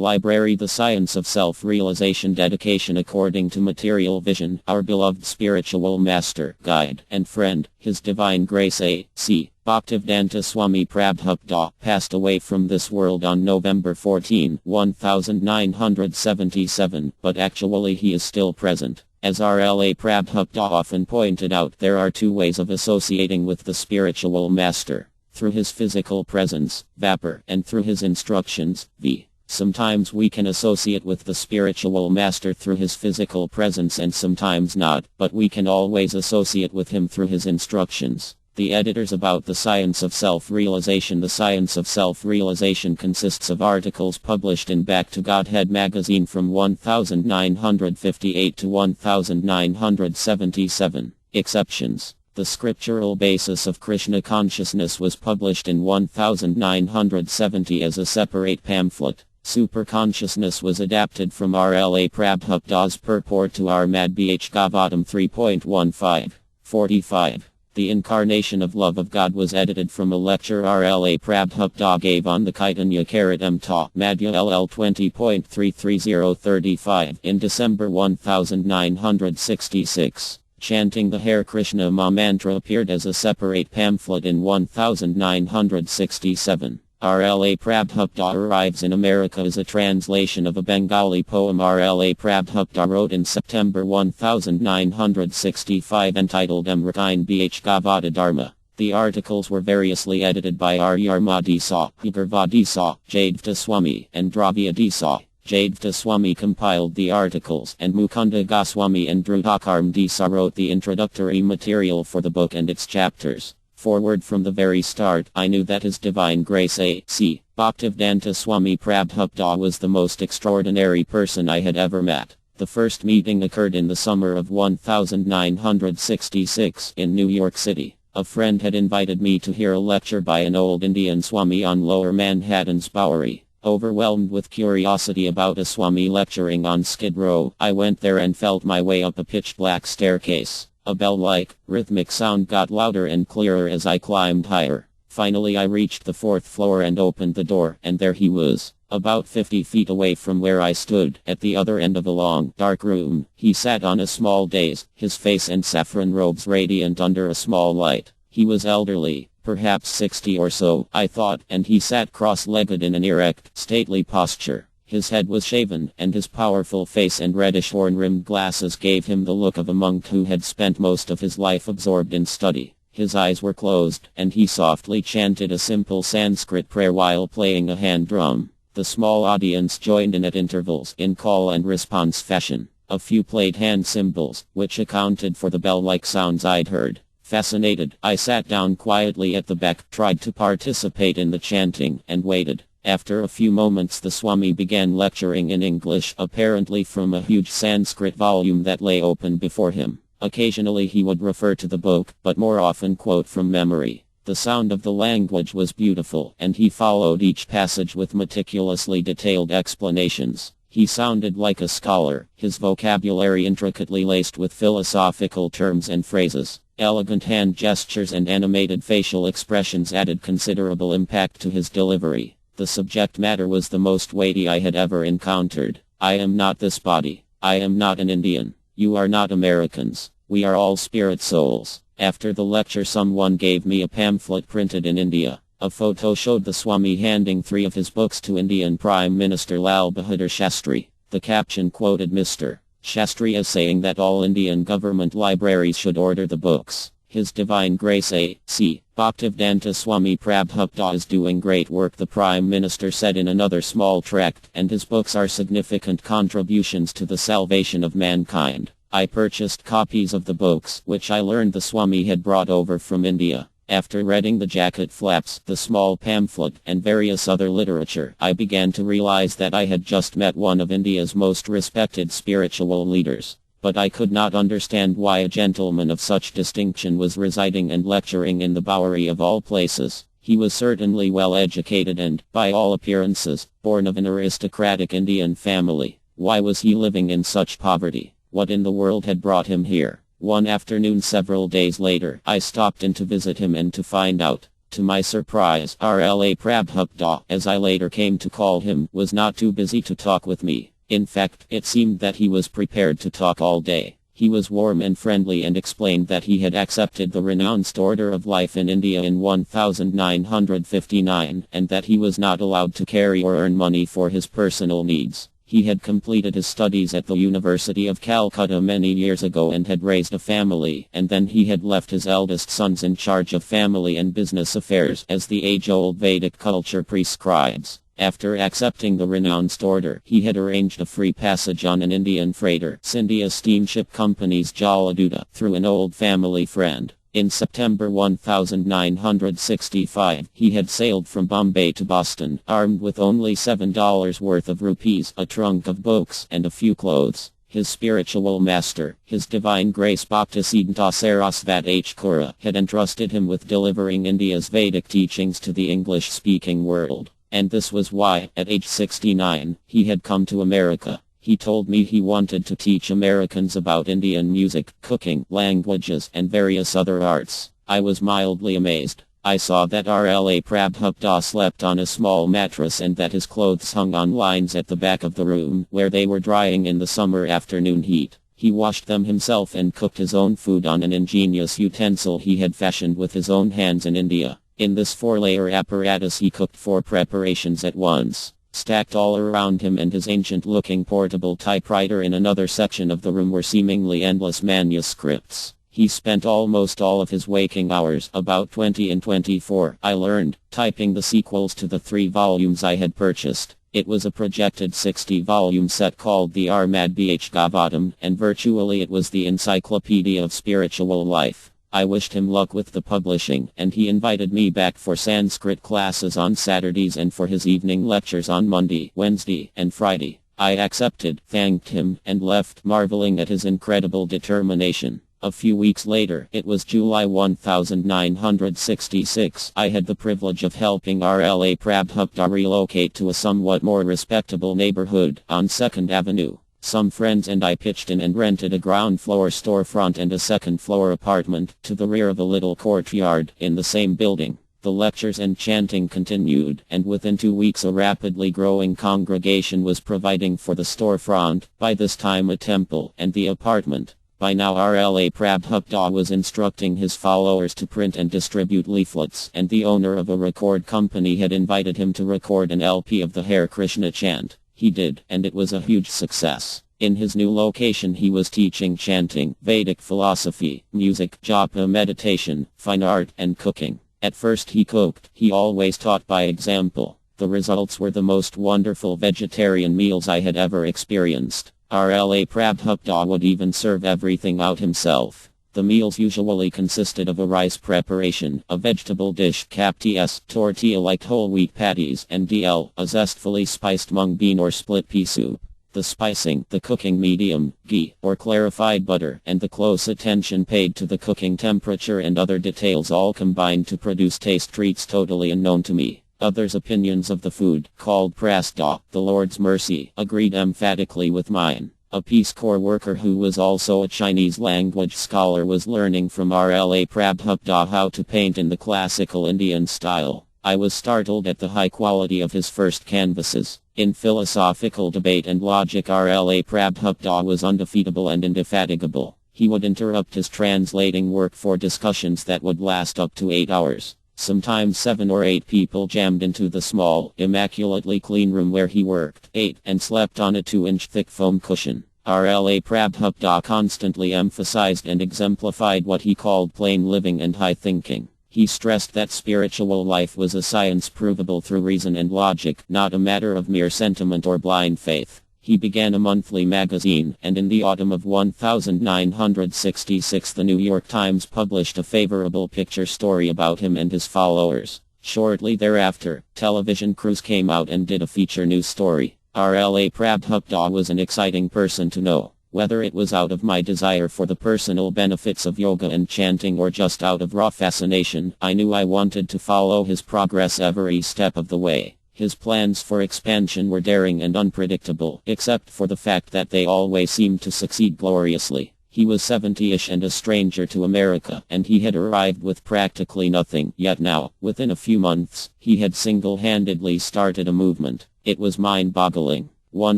Library The Science of Self-Realization Dedication according to Material Vision, our beloved spiritual master, guide, and friend, His Divine Grace A.C. Bhaktivedanta Swami Prabhupada passed away from this world on November 14, 1977, but actually he is still present. As R.L.A. Prabhupada often pointed out, there are two ways of associating with the spiritual master: through his physical presence, vapor, and through his instructions, v. Sometimes we can associate with the spiritual master through his physical presence and sometimes not, but we can always associate with him through his instructions. The editors about the Science of Self-Realization. The Science of Self-Realization consists of articles published in Back to Godhead magazine from 1958 to 1977. Exceptions. The Scriptural Basis of Krishna Consciousness was published in 1970 as a separate pamphlet. Superconsciousness was adapted from R.L.A. Prabhupada's Purport to Armad Bhagavatam 3.15. 45. The Incarnation of Love of God was edited from a lecture R.L.A. Prabhupada gave on the Chaitanya Charitamrita Madhya LL 20.33035 in December 1966. Chanting the Hare Krishna Mantra appeared as a separate pamphlet in 1967. R.L.A. Prabhupada Arrives in America is a translation of a Bengali poem R.L.A. Prabhupada wrote in September 1965 entitled Amritine Bhagavata Dharma. The articles were variously edited by R. Yarmadisa, Bhagavadisa, Jadavta Swami, and Dravyadisa. Jadavta Swami compiled the articles, and Mukunda Goswami and Dhruvakarma Desa wrote the introductory material for the book and its chapters. Forward: from the very start, I knew that His Divine Grace A.C. Bhaktivedanta Swami Prabhupada was the most extraordinary person I had ever met. The first meeting occurred in the summer of 1966 in New York City. A friend had invited me to hear a lecture by an old Indian Swami on Lower Manhattan's Bowery. Overwhelmed with curiosity about a Swami lecturing on Skid Row, I went there and felt my way up a pitch-black staircase. A bell-like, rhythmic sound got louder and clearer as I climbed higher. Finally I reached the 4th floor and opened the door, and there he was. About 50 feet away from where I stood, at the other end of a long, dark room, he sat on a small dais, his face and saffron robes radiant under a small light. He was elderly, perhaps 60 or so, I thought, and he sat cross-legged in an erect, stately posture. His head was shaven, and his powerful face and reddish horn-rimmed glasses gave him the look of a monk who had spent most of his life absorbed in study. His eyes were closed, and he softly chanted a simple Sanskrit prayer while playing a hand drum. The small audience joined in at intervals in call and response fashion. A few played hand cymbals, which accounted for the bell-like sounds I'd heard. Fascinated, I sat down quietly at the back, tried to participate in the chanting, and waited. After a few moments the Swami began lecturing in English, apparently from a huge Sanskrit volume that lay open before him. Occasionally he would refer to the book, but more often quote from memory. The sound of the language was beautiful, and he followed each passage with meticulously detailed explanations. He sounded like a scholar, his vocabulary intricately laced with philosophical terms and phrases. Elegant hand gestures and animated facial expressions added considerable impact to his delivery. The subject matter was the most weighty I had ever encountered. I am not this body. I am not an Indian. You are not Americans. We are all spirit souls. After the lecture someone gave me a pamphlet printed in India. A photo showed the Swami handing 3 of his books to Indian Prime Minister Lal Bahadur Shastri. The caption quoted Mr. Shastri as saying that all Indian government libraries should order the books. His Divine Grace A.C. Bhaktivedanta Swami Prabhupada is doing great work, the Prime Minister said in another small tract, and his books are significant contributions to the salvation of mankind. I purchased copies of the books, which I learned the Swami had brought over from India. After reading the jacket flaps, the small pamphlet, and various other literature, I began to realize that I had just met one of India's most respected spiritual leaders. But I could not understand why a gentleman of such distinction was residing and lecturing in the Bowery of all places. He was certainly well educated and, by all appearances, born of an aristocratic Indian family. Why was he living in such poverty? What in the world had brought him here? One afternoon several days later, I stopped in to visit him and to find out. To my surprise, RLA Prabhupada, as I later came to call him, was not too busy to talk with me. In fact, it seemed that he was prepared to talk all day. He was warm and friendly and explained that he had accepted the renounced order of life in India in 1959 and that he was not allowed to carry or earn money for his personal needs. He had completed his studies at the University of Calcutta many years ago and had raised a family, and then he had left his eldest sons in charge of family and business affairs as the age-old Vedic culture prescribes. After accepting the renounced order, he had arranged a free passage on an Indian freighter, Scindia Steamship Company's Jaladuta, through an old family friend. In September 1965, he had sailed from Bombay to Boston, armed with only $7 worth of rupees, a trunk of books, and a few clothes. His spiritual master, His Divine Grace Bhaktisiddhanta Saraswati Kura, had entrusted him with delivering India's Vedic teachings to the English-speaking world. And this was why, at age 69, he had come to America. He told me he wanted to teach Americans about Indian music, cooking, languages, and various other arts. I was mildly amazed. I saw that RLA Prabhupada slept on a small mattress and that his clothes hung on lines at the back of the room, where they were drying in the summer afternoon heat. He washed them himself and cooked his own food on an ingenious utensil he had fashioned with his own hands in India. In this 4-layer apparatus he cooked 4 preparations at once. Stacked all around him and his ancient-looking portable typewriter in another section of the room were seemingly endless manuscripts. He spent almost all of his waking hours, about 20 and 24, I learned, typing the sequels to the 3 volumes I had purchased. It was a projected 60-volume set called the Armad Bhagavatam, and virtually it was the encyclopedia of spiritual life. I wished him luck with the publishing, and he invited me back for Sanskrit classes on Saturdays and for his evening lectures on Monday, Wednesday, and Friday. I accepted, thanked him, and left, marveling at his incredible determination. A few weeks later, it was July 1966, I had the privilege of helping RLA Prabhupada relocate to a somewhat more respectable neighborhood on 2nd Avenue. Some friends and I pitched in and rented a ground-floor storefront and a second-floor apartment to the rear of a little courtyard in the same building. The lectures and chanting continued, and within 2 weeks a rapidly growing congregation was providing for the storefront, by this time a temple, and the apartment. By now RLA Prabhupada was instructing his followers to print and distribute leaflets, and the owner of a record company had invited him to record an LP of the Hare Krishna chant. He did, and it was a huge success. In his new location he was teaching chanting, Vedic philosophy, music, japa meditation, fine art, and cooking. At first he cooked, he always taught by example. The results were the most wonderful vegetarian meals I had ever experienced. RLA Prabhupada would even serve everything out himself. The meals usually consisted of a rice preparation, a vegetable dish, tortilla-like whole wheat patties, and a zestfully spiced mung bean or split pea soup. The spicing, the cooking medium, ghee, or clarified butter, and the close attention paid to the cooking temperature and other details all combined to produce taste treats totally unknown to me. Others' opinions of the food, called prasada, the Lord's mercy, agreed emphatically with mine. A Peace Corps worker who was also a Chinese language scholar was learning from RLA Prabhupada how to paint in the classical Indian style. I was startled at the high quality of his first canvases. In philosophical debate and logic RLA Prabhupada was undefeatable and indefatigable. He would interrupt his translating work for discussions that would last up to 8 hours. Sometimes 7 or 8 people jammed into the small, immaculately clean room where he worked, ate, and slept on a 2-inch thick foam cushion. RLA Prabhupada constantly emphasized and exemplified what he called plain living and high thinking. He stressed that spiritual life was a science provable through reason and logic, not a matter of mere sentiment or blind faith. He began a monthly magazine, and in the autumn of 1966 the New York Times published a favorable picture story about him and his followers. Shortly thereafter, television crews came out and did a feature news story. RLA Prabhupada was an exciting person to know. Whether it was out of my desire for the personal benefits of yoga and chanting or just out of raw fascination, I knew I wanted to follow his progress every step of the way. His plans for expansion were daring and unpredictable, except for the fact that they always seemed to succeed gloriously. He was 70-ish and a stranger to America, and he had arrived with practically nothing, yet now, within a few months, he had single-handedly started a movement. It was mind-boggling. One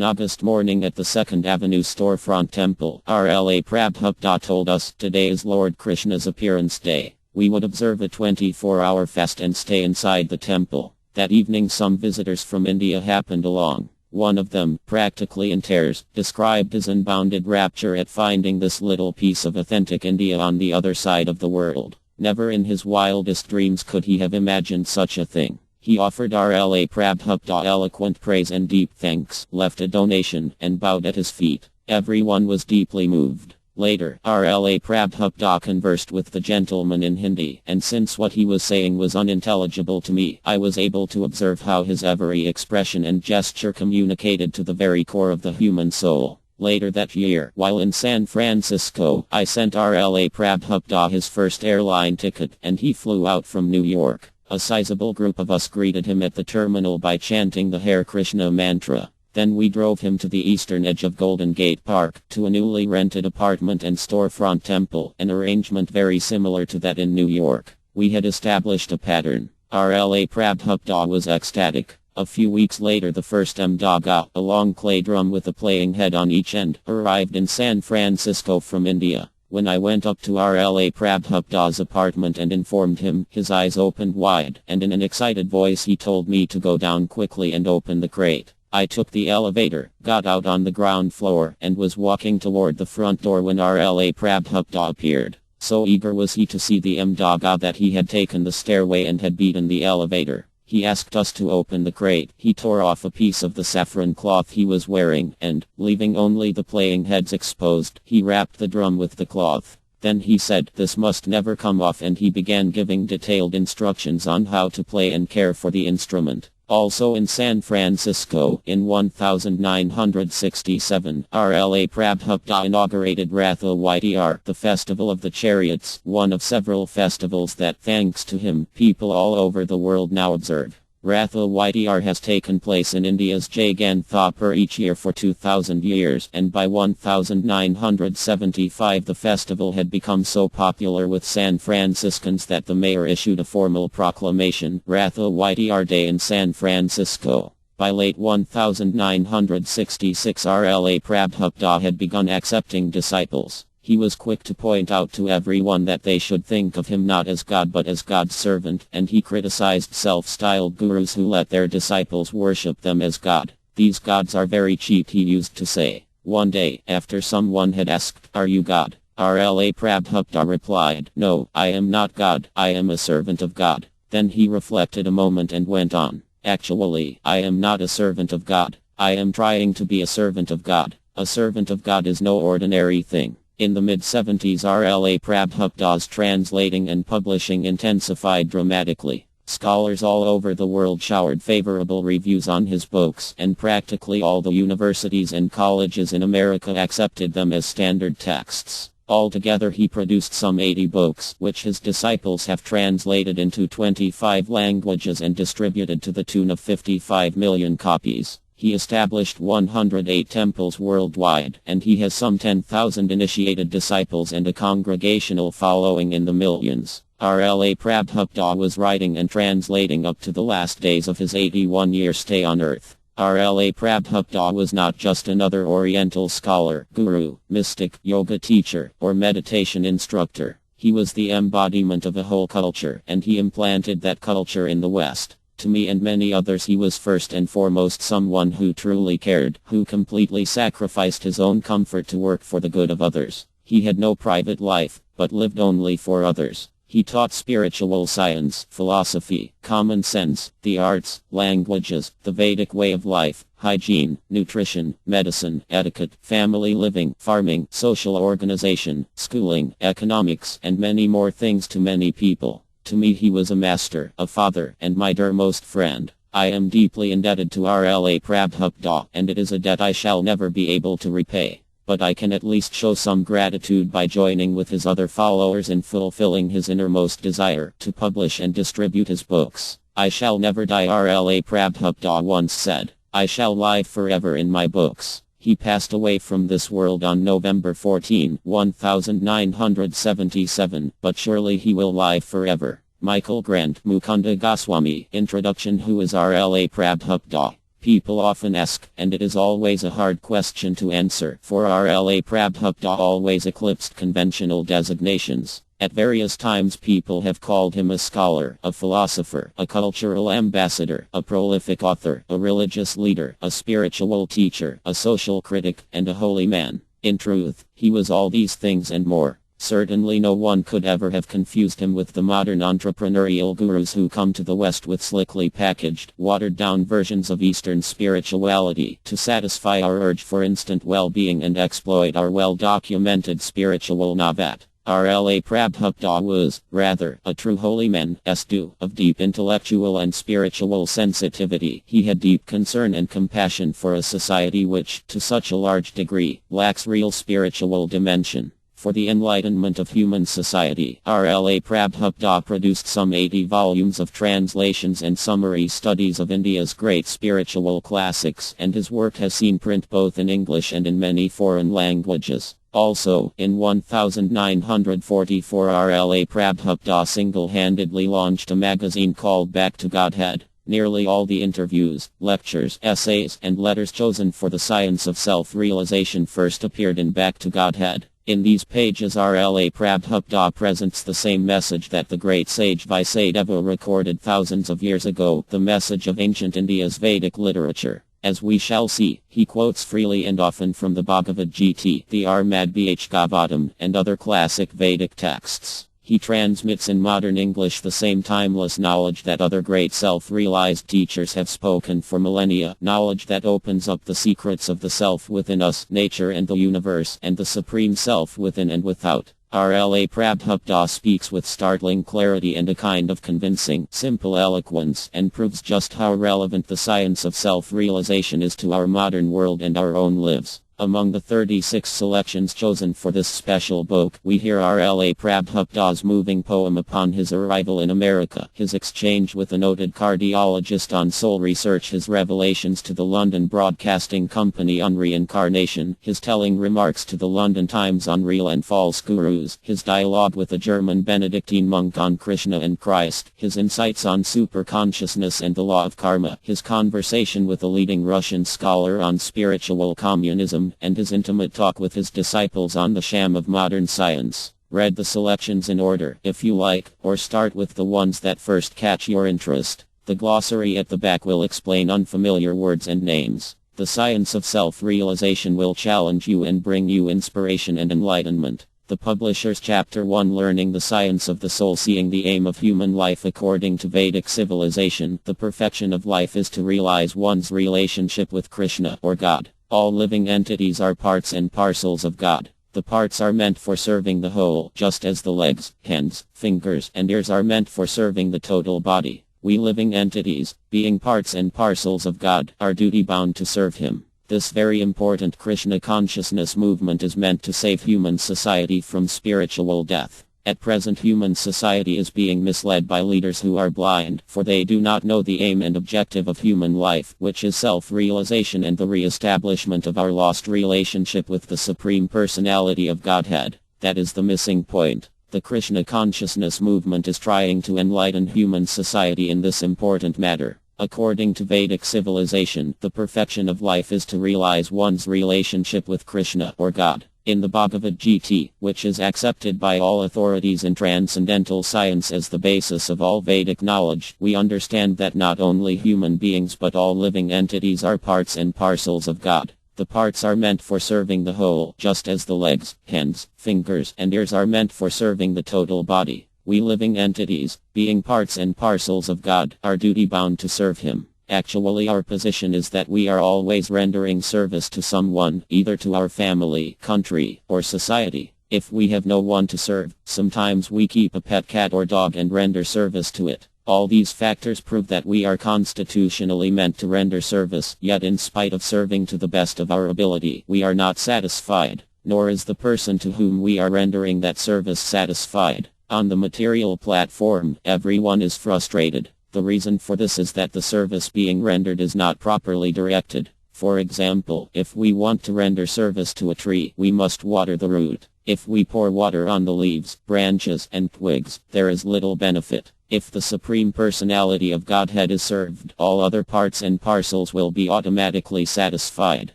August morning at the 2nd Avenue storefront temple, RLA Prabhupada told us, "Today is Lord Krishna's appearance day. We would observe a 24-hour fast and stay inside the temple." That evening some visitors from India happened along. One of them, practically in tears, described his unbounded rapture at finding this little piece of authentic India on the other side of the world. Never in his wildest dreams could he have imagined such a thing. He offered RLA Prabhupada eloquent praise and deep thanks, left a donation, and bowed at his feet. Everyone was deeply moved. Later, RLA Prabhupada conversed with the gentleman in Hindi, and since what he was saying was unintelligible to me, I was able to observe how his every expression and gesture communicated to the very core of the human soul. Later that year, while in San Francisco, I sent RLA Prabhupada his first airline ticket, and he flew out from New York. A sizable group of us greeted him at the terminal by chanting the Hare Krishna mantra. Then we drove him to the eastern edge of Golden Gate Park, to a newly rented apartment and storefront temple, an arrangement very similar to that in New York. We had established a pattern. RLA Prabhupada was ecstatic. A few weeks later the first Mdaga, a long clay drum with a playing head on each end, arrived in San Francisco from India. When I went up to RLA Prabhupada's apartment and informed him, his eyes opened wide, and in an excited voice he told me to go down quickly and open the crate. I took the elevator, got out on the ground floor, and was walking toward the front door when RLA Prabhupada appeared. So eager was he to see the Mdaga that he had taken the stairway and had beaten the elevator. He asked us to open the crate. He tore off a piece of the saffron cloth he was wearing, and, leaving only the playing heads exposed, he wrapped the drum with the cloth. Then he said, "This must never come off," and he began giving detailed instructions on how to play and care for the instrument. Also in San Francisco, in 1967, RLA Prabhupada inaugurated Ratha Ytr, the Festival of the Chariots, one of several festivals that, thanks to him, people all over the world now observe. Ratha Ytr has taken place in India's Jagannathapuram each year for 2,000 years, and by 1975 the festival had become so popular with San Franciscans that the mayor issued a formal proclamation, Ratha Ytr Day in San Francisco. By late 1966 RLA Prabhupada had begun accepting disciples. He was quick to point out to everyone that they should think of him not as God but as God's servant, and he criticized self-styled gurus who let their disciples worship them as God. "These gods are very cheap," he used to say. One day, after someone had asked, "Are you God?" RLA Prabhupada replied, "No, I am not God, I am a servant of God." Then he reflected a moment and went on, "Actually, I am not a servant of God. I am trying to be a servant of God. A servant of God is no ordinary thing." In the mid-70s RLA Prabhupada's translating and publishing intensified dramatically. Scholars all over the world showered favorable reviews on his books, and practically all the universities and colleges in America accepted them as standard texts. Altogether he produced some 80 books, which his disciples have translated into 25 languages and distributed to the tune of 55 million copies. He established 108 temples worldwide, and he has some 10,000 initiated disciples and a congregational following in the millions. RLA Prabhupada was writing and translating up to the last days of his 81-year stay on earth. RLA Prabhupada was not just another Oriental scholar, guru, mystic, yoga teacher, or meditation instructor. He was the embodiment of a whole culture, and he implanted that culture in the West. To me and many others he was first and foremost someone who truly cared, who completely sacrificed his own comfort to work for the good of others. He had no private life, but lived only for others. He taught spiritual science, philosophy, common sense, the arts, languages, the Vedic way of life, hygiene, nutrition, medicine, etiquette, family living, farming, social organization, schooling, economics, and many more things to many people. To me he was a master, a father, and my dearmost friend. I am deeply indebted to RLA Prabhupada, and it is a debt I shall never be able to repay. But I can at least show some gratitude by joining with his other followers in fulfilling his innermost desire, to publish and distribute his books. "I shall never die," RLA Prabhupada once said. "I shall live forever in my books." He passed away from this world on November 14, 1977, but surely he will live forever. Michael Grant Mukunda Goswami. Introduction. Who is RLA Prabhupada? People often ask, and it is always a hard question to answer, for RLA Prabhupada always eclipsed conventional designations. At various times people have called him a scholar, a philosopher, a cultural ambassador, a prolific author, a religious leader, a spiritual teacher, a social critic, and a holy man. In truth, he was all these things and more. Certainly no one could ever have confused him with the modern entrepreneurial gurus who come to the West with slickly packaged, watered-down versions of Eastern spirituality to satisfy our urge for instant well-being and exploit our well-documented spiritual navat. RLA Prabhupada was, rather, a true holy man, of deep intellectual and spiritual sensitivity. He had deep concern and compassion for a society which, to such a large degree, lacks real spiritual dimension. For the enlightenment of human society, RLA Prabhupada produced some 80 volumes of translations and summary studies of India's great spiritual classics, and his work has seen print both in English and in many foreign languages. Also, in 1944 RLA Prabhupada single-handedly launched a magazine called Back to Godhead. Nearly all the interviews, lectures, essays, and letters chosen for the science of self-realization first appeared in Back to Godhead. In these pages RLA Prabhupada presents the same message that the great sage Vyasadeva recorded thousands of years ago, the message of ancient India's Vedic literature. As we shall see, he quotes freely and often from the Bhagavad Gita, the Armad Bhagavatam, and other classic Vedic texts. He transmits in modern English the same timeless knowledge that other great self-realized teachers have spoken for millennia, knowledge that opens up the secrets of the self within us, nature and the universe, and the supreme self within and without. RLA Prabhupada speaks with startling clarity and a kind of convincing, simple eloquence, and proves just how relevant the science of self-realization is to our modern world and our own lives. Among the 36 selections chosen for this special book, we hear RLA Prabhupada's moving poem upon his arrival in America, his exchange with a noted cardiologist on soul research, his revelations to the London Broadcasting Company on reincarnation, his telling remarks to the London Times on real and false gurus, his dialogue with a German Benedictine monk on Krishna and Christ, his insights on superconsciousness and the law of karma, his conversation with a leading Russian scholar on spiritual communism, and his intimate talk with his disciples on the sham of modern science. Read the selections in order, if you like, or start with the ones that first catch your interest. The glossary at the back will explain unfamiliar words and names. The science of self-realization will challenge you and bring you inspiration and enlightenment. The publisher's Chapter 1 Learning the Science of the Soul. Seeing the aim of human life according to Vedic civilization, the perfection of life is to realize one's relationship with Krishna or God. All living entities are parts and parcels of God. The parts are meant for serving the whole, just as the legs, hands, fingers, and ears are meant for serving the total body. We living entities, being parts and parcels of God, are duty-bound to serve Him. This very important Krishna consciousness movement is meant to save human society from spiritual death. At present human society is being misled by leaders who are blind, for they do not know the aim and objective of human life, which is self-realization and the re-establishment of our lost relationship with the Supreme Personality of Godhead. That is the missing point. The Krishna consciousness movement is trying to enlighten human society in this important matter. According to Vedic civilization, the perfection of life is to realize one's relationship with Krishna or God. In the Bhagavad Gita, which is accepted by all authorities in transcendental science as the basis of all Vedic knowledge, we understand that not only human beings but all living entities are parts and parcels of God. The parts are meant for serving the whole, just as the legs, hands, fingers, and ears are meant for serving the total body. We living entities, being parts and parcels of God, are duty-bound to serve Him. Actually, our position is that we are always rendering service to someone, either to our family, country, or society. If we have no one to serve, sometimes we keep a pet cat or dog and render service to it. All these factors prove that we are constitutionally meant to render service, yet in spite of serving to the best of our ability, we are not satisfied, nor is the person to whom we are rendering that service satisfied. On the material platform, everyone is frustrated. The reason for this is that the service being rendered is not properly directed. For example, if we want to render service to a tree, we must water the root. If we pour water on the leaves, branches, and twigs, there is little benefit. If the Supreme Personality of Godhead is served, all other parts and parcels will be automatically satisfied.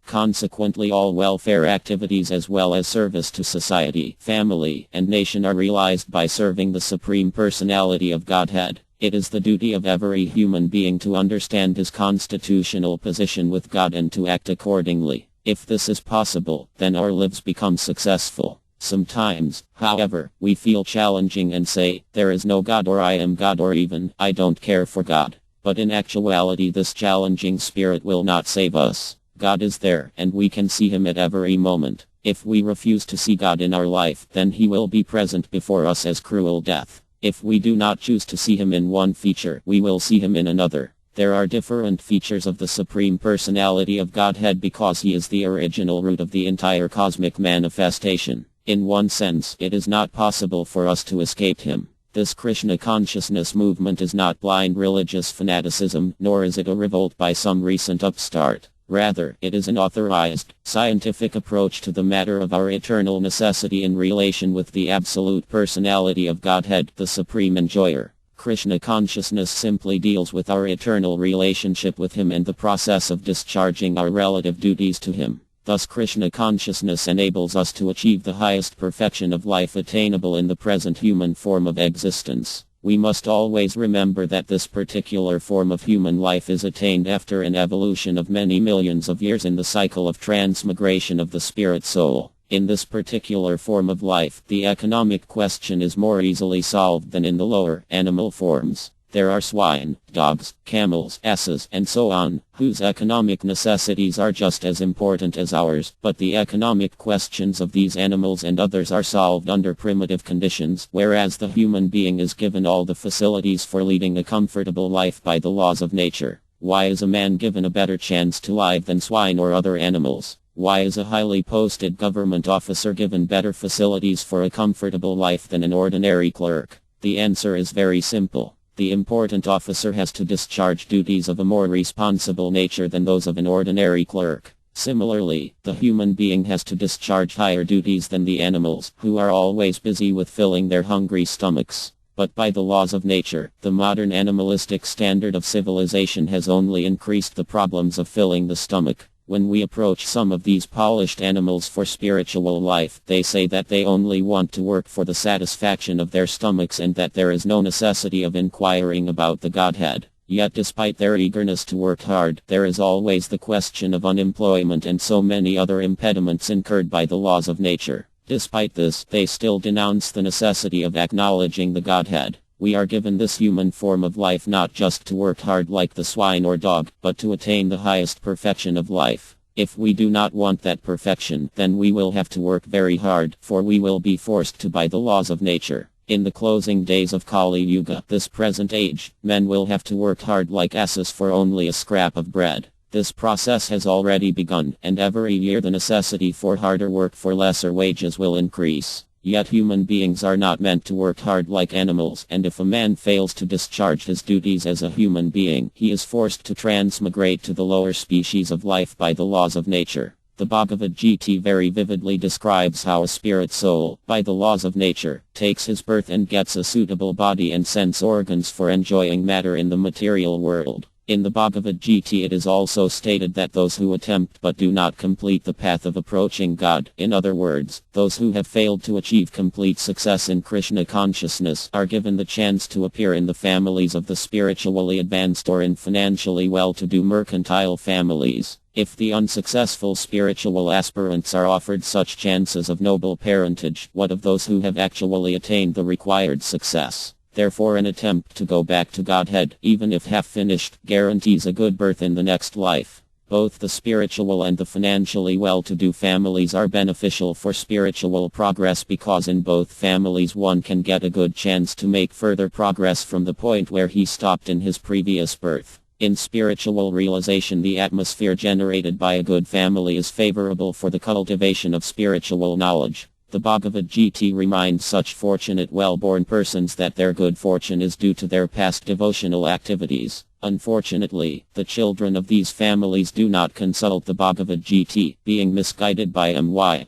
Consequently, all welfare activities as well as service to society, family, and nation are realized by serving the Supreme Personality of Godhead. It is the duty of every human being to understand his constitutional position with God and to act accordingly. If this is possible, then our lives become successful. Sometimes, however, we feel challenging and say, there is no God, or I am God, or even, I don't care for God. But in actuality, this challenging spirit will not save us. God is there, and we can see him at every moment. If we refuse to see God in our life, then he will be present before us as cruel death. If we do not choose to see him in one feature, we will see him in another. There are different features of the Supreme Personality of Godhead because he is the original root of the entire cosmic manifestation. In one sense, it is not possible for us to escape him. This Krishna consciousness movement is not blind religious fanaticism, nor is it a revolt by some recent upstart. Rather, it is an authorized, scientific approach to the matter of our eternal necessity in relation with the absolute personality of Godhead, the Supreme Enjoyer. Krishna consciousness simply deals with our eternal relationship with him and the process of discharging our relative duties to him. Thus Krishna consciousness enables us to achieve the highest perfection of life attainable in the present human form of existence. We must always remember that this particular form of human life is attained after an evolution of many millions of years in the cycle of transmigration of the spirit soul. In this particular form of life, the economic question is more easily solved than in the lower animal forms. There are swine, dogs, camels, asses, and so on, whose economic necessities are just as important as ours, but the economic questions of these animals and others are solved under primitive conditions, whereas the human being is given all the facilities for leading a comfortable life by the laws of nature. Why is a man given a better chance to live than swine or other animals? Why is a highly posted government officer given better facilities for a comfortable life than an ordinary clerk? The answer is very simple. The important officer has to discharge duties of a more responsible nature than those of an ordinary clerk. Similarly, the human being has to discharge higher duties than the animals, who are always busy with filling their hungry stomachs. But by the laws of nature, the modern animalistic standard of civilization has only increased the problems of filling the stomach. When we approach some of these polished animals for spiritual life, they say that they only want to work for the satisfaction of their stomachs and that there is no necessity of inquiring about the Godhead. Yet despite their eagerness to work hard, there is always the question of unemployment and so many other impediments incurred by the laws of nature. Despite this, they still denounce the necessity of acknowledging the Godhead. We are given this human form of life not just to work hard like the swine or dog, but to attain the highest perfection of life. If we do not want that perfection, then we will have to work very hard, for we will be forced to by the laws of nature. In the closing days of Kali Yuga, this present age, men will have to work hard like asses for only a scrap of bread. This process has already begun, and every year the necessity for harder work for lesser wages will increase. Yet human beings are not meant to work hard like animals, and if a man fails to discharge his duties as a human being, he is forced to transmigrate to the lower species of life by the laws of nature. The Bhagavad Gita very vividly describes how a spirit soul, by the laws of nature, takes his birth and gets a suitable body and sense organs for enjoying matter in the material world. In the Bhagavad Gita it is also stated that those who attempt but do not complete the path of approaching God, in other words, those who have failed to achieve complete success in Krishna consciousness, are given the chance to appear in the families of the spiritually advanced or in financially well-to-do mercantile families. If the unsuccessful spiritual aspirants are offered such chances of noble parentage, what of those who have actually attained the required success? Therefore an attempt to go back to Godhead, even if half-finished, guarantees a good birth in the next life. Both the spiritual and the financially well-to-do families are beneficial for spiritual progress because in both families one can get a good chance to make further progress from the point where he stopped in his previous birth. In spiritual realization, the atmosphere generated by a good family is favorable for the cultivation of spiritual knowledge. The Bhagavad Gita reminds such fortunate well-born persons that their good fortune is due to their past devotional activities. Unfortunately, the children of these families do not consult the Bhagavad Gita, being misguided by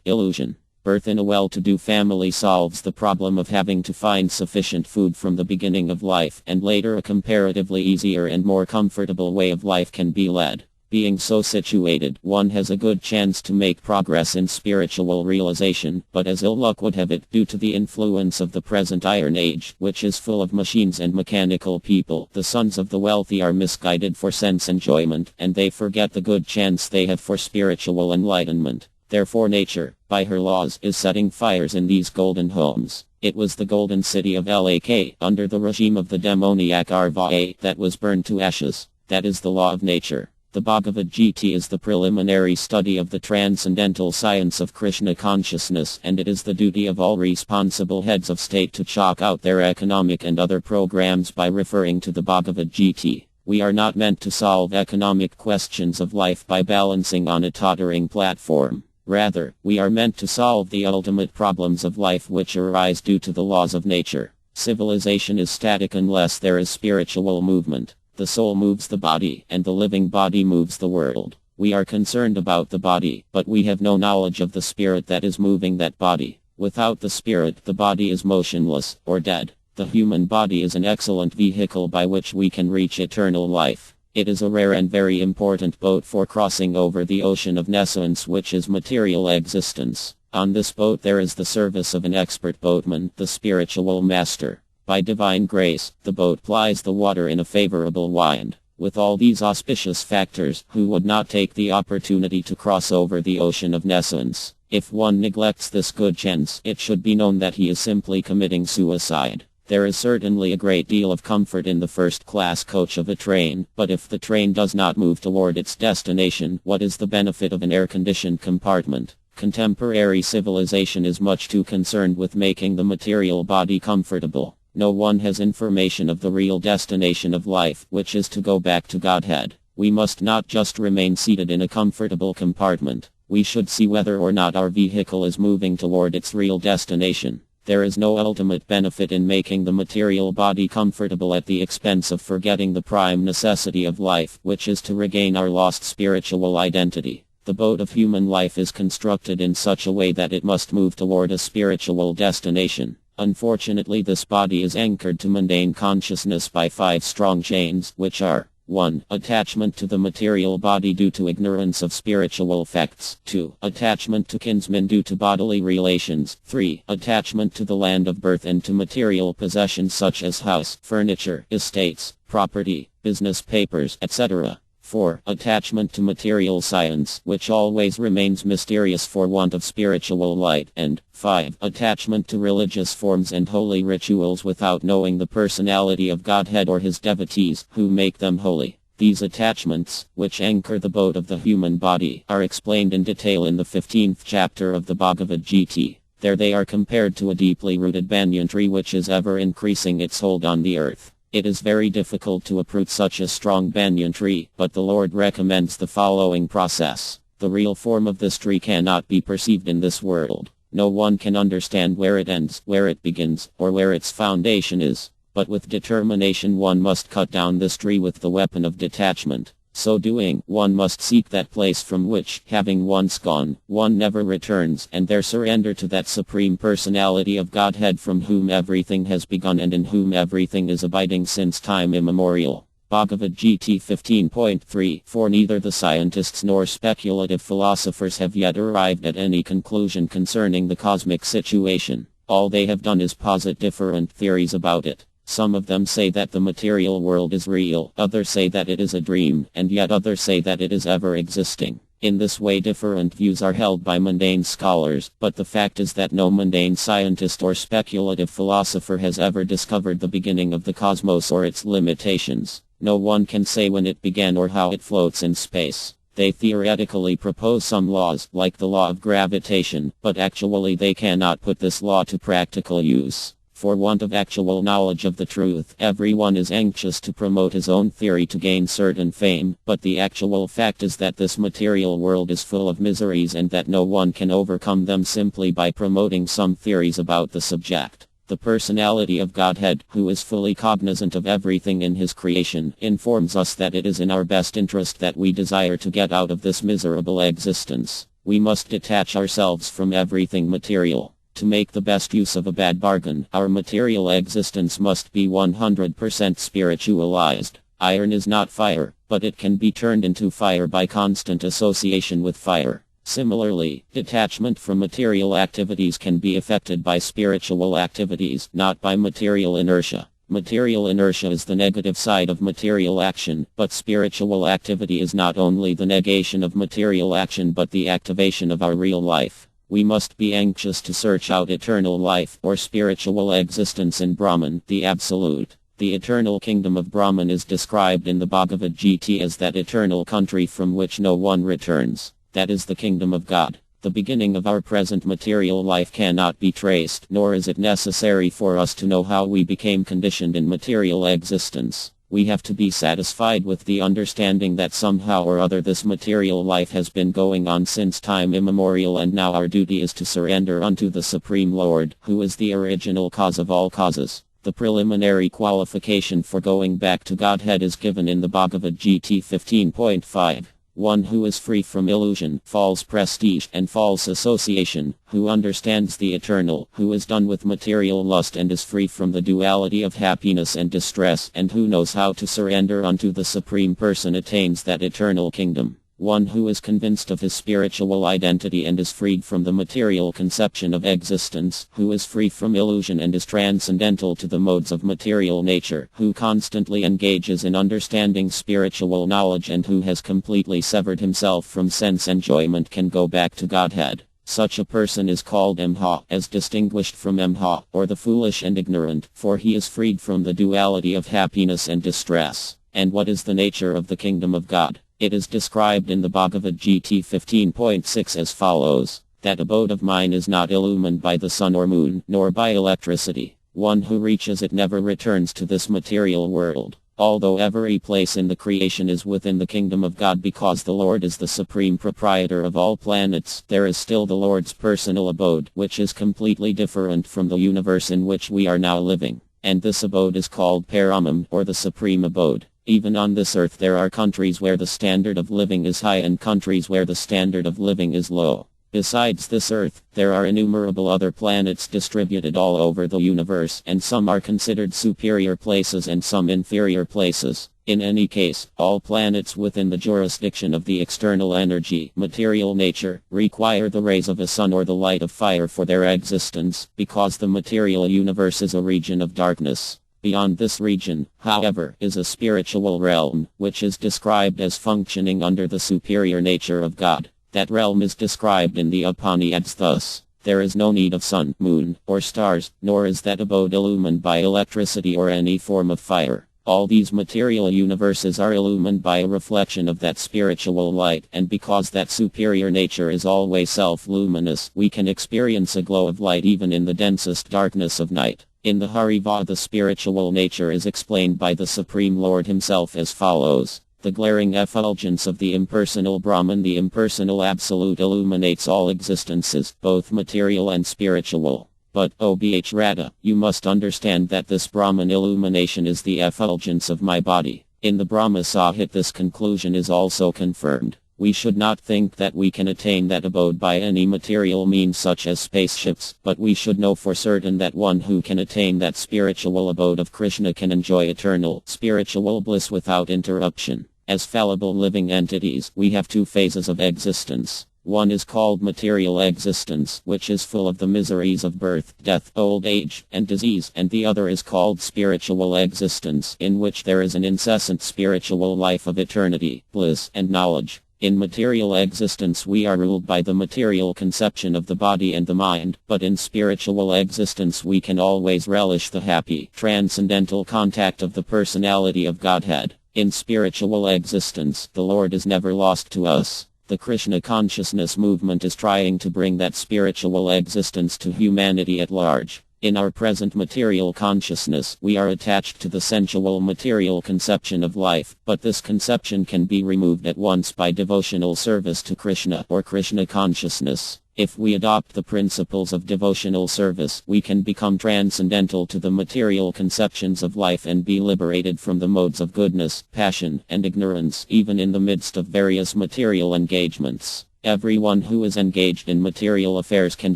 illusion. Birth in a well-to-do family solves the problem of having to find sufficient food from the beginning of life, and later a comparatively easier and more comfortable way of life can be led. Being so situated, one has a good chance to make progress in spiritual realization, but as ill luck would have it, due to the influence of the present Iron Age, which is full of machines and mechanical people, the sons of the wealthy are misguided for sense enjoyment, and they forget the good chance they have for spiritual enlightenment. Therefore nature, by her laws, is setting fires in these golden homes. It was the golden city of Lak, under the regime of the demoniac Arva, that was burned to ashes. That is the law of nature. The Bhagavad Gita is the preliminary study of the transcendental science of Krishna consciousness, and it is the duty of all responsible heads of state to chalk out their economic and other programs by referring to the Bhagavad Gita. We are not meant to solve economic questions of life by balancing on a tottering platform. Rather, we are meant to solve the ultimate problems of life which arise due to the laws of nature. Civilization is static unless there is spiritual movement. The soul moves the body, and the living body moves the world. We are concerned about the body, but we have no knowledge of the spirit that is moving that body. Without the spirit, the body is motionless, or dead. The human body is an excellent vehicle by which we can reach eternal life. It is a rare and very important boat for crossing over the ocean of nescience, which is material existence. On this boat there is the service of an expert boatman, the spiritual master. By divine grace, the boat plies the water in a favorable wind. With all these auspicious factors, who would not take the opportunity to cross over the ocean of nescience? If one neglects this good chance, it should be known that he is simply committing suicide. There is certainly a great deal of comfort in the first-class coach of a train, but if the train does not move toward its destination, what is the benefit of an air-conditioned compartment? Contemporary civilization is much too concerned with making the material body comfortable. No one has information of the real destination of life, which is to go back to Godhead. We must not just remain seated in a comfortable compartment. We should see whether or not our vehicle is moving toward its real destination. There is no ultimate benefit in making the material body comfortable at the expense of forgetting the prime necessity of life, which is to regain our lost spiritual identity. The boat of human life is constructed in such a way that it must move toward a spiritual destination. Unfortunately, this body is anchored to mundane consciousness by 5 strong chains, which are 1. Attachment to the material body due to ignorance of spiritual facts. 2. Attachment to kinsmen due to bodily relations. 3. Attachment to the land of birth and to material possessions such as house, furniture, estates, property, business papers, etc. 4. Attachment to material science, which always remains mysterious for want of spiritual light. And 5. Attachment to religious forms and holy rituals without knowing the personality of Godhead or his devotees, who make them holy. These attachments, which anchor the boat of the human body, are explained in detail in the 15th chapter of the Bhagavad Gita. There they are compared to a deeply rooted banyan tree which is ever increasing its hold on the earth. It is very difficult to uproot such a strong banyan tree, but the Lord recommends the following process. The real form of this tree cannot be perceived in this world. No one can understand where it ends, where it begins, or where its foundation is. But with determination one must cut down this tree with the weapon of detachment. So doing, one must seek that place from which, having once gone, one never returns, and there surrender to that supreme personality of Godhead from whom everything has begun and in whom everything is abiding since time immemorial. Bhagavad Gita 15.3 For neither the scientists nor speculative philosophers have yet arrived at any conclusion concerning the cosmic situation. All they have done is posit different theories about it. Some of them say that the material world is real, others say that it is a dream, and yet others say that it is ever existing. In this way different views are held by mundane scholars, but the fact is that no mundane scientist or speculative philosopher has ever discovered the beginning of the cosmos or its limitations. No one can say when it began or how it floats in space. They theoretically propose some laws, like the law of gravitation, but actually they cannot put this law to practical use. For want of actual knowledge of the truth, everyone is anxious to promote his own theory to gain certain fame, but the actual fact is that this material world is full of miseries and that no one can overcome them simply by promoting some theories about the subject. The personality of Godhead, who is fully cognizant of everything in his creation, informs us that it is in our best interest that we desire to get out of this miserable existence. We must detach ourselves from everything material. To make the best use of a bad bargain, our material existence must be 100% spiritualized. Iron is not fire, but it can be turned into fire by constant association with fire. Similarly, detachment from material activities can be effected by spiritual activities, not by material inertia. Material inertia is the negative side of material action, but spiritual activity is not only the negation of material action but the activation of our real life. We must be anxious to search out eternal life, or spiritual existence in Brahman, the Absolute. The eternal kingdom of Brahman is described in the Bhagavad Gita as that eternal country from which no one returns. That is the kingdom of God. The beginning of our present material life cannot be traced, nor is it necessary for us to know how we became conditioned in material existence. We have to be satisfied with the understanding that somehow or other this material life has been going on since time immemorial, and now our duty is to surrender unto the Supreme Lord, who is the original cause of all causes. The preliminary qualification for going back to Godhead is given in the Bhagavad Gita 15.5. One who is free from illusion, false prestige, and false association, who understands the eternal, who is done with material lust and is free from the duality of happiness and distress, and who knows how to surrender unto the Supreme Person attains that eternal kingdom. One who is convinced of his spiritual identity and is freed from the material conception of existence, who is free from illusion and is transcendental to the modes of material nature, who constantly engages in understanding spiritual knowledge and who has completely severed himself from sense enjoyment can go back to Godhead. Such a person is called Emha, as distinguished from Emha, or the foolish and ignorant, for he is freed from the duality of happiness and distress. And what is the nature of the kingdom of God? It is described in the Bhagavad Gita 15.6 as follows. That abode of mine is not illumined by the sun or moon, nor by electricity. One who reaches it never returns to this material world. Although every place in the creation is within the kingdom of God because the Lord is the supreme proprietor of all planets, there is still the Lord's personal abode, which is completely different from the universe in which we are now living. And this abode is called Paramam, or the supreme abode. Even on this earth there are countries where the standard of living is high and countries where the standard of living is low. Besides this earth, there are innumerable other planets distributed all over the universe, and some are considered superior places and some inferior places. In any case, all planets within the jurisdiction of the external energy, material nature, require the rays of a sun or the light of fire for their existence, because the material universe is a region of darkness. Beyond this region, however, is a spiritual realm, which is described as functioning under the superior nature of God. That realm is described in the Upanishads thus. There is no need of sun, moon, or stars, nor is that abode illumined by electricity or any form of fire. All these material universes are illumined by a reflection of that spiritual light, and because that superior nature is always self-luminous, we can experience a glow of light even in the densest darkness of night. In the Harivada, the spiritual nature is explained by the Supreme Lord himself as follows. The glaring effulgence of the impersonal Brahman, the impersonal Absolute, illuminates all existences, both material and spiritual. But, O Bh Radha, you must understand that this Brahman illumination is the effulgence of my body. In the Brahma Sahit this conclusion is also confirmed. We should not think that we can attain that abode by any material means such as spaceships, but we should know for certain that one who can attain that spiritual abode of Krishna can enjoy eternal, spiritual bliss without interruption. As fallible living entities, we have two phases of existence. One is called material existence, which is full of the miseries of birth, death, old age, and disease, and the other is called spiritual existence, in which there is an incessant spiritual life of eternity, bliss, and knowledge. In material existence we are ruled by the material conception of the body and the mind, but in spiritual existence we can always relish the happy, transcendental contact of the personality of Godhead. In spiritual existence, the Lord is never lost to us. The Krishna consciousness movement is trying to bring that spiritual existence to humanity at large. In our present material consciousness, we are attached to the sensual material conception of life, but this conception can be removed at once by devotional service to Krishna or Krishna consciousness. If we adopt the principles of devotional service, we can become transcendental to the material conceptions of life and be liberated from the modes of goodness, passion, and ignorance, even in the midst of various material engagements. Everyone who is engaged in material affairs can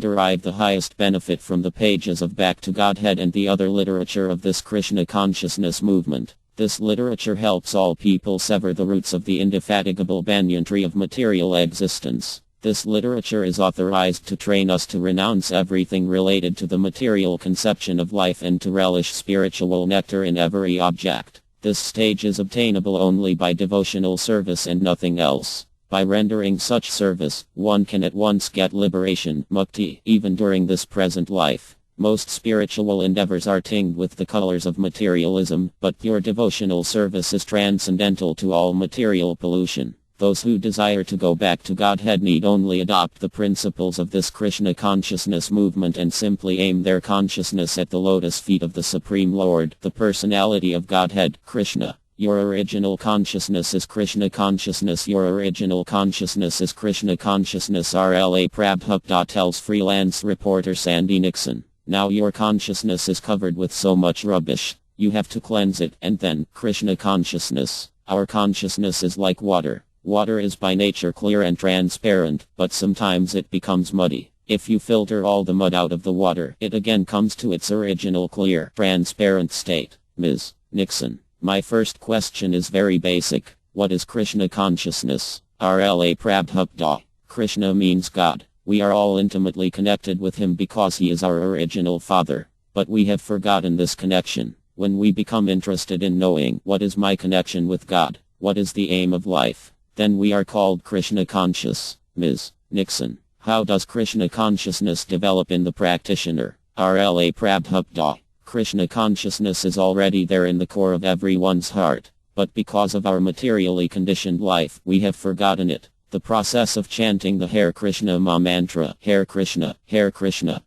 derive the highest benefit from the pages of Back to Godhead and the other literature of this Krishna consciousness movement. This literature helps all people sever the roots of the indefatigable banyan tree of material existence. This literature is authorized to train us to renounce everything related to the material conception of life and to relish spiritual nectar in every object. This stage is obtainable only by devotional service and nothing else. By rendering such service, one can at once get liberation, mukti, even during this present life. Most spiritual endeavors are tinged with the colors of materialism, but pure devotional service is transcendental to all material pollution. Those who desire to go back to Godhead need only adopt the principles of this Krishna consciousness movement and simply aim their consciousness at the lotus feet of the Supreme Lord, the personality of Godhead, Krishna. Your original consciousness is Krishna consciousness. Your original consciousness is Krishna consciousness. RLA Prabhupada tells freelance reporter Sandy Nixon. Now your consciousness is covered with so much rubbish. You have to cleanse it, and then, Krishna consciousness. Our consciousness is like water. Water is by nature clear and transparent, but sometimes it becomes muddy. If you filter all the mud out of the water, it again comes to its original clear, transparent state. Ms. Nixon. My first question is very basic. What is Krishna consciousness? RLA Prabhupada. Krishna means God. We are all intimately connected with him because he is our original father. But we have forgotten this connection. When we become interested in knowing what is my connection with God, what is the aim of life, then we are called Krishna conscious. Ms. Nixon. How does Krishna consciousness develop in the practitioner? RLA Prabhupada. Krishna consciousness is already there in the core of everyone's heart, but because of our materially conditioned life, we have forgotten it. The process of chanting the Hare Krishna mantra, Hare Krishna,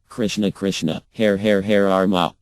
Krishna Krishna, Hare Arma,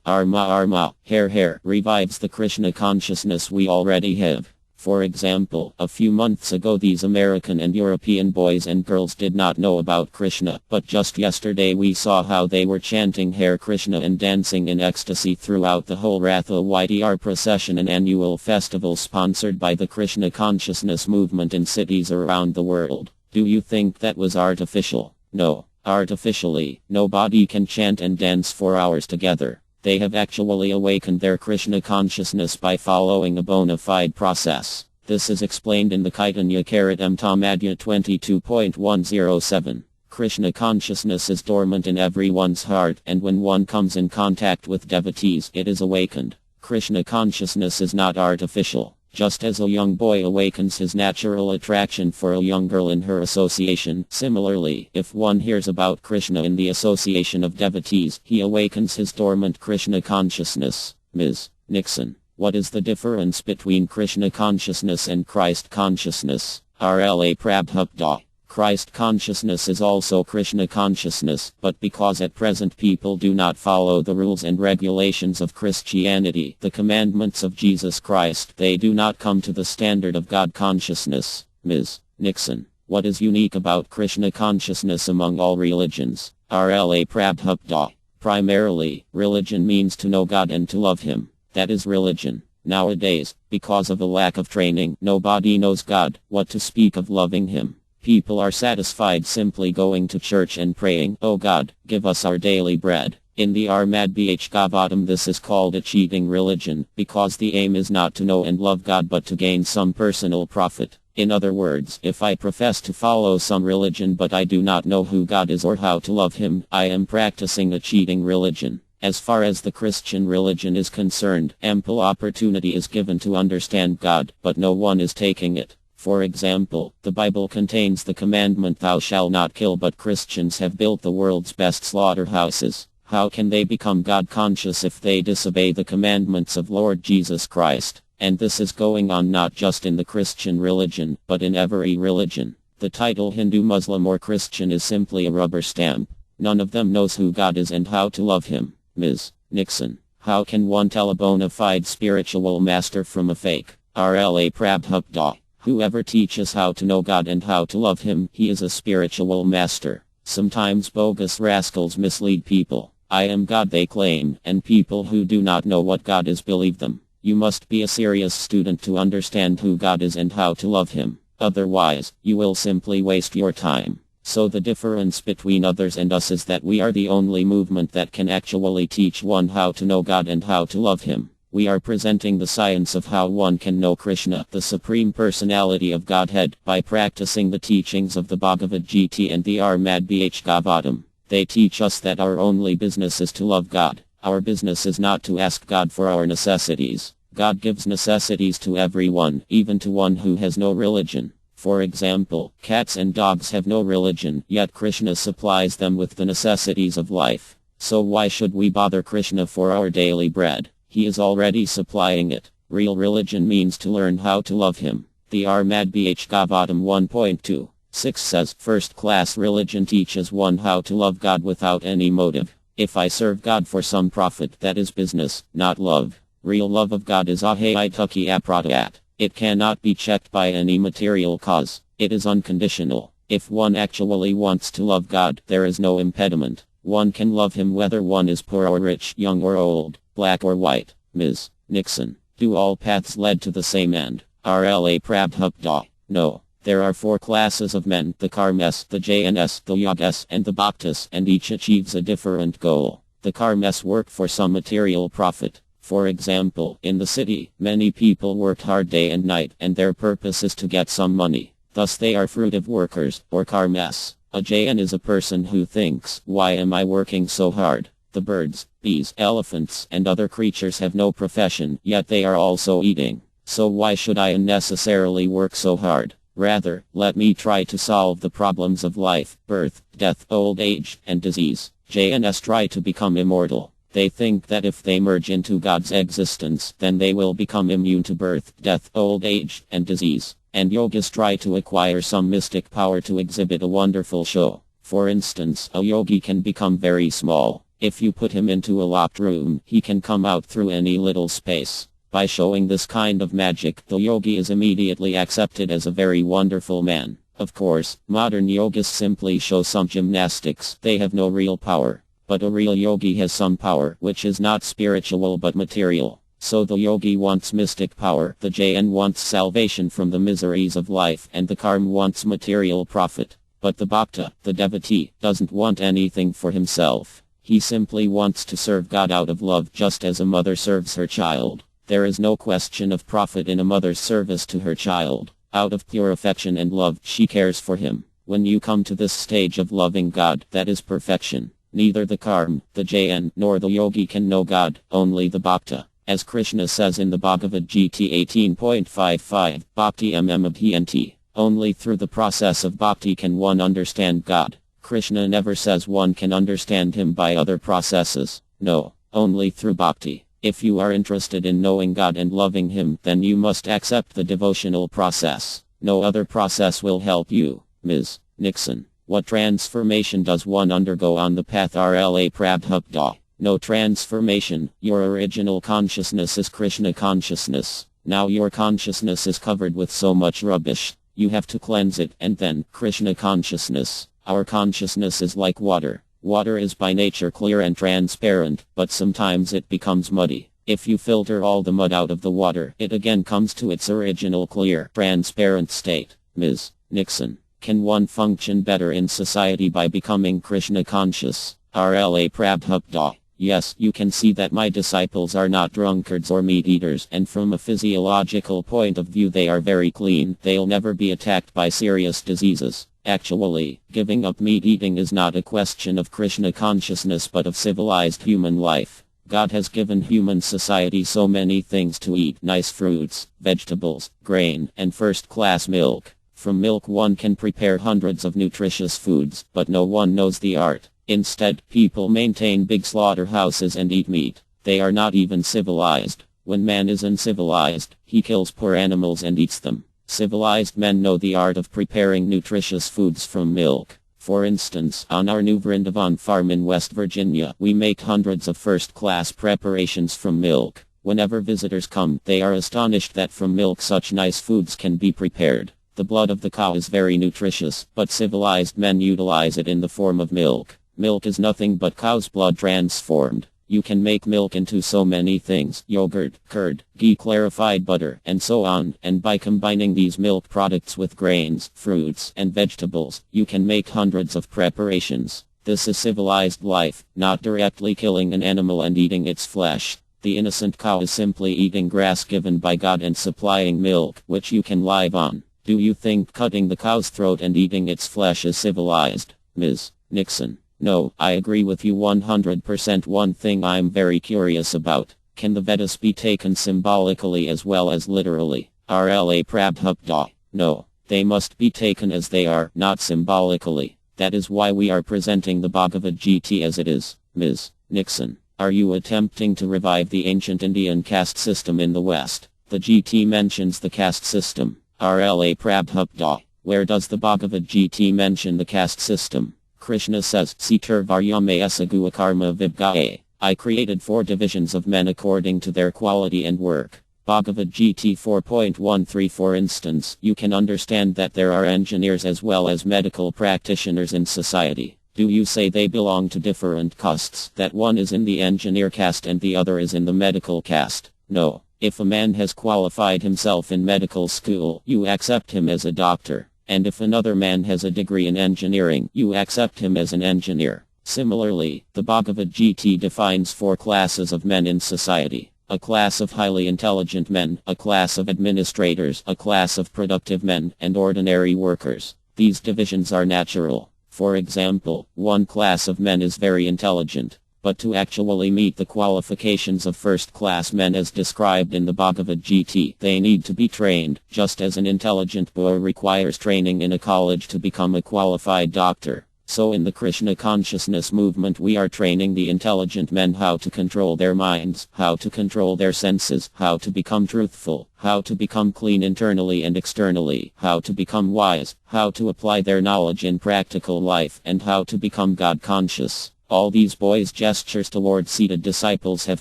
Arma, Hare, revives the Krishna consciousness we already have. For example, a few months ago these American and European boys and girls did not know about Krishna, but just yesterday we saw how they were chanting Hare Krishna and dancing in ecstasy throughout the whole Ratha YDR procession, an annual festival sponsored by the Krishna consciousness movement in cities around the world. Do you think that was artificial? No. Artificially, nobody can chant and dance for hours together. They have actually awakened their Krishna consciousness by following a bona fide process. This is explained in the Kaitanya Tamadya 22.107. Krishna consciousness is dormant in everyone's heart, and when one comes in contact with devotees, it is awakened. Krishna consciousness is not artificial. Just as a young boy awakens his natural attraction for a young girl in her association, similarly, if one hears about Krishna in the association of devotees, he awakens his dormant Krishna consciousness. Ms. Nixon. What is the difference between Krishna consciousness and Christ consciousness? RLA Prabhupada. Christ consciousness is also Krishna consciousness, but because at present people do not follow the rules and regulations of Christianity, the commandments of Jesus Christ, they do not come to the standard of God consciousness. Ms. Nixon. What is unique about Krishna consciousness among all religions? RLA Prabhupada. Primarily, religion means to know God and to love him. That is religion. Nowadays, because of a lack of training, nobody knows God, what to speak of loving him. People are satisfied simply going to church and praying, "Oh God, give us our daily bread." In the Armad Bhagavatam this is called a cheating religion, because the aim is not to know and love God but to gain some personal profit. In other words, if I profess to follow some religion but I do not know who God is or how to love him, I am practicing a cheating religion. As far as the Christian religion is concerned, ample opportunity is given to understand God, but no one is taking it. For example, the Bible contains the commandment "Thou shalt not kill," but Christians have built the world's best slaughterhouses. How can they become God conscious if they disobey the commandments of Lord Jesus Christ? And this is going on not just in the Christian religion, but in every religion. The title Hindu, Muslim or Christian is simply a rubber stamp. None of them knows who God is and how to love him. Ms. Nixon. How can one tell a bona fide spiritual master from a fake? RLA Prabhupada. Whoever teaches how to know God and how to love him, he is a spiritual master. Sometimes bogus rascals mislead people. I am God they claim, and people who do not know what God is believe them. You must be a serious student to understand who God is and how to love him. Otherwise, you will simply waste your time. So the difference between others and us is that we are the only movement that can actually teach one how to know God and how to love him. We are presenting the science of how one can know Krishna, the Supreme Personality of Godhead, by practicing the teachings of the Bhagavad Gita and the Armad Bhagavatam. They teach us that our only business is to love God. Our business is not to ask God for our necessities. God gives necessities to everyone, even to one who has no religion. For example, cats and dogs have no religion, yet Krishna supplies them with the necessities of life. So why should we bother Krishna for our daily bread? He is already supplying it. Real religion means to learn how to love him. The Armad Bhagavatam 1.2. 6 says, first-class religion teaches one how to love God without any motive. If I serve God for some profit, that is business, not love. Real love of God is ahayituki apradat. It cannot be checked by any material cause. It is unconditional. If one actually wants to love God, there is no impediment. One can love him whether one is poor or rich, young or old, black or white. Ms. Nixon. Do all paths lead to the same end? RLA Prabhupada. No. There are 4 classes of men, the Karmas, the Jnas, the Yogas, and the Bhaktas, and each achieves a different goal. The Karmas work for some material profit. For example, in the city, many people work hard day and night, and their purpose is to get some money. Thus they are fruitive workers, or Karmas. A Jain is a person who thinks, why am I working so hard? The birds, bees, elephants, and other creatures have no profession, yet they are also eating. So why should I unnecessarily work so hard? Rather, let me try to solve the problems of life, birth, death, old age, and disease. Jains try to become immortal. They think that if they merge into God's existence, then they will become immune to birth, death, old age, and disease. And yogis try to acquire some mystic power to exhibit a wonderful show. For instance, a yogi can become very small. If you put him into a locked room, he can come out through any little space. By showing this kind of magic, the yogi is immediately accepted as a very wonderful man. Of course, modern yogis simply show some gymnastics. They have no real power. But a real yogi has some power, which is not spiritual but material. So the yogi wants mystic power, the Jain wants salvation from the miseries of life, and the Karm wants material profit. But the Bhakta, the devotee, doesn't want anything for himself. He simply wants to serve God out of love, just as a mother serves her child. There is no question of profit in a mother's service to her child. Out of pure affection and love, she cares for him. When you come to this stage of loving God, that is perfection. Neither the Karm, the Jain, nor the yogi can know God, only the Bhakta. As Krishna says in the Bhagavad Gita 18.55, Bhakti mmabhyanti. Only through the process of bhakti can one understand God. Krishna never says one can understand him by other processes. No, only through bhakti. If you are interested in knowing God and loving him, then you must accept the devotional process. No other process will help you. Ms. Nixon. What transformation does one undergo on the path RLA Prabhupada? No transformation. Your original consciousness is Krishna consciousness. Now your consciousness is covered with so much rubbish. You have to cleanse it, and then, Krishna consciousness. Our consciousness is like water. Water is by nature clear and transparent, but sometimes it becomes muddy. If you filter all the mud out of the water, it again comes to its original clear, transparent state. Ms. Nixon. Can one function better in society by becoming Krishna conscious? RLA Prabhupada. Yes, you can see that my disciples are not drunkards or meat eaters, and from a physiological point of view they are very clean. They'll never be attacked by serious diseases. Actually, giving up meat eating is not a question of Krishna consciousness but of civilized human life. God has given human society so many things to eat: nice fruits, vegetables, grain, and first-class milk. From milk one can prepare hundreds of nutritious foods, but no one knows the art. Instead, people maintain big slaughterhouses and eat meat. They are not even civilized. When man is uncivilized, he kills poor animals and eats them. Civilized men know the art of preparing nutritious foods from milk. For instance, on our new Vrindavan farm in West Virginia, we make hundreds of first-class preparations from milk. Whenever visitors come, they are astonished that from milk such nice foods can be prepared. The blood of the cow is very nutritious, but civilized men utilize it in the form of milk. Milk is nothing but cow's blood transformed. You can make milk into so many things: yogurt, curd, ghee, clarified butter, and so on. And by combining these milk products with grains, fruits, and vegetables, you can make hundreds of preparations. This is civilized life, not directly killing an animal and eating its flesh. The innocent cow is simply eating grass given by God and supplying milk, which you can live on. Do you think cutting the cow's throat and eating its flesh is civilized, Ms. Nixon? No, I agree with you 100%. One thing I'm very curious about: can the Vedas be taken symbolically as well as literally? RLA Prabhupada. No, they must be taken as they are, not symbolically. That is why we are presenting the Bhagavad Gita as it is. Ms. Nixon, are you attempting to revive the ancient Indian caste system in the West? The Gita mentions the caste system. RLA Prabhupada. Where does the Bhagavad Gita mention the caste system? Krishna says, Sitar Varyame Esagua Karma Vibgaye. I created 4 divisions of men according to their quality and work. Bhagavad Gita 4.13. For instance, you can understand that there are engineers as well as medical practitioners in society. Do you say they belong to different castes, that one is in the engineer caste and the other is in the medical caste? No. If a man has qualified himself in medical school, you accept him as a doctor. And if another man has a degree in engineering, you accept him as an engineer. Similarly, the Bhagavad Gita defines 4 classes of men in society: a class of highly intelligent men, a class of administrators, a class of productive men, and ordinary workers. These divisions are natural. For example, one class of men is very intelligent, but to actually meet the qualifications of first-class men as described in the Bhagavad Gita, they need to be trained, just as an intelligent boy requires training in a college to become a qualified doctor. So in the Krishna consciousness movement we are training the intelligent men how to control their minds, how to control their senses, how to become truthful, how to become clean internally and externally, how to become wise, how to apply their knowledge in practical life, and how to become God conscious. All these boys' gestures toward seated disciples have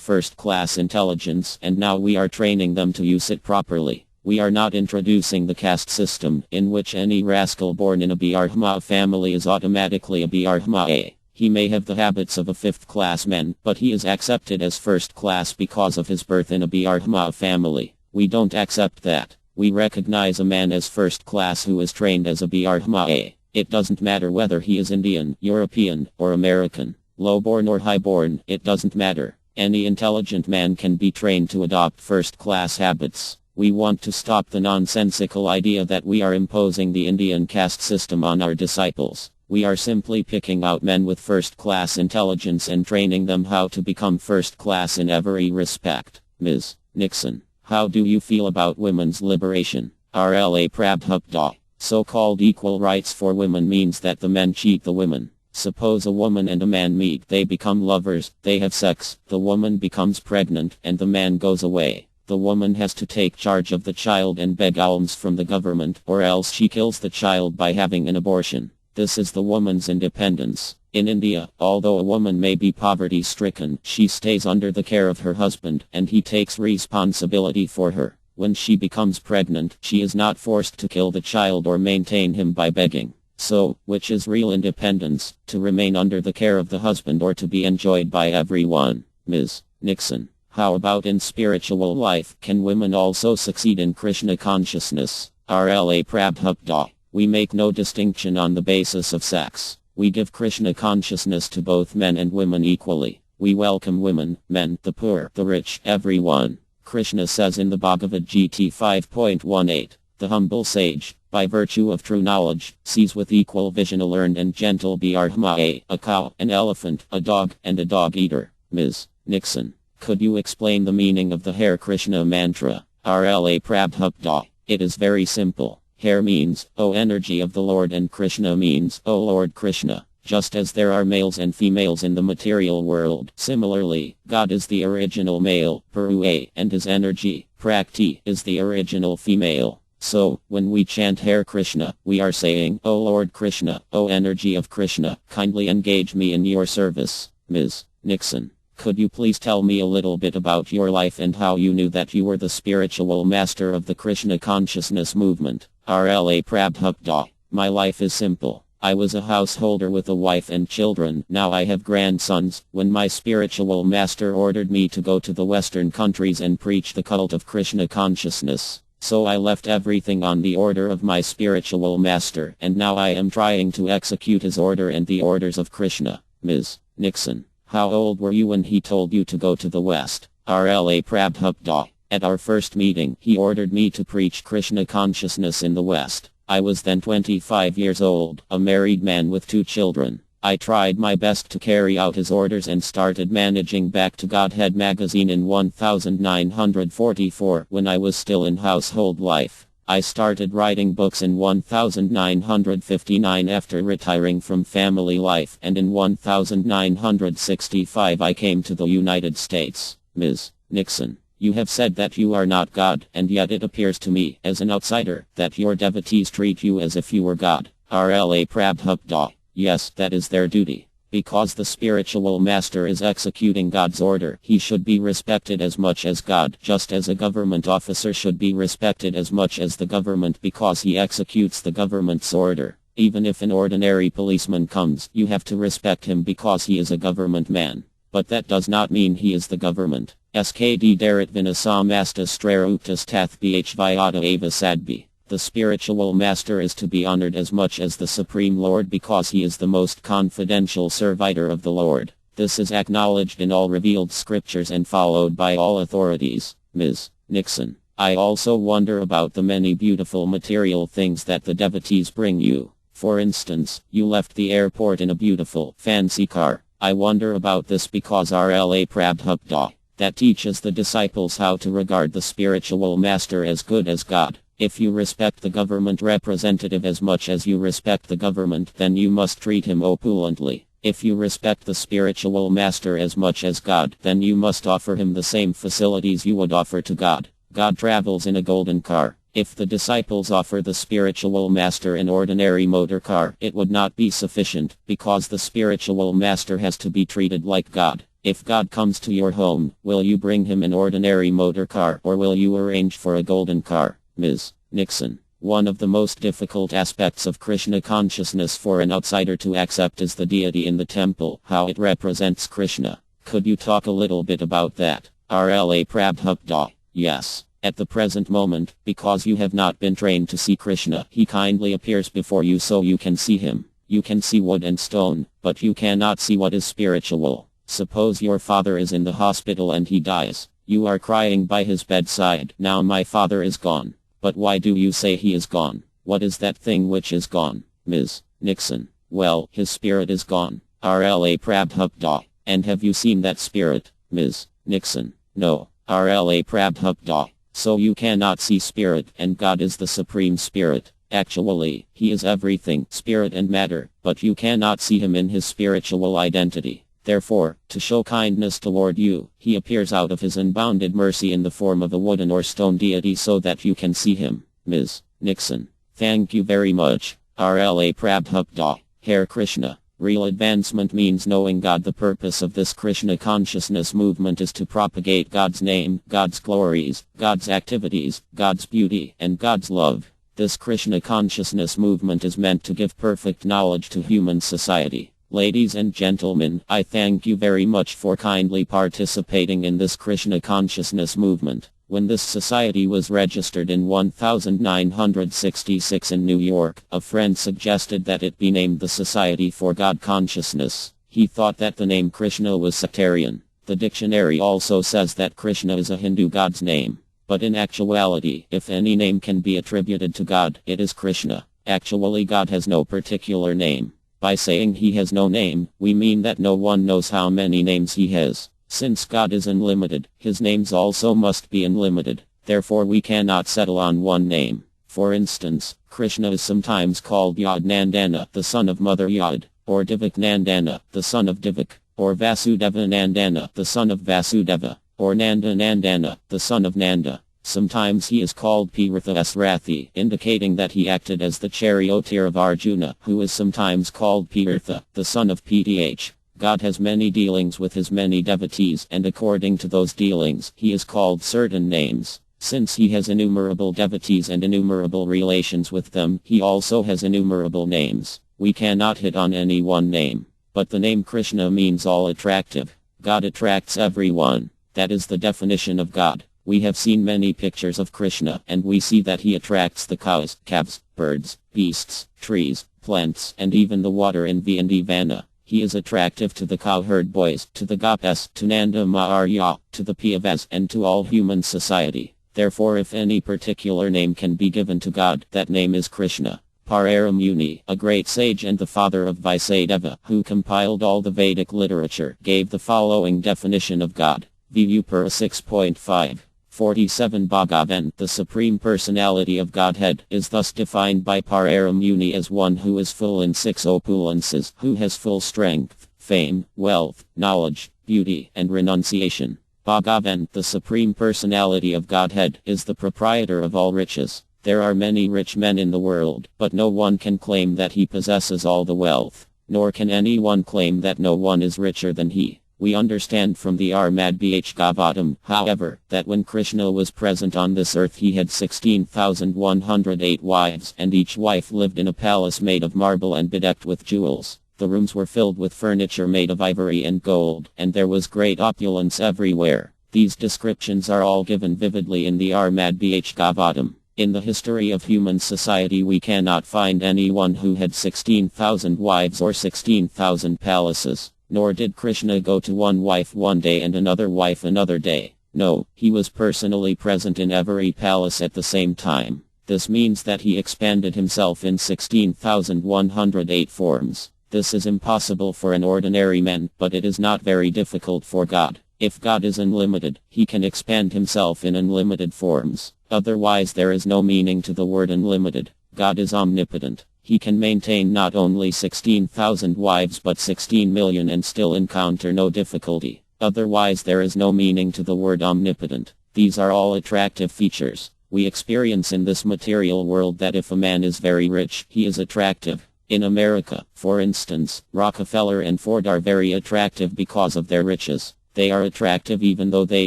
first-class intelligence, and now we are training them to use it properly. We are not introducing the caste system, in which any rascal born in a Brahma family is automatically a Brahma. He may have the habits of a 5th-class man, but he is accepted as first-class because of his birth in a Brahma family. We don't accept that. We recognize a man as first-class who is trained as a Brahma. It doesn't matter whether he is Indian, European, or American, low-born or high-born, it doesn't matter. Any intelligent man can be trained to adopt first-class habits. We want to stop the nonsensical idea that we are imposing the Indian caste system on our disciples. We are simply picking out men with first-class intelligence and training them how to become first-class in every respect. Ms. Nixon, how do you feel about women's liberation? RLA Prabhupada. So-called equal rights for women means that the men cheat the women. Suppose a woman and a man meet, they become lovers, they have sex, the woman becomes pregnant, and the man goes away. The woman has to take charge of the child and beg alms from the government, or else she kills the child by having an abortion. This is the woman's independence. In India, although a woman may be poverty-stricken, she stays under the care of her husband, and he takes responsibility for her. When she becomes pregnant, she is not forced to kill the child or maintain him by begging. So, which is real independence, to remain under the care of the husband or to be enjoyed by everyone? Ms. Nixon, how about in spiritual life? Can women also succeed in Krishna consciousness? RLA Prabhupada. We make no distinction on the basis of sex. We give Krishna consciousness to both men and women equally. We welcome women, men, the poor, the rich, everyone. Krishna says in the Bhagavad Gita 5.18, the humble sage, by virtue of true knowledge, sees with equal vision a learned and gentle Brahma, a cow, an elephant, a dog, and a dog-eater. Ms. Nixon, could you explain the meaning of the Hare Krishna mantra? RLA Prabhupada. It is very simple. Hare means, O energy of the Lord, and Krishna means, O Lord Krishna. Just as there are males and females in the material world, similarly, God is the original male, Purua, and his energy, Prakti, is the original female. So, when we chant Hare Krishna, we are saying, O Lord Krishna, O energy of Krishna, kindly engage me in your service. Ms. Nixon, could you please tell me a little bit about your life and how you knew that you were the spiritual master of the Krishna consciousness movement? Rla Prabhupada. My life is simple. I was a householder with a wife and children. Now I have grandsons. When my spiritual master ordered me to go to the Western countries and preach the cult of Krishna consciousness, so I left everything on the order of my spiritual master, and now I am trying to execute his order and the orders of Krishna. Ms. Nixon, how old were you when he told you to go to the West? Rla Prabhupada. At our first meeting, he ordered me to preach Krishna consciousness in the West. I was then 25 years old, a married man with 2 children. I tried my best to carry out his orders and started managing Back to Godhead magazine in 1944 when I was still in household life. I started writing books in 1959 after retiring from family life, and in 1965 I came to the United States. Ms. Nixon, you have said that you are not God, and yet it appears to me, as an outsider, that your devotees treat you as if you were God. Rla Prabhupada. Yes, that is their duty. Because the spiritual master is executing God's order, he should be respected as much as God, just as a government officer should be respected as much as the government because he executes the government's order. Even if an ordinary policeman comes, you have to respect him because he is a government man. But that does not mean he is the government. Skd Darit Vinasamasta Straruktas Tath Bh Vyata Ava Sadbi. The spiritual master is to be honored as much as the Supreme Lord because he is the most confidential servitor of the Lord. This is acknowledged in all revealed scriptures and followed by all authorities. Ms. Nixon, I also wonder about the many beautiful material things that the devotees bring you. For instance, you left the airport in a beautiful, fancy car. I wonder about this because Rla Prabhupada, that teaches the disciples how to regard the spiritual master as good as God. If you respect the government representative as much as you respect the government, then you must treat him opulently. If you respect the spiritual master as much as God, then you must offer him the same facilities you would offer to God. God travels in a golden car. If the disciples offer the spiritual master an ordinary motor car, it would not be sufficient, because the spiritual master has to be treated like God. If God comes to your home, will you bring him an ordinary motor car, or will you arrange for a golden car? Ms. Nixon, one of the most difficult aspects of Krishna consciousness for an outsider to accept is the deity in the temple, how it represents Krishna. Could you talk a little bit about that? Rla Prabhupada. Yes. At the present moment, because you have not been trained to see Krishna, he kindly appears before you so you can see him. You can see wood and stone, but you cannot see what is spiritual. Suppose your father is in the hospital and he dies. You are crying by his bedside. Now my father is gone. But why do you say he is gone? What is that thing which is gone? Ms. Nixon. Well, his spirit is gone. Rla Prabhupada. And have you seen that spirit? Ms. Nixon. No. Rla Prabhupada. So you cannot see spirit, and God is the supreme spirit. Actually, he is everything, spirit and matter, but you cannot see him in his spiritual identity. Therefore, to show kindness toward you, he appears out of his unbounded mercy in the form of a wooden or stone deity so that you can see him. Ms. Nixon. Thank you very much. Rla Prabhupada. Hare Krishna. Real advancement means knowing God. The purpose of this Krishna consciousness movement is to propagate God's name, God's glories, God's activities, God's beauty, and God's love. This Krishna consciousness movement is meant to give perfect knowledge to human society. Ladies and gentlemen, I thank you very much for kindly participating in this Krishna consciousness movement. When this society was registered in 1966 in New York, a friend suggested that it be named the Society for God Consciousness. He thought that the name Krishna was sectarian. The dictionary also says that Krishna is a Hindu god's name. But in actuality, if any name can be attributed to God, it is Krishna. Actually, God has no particular name. By saying he has no name, we mean that no one knows how many names he has. Since God is unlimited, his names also must be unlimited. Therefore we cannot settle on one name. For instance, Krishna is sometimes called Yad Nandana, the son of Mother Yad, or Divak Nandana, the son of Divak, or Vasudeva Nandana, the son of Vasudeva, or Nanda Nandana, the son of Nanda. Sometimes he is called Piratha Rathi, indicating that he acted as the charioteer of Arjuna, who is sometimes called Pirtha, the son of Pth. God has many dealings with his many devotees, and according to those dealings, he is called certain names. Since he has innumerable devotees and innumerable relations with them, he also has innumerable names. We cannot hit on any one name. But the name Krishna means all attractive. God attracts everyone. That is the definition of God. We have seen many pictures of Krishna, and we see that he attracts the cows, calves, birds, beasts, trees, plants, and even the water in Vana. He is attractive to the cowherd boys, to the gopis, to Nanda Maharya, to the Piyavas, and to all human society. Therefore, if any particular name can be given to God, that name is Krishna. Parara Muni, a great sage and the father of Vaisadeva, who compiled all the Vedic literature, gave the following definition of God. Vipura 6.5. 47 Bhagavan, the Supreme Personality of Godhead, is thus defined by Parara Muni as one who is full in 6 opulences, who has full strength, fame, wealth, knowledge, beauty, and renunciation. Bhagavan, the Supreme Personality of Godhead, is the proprietor of all riches. There are many rich men in the world, but no one can claim that he possesses all the wealth, nor can anyone claim that no one is richer than he. We understand from the Bhagavatam, however, that when Krishna was present on this earth he had 16,108 wives, and each wife lived in a palace made of marble and bedecked with jewels. The rooms were filled with furniture made of ivory and gold, and there was great opulence everywhere. These descriptions are all given vividly in the Bhagavatam. In the history of human society we cannot find anyone who had 16,000 wives or 16,000 palaces. Nor did Krishna go to one wife one day and another wife another day. No, he was personally present in every palace at the same time. This means that he expanded himself in 16,108 forms. This is impossible for an ordinary man, but it is not very difficult for God. If God is unlimited, he can expand himself in unlimited forms. Otherwise there is no meaning to the word unlimited. God is omnipotent. He can maintain not only 16,000 wives but 16 million and still encounter no difficulty. Otherwise there is no meaning to the word omnipotent. These are all attractive features. We experience in this material world that if a man is very rich, he is attractive. In America, for instance, Rockefeller and Ford are very attractive because of their riches. They are attractive even though they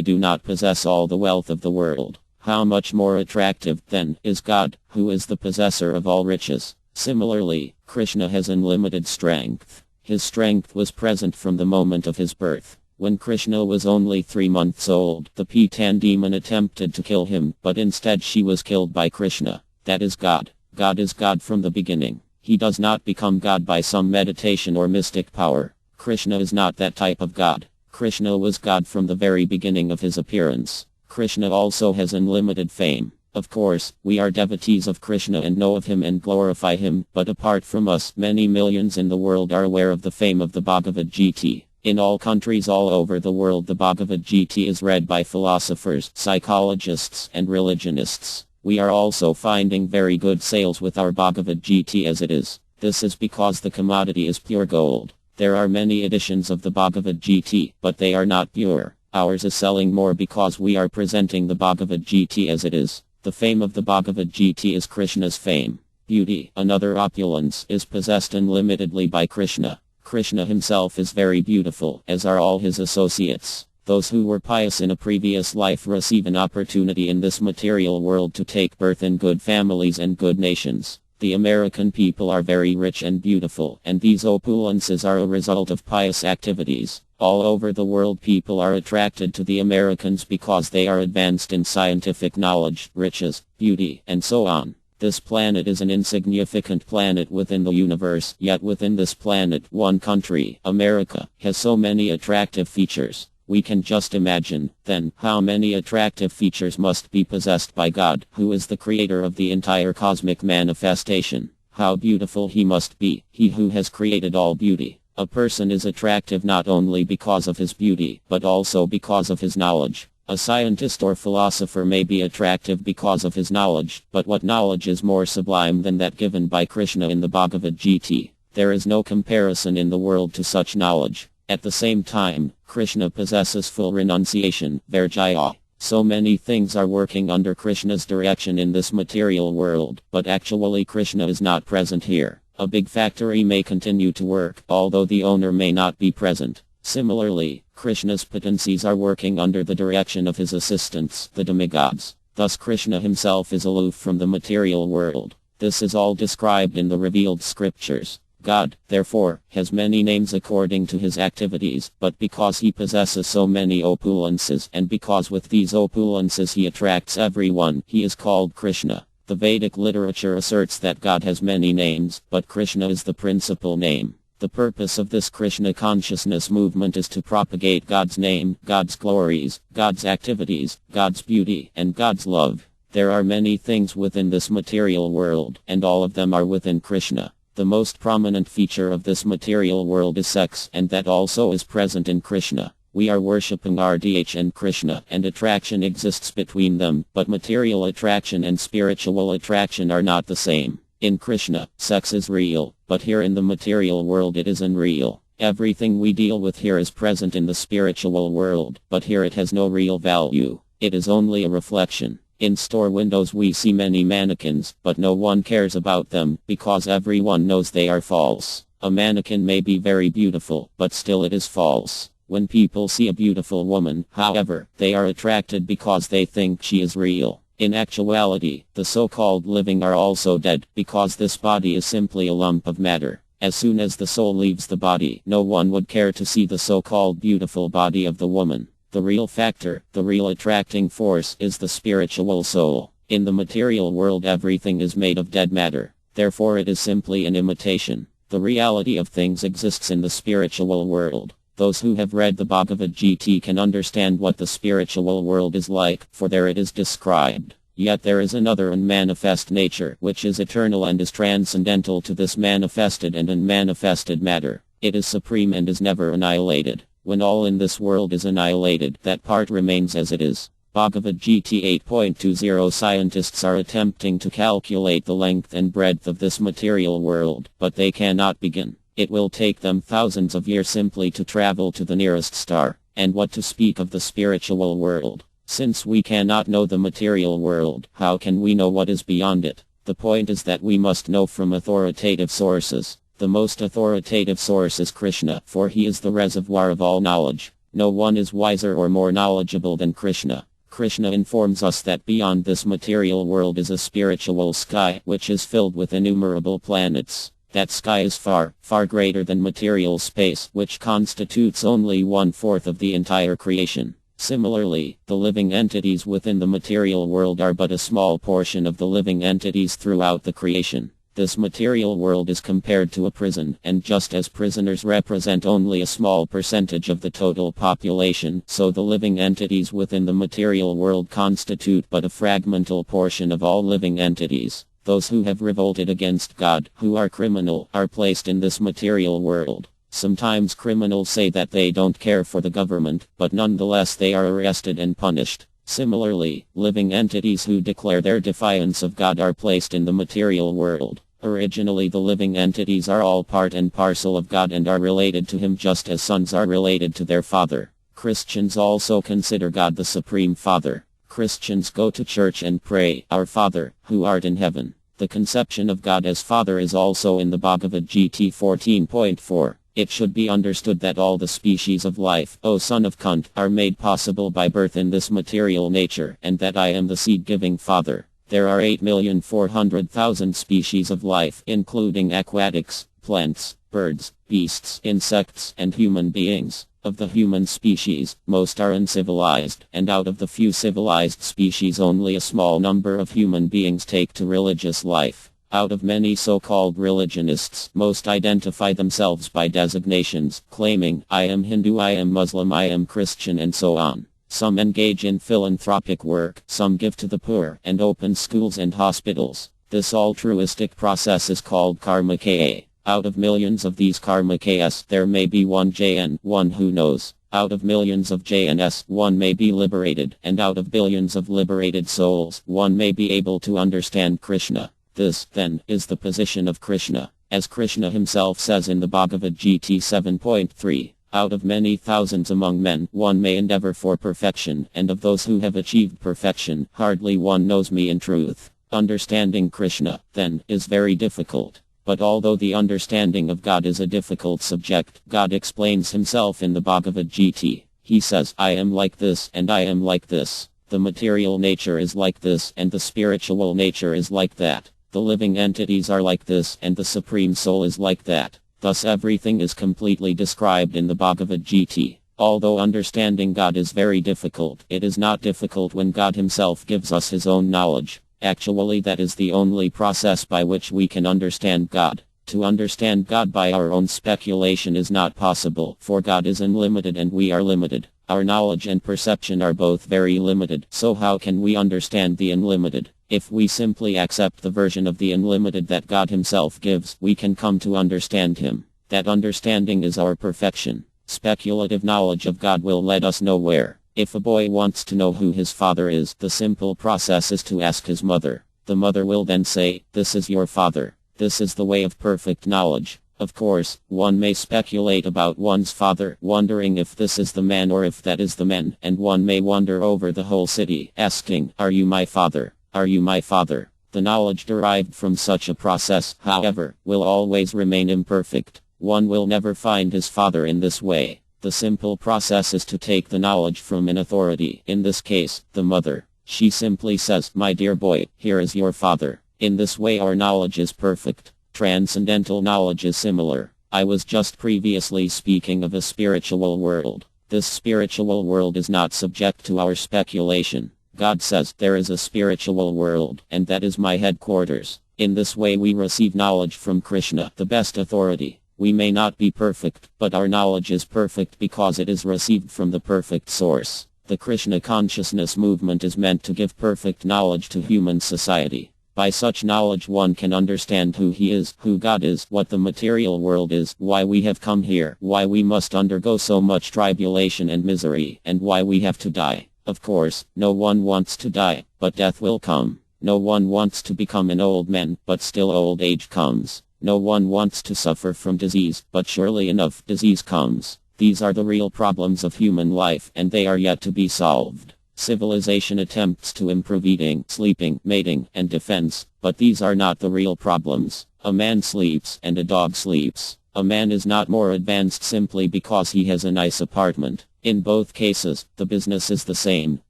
do not possess all the wealth of the world. How much more attractive, then, is God, who is the possessor of all riches? Similarly, Krishna has unlimited strength. His strength was present from the moment of his birth. When Krishna was only 3 months old, the Pitan demon attempted to kill him, but instead she was killed by Krishna. That is God. God is God from the beginning. He does not become God by some meditation or mystic power. Krishna is not that type of God. Krishna was God from the very beginning of his appearance. Krishna also has unlimited fame. Of course, we are devotees of Krishna and know of him and glorify him, but apart from us, many millions in the world are aware of the fame of the Bhagavad Gita. In all countries all over the world the Bhagavad Gita is read by philosophers, psychologists, and religionists. We are also finding very good sales with our Bhagavad Gita as it is. This is because the commodity is pure gold. There are many editions of the Bhagavad Gita, but they are not pure. Ours is selling more because we are presenting the Bhagavad Gita as it is. The fame of the Bhagavad Gita is Krishna's fame. Beauty, another opulence, is possessed unlimitedly by Krishna. Krishna himself is very beautiful, as are all his associates. Those who were pious in a previous life receive an opportunity in this material world to take birth in good families and good nations. The American people are very rich and beautiful, and these opulences are a result of pious activities. All over the world people are attracted to the Americans because they are advanced in scientific knowledge, riches, beauty, and so on. This planet is an insignificant planet within the universe, yet within this planet, one country, America, has so many attractive features. We can just imagine, then, how many attractive features must be possessed by God, who is the creator of the entire cosmic manifestation. How beautiful he must be, he who has created all beauty. A person is attractive not only because of his beauty, but also because of his knowledge. A scientist or philosopher may be attractive because of his knowledge, but what knowledge is more sublime than that given by Krishna in the Bhagavad Gita? There is no comparison in the world to such knowledge. At the same time, Krishna possesses full renunciation, Virjaya. So many things are working under Krishna's direction in this material world, but actually Krishna is not present here. A big factory may continue to work, although the owner may not be present. Similarly, Krishna's potencies are working under the direction of his assistants, the demigods. Thus Krishna himself is aloof from the material world. This is all described in the revealed scriptures. God, therefore, has many names according to his activities, but because he possesses so many opulences and because with these opulences he attracts everyone, he is called Krishna. The Vedic literature asserts that God has many names, but Krishna is the principal name. The purpose of this Krishna consciousness movement is to propagate God's name, God's glories, God's activities, God's beauty, and God's love. There are many things within this material world, and all of them are within Krishna. The most prominent feature of this material world is sex, and that also is present in Krishna. We are worshipping RDH and Krishna, and attraction exists between them, but material attraction and spiritual attraction are not the same. In Krishna, sex is real, but here in the material world it is unreal. Everything we deal with here is present in the spiritual world, but here it has no real value. It is only a reflection. In store windows we see many mannequins, but no one cares about them, because everyone knows they are false. A mannequin may be very beautiful, but still it is false. When people see a beautiful woman, however, they are attracted because they think she is real. In actuality, the so-called living are also dead, because this body is simply a lump of matter. As soon as the soul leaves the body, no one would care to see the so-called beautiful body of the woman. The real factor, the real attracting force, is the spiritual soul. In the material world everything is made of dead matter. Therefore it is simply an imitation. The reality of things exists in the spiritual world. Those who have read the Bhagavad Gita can understand what the spiritual world is like, for there it is described. Yet there is another unmanifest nature, which is eternal and is transcendental to this manifested and unmanifested matter. It is supreme and is never annihilated. When all in this world is annihilated, that part remains as it is. Bhagavad Gita 8.20 Scientists are attempting to calculate the length and breadth of this material world, but they cannot begin. It will take them thousands of years simply to travel to the nearest star, and what to speak of the spiritual world. Since we cannot know the material world, how can we know what is beyond it? The point is that we must know from authoritative sources. The most authoritative source is Krishna, for he is the reservoir of all knowledge. No one is wiser or more knowledgeable than Krishna. Krishna informs us that beyond this material world is a spiritual sky, which is filled with innumerable planets. That sky is far, far greater than material space, which constitutes only 1/4 of the entire creation. Similarly, the living entities within the material world are but a small portion of the living entities throughout the creation. This material world is compared to a prison, and just as prisoners represent only a small percentage of the total population, so the living entities within the material world constitute but a fragmental portion of all living entities. Those who have revolted against God, who are criminal, are placed in this material world. Sometimes criminals say that they don't care for the government, but nonetheless they are arrested and punished. Similarly, living entities who declare their defiance of God are placed in the material world. Originally the living entities are all part and parcel of God and are related to Him just as sons are related to their father. Christians also consider God the Supreme Father. Christians go to church and pray, "Our Father, who art in heaven." The conception of God as Father is also in the Bhagavad Gita 14.4. It should be understood that all the species of life, O son of Kunt, are made possible by birth in this material nature, and that I am the seed-giving Father. There are 8,400,000 species of life, including aquatics, plants, birds, beasts, insects, and human beings. Of the human species, most are uncivilized, and out of the few civilized species only a small number of human beings take to religious life. Out of many so-called religionists, most identify themselves by designations, claiming, "I am Hindu, I am Muslim, I am Christian," and so on. Some engage in philanthropic work, some give to the poor, and open schools and hospitals. This altruistic process is called karmakaya. Out of millions of these karmakayas, there may be one JN, one who knows. Out of millions of JNS, one may be liberated, and out of billions of liberated souls, one may be able to understand Krishna. This, then, is the position of Krishna. As Krishna himself says in the Bhagavad Gita 7.3, out of many thousands among men, one may endeavor for perfection, and of those who have achieved perfection, hardly one knows me in truth. Understanding Krishna, then, is very difficult. But although the understanding of God is a difficult subject, God explains himself in the Bhagavad Gita. He says, "I am like this, and I am like this." The material nature is like this and the spiritual nature is like that. The living entities are like this and the Supreme Soul is like that. Thus everything is completely described in the Bhagavad Gita. Although understanding God is very difficult, it is not difficult when God Himself gives us His own knowledge. Actually, that is the only process by which we can understand God. To understand God by our own speculation is not possible, for God is unlimited and we are limited. Our knowledge and perception are both very limited, so how can we understand the unlimited? If we simply accept the version of the unlimited that God Himself gives, we can come to understand Him. That understanding is our perfection. Speculative knowledge of God will lead us nowhere. If a boy wants to know who his father is, the simple process is to ask his mother. The mother will then say, "This is your father." This is the way of perfect knowledge. Of course, one may speculate about one's father, wondering if this is the man or if that is the man, and one may wander over the whole city, asking, "Are you my father? Are you my father?" The knowledge derived from such a process, however, will always remain imperfect. One will never find his father in this way. The simple process is to take the knowledge from an authority, in this case, the mother. She simply says, "My dear boy, here is your father." In this way our knowledge is perfect. Transcendental knowledge is similar. I was just previously speaking of a spiritual world. This spiritual world is not subject to our speculation. God says, "There is a spiritual world, and that is my headquarters." In this way we receive knowledge from Krishna, the best authority. We may not be perfect, but our knowledge is perfect because it is received from the perfect source. The Krishna consciousness movement is meant to give perfect knowledge to human society. By such knowledge one can understand who he is, who God is, what the material world is, why we have come here, why we must undergo so much tribulation and misery, and why we have to die. Of course, no one wants to die, but death will come. No one wants to become an old man, but still old age comes. No one wants to suffer from disease, but surely enough, disease comes. These are the real problems of human life, and they are yet to be solved. Civilization attempts to improve eating, sleeping, mating, and defense, but these are not the real problems. A man sleeps, and a dog sleeps. A man is not more advanced simply because he has a nice apartment. In both cases, the business is the same,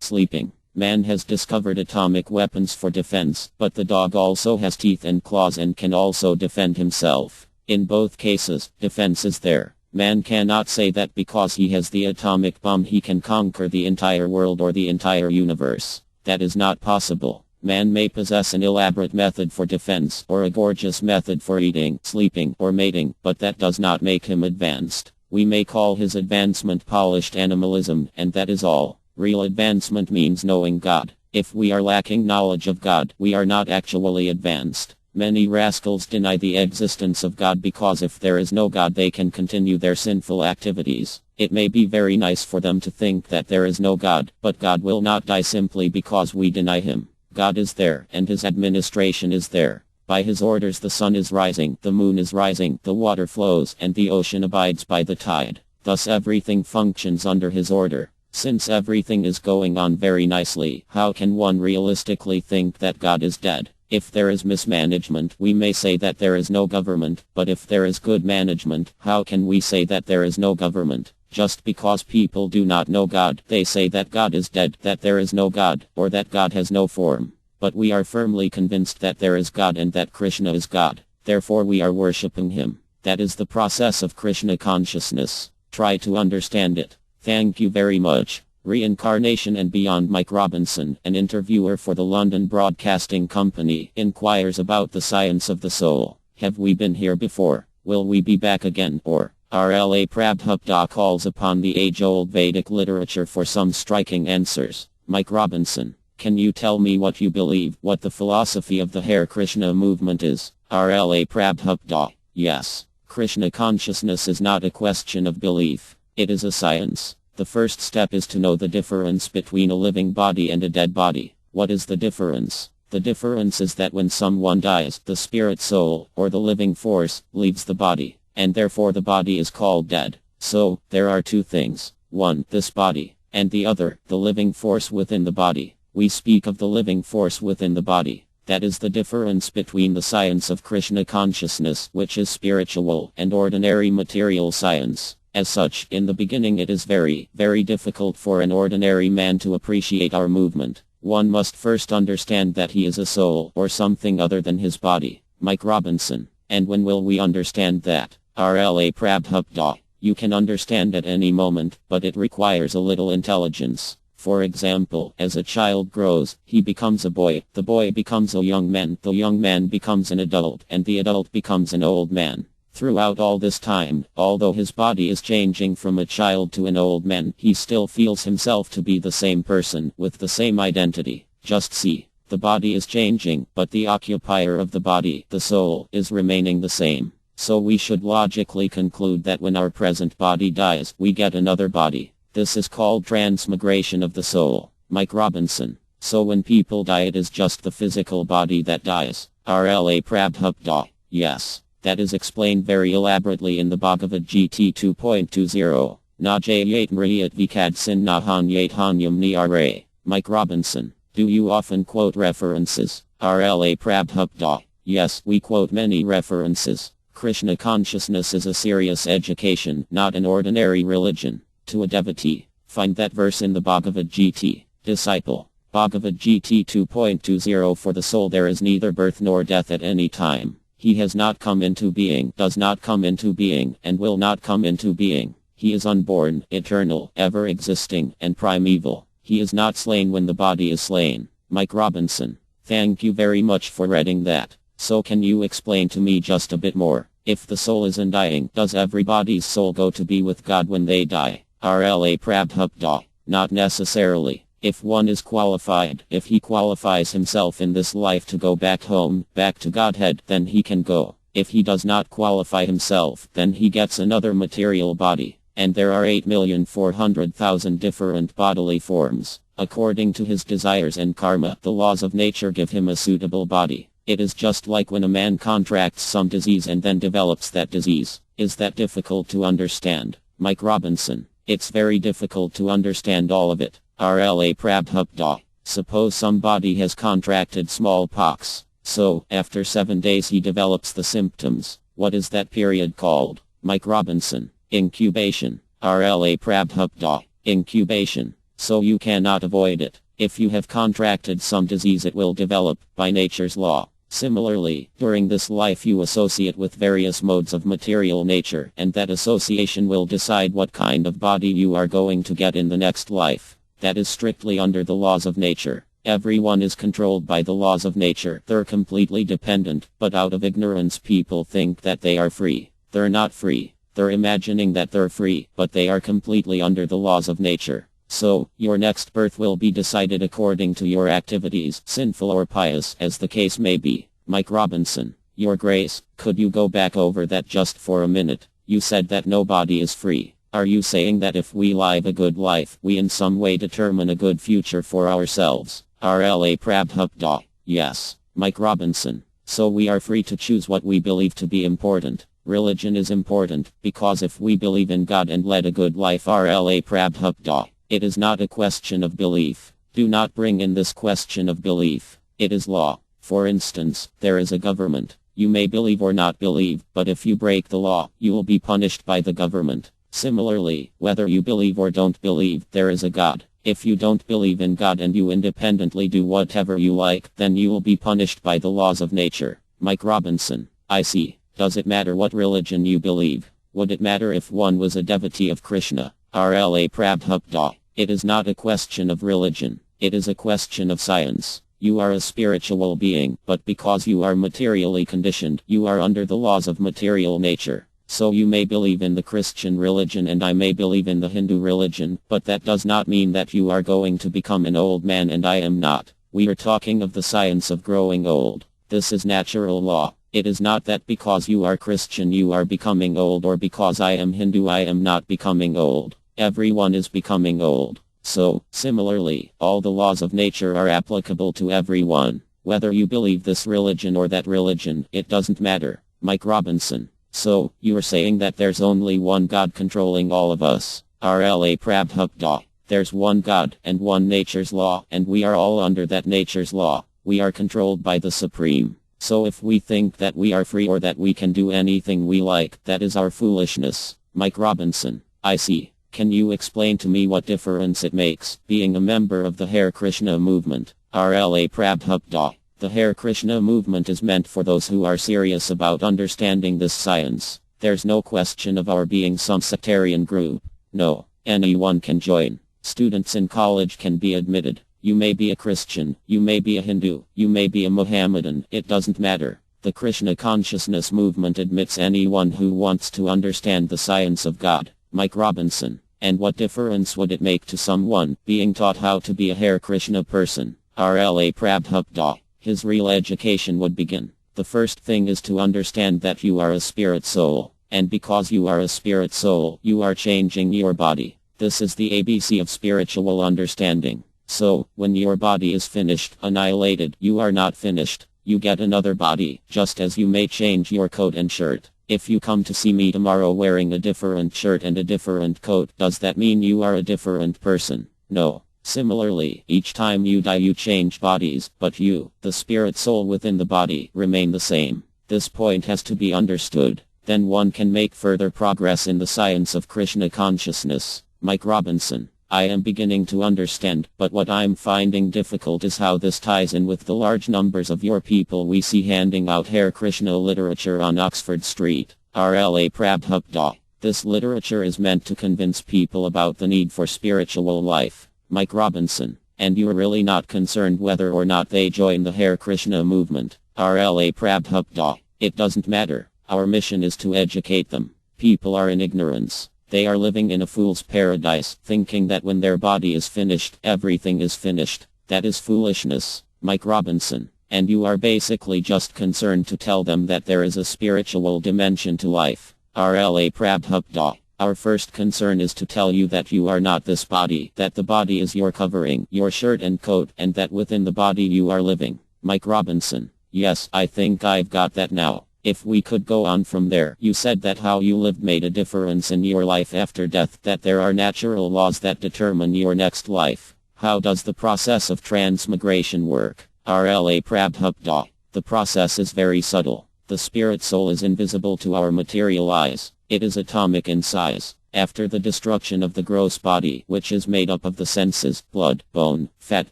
sleeping. Man has discovered atomic weapons for defense, but the dog also has teeth and claws and can also defend himself. In both cases, defense is there. Man cannot say that because he has the atomic bomb he can conquer the entire world or the entire universe. That is not possible. Man may possess an elaborate method for defense, or a gorgeous method for eating, sleeping, or mating, but that does not make him advanced. We may call his advancement polished animalism, and that is all. Real advancement means knowing God. If we are lacking knowledge of God, we are not actually advanced. Many rascals deny the existence of God because if there is no God they can continue their sinful activities. It may be very nice for them to think that there is no God, but God will not die simply because we deny Him. God is there, and His administration is there. By His orders the sun is rising, the moon is rising, the water flows, and the ocean abides by the tide. Thus everything functions under His order. Since everything is going on very nicely, how can one realistically think that God is dead? If there is mismanagement, we may say that there is no government, but if there is good management, how can we say that there is no government? Just because people do not know God, they say that God is dead, that there is no God, or that God has no form. But we are firmly convinced that there is God and that Krishna is God. Therefore we are worshipping Him. That is the process of Krishna consciousness. Try to understand it. Thank you very much. Reincarnation and Beyond. Mike Robinson, an interviewer for the London Broadcasting Company, inquires about the science of the soul. Have we been here before? Will we be back again? Or RLA Prabhupada calls upon the age-old Vedic literature for some striking answers. Mike Robinson, can you tell me what you believe, what the philosophy of the Hare Krishna movement is? RLA Prabhupada, yes. Krishna consciousness is not a question of belief. It is a science. The first step is to know the difference between a living body and a dead body. What is the difference? The difference is that when someone dies, the spirit soul, or the living force, leaves the body, and therefore the body is called dead. So, there are two things. One, this body, and the other, the living force within the body. We speak of the living force within the body. That is the difference between the science of Krishna consciousness, which is spiritual, and ordinary material science. As such, in the beginning it is very, very difficult for an ordinary man to appreciate our movement. One must first understand that he is a soul, or something other than his body. Mike Robinson. And when will we understand that? RLA Prabhupada. You can understand at any moment, but it requires a little intelligence. For example, as a child grows, he becomes a boy, the boy becomes a young man, the young man becomes an adult, and the adult becomes an old man. Throughout all this time, although his body is changing from a child to an old man, he still feels himself to be the same person, with the same identity. Just see, the body is changing, but the occupier of the body, the soul, is remaining the same. So we should logically conclude that when our present body dies, we get another body. This is called transmigration of the soul. Mike Robinson. So when people die, it is just the physical body that dies. RLA Prabhupada. Yes. That is explained very elaborately in the Bhagavad Gita 2.20. Najayat Mriyat Vikadsin Nahanyat Hanyam Niare. Mike Robinson. Do you often quote references? RLA Prabhupada. Yes, we quote many references. Krishna consciousness is a serious education, not an ordinary religion. To a devotee, find that verse in the Bhagavad Gita. Disciple. Bhagavad Gita 2.20. For the soul there is neither birth nor death at any time. He has not come into being, does not come into being, and will not come into being. He is unborn, eternal, ever existing, and primeval. He is not slain when the body is slain. Mike Robinson. Thank you very much for reading that. So can you explain to me just a bit more? If the soul is undying, does everybody's soul go to be with God when they die? RLA Prabhupada. Not necessarily. If one is qualified, if he qualifies himself in this life to go back home, back to Godhead, then he can go. If he does not qualify himself, then he gets another material body. And there are 8,400,000 different bodily forms. According to his desires and karma, the laws of nature give him a suitable body. It is just like when a man contracts some disease and then develops that disease. Is that difficult to understand? Mike Robinson. It's very difficult to understand all of it. RLA Prabhupada. Suppose somebody has contracted smallpox. So, after 7 days he develops the symptoms. What is that period called? Mike Robinson. Incubation. RLA Prabhupada. Incubation. So you cannot avoid it. If you have contracted some disease, it will develop, by nature's law. Similarly, during this life you associate with various modes of material nature, and that association will decide what kind of body you are going to get in the next life. That is strictly under the laws of nature. Everyone is controlled by the laws of nature. They're completely dependent, but out of ignorance people think that they are free. They're not free. They're imagining that they're free, but they are completely under the laws of nature. So, your next birth will be decided according to your activities, sinful or pious, as the case may be. Mike Robinson. Your Grace, could you go back over that just for a minute? You said that nobody is free. Are you saying that if we live a good life, we in some way determine a good future for ourselves? RLA Prabhupada. Yes. Mike Robinson. So we are free to choose what we believe to be important. Religion is important, because if we believe in God and led a good life, RLA Prabhupada. It is not a question of belief. Do not bring in this question of belief. It is law. For instance, there is a government. You may believe or not believe, but if you break the law, you will be punished by the government. Similarly, whether you believe or don't believe, there is a God. If you don't believe in God and you independently do whatever you like, then you will be punished by the laws of nature. Mike Robinson. I see. Does it matter what religion you believe? Would it matter if one was a devotee of Krishna? RLA Prabhupada. It is not a question of religion. It is a question of science. You are a spiritual being, but because you are materially conditioned, you are under the laws of material nature. So you may believe in the Christian religion and I may believe in the Hindu religion, but that does not mean that you are going to become an old man and I am not. We are talking of the science of growing old. This is natural law. It is not that because you are Christian you are becoming old, or because I am Hindu I am not becoming old. Everyone is becoming old. So, similarly, all the laws of nature are applicable to everyone. Whether you believe this religion or that religion, it doesn't matter. Mike Robinson. So, you are saying that there's only one God controlling all of us. RLA Prabhupada. There's one God, and one nature's law, and we are all under that nature's law. We are controlled by the Supreme. So if we think that we are free or that we can do anything we like, that is our foolishness. Mike Robinson. I see. Can you explain to me what difference it makes, being a member of the Hare Krishna movement? RLA Prabhupada. The Hare Krishna movement is meant for those who are serious about understanding this science. There's no question of our being some sectarian group. No, anyone can join. Students in college can be admitted. You may be a Christian, you may be a Hindu, you may be a Mohammedan, it doesn't matter. The Krishna consciousness movement admits anyone who wants to understand the science of God. Mike Robinson. And what difference would it make to someone being taught how to be a Hare Krishna person? RLA Prabhupada. His real education would begin. The first thing is to understand that you are a spirit soul. And because you are a spirit soul, you are changing your body. This is the ABC of spiritual understanding. So, when your body is finished, annihilated, you are not finished. You get another body, just as you may change your coat and shirt. If you come to see me tomorrow wearing a different shirt and a different coat, does that mean you are a different person? No. Similarly, each time you die you change bodies, but you, the spirit soul within the body, remain the same. This point has to be understood. Then one can make further progress in the science of Krishna consciousness. Mike Robinson. I am beginning to understand, but what I'm finding difficult is how this ties in with the large numbers of your people we see handing out Hare Krishna literature on Oxford Street. RLA Prabhupada. This literature is meant to convince people about the need for spiritual life. Mike Robinson. And you're really not concerned whether or not they join the Hare Krishna movement. RLA Prabhupada. It doesn't matter. Our mission is to educate them. People are in ignorance. They are living in a fool's paradise, thinking that when their body is finished, everything is finished. That is foolishness. Mike Robinson. And you are basically just concerned to tell them that there is a spiritual dimension to life. RLA Prabhupada. Our first concern is to tell you that you are not this body, that the body is your covering, your shirt and coat, and that within the body you are living. Mike Robinson. Yes, I think I've got that now. If we could go on from there, you said that how you lived made a difference in your life after death, that there are natural laws that determine your next life. How does the process of transmigration work? RLA Prabhupada. The process is very subtle. The spirit soul is invisible to our material eyes. It is atomic in size. After the destruction of the gross body, which is made up of the senses, blood, bone, fat,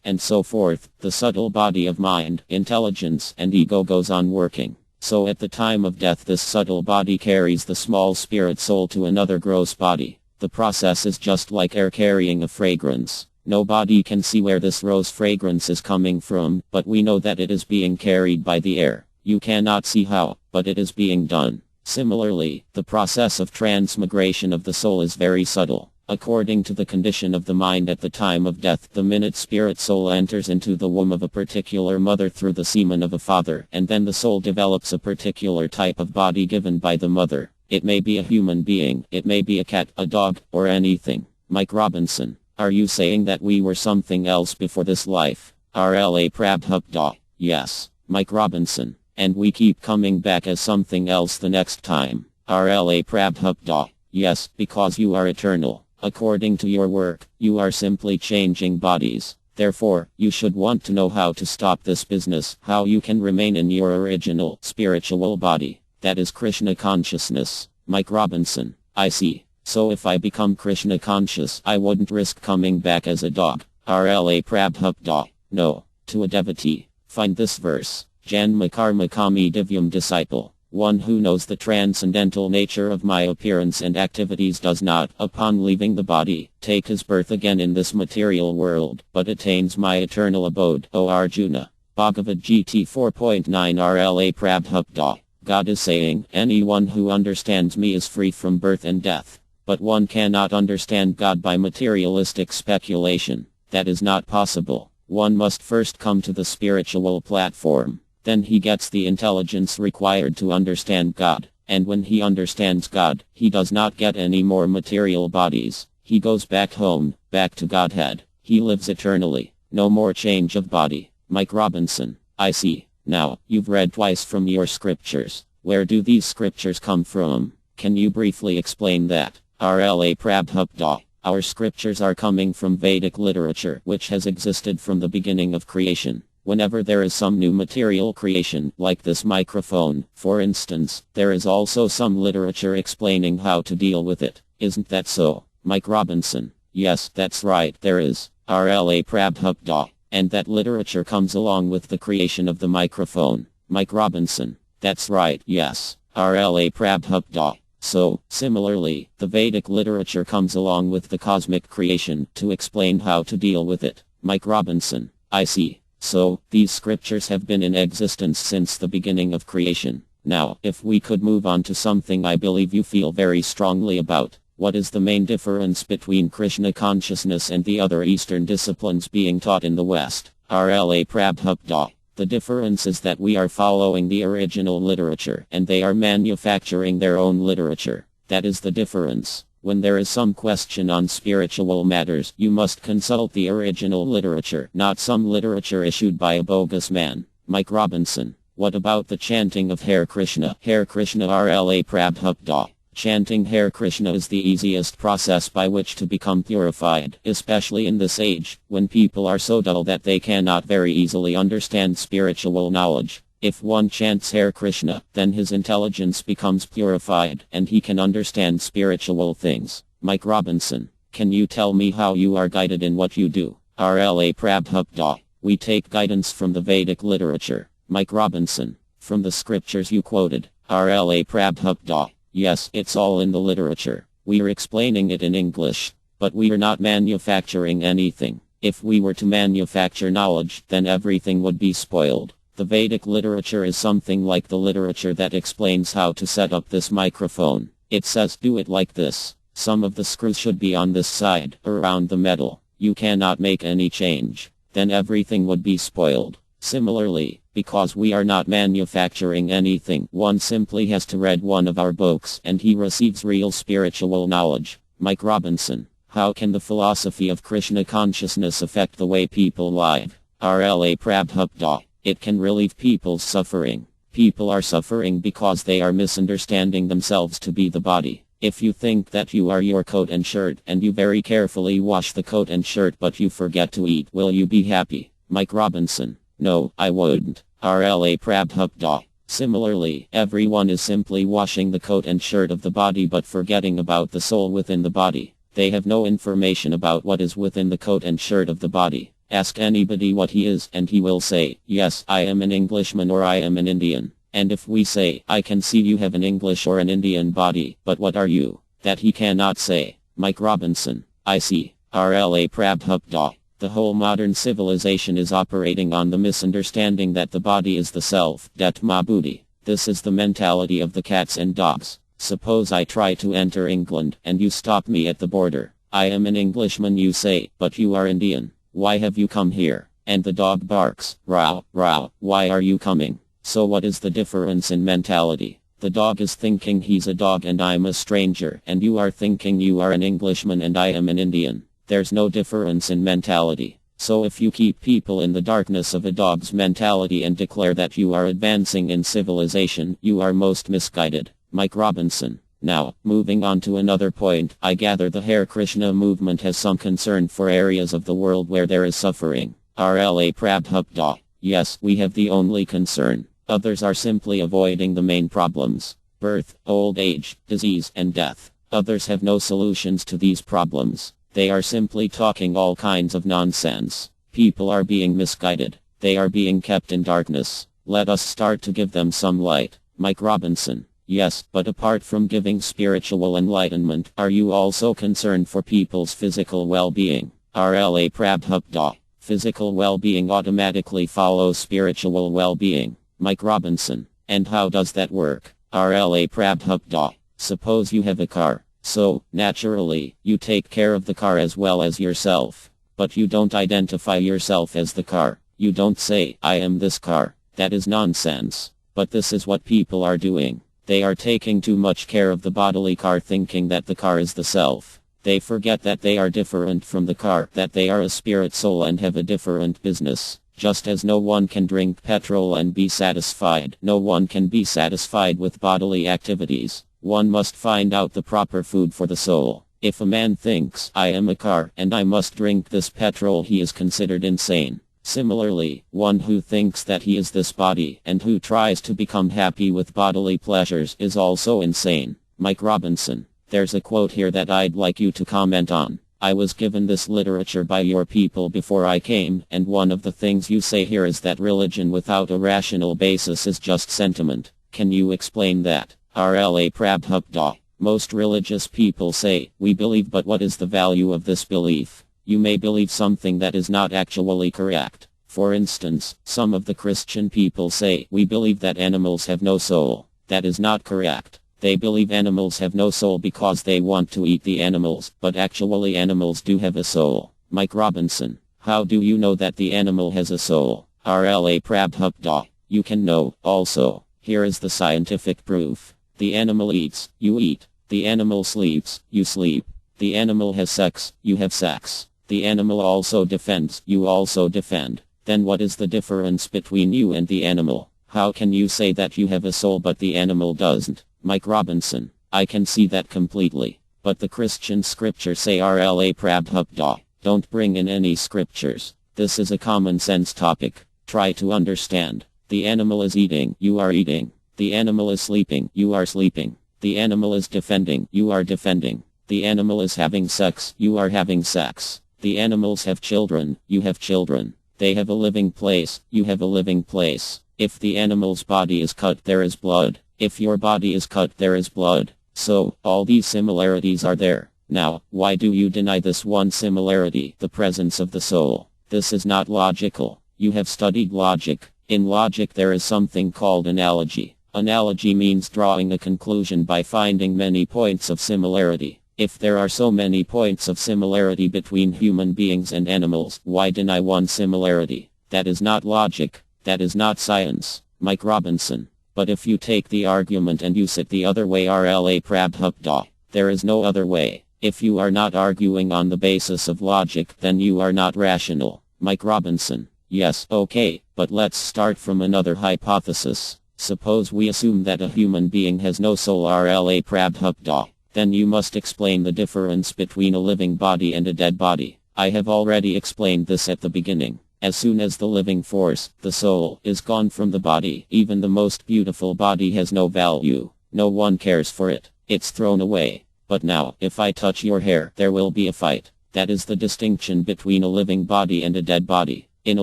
and so forth, the subtle body of mind, intelligence, and ego goes on working. So at the time of death this subtle body carries the small spirit soul to another gross body. The process is just like air carrying a fragrance. Nobody can see where this rose fragrance is coming from, but we know that it is being carried by the air. You cannot see how, but it is being done. Similarly, the process of transmigration of the soul is very subtle. According to the condition of the mind at the time of death, the minute spirit soul enters into the womb of a particular mother through the semen of a father, and then the soul develops a particular type of body given by the mother. It may be a human being, it may be a cat, a dog, or anything. Mike Robinson. Are you saying that we were something else before this life? RLA Prabhupada. Yes. Mike Robinson. And we keep coming back as something else the next time. RLA Prabhupada. Yes, because you are eternal. According to your work, you are simply changing bodies. Therefore, you should want to know how to stop this business, how you can remain in your original, spiritual body. That is Krishna consciousness. Mike Robinson. I see. So if I become Krishna conscious, I wouldn't risk coming back as a dog. RLA Prabhupada. No. To a devotee. Find this verse. Janma karma kami divyam disciple. One who knows the transcendental nature of my appearance and activities does not, upon leaving the body, take his birth again in this material world, but attains my eternal abode. O Arjuna. Bhagavad Gita 4.9 RLA Prabhupada. God is saying, anyone who understands me is free from birth and death. But one cannot understand God by materialistic speculation. That is not possible. One must first come to the spiritual platform. Then he gets the intelligence required to understand God. And when he understands God, he does not get any more material bodies. He goes back home, back to Godhead. He lives eternally. No more change of body. Mike Robinson. I see. Now, you've read twice from your scriptures. Where do these scriptures come from? Can you briefly explain that? RLA Prabhupada. Our scriptures are coming from Vedic literature, which has existed from the beginning of creation. Whenever there is some new material creation, like this microphone, for instance, there is also some literature explaining how to deal with it. Isn't that so, Mike Robinson? Yes, that's right, there is. RLA Prabhupada. And that literature comes along with the creation of the microphone. Mike Robinson. That's right, yes. RLA Prabhupada. So, similarly, the Vedic literature comes along with the cosmic creation to explain how to deal with it. Mike Robinson. I see. So, these scriptures have been in existence since the beginning of creation. Now, if we could move on to something I believe you feel very strongly about. What is the main difference between Krishna consciousness and the other Eastern disciplines being taught in the West? RLA Prabhupada. The difference is that we are following the original literature and they are manufacturing their own literature. That is the difference. When there is some question on spiritual matters, you must consult the original literature, not some literature issued by a bogus man. Mike Robinson. What about the chanting of Hare Krishna? Hare Krishna RLA Prabhupada. Chanting Hare Krishna is the easiest process by which to become purified, especially in this age, when people are so dull that they cannot very easily understand spiritual knowledge. If one chants Hare Krishna, then his intelligence becomes purified, and he can understand spiritual things. Mike Robinson, can you tell me how you are guided in what you do? RLA Prabhupada. We take guidance from the Vedic literature. Mike Robinson, from the scriptures you quoted. RLA Prabhupada. Yes, it's all in the literature. We are explaining it in English, but we are not manufacturing anything. If we were to manufacture knowledge, then everything would be spoiled. The Vedic literature is something like the literature that explains how to set up this microphone. It says do it like this. Some of the screws should be on this side, around the metal. You cannot make any change. Then everything would be spoiled. Similarly, because we are not manufacturing anything, one simply has to read one of our books and he receives real spiritual knowledge. Mike Robinson, how can the philosophy of Krishna consciousness affect the way people live? RLA Prabhupada. It can relieve people's suffering. People are suffering because they are misunderstanding themselves to be the body. If you think that you are your coat and shirt and you very carefully wash the coat and shirt but you forget to eat, will you be happy? Mike Robinson. No, I wouldn't. RLA Prabhupada. Similarly, everyone is simply washing the coat and shirt of the body but forgetting about the soul within the body. They have no information about what is within the coat and shirt of the body. Ask anybody what he is and he will say, yes, I am an Englishman or I am an Indian. And if we say, I can see you have an English or an Indian body, but what are you? That he cannot say. Mike Robinson. I see. RLA Prabhupada. The whole modern civilization is operating on the misunderstanding that the body is the self, Datma Buddhi. This is the mentality of the cats and dogs. Suppose I try to enter England, and you stop me at the border. I am an Englishman you say, but you are Indian. Why have you come here? And the dog barks, row, row, why are you coming? So what is the difference in mentality? The dog is thinking he's a dog and I'm a stranger, and you are thinking you are an Englishman and I am an Indian. There's no difference in mentality. So if you keep people in the darkness of a dog's mentality and declare that you are advancing in civilization, you are most misguided. Mike Robinson. Now, moving on to another point, I gather the Hare Krishna movement has some concern for areas of the world where there is suffering. RLA Prabhupada. Yes, we have the only concern. Others are simply avoiding the main problems. Birth, old age, disease, and death. Others have no solutions to these problems. They are simply talking all kinds of nonsense. People are being misguided. They are being kept in darkness. Let us start to give them some light. Mike Robinson. Yes, but apart from giving spiritual enlightenment, are you also concerned for people's physical well-being? RLA Prabhupada. Physical well-being automatically follows spiritual well-being. Mike Robinson. And how does that work? RLA Prabhupada. Suppose you have a car. So, naturally, you take care of the car as well as yourself. But you don't identify yourself as the car. You don't say, I am this car. That is nonsense. But this is what people are doing. They are taking too much care of the bodily car thinking that the car is the self. They forget that they are different from the car, that they are a spirit soul and have a different business. Just as no one can drink petrol and be satisfied, no one can be satisfied with bodily activities. One must find out the proper food for the soul. If a man thinks, I am a car, and I must drink this petrol, he is considered insane. Similarly, one who thinks that he is this body and who tries to become happy with bodily pleasures is also insane. Mike Robinson. There's a quote here that I'd like you to comment on. I was given this literature by your people before I came, and one of the things you say here is that religion without a rational basis is just sentiment. Can you explain that? RLA Prabhupada. Most religious people say, we believe, but what is the value of this belief? You may believe something that is not actually correct. For instance, some of the Christian people say, we believe that animals have no soul. That is not correct. They believe animals have no soul because they want to eat the animals, but actually animals do have a soul. Mike Robinson. How do you know that the animal has a soul? RLA Prabhupada. You can know, also. Here is the scientific proof. The animal eats, you eat. The animal sleeps, you sleep. The animal has sex, you have sex. The animal also defends, you also defend. Then what is the difference between you and the animal? How can you say that you have a soul but the animal doesn't? Mike Robinson. I can see that completely. But the Christian scriptures say RLA Prabhupada. Don't bring in any scriptures. This is a common sense topic. Try to understand. The animal is eating, you are eating. The animal is sleeping, you are sleeping. The animal is defending, you are defending. The animal is having sex, you are having sex. The animals have children, you have children. They have a living place, you have a living place. If the animal's body is cut, there is blood. If your body is cut, there is blood. So, all these similarities are there. Now, why do you deny this one similarity, the presence of the soul? This is not logical. You have studied logic. In logic there is something called analogy. Analogy means drawing a conclusion by finding many points of similarity. If there are so many points of similarity between human beings and animals, why deny one similarity? That is not logic. That is not science. Mike Robinson. But if you take the argument and use it the other way, RLA Prabhupada, there is no other way. If you are not arguing on the basis of logic, then you are not rational. Mike Robinson. Yes, okay, but let's start from another hypothesis. Suppose we assume that a human being has no soul, RLA Prabhupada. Then you must explain the difference between a living body and a dead body. I have already explained this at the beginning. As soon as the living force, the soul, is gone from the body, even the most beautiful body has no value. No one cares for it. It's thrown away. But now, if I touch your hair, there will be a fight. That is the distinction between a living body and a dead body. In a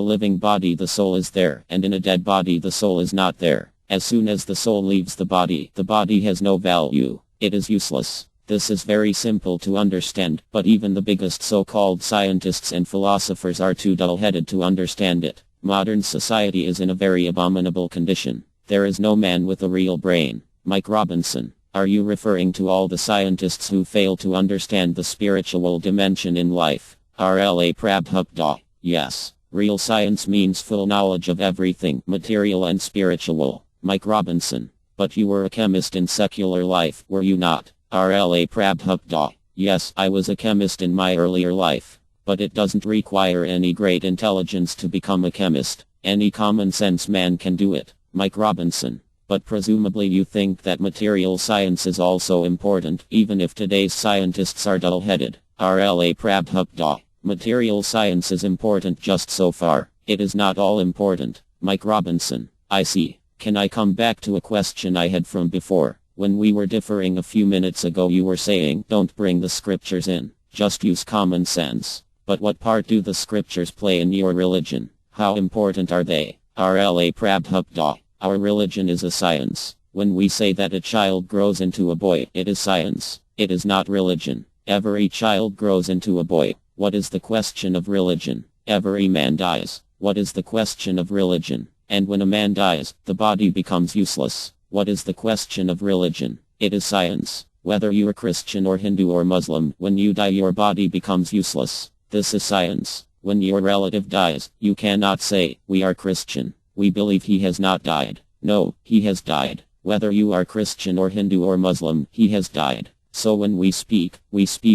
living body the soul is there, and in a dead body the soul is not there. As soon as the soul leaves the body has no value. It is useless. This is very simple to understand, but even the biggest so-called scientists and philosophers are too dull-headed to understand it. Modern society is in a very abominable condition. There is no man with a real brain. Mike Robinson. Are you referring to all the scientists who fail to understand the spiritual dimension in life? RLA Prabhupada. Yes. Real science means full knowledge of everything, material and spiritual. Mike Robinson. But you were a chemist in secular life, were you not? RLA Prabhupada. Yes, I was a chemist in my earlier life. But it doesn't require any great intelligence to become a chemist. Any common sense man can do it. Mike Robinson. But presumably you think that material science is also important, even if today's scientists are dull-headed. RLA Prabhupada. Material science is important just so far. It is not all important. Mike Robinson. I see. Can I come back to a question I had from before? When we were differing a few minutes ago you were saying, don't bring the scriptures in, just use common sense. But what part do the scriptures play in your religion? How important are they? RLA Prabhupada. Our religion is a science. When we say that a child grows into a boy, it is science. It is not religion. Every child grows into a boy. What is the question of religion? Every man dies. What is the question of religion? And when a man dies, the body becomes useless. What is the question of religion? It is science. Whether you are Christian or Hindu or Muslim, when you die your body becomes useless. This is science. When your relative dies, you cannot say, we are Christian. We believe he has not died. No, he has died. Whether you are Christian or Hindu or Muslim, he has died. So when we speak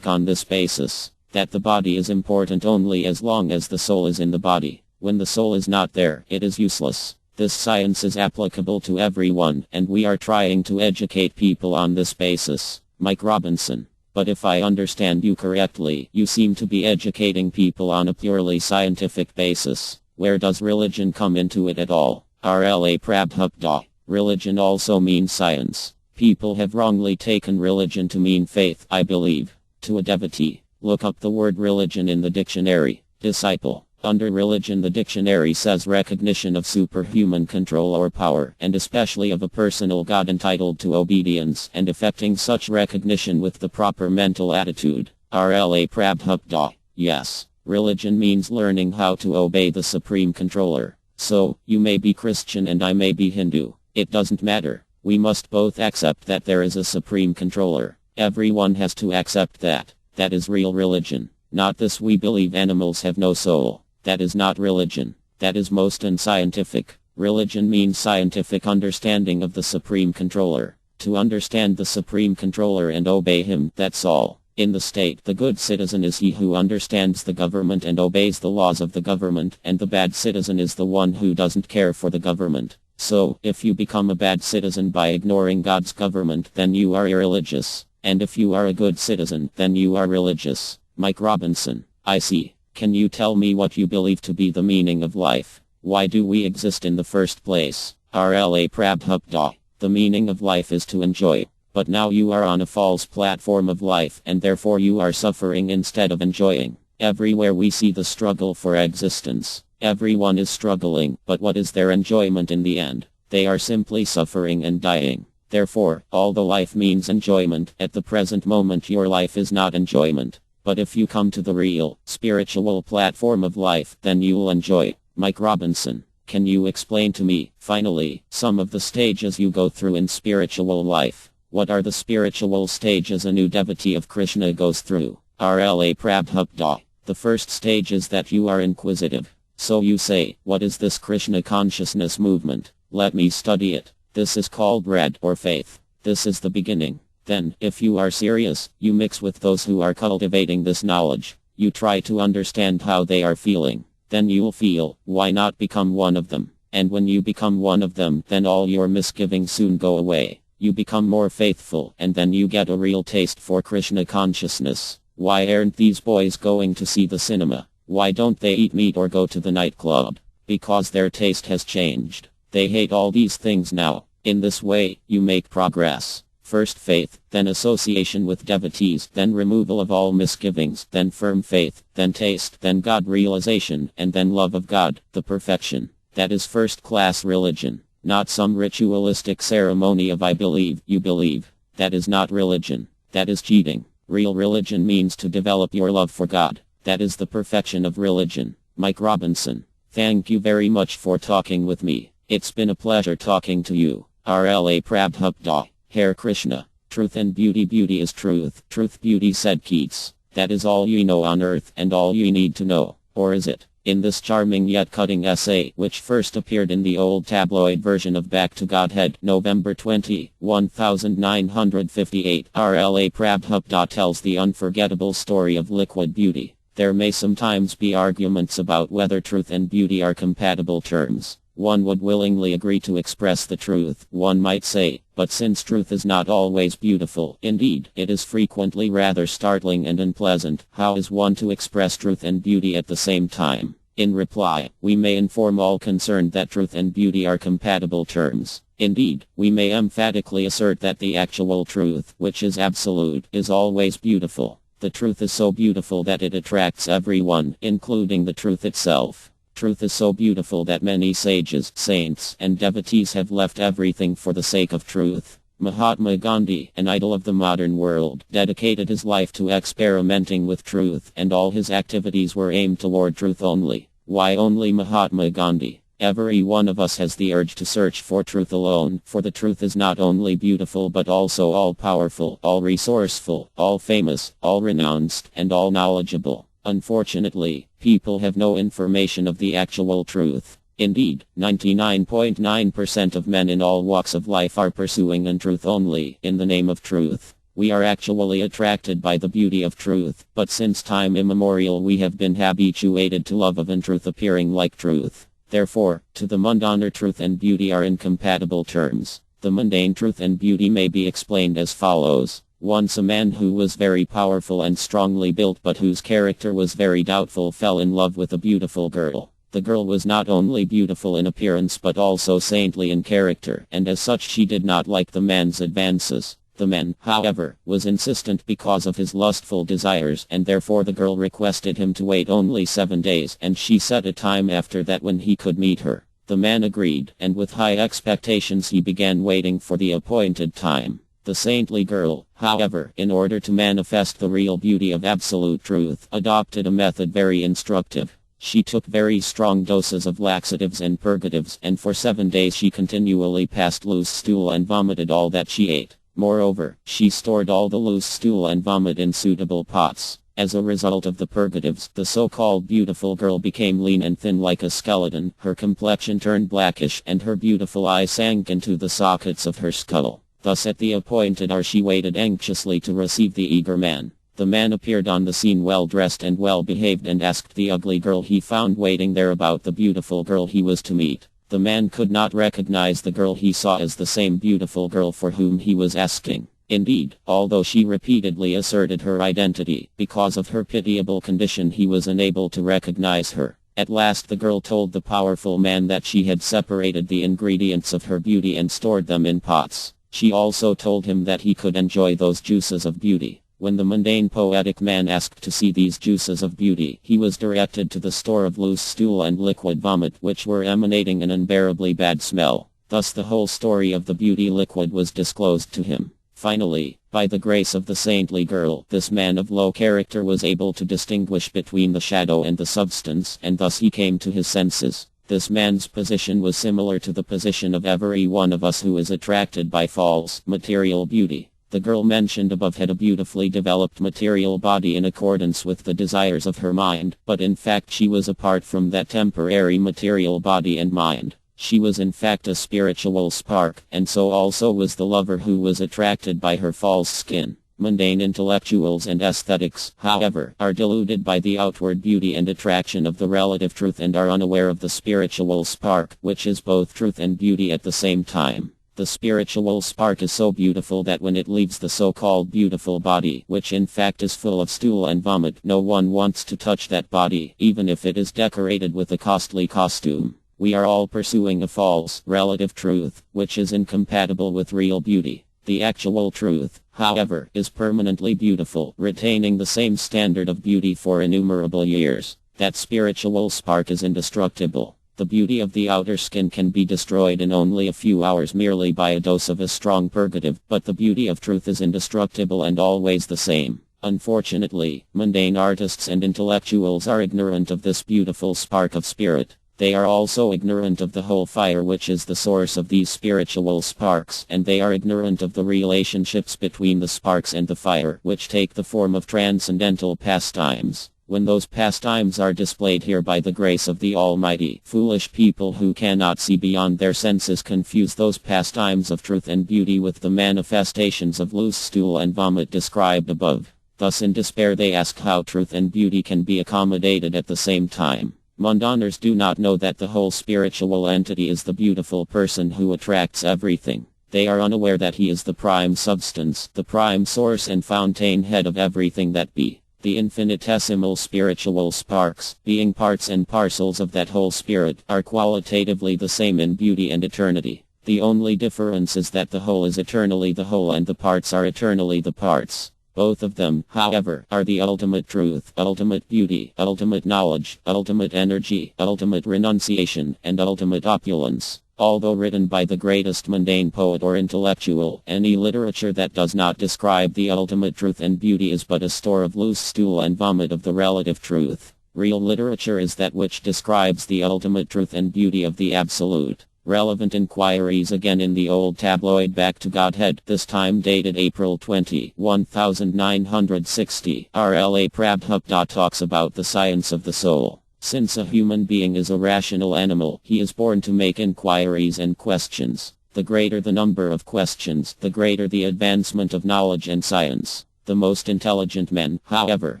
on this basis, that the body is important only as long as the soul is in the body. When the soul is not there, it is useless. This science is applicable to everyone, and we are trying to educate people on this basis. Mike Robinson. But if I understand you correctly, you seem to be educating people on a purely scientific basis. Where does religion come into it at all? RLA Prabhupada. Religion also means science. People have wrongly taken religion to mean faith, I believe. To a devotee, look up the word religion in the dictionary. Disciple. Under religion, the dictionary says recognition of superhuman control or power, and especially of a personal God entitled to obedience, and effecting such recognition with the proper mental attitude. RLA Prabhupada. Yes, religion means learning how to obey the supreme controller. So, you may be Christian and I may be Hindu. It doesn't matter. We must both accept that there is a supreme controller. Everyone has to accept that. That is real religion. Not this we believe animals have no soul. That is not religion. That is most unscientific. Religion means scientific understanding of the supreme controller. To understand the supreme controller and obey him, that's all. In the state, the good citizen is he who understands the government and obeys the laws of the government, and the bad citizen is the one who doesn't care for the government. So, if you become a bad citizen by ignoring God's government, then you are irreligious. And if you are a good citizen, then you are religious. Mike Robinson. I see. Can you tell me what you believe to be the meaning of life? Why do we exist in the first place? RLA Prabhupada. The meaning of life is to enjoy. But now you are on a false platform of life, and therefore you are suffering instead of enjoying. Everywhere we see the struggle for existence. Everyone is struggling, but what is their enjoyment in the end? They are simply suffering and dying. Therefore, although life means enjoyment, at the present moment your life is not enjoyment. But if you come to the real, spiritual platform of life, then you'll enjoy. Mike Robinson. Can you explain to me, finally, some of the stages you go through in spiritual life? What are the spiritual stages a new devotee of Krishna goes through? RLA Prabhupada. The first stage is that you are inquisitive. So you say, what is this Krishna consciousness movement? Let me study it. This is called red or faith. This is the beginning. Then, if you are serious, you mix with those who are cultivating this knowledge. You try to understand how they are feeling. Then you'll feel, why not become one of them? And when you become one of them, then all your misgivings soon go away. You become more faithful, and then you get a real taste for Krishna consciousness. Why aren't these boys going to see the cinema? Why don't they eat meat or go to the nightclub? Because their taste has changed. They hate all these things now. In this way, you make progress. First faith, then association with devotees, then removal of all misgivings, then firm faith, then taste, then God realization, and then love of God, the perfection. That is first-class religion. Not some ritualistic ceremony of I believe, you believe. That is not religion. That is cheating. Real religion means to develop your love for God. That is the perfection of religion. Mike Robinson. Thank you very much for talking with me. It's been a pleasure talking to you. RLA Prabhupada. Hare Krishna. Truth and beauty. Beauty is truth. Truth beauty said Keats. That is all you know on earth and all you need to know. Or is it? In this charming yet cutting essay, which first appeared in the old tabloid version of Back to Godhead, November 20, 1958, RLA Prabhupada tells the unforgettable story of liquid beauty. There may sometimes be arguments about whether truth and beauty are compatible terms. One would willingly agree to express the truth, one might say, but since truth is not always beautiful, indeed, it is frequently rather startling and unpleasant, how is one to express truth and beauty at the same time? In reply, we may inform all concerned that truth and beauty are compatible terms. Indeed, we may emphatically assert that the actual truth, which is absolute, is always beautiful. The truth is so beautiful that it attracts everyone, including the truth itself. Truth is so beautiful that many sages, saints, and devotees have left everything for the sake of truth. Mahatma Gandhi, an idol of the modern world, dedicated his life to experimenting with truth, and all his activities were aimed toward truth only. Why only Mahatma Gandhi? Every one of us has the urge to search for truth alone, for the truth is not only beautiful but also all-powerful, all-resourceful, all-famous, all-renounced, and all-knowledgeable. Unfortunately, people have no information of the actual truth. Indeed, 99.9% of men in all walks of life are pursuing untruth only, in the name of truth. We are actually attracted by the beauty of truth, but since time immemorial we have been habituated to love of untruth appearing like truth. Therefore, to the mundane truth and beauty are incompatible terms. The mundane truth and beauty may be explained as follows. Once a man who was very powerful and strongly built but whose character was very doubtful fell in love with a beautiful girl. The girl was not only beautiful in appearance but also saintly in character, and as such she did not like the man's advances. The man, however, was insistent because of his lustful desires, and therefore the girl requested him to wait only 7 days, and she set a time after that when he could meet her. The man agreed, and with high expectations he began waiting for the appointed time. The saintly girl, however, in order to manifest the real beauty of absolute truth, adopted a method very instructive. She took very strong doses of laxatives and purgatives, and for 7 days she continually passed loose stool and vomited all that she ate. Moreover, she stored all the loose stool and vomit in suitable pots. As a result of the purgatives, the so-called beautiful girl became lean and thin like a skeleton, her complexion turned blackish, and her beautiful eyes sank into the sockets of her skull. Thus at the appointed hour she waited anxiously to receive the eager man. The man appeared on the scene well dressed and well behaved and asked the ugly girl he found waiting there about the beautiful girl he was to meet. The man could not recognize the girl he saw as the same beautiful girl for whom he was asking. Indeed, although she repeatedly asserted her identity, because of her pitiable condition he was unable to recognize her. At last the girl told the powerful man that she had separated the ingredients of her beauty and stored them in pots. She also told him that he could enjoy those juices of beauty. When the mundane poetic man asked to see these juices of beauty, he was directed to the store of loose stool and liquid vomit which were emanating an unbearably bad smell. Thus the whole story of the beauty liquid was disclosed to him. Finally, by the grace of the saintly girl, this man of low character was able to distinguish between the shadow and the substance, and thus he came to his senses. This man's position was similar to the position of every one of us who is attracted by false, material beauty. The girl mentioned above had a beautifully developed material body in accordance with the desires of her mind, but in fact she was apart from that temporary material body and mind. She was in fact a spiritual spark, and so also was the lover who was attracted by her false skin. Mundane intellectuals and aesthetics, however, are deluded by the outward beauty and attraction of the relative truth and are unaware of the spiritual spark, which is both truth and beauty at the same time. The spiritual spark is so beautiful that when it leaves the so-called beautiful body, which in fact is full of stool and vomit, no one wants to touch that body, even if it is decorated with a costly costume. We are all pursuing a false, relative truth, which is incompatible with real beauty. The actual truth, however, is permanently beautiful, retaining the same standard of beauty for innumerable years. That spiritual spark is indestructible. The beauty of the outer skin can be destroyed in only a few hours merely by a dose of a strong purgative, but the beauty of truth is indestructible and always the same. Unfortunately, mundane artists and intellectuals are ignorant of this beautiful spark of spirit. They are also ignorant of the whole fire which is the source of these spiritual sparks, and they are ignorant of the relationships between the sparks and the fire, which take the form of transcendental pastimes. When those pastimes are displayed here by the grace of the Almighty, foolish people who cannot see beyond their senses confuse those pastimes of truth and beauty with the manifestations of loose stool and vomit described above. Thus in despair they ask how truth and beauty can be accommodated at the same time. Mundaners do not know that the whole spiritual entity is the beautiful person who attracts everything. They are unaware that he is the prime substance, the prime source and fountain head of everything that be. The infinitesimal spiritual sparks, being parts and parcels of that whole spirit, are qualitatively the same in beauty and eternity. The only difference is that the whole is eternally the whole and the parts are eternally the parts. Both of them, however, are the ultimate truth, ultimate beauty, ultimate knowledge, ultimate energy, ultimate renunciation, and ultimate opulence. Although written by the greatest mundane poet or intellectual, any literature that does not describe the ultimate truth and beauty is but a store of loose stool and vomit of the relative truth. Real literature is that which describes the ultimate truth and beauty of the absolute. Relevant inquiries again in the old tabloid Back to Godhead, this time dated April 20, 1960, RLA Prabhupada talks about the science of the soul. Since a human being is a rational animal, he is born to make inquiries and questions. The greater the number of questions, the greater the advancement of knowledge and science. The most intelligent man, however,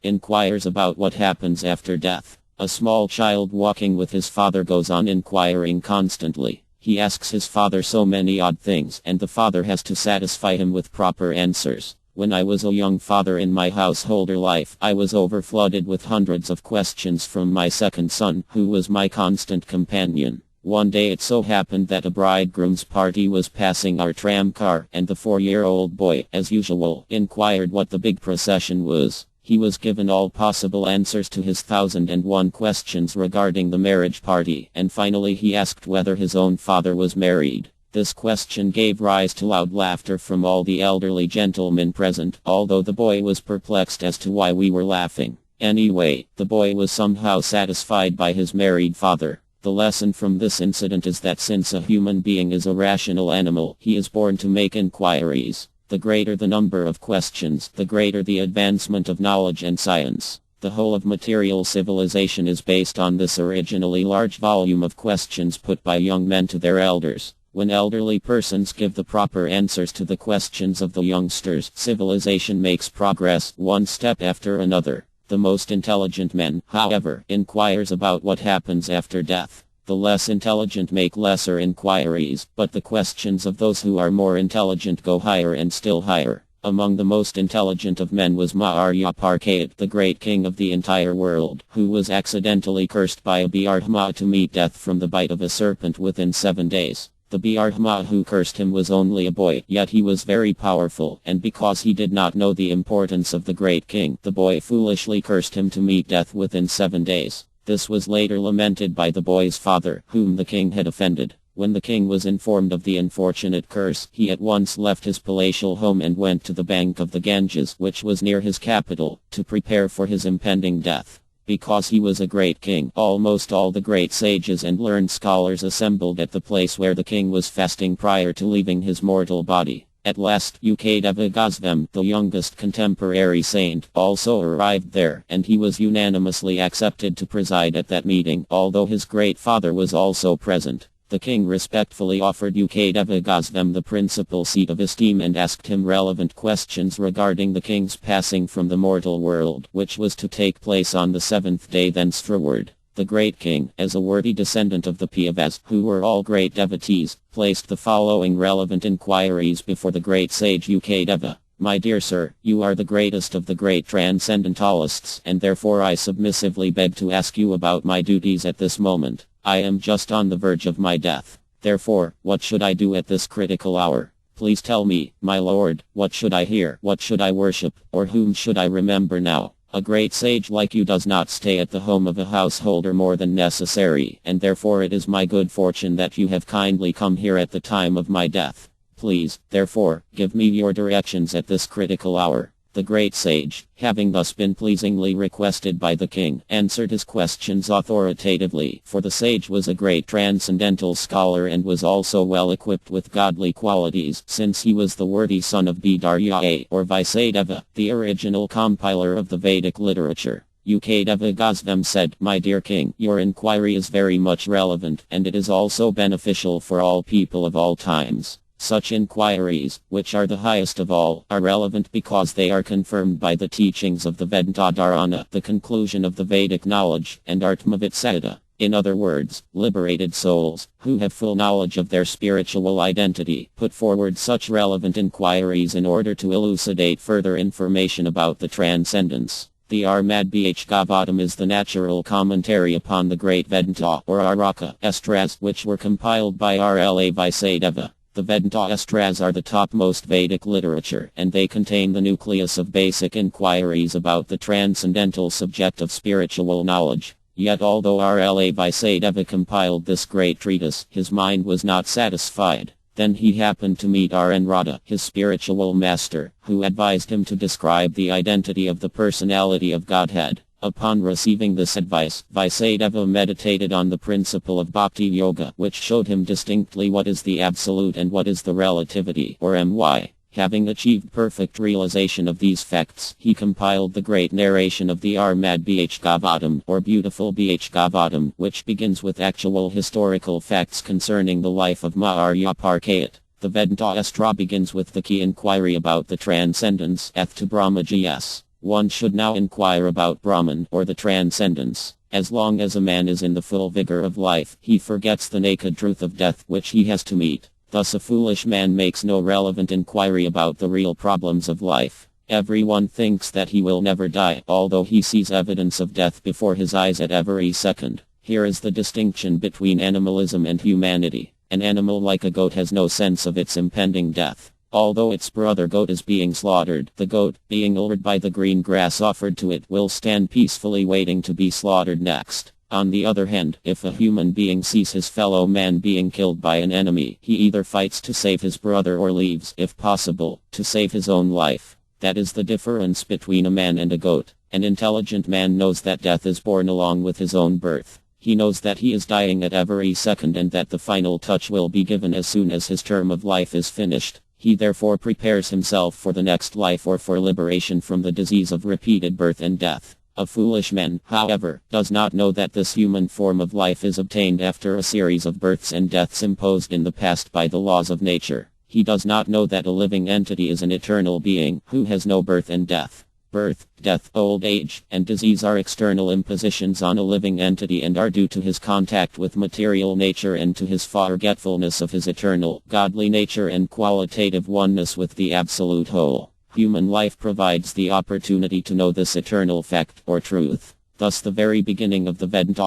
inquires about what happens after death. A small child walking with his father goes on inquiring constantly. He asks his father so many odd things, and the father has to satisfy him with proper answers. When I was a young father in my householder life, I was overflooded with hundreds of questions from my second son, who was my constant companion. One day it so happened that a bridegroom's party was passing our tram car, and the 4-year-old boy, as usual, inquired what the big procession was. He was given all possible answers to his 1001 questions regarding the marriage party, and finally he asked whether his own father was married. This question gave rise to loud laughter from all the elderly gentlemen present, although the boy was perplexed as to why we were laughing. Anyway, the boy was somehow satisfied by his married father. The lesson from this incident is that since a human being is a rational animal, he is born to make inquiries. The greater the number of questions, the greater the advancement of knowledge and science. The whole of material civilization is based on this originally large volume of questions put by young men to their elders. When elderly persons give the proper answers to the questions of the youngsters, civilization makes progress, one step after another. The most intelligent man, however, inquires about what happens after death. The less intelligent make lesser inquiries, but the questions of those who are more intelligent go higher and still higher. Among the most intelligent of men was Maharyaparkayat, the great king of the entire world, who was accidentally cursed by a Brahma to meet death from the bite of a serpent within 7 days. The Brahma who cursed him was only a boy, yet he was very powerful, and because he did not know the importance of the great king, the boy foolishly cursed him to meet death within 7 days. This was later lamented by the boy's father, whom the king had offended. When the king was informed of the unfortunate curse, he at once left his palatial home and went to the bank of the Ganges, which was near his capital, to prepare for his impending death. Because he was a great king, almost all the great sages and learned scholars assembled at the place where the king was fasting prior to leaving his mortal body. At last, Ukadeva Gosvem, the youngest contemporary saint, also arrived there, and he was unanimously accepted to preside at that meeting, although his great father was also present. The king respectfully offered Ukadeva Gosvem the principal seat of esteem and asked him relevant questions regarding the king's passing from the mortal world, which was to take place on the 7th day thenceforward. The great king, as a worthy descendant of the Pandavas, who were all great devotees, placed the following relevant inquiries before the great sage Ukadeva. My dear sir, you are the greatest of the great transcendentalists, and therefore I submissively beg to ask you about my duties at this moment. I am just on the verge of my death. Therefore, what should I do at this critical hour? Please tell me, my lord, what should I hear, what should I worship, or whom should I remember now? A great sage like you does not stay at the home of a householder more than necessary, and therefore it is my good fortune that you have kindly come here at the time of my death. Please, therefore, give me your directions at this critical hour. The great sage, having thus been pleasingly requested by the king, answered his questions authoritatively, for the sage was a great transcendental scholar and was also well equipped with godly qualities, since he was the worthy son of Bhadraya, or Vaisadeva, the original compiler of the Vedic literature. Ukadeva Gosvem said, My dear king, your inquiry is very much relevant, and it is also beneficial for all people of all times. Such inquiries, which are the highest of all, are relevant because they are confirmed by the teachings of the Vedanta Dharana, the conclusion of the Vedic knowledge, and Atmavitsada. In other words, liberated souls, who have full knowledge of their spiritual identity, put forward such relevant inquiries in order to elucidate further information about the transcendence. The Armadbhgavatam is the natural commentary upon the great Vedanta, or Araka, Estras, which were compiled by Rla Vaisadeva. The Vedanta Estras are the topmost Vedic literature, and they contain the nucleus of basic inquiries about the transcendental subject of spiritual knowledge. Yet although Rla Vaisadeva compiled this great treatise, his mind was not satisfied. Then he happened to meet R.N. Radha, his spiritual master, who advised him to describe the identity of the personality of Godhead. Upon receiving this advice, Vaisadeva meditated on the principle of Bhakti Yoga, which showed him distinctly what is the absolute and what is the relativity, or MY. Having achieved perfect realization of these facts, he compiled the great narration of the Armadbhgavatam, or Beautiful Bhgavatam, which begins with actual historical facts concerning the life of Maharyaparkayat. The Vedanta Astra begins with the key inquiry about the transcendence, to Brahmaji's. One should now inquire about Brahman, or the transcendence. As long as a man is in the full vigor of life, he forgets the naked truth of death which he has to meet. Thus a foolish man makes no relevant inquiry about the real problems of life. Everyone thinks that he will never die, although he sees evidence of death before his eyes at every second. Here is the distinction between animalism and humanity. An animal like a goat has no sense of its impending death. Although its brother goat is being slaughtered, the goat, being lured by the green grass offered to it, will stand peacefully waiting to be slaughtered next. On the other hand, if a human being sees his fellow man being killed by an enemy, he either fights to save his brother or leaves, if possible, to save his own life. That is the difference between a man and a goat. An intelligent man knows that death is born along with his own birth. He knows that he is dying at every second and that the final touch will be given as soon as his term of life is finished. He therefore prepares himself for the next life or for liberation from the disease of repeated birth and death. A foolish man, however, does not know that this human form of life is obtained after a series of births and deaths imposed in the past by the laws of nature. He does not know that a living entity is an eternal being who has no birth and death. Birth, death, old age, and disease are external impositions on a living entity and are due to his contact with material nature and to his forgetfulness of his eternal, godly nature and qualitative oneness with the absolute whole. Human life provides the opportunity to know this eternal fact or truth. Thus the very beginning of the Vedanta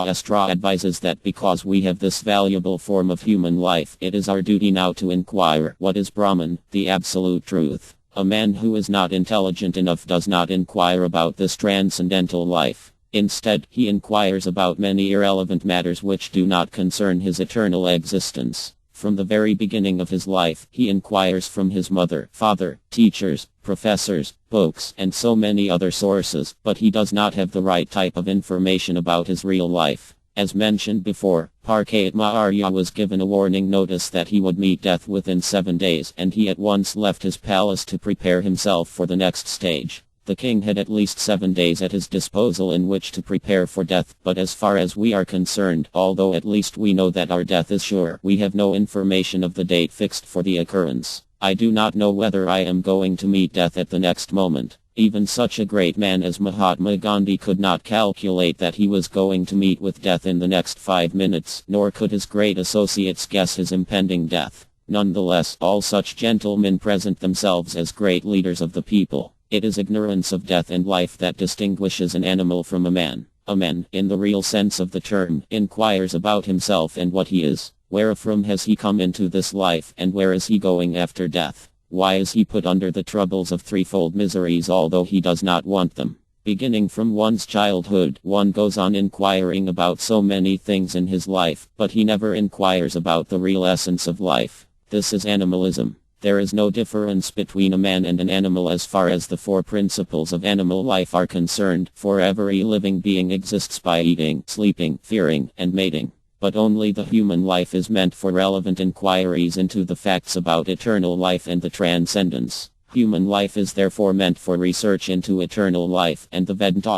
advises that because we have this valuable form of human life, it is our duty now to inquire what is Brahman, the absolute truth. A man who is not intelligent enough does not inquire about this transcendental life. Instead, he inquires about many irrelevant matters which do not concern his eternal existence. From the very beginning of his life, he inquires from his mother, father, teachers, professors, books, and so many other sources, but he does not have the right type of information about his real life. As mentioned before, Parkatma Arya was given a warning notice that he would meet death within 7 days, and he at once left his palace to prepare himself for the next stage. The king had at least 7 days at his disposal in which to prepare for death, but as far as we are concerned, although at least we know that our death is sure, we have no information of the date fixed for the occurrence. I do not know whether I am going to meet death at the next moment. Even such a great man as Mahatma Gandhi could not calculate that he was going to meet with death in the next 5 minutes, nor could his great associates guess his impending death. Nonetheless, all such gentlemen present themselves as great leaders of the people. It is ignorance of death and life that distinguishes an animal from a man. A man, in the real sense of the term, inquires about himself and what he is. Wherefrom has he come into this life, and where is he going after death? Why is he put under the troubles of threefold miseries although he does not want them? Beginning from one's childhood, one goes on inquiring about so many things in his life, but he never inquires about the real essence of life. This is animalism. There is no difference between a man and an animal as far as the 4 principles of animal life are concerned, for every living being exists by eating, sleeping, fearing, and mating. But only the human life is meant for relevant inquiries into the facts about eternal life and the transcendence. Human life is therefore meant for research into eternal life, and the Vedanta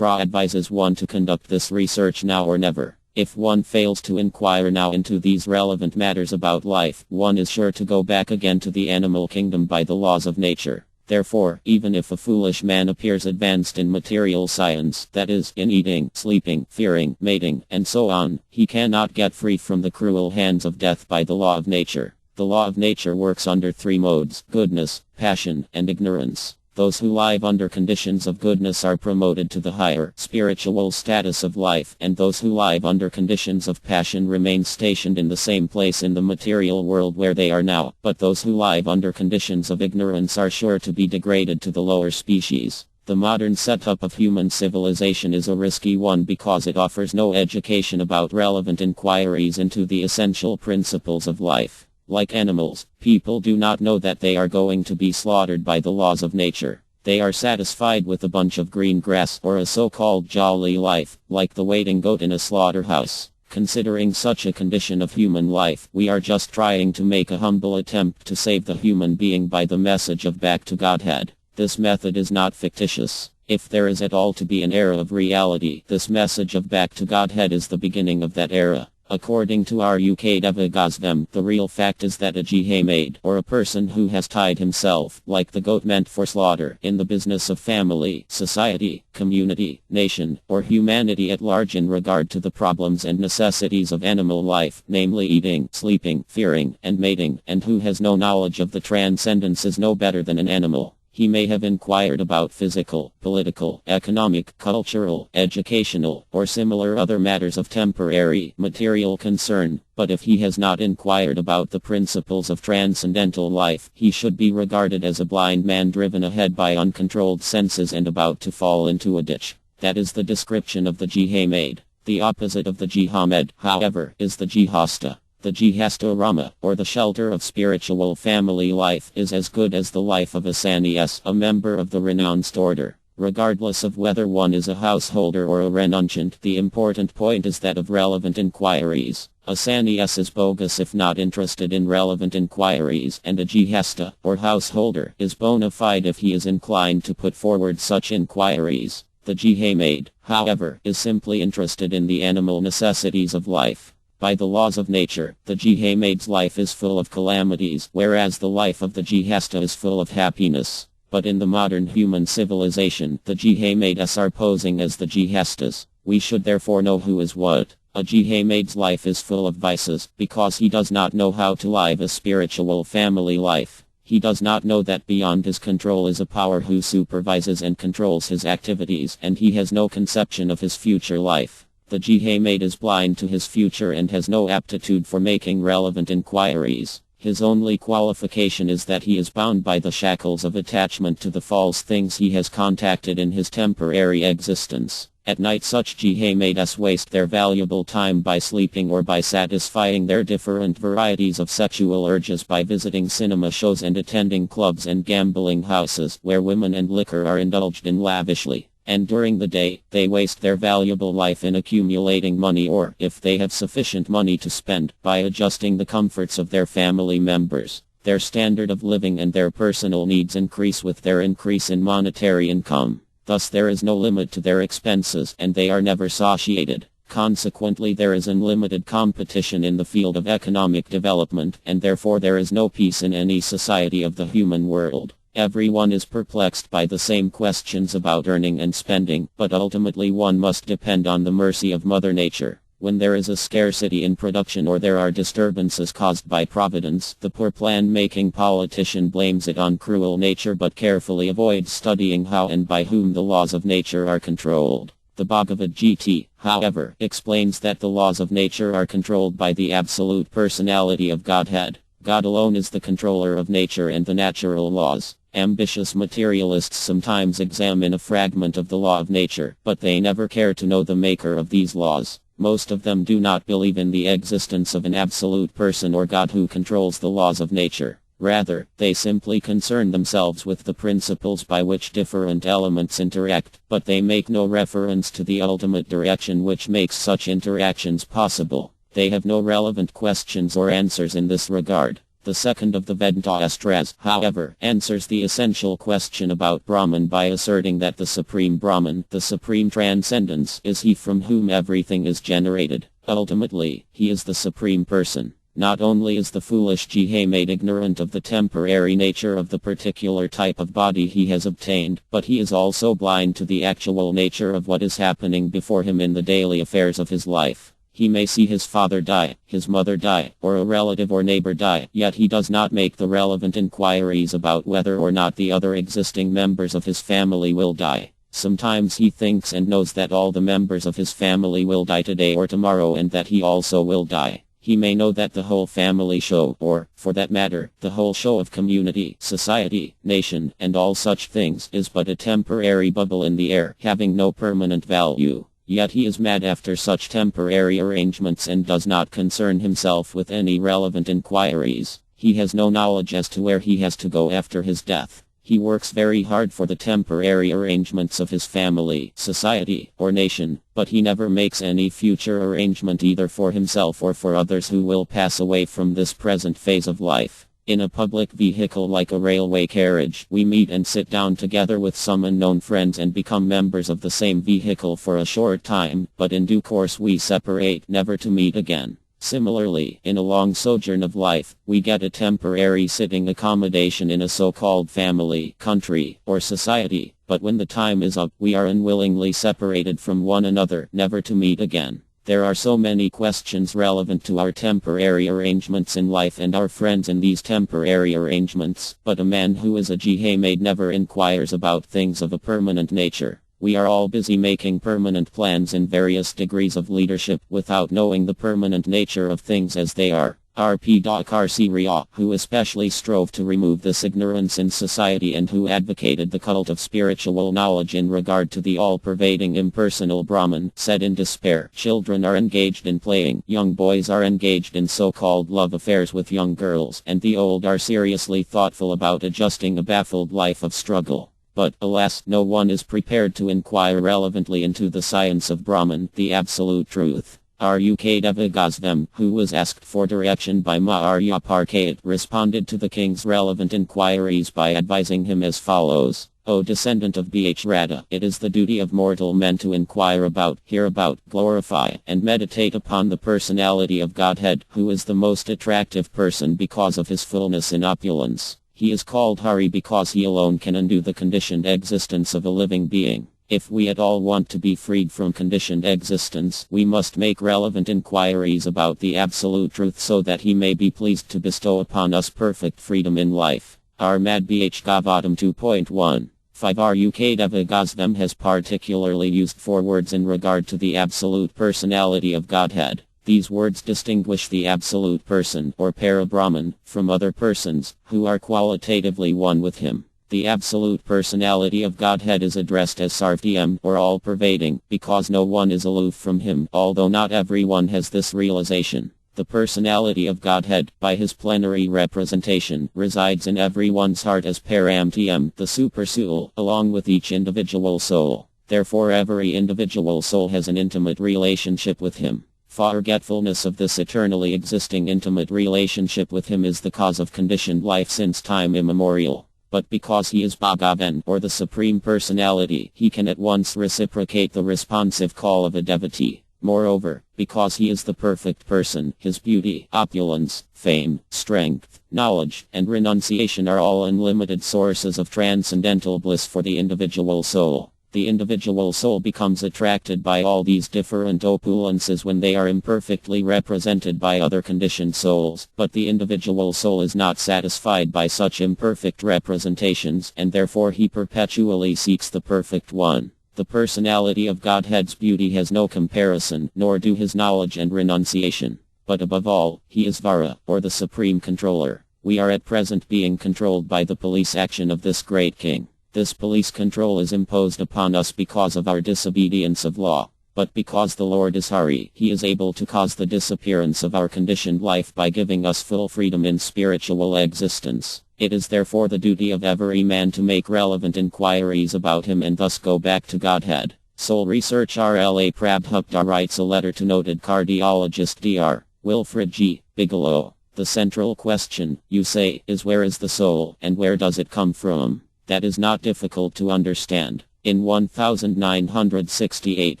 advises one to conduct this research now or never. If one fails to inquire now into these relevant matters about life, one is sure to go back again to the animal kingdom by the laws of nature. Therefore, even if a foolish man appears advanced in material science, that is, in eating, sleeping, fearing, mating, and so on, he cannot get free from the cruel hands of death by the law of nature. The law of nature works under 3 modes: goodness, passion, and ignorance. Those who live under conditions of goodness are promoted to the higher, spiritual status of life, and those who live under conditions of passion remain stationed in the same place in the material world where they are now, but those who live under conditions of ignorance are sure to be degraded to the lower species. The modern setup of human civilization is a risky one because it offers no education about relevant inquiries into the essential principles of life. Like animals, people do not know that they are going to be slaughtered by the laws of nature. They are satisfied with a bunch of green grass or a so-called jolly life, like the waiting goat in a slaughterhouse. Considering such a condition of human life, we are just trying to make a humble attempt to save the human being by the message of back to Godhead. This method is not fictitious. If there is at all to be an era of reality, this message of back to Godhead is the beginning of that era. According to R.U.K. Devagosvam, the real fact is that a jihad, or a person who has tied himself, like the goat meant for slaughter, in the business of family, society, community, nation, or humanity at large in regard to the problems and necessities of animal life, namely eating, sleeping, fearing, and mating, and who has no knowledge of the transcendence is no better than an animal. He may have inquired about physical, political, economic, cultural, educational, or similar other matters of temporary, material concern, but if he has not inquired about the principles of transcendental life, he should be regarded as a blind man driven ahead by uncontrolled senses and about to fall into a ditch. That is the description of the jihad. The opposite of the jihad, however, is the jihasta. The Jihastorama, or the shelter of spiritual family life, is as good as the life of a sannyas, a member of the renounced order. Regardless of whether one is a householder or a renunciant, the important point is that of relevant inquiries. A sannyas is bogus if not interested in relevant inquiries, and a jihasta, or householder, is bona fide if he is inclined to put forward such inquiries. The jihad, however, is simply interested in the animal necessities of life. By the laws of nature, the jihad's life is full of calamities, whereas the life of the jihasta is full of happiness. But in the modern human civilization, the jihadists are posing as the jihastas. We should therefore know who is what. A jihad's life is full of vices, because he does not know how to live a spiritual family life. He does not know that beyond his control is a power who supervises and controls his activities, and he has no conception of his future life. The jihad is blind to his future and has no aptitude for making relevant inquiries. His only qualification is that he is bound by the shackles of attachment to the false things he has contacted in his temporary existence. At night such jihadists waste their valuable time by sleeping or by satisfying their different varieties of sexual urges by visiting cinema shows and attending clubs and gambling houses where women and liquor are indulged in lavishly. And during the day, they waste their valuable life in accumulating money or, if they have sufficient money to spend, by adjusting the comforts of their family members. Their standard of living and their personal needs increase with their increase in monetary income. Thus there is no limit to their expenses and they are never satiated. Consequently there is unlimited competition in the field of economic development, and therefore there is no peace in any society of the human world. Everyone is perplexed by the same questions about earning and spending, but ultimately one must depend on the mercy of Mother Nature. When there is a scarcity in production or there are disturbances caused by providence, the poor plan-making politician blames it on cruel nature but carefully avoids studying how and by whom the laws of nature are controlled. The Bhagavad Gita, however, explains that the laws of nature are controlled by the absolute personality of Godhead. God alone is the controller of nature and the natural laws. Ambitious materialists sometimes examine a fragment of the law of nature, but they never care to know the maker of these laws. Most of them do not believe in the existence of an absolute person or God who controls the laws of nature. Rather, they simply concern themselves with the principles by which different elements interact, but they make no reference to the ultimate direction which makes such interactions possible. They have no relevant questions or answers in this regard. The second of the Vedanta Astras, however, answers the essential question about Brahman by asserting that the Supreme Brahman, the Supreme Transcendence, is he from whom everything is generated. Ultimately, he is the Supreme Person. Not only is the foolish jihad ignorant of the temporary nature of the particular type of body he has obtained, but he is also blind to the actual nature of what is happening before him in the daily affairs of his life. He may see his father die, his mother die, or a relative or neighbor die, yet he does not make the relevant inquiries about whether or not the other existing members of his family will die. Sometimes he thinks and knows that all the members of his family will die today or tomorrow and that he also will die. He may know that the whole family show, or, for that matter, the whole show of community, society, nation, and all such things, is but a temporary bubble in the air, having no permanent value. Yet he is mad after such temporary arrangements and does not concern himself with any relevant inquiries. He has no knowledge as to where he has to go after his death. He works very hard for the temporary arrangements of his family, society, or nation, but he never makes any future arrangement either for himself or for others who will pass away from this present phase of life. In a public vehicle like a railway carriage, we meet and sit down together with some unknown friends and become members of the same vehicle for a short time, but in due course we separate, never to meet again. Similarly, in a long sojourn of life, we get a temporary sitting accommodation in a so-called family, country, or society, but when the time is up, we are unwillingly separated from one another, never to meet again. There are so many questions relevant to our temporary arrangements in life and our friends in these temporary arrangements, but a man who is a Jihad never inquires about things of a permanent nature. We are all busy making permanent plans in various degrees of leadership without knowing the permanent nature of things as they are. R.P. Garcia, who especially strove to remove this ignorance in society and who advocated the cult of spiritual knowledge in regard to the all-pervading impersonal Brahman, said in despair, "Children are engaged in playing, young boys are engaged in so-called love affairs with young girls, and the old are seriously thoughtful about adjusting a baffled life of struggle." But, alas, no one is prepared to inquire relevantly into the science of Brahman, the absolute truth. Rukdeva Gosvem, who was asked for direction by Maharya Parkait, responded to the king's relevant inquiries by advising him as follows. O descendant of Bh Radha, it is the duty of mortal men to inquire about, hear about, glorify, and meditate upon the personality of Godhead, who is the most attractive person because of his fullness in opulence. He is called Hari because he alone can undo the conditioned existence of a living being. If we at all want to be freed from conditioned existence, we must make relevant inquiries about the absolute truth so that he may be pleased to bestow upon us perfect freedom in life. Armad Bh Gavatam 2.1 5 Rukdeva Gosvem has particularly used 4 words in regard to the absolute personality of Godhead. These words distinguish the absolute person, or para-Brahman, from other persons, who are qualitatively one with him. The absolute personality of Godhead is addressed as Sarvdhyam, or all-pervading, because no one is aloof from him, although not everyone has this realization. The personality of Godhead, by his plenary representation, resides in everyone's heart as Paramthyam, the supersoul, along with each individual soul. Therefore every individual soul has an intimate relationship with him. Forgetfulness of this eternally existing intimate relationship with him is the cause of conditioned life since time immemorial. But because he is Bhagavan, or the Supreme Personality, he can at once reciprocate the responsive call of a devotee. Moreover, because he is the perfect person, his beauty, opulence, fame, strength, knowledge, and renunciation are all unlimited sources of transcendental bliss for the individual soul. The individual soul becomes attracted by all these different opulences when they are imperfectly represented by other conditioned souls, but the individual soul is not satisfied by such imperfect representations, and therefore he perpetually seeks the perfect one. The personality of Godhead's beauty has no comparison, nor do his knowledge and renunciation. But above all, he is Vara, or the Supreme Controller. We are at present being controlled by the police action of this great king. This police control is imposed upon us because of our disobedience of law. But because the Lord is Hari, he is able to cause the disappearance of our conditioned life by giving us full freedom in spiritual existence. It is therefore the duty of every man to make relevant inquiries about him and thus go back to Godhead. Soul Research RLA Prabhupada writes a letter to noted cardiologist Dr. Wilfred G. Bigelow. The central question, you say, is where is the soul, and where does it come from? That is not difficult to understand. In 1968,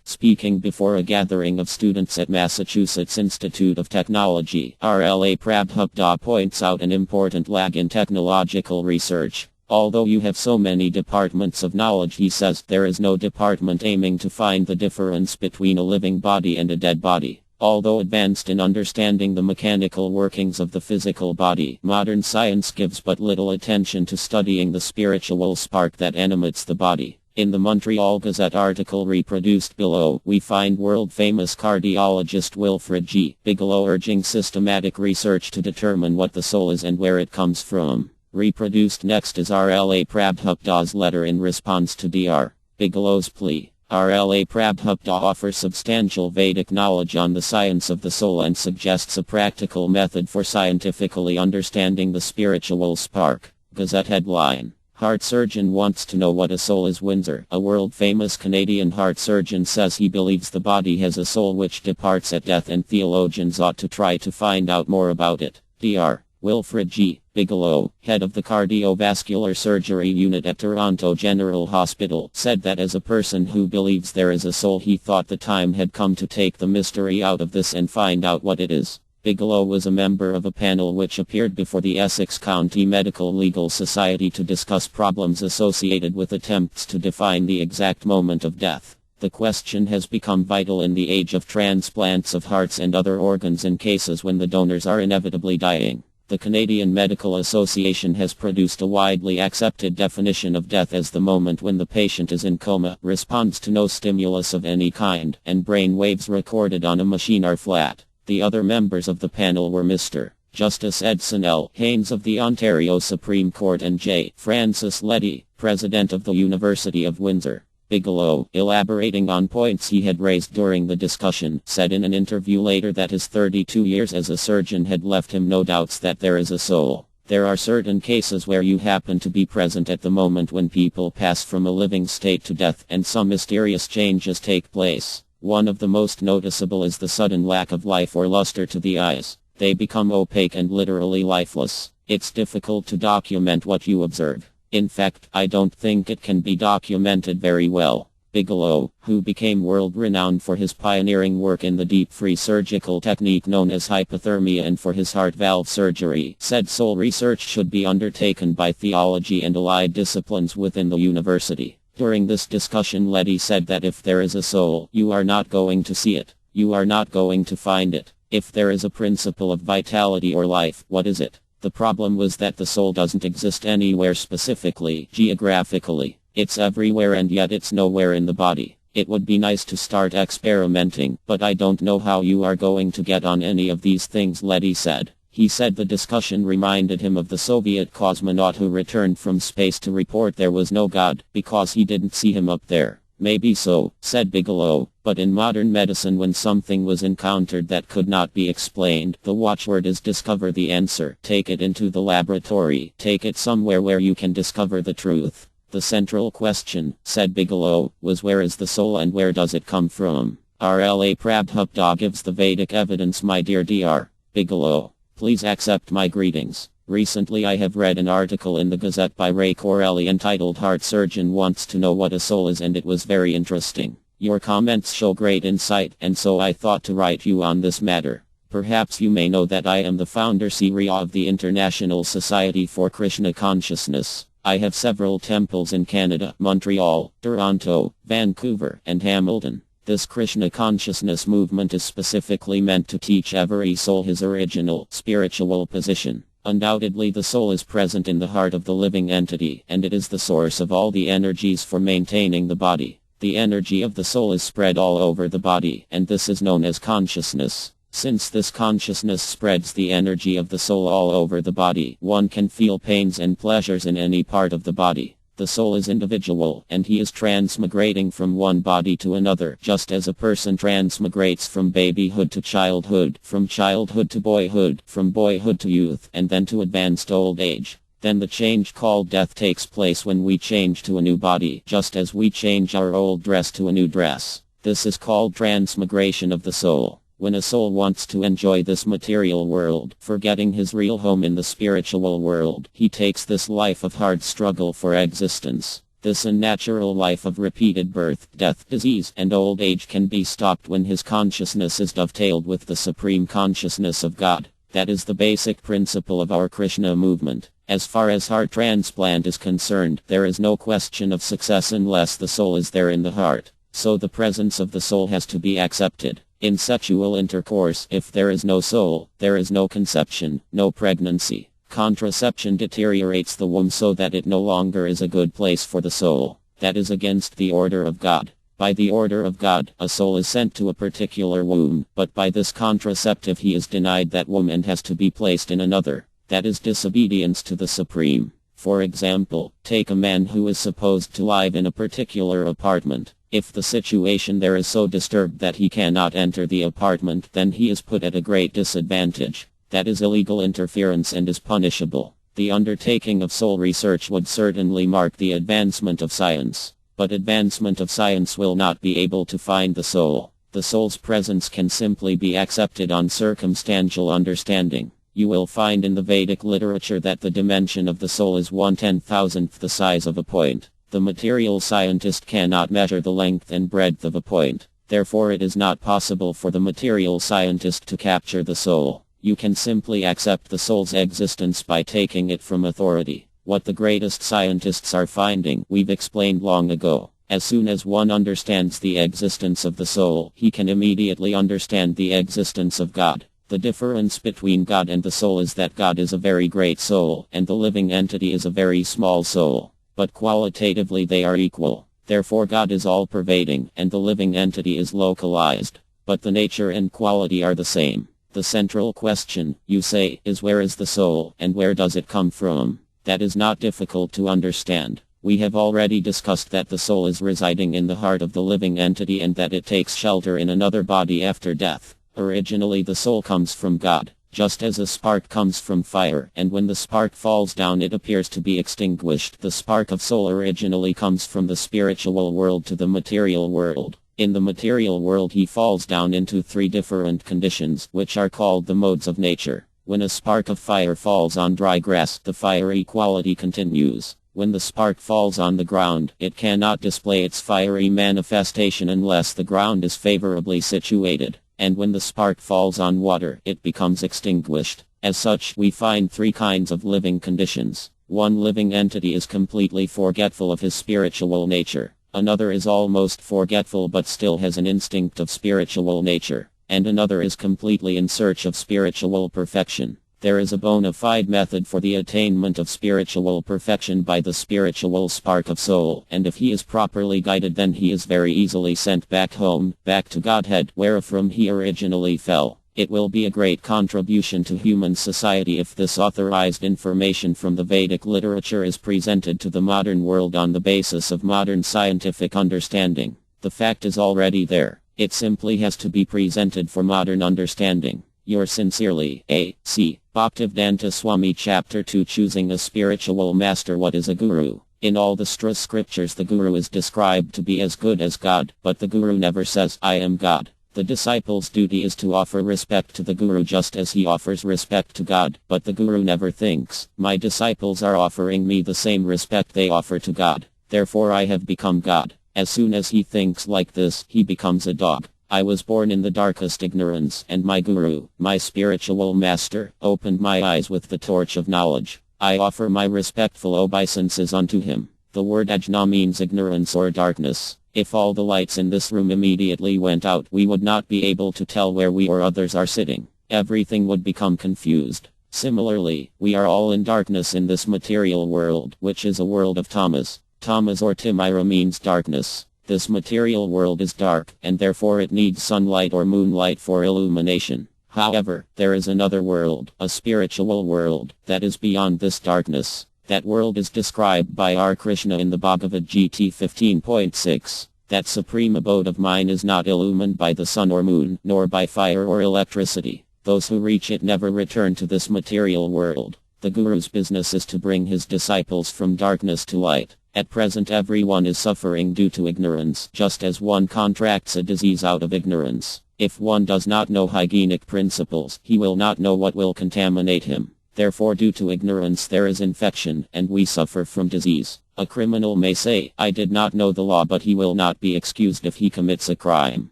speaking before a gathering of students at Massachusetts Institute of Technology, RLA Prabhupada points out an important lag in technological research. Although you have so many departments of knowledge, he says, there is no department aiming to find the difference between a living body and a dead body. Although advanced in understanding the mechanical workings of the physical body, modern science gives but little attention to studying the spiritual spark that animates the body. In the Montreal Gazette article reproduced below, we find world-famous cardiologist Wilfred G. Bigelow urging systematic research to determine what the soul is and where it comes from. Reproduced next is RLA Prabhupada's letter in response to Dr. Bigelow's plea. RLA Prabhupada offers substantial Vedic knowledge on the science of the soul and suggests a practical method for scientifically understanding the spiritual spark. Gazette headline. Heart surgeon wants to know what a soul is. Windsor. A world-famous Canadian heart surgeon says he believes the body has a soul which departs at death, and theologians ought to try to find out more about it. Dr. Wilfred G. Bigelow, head of the cardiovascular surgery unit at Toronto General Hospital, said that as a person who believes there is a soul, he thought the time had come to take the mystery out of this and find out what it is. Bigelow was a member of a panel which appeared before the Essex County Medical Legal Society to discuss problems associated with attempts to define the exact moment of death. The question has become vital in the age of transplants of hearts and other organs in cases when the donors are inevitably dying. The Canadian Medical Association has produced a widely accepted definition of death as the moment when the patient is in coma, responds to no stimulus of any kind, and brain waves recorded on a machine are flat. The other members of the panel were Mr. Justice Edson L. Haynes of the Ontario Supreme Court and J. Francis Leddy, President of the University of Windsor. Bigelow, elaborating on points he had raised during the discussion, said in an interview later that his 32 years as a surgeon had left him no doubts that there is a soul. There are certain cases where you happen to be present at the moment when people pass from a living state to death and some mysterious changes take place. One of the most noticeable is the sudden lack of life or luster to the eyes. They become opaque and literally lifeless. It's difficult to document what you observe. In fact, I don't think it can be documented very well. Bigelow, who became world-renowned for his pioneering work in the deep-freeze surgical technique known as hypothermia and for his heart valve surgery, said soul research should be undertaken by theology and allied disciplines within the university. During this discussion, Leddy said that if there is a soul, you are not going to see it. You are not going to find it. If there is a principle of vitality or life, what is it? The problem was that the soul doesn't exist anywhere specifically, geographically. It's everywhere and yet it's nowhere in the body. It would be nice to start experimenting, but I don't know how you are going to get on any of these things, Leddy said. He said the discussion reminded him of the Soviet cosmonaut who returned from space to report there was no God, because he didn't see him up there. Maybe so, said Bigelow, but in modern medicine when something was encountered that could not be explained, the watchword is discover the answer. Take it into the laboratory, take it somewhere where you can discover the truth. The central question, said Bigelow, was where is the soul and where does it come from? RLA Prabhupada gives the Vedic evidence, my dear Dr. Bigelow. Please accept my greetings. Recently I have read an article in the Gazette by Ray Corelli entitled Heart Surgeon Wants to Know What a Soul Is, and it was very interesting. Your comments show great insight, and so I thought to write you on this matter. Perhaps you may know that I am the founder CEO of the International Society for Krishna Consciousness. I have several temples in Canada, Montreal, Toronto, Vancouver, and Hamilton. This Krishna consciousness movement is specifically meant to teach every soul his original, spiritual position. Undoubtedly the soul is present in the heart of the living entity, and it is the source of all the energies for maintaining the body. The energy of the soul is spread all over the body, and this is known as consciousness. Since this consciousness spreads the energy of the soul all over the body, one can feel pains and pleasures in any part of the body. The soul is individual, and he is transmigrating from one body to another, just as a person transmigrates from babyhood to childhood, from childhood to boyhood, from boyhood to youth, and then to advanced old age. Then the change called death takes place when we change to a new body, just as we change our old dress to a new dress. This is called transmigration of the soul. When a soul wants to enjoy this material world, forgetting his real home in the spiritual world, he takes this life of hard struggle for existence. This unnatural life of repeated birth, death, disease, and old age can be stopped when his consciousness is dovetailed with the supreme consciousness of God. That is the basic principle of our Krishna movement. As far as heart transplant is concerned, there is no question of success unless the soul is there in the heart. So the presence of the soul has to be accepted. In sexual intercourse, if there is no soul, there is no conception, no pregnancy. Contraception deteriorates the womb so that it no longer is a good place for the soul. That is against the order of God. By the order of God, a soul is sent to a particular womb, but by this contraceptive he is denied that womb and has to be placed in another. That is disobedience to the Supreme. For example, take a man who is supposed to live in a particular apartment. If the situation there is so disturbed that he cannot enter the apartment, then he is put at a great disadvantage. That is illegal interference and is punishable. The undertaking of soul research would certainly mark the advancement of science. But advancement of science will not be able to find the soul. The soul's presence can simply be accepted on circumstantial understanding. You will find in the Vedic literature that the dimension of the soul is 1/10,000th the size of a point. The material scientist cannot measure the length and breadth of a point. Therefore it is not possible for the material scientist to capture the soul. You can simply accept the soul's existence by taking it from authority. What the greatest scientists are finding, we've explained long ago. As soon as one understands the existence of the soul, he can immediately understand the existence of God. The difference between God and the soul is that God is a very great soul, and the living entity is a very small soul. But qualitatively they are equal. Therefore God is all-pervading, and the living entity is localized. But the nature and quality are the same. The central question, you say, is where is the soul, and where does it come from? That is not difficult to understand. We have already discussed that the soul is residing in the heart of the living entity and that it takes shelter in another body after death. Originally the soul comes from God, just as a spark comes from fire, and when the spark falls down it appears to be extinguished. The spark of soul originally comes from the spiritual world to the material world. In the material world he falls down into 3 different conditions, which are called the modes of nature. When a spark of fire falls on dry grass, the fiery quality continues. When the spark falls on the ground, it cannot display its fiery manifestation unless the ground is favorably situated. And when the spark falls on water, it becomes extinguished. As such, we find 3 kinds of living conditions. One living entity is completely forgetful of his spiritual nature. Another is almost forgetful but still has an instinct of spiritual nature. And another is completely in search of spiritual perfection. There is a bona fide method for the attainment of spiritual perfection by the spiritual spark of soul, and if he is properly guided then he is very easily sent back home, back to Godhead, wherefrom he originally fell. It will be a great contribution to human society if this authorized information from the Vedic literature is presented to the modern world on the basis of modern scientific understanding. The fact is already there. It simply has to be presented for modern understanding. Yours sincerely, A.C. Bhaktivedanta Swami. Chapter 2, Choosing a Spiritual Master. What is a guru? In all the scriptures the guru is described to be as good as God, but the guru never says, I am God. The disciple's duty is to offer respect to the guru just as he offers respect to God, but the guru never thinks, my disciples are offering me the same respect they offer to God, therefore I have become God. As soon as he thinks like this, he becomes a dog. I was born in the darkest ignorance, and my guru, my spiritual master, opened my eyes with the torch of knowledge. I offer my respectful obeisances unto him. The word ajna means ignorance or darkness. If all the lights in this room immediately went out, we would not be able to tell where we or others are sitting. Everything would become confused. Similarly, we are all in darkness in this material world, which is a world of tamas. Tamas or timira means darkness. This material world is dark, and therefore it needs sunlight or moonlight for illumination. However, there is another world, a spiritual world, that is beyond this darkness. That world is described by R. Krishna in the Bhagavad Gita 15.6. That supreme abode of mine is not illumined by the sun or moon, nor by fire or electricity. Those who reach it never return to this material world. The Guru's business is to bring his disciples from darkness to light. At present everyone is suffering due to ignorance, just as one contracts a disease out of ignorance. If one does not know hygienic principles, he will not know what will contaminate him. Therefore, due to ignorance there is infection, and we suffer from disease. A criminal may say, I did not know the law, but he will not be excused if he commits a crime.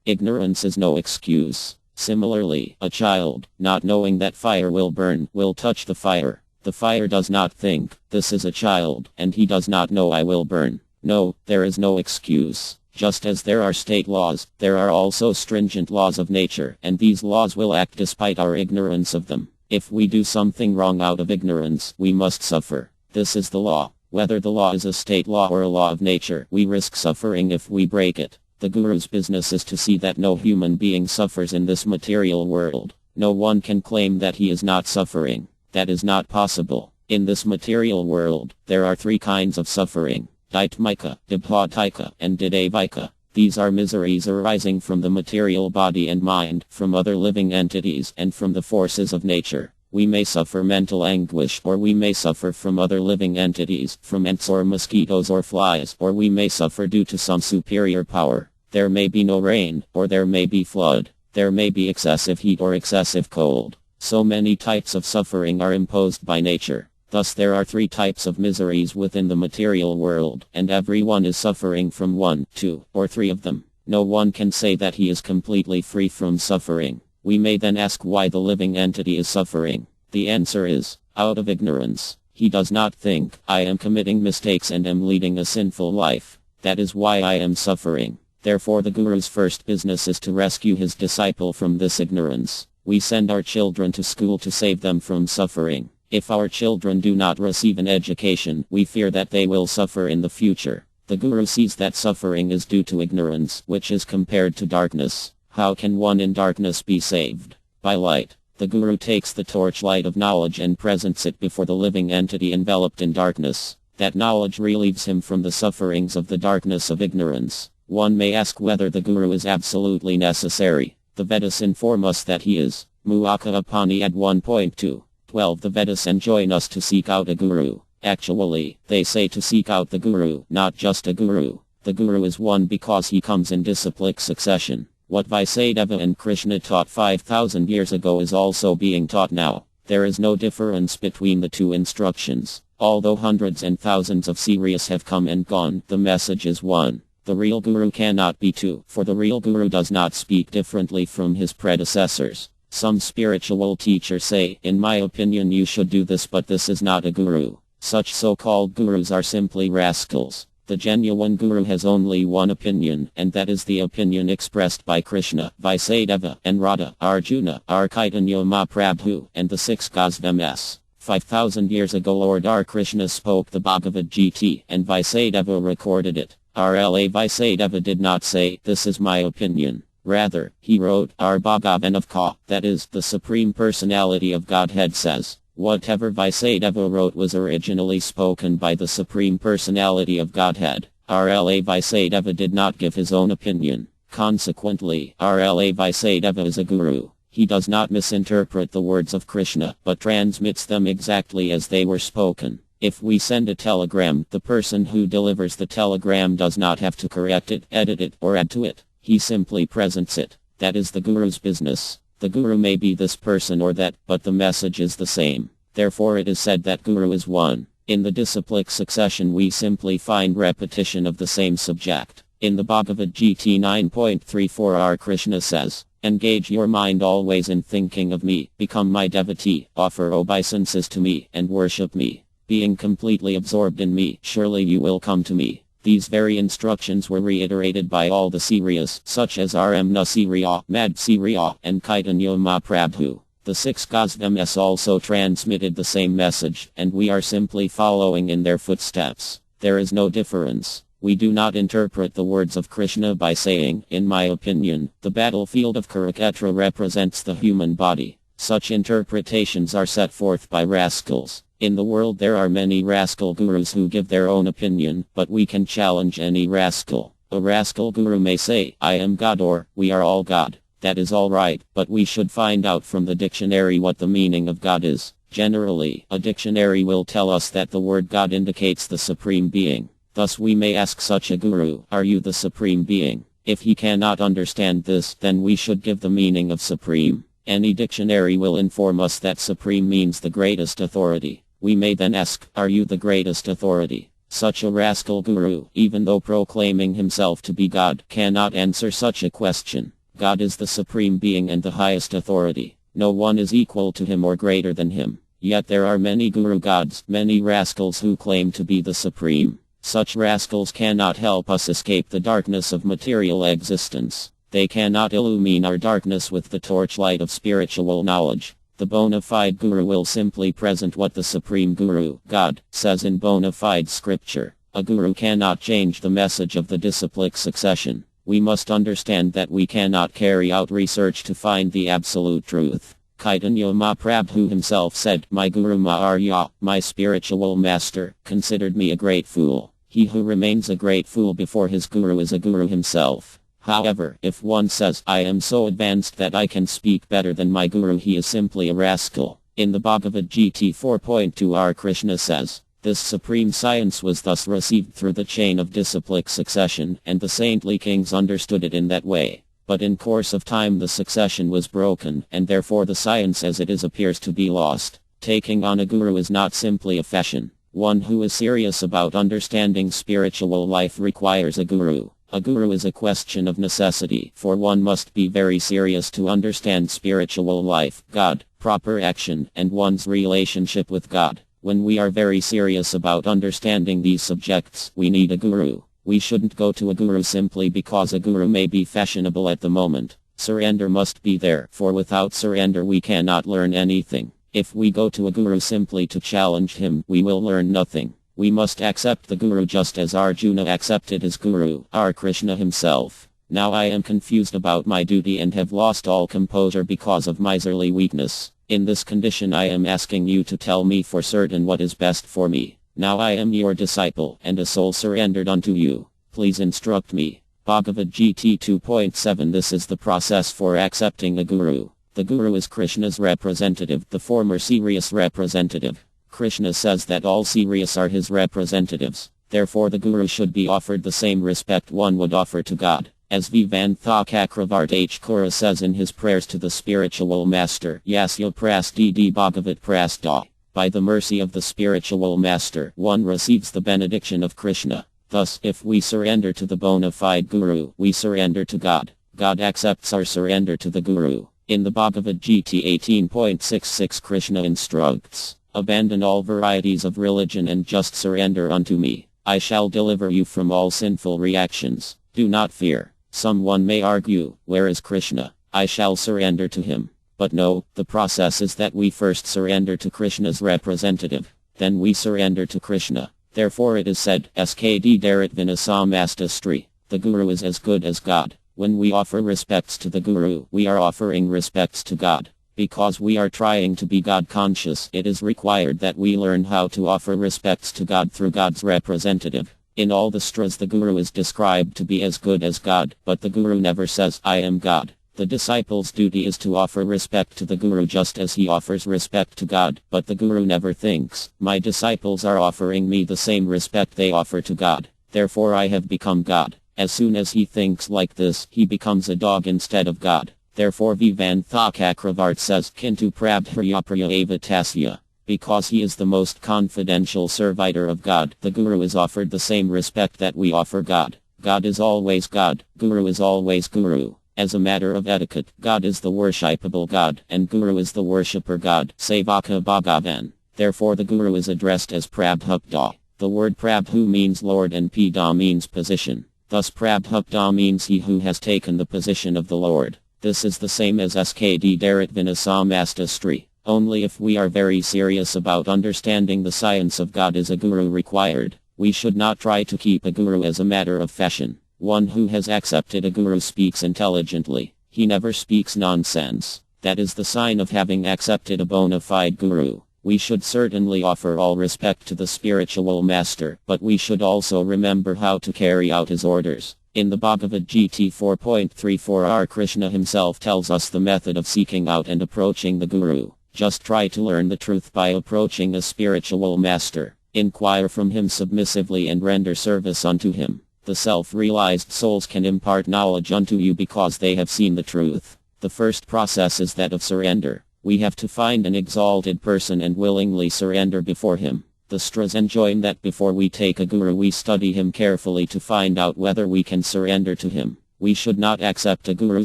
Ignorance is no excuse. Similarly, a child, not knowing that fire will burn, will touch the fire. The fire does not think, this is a child, and he does not know I will burn. No, there is no excuse. Just as there are state laws, there are also stringent laws of nature, and these laws will act despite our ignorance of them. If we do something wrong out of ignorance, we must suffer. This is the law. Whether the law is a state law or a law of nature, we risk suffering if we break it. The Guru's business is to see that no human being suffers in this material world. No one can claim that he is not suffering. That is not possible. In this material world, there are 3 kinds of suffering: Daitmika, Dibhautika, and Didavika. These are miseries arising from the material body and mind, from other living entities, and from the forces of nature. We may suffer mental anguish, or we may suffer from other living entities, from ants or mosquitoes or flies, or we may suffer due to some superior power. There may be no rain, or there may be flood. There may be excessive heat or excessive cold. So many types of suffering are imposed by nature. Thus there are 3 types of miseries within the material world, and everyone is suffering from 1, 2, or 3 of them. No one can say that he is completely free from suffering. We may then ask why the living entity is suffering. The answer is, out of ignorance. He does not think, I am committing mistakes and am leading a sinful life. That is why I am suffering. Therefore the Guru's first business is to rescue his disciple from this ignorance. We send our children to school to save them from suffering. If our children do not receive an education, we fear that they will suffer in the future. The Guru sees that suffering is due to ignorance, which is compared to darkness. How can one in darkness be saved? By light. The Guru takes the torchlight of knowledge and presents it before the living entity enveloped in darkness. That knowledge relieves him from the sufferings of the darkness of ignorance. One may ask whether the Guru is absolutely necessary. The Vedas inform us that he is. Muaka Upanishad 1.2. 12. The Vedas enjoin us to seek out a Guru. Actually, they say to seek out the Guru, not just a Guru. The Guru is one because he comes in disciplic succession. What Vyasadeva and Krishna taught 5,000 years ago is also being taught now. There is no difference between the two instructions. Although hundreds and thousands of series have come and gone, the message is one. The real Guru cannot be two, for the real Guru does not speak differently from his predecessors. Some spiritual teachers say, in my opinion you should do this, but this is not a Guru. Such so-called Gurus are simply rascals. The genuine Guru has only one opinion, and that is the opinion expressed by Krishna, Vyasadeva, and Radha, Arjuna, Chaitanya Mahaprabhu, and the 6 Gosvamis. 5,000 years ago Lord R. Krishna spoke the Bhagavad Gita, and Vyasadeva recorded it. RLA Vyasadeva did not say, this is my opinion. Rather, he wrote, Our Bhagavan of Ka, that is, the Supreme Personality of Godhead says. Whatever Vyasadeva wrote was originally spoken by the Supreme Personality of Godhead. RLA Vyasadeva did not give his own opinion. Consequently, RLA Vyasadeva is a Guru. He does not misinterpret the words of Krishna, but transmits them exactly as they were spoken. If we send a telegram, the person who delivers the telegram does not have to correct it, edit it, or add to it. He simply presents it. That is the Guru's business. The Guru may be this person or that, but the message is the same. Therefore it is said that Guru is one. In the disciplic succession we simply find repetition of the same subject. In the Bhagavad Gita 9.34 R. Krishna says, Engage your mind always in thinking of me, become my devotee, offer obeisances to me, and worship me. Being completely absorbed in me, surely you will come to me. These very instructions were reiterated by all the Sirias, such as Ramna Siriya, Mad Siriya, and Chaitanya Mahaprabhu. The 6 Gosvamis also transmitted the same message, and we are simply following in their footsteps. There is no difference. We do not interpret the words of Krishna by saying, in my opinion, the battlefield of Kurukshetra represents the human body. Such interpretations are set forth by rascals. In the world there are many rascal gurus who give their own opinion, but we can challenge any rascal. A rascal guru may say, I am God, or, we are all God. That is all right, but we should find out from the dictionary what the meaning of God is. Generally, a dictionary will tell us that the word God indicates the Supreme Being. Thus we may ask such a guru, are you the Supreme Being? If he cannot understand this, then we should give the meaning of Supreme. Any dictionary will inform us that Supreme means the greatest authority. We may then ask, are you the greatest authority? Such a rascal guru, even though proclaiming himself to be God, cannot answer such a question. God is the Supreme Being and the highest authority. No one is equal to him or greater than him. Yet there are many guru gods, many rascals who claim to be the Supreme. Such rascals cannot help us escape the darkness of material existence. They cannot illumine our darkness with the torchlight of spiritual knowledge. The bona fide guru will simply present what the Supreme Guru, God, says in bona fide scripture. A guru cannot change the message of the disciplic succession. We must understand that we cannot carry out research to find the absolute truth. Chaitanya Mahaprabhu himself said, My Guru Maharya, my spiritual master, considered me a great fool. He who remains a great fool before his guru is a guru himself. However, if one says, I am so advanced that I can speak better than my guru, he is simply a rascal. In the Bhagavad Gita 4.2 R. Krishna says, This supreme science was thus received through the chain of disciplic succession, and the saintly kings understood it in that way. But in course of time the succession was broken, and therefore the science as it is appears to be lost. Taking on a guru is not simply a fashion. One who is serious about understanding spiritual life requires a guru. A guru is a question of necessity, for one must be very serious to understand spiritual life, God, proper action, and one's relationship with God. When we are very serious about understanding these subjects, we need a guru. We shouldn't go to a guru simply because a guru may be fashionable at the moment. Surrender must be there, for without surrender we cannot learn anything. If we go to a guru simply to challenge him, we will learn nothing. We must accept the guru just as Arjuna accepted his guru, our Krishna himself. Now I am confused about my duty and have lost all composure because of miserly weakness. In this condition I am asking you to tell me for certain what is best for me. Now I am your disciple and a soul surrendered unto you. Please instruct me. Bhagavad Gita 2.7. This is the process for accepting a guru. The guru is Krishna's representative, the former serious representative. Krishna says that all serious are his representatives. Therefore the guru should be offered the same respect one would offer to God. As Vivantha Kakravart H. Kura says in his prayers to the spiritual master, Yasya Prasdidi Bhagavat Prasda. By the mercy of the spiritual master, one receives the benediction of Krishna. Thus, if we surrender to the bona fide guru, we surrender to God. God accepts our surrender to the guru. In the Bhagavad Gita 18.66 Krishna instructs, abandon all varieties of religion and just surrender unto me. I shall deliver you from all sinful reactions. Do not fear. Someone may argue, where is Krishna? I shall surrender to him. But no, the process is that we first surrender to Krishna's representative. Then we surrender to Krishna. Therefore it is said, Skd Darit Vinasamastastri. The guru is as good as God. When we offer respects to the guru, we are offering respects to God. Because we are trying to be God conscious, it is required that we learn how to offer respects to God through God's representative. In all the sutras the guru is described to be as good as God, but the guru never says, I am God. The disciple's duty is to offer respect to the guru just as he offers respect to God, but the guru never thinks, my disciples are offering me the same respect they offer to God, therefore I have become God. As soon as he thinks like this, he becomes a dog instead of God. Therefore Vivantha Kakravart says, Kintu Prabhriyapriya eva tasya. Because he is the most confidential servitor of God, the guru is offered the same respect that we offer God. God is always God, guru is always guru. As a matter of etiquette, God is the worshipable God, and Guru is the worshipper God, Sevaka Bhagavan. Therefore the Guru is addressed as Prabhupta. The word Prabhu means Lord and Pida means position. Thus Prabhupta means he who has taken the position of the Lord. This is the same as Skd Darit Vinasamastastri. Only if we are very serious about understanding the science of God is a Guru required. We should not try to keep a Guru as a matter of fashion. One who has accepted a guru speaks intelligently. He never speaks nonsense. That is the sign of having accepted a bona fide guru. We should certainly offer all respect to the spiritual master, but we should also remember how to carry out his orders. In the Bhagavad Gita 4.34 our Krishna himself tells us the method of seeking out and approaching the guru. Just try to learn the truth by approaching a spiritual master. Inquire from him submissively and render service unto him. The self-realized souls can impart knowledge unto you because they have seen the truth. The first process is that of surrender. We have to find an exalted person and willingly surrender before him. The sutras enjoin that before we take a guru we study him carefully to find out whether we can surrender to him. We should not accept a guru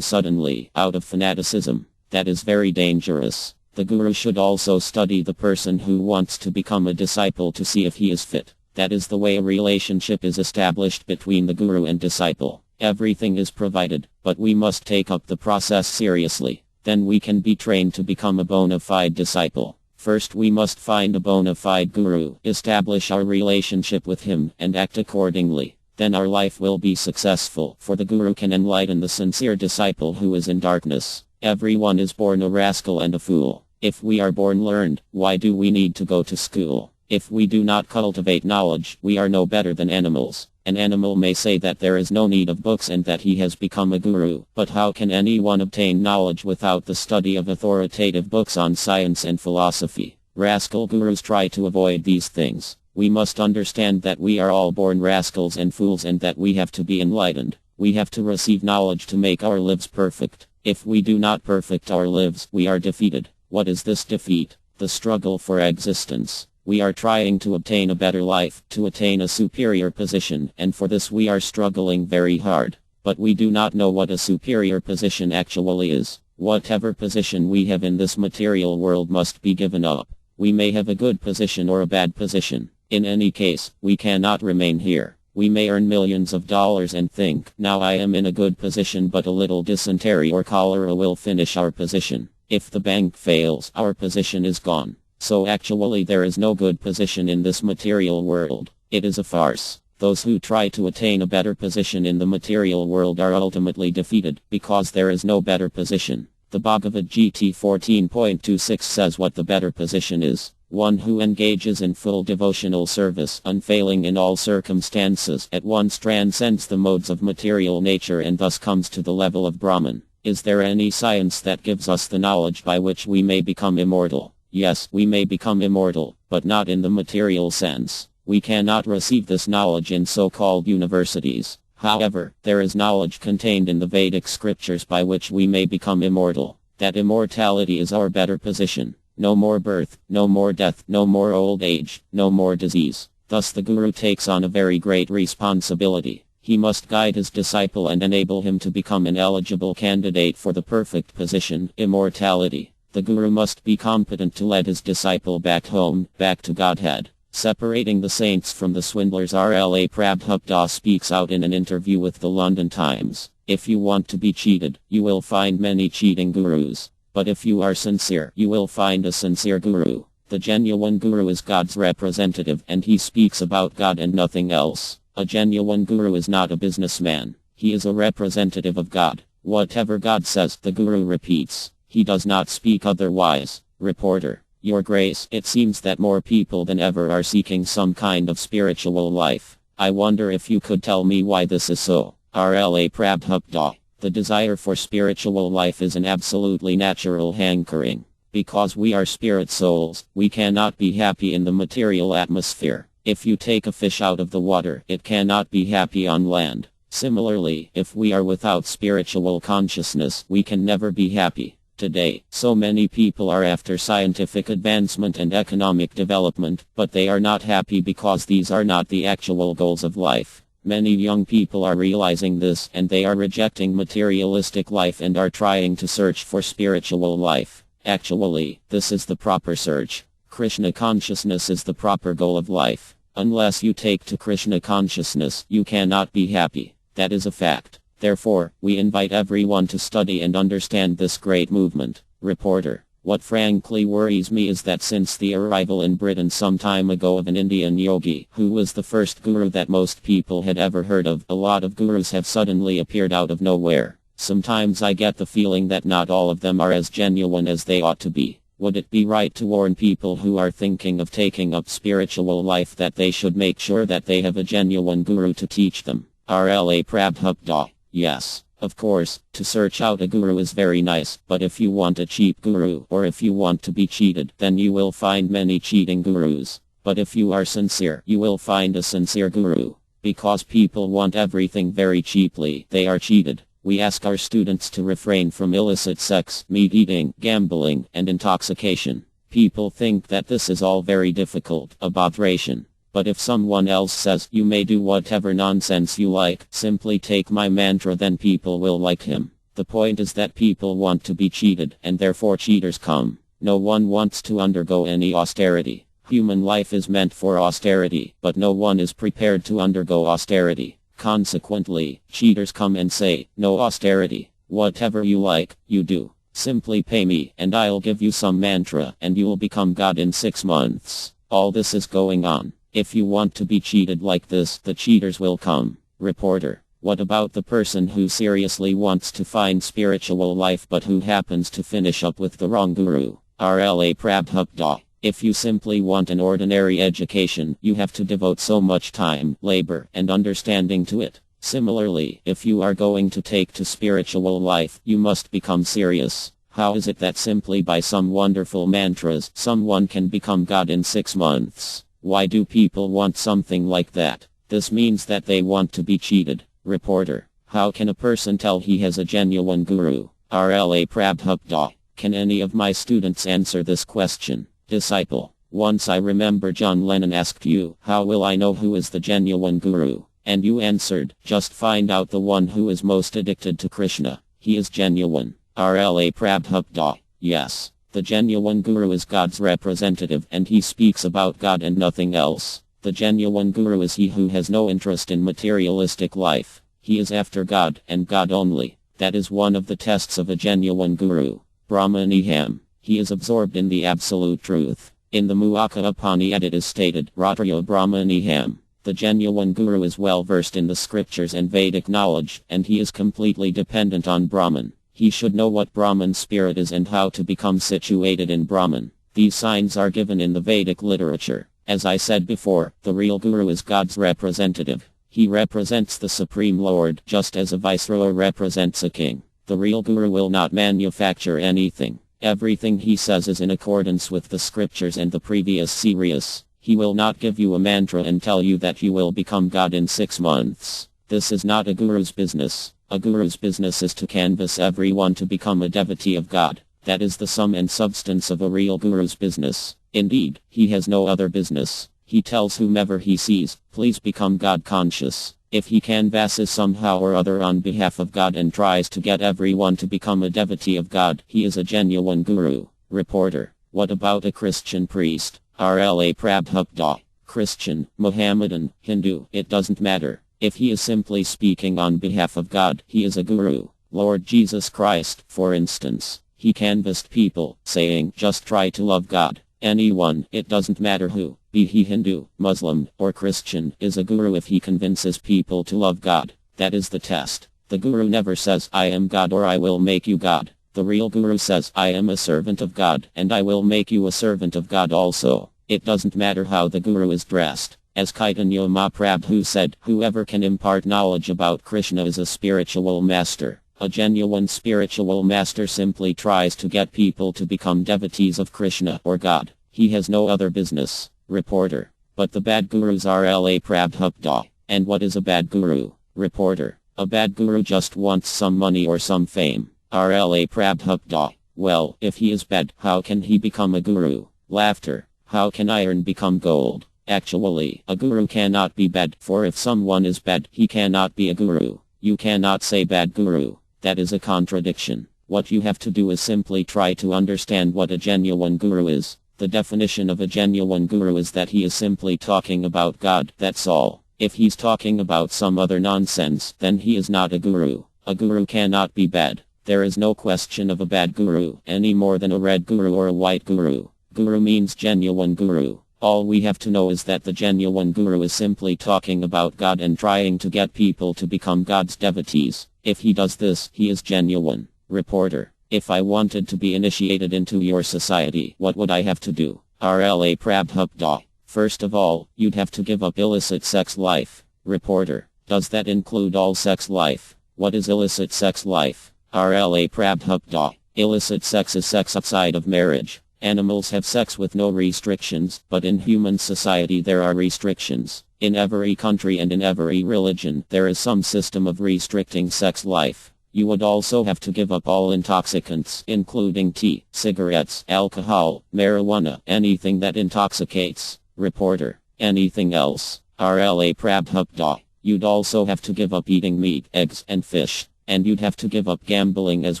suddenly, out of fanaticism. That is very dangerous. The guru should also study the person who wants to become a disciple to see if he is fit. That is the way a relationship is established between the guru and disciple. Everything is provided, but we must take up the process seriously. Then we can be trained to become a bona fide disciple. First we must find a bona fide guru, establish our relationship with him, and act accordingly. Then our life will be successful, for the guru can enlighten the sincere disciple who is in darkness. Everyone is born a rascal and a fool. If we are born learned, why do we need to go to school? If we do not cultivate knowledge, we are no better than animals. An animal may say that there is no need of books and that he has become a guru, but how can anyone obtain knowledge without the study of authoritative books on science and philosophy? Rascal gurus try to avoid these things. We must understand that we are all born rascals and fools and that we have to be enlightened. We have to receive knowledge to make our lives perfect. If we do not perfect our lives, we are defeated. What is this defeat? The struggle for existence. We are trying to obtain a better life, to attain a superior position, and for this we are struggling very hard. But we do not know what a superior position actually is. Whatever position we have in this material world must be given up. We may have a good position or a bad position. In any case, we cannot remain here. We may earn millions of dollars and think, now I am in a good position, but a little dysentery or cholera will finish our position. If the bank fails, our position is gone. So actually there is no good position in this material world. It is a farce. Those who try to attain a better position in the material world are ultimately defeated, because there is no better position. The Bhagavad Gita 14.26 says what the better position is. One who engages in full devotional service, unfailing in all circumstances, at once transcends the modes of material nature and thus comes to the level of Brahman. Is there any science that gives us the knowledge by which we may become immortal? Yes, we may become immortal, but not in the material sense. We cannot receive this knowledge in so-called universities. However, there is knowledge contained in the Vedic scriptures by which we may become immortal. That immortality is our better position. No more birth, no more death, no more old age, no more disease. Thus the Guru takes on a very great responsibility. He must guide his disciple and enable him to become an eligible candidate for the perfect position, immortality. The Guru must be competent to lead his disciple back home, back to Godhead. Separating the saints from the swindlers. RLA Prabhupada speaks out in an interview with the London Times. If you want to be cheated, you will find many cheating gurus. But if you are sincere, you will find a sincere guru. The genuine guru is God's representative, and he speaks about God and nothing else. A genuine guru is not a businessman. He is a representative of God. Whatever God says, the guru repeats. He does not speak otherwise. Reporter: Your Grace, it seems that more people than ever are seeking some kind of spiritual life. I wonder if you could tell me why this is so. RLA Prabhupada: The desire for spiritual life is an absolutely natural hankering. Because we are spirit souls, we cannot be happy in the material atmosphere. If you take a fish out of the water, it cannot be happy on land. Similarly, if we are without spiritual consciousness, we can never be happy. Today, so many people are after scientific advancement and economic development, but they are not happy because these are not the actual goals of life. Many young people are realizing this, and they are rejecting materialistic life and are trying to search for spiritual life. Actually, this is the proper search. Krishna consciousness is the proper goal of life. Unless you take to Krishna consciousness, you cannot be happy. That is a fact. Therefore, we invite everyone to study and understand this great movement. Reporter: What frankly worries me is that since the arrival in Britain some time ago of an Indian yogi, who was the first guru that most people had ever heard of, a lot of gurus have suddenly appeared out of nowhere. Sometimes I get the feeling that not all of them are as genuine as they ought to be. Would it be right to warn people who are thinking of taking up spiritual life that they should make sure that they have a genuine guru to teach them? RLA Prabhupada: Yes, of course, to search out a guru is very nice, but if you want a cheap guru, or if you want to be cheated, then you will find many cheating gurus. But if you are sincere, you will find a sincere guru. Because people want everything very cheaply, they are cheated. We ask our students to refrain from illicit sex, meat eating, gambling, and intoxication. People think that this is all very difficult, a botheration. But if someone else says, you may do whatever nonsense you like, simply take my mantra, then people will like him. The point is that people want to be cheated, and therefore cheaters come. No one wants to undergo any austerity. Human life is meant for austerity, but no one is prepared to undergo austerity. Consequently, cheaters come and say, no austerity. Whatever you like, you do. Simply pay me, and I'll give you some mantra, and you'll become God in 6 months. All this is going on. If you want to be cheated like this, the cheaters will come. Reporter: What about the person who seriously wants to find spiritual life but who happens to finish up with the wrong guru? RLA Prabhupada: If you simply want an ordinary education, you have to devote so much time, labor, and understanding to it. Similarly, if you are going to take to spiritual life, you must become serious. How is it that simply by some wonderful mantras, someone can become God in 6 months? Why do people want something like that? This means that they want to be cheated. Reporter: How can a person tell he has a genuine guru? RLA Prabhupada: Can any of my students answer this question? Disciple: Once I remember John Lennon asked you, how will I know who is the genuine guru? And you answered, just find out the one who is most addicted to Krishna. He is genuine. RLA Prabhupada. Yes, the genuine guru is God's representative and he speaks about God and nothing else. The genuine guru is he who has no interest in materialistic life. He is after God and God only. That is one of the tests of a genuine guru. Brahmaniham. He is absorbed in the absolute truth. In the Muaka Upanishad it is stated, Ratriya Brahmaniham. The genuine guru is well versed in the scriptures and Vedic knowledge, and he is completely dependent on Brahman. He should know what Brahman spirit is and how to become situated in Brahman. These signs are given in the Vedic literature. As I said before, the real guru is God's representative. He represents the Supreme Lord, just as a viceroy represents a king. The real guru will not manufacture anything. Everything he says is in accordance with the scriptures and the previous series. He will not give you a mantra and tell you that you will become God in 6 months. This is not a guru's business. A guru's business is to canvass everyone to become a devotee of God. That is the sum and substance of a real guru's business. Indeed, he has no other business. He tells whomever he sees, please become God conscious. If he canvasses somehow or other on behalf of God and tries to get everyone to become a devotee of God, he is a genuine guru. Reporter. What about a Christian priest? RLA Prabhupada. Christian, Mohammedan, Hindu, it doesn't matter. If he is simply speaking on behalf of God, he is a guru. Lord Jesus Christ, for instance, he canvassed people, saying, just try to love God. Anyone, it doesn't matter who, be he Hindu, Muslim, or Christian, is a guru if he convinces people to love God. That is the test. The guru never says, I am God or I will make you God. The real guru says, I am a servant of God, and I will make you a servant of God also. It doesn't matter how the guru is dressed. As Chaitanya Mahaprabhu said, whoever can impart knowledge about Krishna is a spiritual master. A genuine spiritual master simply tries to get people to become devotees of Krishna or God. He has no other business. Reporter. But the bad gurus are RLA Prabhupada. And what is a bad guru? Reporter. A bad guru just wants some money or some fame. RLA Prabhupada. Well, if he is bad, how can he become a guru? Laughter. How can iron become gold? Actually, a guru cannot be bad, for if someone is bad, he cannot be a guru. You cannot say bad guru. That is a contradiction. What you have to do is simply try to understand what a genuine guru is. The definition of a genuine guru is that he is simply talking about God, that's all. If he's talking about some other nonsense, then he is not a guru. A guru cannot be bad. There is no question of a bad guru, any more than a red guru or a white guru. Guru means genuine guru. All we have to know is that the genuine guru is simply talking about God and trying to get people to become God's devotees. If he does this, he is genuine. Reporter. If I wanted to be initiated into your society, what would I have to do? RLA Prabhupada. First of all, you'd have to give up illicit sex life. Reporter. Does that include all sex life? What is illicit sex life? RLA Prabhupada. Illicit sex is sex outside of marriage. Animals have sex with no restrictions, but in human society there are restrictions. In every country and in every religion, there is some system of restricting sex life. You would also have to give up all intoxicants, including tea, cigarettes, alcohol, marijuana, anything that intoxicates. Reporter. Anything else? RLA Prabhupada. You'd also have to give up eating meat, eggs, and fish. And you'd have to give up gambling as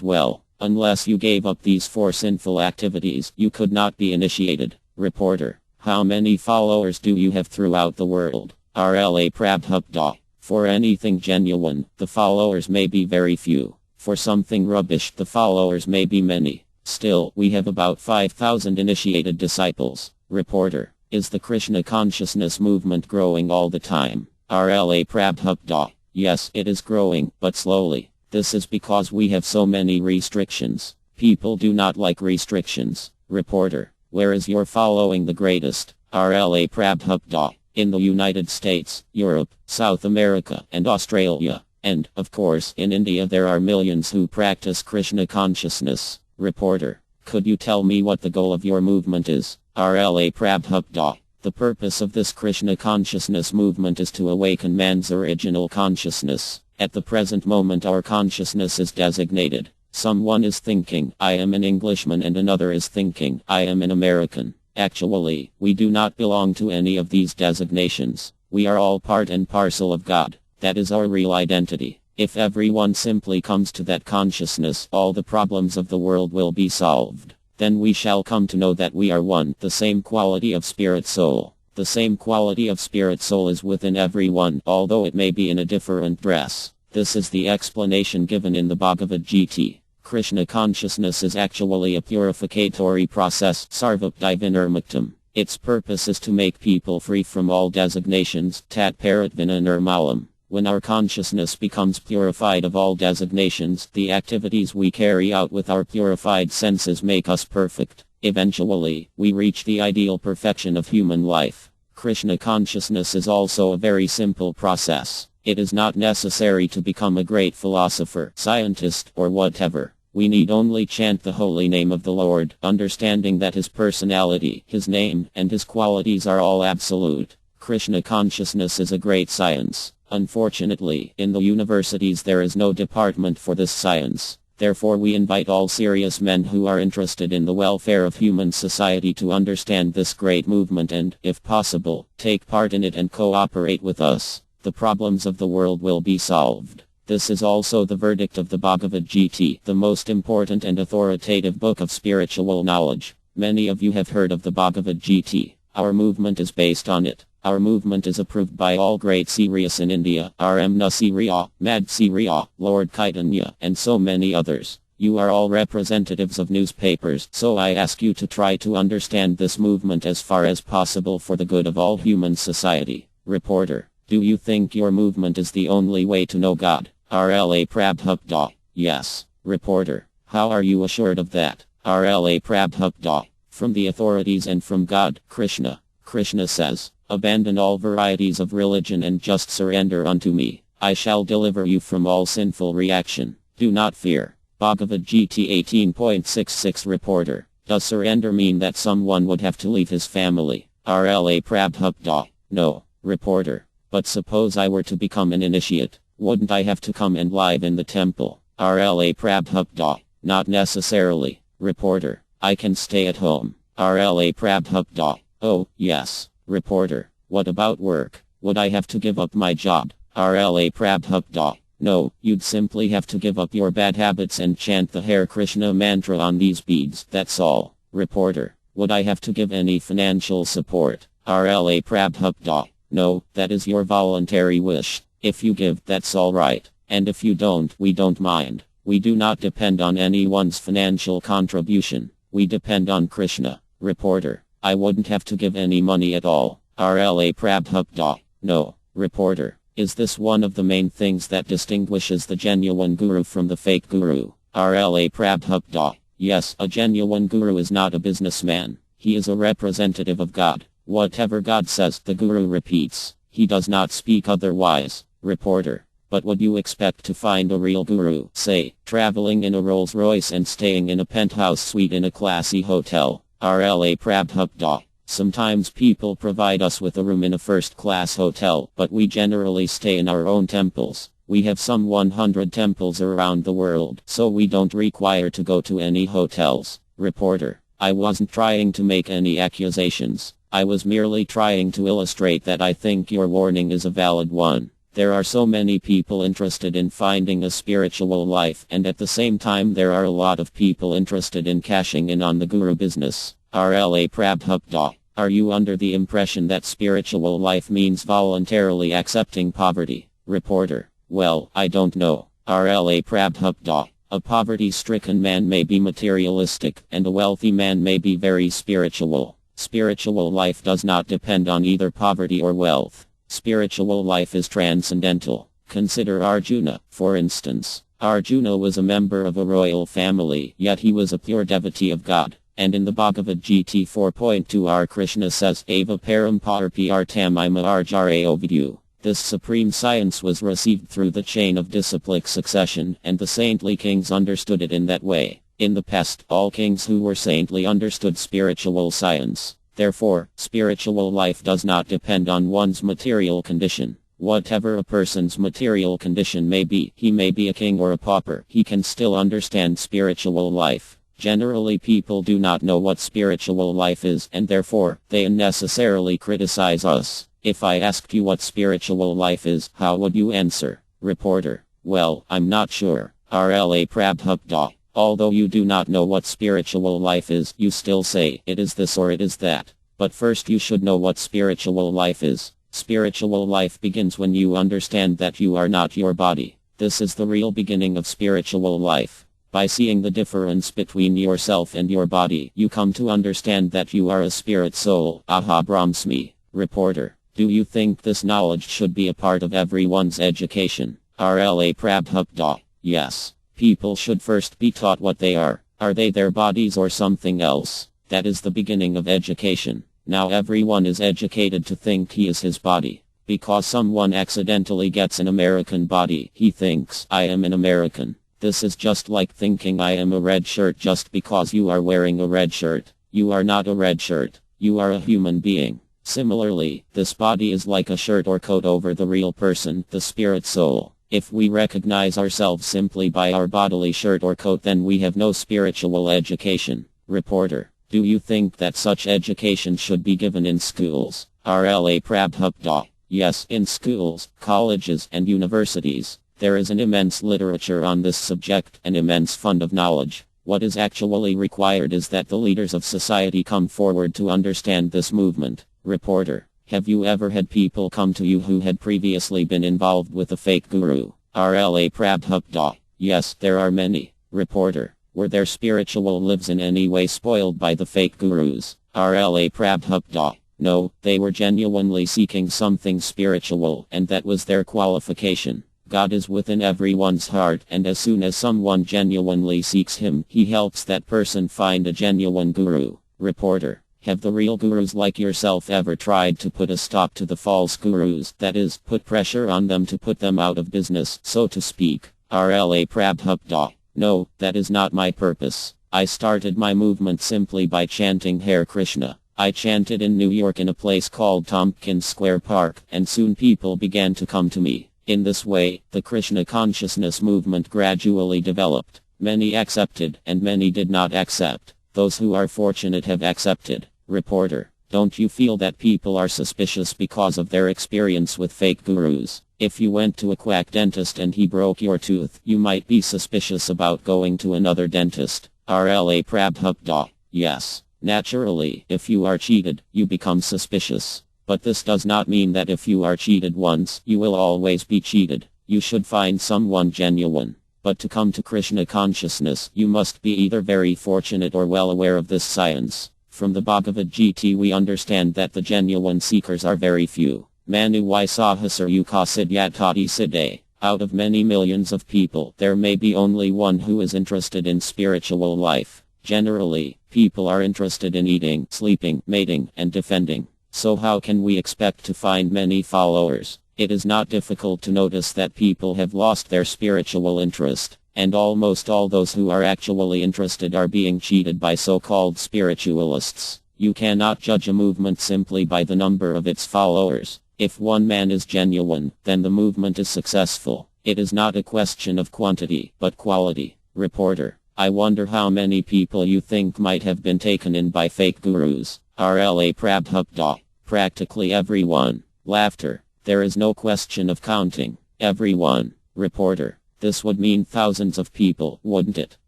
well. Unless you gave up these 4 sinful activities, you could not be initiated. Reporter. How many followers do you have throughout the world? RLA Prabhupada. For anything genuine, the followers may be very few. For something rubbish, the followers may be many. Still, we have about 5,000 initiated disciples. Reporter. Is the Krishna consciousness movement growing all the time? RLA Prabhupada. Yes, it is growing, but slowly. This is because we have so many restrictions. People do not like restrictions. Reporter. Where is your following the greatest? RLA Prabhupada. In the United States, Europe, South America, and Australia. And, of course, in India there are millions who practice Krishna consciousness. Reporter. Could you tell me what the goal of your movement is? RLA Prabhupada. The purpose of this Krishna consciousness movement is to awaken man's original consciousness. At the present moment our consciousness is designated. Someone is thinking, I am an Englishman, and another is thinking, I am an American. Actually, we do not belong to any of these designations. We are all part and parcel of God. That is our real identity. If everyone simply comes to that consciousness, all the problems of the world will be solved. Then we shall come to know that we are one, the same quality of spirit soul. The same quality of spirit soul is within everyone, although it may be in a different dress. This is the explanation given in the Bhagavad Gita. Krishna consciousness is actually a purificatory process, sarvapdivinirmuktam. Its purpose is to make people free from all designations, tat paratvina nirmalam. When our consciousness becomes purified of all designations, the activities we carry out with our purified senses make us perfect. Eventually, we reach the ideal perfection of human life. Krishna consciousness is also a very simple process. It is not necessary to become a great philosopher, scientist, or whatever. We need only chant the holy name of the Lord, understanding that His personality, His name, and His qualities are all absolute. Krishna consciousness is a great science. Unfortunately, in the universities there is no department for this science. Therefore we invite all serious men who are interested in the welfare of human society to understand this great movement and, if possible, take part in it and cooperate with us. The problems of the world will be solved. This is also the verdict of the Bhagavad Gita, the most important and authoritative book of spiritual knowledge. Many of you have heard of the Bhagavad Gita. Our movement is based on it. Our movement is approved by all great Sirius in India, Ramna Siriya, Mad Siriya, Lord Chaitanya, and so many others. You are all representatives of newspapers, so I ask you to try to understand this movement as far as possible for the good of all human society. Reporter, do you think your movement is the only way to know God? RLA Prabhupada. Yes. Reporter, how are you assured of that? RLA Prabhupada. From the authorities and from God, Krishna. Krishna says, abandon all varieties of religion and just surrender unto me. I shall deliver you from all sinful reaction. Do not fear. Bhagavad Gita 18.66 Reporter, does surrender mean that someone would have to leave his family? RLA Prabhupada. No. Reporter, but suppose I were to become an initiate, wouldn't I have to come and live in the temple? RLA Prabhupada. Not necessarily. Reporter, I can stay at home. RLA Prabhupada. Oh, yes. Reporter, what about work? Would I have to give up my job? RLA Prabhupada. No, you'd simply have to give up your bad habits and chant the Hare Krishna mantra on these beads, that's all. Reporter, would I have to give any financial support? RLA Prabhupada. No, that is your voluntary wish. If you give, that's alright. And if you don't, we don't mind. We do not depend on anyone's financial contribution. We depend on Krishna. Reporter, I wouldn't have to give any money at all. RLA Prabhupada. No. Reporter, is this one of the main things that distinguishes the genuine guru from the fake guru? RLA Prabhupada. Yes, a genuine guru is not a businessman. He is a representative of God. Whatever God says, the guru repeats. He does not speak otherwise. Reporter, but would you expect to find a real guru, say, traveling in a Rolls Royce and staying in a penthouse suite in a classy hotel? RLA Prabhupada. Sometimes people provide us with a room in a first-class hotel, but we generally stay in our own temples. We have some 100 temples around the world, so we don't require to go to any hotels. Reporter, I wasn't trying to make any accusations. I was merely trying to illustrate that I think your warning is a valid one. There are so many people interested in finding a spiritual life, and at the same time there are a lot of people interested in cashing in on the guru business. RLA Prabhupada. Are you under the impression that spiritual life means voluntarily accepting poverty? Reporter, well, I don't know. RLA Prabhupada. A poverty-stricken man may be materialistic, and a wealthy man may be very spiritual. Spiritual life does not depend on either poverty or wealth. Spiritual life is transcendental. Consider Arjuna, for instance. Arjuna was a member of a royal family, yet he was a pure devotee of God. And in the Bhagavad Gita 4.2 R. Krishna says, Ava Paramparpi Artamima Arjaro Vidyu. This supreme science was received through the chain of disciplic succession, and the saintly kings understood it in that way. In the past, all kings who were saintly understood spiritual science. Therefore, spiritual life does not depend on one's material condition. Whatever a person's material condition may be, he may be a king or a pauper, he can still understand spiritual life. Generally, people do not know what spiritual life is, and therefore, they unnecessarily criticize us. If I asked you what spiritual life is, how would you answer? Reporter: well, I'm not sure. RLA Prabhupada. Although you do not know what spiritual life is, you still say, it is this or it is that. But first you should know what spiritual life is. Spiritual life begins when you understand that you are not your body. This is the real beginning of spiritual life. By seeing the difference between yourself and your body, you come to understand that you are a spirit soul. Aha Brahmsmi. Reporter: do you think this knowledge should be a part of everyone's education? RLA Prabhupada: yes. People should first be taught what they are. Are they their bodies or something else? That is the beginning of education. Now everyone is educated to think he is his body. Because someone accidentally gets an American body, he thinks, I am an American. This is just like thinking I am a red shirt just because you are wearing a red shirt. You are not a red shirt. You are a human being. Similarly, this body is like a shirt or coat over the real person, the spirit soul. If we recognize ourselves simply by our bodily shirt or coat, then we have no spiritual education. Reporter: do you think that such education should be given in schools? RLA Prabhupada: yes, in schools, colleges, and universities. There is an immense literature on this subject, an immense fund of knowledge. What is actually required is that the leaders of society come forward to understand this movement. Reporter: have you ever had people come to you who had previously been involved with a fake guru? RLA Prabhupada: yes, there are many. Reporter: were their spiritual lives in any way spoiled by the fake gurus? RLA Prabhupada: no, they were genuinely seeking something spiritual, and that was their qualification. God is within everyone's heart, and as soon as someone genuinely seeks him, he helps that person find a genuine guru. Reporter: have the real gurus like yourself ever tried to put a stop to the false gurus, that is, put pressure on them to put them out of business, so to speak? RLA Prabhupada: no, that is not my purpose. I started my movement simply by chanting Hare Krishna. I chanted in New York in a place called Tompkins Square Park, and soon people began to come to me. In this way, the Krishna consciousness movement gradually developed. Many accepted, and many did not accept. Those who are fortunate have accepted. Reporter: don't you feel that people are suspicious because of their experience with fake gurus? If you went to a quack dentist and he broke your tooth, you might be suspicious about going to another dentist. RLA Prabhupada: yes. Naturally, if you are cheated, you become suspicious. But this does not mean that if you are cheated once, you will always be cheated. You should find someone genuine. But to come to Krishna consciousness, you must be either very fortunate or well aware of this science. From the Bhagavad Gita we understand that the genuine seekers are very few. Manu Vaisahasar Yukasidyatati Siddhe. Out of many millions of people, there may be only one who is interested in spiritual life. Generally, people are interested in eating, sleeping, mating, and defending. So how can we expect to find many followers? It is not difficult to notice that people have lost their spiritual interest. And almost all those who are actually interested are being cheated by so-called spiritualists. You cannot judge a movement simply by the number of its followers. If one man is genuine, then the movement is successful. It is not a question of quantity, but quality. Reporter: I wonder how many people you think might have been taken in by fake gurus. RLA Prabhupada: practically everyone. Laughter: there is no question of counting. Everyone. Reporter: this would mean thousands of people, wouldn't it?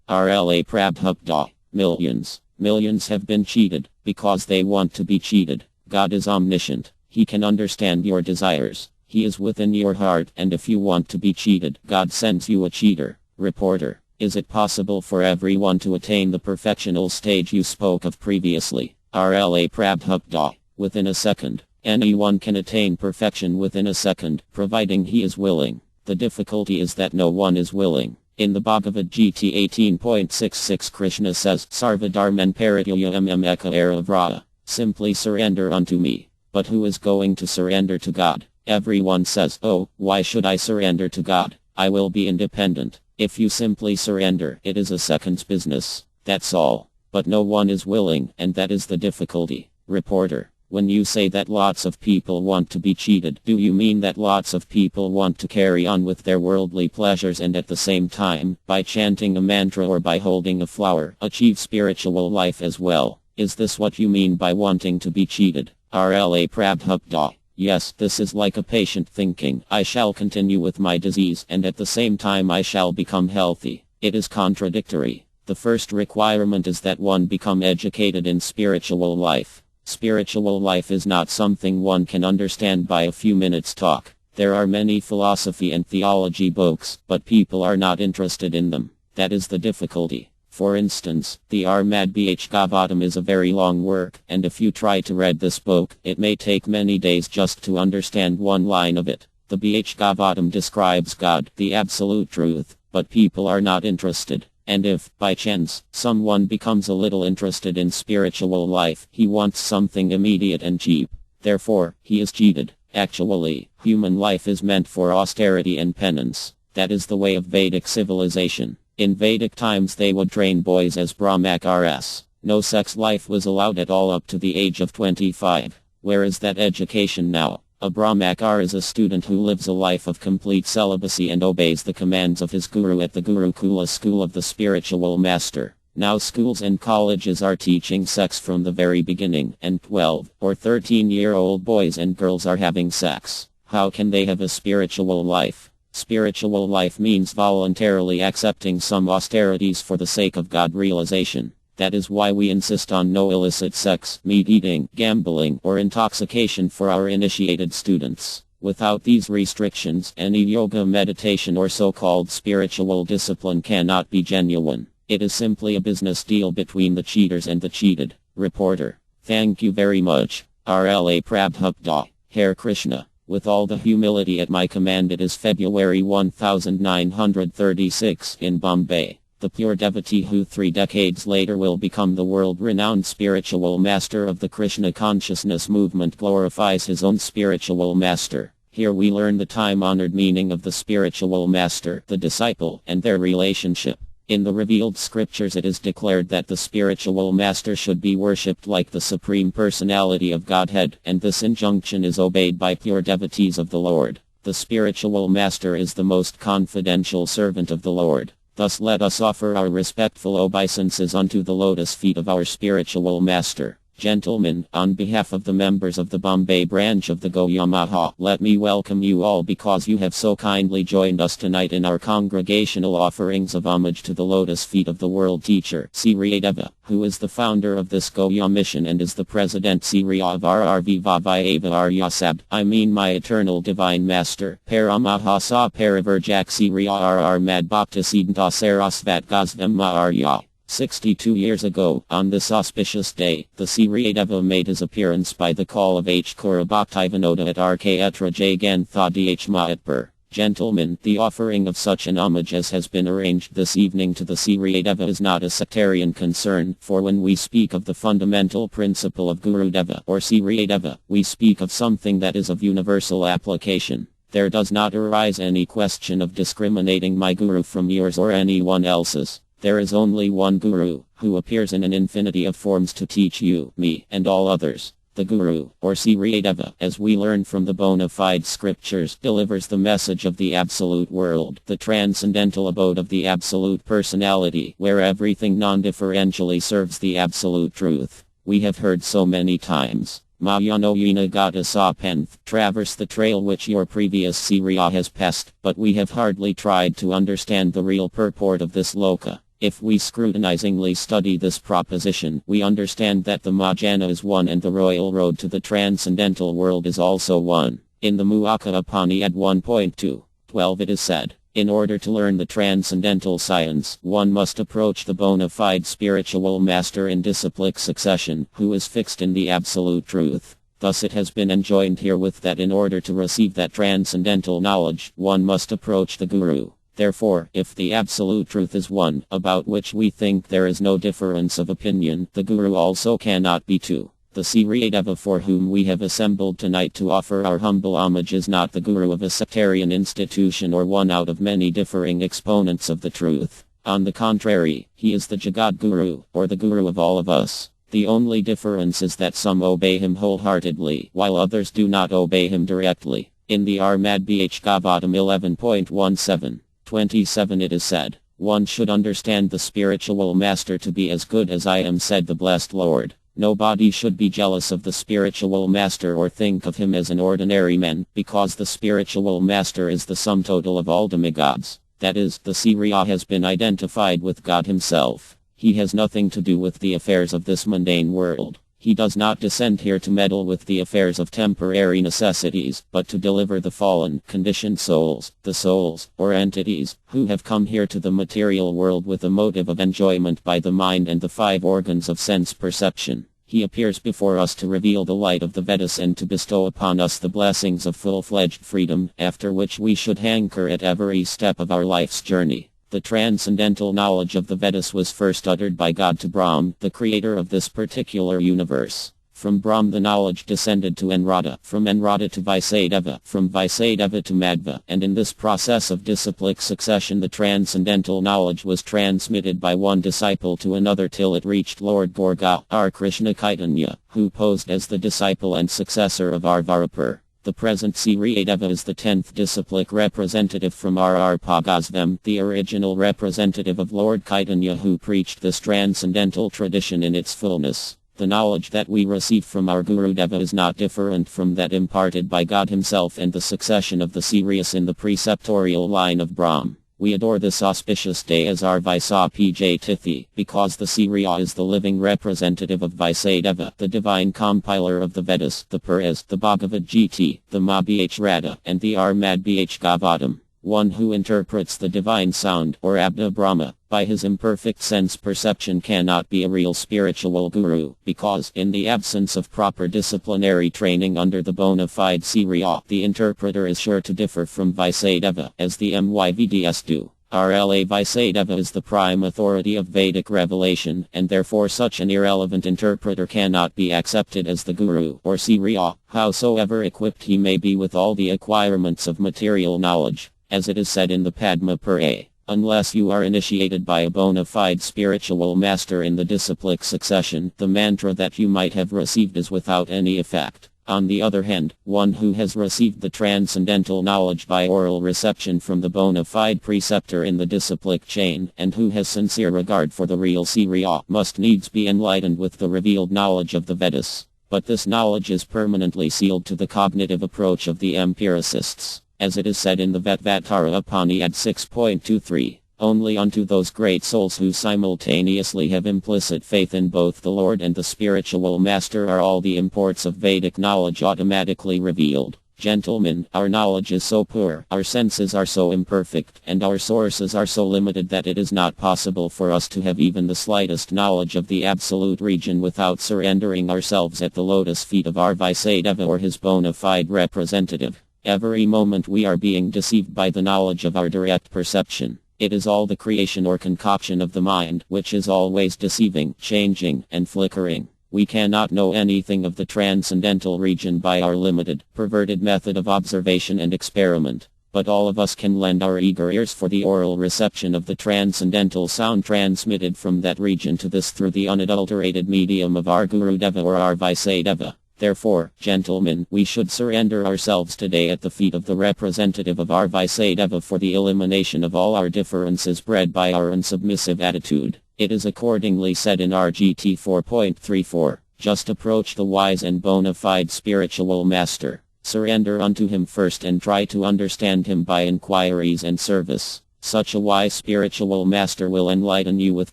RLA Prabhupada: millions. Millions have been cheated, because they want to be cheated. God is omniscient. He can understand your desires. He is within your heart, and if you want to be cheated, God sends you a cheater. Reporter: is it possible for everyone to attain the perfectional stage you spoke of previously? RLA Prabhupada: within a second. Anyone can attain perfection within a second, providing he is willing. The difficulty is that no one is willing. In the Bhagavad Gita 18.66 Krishna says, Sarvadharman Parityayam Eka Aravrata. Simply surrender unto me. But who is going to surrender to God? Everyone says, oh, why should I surrender to God? I will be independent. If you simply surrender, it is a second's business. That's all. But no one is willing, and that is the difficulty. Reporter: When you say that lots of people want to be cheated, do you mean that lots of people want to carry on with their worldly pleasures and at the same time, by chanting a mantra or by holding a flower, achieve spiritual life as well? Is this what you mean by wanting to be cheated? RLA Prabhupada. Yes, this is like a patient thinking, I shall continue with my disease and at the same time I shall become healthy. It is contradictory. The first requirement is that one become educated in spiritual life. Spiritual life is not something one can understand by a few minutes talk. There are many philosophy and theology books, but people are not interested in them. That is the difficulty. For instance, the Armad Bhagavatam is a very long work, and if you try to read this book, it may take many days just to understand one line of it. The Bhagavatam describes God, the absolute truth, but people are not interested. And if, by chance, someone becomes a little interested in spiritual life, he wants something immediate and cheap. Therefore, he is cheated. Actually, human life is meant for austerity and penance. That is the way of Vedic civilization. In Vedic times they would train boys as brahmacharis. No sex life was allowed at all up to the age of 25. Where is that education now? A brahmachar is a student who lives a life of complete celibacy and obeys the commands of his guru at the Gurukula school of the spiritual master. Now schools and colleges are teaching sex from the very beginning, and 12 or 13-year-old boys and girls are having sex. How can they have a spiritual life? Spiritual life means voluntarily accepting some austerities for the sake of God realization. That is why we insist on no illicit sex, meat eating, gambling, or intoxication for our initiated students. Without these restrictions, any yoga, meditation, or so-called spiritual discipline cannot be genuine. It is simply a business deal between the cheaters and the cheated. Reporter. Thank you very much. RLA Prabhupada. Hare Krishna. With all the humility at my command, it is February 1936 in Bombay. The pure devotee who 3 decades later will become the world-renowned spiritual master of the Krishna consciousness movement glorifies his own spiritual master. Here we learn the time-honored meaning of the spiritual master, the disciple, and their relationship. In the revealed scriptures it is declared that the spiritual master should be worshipped like the Supreme Personality of Godhead, and this injunction is obeyed by pure devotees of the Lord. The spiritual master is the most confidential servant of the Lord. Thus let us offer our respectful obeisances unto the lotus feet of our spiritual master. Gentlemen, on behalf of the members of the Bombay branch of the Goyamaha, let me welcome you all because you have so kindly joined us tonight in our congregational offerings of homage to the lotus feet of the world teacher, Sri Deva, who is the founder of this Goya mission and is the president Sri of RRV Vavayava Aryasabd, I mean my eternal divine master, Paramahasa Parivarjak Sri RR Mad Bhaktisiddhanta Sarasvat Gosvama Arya. 62 years ago, on this auspicious day, the Sri Deva made his appearance by the call of H. Kura Bhaktivinoda at Arkaetra Jagantha Dh Mahatpur. Gentlemen, the offering of such an homage as has been arranged this evening to the Sri Deva is not a sectarian concern, for when we speak of the fundamental principle of Guru Deva or Sri Deva, we speak of something that is of universal application. There does not arise any question of discriminating my Guru from yours or anyone else's. There is only one Guru, who appears in an infinity of forms to teach you, me, and all others. The Guru, or Sri Deva, as we learn from the bona fide scriptures, delivers the message of the absolute world, the transcendental abode of the absolute personality, where everything non-differentially serves the absolute truth. We have heard so many times. Mayanoyina Gata Sapanth, traverse the trail which your previous Sriya has passed, but we have hardly tried to understand the real purport of this loka. If we scrutinizingly study this proposition, we understand that the Mahajana is one and the royal road to the transcendental world is also one. In the Muaka Upanishad 1.2.12 it is said, in order to learn the transcendental science, one must approach the bona fide spiritual master in disciplic succession, who is fixed in the absolute truth. Thus it has been enjoined herewith that in order to receive that transcendental knowledge, one must approach the Guru. Therefore, if the absolute truth is one, about which we think there is no difference of opinion, the Guru also cannot be two. The Sri Deva for whom we have assembled tonight to offer our humble homage is not the Guru of a sectarian institution or one out of many differing exponents of the truth. On the contrary, he is the Jagat Guru, or the Guru of all of us. The only difference is that some obey him wholeheartedly, while others do not obey him directly. In the Armad Bh Gavatam 11.17-27 it is said, "One should understand the spiritual master to be as good as I am, said the blessed Lord. Nobody should be jealous of the spiritual master or think of him as an ordinary man, because the spiritual master is the sum total of all demigods. That is, the Siriya has been identified with God himself. He has nothing to do with the affairs of this mundane world. He does not descend here to meddle with the affairs of temporary necessities, but to deliver the fallen, conditioned souls, the souls, or entities, who have come here to the material world with a motive of enjoyment by the mind and the 5 organs of sense perception. He appears before us to reveal the light of the Vedas and to bestow upon us the blessings of full-fledged freedom, after which we should hanker at every step of our life's journey. The transcendental knowledge of the Vedas was first uttered by God to Brahm, the creator of this particular universe. From Brahm the knowledge descended to Enrada, from Enrada to Vaisadeva, from Vaisadeva to Madhva, and in this process of disciplic succession the transcendental knowledge was transmitted by one disciple to another till it reached Lord Gorga, our Krishna Chaitanya, who posed as the disciple and successor of Arvarapur. The present Siriyadeva is the 10th disciplic representative from R.R. Pagasvam, the original representative of Lord Chaitanya who preached this transcendental tradition in its fullness. The knowledge that we receive from our Gurudeva is not different from that imparted by God himself and the succession of the Sirius in the preceptorial line of Brahm. We adore this auspicious day as our Vaisapj Tithi, because the Siriya is the living representative of Vaisadeva, the divine compiler of the Vedas, the Puras, the Bhagavad Gita, the Mahabh Radha, and the Armad Bh Gavatam. One who interprets the divine sound, or Abda Brahma, by his imperfect sense perception cannot be a real spiritual guru, because, in the absence of proper disciplinary training under the bona fide Siriya, the interpreter is sure to differ from Vaisadeva, as the MYVDs do. RLA Vaisadeva is the prime authority of Vedic revelation, and therefore such an irrelevant interpreter cannot be accepted as the guru, or Siriya, howsoever equipped he may be with all the acquirements of material knowledge. As it is said in the Padma Purana, unless you are initiated by a bona fide spiritual master in the disciplic succession, the mantra that you might have received is without any effect. On the other hand, one who has received the transcendental knowledge by oral reception from the bona fide preceptor in the disciplic chain, and who has sincere regard for the real Siriya, must needs be enlightened with the revealed knowledge of the Vedas. But this knowledge is permanently sealed to the cognitive approach of the empiricists. As it is said in the Vatvatara Upanishad 6.23, only unto those great souls who simultaneously have implicit faith in both the Lord and the spiritual master are all the imports of Vedic knowledge automatically revealed. Gentlemen, our knowledge is so poor, our senses are so imperfect, and our sources are so limited that it is not possible for us to have even the slightest knowledge of the absolute region without surrendering ourselves at the lotus feet of our Vaisadeva or his bona fide representative. Every moment we are being deceived by the knowledge of our direct perception. It is all the creation or concoction of the mind, which is always deceiving, changing, and flickering. We cannot know anything of the transcendental region by our limited, perverted method of observation and experiment. But all of us can lend our eager ears for the oral reception of the transcendental sound transmitted from that region to this through the unadulterated medium of our Gurudeva or our Vaisadeva. Therefore, gentlemen, we should surrender ourselves today at the feet of the representative of our Vaisadeva for the elimination of all our differences bred by our unsubmissive attitude. It is accordingly said in RGT 4.34, just approach the wise and bona fide spiritual master. Surrender unto him first and try to understand him by inquiries and service. Such a wise spiritual master will enlighten you with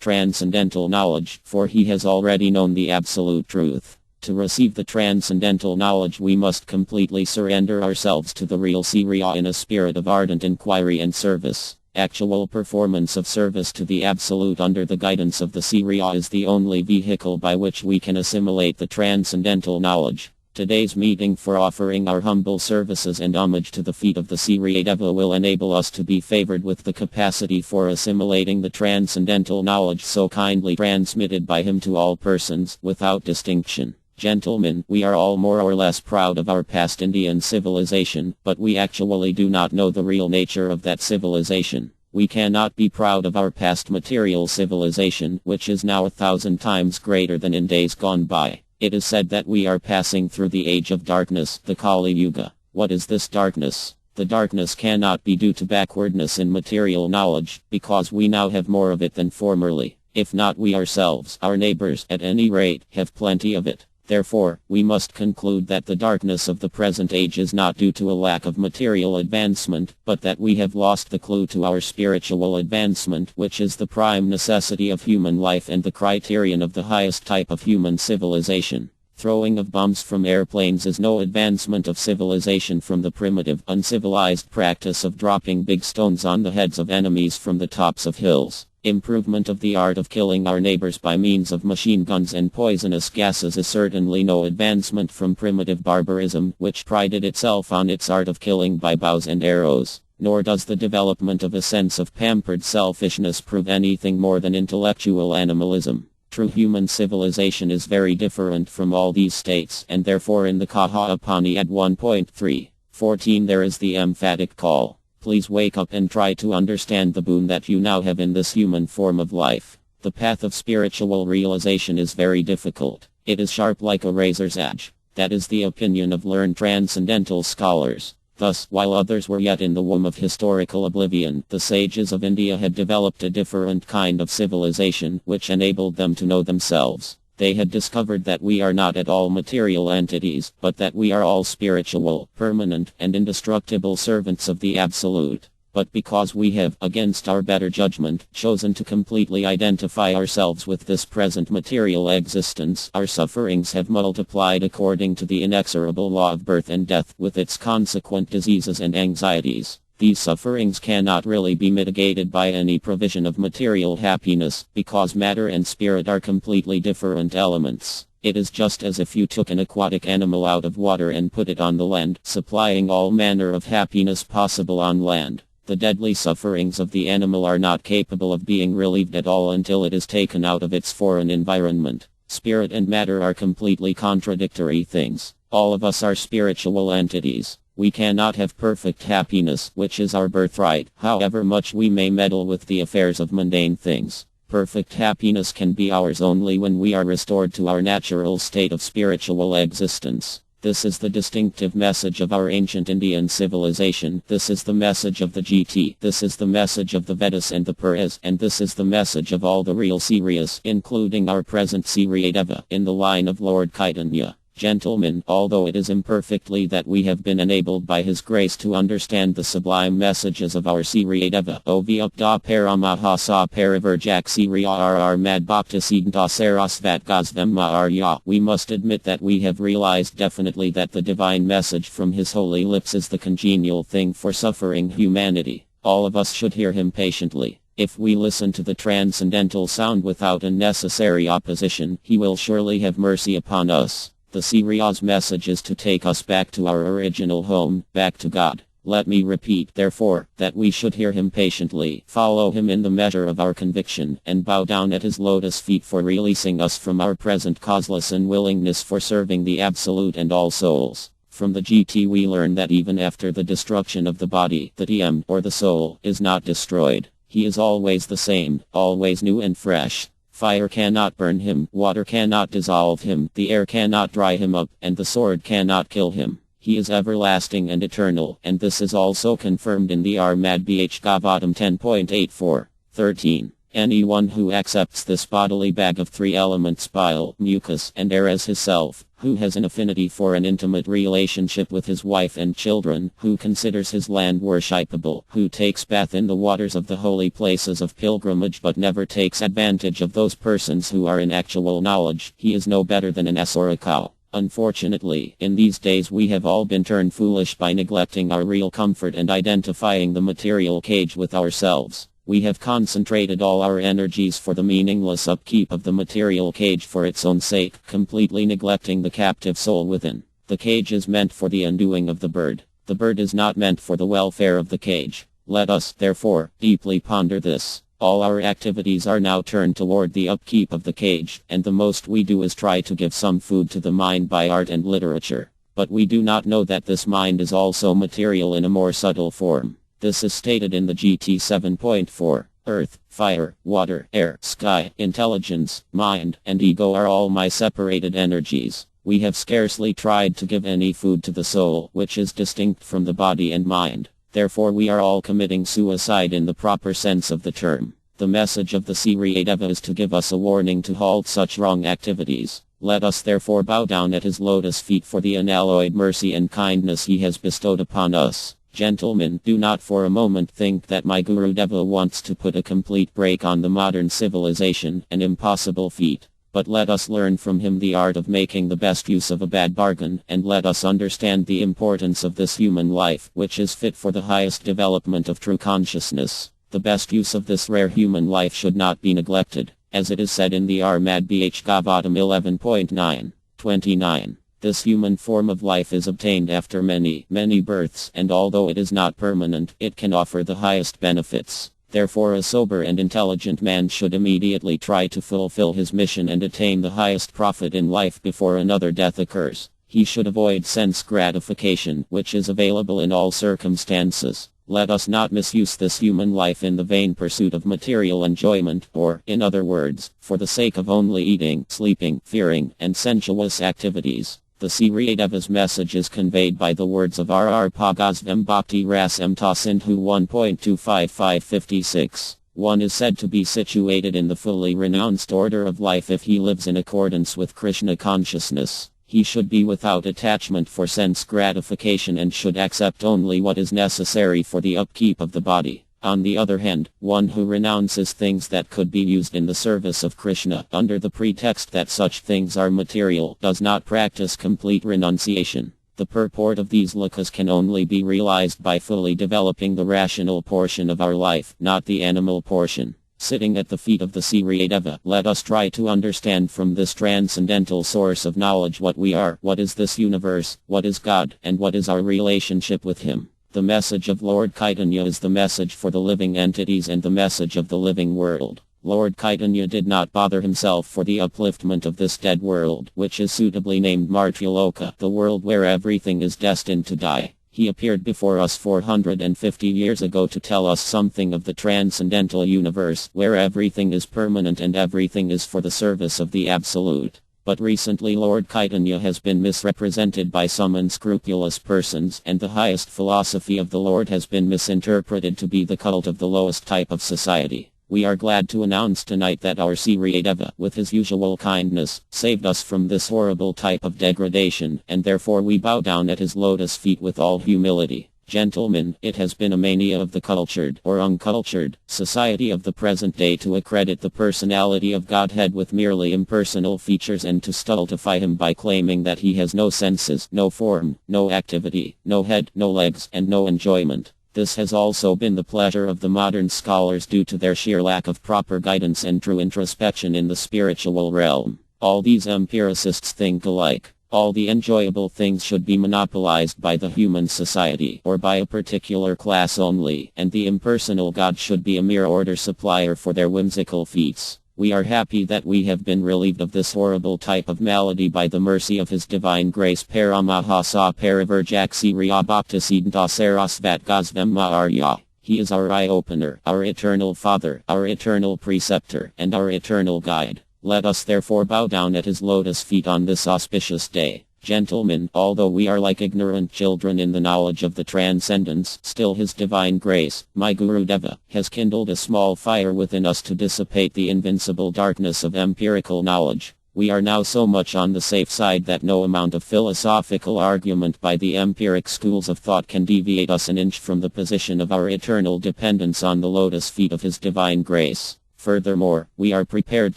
transcendental knowledge, for he has already known the absolute truth. To receive the transcendental knowledge we must completely surrender ourselves to the real Siriya in a spirit of ardent inquiry and service. Actual performance of service to the Absolute under the guidance of the Siriya is the only vehicle by which we can assimilate the transcendental knowledge. Today's meeting for offering our humble services and homage to the feet of the Siriyadeva will enable us to be favored with the capacity for assimilating the transcendental knowledge so kindly transmitted by him to all persons, without distinction. Gentlemen, we are all more or less proud of our past Indian civilization, but we actually do not know the real nature of that civilization. We cannot be proud of our past material civilization, which is now 1,000 times greater than in days gone by. It is said that we are passing through the age of darkness, the Kali Yuga. What is this darkness? The darkness cannot be due to backwardness in material knowledge, because we now have more of it than formerly. If not we ourselves, our neighbors, at any rate, have plenty of it. Therefore, we must conclude that the darkness of the present age is not due to a lack of material advancement, but that we have lost the clue to our spiritual advancement, which is the prime necessity of human life and the criterion of the highest type of human civilization. Throwing of bombs from airplanes is no advancement of civilization from the primitive, uncivilized practice of dropping big stones on the heads of enemies from the tops of hills. Improvement of the art of killing our neighbors by means of machine guns and poisonous gases is certainly no advancement from primitive barbarism, which prided itself on its art of killing by bows and arrows. Nor does the development of a sense of pampered selfishness prove anything more than intellectual animalism. True human civilization is very different from all these states, and therefore in the Kahaapani at 1.3.14 there is the emphatic call. Please wake up and try to understand the boon that you now have in this human form of life. The path of spiritual realization is very difficult. It is sharp like a razor's edge. That is the opinion of learned transcendental scholars. Thus, while others were yet in the womb of historical oblivion, the sages of India had developed a different kind of civilization, which enabled them to know themselves. They had discovered that we are not at all material entities, but that we are all spiritual, permanent, and indestructible servants of the Absolute. But because we have, against our better judgment, chosen to completely identify ourselves with this present material existence, our sufferings have multiplied according to the inexorable law of birth and death, with its consequent diseases and anxieties. These sufferings cannot really be mitigated by any provision of material happiness, because matter and spirit are completely different elements. It is just as if you took an aquatic animal out of water and put it on the land, supplying all manner of happiness possible on land. The deadly sufferings of the animal are not capable of being relieved at all until it is taken out of its foreign environment. Spirit and matter are completely contradictory things. All of us are spiritual entities. We cannot have perfect happiness, which is our birthright, however much we may meddle with the affairs of mundane things. Perfect happiness can be ours only when we are restored to our natural state of spiritual existence. This is the distinctive message of our ancient Indian civilization. This is the message of the GT. This is the message of the Vedas and the Puras. And this is the message of all the real Sirias, including our present Siriyadeva, in the line of Lord Chaitanya. Gentlemen, although it is imperfectly that we have been enabled by His grace to understand the sublime messages of our Siriyadeva, Ovyapda Paramahasa Parivarjak Siriya RR Mad Bhakta Siddhanta Sarasvat Gosvemma Arya, we must admit that we have realized definitely that the divine message from His holy lips is the congenial thing for suffering humanity. All of us should hear Him patiently. If we listen to the transcendental sound without unnecessary opposition, He will surely have mercy upon us. The Siriya's message is to take us back to our original home, back to God. Let me repeat, therefore, that we should hear Him patiently, follow Him in the measure of our conviction, and bow down at His lotus feet for releasing us from our present causeless unwillingness for serving the Absolute and all souls. From the GT we learn that even after the destruction of the body, the TM, or the soul, is not destroyed. He is always the same, always new and fresh. Fire cannot burn Him, water cannot dissolve Him, the air cannot dry Him up, and the sword cannot kill Him. He is everlasting and eternal, and this is also confirmed in the Armad Bh Gavatam 10.84.13. Anyone who accepts this bodily bag of three elements bile, mucus, and air as his self, who has an affinity for an intimate relationship with his wife and children, who considers his land worshipable, who takes bath in the waters of the holy places of pilgrimage but never takes advantage of those persons who are in actual knowledge, he is no better than an ass or a cow. Unfortunately, in these days we have all been turned foolish by neglecting our real comfort and identifying the material cage with ourselves. We have concentrated all our energies for the meaningless upkeep of the material cage for its own sake, completely neglecting the captive soul within. The cage is meant for the undoing of the bird. The bird is not meant for the welfare of the cage. Let us, therefore, deeply ponder this. All our activities are now turned toward the upkeep of the cage, and the most we do is try to give some food to the mind by art and literature. But we do not know that this mind is also material in a more subtle form. This is stated in the GT 7.4. Earth, fire, water, air, sky, intelligence, mind, and ego are all my separated energies. We have scarcely tried to give any food to the soul, which is distinct from the body and mind. Therefore we are all committing suicide in the proper sense of the term. The message of the Sri Deva is to give us a warning to halt such wrong activities. Let us therefore bow down at his lotus feet for the unalloyed mercy and kindness he has bestowed upon us. Gentlemen, do not for a moment think that my Guru Deva wants to put a complete break on the modern civilization, an impossible feat. But let us learn from him the art of making the best use of a bad bargain, and let us understand the importance of this human life, which is fit for the highest development of true consciousness. The best use of this rare human life should not be neglected, as it is said in the Armad Bhagavatam 11.9. 29. This human form of life is obtained after many, many births, and although it is not permanent, it can offer the highest benefits. Therefore a sober and intelligent man should immediately try to fulfill his mission and attain the highest profit in life before another death occurs. He should avoid sense gratification, which is available in all circumstances. Let us not misuse this human life in the vain pursuit of material enjoyment, or, in other words, for the sake of only eating, sleeping, fearing, and sensuous activities. The Sri Deva's message is conveyed by the words of R.R. Pagazvam Bhakti Rasam Ta Sindhu 1.25556. One is said to be situated in the fully renounced order of life if he lives in accordance with Krishna consciousness. He should be without attachment for sense gratification and should accept only what is necessary for the upkeep of the body. On the other hand, one who renounces things that could be used in the service of Krishna, under the pretext that such things are material, does not practice complete renunciation. The purport of these lokas can only be realized by fully developing the rational portion of our life, not the animal portion. Sitting at the feet of the Sri Deva, let us try to understand from this transcendental source of knowledge what we are, what is this universe, what is God, and what is our relationship with Him. The message of Lord Chaitanya is the message for the living entities and the message of the living world. Lord Chaitanya did not bother himself for the upliftment of this dead world, which is suitably named Martyaloka, the world where everything is destined to die. He appeared before us 450 years ago to tell us something of the transcendental universe, where everything is permanent and everything is for the service of the Absolute. But recently Lord Chaitanya has been misrepresented by some unscrupulous persons, and the highest philosophy of the Lord has been misinterpreted to be the cult of the lowest type of society. We are glad to announce tonight that our Sri Deva, with his usual kindness, saved us from this horrible type of degradation, and therefore we bow down at his lotus feet with all humility. Gentlemen, it has been a mania of the cultured, or uncultured, society of the present day to accredit the personality of Godhead with merely impersonal features and to stultify him by claiming that he has no senses, no form, no activity, no head, no legs, and no enjoyment. This has also been the pleasure of the modern scholars due to their sheer lack of proper guidance and true introspection in the spiritual realm. All these empiricists think alike. All the enjoyable things should be monopolized by the human society or by a particular class only, and the impersonal God should be a mere order supplier for their whimsical feats. We are happy that we have been relieved of this horrible type of malady by the mercy of His Divine Grace Paramahasa Parivarjaksiriya Bhaktasiddhanta Sarasvat Gosvam Ma'arya. He is our eye-opener, our eternal Father, our eternal preceptor, and our eternal guide. Let us therefore bow down at his lotus feet on this auspicious day. Gentlemen, although we are like ignorant children in the knowledge of the transcendence, still His Divine Grace, my Guru Deva, has kindled a small fire within us to dissipate the invincible darkness of empirical knowledge. We are now so much on the safe side that no amount of philosophical argument by the empiric schools of thought can deviate us an inch from the position of our eternal dependence on the lotus feet of His Divine Grace. Furthermore, we are prepared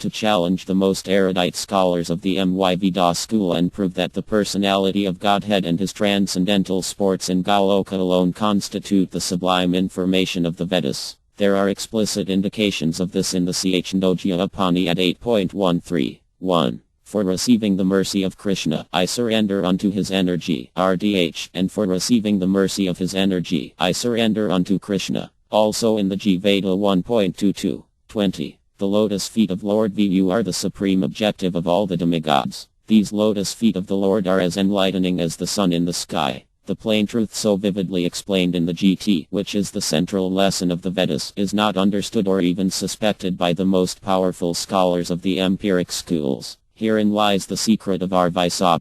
to challenge the most erudite scholars of the MYVeda school and prove that the personality of Godhead and His transcendental sports in Goloka alone constitute the sublime information of the Vedas. There are explicit indications of this in the Chandogya Upanishad 8.13. 1. For receiving the mercy of Krishna, I surrender unto his energy, RDH, and for receiving the mercy of his energy, I surrender unto Krishna. Also in the G-Veda 1.22. 20. The lotus feet of Lord Viyu are the supreme objective of all the demigods. These lotus feet of the Lord are as enlightening as the sun in the sky. The plain truth so vividly explained in the GT, which is the central lesson of the Vedas, is not understood or even suspected by the most powerful scholars of the empiric schools. Herein lies the secret of our Vaisa.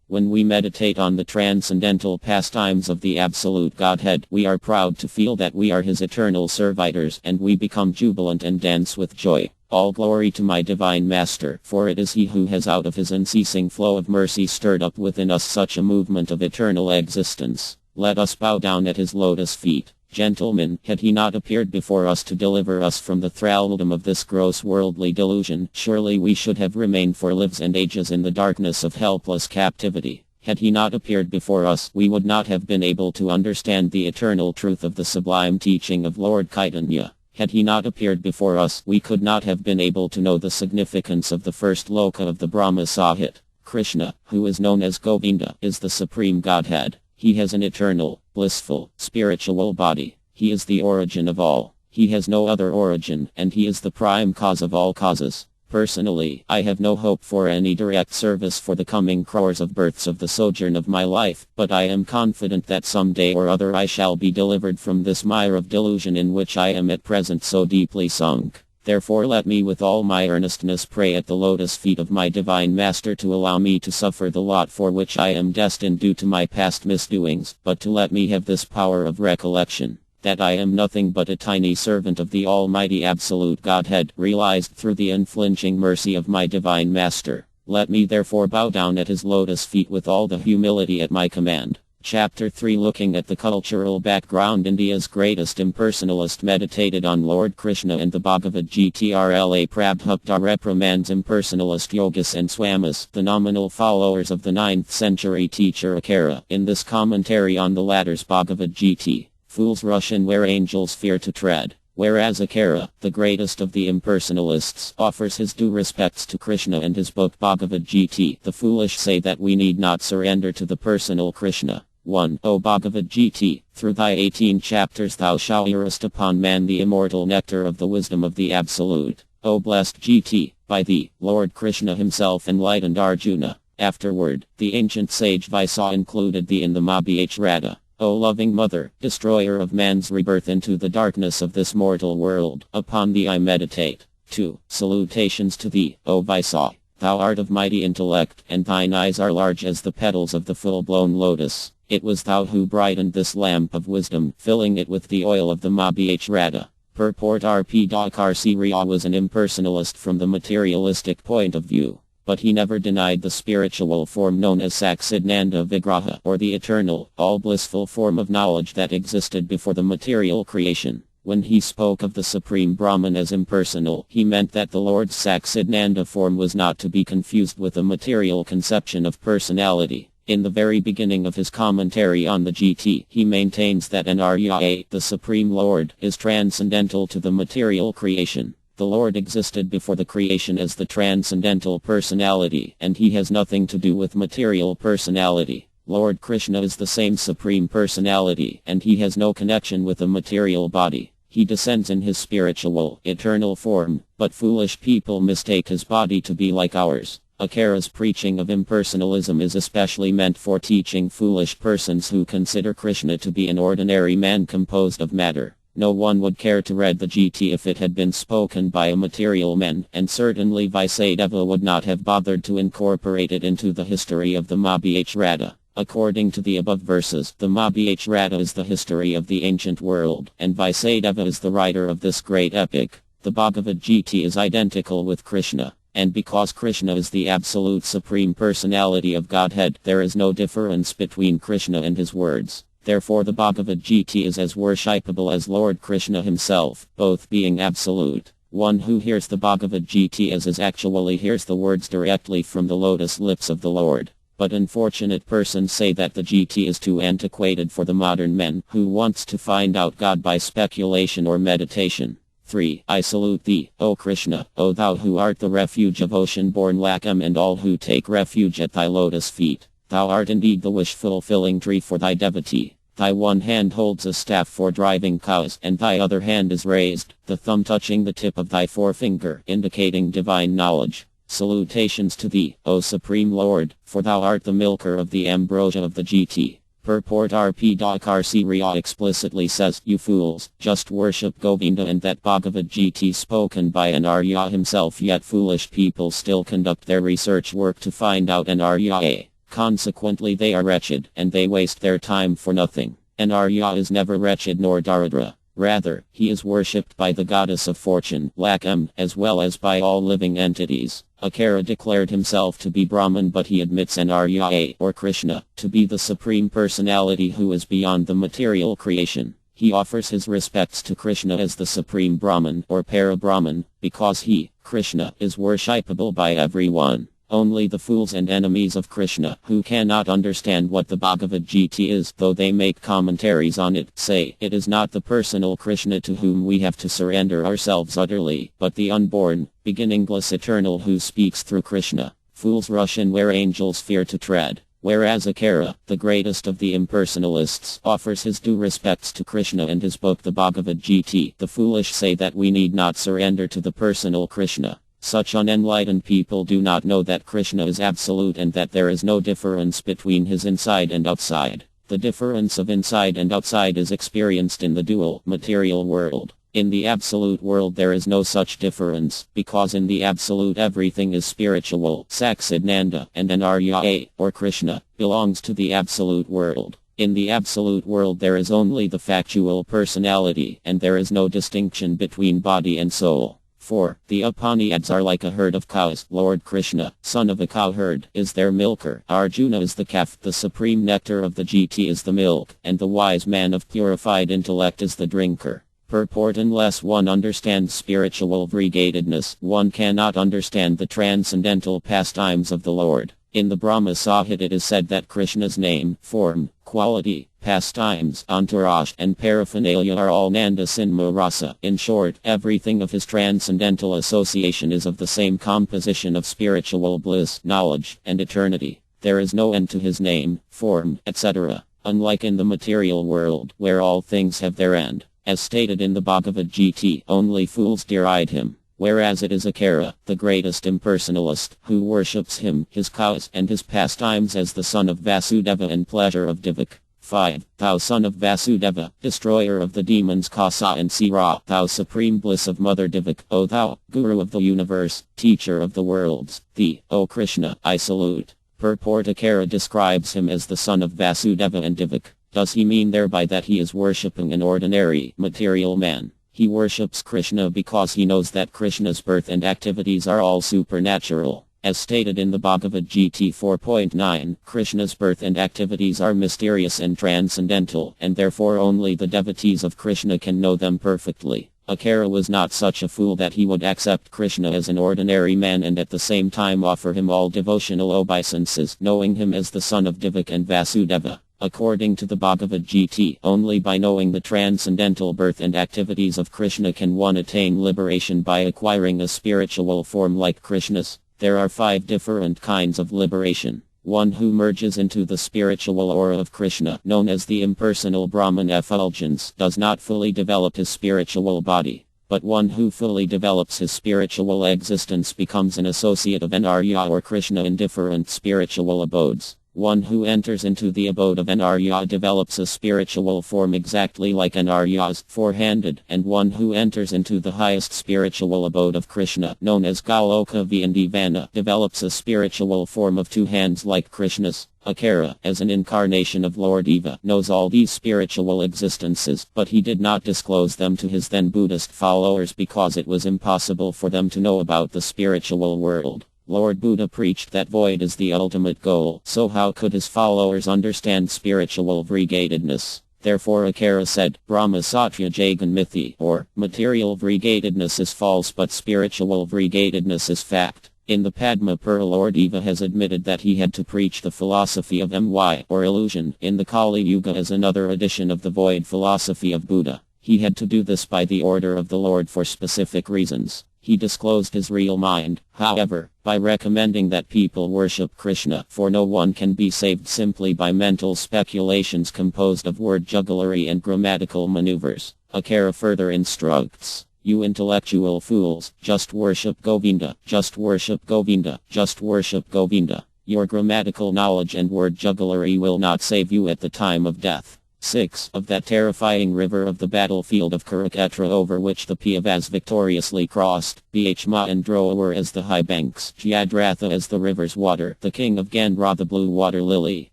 When we meditate on the transcendental pastimes of the Absolute Godhead, we are proud to feel that we are His eternal servitors, and we become jubilant and dance with joy. All glory to my Divine Master, for it is He who has out of His unceasing flow of mercy stirred up within us such a movement of eternal existence. Let us bow down at His lotus feet. Gentlemen, had He not appeared before us to deliver us from the thraldom of this gross worldly delusion, surely we should have remained for lives and ages in the darkness of helpless captivity. Had He not appeared before us, we would not have been able to understand the eternal truth of the sublime teaching of Lord Chaitanya. Had He not appeared before us, we could not have been able to know the significance of the first loka of the Brahma Sahit. Krishna, who is known as Govinda, is the Supreme Godhead. He has an eternal, blissful, spiritual body. He is the origin of all. He has no other origin, and He is the prime cause of all causes. Personally, I have no hope for any direct service for the coming crores of births of the sojourn of my life, but I am confident that some day or other I shall be delivered from this mire of delusion in which I am at present so deeply sunk. Therefore let me with all my earnestness pray at the lotus feet of my Divine Master to allow me to suffer the lot for which I am destined due to my past misdoings, but to let me have this power of recollection, that I am nothing but a tiny servant of the Almighty Absolute Godhead, realized through the unflinching mercy of my Divine Master. Let me therefore bow down at His lotus feet with all the humility at my command. Chapter 3 Looking at the cultural background, India's greatest impersonalist meditated on Lord Krishna and the Bhagavad Gita. Prabhupada reprimands impersonalist yogis and swamis, the nominal followers of the 9th century teacher Akara. In this commentary on the latter's Bhagavad Gita, fools rush in where angels fear to tread. Whereas Akara, the greatest of the impersonalists, offers his due respects to Krishna and his book Bhagavad Gita, the foolish say that we need not surrender to the personal Krishna. 1. O Bhagavad Gita, through thy 18 chapters thou showerest upon man the immortal nectar of the wisdom of the Absolute. O blessed Gita, by thee, Lord Krishna himself enlightened Arjuna. Afterward, the ancient sage Vaisa included thee in the Mahabharata. O loving mother, destroyer of man's rebirth into the darkness of this mortal world, upon thee I meditate. 2. Salutations to thee, O Vaisa. Thou art of mighty intellect, and thine eyes are large as the petals of the full-blown lotus. It was thou who brightened this lamp of wisdom, filling it with the oil of the Mahabharata. Purport R.P. Dakarsiria was an impersonalist from the materialistic point of view, but he never denied the spiritual form known as Saksidananda Vigraha, or the eternal, all-blissful form of knowledge that existed before the material creation. When he spoke of the Supreme Brahman as impersonal, he meant that the Lord's Saksidananda form was not to be confused with a material conception of personality. In the very beginning of his commentary on the GT, he maintains that Narya, the Supreme Lord, is transcendental to the material creation. The Lord existed before the creation as the transcendental personality, and he has nothing to do with material personality. Lord Krishna is the same Supreme Personality, and he has no connection with a material body. He descends in his spiritual, eternal form, but foolish people mistake his body to be like ours. Akara's preaching of impersonalism is especially meant for teaching foolish persons who consider Krishna to be an ordinary man composed of matter. No one would care to read the GT if it had been spoken by a material man, and certainly Vaisadeva would not have bothered to incorporate it into the history of the Mahabharata. According to the above verses, the Mahabharata is the history of the ancient world, and Vaisadeva is the writer of this great epic. The Bhagavad Gita is identical with Krishna. And because Krishna is the absolute supreme personality of Godhead, there is no difference between Krishna and his words. Therefore the Bhagavad Gita is as worshipable as Lord Krishna himself, both being absolute. One who hears the Bhagavad Gita as actually hears the words directly from the lotus lips of the Lord. But unfortunate persons say that the GT is too antiquated for the modern man who wants to find out God by speculation or meditation. 3. I salute thee, O Krishna, O thou who art the refuge of ocean-born Lakam and all who take refuge at thy lotus feet. Thou art indeed the wish-fulfilling tree for thy devotee. Thy one hand holds a staff for driving cows, and thy other hand is raised, the thumb touching the tip of thy forefinger, indicating divine knowledge. Salutations to thee, O Supreme Lord, for thou art the milker of the ambrosia of the GT. Purport RP.Karsiria explicitly says, "You fools, just worship Govinda and that Bhagavad Gita spoken by an Arya himself, yet foolish people still conduct their research work to find out an Arya. Consequently they are wretched, and they waste their time for nothing. An Arya is never wretched nor Daridra. Rather, he is worshipped by the goddess of fortune, Lakam, as well as by all living entities." Akara declared himself to be Brahman, but he admits an Arya, or Krishna, to be the supreme personality who is beyond the material creation. He offers his respects to Krishna as the supreme Brahman, or Para-Brahman, because he, Krishna, is worshipable by everyone. Only the fools and enemies of Krishna, who cannot understand what the Bhagavad Gita is, though they make commentaries on it, say, "It is not the personal Krishna to whom we have to surrender ourselves utterly, but the unborn, beginningless eternal who speaks through Krishna." Fools rush in where angels fear to tread. Whereas Akara, the greatest of the impersonalists, offers his due respects to Krishna and his book the Bhagavad Gita, the foolish say that we need not surrender to the personal Krishna. Such unenlightened people do not know that Krishna is absolute and that there is no difference between his inside and outside. The difference of inside and outside is experienced in the dual, material world. In the absolute world there is no such difference, because in the absolute everything is spiritual. Saksidananda, and an Arya, or Krishna, belongs to the absolute world. In the absolute world there is only the factual personality, and there is no distinction between body and soul. 4. The Upanishads are like a herd of cows. Lord Krishna, son of a cowherd, is their milker. Arjuna is the calf. The supreme nectar of the Gita is the milk, and the wise man of purified intellect is the drinker. Purport: unless one understands spiritual variegatedness, one cannot understand the transcendental pastimes of the Lord. In the Brahma Sahit it is said that Krishna's name, form, quality, pastimes, entourage, and paraphernalia are all Nanda Sinma Rasa. In short, everything of his transcendental association is of the same composition of spiritual bliss, knowledge, and eternity. There is no end to his name, form, etc., unlike in the material world, where all things have their end. As stated in the Bhagavad Gita, only fools deride him. Whereas it is Akara, the greatest impersonalist, who worships him, his cows, and his pastimes as the son of Vasudeva and pleasure of Divak. 5. Thou son of Vasudeva, destroyer of the demons Kasa and Sira, thou supreme bliss of Mother Divak, O thou, Guru of the universe, teacher of the worlds, thee, O Krishna, I salute. Purport: Akara describes him as the son of Vasudeva and Divak. Does he mean thereby that he is worshipping an ordinary, material man? He worships Krishna because he knows that Krishna's birth and activities are all supernatural. As stated in the Bhagavad Gita 4.9, Krishna's birth and activities are mysterious and transcendental, and therefore only the devotees of Krishna can know them perfectly. Akara was not such a fool that he would accept Krishna as an ordinary man and at the same time offer him all devotional obeisances, knowing him as the son of Divak and Vasudeva. According to the Bhagavad Gita, only by knowing the transcendental birth and activities of Krishna can one attain liberation by acquiring a spiritual form like Krishna's. There are 5 different kinds of liberation. One who merges into the spiritual aura of Krishna, known as the impersonal Brahman effulgence, does not fully develop his spiritual body. But one who fully develops his spiritual existence becomes an associate of an Arya or Krishna in different spiritual abodes. One who enters into the abode of an Arya develops a spiritual form exactly like an Arya's, four-handed, and one who enters into the highest spiritual abode of Krishna, known as Galoka Vindivana, develops a spiritual form of 2 hands like Krishna's. Akara, as an incarnation of Lord Eva, knows all these spiritual existences, but he did not disclose them to his then Buddhist followers because it was impossible for them to know about the spiritual world. Lord Buddha preached that void is the ultimate goal, so how could his followers understand spiritual variegatedness? Therefore Akara said, Brahma Satya Jagan Mithi, or, material variegatedness is false but spiritual variegatedness is fact. In the Padma Pura Lord Eva has admitted that he had to preach the philosophy of my, or illusion, in the Kali Yuga as another edition of the void philosophy of Buddha. He had to do this by the order of the Lord for specific reasons. He disclosed his real mind, however, by recommending that people worship Krishna, for no one can be saved simply by mental speculations composed of word jugglery and grammatical maneuvers. Akara further instructs, you intellectual fools, just worship Govinda, just worship Govinda, just worship Govinda. Your grammatical knowledge and word jugglery will not save you at the time of death. 6. Of that terrifying river of the battlefield of Kurukshetra over which the Pandavas victoriously crossed, Bhishma and Drona were as the high banks, Jayadratha as the river's water, the king of Gandhra the blue water lily,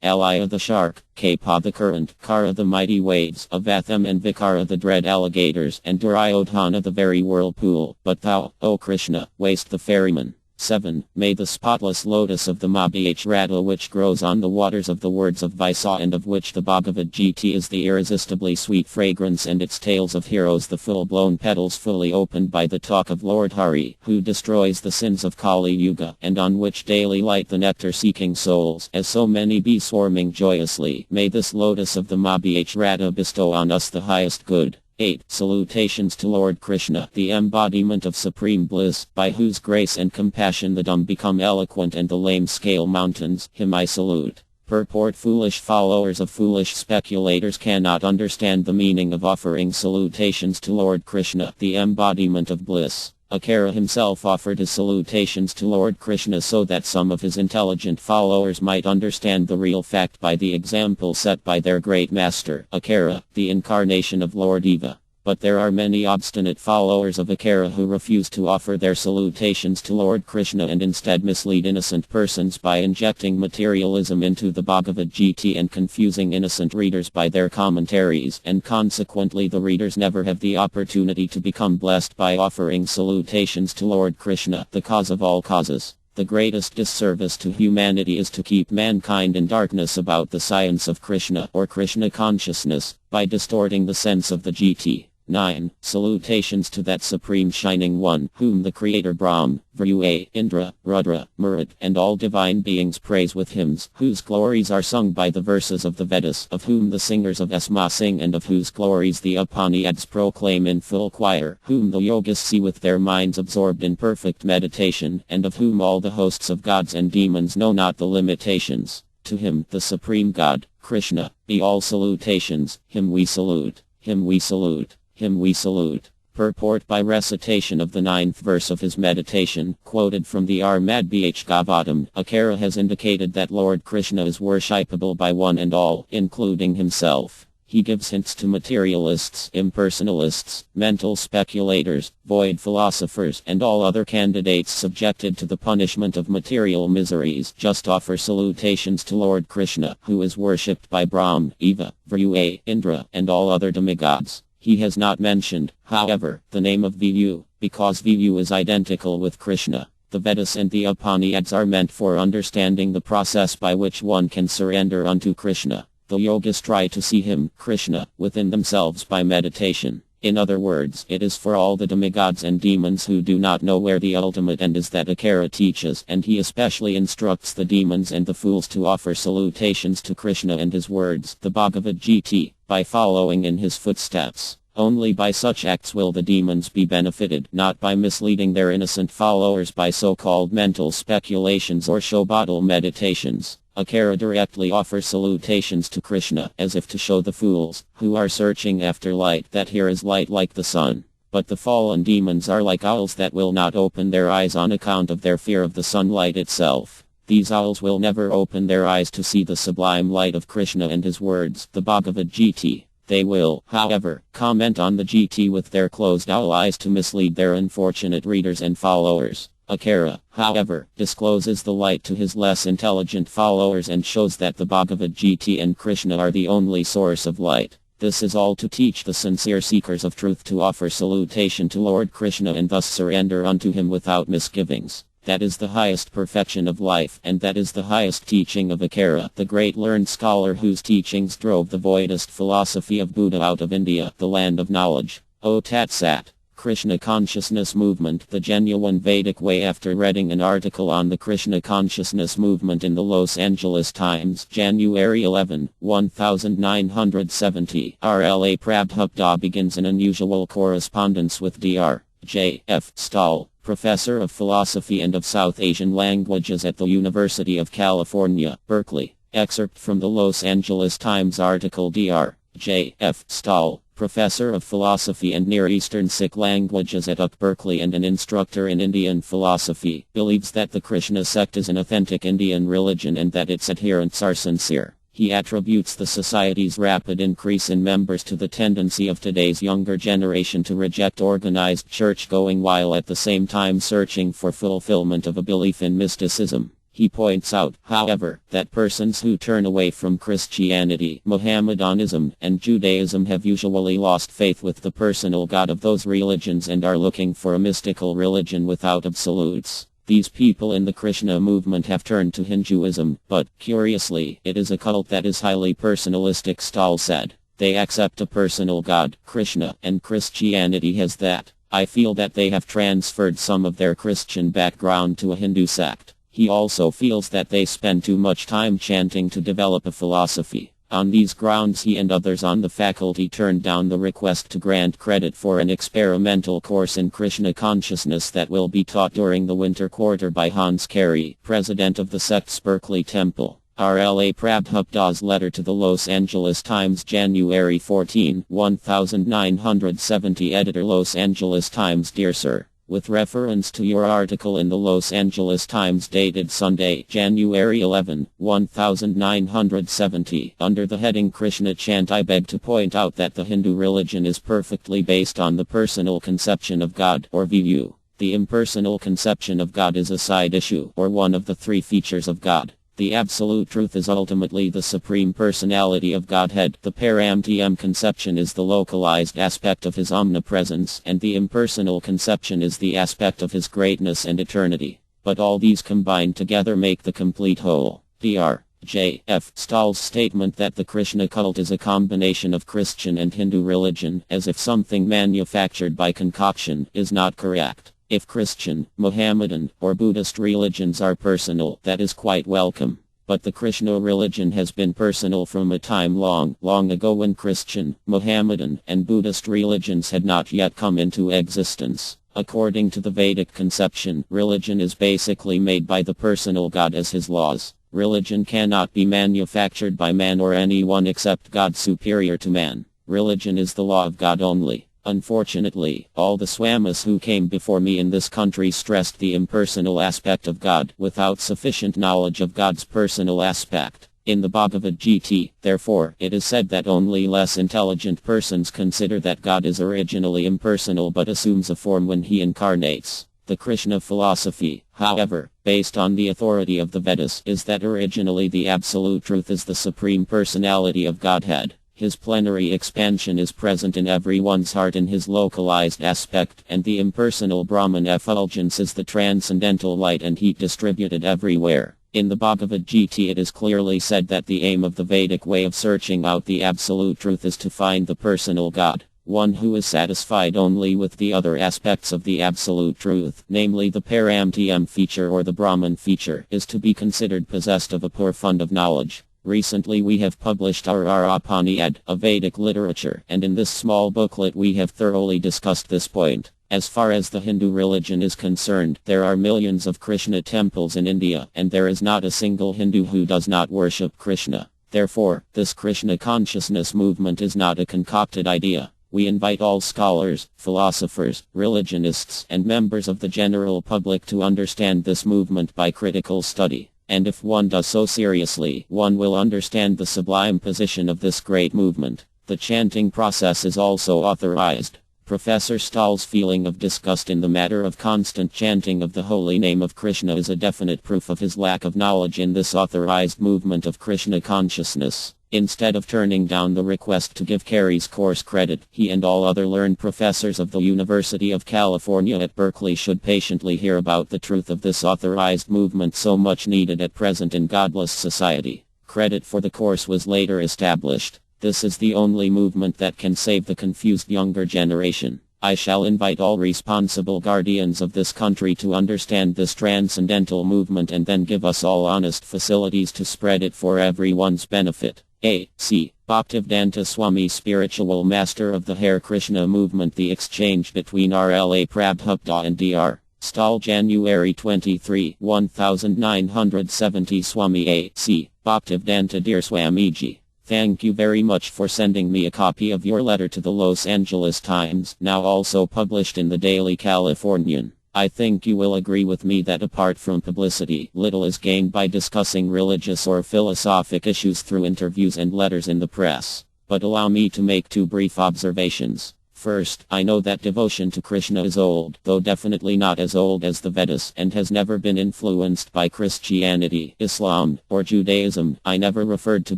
Alaya the shark, Kapa the current, Kara the mighty waves, Avatham and Vikara the dread alligators, and Duryodhana the very whirlpool. But thou, O Krishna, waste the ferryman. 7. May the spotless lotus of the Mahabharata which grows on the waters of the words of Visa and of which the Bhagavad Gita is the irresistibly sweet fragrance and its tales of heroes the full-blown petals fully opened by the talk of Lord Hari, who destroys the sins of Kali Yuga, and on which daily light the nectar-seeking souls, as so many bees swarming joyously. May this lotus of the Mahabharata bestow on us the highest good. 8. Salutations to Lord Krishna, the embodiment of supreme bliss, by whose grace and compassion the dumb become eloquent and the lame scale mountains. Him I salute. Purport: foolish followers of foolish speculators cannot understand the meaning of offering salutations to Lord Krishna, the embodiment of bliss. Akara himself offered his salutations to Lord Krishna so that some of his intelligent followers might understand the real fact by the example set by their great master, Akara, the incarnation of Lord Eva. But there are many obstinate followers of Akara who refuse to offer their salutations to Lord Krishna and instead mislead innocent persons by injecting materialism into the Bhagavad Gita and confusing innocent readers by their commentaries, and consequently the readers never have the opportunity to become blessed by offering salutations to Lord Krishna, the cause of all causes. The greatest disservice to humanity is to keep mankind in darkness about the science of Krishna or Krishna consciousness, by distorting the sense of the Gita. 9. Salutations to that Supreme Shining One, whom the Creator Brahm, Vru, Indra, Rudra, Murud, and all divine beings praise with hymns, whose glories are sung by the verses of the Vedas, of whom the singers of Asma sing and of whose glories the Upanishads proclaim in full choir, whom the yogis see with their minds absorbed in perfect meditation, and of whom all the hosts of gods and demons know not the limitations. To him, the Supreme God, Krishna, be all salutations. Him we salute. Him we salute. Him we salute. Purport: by recitation of the 9th verse of his meditation, quoted from the Armad Bhagavatam, Akara has indicated that Lord Krishna is worshipable by one and all, including himself. He gives hints to materialists, impersonalists, mental speculators, void philosophers, and all other candidates subjected to the punishment of material miseries. Just offer salutations to Lord Krishna, who is worshipped by Brahm, Eva, Vru, Indra, and all other demigods. He has not mentioned, however, the name of Vyu, because Vyu is identical with Krishna. The Vedas and the Upanishads are meant for understanding the process by which one can surrender unto Krishna. The yogis try to see him, Krishna, within themselves by meditation. In other words, it is for all the demigods and demons who do not know where the ultimate end is that Akara teaches, and he especially instructs the demons and the fools to offer salutations to Krishna and his words, the Bhagavad Gita, by following in his footsteps. Only by such acts will the demons be benefited, not by misleading their innocent followers by so-called mental speculations or shobadal meditations. Akara directly offers salutations to Krishna, as if to show the fools, who are searching after light, that here is light like the sun. But the fallen demons are like owls that will not open their eyes on account of their fear of the sunlight itself. These owls will never open their eyes to see the sublime light of Krishna and his words, the Bhagavad Gita. They will, however, comment on the Gita with their closed owl eyes to mislead their unfortunate readers and followers. Akara, however, discloses the light to his less intelligent followers and shows that the Bhagavad Gita and Krishna are the only source of light. This is all to teach the sincere seekers of truth to offer salutation to Lord Krishna and thus surrender unto him without misgivings. That is the highest perfection of life, and that is the highest teaching of Akara, the great learned scholar whose teachings drove the voidist philosophy of Buddha out of India, the land of knowledge. O Tat Sat. Krishna Consciousness Movement, the genuine Vedic way. After reading an article on the Krishna Consciousness Movement in the Los Angeles Times, January 11, 1970, RLA Prabhupada begins an unusual correspondence with Dr. J. F. Stahl, Professor of Philosophy and of South Asian Languages at the University of California, Berkeley. Excerpt from the Los Angeles Times article. Dr. J. F. Stahl, professor of philosophy and Near Eastern Sikh languages at UP Berkeley and an instructor in Indian philosophy, believes that the Krishna sect is an authentic Indian religion and that its adherents are sincere. He attributes the society's rapid increase in members to the tendency of today's younger generation to reject organized church-going while at the same time searching for fulfillment of a belief in mysticism. He points out, however, that persons who turn away from Christianity, Mohammedanism, and Judaism have usually lost faith with the personal God of those religions and are looking for a mystical religion without absolutes. These people in the Krishna movement have turned to Hinduism, but, curiously, it is a cult that is highly personalistic, Stahl said. They accept a personal God, Krishna, and Christianity has that. I feel that they have transferred some of their Christian background to a Hindu sect. He also feels that they spend too much time chanting to develop a philosophy. On these grounds he and others on the faculty turned down the request to grant credit for an experimental course in Krishna consciousness that will be taught during the winter quarter by Hans Carey, president of the sect's Berkeley Temple. R.L.A. Prabhupada's letter to the Los Angeles Times, January 14, 1970. Editor, Los Angeles Times. Dear Sir, with reference to your article in the Los Angeles Times dated Sunday, January 11, 1970, under the heading Krishna Chant, I beg to point out that the Hindu religion is perfectly based on the personal conception of God, or VU. The impersonal conception of God is a side issue, or one of the three features of God. The absolute truth is ultimately the supreme personality of Godhead. The Paramtm conception is the localized aspect of his omnipresence, and the impersonal conception is the aspect of his greatness and eternity. But all these combined together make the complete whole. Dr. J. F. Stahl's statement that the Krishna cult is a combination of Christian and Hindu religion, as if something manufactured by concoction, is not correct. If Christian, Mohammedan, or Buddhist religions are personal, that is quite welcome. But the Krishna religion has been personal from a time long, long ago when Christian, Mohammedan, and Buddhist religions had not yet come into existence. According to the Vedic conception, religion is basically made by the personal God as his laws. Religion cannot be manufactured by man or anyone except God superior to man. Religion is the law of God only. Unfortunately, all the Swamis who came before me in this country stressed the impersonal aspect of God, without sufficient knowledge of God's personal aspect. In the Bhagavad Gita, therefore, it is said that only less intelligent persons consider that God is originally impersonal but assumes a form when he incarnates. The Krishna philosophy, however, based on the authority of the Vedas, is that originally the absolute truth is the supreme personality of Godhead. His plenary expansion is present in everyone's heart in his localized aspect, and the impersonal Brahman effulgence is the transcendental light and heat distributed everywhere. In the Bhagavad Gita it is clearly said that the aim of the Vedic way of searching out the absolute truth is to find the personal God, one who is satisfied only with the other aspects of the absolute truth, namely the Paramtm feature or the Brahman feature, is to be considered possessed of a poor fund of knowledge. Recently we have published our Upanishad, a Vedic literature, and in this small booklet we have thoroughly discussed this point. As far as the Hindu religion is concerned, there are millions of Krishna temples in India, and there is not a single Hindu who does not worship Krishna. Therefore, this Krishna consciousness movement is not a concocted idea. We invite all scholars, philosophers, religionists, and members of the general public to understand this movement by critical study. And if one does so seriously, one will understand the sublime position of this great movement. The chanting process is also authorized. Professor Stahl's feeling of disgust in the matter of constant chanting of the holy name of Krishna is a definite proof of his lack of knowledge in this authorized movement of Krishna consciousness. Instead of turning down the request to give Carey's course credit, he and all other learned professors of the University of California at Berkeley should patiently hear about the truth of this authorized movement so much needed at present in godless society. Credit for the course was later established. This is the only movement that can save the confused younger generation. I shall invite all responsible guardians of this country to understand this transcendental movement and then give us all honest facilities to spread it for everyone's benefit. A.C. Bhaktivedanta Swami, Spiritual Master of the Hare Krishna Movement. The exchange between R.L.A. Prabhupada and Dr. Stahl, January 23, 1970. Swami A.C. Bhaktivedanta. Dear Swamiji, Thank you very much for sending me a copy of your letter to the Los Angeles Times, now also published in the Daily Californian. I think you will agree with me that apart from publicity, little is gained by discussing religious or philosophic issues through interviews and letters in the press. But allow me to make two brief observations. First, I know that devotion to Krishna is old, though definitely not as old as the Vedas, and has never been influenced by Christianity, Islam, or Judaism. I never referred to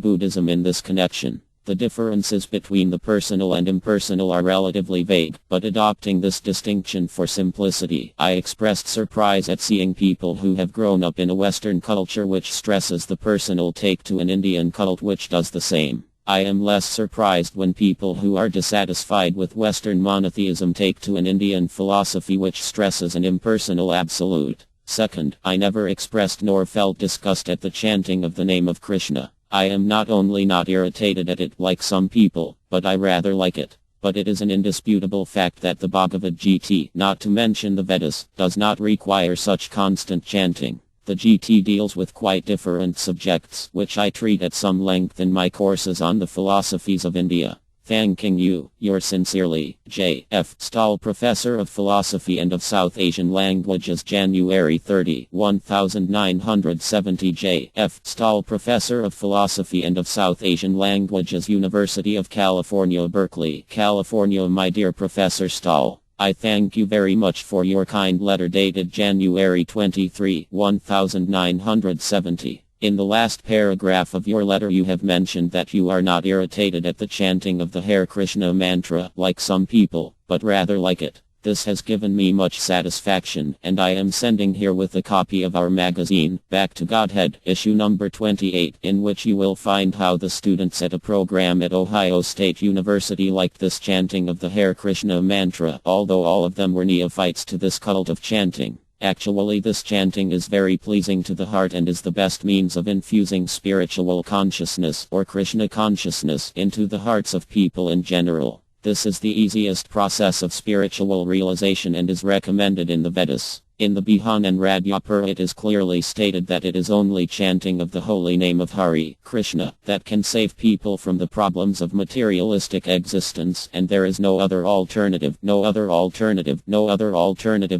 Buddhism in this connection. The differences between the personal and impersonal are relatively vague, but adopting this distinction for simplicity, I expressed surprise at seeing people who have grown up in a Western culture which stresses the personal take to an Indian cult which does the same. I am less surprised when people who are dissatisfied with Western monotheism take to an Indian philosophy which stresses an impersonal absolute. Second, I never expressed nor felt disgust at the chanting of the name of Krishna. I am not only not irritated at it like some people, but I rather like it. But it is an indisputable fact that the Bhagavad Gita, not to mention the Vedas, does not require such constant chanting. The GT deals with quite different subjects, which I treat at some length in my courses on the philosophies of India. Thanking you, yours sincerely, J. F. Stahl, Professor of Philosophy and of South Asian Languages, January 30, 1970. J. F. Stahl, Professor of Philosophy and of South Asian Languages, University of California, Berkeley, California. My dear Professor Stahl, I thank you very much for your kind letter dated January 23, 1970. In the last paragraph of your letter you have mentioned that you are not irritated at the chanting of the Hare Krishna mantra like some people, but rather like it. This has given me much satisfaction, and I am sending herewith a copy of our magazine, Back to Godhead, issue number 28, in which you will find how the students at a program at Ohio State University liked this chanting of the Hare Krishna mantra, although all of them were neophytes to this cult of chanting. Actually, this chanting is very pleasing to the heart and is the best means of infusing spiritual consciousness or Krishna consciousness into the hearts of people in general. This is the easiest process of spiritual realization and is recommended in the Vedas. In the Bihan and Radyapura it is clearly stated that it is only chanting of the holy name of Hari, Krishna, that can save people from the problems of materialistic existence, and there is no other alternative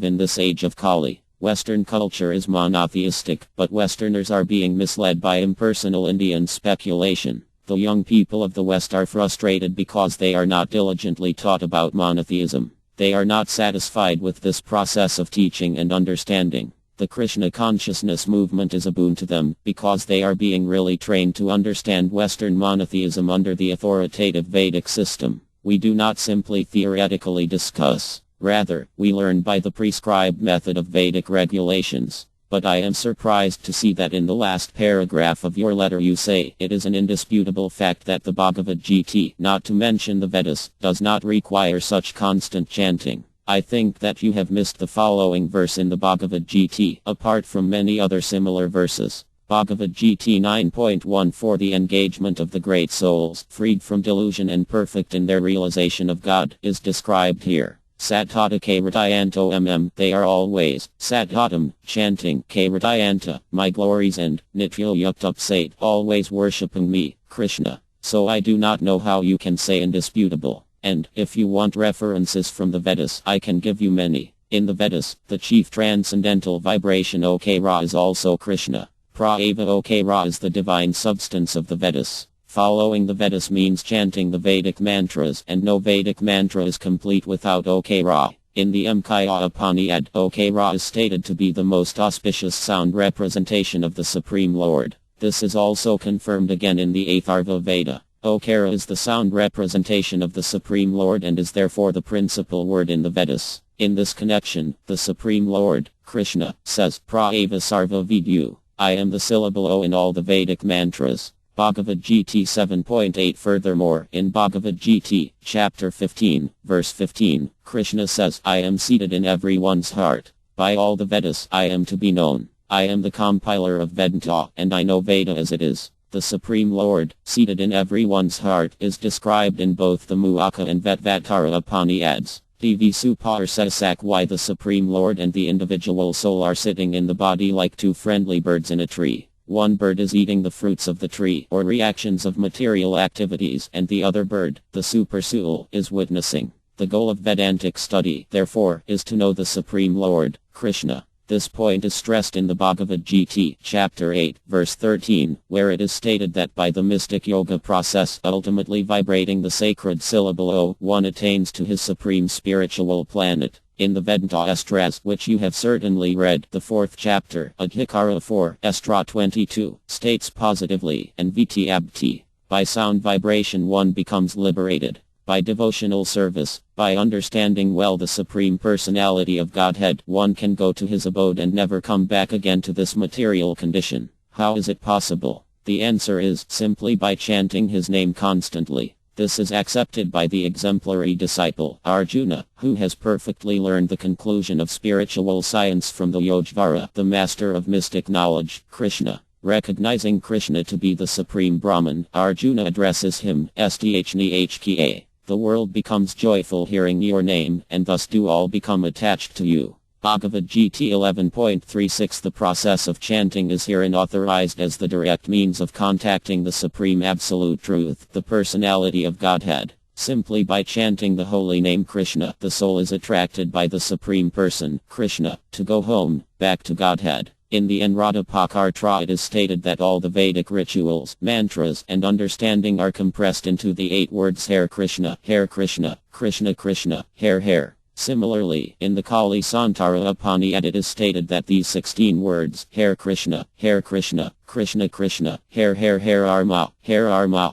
in this age of Kali. Western culture is monotheistic, but Westerners are being misled by impersonal Indian speculation. The young people of the West are frustrated because they are not diligently taught about monotheism. They are not satisfied with this process of teaching and understanding. The Krishna consciousness movement is a boon to them, because they are being really trained to understand Western monotheism under the authoritative Vedic system. We do not simply theoretically discuss. Rather, we learn by the prescribed method of Vedic regulations. But I am surprised to see that in the last paragraph of your letter you say, it is an indisputable fact that the Bhagavad Gita, not to mention the Vedas, does not require such constant chanting. I think that you have missed the following verse in the Bhagavad Gita, apart from many other similar verses. Bhagavad Gita 9.1 For the engagement of the great souls, freed from delusion and perfect in their realization of God, is described here. Satata Krityanto they are always, Satatam, chanting, Kritayanta, my glories and, Nityo Yuktapsate, always worshipping me, Krishna. So I do not know how you can say indisputable. And, if you want references from the Vedas, I can give you many. In the Vedas, the chief transcendental vibration Okara is also Krishna. Praeva Okara is the divine substance of the Vedas. Following the Vedas means chanting the Vedic mantras, and no Vedic mantra is complete without Okara. In the Mkaya Upanishad, Okara is stated to be the most auspicious sound representation of the Supreme Lord. This is also confirmed again in the Atharva Veda. Okara is the sound representation of the Supreme Lord and is therefore the principal word in the Vedas. In this connection, the Supreme Lord, Krishna, says, Praeva Sarva Vidyu. I am the syllable O in all the Vedic mantras. Bhagavad Gita 7.8 Furthermore, in Bhagavad Gita, chapter 15, verse 15, Krishna says, I am seated in everyone's heart. By all the Vedas I am to be known. I am the compiler of Vedanta, and I know Veda as it is. The Supreme Lord, seated in everyone's heart, is described in both the Muaka and Vetvatara Upanishads. Devi Supar Sasak why the Supreme Lord and the individual soul are sitting in the body like two friendly birds in a tree. One bird is eating the fruits of the tree or reactions of material activities, and the other bird, the supersoul, is witnessing. The goal of Vedantic study, therefore, is to know the Supreme Lord, Krishna. This point is stressed in the Bhagavad Gita, chapter 8, verse 13, where it is stated that by the mystic yoga process, ultimately vibrating the sacred syllable O, one attains to his supreme spiritual planet. In the Vedanta Estras, which you have certainly read, the 4th chapter, Adhikara 4, Estra 22, states positively, and Viti Abti, by sound vibration one becomes liberated. By devotional service, by understanding well the Supreme Personality of Godhead, one can go to his abode and never come back again to this material condition. How is it possible? The answer is simply by chanting his name constantly. This is accepted by the exemplary disciple, Arjuna, who has perfectly learned the conclusion of spiritual science from the Yogvara, the master of mystic knowledge, Krishna. Recognizing Krishna to be the Supreme Brahman, Arjuna addresses him, Sthnika. The world becomes joyful hearing your name, and thus do all become attached to you. Bhagavad Gita 11.36. The process of chanting is herein authorized as the direct means of contacting the Supreme Absolute Truth, the Personality of Godhead. Simply by chanting the holy name Krishna, the soul is attracted by the Supreme Person, Krishna, to go home, back to Godhead. In the Anuradhapakatra it is stated that all the Vedic rituals, mantras, and understanding are compressed into the 8 words Hare Krishna, Krishna Krishna, Hare. Similarly, in the Kali Santara Upanishad it is stated that these 16 words, Hare Krishna, Krishna Krishna, Hare Arma,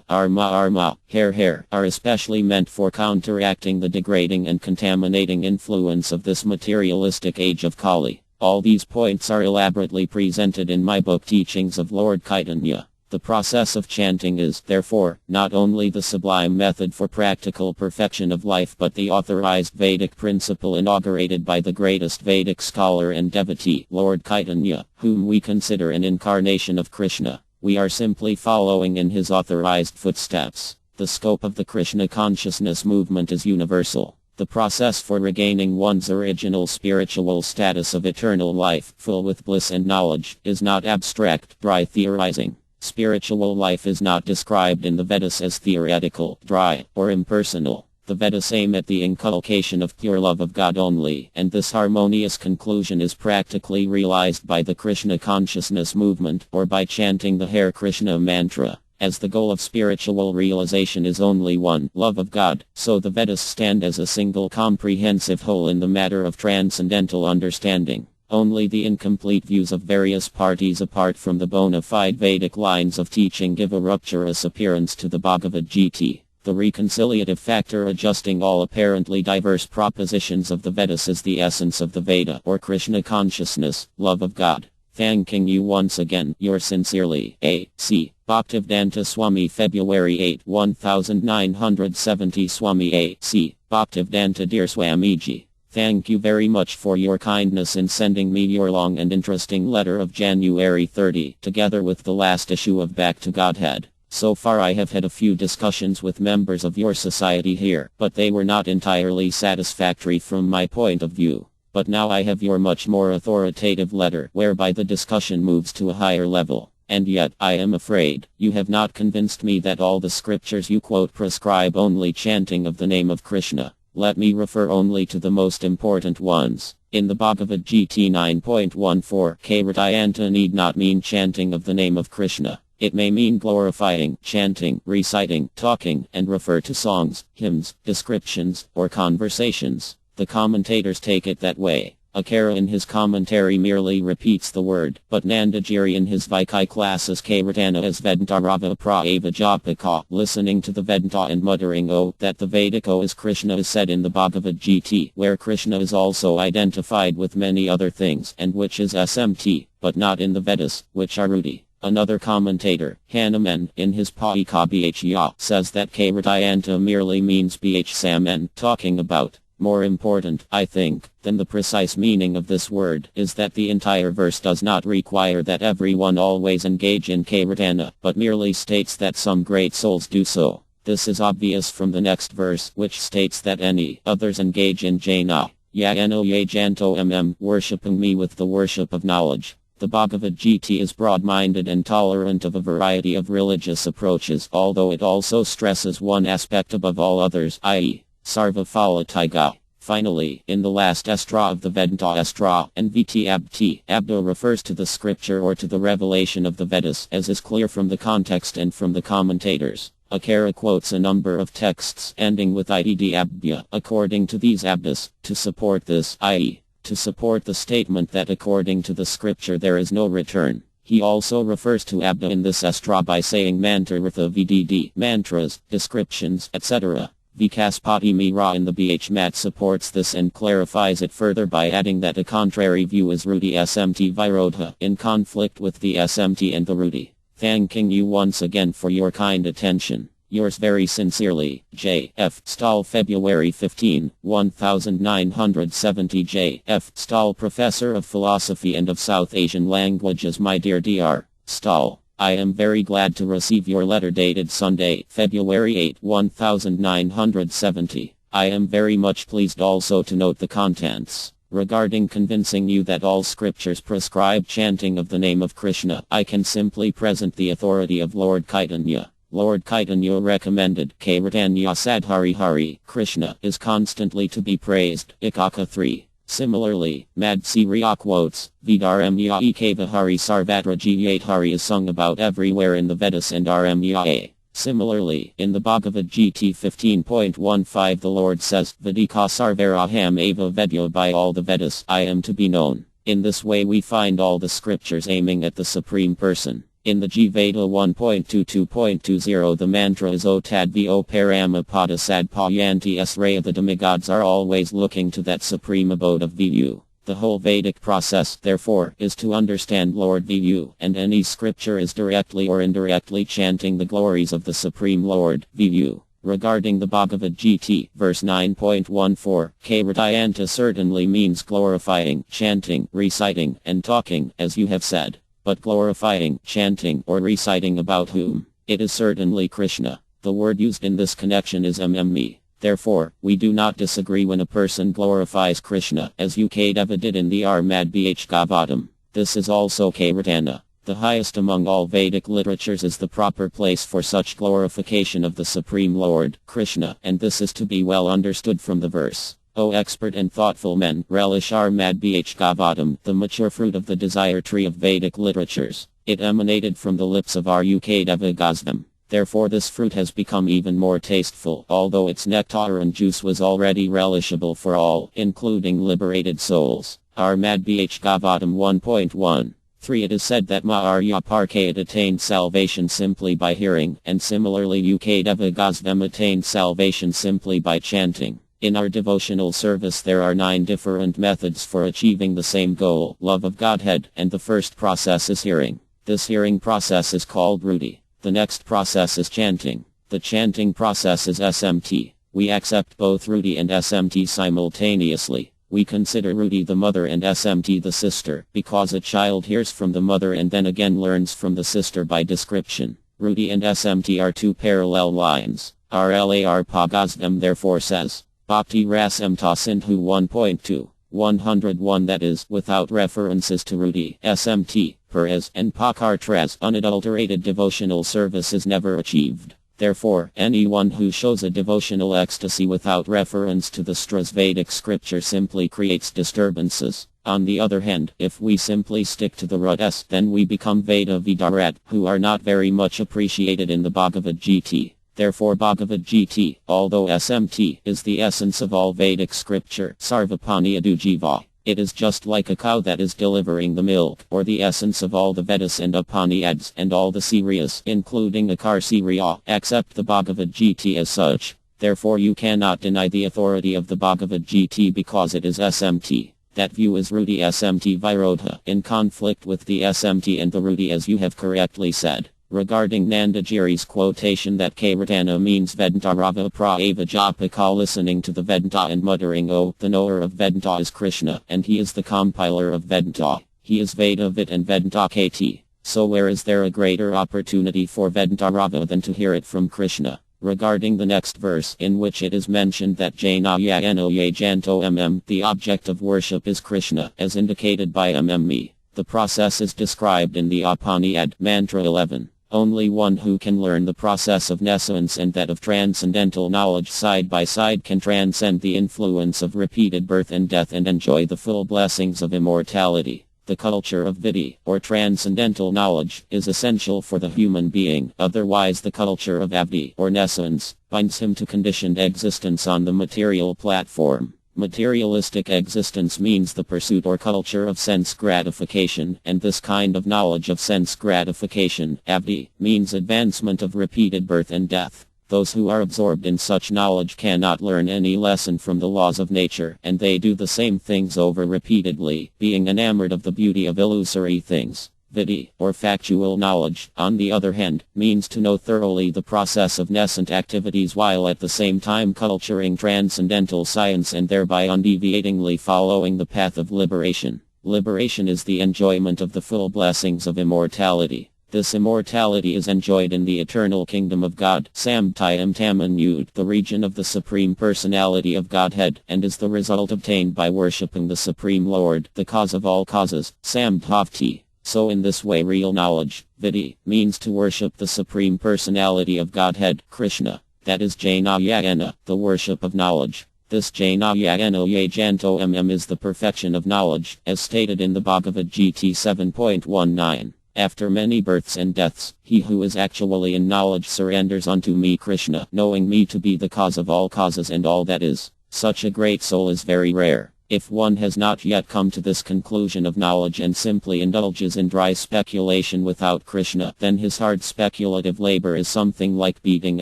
Arma, Hare, are especially meant for counteracting the degrading and contaminating influence of this materialistic age of Kali. All these points are elaborately presented in my book Teachings of Lord Chaitanya. The process of chanting is, therefore, not only the sublime method for practical perfection of life but the authorized Vedic principle inaugurated by the greatest Vedic scholar and devotee, Lord Chaitanya, whom we consider an incarnation of Krishna. We are simply following in his authorized footsteps. The scope of the Krishna consciousness movement is universal. The process for regaining one's original spiritual status of eternal life, full with bliss and knowledge, is not abstract, dry theorizing. Spiritual life is not described in the Vedas as theoretical, dry, or impersonal. The Vedas aim at the inculcation of pure love of God only, and this harmonious conclusion is practically realized by the Krishna consciousness movement, or by chanting the Hare Krishna mantra. As the goal of spiritual realization is only one, love of God, so the Vedas stand as a single comprehensive whole in the matter of transcendental understanding. Only the incomplete views of various parties apart from the bona fide Vedic lines of teaching give a rupturous appearance to the Bhagavad Gita. The reconciliative factor adjusting all apparently diverse propositions of the Vedas is the essence of the Veda or Krishna consciousness, love of God. Thanking you once again, yours sincerely, A.C. Bhaktivedanta Swami. February 8, 1970. Swami A.C. Bhaktivedanta. Dear Swamiji, thank you very much for your kindness in sending me your long and interesting letter of January 30, together with the last issue of Back to Godhead. So far I have had a few discussions with members of your society here, but they were not entirely satisfactory from my point of view. But now I have your much more authoritative letter, whereby the discussion moves to a higher level. And yet, I am afraid, you have not convinced me that all the scriptures you quote prescribe only chanting of the name of Krishna. Let me refer only to the most important ones. In the Bhagavad Gita 9.14, Kairatayanta need not mean chanting of the name of Krishna. It may mean glorifying, chanting, reciting, talking, and refer to songs, hymns, descriptions, or conversations. The commentators take it that way. Akara in his commentary merely repeats the word, but Nandagiri in his Vaikai classes Kairatana as Vedantarava Praeva Japaka, listening to the Vedanta and muttering O, that the Vedic O is Krishna is said in the Bhagavad Gita, where Krishna is also identified with many other things, and which is SMT, but not in the Vedas, which are Ruti. Another commentator, Hanuman, in his Paika Bhya, says that Kairatayanta merely means Bh Saman, talking about. More important, I think, than the precise meaning of this word, is that the entire verse does not require that everyone always engage in Kairatana, but merely states that some great souls do so. This is obvious from the next verse, which states that any others engage in Jnana, Yano Ye Janto MM, worshipping me with the worship of knowledge. The Bhagavad Gita is broad-minded and tolerant of a variety of religious approaches, although it also stresses one aspect above all others, i.e., Sarva Phala Taiga. Finally, in the last astra of the Vedanta astra, NVT Abdi, Abdo refers to the scripture or to the revelation of the Vedas, as is clear from the context and from the commentators. Akara quotes a number of texts ending with IDD Abdya, according to these Abdas, to support this, i.e., to support the statement that according to the scripture there is no return. He also refers to Abda in this astra by saying Mantartha VDD, mantras, descriptions, etc. Vikaspati Mira in the BH-Mat supports this and clarifies it further by adding that a contrary view is Ruti SMT Virodha, in conflict with the SMT and the Ruti. Thanking you once again for your kind attention. Yours very sincerely, J. F. Stahl, February 15, 1970. J. F. Stahl, Professor of Philosophy and of South Asian Languages. My dear Dr. Stahl, I am very glad to receive your letter dated Sunday, February 8, 1970. I am very much pleased also to note the contents. Regarding convincing you that all scriptures prescribe chanting of the name of Krishna, I can simply present the authority of Lord Chaitanya. Lord Chaitanya recommended, Kirtanya Sadhari Hari, Krishna is constantly to be praised, Ikaka 3. Similarly, Madsiriya quotes, Vidaramya Ekava Hari Sarvatra Jiyate Hari is sung about everywhere in the Vedas and Aramya. Similarly, in the Bhagavad Gita 15.15 the Lord says, Vedika Sarvaraham Ava Vedya, by all the Vedas I am to be known. In this way we find all the scriptures aiming at the Supreme Person. In the G-Veda 1.22.20 the mantra is O Tadvi Paramapada Sadpayanti Sraya. The demigods are always looking to that supreme abode of Vu. The whole Vedic process, therefore, is to understand Lord Vu, and any scripture is directly or indirectly chanting the glories of the Supreme Lord, Vu. Regarding the Bhagavad Gita, verse 9.14, Kairatayanta certainly means glorifying, chanting, reciting, and talking, as you have said. But glorifying, chanting, or reciting about whom? It is certainly Krishna. The word used in this connection is MME. Therefore, we do not disagree when a person glorifies Krishna, as Ukadeva did in the Armad Bhgavatam. This is also Kairatana. The highest among all Vedic literatures is the proper place for such glorification of the Supreme Lord, Krishna, and this is to be well understood from the verse. O expert and thoughtful men, relish Armad Bhgavatam, the mature fruit of the desire tree of Vedic literatures. It emanated from the lips of Ukadeva Gosvam. Therefore this fruit has become even more tasteful, although its nectar and juice was already relishable for all, including liberated souls. Armad Bhgavatam 1.1. 3. It is said that Maharya Parkayat attained salvation simply by hearing, and similarly Ukadeva Gosvam attained salvation simply by chanting. In our devotional service there are 9 different methods for achieving the same goal, love of Godhead, and the first process is hearing. This hearing process is called Ruti. The next process is chanting. The chanting process is SMT. We accept both Ruti and SMT simultaneously. We consider Ruti the mother and SMT the sister, because a child hears from the mother and then again learns from the sister by description. Ruti and SMT are 2 parallel lines. RLAR Pagosvam therefore says, Bhakti Rasamta Sindhu 1.2, 101, that is, without references to Ruti, SMT, Perez, and Pakartras, unadulterated devotional service is never achieved. Therefore, anyone who shows a devotional ecstasy without reference to the Vedic scripture simply creates disturbances. On the other hand, if we simply stick to the Rutas, then we become Veda Vidarat, who are not very much appreciated in the Bhagavad Gita. Therefore Bhagavad Gita, although SMT, is the essence of all Vedic scripture, Sarvapaniya Jiva. It is just like a cow that is delivering the milk, or the essence of all the Vedas and Upanishads, and all the Siriyas, including Akar Siriya, accept the Bhagavad Gita as such. Therefore you cannot deny the authority of the Bhagavad Gita because it is SMT. That view is Ruti SMT Virodha, in conflict with the SMT and the Ruti, as you have correctly said. Regarding Nandagiri's quotation that Kairatana means Vedantarava Praeva Japaka, listening to the Vedanta and muttering, "Oh, the knower of Vedanta is Krishna, and he is the compiler of Vedanta. He is Vedavit and Vedanta KT. So where is there a greater opportunity for Vedantarava than to hear it from Krishna?" Regarding the next verse, in which it is mentioned that Jainaya Enoye Janto the object of worship is Krishna, as indicated by MME. The process is described in the Upanishad, Mantra 11. Only one who can learn the process of nescience and that of transcendental knowledge side by side can transcend the influence of repeated birth and death and enjoy the full blessings of immortality. The culture of vidhi, or transcendental knowledge, is essential for the human being, otherwise the culture of avdi, or nescience, binds him to conditioned existence on the material platform. Materialistic existence means the pursuit or culture of sense gratification, and this kind of knowledge of sense gratification, avdi, means advancement of repeated birth and death. Those who are absorbed in such knowledge cannot learn any lesson from the laws of nature, and they do the same things over repeatedly, being enamored of the beauty of illusory things. Vidhi, or factual knowledge, on the other hand, means to know thoroughly the process of nascent activities while at the same time culturing transcendental science and thereby undeviatingly following the path of liberation. Liberation is the enjoyment of the full blessings of immortality. This immortality is enjoyed in the eternal kingdom of God, Samtayam Tamanyud, the region of the Supreme Personality of Godhead, and is the result obtained by worshipping the Supreme Lord, the cause of all causes, Sambhavti. So in this way real knowledge, vidhi, means to worship the Supreme Personality of Godhead, Krishna. That is Jnana, the worship of knowledge. This Jnana Yajanto is the perfection of knowledge, as stated in the Bhagavad Gita 7.19. After many births and deaths, he who is actually in knowledge surrenders unto me Krishna, knowing me to be the cause of all causes and all that is. Such a great soul is very rare. If one has not yet come to this conclusion of knowledge and simply indulges in dry speculation without Krishna, then his hard speculative labor is something like beating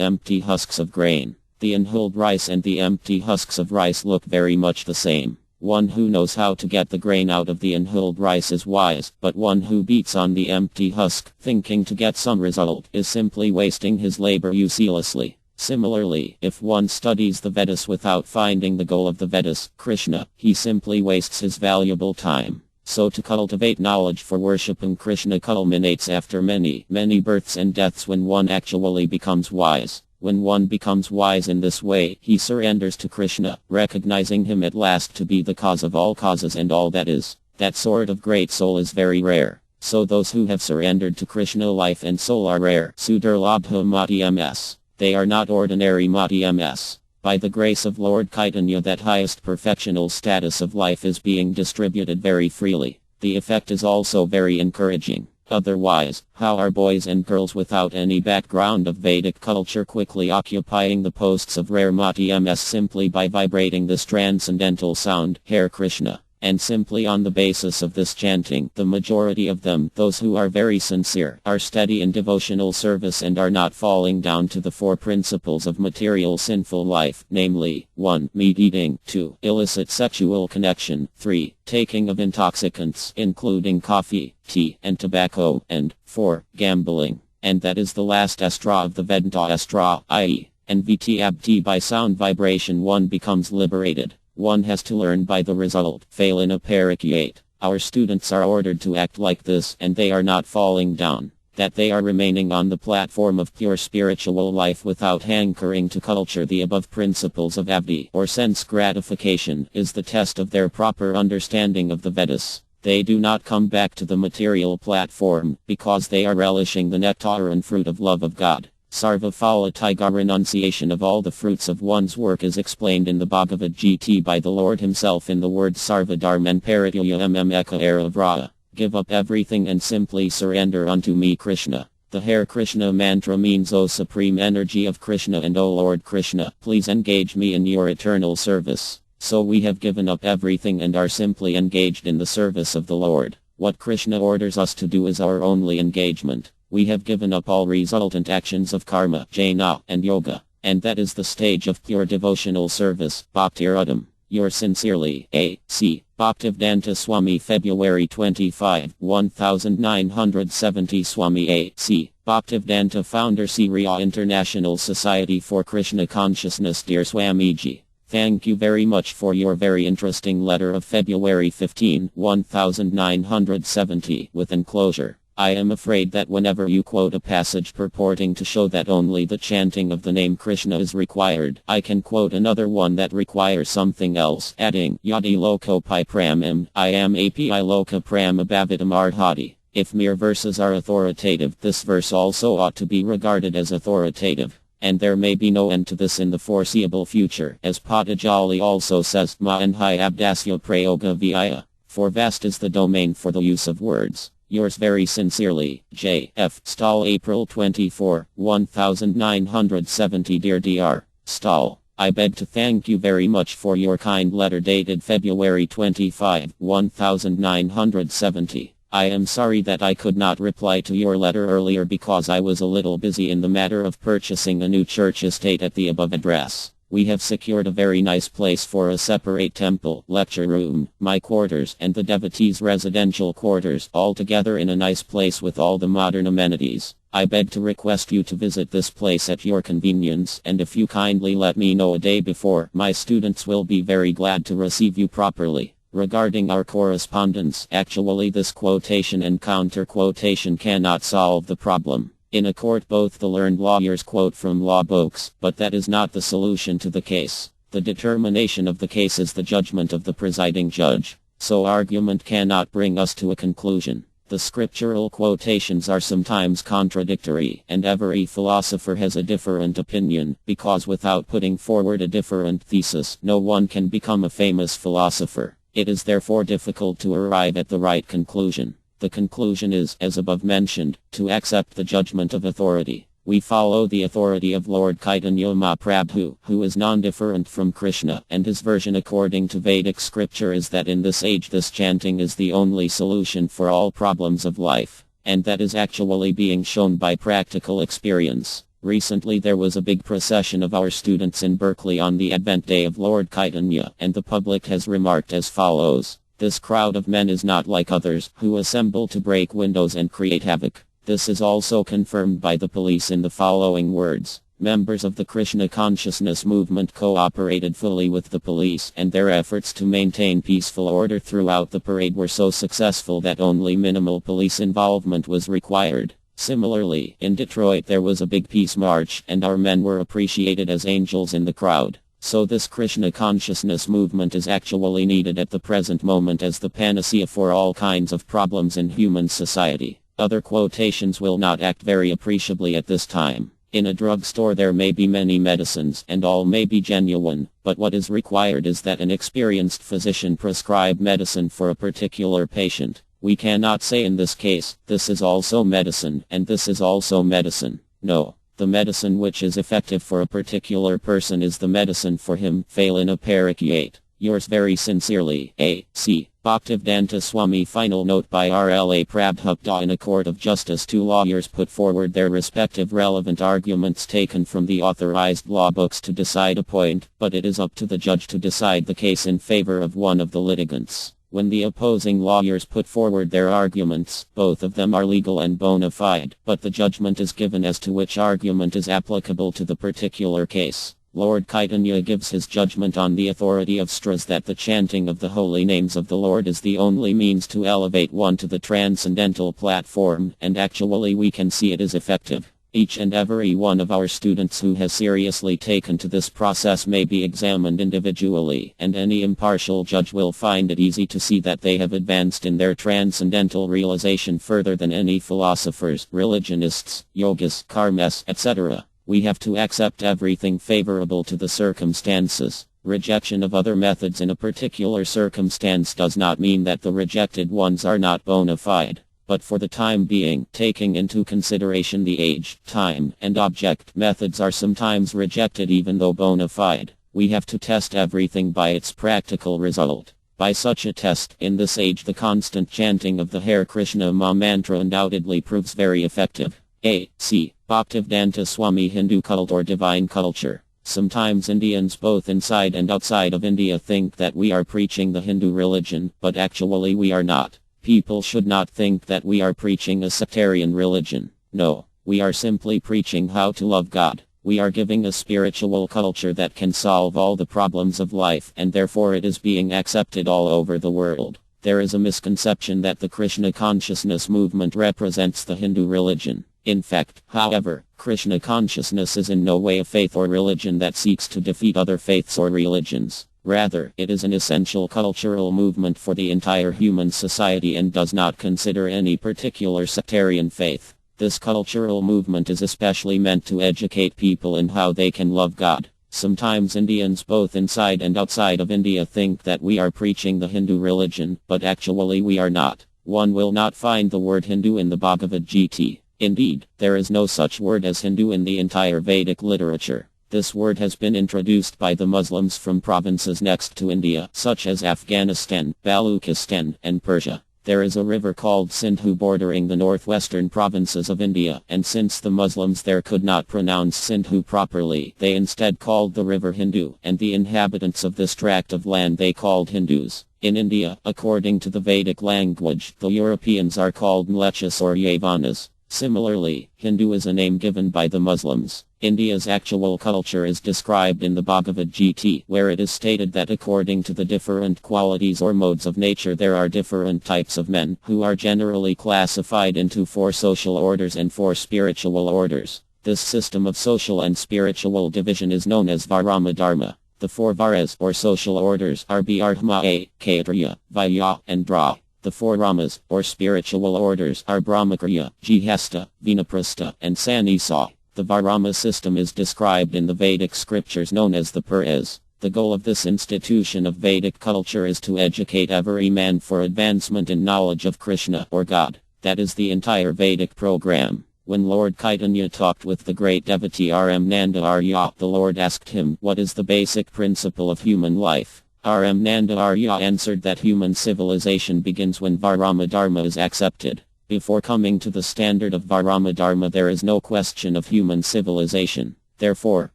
empty husks of grain. The unhulled rice and the empty husks of rice look very much the same. One who knows how to get the grain out of the unhulled rice is wise, but one who beats on the empty husk, thinking to get some result, is simply wasting his labor uselessly. Similarly, if one studies the Vedas without finding the goal of the Vedas, Krishna, he simply wastes his valuable time. So to cultivate knowledge for worshipping Krishna culminates after many, many births and deaths when one actually becomes wise. When one becomes wise in this way, he surrenders to Krishna, recognizing him at last to be the cause of all causes and all that is. That sort of great soul is very rare. So those who have surrendered to Krishna life and soul are rare. Sudurlabha Madhyamas. They are not ordinary Madhyamas. By the grace of Lord Chaitanya, that highest perfectional status of life is being distributed very freely. The effect is also very encouraging. Otherwise, how are boys and girls without any background of Vedic culture quickly occupying the posts of rare Madhyamas simply by vibrating this transcendental sound, Hare Krishna? And simply on the basis of this chanting, the majority of them, those who are very sincere, are steady in devotional service and are not falling down to the four principles of material sinful life, namely, 1. Meat eating, 2. Illicit sexual connection, 3. Taking of intoxicants, including coffee, tea, and tobacco, and 4. Gambling. And that is the last astra of the Vedanta astra, i.e., NVT by sound vibration one becomes liberated. One has to learn by the result, fail in a parakeet. Our students are ordered to act like this, and they are not falling down. That they are remaining on the platform of pure spiritual life without hankering to culture the above principles of avdi, or sense gratification, is the test of their proper understanding of the Vedas. They do not come back to the material platform, because they are relishing the nectar and fruit of love of God. Sarvaphala Tiger renunciation of all the fruits of one's work is explained in the Bhagavad Gita by the Lord himself in the words Sarvadharman Paritya Eka Aravraya. Give up everything and simply surrender unto me Krishna. The Hare Krishna mantra means O Supreme Energy of Krishna and O Lord Krishna, please engage me in your eternal service. So we have given up everything and are simply engaged in the service of the Lord. What Krishna orders us to do is our only engagement. We have given up all resultant actions of karma, jnana, and yoga. And that is the stage of pure devotional service, Bhaktiradam. Yours sincerely, A.C. Bhaktivedanta Swami February 25, 1970 Swami A.C. Bhaktivedanta Founder Syria International Society for Krishna Consciousness. Dear Swamiji, thank you very much for your very interesting letter of February 15, 1970 with enclosure. I am afraid that whenever you quote a passage purporting to show that only the chanting of the name Krishna is required, I can quote another one that requires something else, adding, Yadi loko pi pramim, I am api loka pram abhavitam arhati. If mere verses are authoritative, this verse also ought to be regarded as authoritative. And there may be no end to this in the foreseeable future, as Patanjali also says, Ma and hi abdasya prayoga vyaya. For vast is the domain for the use of words. Yours very sincerely, J. F. Stahl, April 24, 1970. Dear Dr. Stahl, I beg to thank you very much for your kind letter dated February 25, 1970. I am sorry that I could not reply to your letter earlier because I was a little busy in the matter of purchasing a new church estate at the above address. We have secured a very nice place for a separate temple, lecture room, my quarters, and the devotees' residential quarters, all together in a nice place with all the modern amenities. I beg to request you to visit this place at your convenience, and if you kindly let me know a day before, my students will be very glad to receive you properly. Regarding our correspondence, actually this quotation and counter-quotation cannot solve the problem. In a court both the learned lawyers quote from law books, but that is not the solution to the case. The determination of the case is the judgment of the presiding judge. So argument cannot bring us to a conclusion. The scriptural quotations are sometimes contradictory, and every philosopher has a different opinion, because without putting forward a different thesis, no one can become a famous philosopher. It is therefore difficult to arrive at the right conclusion. The conclusion is, as above mentioned, to accept the judgment of authority. We follow the authority of Lord Chaitanya Mahaprabhu, who is non-different from Krishna, and his version according to Vedic scripture is that in this age this chanting is the only solution for all problems of life, and that is actually being shown by practical experience. Recently there was a big procession of our students in Berkeley on the Advent Day of Lord Chaitanya, and the public has remarked as follows. This crowd of men is not like others, who assemble to break windows and create havoc. This is also confirmed by the police in the following words. Members of the Krishna consciousness movement cooperated fully with the police, and their efforts to maintain peaceful order throughout the parade were so successful that only minimal police involvement was required. Similarly, in Detroit there was a big peace march, and our men were appreciated as angels in the crowd. So this Krishna consciousness movement is actually needed at the present moment as the panacea for all kinds of problems in human society. Other quotations will not act very appreciably at this time. In a drugstore there may be many medicines, and all may be genuine, but what is required is that an experienced physician prescribe medicine for a particular patient. We cannot say in this case, this is also medicine, and this is also medicine. No. The medicine which is effective for a particular person is the medicine for him. Phalina Parakyate. Yours very sincerely, A.C. Bhaktivedanta Swami. Final note by R.L.A. Prabhupada. In a court of justice, two lawyers put forward their respective relevant arguments taken from the authorized law books to decide a point, but it is up to the judge to decide the case in favor of one of the litigants. When the opposing lawyers put forward their arguments, both of them are legal and bona fide, but the judgment is given as to which argument is applicable to the particular case. Lord Chaitanya gives his judgment on the authority of Stras that the chanting of the holy names of the Lord is the only means to elevate one to the transcendental platform, and actually we can see it is effective. Each and every one of our students who has seriously taken to this process may be examined individually, and any impartial judge will find it easy to see that they have advanced in their transcendental realization further than any philosophers, religionists, yogas, karmas, etc. We have to accept everything favorable to the circumstances. Rejection of other methods in a particular circumstance does not mean that the rejected ones are not bona fide. But for the time being, taking into consideration the age, time, and object, methods are sometimes rejected even though bona fide. We have to test everything by its practical result. By such a test, in this age the constant chanting of the Hare Krishna Maha Mantra undoubtedly proves very effective. A.C. Bhaktivedanta Swami. Hindu cult or divine culture. Sometimes Indians both inside and outside of India think that we are preaching the Hindu religion, but actually we are not. People should not think that we are preaching a sectarian religion. No, we are simply preaching how to love God. We are giving a spiritual culture that can solve all the problems of life, and therefore it is being accepted all over the world. There is a misconception that the Krishna consciousness movement represents the Hindu religion. In fact, however, Krishna consciousness is in no way a faith or religion that seeks to defeat other faiths or religions. Rather, it is an essential cultural movement for the entire human society and does not consider any particular sectarian faith. This cultural movement is especially meant to educate people in how they can love God. Sometimes Indians both inside and outside of India think that we are preaching the Hindu religion, but actually we are not. One will not find the word Hindu in the Bhagavad Gita. Indeed, there is no such word as Hindu in the entire Vedic literature. This word has been introduced by the Muslims from provinces next to India, such as Afghanistan, Baluchistan, and Persia. There is a river called Sindhu bordering the northwestern provinces of India, and since the Muslims there could not pronounce Sindhu properly, they instead called the river Hindu, and the inhabitants of this tract of land they called Hindus. In India, according to the Vedic language, the Europeans are called Mlechas or Yavanas. Similarly, Hindu is a name given by the Muslims. India's actual culture is described in the Bhagavad Gita, where it is stated that according to the different qualities or modes of nature there are different types of men, who are generally classified into 4 social orders and 4 spiritual orders. This system of social and spiritual division is known as Varama Dharma. The 4 Varas or social orders are Bhyarhma, Kshatriya, Vaishya, and Dra. The 4 Ramas, or spiritual orders, are Brahmacharya, Jihasta, Vinaprastha, and Sannisa. The Varama system is described in the Vedic scriptures known as the Puras. The goal of this institution of Vedic culture is to educate every man for advancement in knowledge of Krishna or God. That is the entire Vedic program. When Lord Chaitanya talked with the great devotee R.M. Nanda Arya, the Lord asked him, "What is the basic principle of human life?" R.M. Nanda Arya answered that human civilization begins when Varama Dharma is accepted. Before coming to the standard of Varama Dharma there is no question of human civilization. Therefore,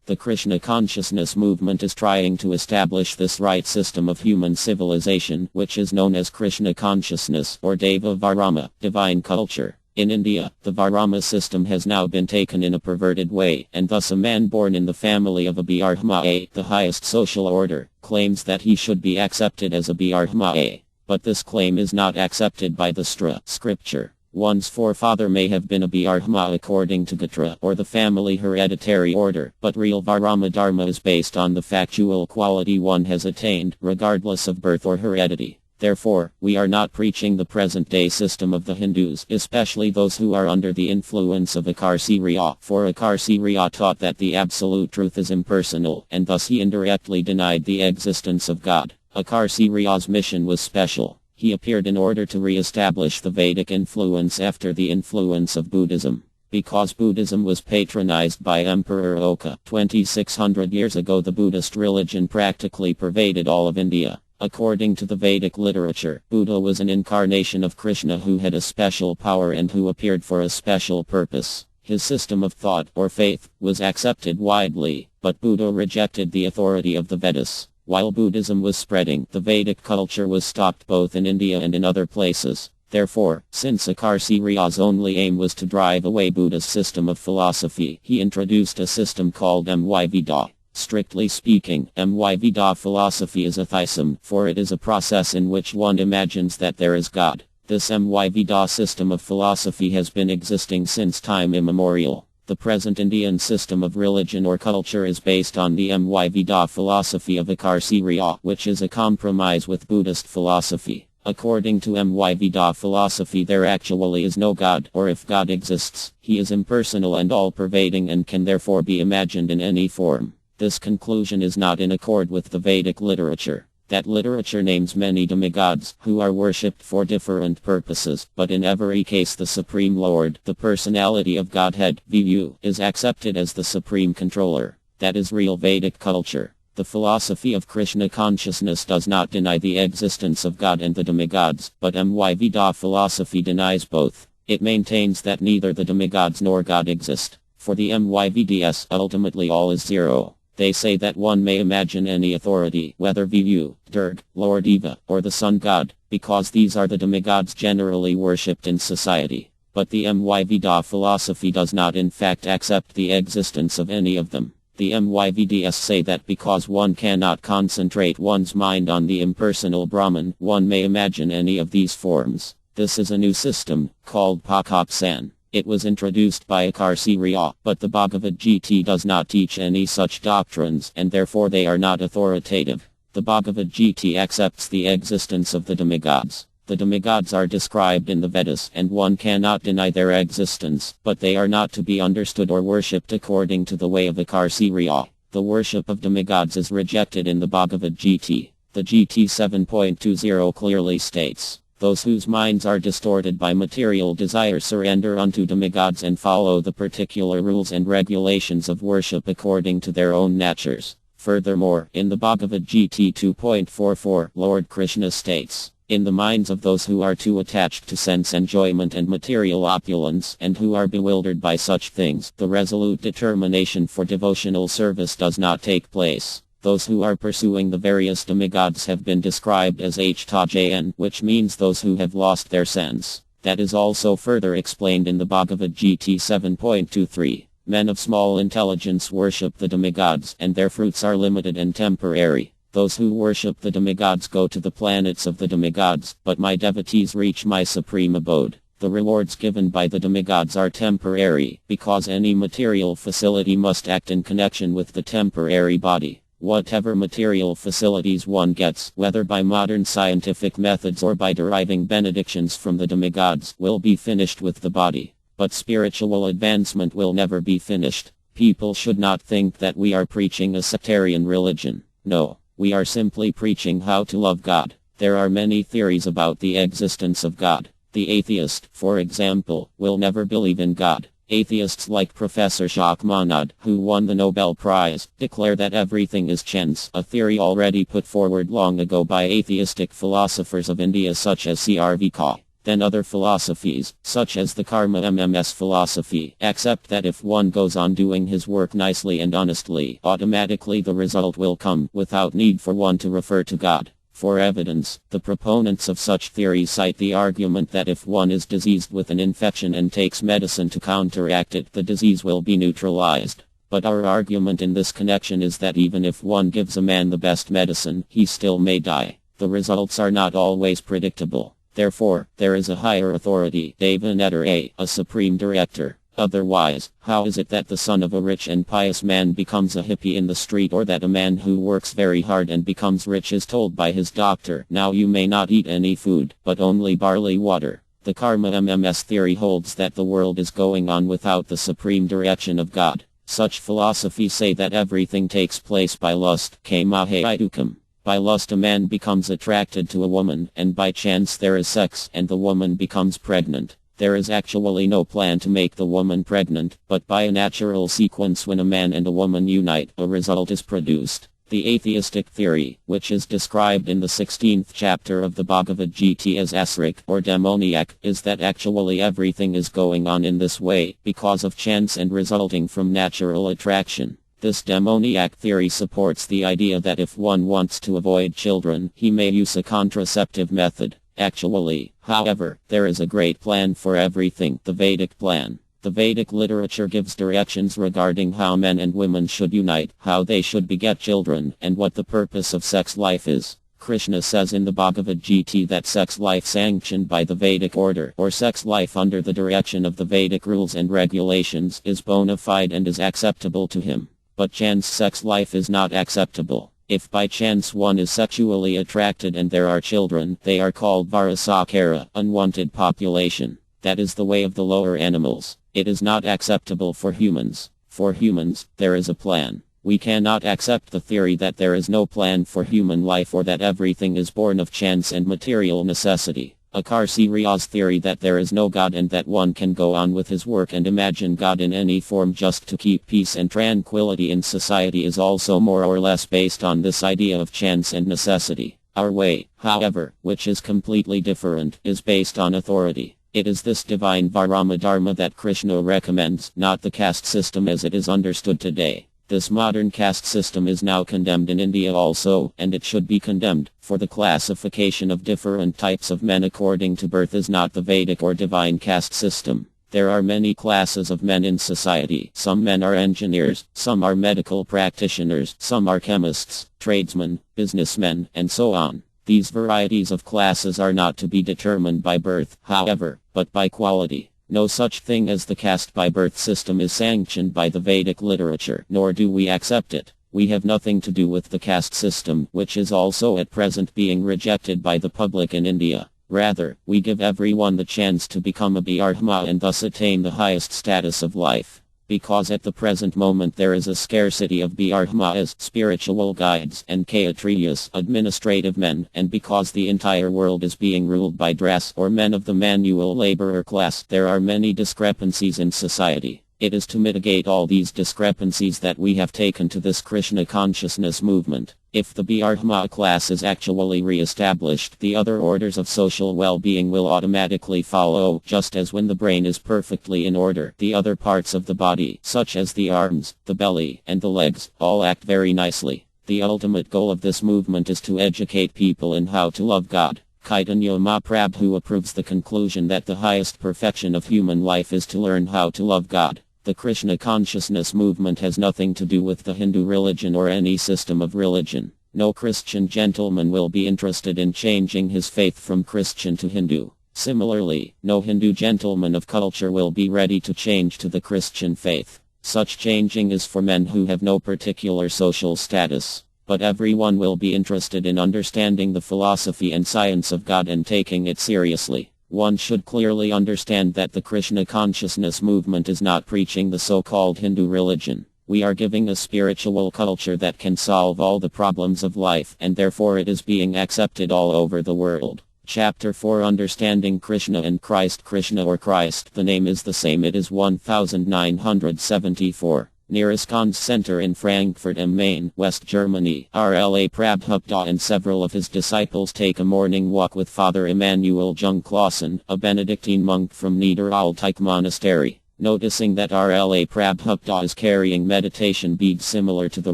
the Krishna consciousness movement is trying to establish this right system of human civilization, which is known as Krishna consciousness or Deva Varama, divine culture. In India, the Varama system has now been taken in a perverted way, and thus a man born in the family of a Bhyarhma, the highest social order, claims that he should be accepted as a Bhyarhma. But this claim is not accepted by the scripture. One's forefather may have been a Bhyarhma according to Gotra or the family hereditary order, but real Varama Dharma is based on the factual quality one has attained, regardless of birth or heredity. Therefore, we are not preaching the present-day system of the Hindus, especially those who are under the influence of Akarshiriya, for Akarshiriya taught that the absolute truth is impersonal, and thus he indirectly denied the existence of God. Akarshiriya's mission was special. He appeared in order to re-establish the Vedic influence after the influence of Buddhism. Because Buddhism was patronized by Emperor Oka 2600 years ago, the Buddhist religion practically pervaded all of India. According to the Vedic literature, Buddha was an incarnation of Krishna who had a special power and who appeared for a special purpose. His system of thought, or faith, was accepted widely, but Buddha rejected the authority of the Vedas. While Buddhism was spreading, the Vedic culture was stopped both in India and in other places. Therefore, since Akarshiriya's only aim was to drive away Buddha's system of philosophy, he introduced a system called Myveda. Strictly speaking, Myveda philosophy is a theism, for it is a process in which one imagines that there is God. This Myveda system of philosophy has been existing since time immemorial. The present Indian system of religion or culture is based on the Myveda philosophy of Akarshiriya, which is a compromise with Buddhist philosophy. According to Myveda philosophy, there actually is no God, or if God exists, he is impersonal and all-pervading and can therefore be imagined in any form. This conclusion is not in accord with the Vedic literature. That literature names many demigods, who are worshipped for different purposes, but in every case the Supreme Lord, the personality of Godhead, Viyu, is accepted as the supreme controller. That is real Vedic culture. The philosophy of Krishna consciousness does not deny the existence of God and the demigods, but Myveda philosophy denies both. It maintains that neither the demigods nor God exist. For the Myvedas, ultimately all is zero. They say that one may imagine any authority, whether Viyu, Durg, Lord Eva, or the Sun God, because these are the demigods generally worshipped in society. But the Myveda philosophy does not in fact accept the existence of any of them. The MYVDS say that because one cannot concentrate one's mind on the impersonal Brahman, one may imagine any of these forms. This is a new system, called Pakapsan. It was introduced by Akarsi Riya, but the Bhagavad Gita does not teach any such doctrines, and therefore they are not authoritative. The Bhagavad Gita accepts the existence of the demigods. The demigods are described in the Vedas, and one cannot deny their existence, but they are not to be understood or worshipped according to the way of Akarsi Riya. The worship of demigods is rejected in the Bhagavad Gita. The Gita 7.20 clearly states, "Those whose minds are distorted by material desire surrender unto demigods and follow the particular rules and regulations of worship according to their own natures." Furthermore, in the Bhagavad Gita 2.44, Lord Krishna states, "In the minds of those who are too attached to sense enjoyment and material opulence, and who are bewildered by such things, the resolute determination for devotional service does not take place." Those who are pursuing the various demigods have been described as Htajan, which means those who have lost their sense. That is also further explained in the Bhagavad Gita 7.23. Men of small intelligence worship the demigods, and their fruits are limited and temporary. Those who worship the demigods go to the planets of the demigods, but my devotees reach my supreme abode. The rewards given by the demigods are temporary, because any material facility must act in connection with the temporary body. Whatever material facilities one gets, whether by modern scientific methods or by deriving benedictions from the demigods, will be finished with the body. But spiritual advancement will never be finished. People should not think that we are preaching a sectarian religion. No, we are simply preaching how to love God. There are many theories about the existence of God. The atheist, for example, will never believe in God. Atheists like Professor Jacques Monod, who won the Nobel Prize, declare that everything is chance, a theory already put forward long ago by atheistic philosophers of India such as C.R.V. Kaur. Then other philosophies, such as the Karma MMS philosophy, accept that if one goes on doing his work nicely and honestly, automatically the result will come, without need for one to refer to God. For evidence, the proponents of such theories cite the argument that if one is diseased with an infection and takes medicine to counteract it, the disease will be neutralized. But our argument in this connection is that even if one gives a man the best medicine, he still may die. The results are not always predictable. Therefore, there is a higher authority, Devanetara, a supreme director. Otherwise, how is it that the son of a rich and pious man becomes a hippie in the street, or that a man who works very hard and becomes rich is told by his doctor, "Now you may not eat any food, but only barley water"? The Karma MMS theory holds that the world is going on without the supreme direction of God. Such philosophies say that everything takes place by lust, kamahaidukam. By lust a man becomes attracted to a woman, and by chance there is sex, and the woman becomes pregnant. There is actually no plan to make the woman pregnant, but by a natural sequence when a man and a woman unite, a result is produced. The atheistic theory, which is described in the 16th chapter of the Bhagavad Gita as asric or demoniac, is that actually everything is going on in this way, because of chance and resulting from natural attraction. This demoniac theory supports the idea that if one wants to avoid children, he may use a contraceptive method. Actually, however, there is a great plan for everything, the Vedic plan. The Vedic literature gives directions regarding how men and women should unite, how they should beget children, and what the purpose of sex life is. Krishna says in the Bhagavad Gita that sex life sanctioned by the Vedic order, or sex life under the direction of the Vedic rules and regulations, is bona fide and is acceptable to him. But chance sex life is not acceptable. If by chance one is sexually attracted and there are children, they are called varasakara, unwanted population. That is the way of the lower animals. It is not acceptable for humans. For humans, there is a plan. We cannot accept the theory that there is no plan for human life, or that everything is born of chance and material necessity. Akarsi Riya's theory that there is no God and that one can go on with his work and imagine God in any form just to keep peace and tranquility in society is also more or less based on this idea of chance and necessity. Our way, however, which is completely different, is based on authority. It is this divine Varama Dharma that Krishna recommends, not the caste system as it is understood today. This modern caste system is now condemned in India also, and it should be condemned, for the classification of different types of men according to birth is not the Vedic or divine caste system. There are many classes of men in society. Some men are engineers, some are medical practitioners, some are chemists, tradesmen, businessmen, and so on. These varieties of classes are not to be determined by birth, however, but by quality. No such thing as the caste by birth system is sanctioned by the Vedic literature, nor do we accept it. We have nothing to do with the caste system, which is also at present being rejected by the public in India. Rather, we give everyone the chance to become a Brahma and thus attain the highest status of life. Because at the present moment there is a scarcity of Brahmas, spiritual guides, and Kshatriyas, administrative men, and because the entire world is being ruled by Dras or men of the manual laborer class, there are many discrepancies in society. It is to mitigate all these discrepancies that we have taken to this Krishna consciousness movement. If the Brahma class is actually re-established, the other orders of social well-being will automatically follow, just as when the brain is perfectly in order, the other parts of the body, such as the arms, the belly, and the legs, all act very nicely. The ultimate goal of this movement is to educate people in how to love God. Chaitanya Mahaprabhu approves the conclusion that the highest perfection of human life is to learn how to love God. The Krishna consciousness movement has nothing to do with the Hindu religion or any system of religion. No Christian gentleman will be interested in changing his faith from Christian to Hindu. Similarly, no Hindu gentleman of culture will be ready to change to the Christian faith. Such changing is for men who have no particular social status. But everyone will be interested in understanding the philosophy and science of God and taking it seriously. One should clearly understand that the Krishna consciousness movement is not preaching the so-called Hindu religion. We are giving a spiritual culture that can solve all the problems of life, and therefore it is being accepted all over the world. Chapter 4, Understanding Krishna and Christ. Krishna or Christ, the name is the same. It is 1974. Near ISKCON's center in Frankfurt am Main, West Germany, RLA Prabhupada and several of his disciples take a morning walk with Father Emanuel Jung Clausen, a Benedictine monk from Niederaltaich Monastery. Noticing that RLA Prabhupada is carrying meditation beads similar to the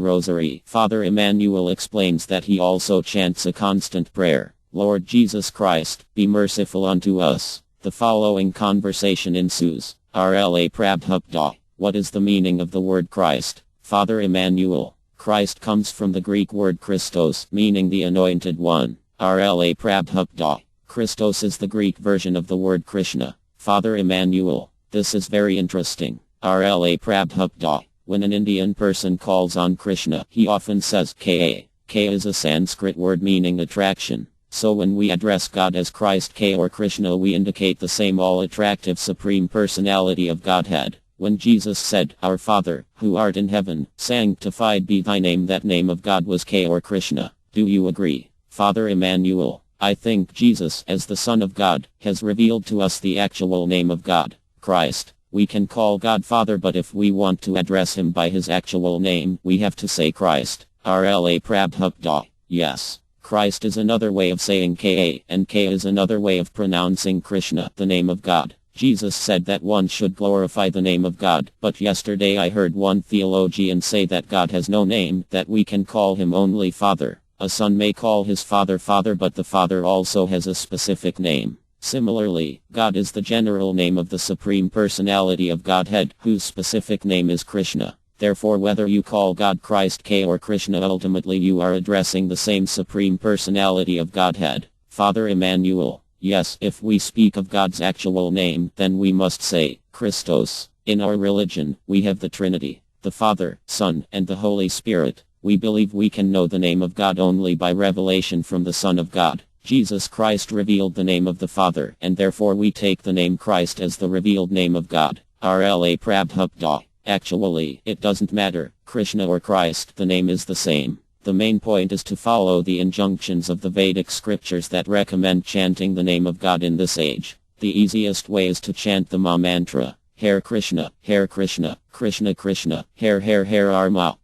rosary, Father Emanuel explains that he also chants a constant prayer. Lord Jesus Christ, be merciful unto us. The following conversation ensues. RLA Prabhupada. What is the meaning of the word Christ? Father Emanuel. Christ comes from the Greek word Christos, meaning the anointed one. RLA Prabhupada. Christos is the Greek version of the word Krishna. Father Emanuel. This is very interesting. RLA Prabhupada. When an Indian person calls on Krishna, he often says Ka. Ka is a Sanskrit word meaning attraction. So when we address God as Christ K or Krishna, we indicate the same all-attractive Supreme Personality of Godhead. When Jesus said, Our Father, who art in heaven, sanctified be thy name, that name of God was K or Krishna. Do you agree? Father Emanuel. I think Jesus, as the Son of God, has revealed to us the actual name of God, Christ. We can call God Father, but if we want to address him by his actual name, we have to say Christ. RLA Prabhupada. Yes. Christ is another way of saying Ka, and Ka is another way of pronouncing Krishna, the name of God. Jesus said that one should glorify the name of God, but yesterday I heard one theologian say that God has no name, that we can call him only Father. A son may call his father Father, but the Father also has a specific name. Similarly, God is the general name of the Supreme Personality of Godhead, whose specific name is Krishna. Therefore, whether you call God Christ K or Krishna, ultimately you are addressing the same Supreme Personality of Godhead. Father Emanuel. Yes, if we speak of God's actual name, then we must say, Christos. In our religion, we have the Trinity, the Father, Son, and the Holy Spirit. We believe we can know the name of God only by revelation from the Son of God. Jesus Christ revealed the name of the Father, and therefore we take the name Christ as the revealed name of God. RLA Prabhupada. Actually, it doesn't matter, Krishna or Christ, the name is the same. The main point is to follow the injunctions of the Vedic scriptures that recommend chanting the name of God in this age. The easiest way is to chant the Maha mantra. Hare Krishna, Krishna Krishna, Hare Arma,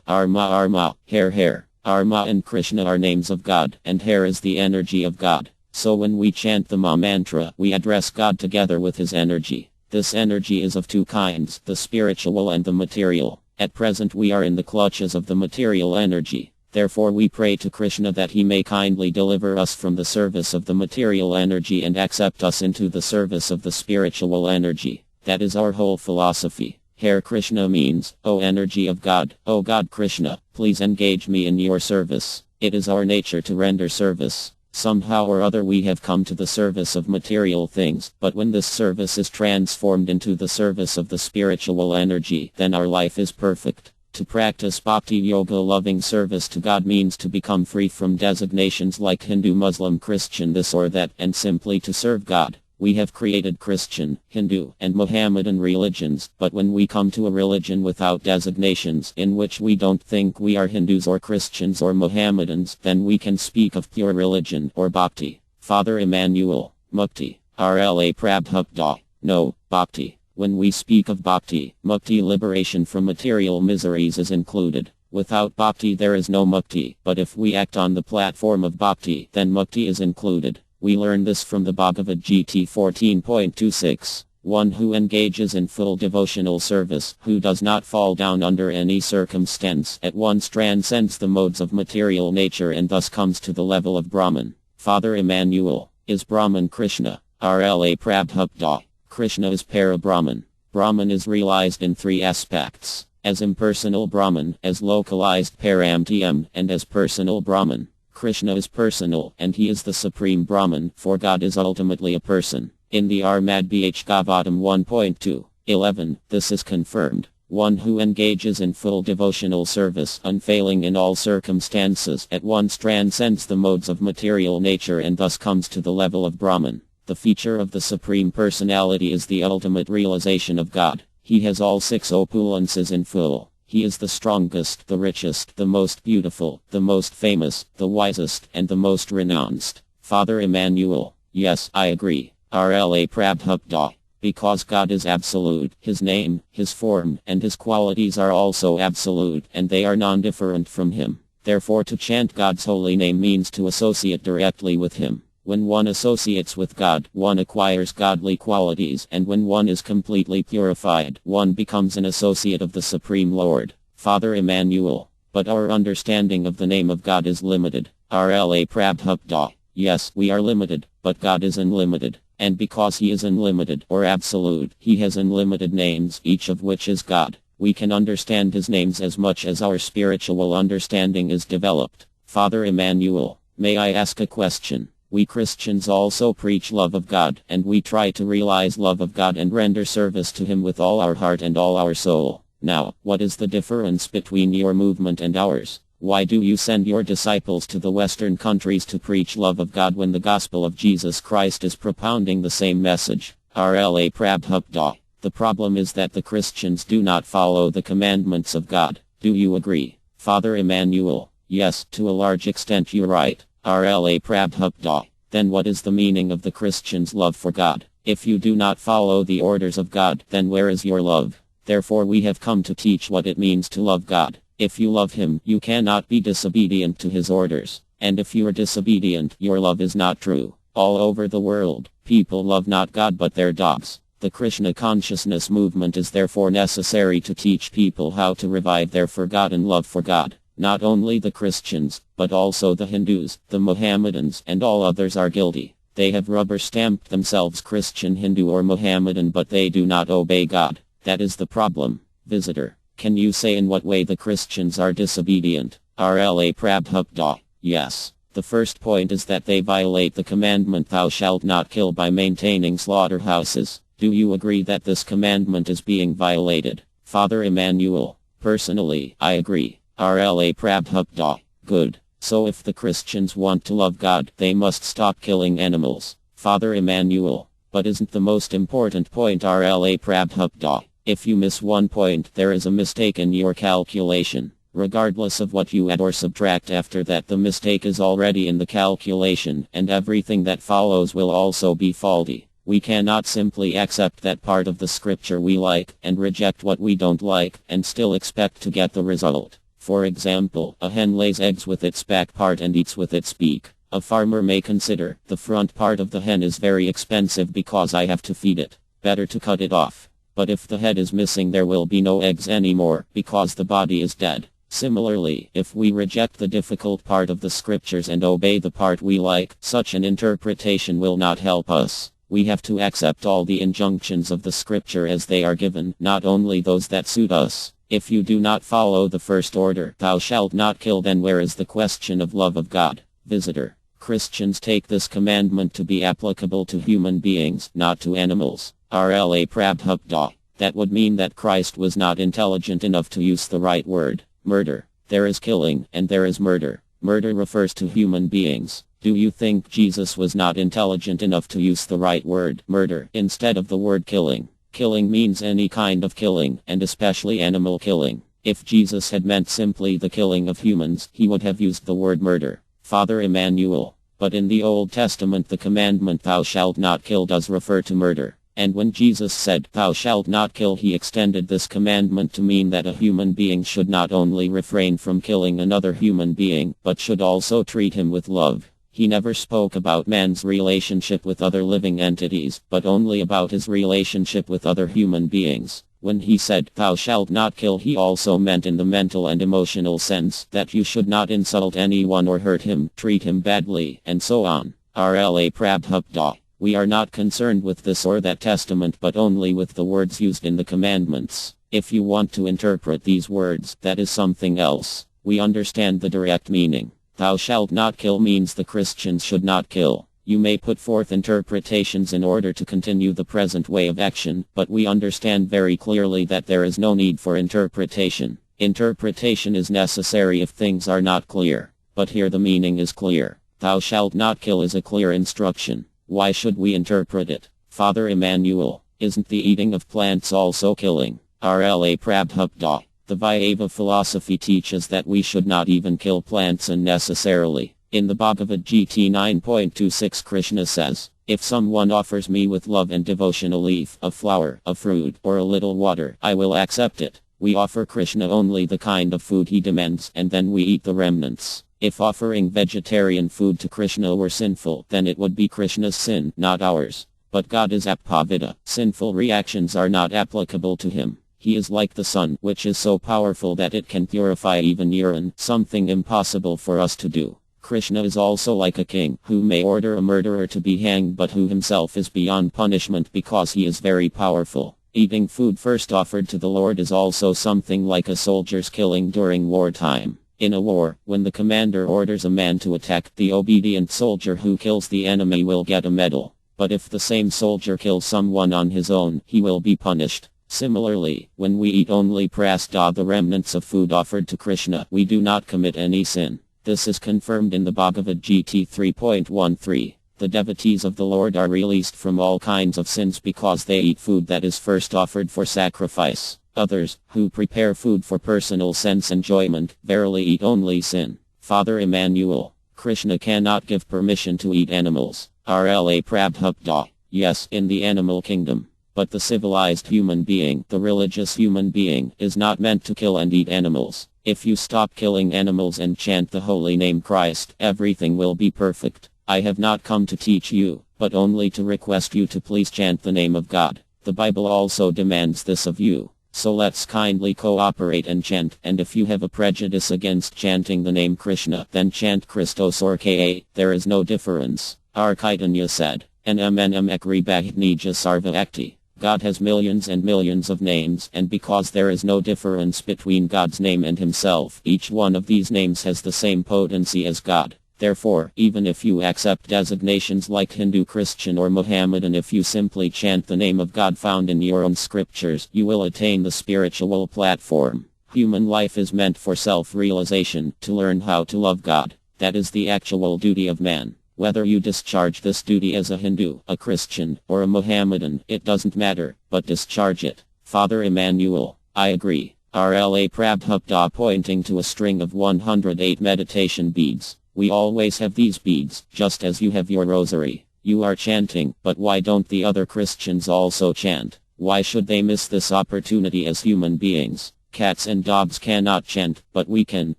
Arma, Hare. Arma and Krishna are names of God, and Hare is the energy of God. So when we chant the Maha mantra, we address God together with his energy. This energy is of two kinds, the spiritual and the material. At present we are in the clutches of the material energy. Therefore we pray to Krishna that he may kindly deliver us from the service of the material energy and accept us into the service of the spiritual energy. That is our whole philosophy. Hare Krishna means, O energy of God, O God Krishna, please engage me in your service. It is our nature to render service. Somehow or other we have come to the service of material things, but when this service is transformed into the service of the spiritual energy, then our life is perfect. To practice bhakti yoga, loving service to God, means to become free from designations like Hindu, Muslim, Christian, this or that, and simply to serve God. We have created Christian, Hindu, and Mohammedan religions, but when we come to a religion without designations, in which we don't think we are Hindus or Christians or Mohammedans, then we can speak of pure religion or bhakti. Father Emmanuel, Mukti, RLA Prabhupada. No, bhakti. When we speak of bhakti, mukti, liberation from material miseries, is included. Without bhakti there is no mukti, but if we act on the platform of bhakti, then mukti is included. We learn this from the Bhagavad Gita 14.26. One who engages in full devotional service, who does not fall down under any circumstance, at once transcends the modes of material nature and thus comes to the level of Brahman. Father Emmanuel, is Brahman Krishna? RLA Prabhupada. Krishna is Para-Brahman. Brahman is realized in three aspects: as impersonal Brahman, as localized Paramtm, and as personal Brahman. Krishna is personal, and he is the supreme Brahman, for God is ultimately a person. In the Armad Bhagavatam 1.2.11, this is confirmed. One who engages in full devotional service, unfailing in all circumstances, at once transcends the modes of material nature and thus comes to the level of Brahman. The feature of the Supreme Personality is the ultimate realization of God. He has all six opulences in full. He is the strongest, the richest, the most beautiful, the most famous, the wisest, and the most renounced. Father Emmanuel. Yes, I agree. RLA Prabhupada. Because God is absolute, His name, His form, and His qualities are also absolute, and they are non-different from Him. Therefore to chant God's holy name means to associate directly with Him. When one associates with God, one acquires godly qualities, and when one is completely purified, one becomes an associate of the Supreme Lord. Father Emmanuel. But our understanding of the name of God is limited. RLA Prabhupada. Yes, we are limited, but God is unlimited. And because He is unlimited, or absolute, He has unlimited names, each of which is God. We can understand His names as much as our spiritual understanding is developed. Father Emmanuel. May I ask a question? We Christians also preach love of God, and we try to realize love of God and render service to Him with all our heart and all our soul. Now, what is the difference between your movement and ours? Why do you send your disciples to the Western countries to preach love of God when the gospel of Jesus Christ is propounding the same message? RLA Prabhupada. The problem is that the Christians do not follow the commandments of God. Do you agree? Father Emmanuel. Yes, to a large extent you're right. RLA Prabhupada. Then what is the meaning of the Christian's love for God? If you do not follow the orders of God, then where is your love? Therefore we have come to teach what it means to love God. If you love Him, you cannot be disobedient to His orders. And if you are disobedient, your love is not true. All over the world, people love not God but their dogs. The Krishna consciousness movement is therefore necessary to teach people how to revive their forgotten love for God. Not only the Christians, but also the Hindus, the Mohammedans, and all others are guilty. They have rubber-stamped themselves Christian, Hindu, or Mohammedan, but they do not obey God. That is the problem. Visitor, can you say in what way the Christians are disobedient? RLA Prabhupada. Yes. The first point is that they violate the commandment "Thou shalt not kill" by maintaining slaughterhouses. Do you agree that this commandment is being violated? Father Emmanuel. Personally, I agree. RLA Prabhupada. Good. So if the Christians want to love God, they must stop killing animals. Father Emmanuel. But isn't the most important point RLA Prabhupada? If you miss one point, there is a mistake in your calculation. Regardless of what you add or subtract after that, the mistake is already in the calculation, and everything that follows will also be faulty. We cannot simply accept that part of the scripture we like, and reject what we don't like, and still expect to get the result. For example, a hen lays eggs with its back part and eats with its beak. A farmer may consider, the front part of the hen is very expensive because I have to feed it. Better to cut it off. But if the head is missing, there will be no eggs anymore, because the body is dead. Similarly, if we reject the difficult part of the scriptures and obey the part we like, such an interpretation will not help us. We have to accept all the injunctions of the scripture as they are given, not only those that suit us. If you do not follow the first order, thou shalt not kill, then where is the question of love of God? Visitor. Christians take this commandment to be applicable to human beings, not to animals. RLA Prabhupada. That would mean that Christ was not intelligent enough to use the right word. Murder. There is killing, and there is murder. Murder refers to human beings. Do you think Jesus was not intelligent enough to use the right word, murder, instead of the word killing? Killing means any kind of killing, and especially animal killing. If Jesus had meant simply the killing of humans, he would have used the word murder. Father Emmanuel. But in the Old Testament the commandment thou shalt not kill does refer to murder. And when Jesus said, thou shalt not kill, he extended this commandment to mean that a human being should not only refrain from killing another human being, but should also treat him with love. He never spoke about man's relationship with other living entities, but only about his relationship with other human beings. When he said, thou shalt not kill, he also meant in the mental and emotional sense that you should not insult anyone or hurt him, treat him badly, and so on. RLA Prabhupada. We are not concerned with this or that testament but only with the words used in the commandments. If you want to interpret these words, that is something else. We understand the direct meaning. Thou shalt not kill means the Christians should not kill. You may put forth interpretations in order to continue the present way of action, but we understand very clearly that there is no need for interpretation. Interpretation is necessary if things are not clear. But here the meaning is clear. Thou shalt not kill is a clear instruction. Why should we interpret it? Father Emmanuel, isn't the eating of plants also killing? RLA Prabhupada. The Vaishnava philosophy teaches that we should not even kill plants unnecessarily. In the Bhagavad Gita 9.26 Krishna says, if someone offers me with love and devotion a leaf, a flower, a fruit, or a little water, I will accept it. We offer Krishna only the kind of food he demands, and then we eat the remnants. If offering vegetarian food to Krishna were sinful, then it would be Krishna's sin, not ours. But God is apavita. Sinful reactions are not applicable to him. He is like the sun, which is so powerful that it can purify even urine, something impossible for us to do. Krishna is also like a king, who may order a murderer to be hanged but who himself is beyond punishment because he is very powerful. Eating food first offered to the Lord is also something like a soldier's killing during wartime. In a war, when the commander orders a man to attack, the obedient soldier who kills the enemy will get a medal. But if the same soldier kills someone on his own, he will be punished. Similarly, when we eat only prasada, the remnants of food offered to Krishna, we do not commit any sin. This is confirmed in the Bhagavad Gita 3.13. The devotees of the Lord are released from all kinds of sins because they eat food that is first offered for sacrifice. Others, who prepare food for personal sense enjoyment, verily eat only sin. Father Emmanuel. Krishna cannot give permission to eat animals. RLA Prabhupada. Yes, in the animal kingdom. But the civilized human being, the religious human being, is not meant to kill and eat animals. If you stop killing animals and chant the holy name Christ, everything will be perfect. I have not come to teach you, but only to request you to please chant the name of God. The Bible also demands this of you. So let's kindly cooperate and chant, and if you have a prejudice against chanting the name Krishna, then chant Christos or Ka, there is no difference. Our Chaitanya said, NMNM Ekri Bhagnija Sarva Akti. God has millions and millions of names, and because there is no difference between God's name and himself, each one of these names has the same potency as God. Therefore, even if you accept designations like Hindu, Christian or Mohammedan, if you simply chant the name of God found in your own scriptures, you will attain the spiritual platform. Human life is meant for self-realization, to learn how to love God. That is the actual duty of man. Whether you discharge this duty as a Hindu, a Christian, or a Mohammedan, it doesn't matter, but discharge it. Father Emmanuel. I agree. RLA Prabhupada pointing to a string of 108 meditation beads. We always have these beads, just as you have your rosary. You are chanting, but why don't the other Christians also chant? Why should they miss this opportunity as human beings? Cats and dogs cannot chant, but we can,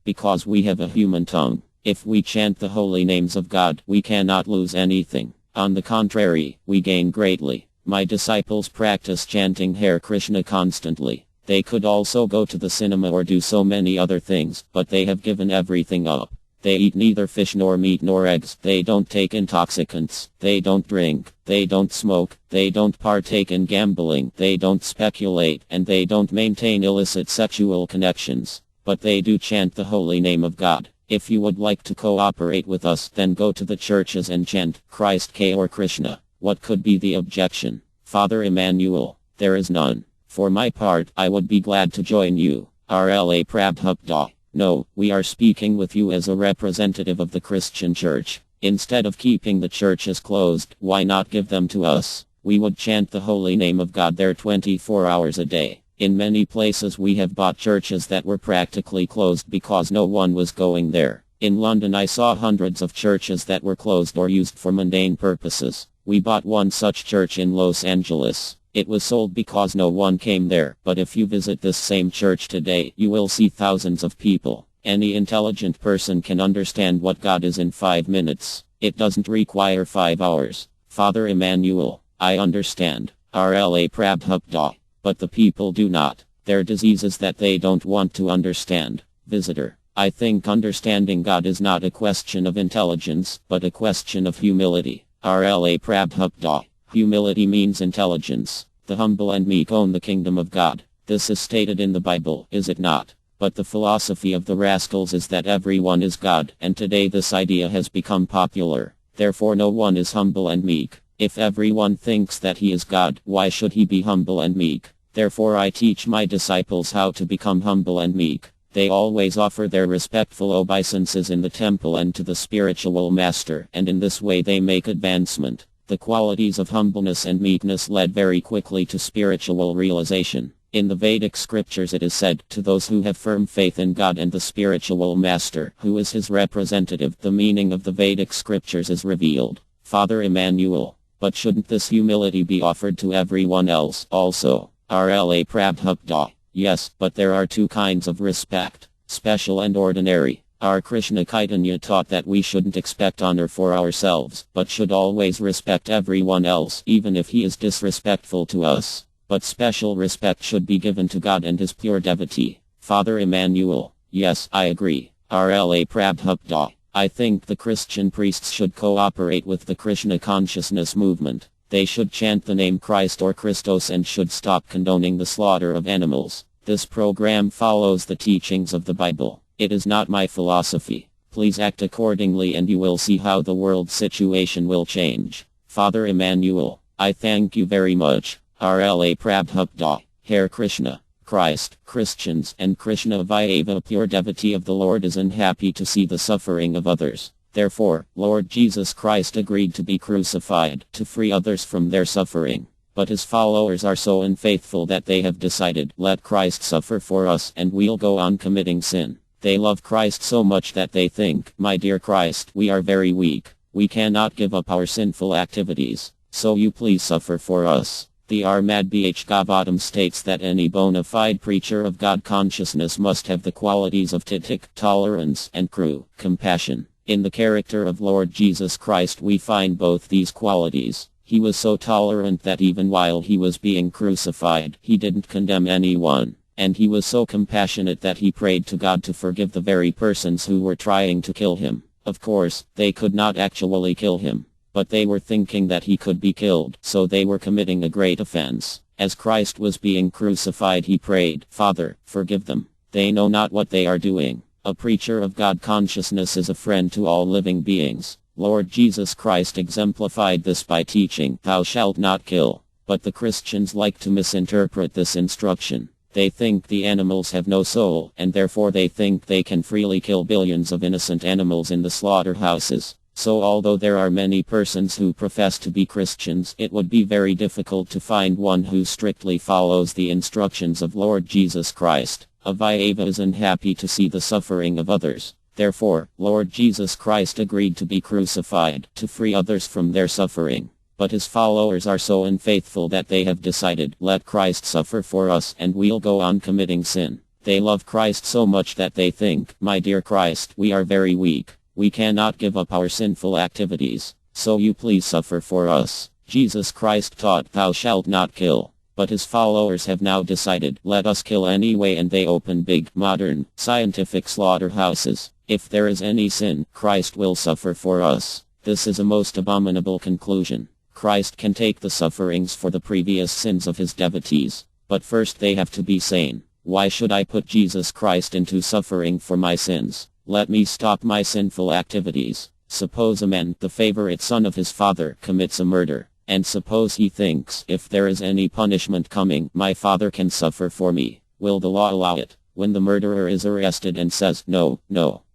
because we have a human tongue. If we chant the holy names of God, we cannot lose anything. On the contrary, we gain greatly. My disciples practice chanting Hare Krishna constantly. They could also go to the cinema or do so many other things, but they have given everything up. They eat neither fish nor meat nor eggs. They don't take intoxicants. They don't drink. They don't smoke. They don't partake in gambling. They don't speculate. And they don't maintain illicit sexual connections. But they do chant the holy name of God. If you would like to cooperate with us, then go to the churches and chant Christ K or Krishna. What could be the objection? Father Emmanuel, there is none. For my part, I would be glad to join you. RLA Prabhupada. No, we are speaking with you as a representative of the Christian Church. Instead of keeping the churches closed, why not give them to us? We would chant the holy name of God there 24 hours a day. In many places we have bought churches that were practically closed because no one was going there. In London I saw hundreds of churches that were closed or used for mundane purposes. We bought one such church in Los Angeles. It was sold because no one came there, but if you visit this same church today, you will see thousands of people. Any intelligent person can understand what God is in 5 minutes. It doesn't require 5 hours. Father Emmanuel, I understand. RLA Prabhupada. But the people do not. Their disease is that they don't want to understand. Visitor, I think understanding God is not a question of intelligence, but a question of humility. RLA Prabhupada. Humility means intelligence. The humble and meek own the kingdom of God. This is stated in the Bible, is it not? But the philosophy of the rascals is that everyone is God, and today this idea has become popular. Therefore no one is humble and meek. If everyone thinks that he is God, why should he be humble and meek? Therefore I teach my disciples how to become humble and meek. They always offer their respectful obeisances in the temple and to the spiritual master, and in this way they make advancement. The qualities of humbleness and meekness led very quickly to spiritual realization. In the Vedic scriptures it is said, to those who have firm faith in God and the spiritual master, who is his representative, the meaning of the Vedic scriptures is revealed. Father Emmanuel, but shouldn't this humility be offered to everyone else also? RLA Prabhupada. Yes, but there are two kinds of respect, special and ordinary. Our Krishna Chaitanya taught that we shouldn't expect honor for ourselves, but should always respect everyone else, even if he is disrespectful to us. But special respect should be given to God and his pure devotee. Father Emmanuel. Yes, I agree. RLA Prabhupada. I think the Christian priests should cooperate with the Krishna consciousness movement. They should chant the name Christ or Christos and should stop condoning the slaughter of animals. This program follows the teachings of the Bible. It is not my philosophy. Please act accordingly and you will see how the world situation will change. Father Emmanuel, I thank you very much. RLA Prabhupada. Hare Krishna. Christ, Christians, and Krishna Vairava, pure devotee of the Lord, is unhappy to see the suffering of others. Therefore, Lord Jesus Christ agreed to be crucified, to free others from their suffering. But his followers are so unfaithful that they have decided, let Christ suffer for us and we'll go on committing sin. They love Christ so much that they think, my dear Christ, we are very weak. We cannot give up our sinful activities. So you please suffer for us. The Armad Bh Gavatam states that any bona fide preacher of God consciousness must have the qualities of titik, tolerance, and compassion. In the character of Lord Jesus Christ we find both these qualities. He was so tolerant that even while he was being crucified, he didn't condemn anyone. And he was so compassionate that he prayed to God to forgive the very persons who were trying to kill him. Of course, they could not actually kill him. But they were thinking that he could be killed, so they were committing a great offense. As Christ was being crucified he prayed, Father, forgive them. They know not what they are doing. A preacher of God consciousness is a friend to all living beings. Lord Jesus Christ exemplified this by teaching, Thou shalt not kill. But the Christians like to misinterpret this instruction. They think the animals have no soul, and therefore they think they can freely kill billions of innocent animals in the slaughterhouses. So although there are many persons who profess to be Christians, it would be very difficult to find one who strictly follows the instructions of Lord Jesus Christ. A Vairava is unhappy to see the suffering of others. Therefore, Lord Jesus Christ agreed to be crucified, to free others from their suffering. But his followers are so unfaithful that they have decided, let Christ suffer for us and we'll go on committing sin. They love Christ so much that they think, my dear Christ, we are very weak. We cannot give up our sinful activities. So you please suffer for us. Jesus Christ taught, Thou shalt not kill. But his followers have now decided, let us kill anyway, and they open big, modern, scientific slaughterhouses. If there is any sin, Christ will suffer for us. This is a most abominable conclusion. Christ can take the sufferings for the previous sins of his devotees. But first they have to be sane. Why should I put Jesus Christ into suffering for my sins? Let me stop my sinful activities. Suppose a man, the favorite son of his father, commits a murder. And suppose he thinks, if there is any punishment coming, my father can suffer for me. Will the law allow it? When the murderer is arrested and says, no,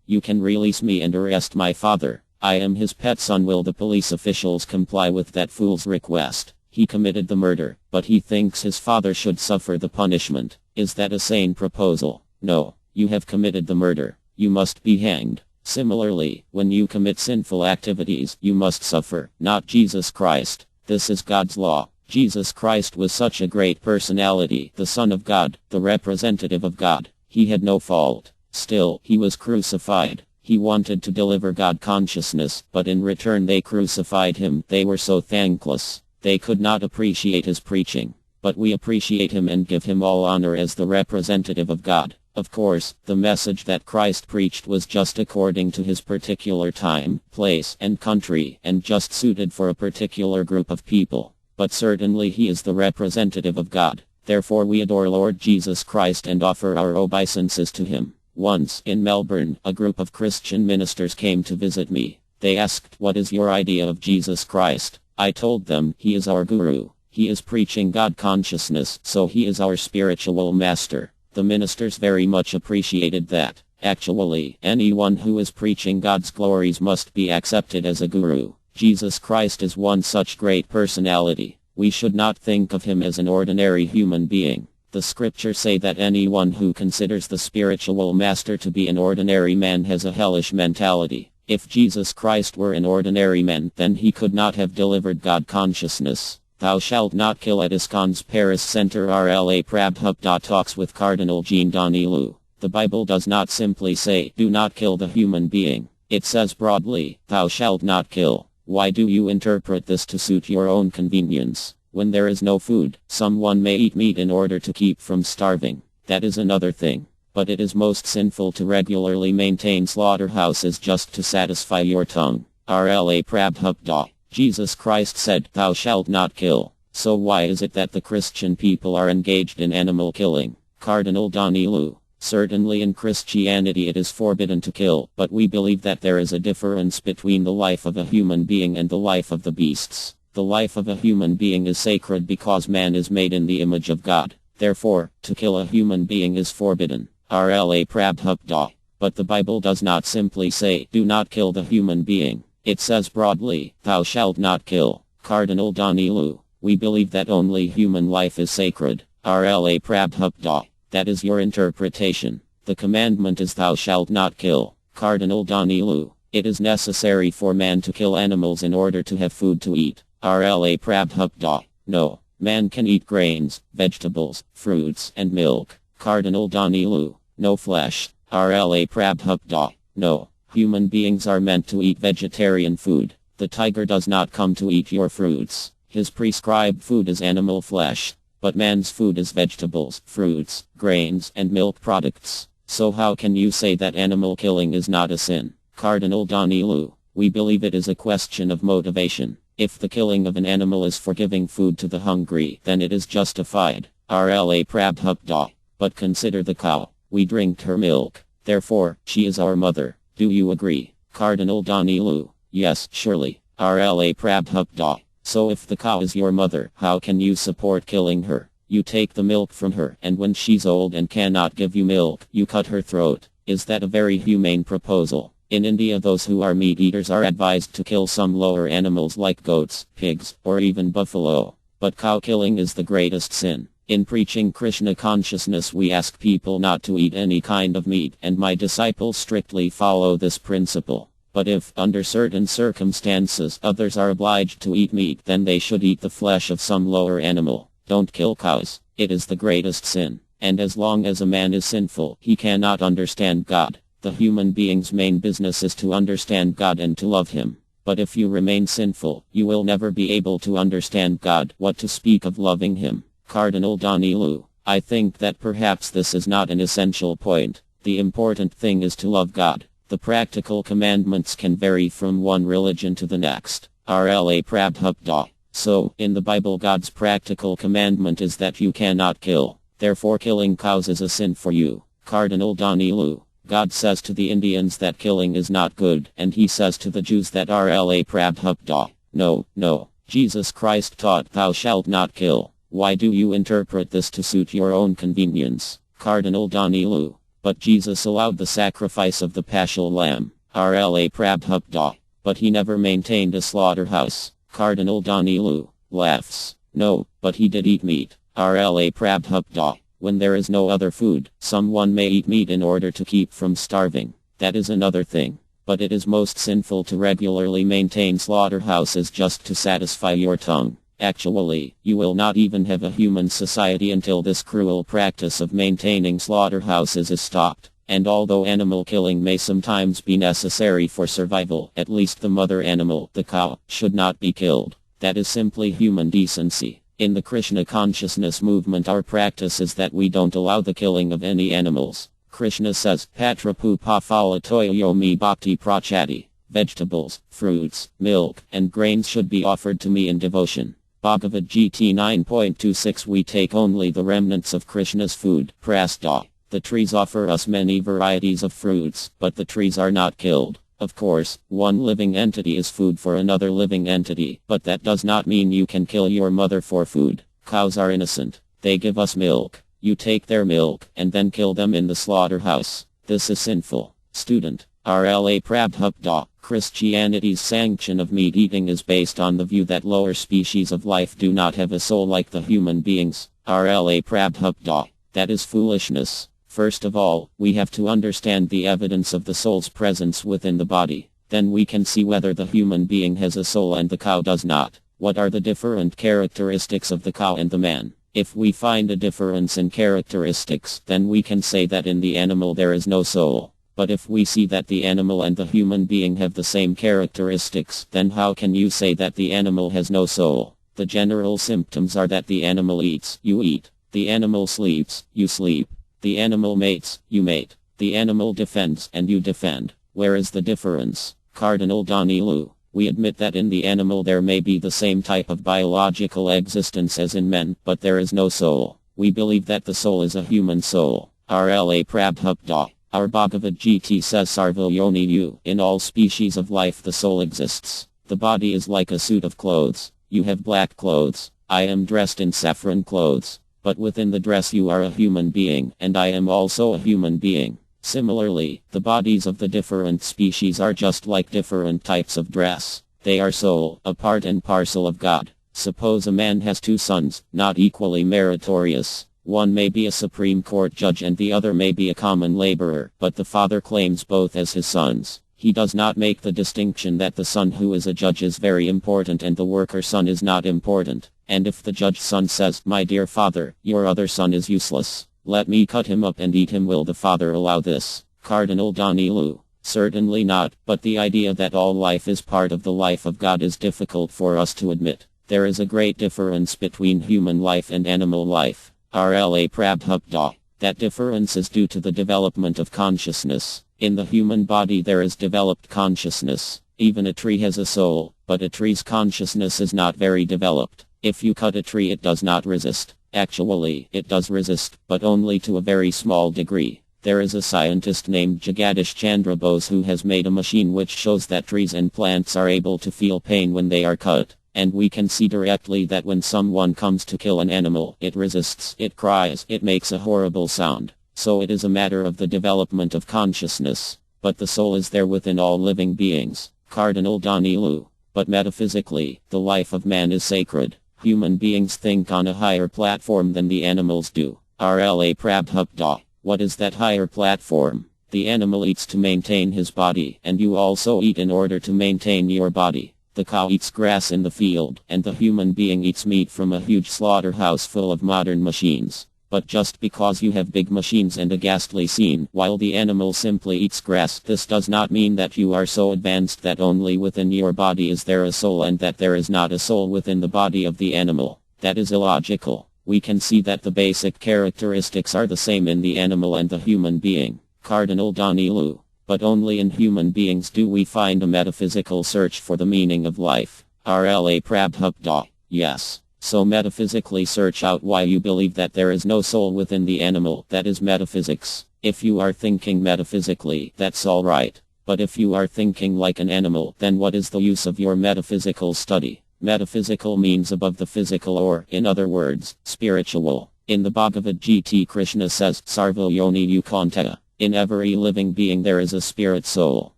you can release me and arrest my father. I am his pet son. Will the police officials comply with that fool's request? He committed the murder, but he thinks his father should suffer the punishment. Is that a sane proposal? No. You have committed the murder. You must be hanged. Similarly, when you commit sinful activities, you must suffer, not Jesus Christ. This is God's law. Jesus Christ was such a great personality, the Son of God, the representative of God. He had no fault. Still, he was crucified. He wanted to deliver God consciousness, but in return they crucified him. They were so thankless. They could not appreciate his preaching. But we appreciate him and give him all honor as the representative of God. Of course, the message that Christ preached was just according to his particular time, place, and country, and just suited for a particular group of people. But certainly he is the representative of God. Therefore we adore Lord Jesus Christ and offer our obeisances to him. Once, in Melbourne, a group of Christian ministers came to visit me. They asked, what is your idea of Jesus Christ? I told them, he is our guru. He is preaching God consciousness, so he is our spiritual master. The ministers very much appreciated that. Actually, anyone who is preaching God's glories must be accepted as a guru. Jesus Christ is one such great personality. We should not think of him as an ordinary human being. The scriptures say that anyone who considers the spiritual master to be an ordinary man has a hellish mentality. If Jesus Christ were an ordinary man, then he could not have delivered God consciousness. Thou shalt not kill at ISKCON's Paris Center. RLA Prabhupada talks with Cardinal Jean Danilu. The Bible does not simply say, do not kill the human being. It says broadly, thou shalt not kill. Why do you interpret this to suit your own convenience? When there is no food, someone may eat meat in order to keep from starving. That is another thing. But it is most sinful to regularly maintain slaughterhouses just to satisfy your tongue. RLA Prabhupada. Jesus Christ said, thou shalt not kill. So why is it that the Christian people are engaged in animal killing? Cardinal Danilu. Certainly in Christianity it is forbidden to kill, but we believe that there is a difference between the life of a human being and the life of the beasts. The life of a human being is sacred because man is made in the image of God. Therefore, to kill a human being is forbidden. RLA Prabhupada. But the Bible does not simply say, do not kill the human being. It says broadly, thou shalt not kill. Cardinal Danilu. We believe that only human life is sacred. RLA Prabhupada. That is your interpretation. The commandment is thou shalt not kill. Cardinal Danilu. It is necessary for man to kill animals in order to have food to eat. RLA Prabhupada. No. Man can eat grains, vegetables, fruits, and milk. Cardinal Danilu. No flesh. RLA Prabhupada. No. Human beings are meant to eat vegetarian food. The tiger does not come to eat your fruits. His prescribed food is animal flesh. But man's food is vegetables, fruits, grains, and milk products. So how can you say that animal killing is not a sin? Cardinal Danilu. We believe it is a question of motivation. If the killing of an animal is for giving food to the hungry, then it is justified. RLA Prabhupada. But consider the cow. We drink her milk. Therefore, she is our mother. Do you agree? Cardinal Danilu. Yes, surely. RLA Prabhupada. So if the cow is your mother, how can you support killing her? You take the milk from her, and when she's old and cannot give you milk, you cut her throat. Is that a very humane proposal? In India, those who are meat eaters are advised to kill some lower animals like goats, pigs, or even buffalo. But cow killing is the greatest sin. In preaching Krishna consciousness, we ask people not to eat any kind of meat, and my disciples strictly follow this principle. But if, under certain circumstances, others are obliged to eat meat, then they should eat the flesh of some lower animal. Don't kill cows. It is the greatest sin. And as long as a man is sinful, he cannot understand God. The human being's main business is to understand God and to love him. But if you remain sinful, you will never be able to understand God, what to speak of loving him. Cardinal Danilu. I think that perhaps this is not an essential point. The important thing is to love God. The practical commandments can vary from one religion to the next. RLA Prabhupada. So, in the Bible, God's practical commandment is that you cannot kill. Therefore, killing cows is a sin for you. Cardinal Danilu. God says to the Indians that killing is not good, and he says to the Jews that RLA Prabhupada. No. Jesus Christ taught thou shalt not kill. Why do you interpret this to suit your own convenience? Cardinal Danilu. But Jesus allowed the sacrifice of the Paschal Lamb. RLA Prabhupada. But he never maintained a slaughterhouse. Cardinal Danilu. Laughs. No, but he did eat meat. RLA Prabhupada. When there is no other food, someone may eat meat in order to keep from starving. That is another thing. But it is most sinful to regularly maintain slaughterhouses just to satisfy your tongue. Actually, you will not even have a human society until this cruel practice of maintaining slaughterhouses is stopped. And although animal killing may sometimes be necessary for survival, at least the mother animal, the cow, should not be killed. That is simply human decency. In the Krishna consciousness movement, our practice is that we don't allow the killing of any animals. Krishna says, Patrapu Pafala Toyomi Bhakti Prachati. Vegetables, fruits, milk, and grains should be offered to me in devotion. Bhagavad Gita 9.26. We take only the remnants of Krishna's food, prasada. The trees offer us many varieties of fruits, but the trees are not killed. Of course, one living entity is food for another living entity, but that does not mean you can kill your mother for food. Cows are innocent. They give us milk. You take their milk, and then kill them in the slaughterhouse. This is sinful. Student. RLA Prabhupada. Christianity's sanction of meat eating is based on the view that lower species of life do not have a soul like the human beings. RLA Prabhupada. That is foolishness. First of all, we have to understand the evidence of the soul's presence within the body. Then we can see whether the human being has a soul and the cow does not. What are the different characteristics of the cow and the man? If we find a difference in characteristics, then we can say that in the animal there is no soul. But if we see that the animal and the human being have the same characteristics, then how can you say that the animal has no soul? The general symptoms are that the animal eats, you eat. The animal sleeps, you sleep. The animal mates, you mate. The animal defends, and you defend. Where is the difference? Cardinal Danilu. We admit that in the animal there may be the same type of biological existence as in men, but there is no soul. We believe that the soul is a human soul. RLA Prabhupada. Our Bhagavad Gita says Sarvayoni. In all species of life the soul exists. The body is like a suit of clothes. You have black clothes. I am dressed in saffron clothes. But within the dress you are a human being, and I am also a human being. Similarly, the bodies of the different species are just like different types of dress. They are soul, a part and parcel of God. Suppose a man has two sons, not equally meritorious. One may be a Supreme Court judge and the other may be a common laborer, but the father claims both as his sons. He does not make the distinction that the son who is a judge is very important and the worker son is not important. And if the judge's son says, "My dear father, your other son is useless. Let me cut him up and eat him," will the father allow this? Cardinal Danilu. Certainly not, but the idea that all life is part of the life of God is difficult for us to admit. There is a great difference between human life and animal life. RLA Prabhupada. That difference is due to the development of consciousness. In the human body there is developed consciousness. Even a tree has a soul, but a tree's consciousness is not very developed. If you cut a tree it does not resist. Actually, it does resist, but only to a very small degree. There is a scientist named Jagadish Chandra Bose who has made a machine which shows that trees and plants are able to feel pain when they are cut. And we can see directly that when someone comes to kill an animal, it resists, it cries, it makes a horrible sound. So it is a matter of the development of consciousness. But the soul is there within all living beings. Cardinal Danilu. But metaphysically, the life of man is sacred. Human beings think on a higher platform than the animals do. RLA Prabhupada. What is that higher platform? The animal eats to maintain his body, and you also eat in order to maintain your body. The cow eats grass in the field, and the human being eats meat from a huge slaughterhouse full of modern machines. But just because you have big machines and a ghastly scene, while the animal simply eats grass, this does not mean that you are so advanced that only within your body is there a soul and that there is not a soul within the body of the animal. That is illogical. we can see that the basic characteristics are the same in the animal and the human being. Cardinal Danilu. But only in human beings do we find a metaphysical search for the meaning of life. RLA Prabhupada. Yes. So metaphysically search out why you believe that there is no soul within the animal. That is metaphysics. If you are thinking metaphysically, that's alright. But if you are thinking like an animal, then what is the use of your metaphysical study? Metaphysical means above the physical, or, in other words, spiritual. In the Bhagavad Gita, Krishna says, Sarva Yoni Yukanteya. In every living being there is a spirit soul.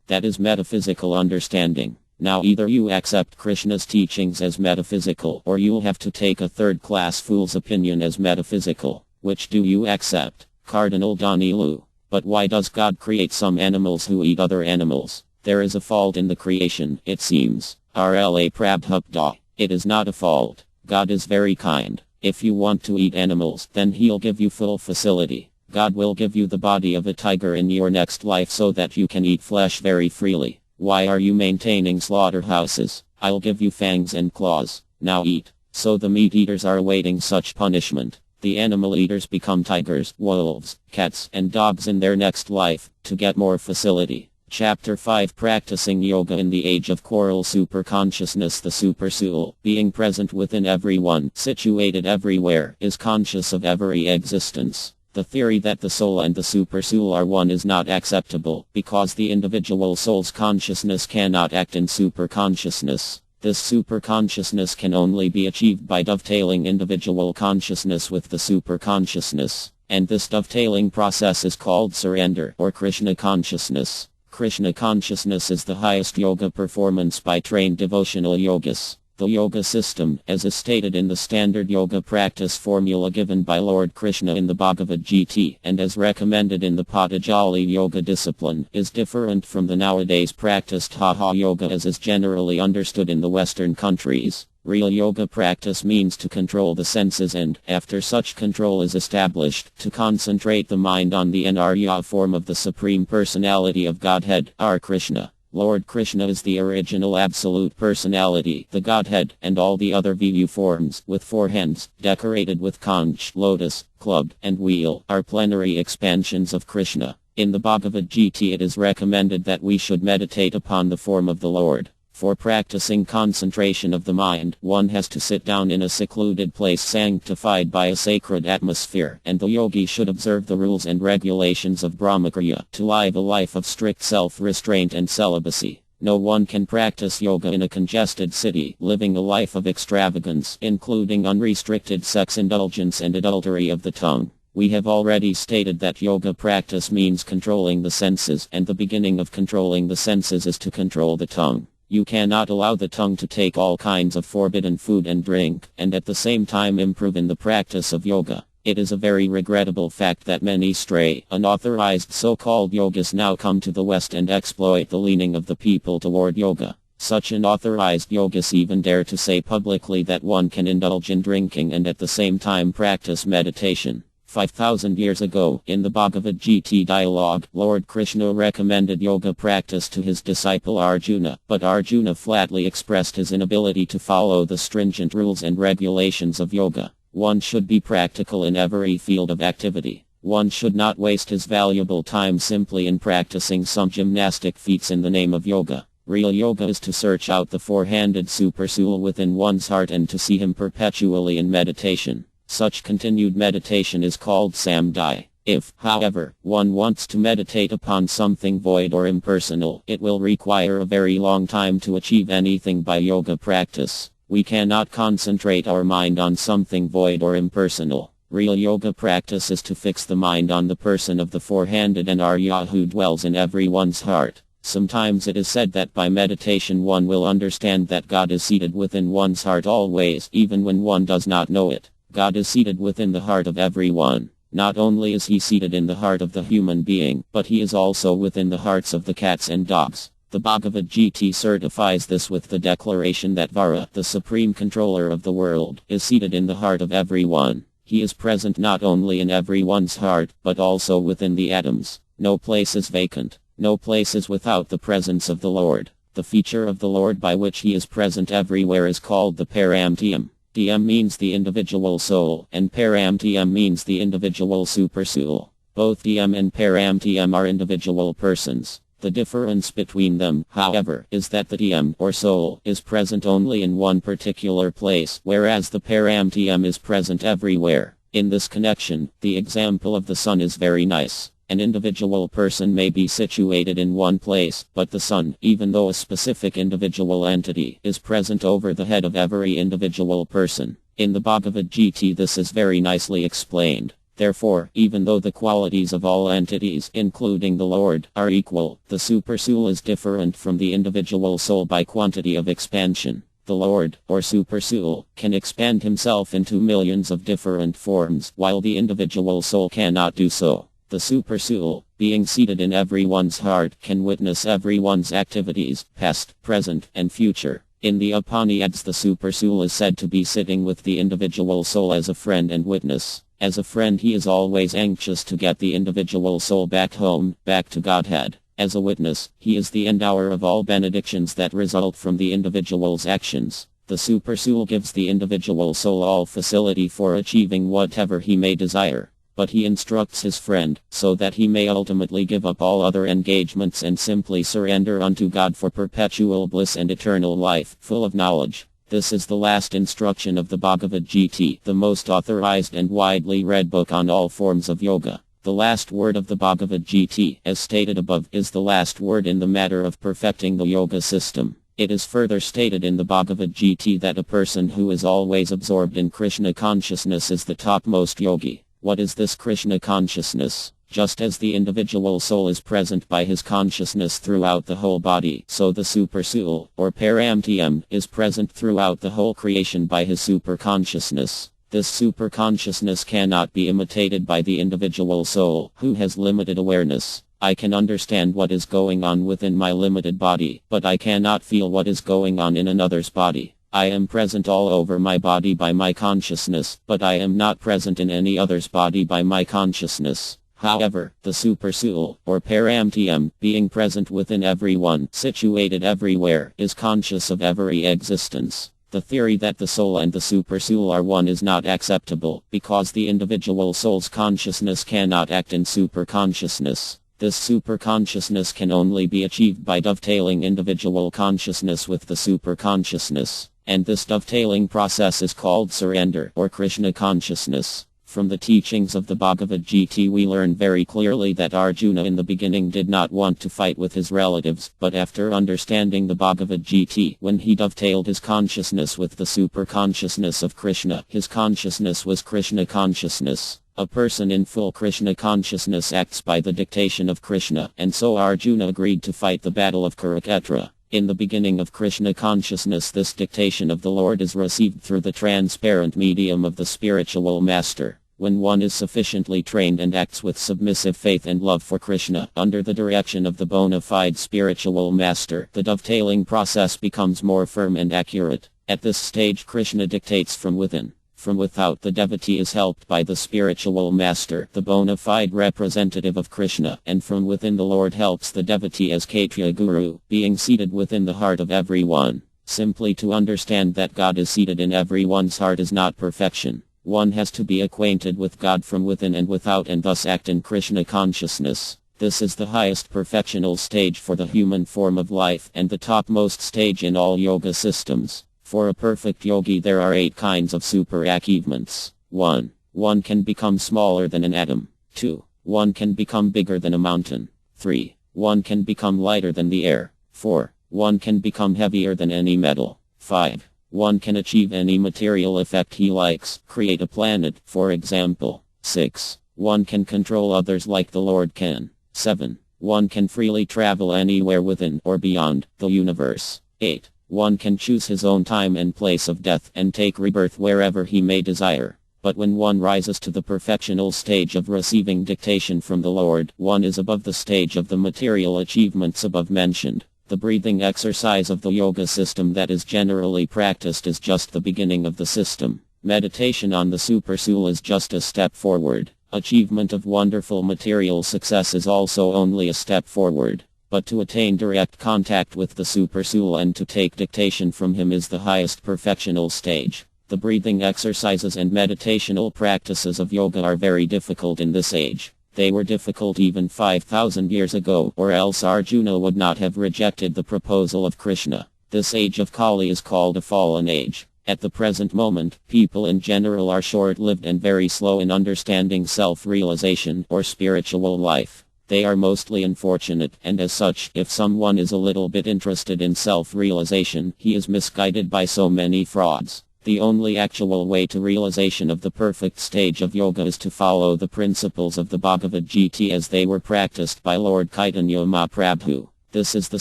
That is metaphysical understanding. Now either you accept Krishna's teachings as metaphysical, or you'll have to take a third-class fool's opinion as metaphysical. Which do you accept? Cardinal Danilu. But why does God create some animals who eat other animals? There is a fault in the creation, it seems. RLA Prabhupada. It is not a fault. God is very kind. If you want to eat animals, then he'll give you full facility. God will give you the body of a tiger in your next life so that you can eat flesh very freely. Why are you maintaining slaughterhouses? I'll give you fangs and claws. Now eat. So the meat eaters are awaiting such punishment. The animal eaters become tigers, wolves, cats, and dogs in their next life, to get more facility. Chapter 5 Practicing Yoga in the Age of Coral Superconsciousness. The supersoul, being present within everyone, situated everywhere, is conscious of every existence. The theory that the soul and the supersoul are one is not acceptable, because the individual soul's consciousness cannot act in superconsciousness. This superconsciousness can only be achieved by dovetailing individual consciousness with the superconsciousness, and this dovetailing process is called surrender, or Krishna consciousness. Krishna consciousness is the highest yoga performance by trained devotional yogis. The yoga system, as is stated in the standard yoga practice formula given by Lord Krishna in the Bhagavad Gita, and as recommended in the Patanjali yoga discipline, is different from the nowadays practiced Hatha yoga as is generally understood in the Western countries. Real yoga practice means to control the senses and, after such control is established, to concentrate the mind on the Anarya form of the Supreme Personality of Godhead, R. Krishna. Lord Krishna is the original absolute personality, the Godhead, and all the other VU forms, with 4 hands, decorated with conch, lotus, club, and wheel, are plenary expansions of Krishna. In the Bhagavad Gita it is recommended that we should meditate upon the form of the Lord. For practicing concentration of the mind, one has to sit down in a secluded place sanctified by a sacred atmosphere, and the yogi should observe the rules and regulations of Brahmacharya to live a life of strict self-restraint and celibacy. No one can practice yoga in a congested city, living a life of extravagance, including unrestricted sex indulgence and adultery of the tongue. We have already stated that yoga practice means controlling the senses, and the beginning of controlling the senses is to control the tongue. You cannot allow the tongue to take all kinds of forbidden food and drink, and at the same time improve in the practice of yoga. It is a very regrettable fact that many stray, unauthorized so-called yogis now come to the West and exploit the leaning of the people toward yoga. Such unauthorized yogis even dare to say publicly that one can indulge in drinking and at the same time practice meditation. 5,000 years ago, in the Bhagavad Gita dialogue, Lord Krishna recommended yoga practice to his disciple Arjuna, but Arjuna flatly expressed his inability to follow the stringent rules and regulations of yoga. One should be practical in every field of activity. One should not waste his valuable time simply in practicing some gymnastic feats in the name of yoga. Real yoga is to search out the four-handed supersoul within one's heart and to see him perpetually in meditation. Such continued meditation is called samdhi. If, however, one wants to meditate upon something void or impersonal, it will require a very long time to achieve anything by yoga practice. We cannot concentrate our mind on something void or impersonal. Real yoga practice is to fix the mind on the person of the four-handed Anarya who dwells in everyone's heart. Sometimes it is said that by meditation one will understand that God is seated within one's heart always, even when one does not know it. God is seated within the heart of everyone. Not only is he seated in the heart of the human being, but he is also within the hearts of the cats and dogs. The Bhagavad Gita certifies this with the declaration that Vara, the supreme controller of the world, is seated in the heart of everyone. He is present not only in everyone's heart, but also within the atoms. No place is vacant. No place is without the presence of the Lord. The feature of the Lord by which he is present everywhere is called the Paramtiyam. DM means the individual soul, and param-TM means the individual supersoul. Both DM and param-TM are individual persons. The difference between them, however, is that the TM, or soul, is present only in one particular place, whereas the param-TM is present everywhere. In this connection, the example of the sun is very nice. An individual person may be situated in one place, but the sun, even though a specific individual entity, is present over the head of every individual person. In the Bhagavad Gita this is very nicely explained. Therefore, even though the qualities of all entities, including the Lord, are equal, the supersoul is different from the individual soul by quantity of expansion. The Lord, or supersoul, can expand himself into millions of different forms, while the individual soul cannot do so. The supersoul, being seated in everyone's heart, can witness everyone's activities, past, present, and future. In the Upanishads the supersoul is said to be sitting with the individual soul as a friend and witness. As a friend he is always anxious to get the individual soul back home, back to Godhead. As a witness, he is the endower of all benedictions that result from the individual's actions. The supersoul gives the individual soul all facility for achieving whatever he may desire. But he instructs his friend, so that he may ultimately give up all other engagements and simply surrender unto God for perpetual bliss and eternal life, full of knowledge. This is the last instruction of the Bhagavad Gita, the most authorized and widely read book on all forms of yoga. The last word of the Bhagavad Gita, as stated above, is the last word in the matter of perfecting the yoga system. It is further stated in the Bhagavad Gita that a person who is always absorbed in Krishna consciousness is the topmost yogi. What is this Krishna consciousness? Just as the individual soul is present by his consciousness throughout the whole body, so the supersoul, or param-TM, is present throughout the whole creation by his superconsciousness. This superconsciousness cannot be imitated by the individual soul, who has limited awareness. I can understand what is going on within my limited body, but I cannot feel what is going on in another's body. I am present all over my body by my consciousness, but I am not present in any other's body by my consciousness. However, the supersoul, or param-TM, being present within everyone, situated everywhere, is conscious of every existence. The theory that the soul and the supersoul are one is not acceptable, because the individual soul's consciousness cannot act in superconsciousness. This superconsciousness can only be achieved by dovetailing individual consciousness with the superconsciousness. And this dovetailing process is called surrender, or Krishna consciousness. From the teachings of the Bhagavad Gita we learn very clearly that Arjuna in the beginning did not want to fight with his relatives, but after understanding the Bhagavad Gita, when he dovetailed his consciousness with the superconsciousness of Krishna, his consciousness was Krishna consciousness. A person in full Krishna consciousness acts by the dictation of Krishna, and so Arjuna agreed to fight the battle of Kurukshetra. In the beginning of Krishna consciousness this dictation of the Lord is received through the transparent medium of the spiritual master. When one is sufficiently trained and acts with submissive faith and love for Krishna, under the direction of the bona fide spiritual master, the dovetailing process becomes more firm and accurate. At this stage Krishna dictates from within. From without the devotee is helped by the spiritual master, the bona fide representative of Krishna, and from within the Lord helps the devotee as Kshatriya Guru, being seated within the heart of everyone. Simply to understand that God is seated in everyone's heart is not perfection. One has to be acquainted with God from within and without and thus act in Krishna consciousness. This is the highest perfectional stage for the human form of life and the topmost stage in all yoga systems. For a perfect yogi there are 8 kinds of super achievements. 1. One can become smaller than an atom. 2. One can become bigger than a mountain. 3. One can become lighter than the air. 4. One can become heavier than any metal. 5. One can achieve any material effect he likes, create a planet, for example. 6. One can control others like the Lord can. 7. One can freely travel anywhere within or beyond the universe. 8. One can choose his own time and place of death and take rebirth wherever he may desire. But when one rises to the perfectional stage of receiving dictation from the Lord, one is above the stage of the material achievements above mentioned. The breathing exercise of the yoga system that is generally practiced is just the beginning of the system. Meditation on the supersoul is just a step forward. Achievement of wonderful material success is also only a step forward. But to attain direct contact with the supersoul and to take dictation from him is the highest perfectional stage. The breathing exercises and meditational practices of yoga are very difficult in this age. They were difficult even 5,000 years ago, or else Arjuna would not have rejected the proposal of Krishna. This age of Kali is called a fallen age. At the present moment, people in general are short-lived and very slow in understanding self-realization or spiritual life. They are mostly unfortunate, and as such, if someone is a little bit interested in self-realization, he is misguided by so many frauds. The only actual way to realization of the perfect stage of yoga is to follow the principles of the Bhagavad Gita as they were practiced by Lord Chaitanya Mahaprabhu. This is the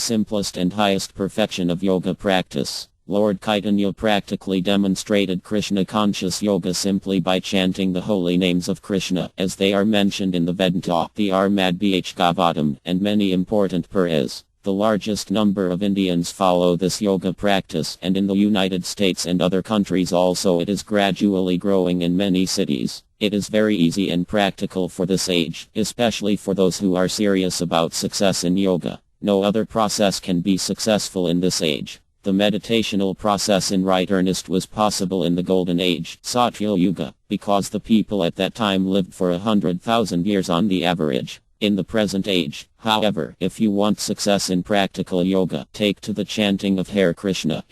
simplest and highest perfection of yoga practice. Lord Chaitanya practically demonstrated Krishna conscious yoga simply by chanting the holy names of Krishna as they are mentioned in the Vedanta, the Bhagavatam, and many important Puranas. The largest number of Indians follow this yoga practice, and in the United States and other countries also it is gradually growing in many cities. It is very easy and practical for this age, especially for those who are serious about success in yoga. No other process can be successful in this age. The meditational process in right earnest was possible in the Golden Age, Satya Yuga, because the people at that time lived for 100,000 years on the average. In the present age, however, if you want success in practical yoga, take to the chanting of Hare Krishna,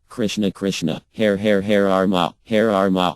Krishna Krishna, Hare Arma,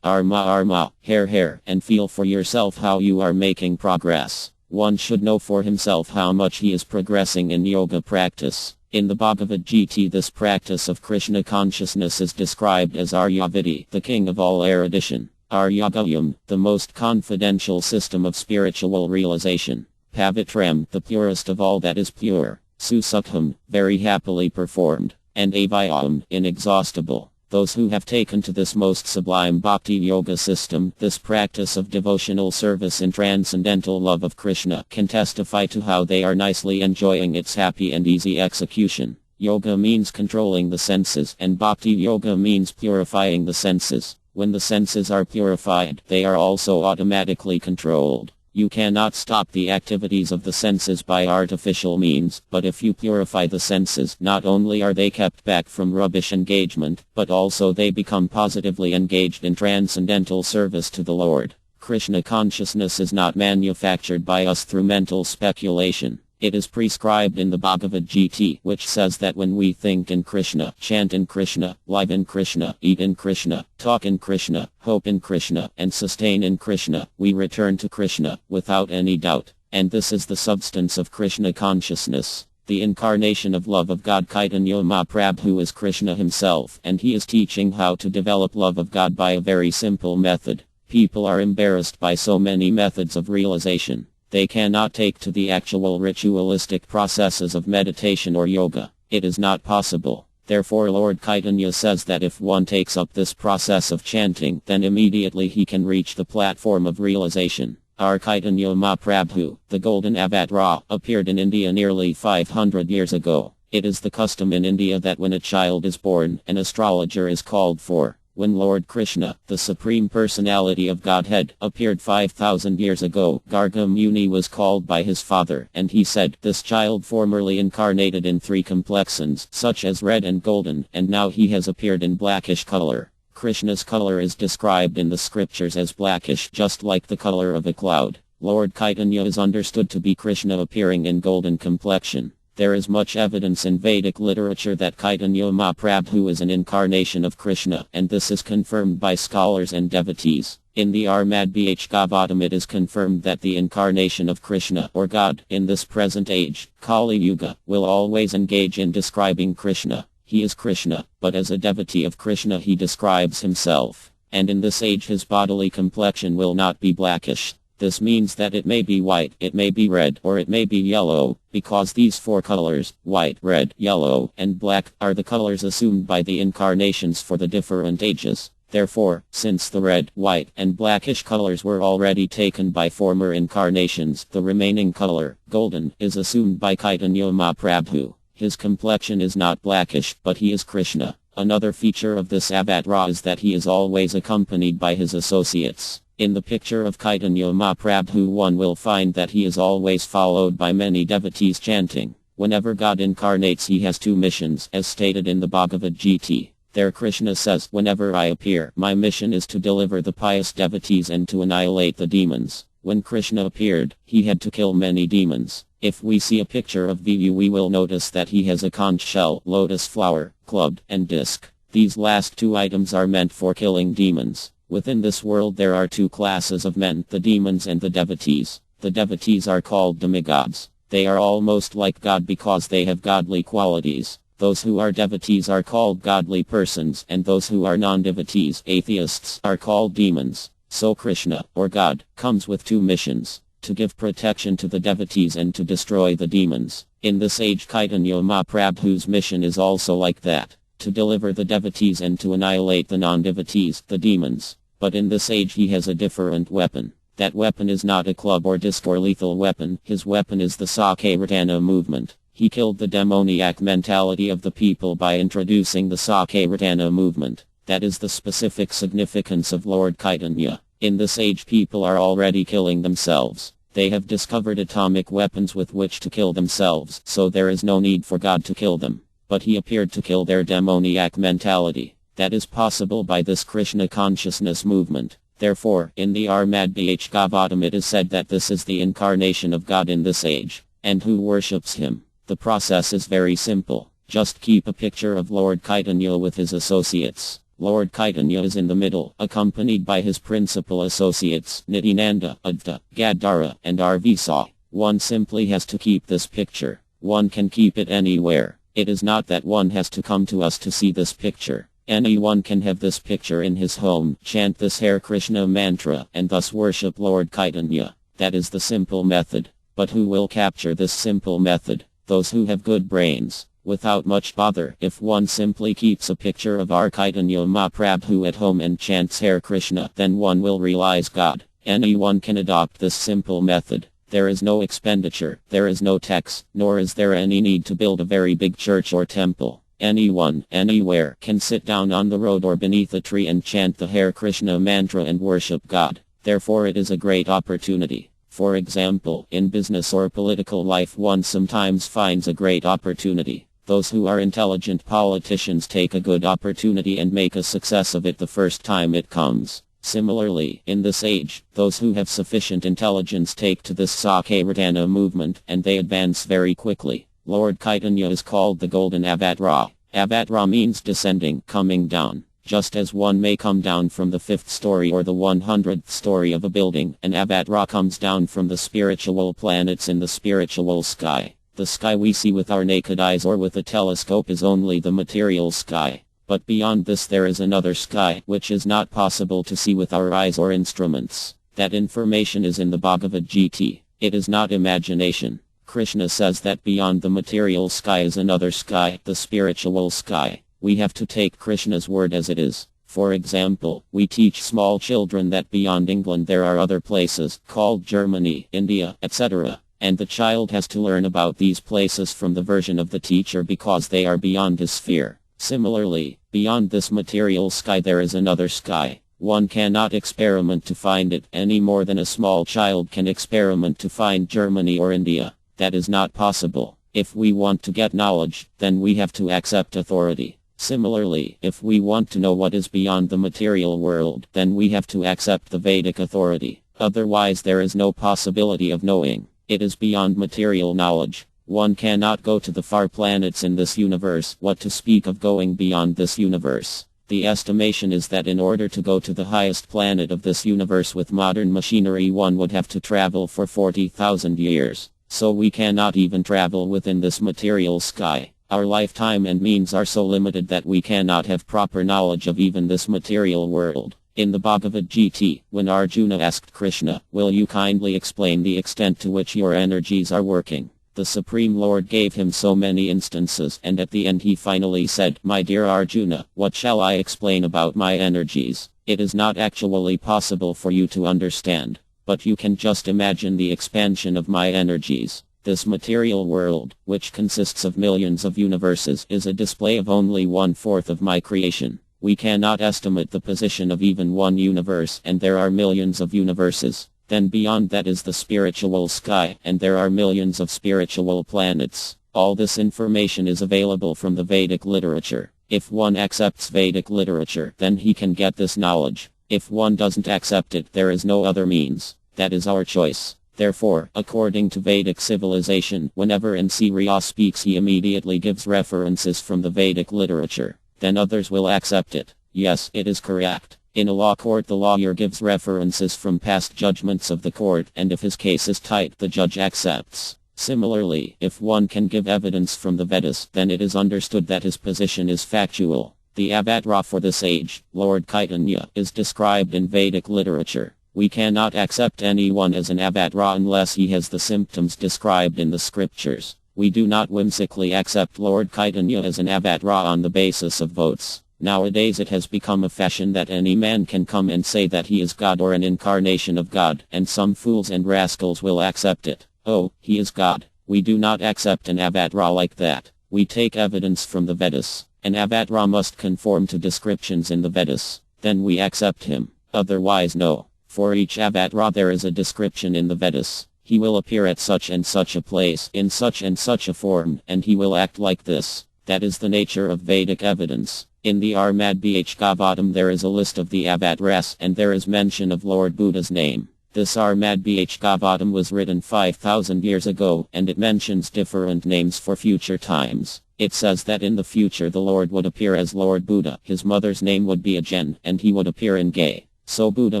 Arma, Hare, and feel for yourself how you are making progress. One should know for himself how much he is progressing in yoga practice. In the Bhagavad Gita, this practice of Krishna consciousness is described as Aryaviti, the king of all erudition. Aryagayam, the most confidential system of spiritual realization. Pavitram, the purest of all that is pure. Susukham, very happily performed. And Avyayam, inexhaustible. Those who have taken to this most sublime bhakti yoga system, this practice of devotional service in transcendental love of Krishna, can testify to how they are nicely enjoying its happy and easy execution. Yoga means controlling the senses, and bhakti yoga means purifying the senses. When the senses are purified, they are also automatically controlled. You cannot stop the activities of the senses by artificial means, but if you purify the senses, not only are they kept back from rubbish engagement, but also they become positively engaged in transcendental service to the Lord. Krishna consciousness is not manufactured by us through mental speculation. It is prescribed in the Bhagavad Gita, which says that when we think in Krishna, chant in Krishna, live in Krishna, eat in Krishna, talk in Krishna, hope in Krishna, and sustain in Krishna, we return to Krishna, without any doubt. And this is the substance of Krishna consciousness. The incarnation of love of God Chaitanya Mahaprabhu is Krishna himself, and he is teaching how to develop love of God by a very simple method. People are embarrassed by so many methods of realization. They cannot take to the actual ritualistic processes of meditation or yoga. It is not possible. Therefore Lord Chaitanya says that if one takes up this process of chanting, then immediately he can reach the platform of realization. Our Chaitanya Mahaprabhu, the Golden Avatar, appeared in India nearly 500 years ago. It is the custom in India that when a child is born, an astrologer is called for. When Lord Krishna, the Supreme Personality of Godhead, appeared 5,000 years ago, Garga Muni was called by his father, and he said, "This child formerly incarnated in 3 complexions, such as red and golden, and now he has appeared in blackish color." Krishna's color is described in the scriptures as blackish, just like the color of a cloud. Lord Chaitanya is understood to be Krishna appearing in golden complexion. There is much evidence in Vedic literature that Chaitanya Mahaprabhu is an incarnation of Krishna, and this is confirmed by scholars and devotees. In the Bhagavatam it is confirmed that the incarnation of Krishna, or God, in this present age, Kali Yuga, will always engage in describing Krishna. He is Krishna, but as a devotee of Krishna he describes himself. And in this age his bodily complexion will not be blackish. This means that it may be white, it may be red, or it may be yellow, because these 4 colors, white, red, yellow, and black, are the colors assumed by the incarnations for the different ages. Therefore, since the red, white, and blackish colors were already taken by former incarnations, the remaining color, golden, is assumed by Chaitanya Mahaprabhu. His complexion is not blackish, but he is Krishna. Another feature of this avatar is that he is always accompanied by his associates. In the picture of Chaitanya Mahaprabhu one will find that he is always followed by many devotees chanting. Whenever God incarnates he has 2 missions, as stated in the Bhagavad Gita. There Krishna says, whenever I appear, my mission is to deliver the pious devotees and to annihilate the demons. When Krishna appeared, he had to kill many demons. If we see a picture of Vivu, we will notice that he has a conch shell, lotus flower, club, and disc. These last two items are meant for killing demons. Within this world there are two classes of men, the demons and the devotees. The devotees are called demigods. They are almost like God because they have godly qualities. Those who are devotees are called godly persons, and those who are non-devotees, atheists, are called demons. So Krishna, or God, comes with two missions: to give protection to the devotees and to destroy the demons. In this age Chaitanya Mahaprabhu's mission is also like that, to deliver the devotees and to annihilate the non-devotees, the demons. But in this age he has a different weapon. That weapon is not a club or disc or lethal weapon, his weapon is the Sankirtana movement. He killed the demoniac mentality of the people by introducing the Sankirtana movement. That is the specific significance of Lord Chaitanya. In this age people are already killing themselves. They have discovered atomic weapons with which to kill themselves, so there is no need for God to kill them. But he appeared to kill their demoniac mentality. That is possible by this Krishna consciousness movement. Therefore, in the Armad Bhagavatam it is said that this is the incarnation of God in this age. And who worships him? The process is very simple. Just keep a picture of Lord Chaitanya with his associates. Lord Chaitanya is in the middle, accompanied by his principal associates, Nityananda, Advaita, Gadadhara, and Arvisa. One simply has to keep this picture. One can keep it anywhere. It is not that one has to come to us to see this picture. Anyone can have this picture in his home, chant this Hare Krishna mantra, and thus worship Lord Chaitanya. That is the simple method. But who will capture this simple method? Those who have good brains. Without much bother, if one simply keeps a picture of our Chaitanya Mahaprabhu at home and chants Hare Krishna, then one will realize God. Anyone can adopt this simple method. There is no expenditure, there is no tax, nor is there any need to build a very big church or temple. Anyone, anywhere, can sit down on the road or beneath a tree and chant the Hare Krishna mantra and worship God. Therefore it is a great opportunity. For example, in business or political life one sometimes finds a great opportunity. Those who are intelligent politicians take a good opportunity and make a success of it the first time it comes. Similarly, in this age, those who have sufficient intelligence take to this Sankirtana movement, and they advance very quickly. Lord Chaitanya is called the Golden Avatara. Avatara means descending, coming down. Just as one may come down from the 5th story or the 100th story of a building, an Avatara comes down from the spiritual planets in the spiritual sky. The sky we see with our naked eyes or with a telescope is only the material sky. But beyond this there is another sky, which is not possible to see with our eyes or instruments. That information is in the Bhagavad Gita. It is not imagination. Krishna says that beyond the material sky is another sky, the spiritual sky. We have to take Krishna's word as it is. For example, we teach small children that beyond England there are other places, called Germany, India, etc. And the child has to learn about these places from the version of the teacher because they are beyond his sphere. Similarly, beyond this material sky there is another sky. One cannot experiment to find it any more than a small child can experiment to find Germany or India. That is not possible. If we want to get knowledge, then we have to accept authority. Similarly, if we want to know what is beyond the material world, then we have to accept the Vedic authority. Otherwise there is no possibility of knowing. It is beyond material knowledge. One cannot go to the far planets in this universe, what to speak of going beyond this universe. The estimation is that in order to go to the highest planet of this universe with modern machinery one would have to travel for 40,000 years. So we cannot even travel within this material sky. Our lifetime and means are so limited that we cannot have proper knowledge of even this material world. In the Bhagavad Gita, when Arjuna asked Krishna, "Will you kindly explain the extent to which your energies are working?" The Supreme Lord gave him so many instances, and at the end he finally said, "My dear Arjuna, what shall I explain about my energies? It is not actually possible for you to understand. But you can just imagine the expansion of my energies. This material world, which consists of millions of universes, is a display of only 1/4 of my creation. We cannot estimate the position of even one universe, and there are millions of universes. Then beyond that is the spiritual sky, and there are millions of spiritual planets. All this information is available from the Vedic literature. If one accepts Vedic literature, then he can get this knowledge. If one doesn't accept it, there is no other means. That is our choice. Therefore, according to Vedic civilization, whenever Nsriya speaks, he immediately gives references from the Vedic literature. Then others will accept it. Yes, it is correct. In a law court, the lawyer gives references from past judgments of the court, and if his case is tight, the judge accepts. Similarly, if one can give evidence from the Vedas, then it is understood that his position is factual. The Avatara for this age, Lord Chaitanya, is described in Vedic literature. We cannot accept anyone as an Avatara unless he has the symptoms described in the scriptures. We do not whimsically accept Lord Chaitanya as an Avatara on the basis of votes. Nowadays it has become a fashion that any man can come and say that he is God or an incarnation of God, and some fools and rascals will accept it. Oh, he is God. We do not accept an Avatara like that. We take evidence from the Vedas. An Avatara must conform to descriptions in the Vedas. Then we accept him. Otherwise no. For each Avatara there is a description in the Vedas. He will appear at such and such a place, in such and such a form, and he will act like this. That is the nature of Vedic evidence. In the Bhagavatam there is a list of the Avataras, and there is mention of Lord Buddha's name. This Bhagavatam was written 5,000 years ago, and it mentions different names for future times. It says that in the future the Lord would appear as Lord Buddha, his mother's name would be Ajahn, and he would appear in Gay. So Buddha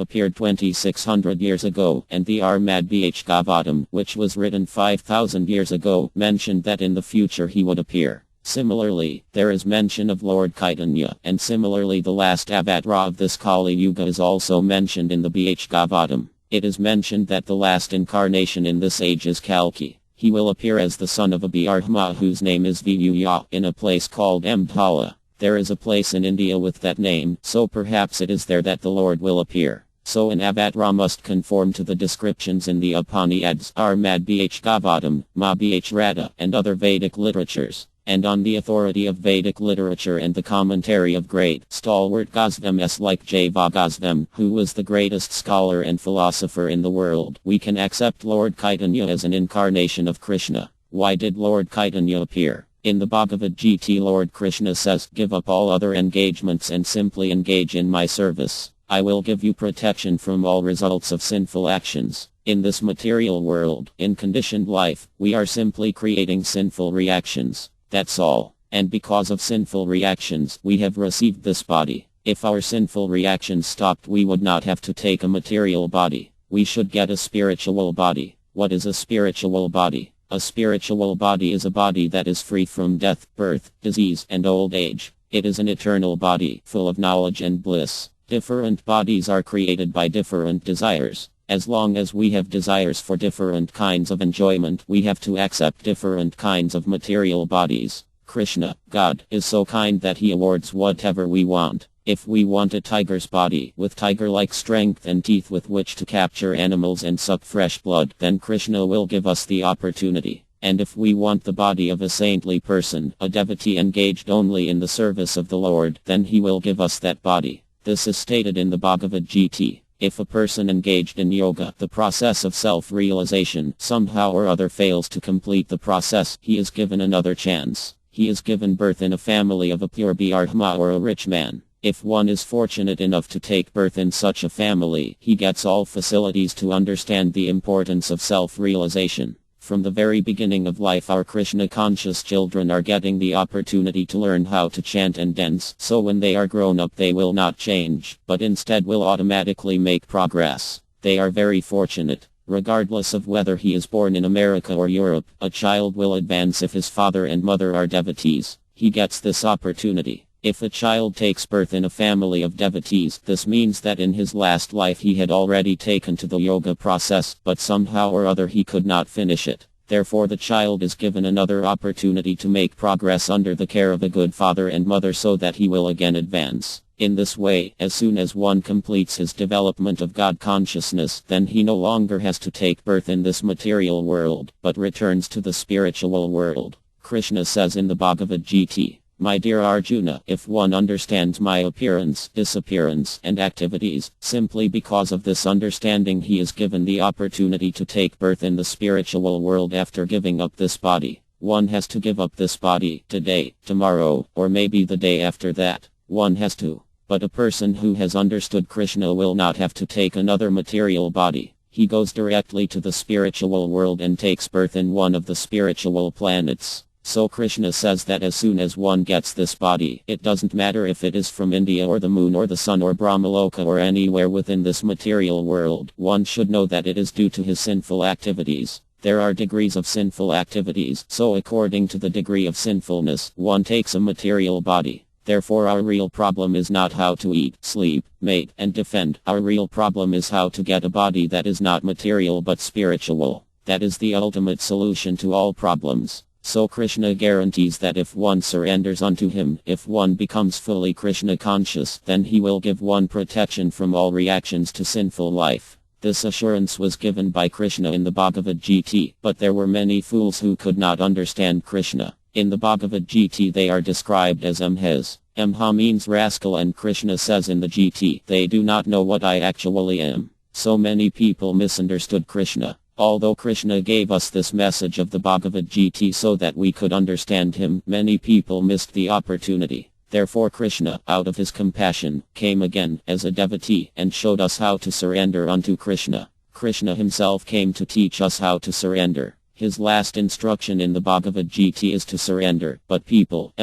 appeared 2600 years ago, and the Bhagavatam, which was written 5,000 years ago, mentioned that in the future he would appear. Similarly, there is mention of Lord Chaitanya, and similarly the last Avatara of this Kali Yuga is also mentioned in the Bhagavatam. It is mentioned that the last incarnation in this age is Kalki. He will appear as the son of Abhirma whose name is Vyuya in a place called Amtala. There is a place in India with that name, so perhaps it is there that the Lord will appear. So an Avatara must conform to the descriptions in the Upanishads, Bhagavatam, Mahabharata, and other Vedic literatures. And on the authority of Vedic literature and the commentary of great, stalwart Gosvamis like Goswami, who was the greatest scholar and philosopher in the world, we can accept Lord Chaitanya as an incarnation of Krishna. Why did Lord Chaitanya appear? In the Bhagavad Gita, Lord Krishna says, "Give up all other engagements and simply engage in my service. I will give you protection from all results of sinful actions." In this material world, in conditioned life, we are simply creating sinful reactions. That's all. And because of sinful reactions, we have received this body. If our sinful reactions stopped, we would not have to take a material body. We should get a spiritual body. What is a spiritual body? A spiritual body is a body that is free from death, birth, disease, and old age. It is an eternal body, full of knowledge and bliss. Different bodies are created by different desires. As long as we have desires for different kinds of enjoyment, we have to accept different kinds of material bodies. Krishna, God, is so kind that he awards whatever we want. If we want a tiger's body, with tiger-like strength and teeth with which to capture animals and suck fresh blood, then Krishna will give us the opportunity. And if we want the body of a saintly person, a devotee engaged only in the service of the Lord, then he will give us that body. This is stated in the Bhagavad Gita. If a person engaged in yoga, the process of self-realization, somehow or other fails to complete the process, he is given another chance. He is given birth in a family of a pure Brahma or a rich man. If one is fortunate enough to take birth in such a family, he gets all facilities to understand the importance of self-realization. From the very beginning of life, our Krishna-conscious children are getting the opportunity to learn how to chant and dance, so when they are grown up they will not change, but instead will automatically make progress. They are very fortunate. Regardless of whether he is born in America or Europe, a child will advance if his father and mother are devotees. He gets this opportunity. If a child takes birth in a family of devotees, this means that in his last life he had already taken to the yoga process, but somehow or other he could not finish it. Therefore the child is given another opportunity to make progress under the care of a good father and mother so that he will again advance. In this way, as soon as one completes his development of God consciousness, then he no longer has to take birth in this material world, but returns to the spiritual world. Krishna says in the Bhagavad Gita, "My dear Arjuna, if one understands my appearance, disappearance, and activities, simply because of this understanding he is given the opportunity to take birth in the spiritual world after giving up this body. One has to give up this body today, tomorrow, or maybe the day after that. One has to. But a person who has understood Krishna will not have to take another material body. He goes directly to the spiritual world and takes birth in one of the spiritual planets. So Krishna says that as soon as one gets this body, it doesn't matter if it is from India or the moon or the sun or Brahmaloka or anywhere within this material world, one should know that it is due to his sinful activities. There are degrees of sinful activities, so according to the degree of sinfulness, one takes a material body. Therefore our real problem is not how to eat, sleep, mate, and defend. Our real problem is how to get a body that is not material but spiritual. That is the ultimate solution to all problems. So Krishna guarantees that if one surrenders unto him, if one becomes fully Krishna conscious, then he will give one protection from all reactions to sinful life. This assurance was given by Krishna in the Bhagavad Gita, but there were many fools who could not understand Krishna. In the Bhagavad Gita they are described as Amhas. Amha means rascal, and Krishna says in the Gita, they do not know what I actually am. So many people misunderstood Krishna. Although Krishna gave us this message of the Bhagavad Gita so that we could understand him, many people missed the opportunity. Therefore Krishna, out of his compassion, came again as a devotee and showed us how to surrender unto Krishna. Krishna himself came to teach us how to surrender. His last instruction in the Bhagavad Gita is to surrender, but people,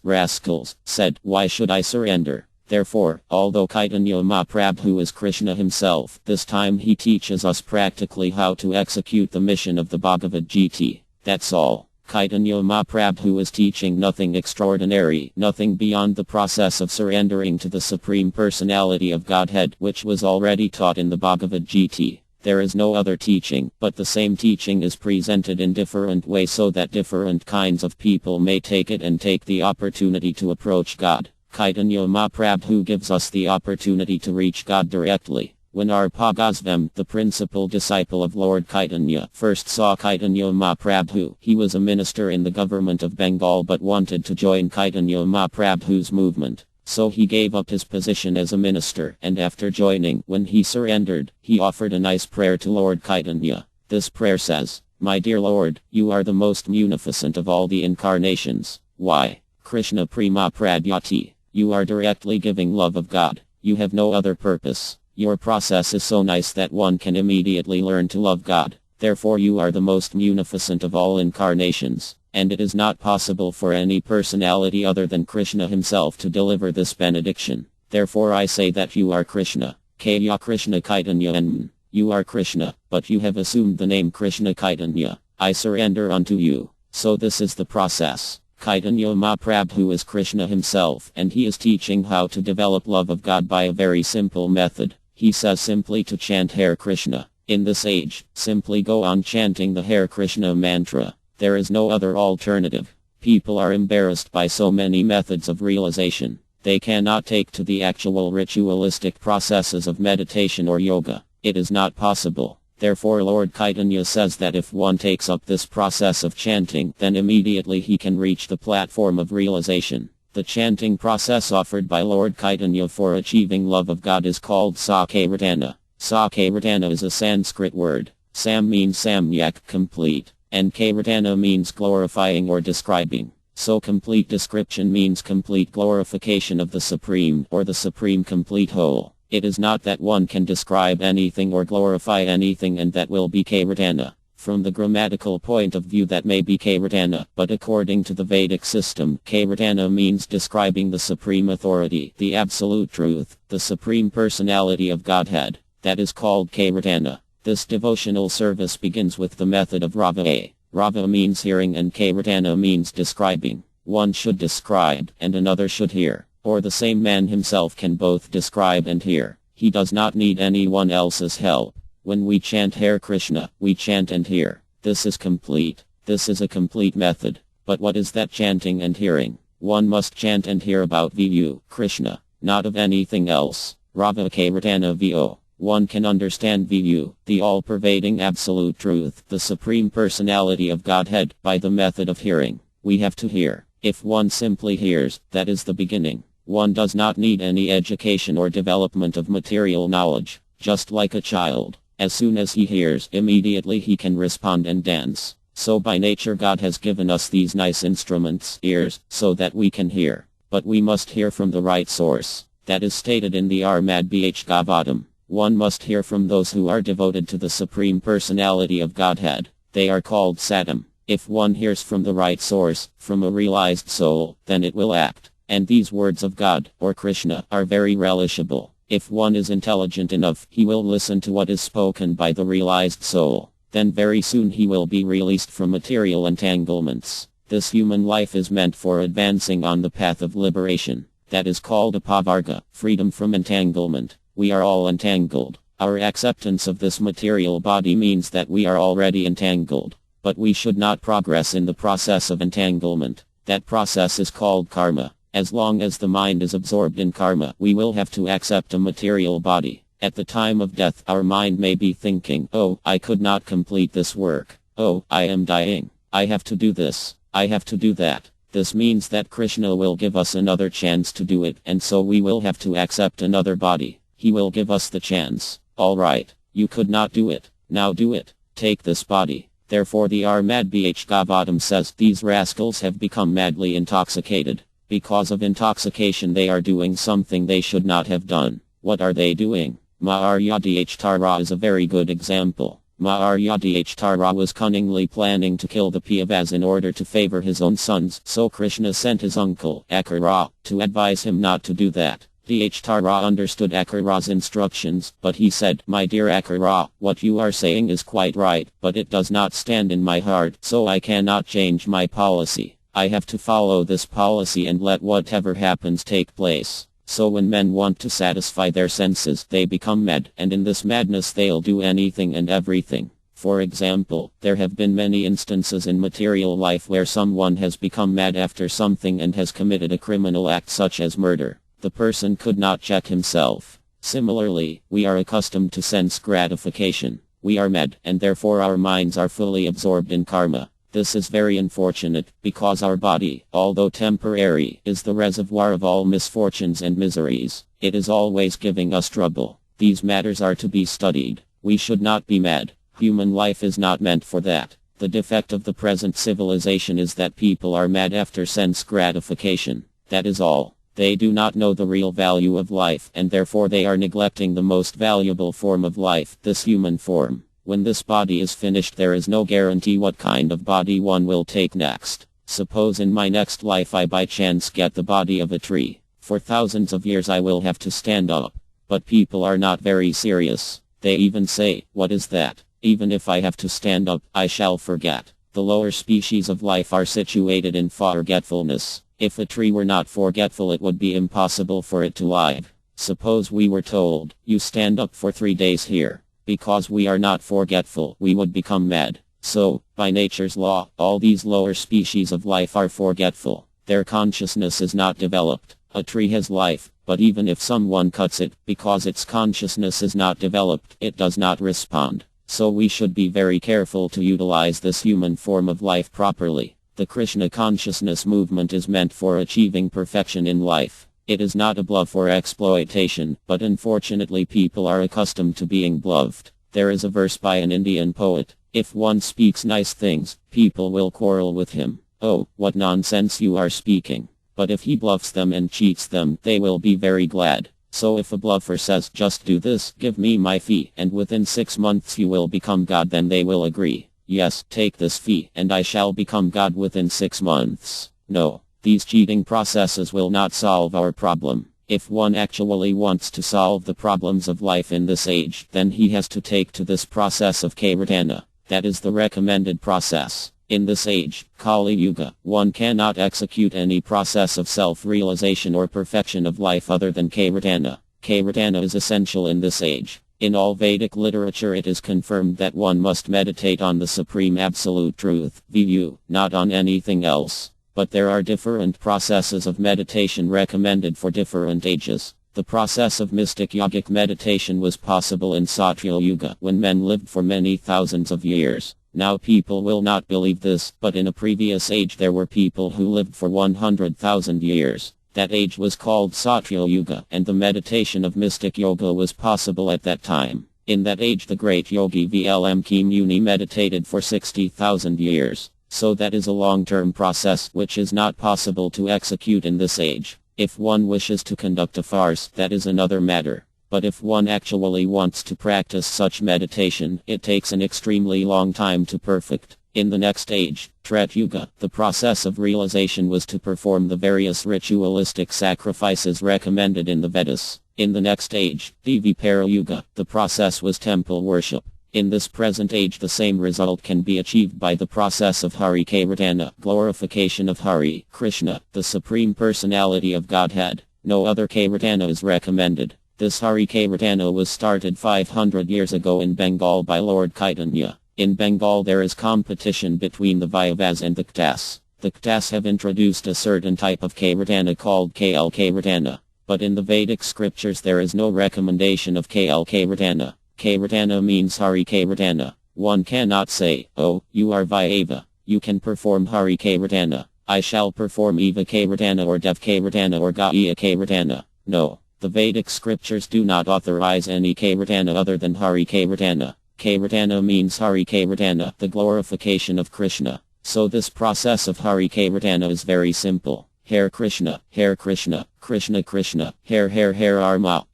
rascals, said, why should I surrender? Therefore, although Chaitanya Mahaprabhu is Krishna himself, this time he teaches us practically how to execute the mission of the Bhagavad Gita. That's all. Chaitanya Mahaprabhu is teaching nothing extraordinary, nothing beyond the process of surrendering to the Supreme Personality of Godhead, which was already taught in the Bhagavad Gita. There is no other teaching, but the same teaching is presented in different ways so that different kinds of people may take it and take the opportunity to approach God. Chaitanya Mahaprabhu gives us the opportunity to reach God directly. When Arpagosvam, the principal disciple of Lord Chaitanya, first saw Chaitanya Mahaprabhu, he was a minister in the government of Bengal but wanted to join Chaitanya Mahaprabhu's movement. So he gave up his position as a minister, and after joining, when he surrendered, he offered a nice prayer to Lord Chaitanya. This prayer says, My dear Lord, you are the most munificent of all the incarnations. Why? Krishna Prema Pradyati. You are directly giving love of God. You have no other purpose. Your process is so nice that one can immediately learn to love God. Therefore you are the most munificent of all incarnations. And it is not possible for any personality other than Krishna himself to deliver this benediction. Therefore I say that you are Krishna. Kaya Krishna Chaitanya N. You are Krishna, but you have assumed the name Krishna Chaitanya. I surrender unto you. So this is the process. Chaitanya Mahaprabhu is Krishna himself, and he is teaching how to develop love of God by a very simple method. He says simply to chant Hare Krishna. In this age, simply go on chanting the Hare Krishna mantra. There is no other alternative. People are embarrassed by so many methods of realization. They cannot take to the actual ritualistic processes of meditation or yoga. It is not possible. Therefore Lord Chaitanya says that if one takes up this process of chanting, then immediately he can reach the platform of realization. The chanting process offered by Lord Chaitanya for achieving love of God is called Sakairatana. Sakairatana is a Sanskrit word. Sam means samyak, complete, and Kairatana means glorifying or describing. So complete description means complete glorification of the Supreme, or the Supreme complete whole. It is not that one can describe anything or glorify anything and that will be Kairatana. From the grammatical point of view that may be Kairatana, but according to the Vedic system, Kairatana means describing the supreme authority, the absolute truth, the supreme personality of Godhead. That is called Kairatana. This devotional service begins with the method of Rava. Rava means hearing and Kairatana means describing. One should describe, and another should hear. Or the same man himself can both describe and hear. He does not need anyone else's help. When we chant Hare Krishna, we chant and hear. This is complete. This is a complete method. But what is that chanting and hearing? One must chant and hear about Vu, Krishna, not of anything else. Rava Kairatana Vo. One can understand Vu, the all-pervading absolute truth, the supreme personality of Godhead, by the method of hearing. We have to hear. If one simply hears, that is the beginning. One does not need any education or development of material knowledge. Just like a child, as soon as he hears, immediately he can respond and dance. So by nature God has given us these nice instruments, ears, so that we can hear. But we must hear from the right source. That is stated in the Armad Bhagavatam. One must hear from those who are devoted to the Supreme Personality of Godhead. They are called Satam. If one hears from the right source, from a realized soul, then it will act. And these words of God, or Krishna, are very relishable. If one is intelligent enough, he will listen to what is spoken by the realized soul. Then very soon he will be released from material entanglements. This human life is meant for advancing on the path of liberation. That is called apavarga, freedom from entanglement. We are all entangled. Our acceptance of this material body means that we are already entangled. But we should not progress in the process of entanglement. That process is called karma. As long as the mind is absorbed in karma, we will have to accept a material body. At the time of death, our mind may be thinking, oh, I could not complete this work. Oh, I am dying. I have to do this. I have to do that. This means that Krishna will give us another chance to do it, and so we will have to accept another body. He will give us the chance. Alright, you could not do it. Now do it. Take this body. Therefore the Armad Bhagavatam says, these rascals have become madly intoxicated. Because of intoxication they are doing something they should not have done. What are they doing? Maharyadhichtara is a very good example. Maharyadhichtara was cunningly planning to kill the Pandavas in order to favor his own sons, so Krishna sent his uncle, Akara, to advise him not to do that. Dhtara understood Akara's instructions, but he said, my dear Akara, what you are saying is quite right, but it does not stand in my heart, so I cannot change my policy. I have to follow this policy and let whatever happens take place. So when men want to satisfy their senses, they become mad, and in this madness they'll do anything and everything. For example, there have been many instances in material life where someone has become mad after something and has committed a criminal act such as murder. The person could not check himself. Similarly, we are accustomed to sense gratification. We are mad, and therefore our minds are fully absorbed in karma. This is very unfortunate, because our body, although temporary, is the reservoir of all misfortunes and miseries. It is always giving us trouble. These matters are to be studied. We should not be mad. Human life is not meant for that. The defect of the present civilization is that people are mad after sense gratification. That is all. They do not know the real value of life, and therefore they are neglecting the most valuable form of life, this human form. When this body is finished, there is no guarantee what kind of body one will take next. Suppose in my next life I by chance get the body of a tree. For thousands of years I will have to stand up. But people are not very serious. They even say, what is that? Even if I have to stand up, I shall forget. The lower species of life are situated in forgetfulness. If a tree were not forgetful, it would be impossible for it to live. Suppose we were told, you stand up for 3 days here. Because we are not forgetful, we would become mad. So, by nature's law, all these lower species of life are forgetful. Their consciousness is not developed. A tree has life, but even if someone cuts it, because its consciousness is not developed, it does not respond. So we should be very careful to utilize this human form of life properly. The Krishna consciousness movement is meant for achieving perfection in life. It is not a bluff or exploitation, but unfortunately people are accustomed to being bluffed. There is a verse by an Indian poet, if one speaks nice things, people will quarrel with him. Oh, what nonsense you are speaking. But if he bluffs them and cheats them, they will be very glad. So if a bluffer says, just do this, give me my fee, and within 6 months you will become God, then they will agree. Yes, take this fee, and I shall become God within 6 months. No. These cheating processes will not solve our problem. If one actually wants to solve the problems of life in this age, then he has to take to this process of Kirtana. That is the recommended process. In this age, Kali Yuga, one cannot execute any process of self-realization or perfection of life other than Kirtana. Kirtana is essential in this age. In all Vedic literature it is confirmed that one must meditate on the Supreme Absolute Truth, VU, not on anything else. But there are different processes of meditation recommended for different ages. The process of mystic yogic meditation was possible in Satya Yuga when men lived for many thousands of years. Now people will not believe this, but in a previous age there were people who lived for 100,000 years. That age was called Satya Yuga, and the meditation of mystic yoga was possible at that time. In that age the great yogi Valmiki Muni meditated for 60,000 years. So that is a long-term process which is not possible to execute in this age. If one wishes to conduct a farce, that is another matter. But if one actually wants to practice such meditation, it takes an extremely long time to perfect. In the next age, Treta Yuga, the process of realization was to perform the various ritualistic sacrifices recommended in the Vedas. In the next age, Dvapara Yuga, the process was temple worship. In this present age the same result can be achieved by the process of Hari Kirtana, glorification of Hari, Krishna, the Supreme Personality of Godhead. No other Kirtana is recommended. This Hari Kirtana was started 500 years ago in Bengal by Lord Chaitanya. In Bengal there is competition between the Vaivas and the Ktas. The Ktas have introduced a certain type of Kirtana called KL Kirtana. But in the Vedic scriptures there is no recommendation of KL Kirtana. Kirtana means Hari Kirtana. One cannot say, oh, you are Vairava. You can perform Hari Kirtana. I shall perform Eva Kirtana or Dev Kirtana or Gaya Kirtana. No, the Vedic scriptures do not authorize any Kirtana other than Hari Kirtana. Kirtana means Hari Kirtana, the glorification of Krishna. So this process of Hari Kirtana is very simple. Hare Krishna, Krishna Krishna, Hare Arma,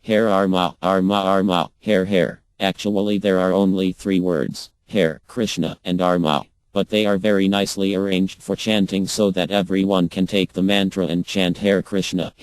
Arma, Hare. Actually there are only 3 words, Hare, Krishna, and Arma. But they are very nicely arranged for chanting so that everyone can take the mantra and chant Hare Krishna,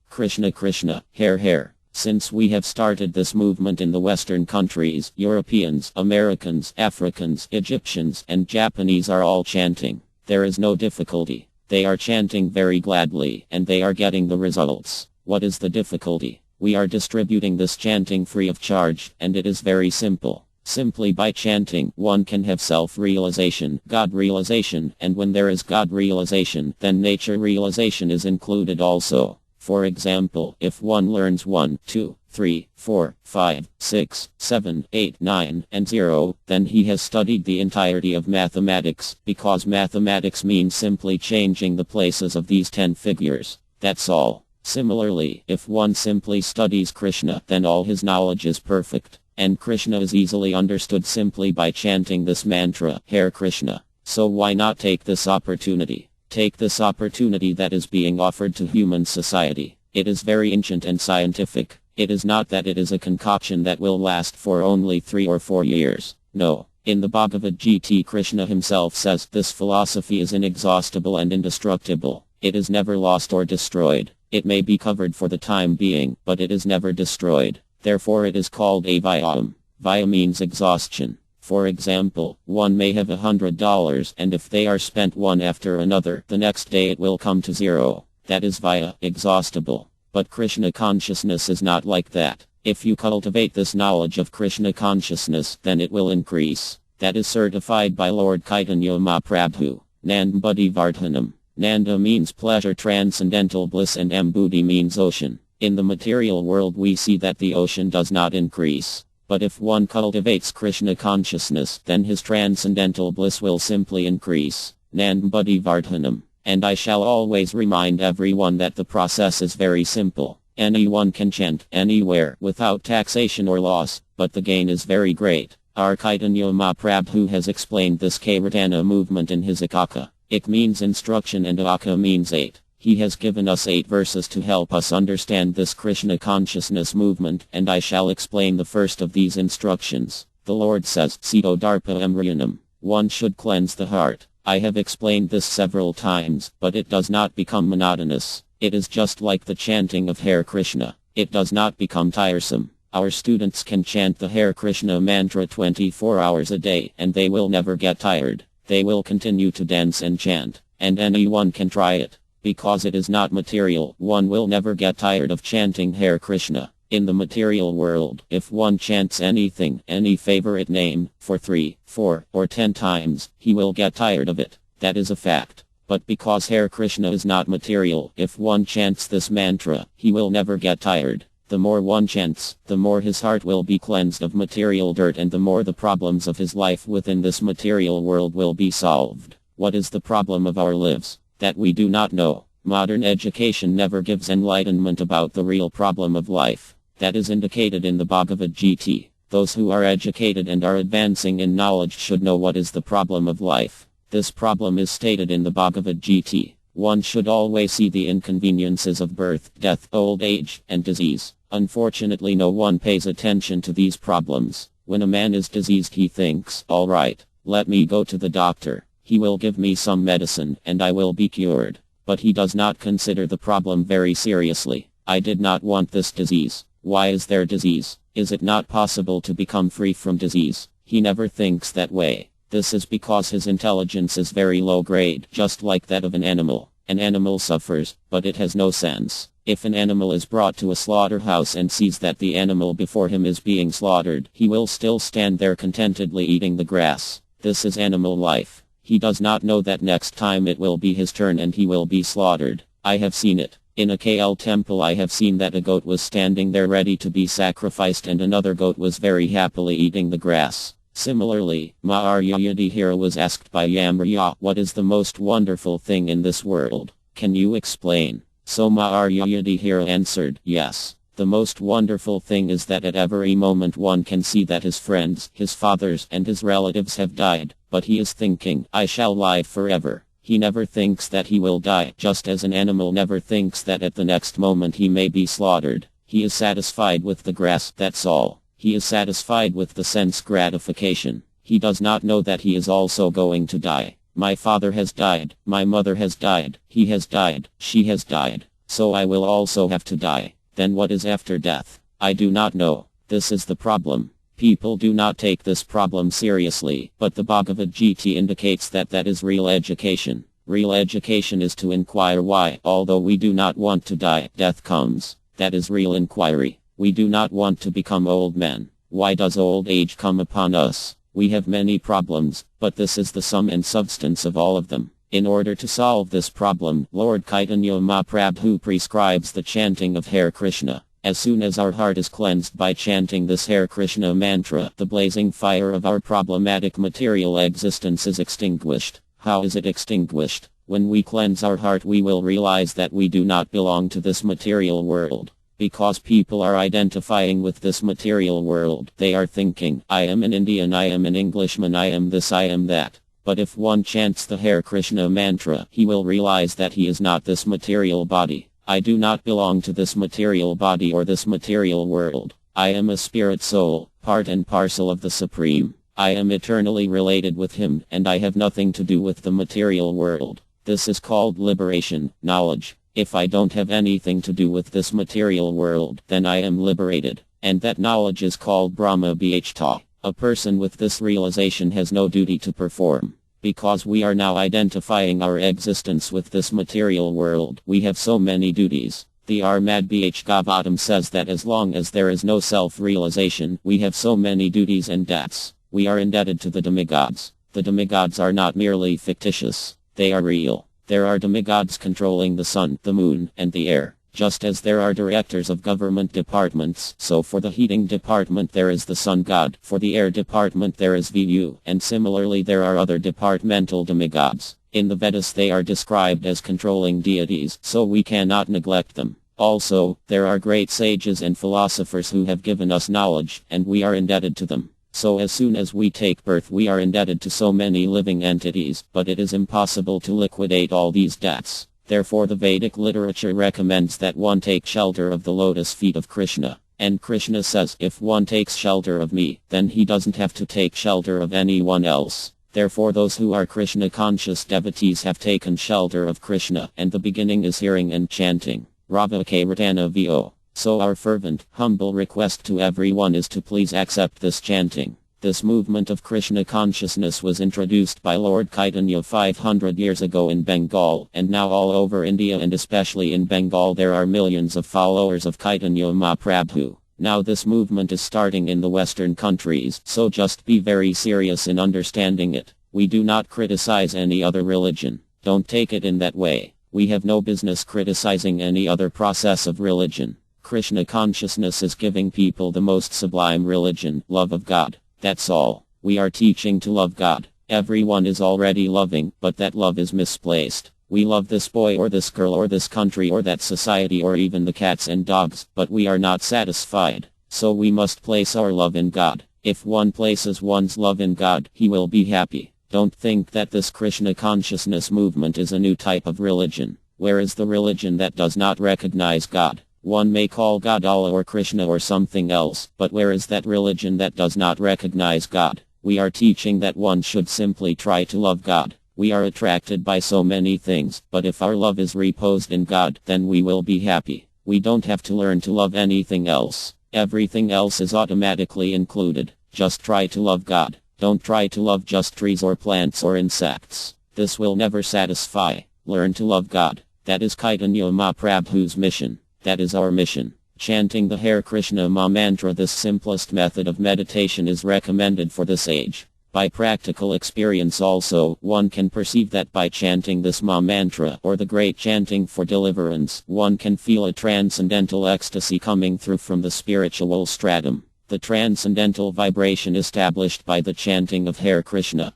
Krishna Krishna, Hare. Since we have started this movement in the Western countries, Europeans, Americans, Africans, Egyptians, and Japanese are all chanting. There is no difficulty. They are chanting very gladly, and they are getting the results. What is the difficulty? We are distributing this chanting free of charge, and it is very simple. Simply by chanting, one can have self-realization, God realization, and when there is God realization, then nature realization is included also. For example, if one learns 1, 2, 3, 4, 5, 6, 7, 8, 9, and 0, then he has studied the entirety of mathematics, because mathematics means simply changing the places of these 10 figures. That's all. Similarly, if one simply studies Krishna, then all his knowledge is perfect. And Krishna is easily understood simply by chanting this mantra, Hare Krishna. So why not take this opportunity? Take this opportunity that is being offered to human society. It is very ancient and scientific. It is not that it is a concoction that will last for only 3 or 4 years. No. In the Bhagavad Gita Krishna himself says this philosophy is inexhaustible and indestructible. It is never lost or destroyed. It may be covered for the time being, but it is never destroyed. Therefore it is called avayam. Vaya means exhaustion. For example, one may have $100, and if they are spent one after another, the next day it will come to 0. That is vaya, exhaustible. But Krishna consciousness is not like that. If you cultivate this knowledge of Krishna consciousness, then it will increase. That is certified by Lord Chaitanya Mahaprabhu. Nandambudhi Vardhanam. Nanda means pleasure, transcendental bliss, and Ambudhi means ocean. In the material world we see that the ocean does not increase. But if one cultivates Krishna consciousness, then his transcendental bliss will simply increase. Nandambudhi Vardhanam. And I shall always remind everyone that the process is very simple. Anyone can chant anywhere without taxation or loss, but the gain is very great. Our Chaitanya Mahaprabhu has explained this Kirtana movement in his Akaka. Ik means instruction and Aka means 8. He has given us 8 verses to help us understand this Krishna consciousness movement, and I shall explain the first of these instructions. The Lord says, Sito Darpa Emryanam. One should cleanse the heart. I have explained this several times, but it does not become monotonous. It is just like the chanting of Hare Krishna. It does not become tiresome. Our students can chant the Hare Krishna mantra 24 hours a day, and they will never get tired. They will continue to dance and chant, and anyone can try it. Because it is not material, one will never get tired of chanting Hare Krishna. In the material world, if one chants anything, any favorite name, for 3, 4, or 10 times, he will get tired of it. That is a fact. But because Hare Krishna is not material, if one chants this mantra, he will never get tired. The more one chants, the more his heart will be cleansed of material dirt, and the more the problems of his life within this material world will be solved. What is the problem of our lives? That we do not know. Modern education never gives enlightenment about the real problem of life. That is indicated in the Bhagavad Gita. Those who are educated and are advancing in knowledge should know what is the problem of life. This problem is stated in the Bhagavad Gita. One should always see the inconveniences of birth, death, old age, and disease. Unfortunately, no one pays attention to these problems. When a man is diseased, he thinks, all right, let me go to the doctor. He will give me some medicine, and I will be cured. But he does not consider the problem very seriously. I did not want this disease. Why is there disease? Is it not possible to become free from disease? He never thinks that way. This is because his intelligence is very low grade, just like that of an animal. An animal suffers, but it has no sense. If an animal is brought to a slaughterhouse and sees that the animal before him is being slaughtered, he will still stand there contentedly eating the grass. This is animal life. He does not know that next time it will be his turn and he will be slaughtered. I have seen it. In a KL temple I have seen that a goat was standing there ready to be sacrificed and another goat was very happily eating the grass. Similarly, Maharya Yudhishthira was asked by Yamraya, what is the most wonderful thing in this world? Can you explain? So Maharya Yudhishthira answered, yes. The most wonderful thing is that at every moment one can see that his friends, his fathers, and his relatives have died, but he is thinking, I shall live forever. He never thinks that he will die, just as an animal never thinks that at the next moment he may be slaughtered. He is satisfied with the grass, that's all. He is satisfied with the sense gratification. He does not know that he is also going to die. My father has died, my mother has died, he has died, she has died. So I will also have to die. Then what is after death? I do not know. This is the problem. People do not take this problem seriously, but the Bhagavad Gita indicates that that is real education. Real education is to inquire why, although we do not want to die, death comes. That is real inquiry. We do not want to become old men. Why does old age come upon us? We have many problems, but this is the sum and substance of all of them. In order to solve this problem, Lord Chaitanya Mahaprabhu prescribes the chanting of Hare Krishna. As soon as our heart is cleansed by chanting this Hare Krishna mantra, the blazing fire of our problematic material existence is extinguished. How is it extinguished? When we cleanse our heart, we will realize that we do not belong to this material world. Because people are identifying with this material world, they are thinking, I am an Indian, I am an Englishman, I am this, I am that. But if one chants the Hare Krishna mantra, he will realize that he is not this material body. I do not belong to this material body or this material world. I am a spirit soul, part and parcel of the Supreme. I am eternally related with him, and I have nothing to do with the material world. This is called liberation, knowledge. If I don't have anything to do with this material world, then I am liberated. And that knowledge is called Brahma Bhta. A person with this realization has no duty to perform. Because we are now identifying our existence with this material world, we have so many duties. The Armad Bhagavatam says that as long as there is no self-realization, we have so many duties and debts. We are indebted to the demigods. The demigods are not merely fictitious. They are real. There are demigods controlling the sun, the moon, and the air. Just as there are directors of government departments, so for the heating department there is the sun god, for the air department there is Vu, and similarly there are other departmental demigods. In the Vedas they are described as controlling deities, so we cannot neglect them. Also, there are great sages and philosophers who have given us knowledge, and we are indebted to them. So as soon as we take birth we are indebted to so many living entities, but it is impossible to liquidate all these debts. Therefore the Vedic literature recommends that one take shelter of the lotus feet of Krishna. And Krishna says, if one takes shelter of me, then he doesn't have to take shelter of anyone else. Therefore those who are Krishna conscious devotees have taken shelter of Krishna, and the beginning is hearing and chanting. Rava Kairatana Vo. So our fervent, humble request to everyone is to please accept this chanting. This movement of Krishna consciousness was introduced by Lord Chaitanya 500 years ago in Bengal, and now all over India and especially in Bengal there are millions of followers of Chaitanya Mahaprabhu. Now this movement is starting in the Western countries, so just be very serious in understanding it. We do not criticize any other religion. Don't take it in that way. We have no business criticizing any other process of religion. Krishna consciousness is giving people the most sublime religion, love of God. That's all. We are teaching to love God. Everyone is already loving, but that love is misplaced. We love this boy or this girl or this country or that society or even the cats and dogs, but we are not satisfied. So we must place our love in God. If one places one's love in God, he will be happy. Don't think that this Krishna consciousness movement is a new type of religion. Where is the religion that does not recognize God? One may call God Allah or Krishna or something else, but where is that religion that does not recognize God? We are teaching that one should simply try to love God. We are attracted by so many things, but if our love is reposed in God, then we will be happy. We don't have to learn to love anything else. Everything else is automatically included. Just try to love God. Don't try to love just trees or plants or insects. This will never satisfy. Learn to love God. That is Chaitanya Mahaprabhu's mission. That is our mission. Chanting the Hare Krishna Maha Mantra, this simplest method of meditation, is recommended for this age. By practical experience also, one can perceive that by chanting this Maha Mantra, or the great chanting for deliverance, one can feel a transcendental ecstasy coming through from the spiritual stratum. The transcendental vibration established by the chanting of Hare Krishna,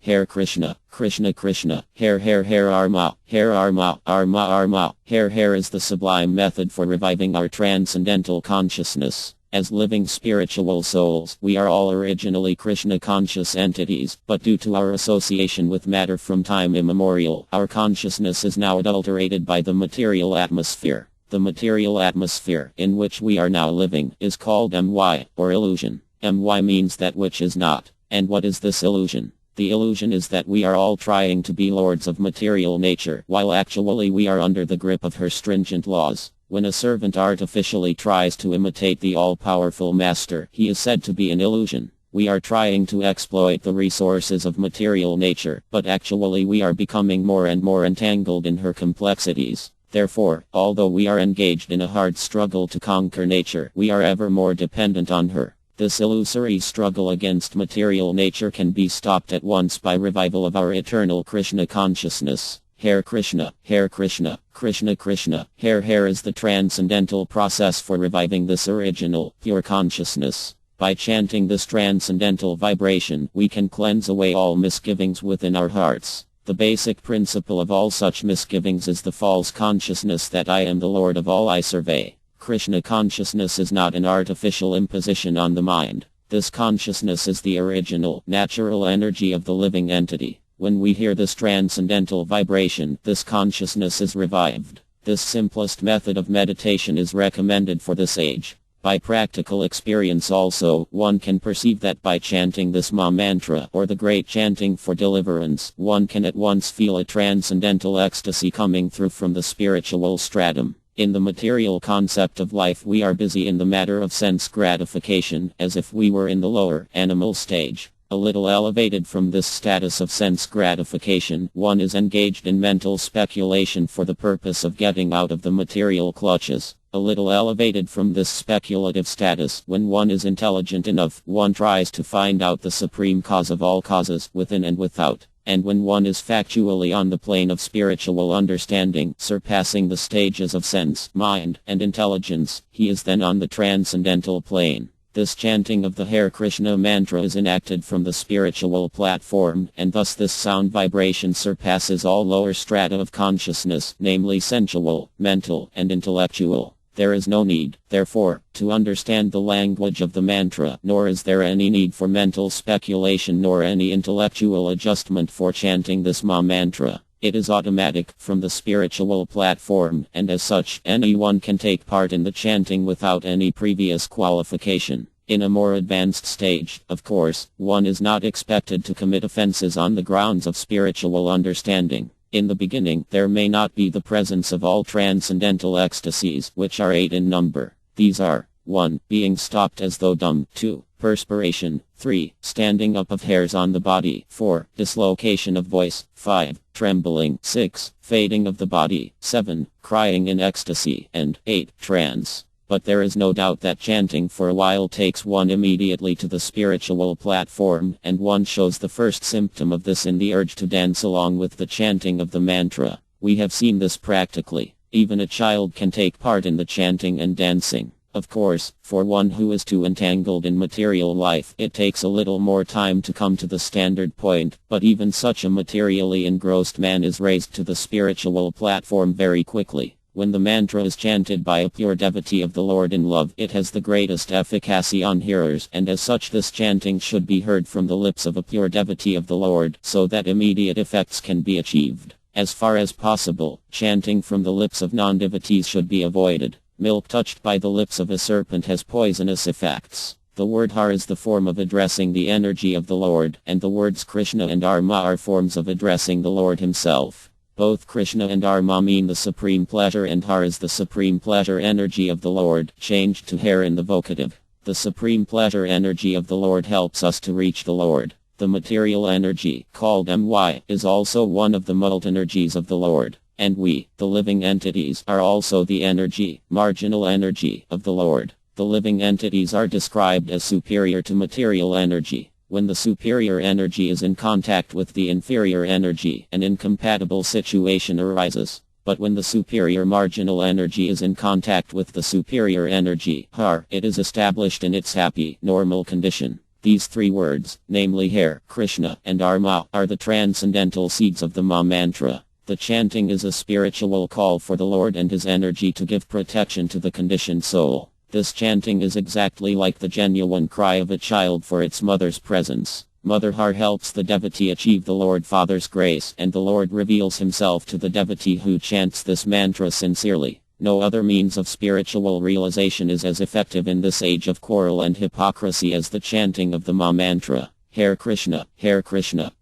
Krishna Krishna, Hare Hare Hare Arma, Hare Arma, Arma Arma, Hare Hare is the sublime method for reviving our transcendental consciousness. As living spiritual souls, we are all originally Krishna conscious entities, but due to our association with matter from time immemorial, our consciousness is now adulterated by the material atmosphere. The material atmosphere, in which we are now living, is called MY, or illusion. MY means that which is not. And what is this illusion? The illusion is that we are all trying to be lords of material nature, while actually we are under the grip of her stringent laws. When a servant artificially tries to imitate the all-powerful master, he is said to be an illusion. We are trying to exploit the resources of material nature, but actually we are becoming more and more entangled in her complexities. Therefore, although we are engaged in a hard struggle to conquer nature, we are ever more dependent on her. This illusory struggle against material nature can be stopped at once by revival of our eternal Krishna consciousness. Hare Krishna, Krishna Krishna, Hare Hare is the transcendental process for reviving this original, pure consciousness. By chanting this transcendental vibration, we can cleanse away all misgivings within our hearts. The basic principle of all such misgivings is the false consciousness that I am the Lord of all I survey. Krishna consciousness is not an artificial imposition on the mind. This consciousness is the original, natural energy of the living entity. When we hear this transcendental vibration, this consciousness is revived. This simplest method of meditation is recommended for this age. By practical experience also, one can perceive that by chanting this Maha Mantra, or the great chanting for deliverance, one can at once feel a transcendental ecstasy coming through from the spiritual stratum. In the material concept of life, we are busy in the matter of sense gratification, as if we were in the lower, animal stage. A little elevated from this status of sense gratification, one is engaged in mental speculation for the purpose of getting out of the material clutches. A little elevated from this speculative status, when one is intelligent enough, one tries to find out the supreme cause of all causes, within and without. And when one is factually on the plane of spiritual understanding, surpassing the stages of sense, mind, and intelligence, he is then on the transcendental plane. This chanting of the Hare Krishna mantra is enacted from the spiritual platform, and thus this sound vibration surpasses all lower strata of consciousness, namely sensual, mental, and intellectual. There is no need, therefore, to understand the language of the mantra, nor is there any need for mental speculation nor any intellectual adjustment for chanting this Maha Mantra. It is automatic, from the spiritual platform, and as such, anyone can take part in the chanting without any previous qualification. In a more advanced stage, of course, one is not expected to commit offenses on the grounds of spiritual understanding. In the beginning, there may not be the presence of all transcendental ecstasies, which are 8 in number. These are 1. Being stopped as though dumb. 2. Perspiration. 3. Standing up of hairs on the body. 4. Dislocation of voice. 5. Trembling. 6. Fading of the body. 7. Crying in ecstasy. And 8. Trance. But there is no doubt that chanting for a while takes one immediately to the spiritual platform, and one shows the first symptom of this in the urge to dance along with the chanting of the mantra. We have seen this practically. Even a child can take part in the chanting and dancing. Of course, for one who is too entangled in material life, it takes a little more time to come to the standard point, but even such a materially engrossed man is raised to the spiritual platform very quickly. When the mantra is chanted by a pure devotee of the Lord in love, it has the greatest efficacy on hearers, and as such this chanting should be heard from the lips of a pure devotee of the Lord, so that immediate effects can be achieved. As far as possible, chanting from the lips of non-devotees should be avoided. Milk touched by the lips of a serpent has poisonous effects. The word Har is the form of addressing the energy of the Lord, and the words Krishna and Arma are forms of addressing the Lord himself. Both Krishna and Arma mean the supreme pleasure, and Har is the supreme pleasure energy of the Lord, changed to Har in the vocative. The supreme pleasure energy of the Lord helps us to reach the Lord. The material energy, called My, is also one of the multi-energies of the Lord. And we, the living entities, are also the energy, marginal energy, of the Lord. The living entities are described as superior to material energy. When the superior energy is in contact with the inferior energy, an incompatible situation arises. But when the superior marginal energy is in contact with the superior energy, Har, it is established in its happy, normal condition. These three words, namely Har, Krishna, and Arma, are the transcendental seeds of the Ma mantra. The chanting is a spiritual call for the Lord and his energy to give protection to the conditioned soul. This chanting is exactly like the genuine cry of a child for its mother's presence. Mother Har helps the devotee achieve the Lord Father's grace, and the Lord reveals himself to the devotee who chants this mantra sincerely. No other means of spiritual realization is as effective in this age of quarrel and hypocrisy as the chanting of the Ma mantra. Hare Krishna, Krishna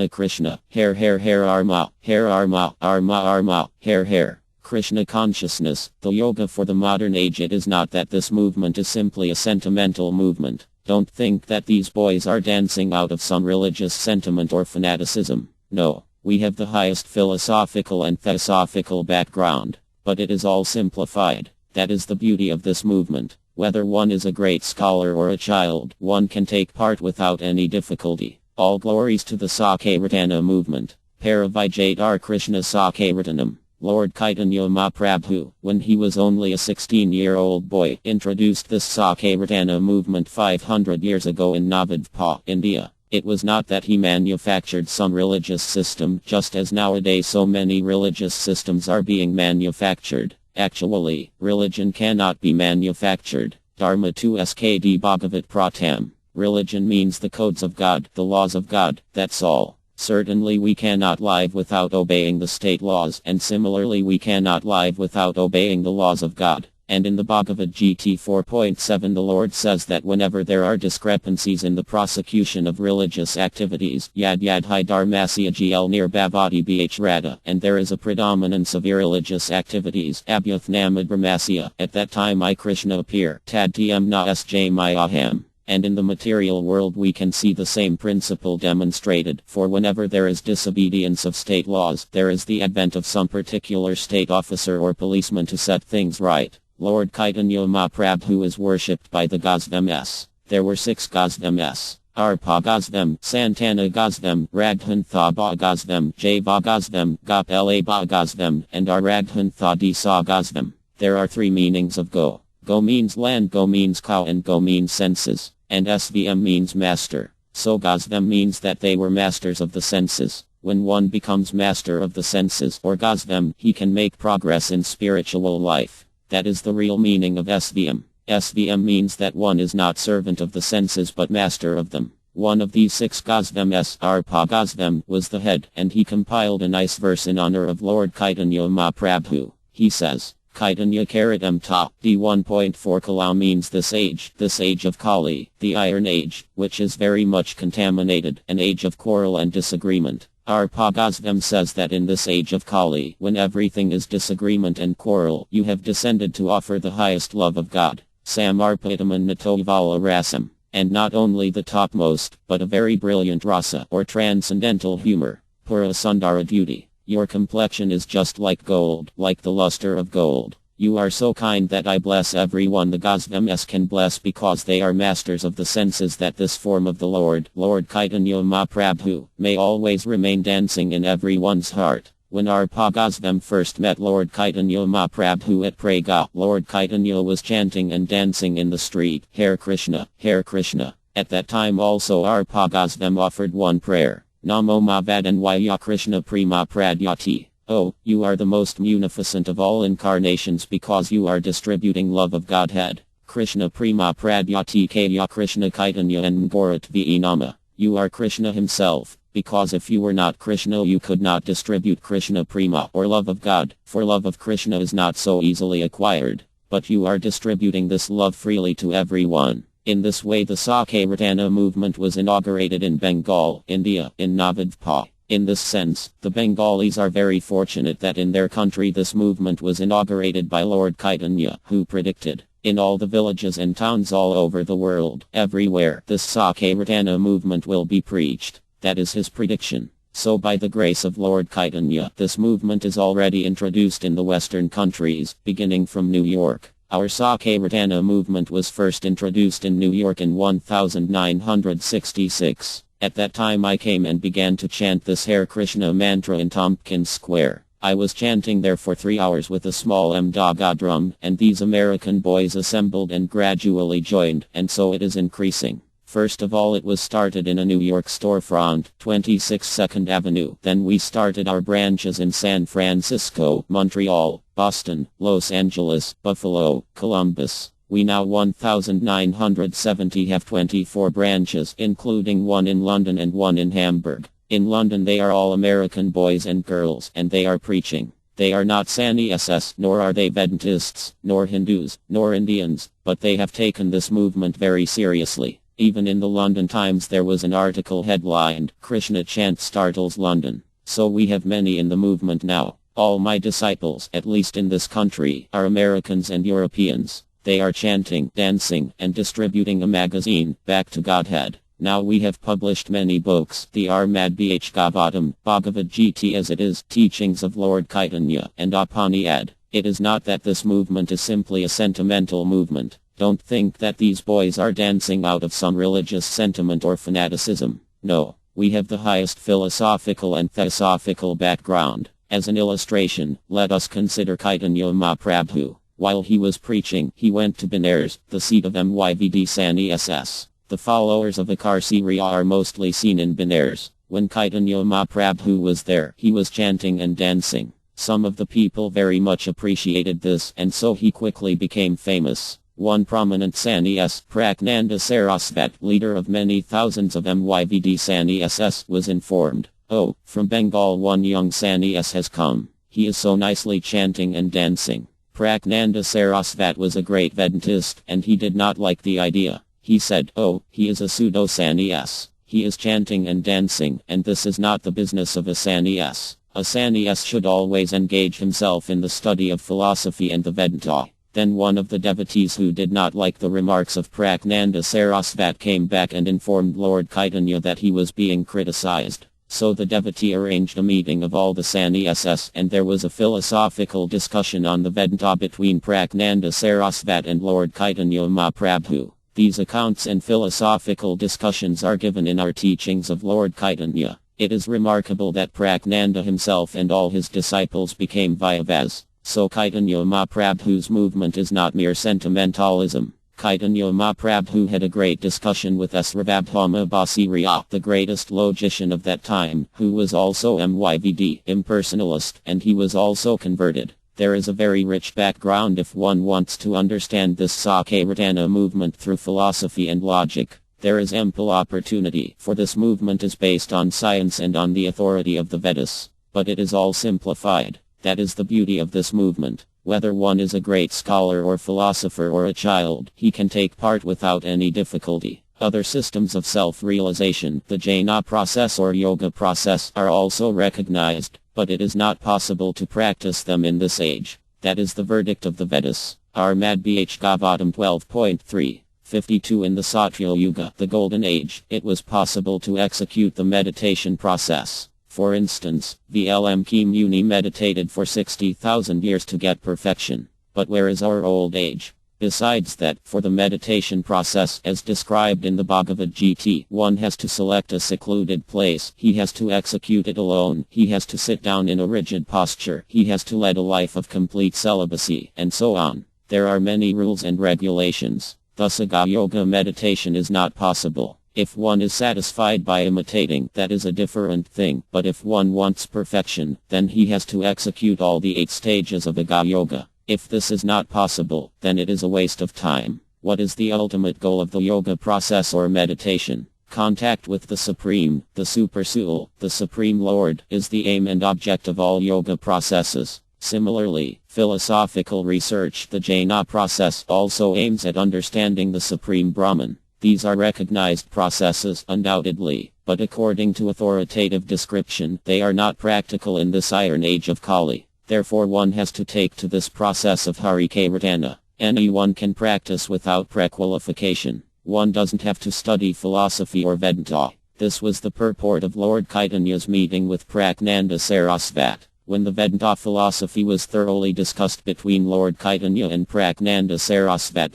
Krishna, Hare Arma, Arma Arma, Hare. Krishna consciousness, the yoga for the modern age. It is not that this movement is simply a sentimental movement. Don't think that these boys are dancing out of some religious sentiment or fanaticism. No, we have the highest philosophical and theosophical background, but it is all simplified. That is the beauty of this movement. Whether one is a great scholar or a child, one can take part without any difficulty. All glories to the Sankirtana movement. Paravijayadar Krishna Sankirtanam. Lord Chaitanya Mahaprabhu, when he was only a 16-year-old boy, introduced this Sankirtana movement 500 years ago in Navadvipa, India. It was not that he manufactured some religious system, just as nowadays so many religious systems are being manufactured. Actually, religion cannot be manufactured. Dharma tu skd Bhagavat Pratam. Religion means the codes of God, the laws of God, that's all. Certainly we cannot live without obeying the state laws, and similarly we cannot live without obeying the laws of God. And in the Bhagavad Gita 4.7 the Lord says that whenever there are discrepancies in the prosecution of religious activities, yad hi dharmasya gl nir bhavati bh rada, and there is a predominance of irreligious activities, abhyuth namad brahmasya, at that time I Krishna appear, tad tm na sj mayaham. And in the material world we can see the same principle demonstrated, for whenever there is disobedience of state laws, there is the advent of some particular state officer or policeman to set things right. Lord Chaitanya Mahaprabhu is worshipped by the Gosvems. There were 6 Gosvems. Arpa Gosvem, Santana Gosvem, Raghantha Bhagosvem, Java Gosvem, Gopala Bhagosvem, and Araghantha Disa Gosvem. There are 3 meanings of Go. Go means land, Go means cow, and Go means senses. And SVM means master. So Gosvem means that they were masters of the senses. When one becomes master of the senses, or Gosvem, he can make progress in spiritual life. That is the real meaning of SVM. SVM means that one is not servant of the senses but master of them. One of these 6 Gosvems, Arpa Gosvem, was the head, and he compiled a nice verse in honor of Lord Chaitanya Mahaprabhu. He says, Chaitanya Karatam Ta, D1.4 Kala means this age of Kali, the Iron Age, which is very much contaminated, an age of quarrel and disagreement. Arpa Gosvem says that in this age of Kali, when everything is disagreement and quarrel, you have descended to offer the highest love of God, Samarpitaman Natovala Rasam, and not only the topmost, but a very brilliant rasa, or transcendental humor, Pura Sundara beauty. Your complexion is just like gold, like the luster of gold. You are so kind that I bless everyone the Gosvems can bless because they are masters of the senses. That this form of the Lord Chaitanya Mahaprabhu, may always remain dancing in everyone's heart. When Arpa Gosvem first met Lord Chaitanya Mahaprabhu at Praga, Lord Chaitanya was chanting and dancing in the street, Hare Krishna, Hare Krishna. At that time also Arpa Gosvem offered one prayer. Namo Mavadan Vaya Krishna Prema Pradyati. Oh, you are the most munificent of all incarnations because you are distributing love of Godhead. Krishna Prema Pradyati Kaya Krishna Kaitanya and Gorat Nama. You are Krishna himself, because if you were not Krishna you could not distribute Krishna Prema or love of God, for love of Krishna is not so easily acquired. But you are distributing this love freely to everyone. In this way the Sakayratana movement was inaugurated in Bengal, India, in Navadvipa. In this sense, the Bengalis are very fortunate that in their country this movement was inaugurated by Lord Chaitanya, who predicted, in all the villages and towns all over the world, everywhere, this Sakayratana movement will be preached. That is his prediction. So by the grace of Lord Chaitanya, this movement is already introduced in the Western countries, beginning from New York. Our Sakayratana movement was first introduced in New York in 1966. At that time I came and began to chant this Hare Krishna mantra in Tompkins Square. I was chanting there for 3 hours with a small mdaga drum, and these American boys assembled and gradually joined, and so it is increasing. First of all it was started in a New York storefront, 26 2nd Avenue. Then we started our branches in San Francisco, Montreal, Boston, Los Angeles, Buffalo, Columbus. We now 1,970 have 24 branches, including one in London and one in Hamburg. In London they are all American boys and girls, and they are preaching. They are not Sannyasins, nor are they Vedantists, nor Hindus, nor Indians, but they have taken this movement very seriously. Even in the London Times there was an article headlined, Krishna Chant Startles London. So we have many in the movement now. All my disciples, at least in this country, are Americans and Europeans. They are chanting, dancing, and distributing a magazine, Back to Godhead. Now we have published many books, the Armad Bhagavatam, Bhagavad Gita as it is, Teachings of Lord Chaitanya, and Upanishad. It is not that this movement is simply a sentimental movement. Don't think that these boys are dancing out of some religious sentiment or fanaticism. No, we have the highest philosophical and theosophical background. As an illustration, let us consider Chaitanya Mahaprabhu. While he was preaching, he went to Benares, the seat of MYVD Sannyasins. The followers of Akarsiria are mostly seen in Benares. When Chaitanya Mahaprabhu was there, he was chanting and dancing. Some of the people very much appreciated this, and so he quickly became famous. One prominent sannyas, Praknanda Sarasvat, leader of many thousands of MYVD sannyasins, was informed, "Oh, from Bengal one young sannyas has come. He is so nicely chanting and dancing." Praknanda Sarasvat was a great Vedantist, and he did not like the idea. He said, "Oh, he is a pseudo-sannyas. He is chanting and dancing, and this is not the business of a sannyas. A sannyas should always engage himself in the study of philosophy and the Vedanta." Then one of the devotees who did not like the remarks of Praknanda Sarasvat came back and informed Lord Chaitanya that he was being criticized. So the devotee arranged a meeting of all the sannyasins, and there was a philosophical discussion on the Vedanta between Praknanda Sarasvat and Lord Chaitanya Mahaprabhu. These accounts and philosophical discussions are given in our teachings of Lord Chaitanya. It is remarkable that Praknanda himself and all his disciples became Vaishnavas. So Chaitanya Mahaprabhu's movement is not mere sentimentalism. Chaitanya Mahaprabhu had a great discussion with Srivabhauma Basiriya, the greatest logician of that time, who was also MYVD, impersonalist, and he was also converted. There is a very rich background if one wants to understand this Sakayratana movement through philosophy and logic. There is ample opportunity, for this movement is based on science and on the authority of the Vedas. But it is all simplified. That is the beauty of this movement. Whether one is a great scholar or philosopher or a child, he can take part without any difficulty. Other systems of self-realization, the jhana process or yoga process, are also recognized, but it is not possible to practice them in this age. That is the verdict of the Vedas. Armad Bhagavatam 12.3. 52 In the Satya Yuga, the Golden Age, it was possible to execute the meditation process. For instance, Valmiki Muni meditated for 60,000 years to get perfection. But where is our old age? Besides that, for the meditation process as described in the Bhagavad Gita, one has to select a secluded place, he has to execute it alone, he has to sit down in a rigid posture, he has to lead a life of complete celibacy, and so on. There are many rules and regulations. Thus Aga Yoga meditation is not possible. If one is satisfied by imitating, that is a different thing, but if one wants perfection, then he has to execute all the 8 stages of Iga Yoga. If this is not possible, then it is a waste of time. What is the ultimate goal of the yoga process or meditation? Contact with the Supreme, the Super Soul, the Supreme Lord, is the aim and object of all yoga processes. Similarly, philosophical research, the Jnana process, also aims at understanding the Supreme Brahman. These are recognized processes, undoubtedly, but according to authoritative description, they are not practical in this iron age of Kali. Therefore one has to take to this process of Harikirtana. Anyone can practice without prequalification. One doesn't have to study philosophy or Vedanta. This was the purport of Lord Chaitanya's meeting with Praknanda Sarasvat. When the Vedanta philosophy was thoroughly discussed between Lord Chaitanya and Praknanda Sarasvat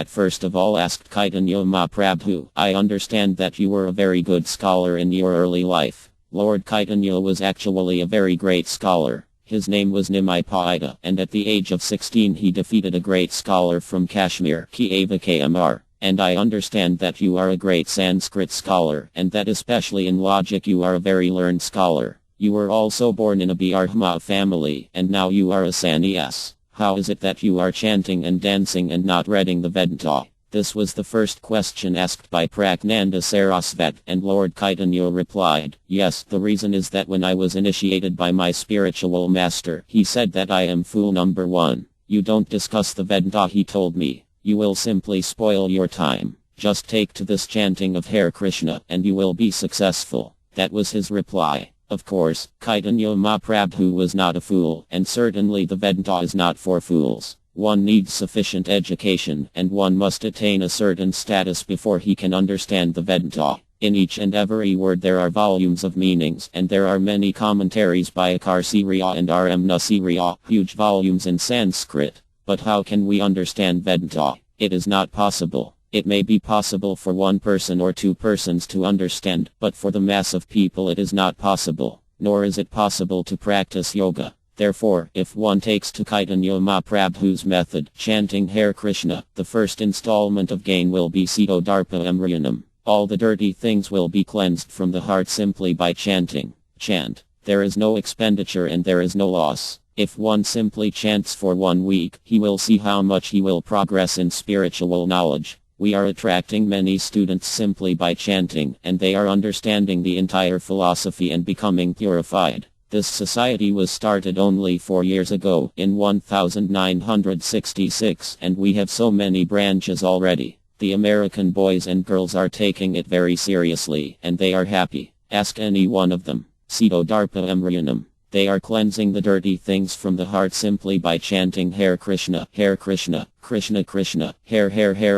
first of all asked Chaitanya Mahaprabhu, I understand that you were a very good scholar in your early life. Lord Chaitanya was actually a very great scholar. His name was Nimai Paita, and at the age of 16 he defeated a great scholar from Kashmir, Kiava Kmr. And I understand that you are a great Sanskrit scholar, and that especially in logic you are a very learned scholar. You were also born in a Brahma family, and now you are a sannyas. How is it that you are chanting and dancing and not reading the Vedanta? This was the first question asked by Praknanda Sarasvat, and Lord Chaitanya replied, yes, the reason is that when I was initiated by my spiritual master, he said that I am fool number 1. You don't discuss the Vedanta, he told me. You will simply spoil your time. Just take to this chanting of Hare Krishna, and you will be successful. That was his reply. Of course, Chaitanya Mahaprabhu was not a fool, and certainly the Vedanta is not for fools. One needs sufficient education, and one must attain a certain status before he can understand the Vedanta. In each and every word there are volumes of meanings, and there are many commentaries by Akar Siriya and R.M. Nasiriya, huge volumes in Sanskrit. But how can we understand Vedanta? It is not possible. It may be possible for one person or 2 persons to understand, but for the mass of people it is not possible. Nor is it possible to practice yoga. Therefore, if one takes to Chaitanya Mahaprabhu's method, chanting Hare Krishna, the first installment of gain will be Sito Darpa Emryanam. All the dirty things will be cleansed from the heart simply by chanting. Chant. There is no expenditure and there is no loss. If one simply chants for 1 week, he will see how much he will progress in spiritual knowledge. We are attracting many students simply by chanting, and they are understanding the entire philosophy and becoming purified. This society was started only 4 years ago, in 1966, and we have so many branches already. The American boys and girls are taking it very seriously, and they are happy. Ask any one of them. Sito Darpa Emryanam. They are cleansing the dirty things from the heart simply by chanting Hare Krishna, Krishna Krishna, Hare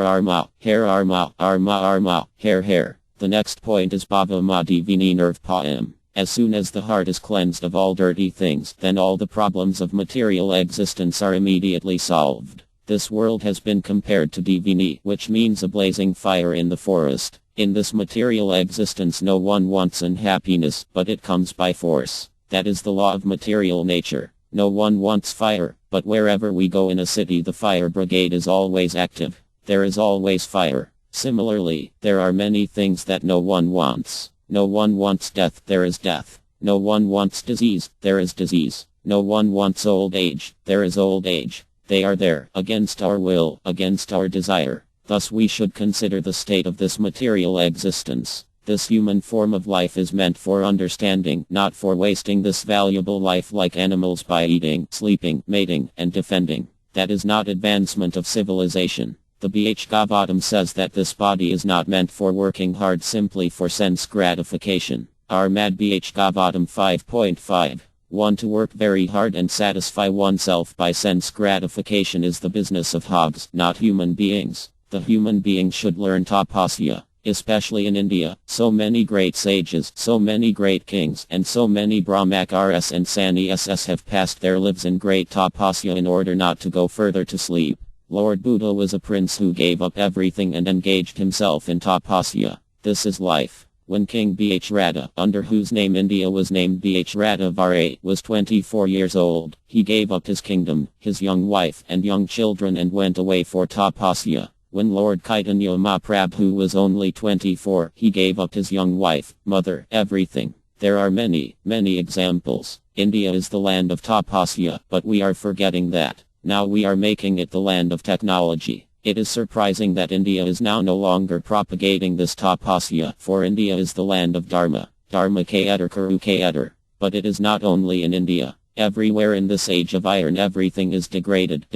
Arma, Arma, Arma, Hare. The next point is Bhava Madi Vini Nerv Paam. As soon as the heart is cleansed of all dirty things, then all the problems of material existence are immediately solved. This world has been compared to Divini, which means a blazing fire in the forest. In this material existence no one wants unhappiness, but it comes by force. That is the law of material nature. No one wants fire, but wherever we go in a city the fire brigade is always active. There is always fire. Similarly, there are many things that no one wants. No one wants death, there is death. No one wants disease, there is disease. No one wants old age, there is old age. They are there, against our will, against our desire. Thus we should consider the state of this material existence. This human form of life is meant for understanding, not for wasting this valuable life like animals by eating, sleeping, mating, and defending. That is not advancement of civilization. The Bhagavatam says that this body is not meant for working hard simply for sense gratification. Armad Bhagavatam 5.5. One to work very hard and satisfy oneself by sense gratification is the business of hogs, not human beings. The human being should learn tapasya. Especially in India, so many great sages, so many great kings, and so many brahmacharis and sannyasas have passed their lives in great tapasya in order not to go further to sleep. Lord Buddha was a prince who gave up everything and engaged himself in tapasya. This is life. When King Bhrata, under whose name India was named Bhrata Vara, was 24 years old, he gave up his kingdom, his young wife and young children and went away for tapasya. When Lord Chaitanya Mahaprabhu was only 24, he gave up his young wife, mother, everything. There are many, many examples. India is the land of tapasya, but we are forgetting that. Now we are making it the land of technology. It is surprising that India is now no longer propagating this tapasya, for India is the land of Dharma. Dharma Kaedar Kuru Kaedar. But it is not only in India. Everywhere in this age of iron everything is degraded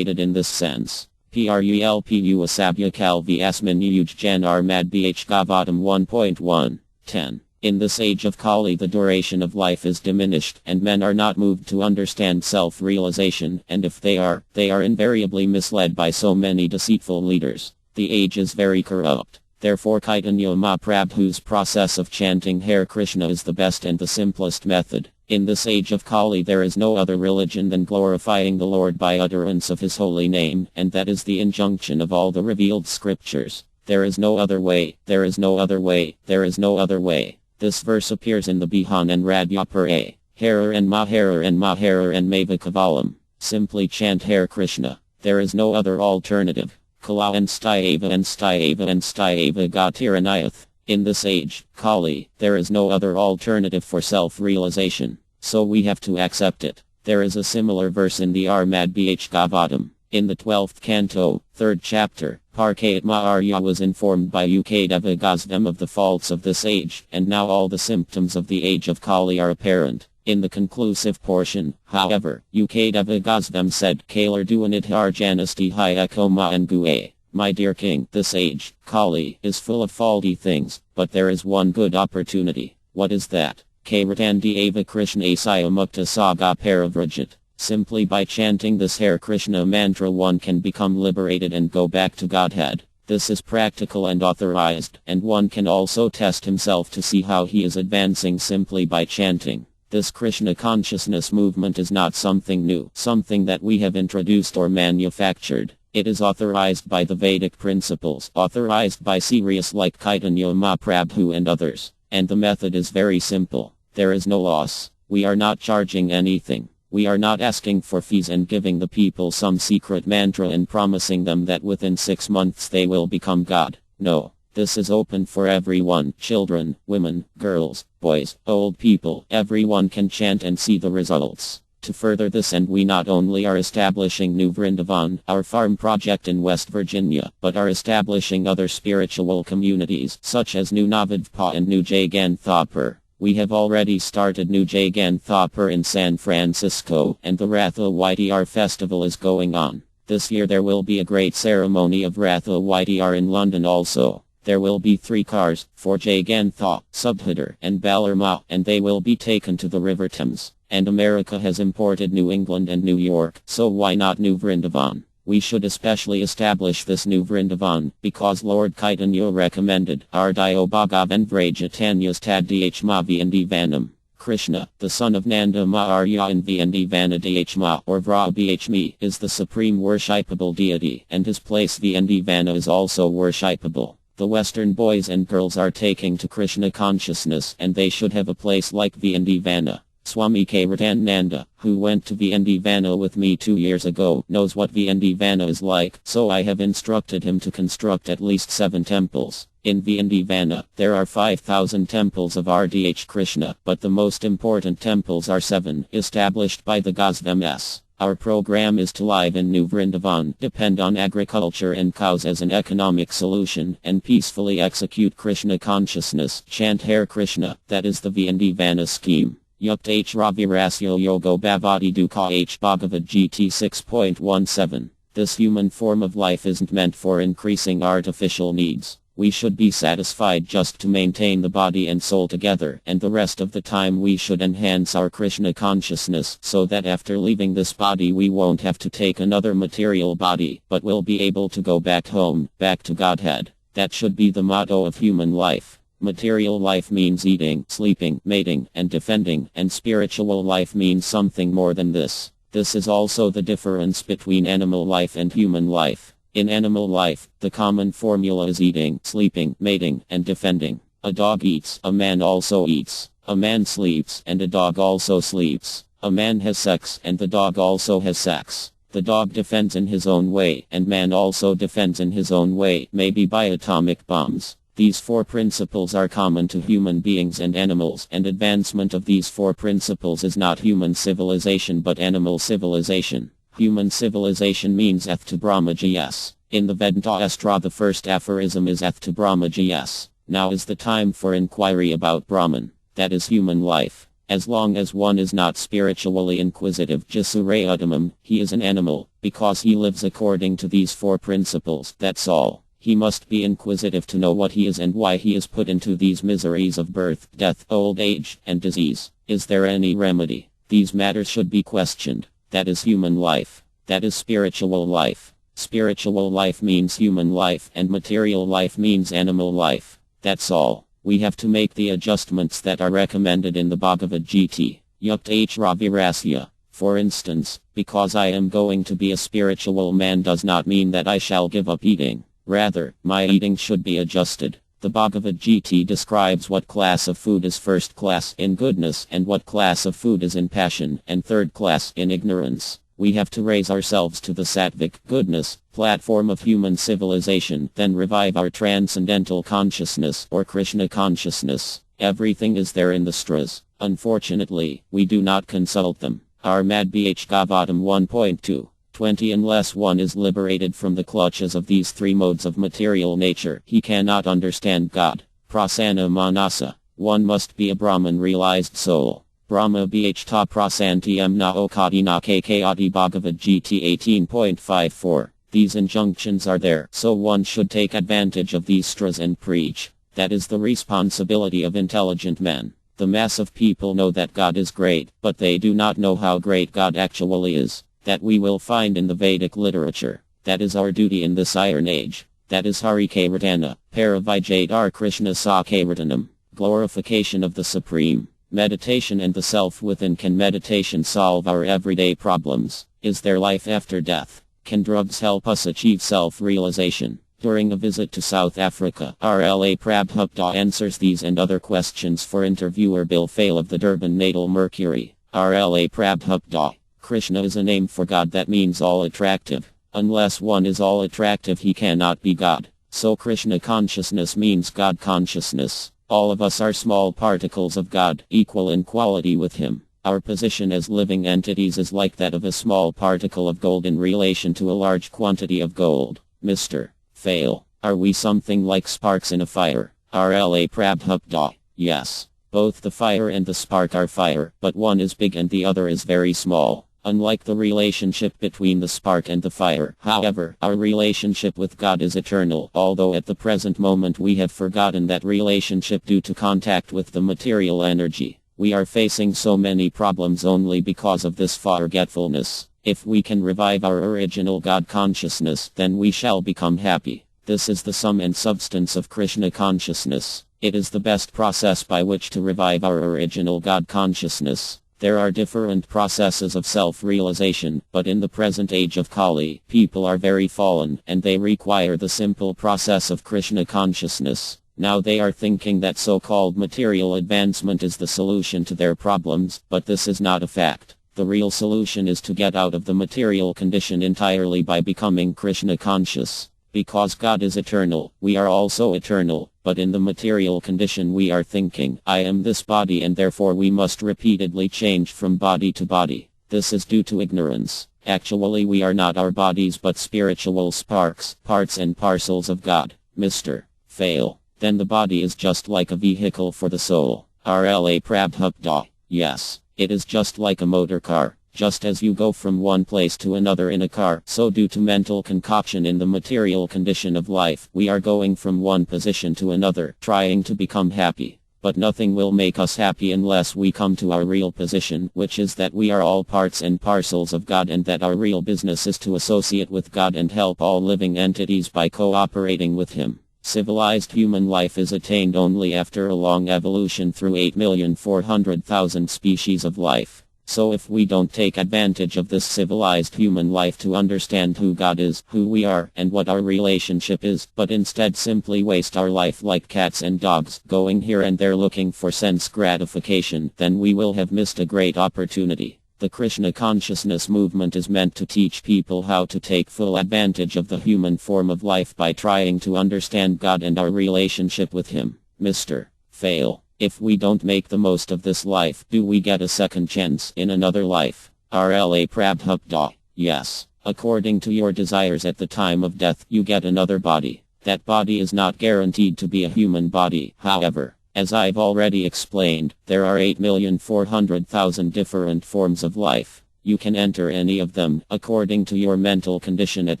in this sense. Prulpu Asabya Kalvi Asmin Yuj Jan Armad Bh Gavatam 1.1. 10. In this age of Kali the duration of life is diminished and men are not moved to understand self-realization, and if they are invariably misled by so many deceitful leaders. The age is very corrupt. Therefore Chaitanya Mahaprabhu's process of chanting Hare Krishna is the best and the simplest method. In this age of Kali there is no other religion than glorifying the Lord by utterance of his holy name, and that is the injunction of all the revealed scriptures. There is no other way, there is no other way, there is no other way. This verse appears in the Bihan and Radyapare. Harer and Maharer and Maharer and Mavakavalam. Simply chant Hare Krishna. There is no other alternative. Kala and Styava and Styava and Styava Gatiranayath. In this age, Kali, there is no other alternative for self-realization. So we have to accept it. There is a similar verse in the Armad Bh Gavatam. In the 12th canto, 3rd chapter, Parkatma Arya was informed by Ukadeva Gosvam of the faults of this age, and now all the symptoms of the age of Kali are apparent. In the conclusive portion, however, Ukadeva Gosvam said, Kalar Duanit Harjanasti Hyakoma and Gue. My dear king, this age, Kali, is full of faulty things, but there is one good opportunity. What is that? Kairatandi Ava Krishna Asaya Mukta Saga Paravrajit. Simply by chanting this Hare Krishna mantra one can become liberated and go back to Godhead. This is practical and authorized, and one can also test himself to see how he is advancing simply by chanting. This Krishna consciousness movement is not something new, something that we have introduced or manufactured. It is authorized by the Vedic principles, authorized by serious like Chaitanya Mahaprabhu and others. And the method is very simple. There is no loss. We are not charging anything. We are not asking for fees and giving the people some secret mantra and promising them that within 6 months they will become God. No. This is open for everyone, children, women, girls, boys, old people. Everyone can chant and see the results. To further this end we not only are establishing New Vrindavan, our farm project in West Virginia, but are establishing other spiritual communities such as New Navadvpa and New Jaganthapur. We have already started New Jaganthapur in San Francisco, and the Ratha YTR festival is going on. This year there will be a great ceremony of Ratha YTR in London also. There will be 3 cars, 4 Jagantha, Subhadar, and Balarma, and they will be taken to the River Thames. And America has imported New England and New York, so why not New Vrindavan? We should especially establish this New Vrindavan, because Lord Chaitanya recommended, Ardayo Bhagavan Vrajatanyas Tadhyachma Vyandivanam. Krishna, the son of Nanda Maharya and Vyandivana Dhyachma, or Vrabhmi, is the supreme worshipable deity, and his place Vyandivana is also worshipable. The Western boys and girls are taking to Krishna consciousness, and they should have a place like Vyandivana. Swami Kairatnanda, who went to Vyandivana with me 2 years ago, knows what Vyandivana is like, so I have instructed him to construct at least 7 temples. In Vyandivana, there are 5,000 temples of RDH Krishna, but the most important temples are 7, established by the Gosvams. Our program is to live in New Vrindavan, depend on agriculture and cows as an economic solution, and peacefully execute Krishna consciousness, chant Hare Krishna, that is the Vyandivana scheme. Yukt H. Ravirasyo Yogo Bhavati Dukha H. Bhagavad GT 6.17. This human form of life isn't meant for increasing artificial needs. We should be satisfied just to maintain the body and soul together, and the rest of the time we should enhance our Krishna consciousness, so that after leaving this body we won't have to take another material body, but will be able to go back home, back to Godhead. That should be the motto of human life. Material life means eating, sleeping, mating, and defending, and spiritual life means something more than this. This is also the difference between animal life and human life. In animal life, the common formula is eating, sleeping, mating, and defending. A dog eats, a man also eats. A man sleeps, and a dog also sleeps. A man has sex, and the dog also has sex. The dog defends in his own way, and man also defends in his own way, maybe by atomic bombs. These four principles are common to human beings and animals, and advancement of these four principles is not human civilization but animal civilization. Human civilization means eth to Brahmaji yes. In the Vedanta the first aphorism is eth to Brahmaji yes. Now is the time for inquiry about Brahman, that is human life. As long as one is not spiritually inquisitive Jasureudamam, he is an animal, because he lives according to these four principles, that's all. He must be inquisitive to know what he is and why he is put into these miseries of birth, death, old age, and disease. Is there any remedy? These matters should be questioned. That is human life. That is spiritual life. Spiritual life means human life, and material life means animal life. That's all. We have to make the adjustments that are recommended in the Bhagavad Gita. Yukt H. Ravirasya. For instance, because I am going to be a spiritual man does not mean that I shall give up eating. Rather, my eating should be adjusted. The Bhagavad Gita describes what class of food is first class in goodness and what class of food is in passion and third class in ignorance. We have to raise ourselves to the sattvic goodness platform of human civilization, then revive our transcendental consciousness or Krishna consciousness. Everything is there in the stras. Unfortunately, we do not consult them. Our Mad Bh Gavatam 1.2. 20 Unless one is liberated from the clutches of these three modes of material nature, he cannot understand God. Prasanna Manasa. One must be a Brahman realized soul. Brahma Bhta Prasantyam Na Okadi Na Kakayati Bhagavad Gita 18.54. These injunctions are there, so one should take advantage of these stras and preach. That is the responsibility of intelligent men. The mass of people know that God is great, but they do not know how great God actually is. That we will find in the Vedic literature. That is our duty in this iron age. That is Harikairatana, Paravijayadar Krishna Sakairathanam, glorification of the Supreme. Meditation and the self within. Can meditation solve our everyday problems? Is there life after death? Can drugs help us achieve self-realization? During a visit to South Africa, RLA Prabhupada answers these and other questions for interviewer Bill Fail of the Durban Natal Mercury. RLA Prabhupada. Krishna is a name for God that means all attractive. Unless one is all attractive he cannot be God. So Krishna consciousness means God consciousness. All of us are small particles of God, equal in quality with Him. Our position as living entities is like that of a small particle of gold in relation to a large quantity of gold. Mr. Fail. Are we something like sparks in a fire? RLA Prabhupada. Yes. Both the fire and the spark are fire, but one is big and the other is very small. Unlike the relationship between the spark and the fire, however, our relationship with God is eternal, although at the present moment we have forgotten that relationship due to contact with the material energy. We are facing so many problems only because of this forgetfulness. If we can revive our original God consciousness, then we shall become happy. This is the sum and substance of Krishna consciousness. It is the best process by which to revive our original God consciousness. There are different processes of self-realization, but in the present age of Kali, people are very fallen, and they require the simple process of Krishna consciousness. Now they are thinking that so-called material advancement is the solution to their problems, but this is not a fact. The real solution is to get out of the material condition entirely by becoming Krishna conscious. Because God is eternal, we are also eternal, but in the material condition we are thinking, I am this body and therefore we must repeatedly change from body to body. This is due to ignorance. Actually we are not our bodies but spiritual sparks, parts and parcels of God. Mr. Fail. Then the body is just like a vehicle for the soul. RLA Prabhupada. Yes, it is just like a motor car. Just as you go from one place to another in a car, so due to mental concoction in the material condition of life, we are going from one position to another, trying to become happy. But nothing will make us happy unless we come to our real position, which is that we are all parts and parcels of God and that our real business is to associate with God and help all living entities by cooperating with Him. Civilized human life is attained only after a long evolution through 8,400,000 species of life. So if we don't take advantage of this civilized human life to understand who God is, who we are, and what our relationship is, but instead simply waste our life like cats and dogs, going here and there looking for sense gratification, then we will have missed a great opportunity. The Krishna consciousness movement is meant to teach people how to take full advantage of the human form of life by trying to understand God and our relationship with Him. Mr. Fail. If we don't make the most of this life, do we get a second chance in another life? RLA Prabhupada. Yes. According to your desires at the time of death, you get another body. That body is not guaranteed to be a human body, however. As I've already explained, there are 8,400,000 different forms of life. You can enter any of them, according to your mental condition at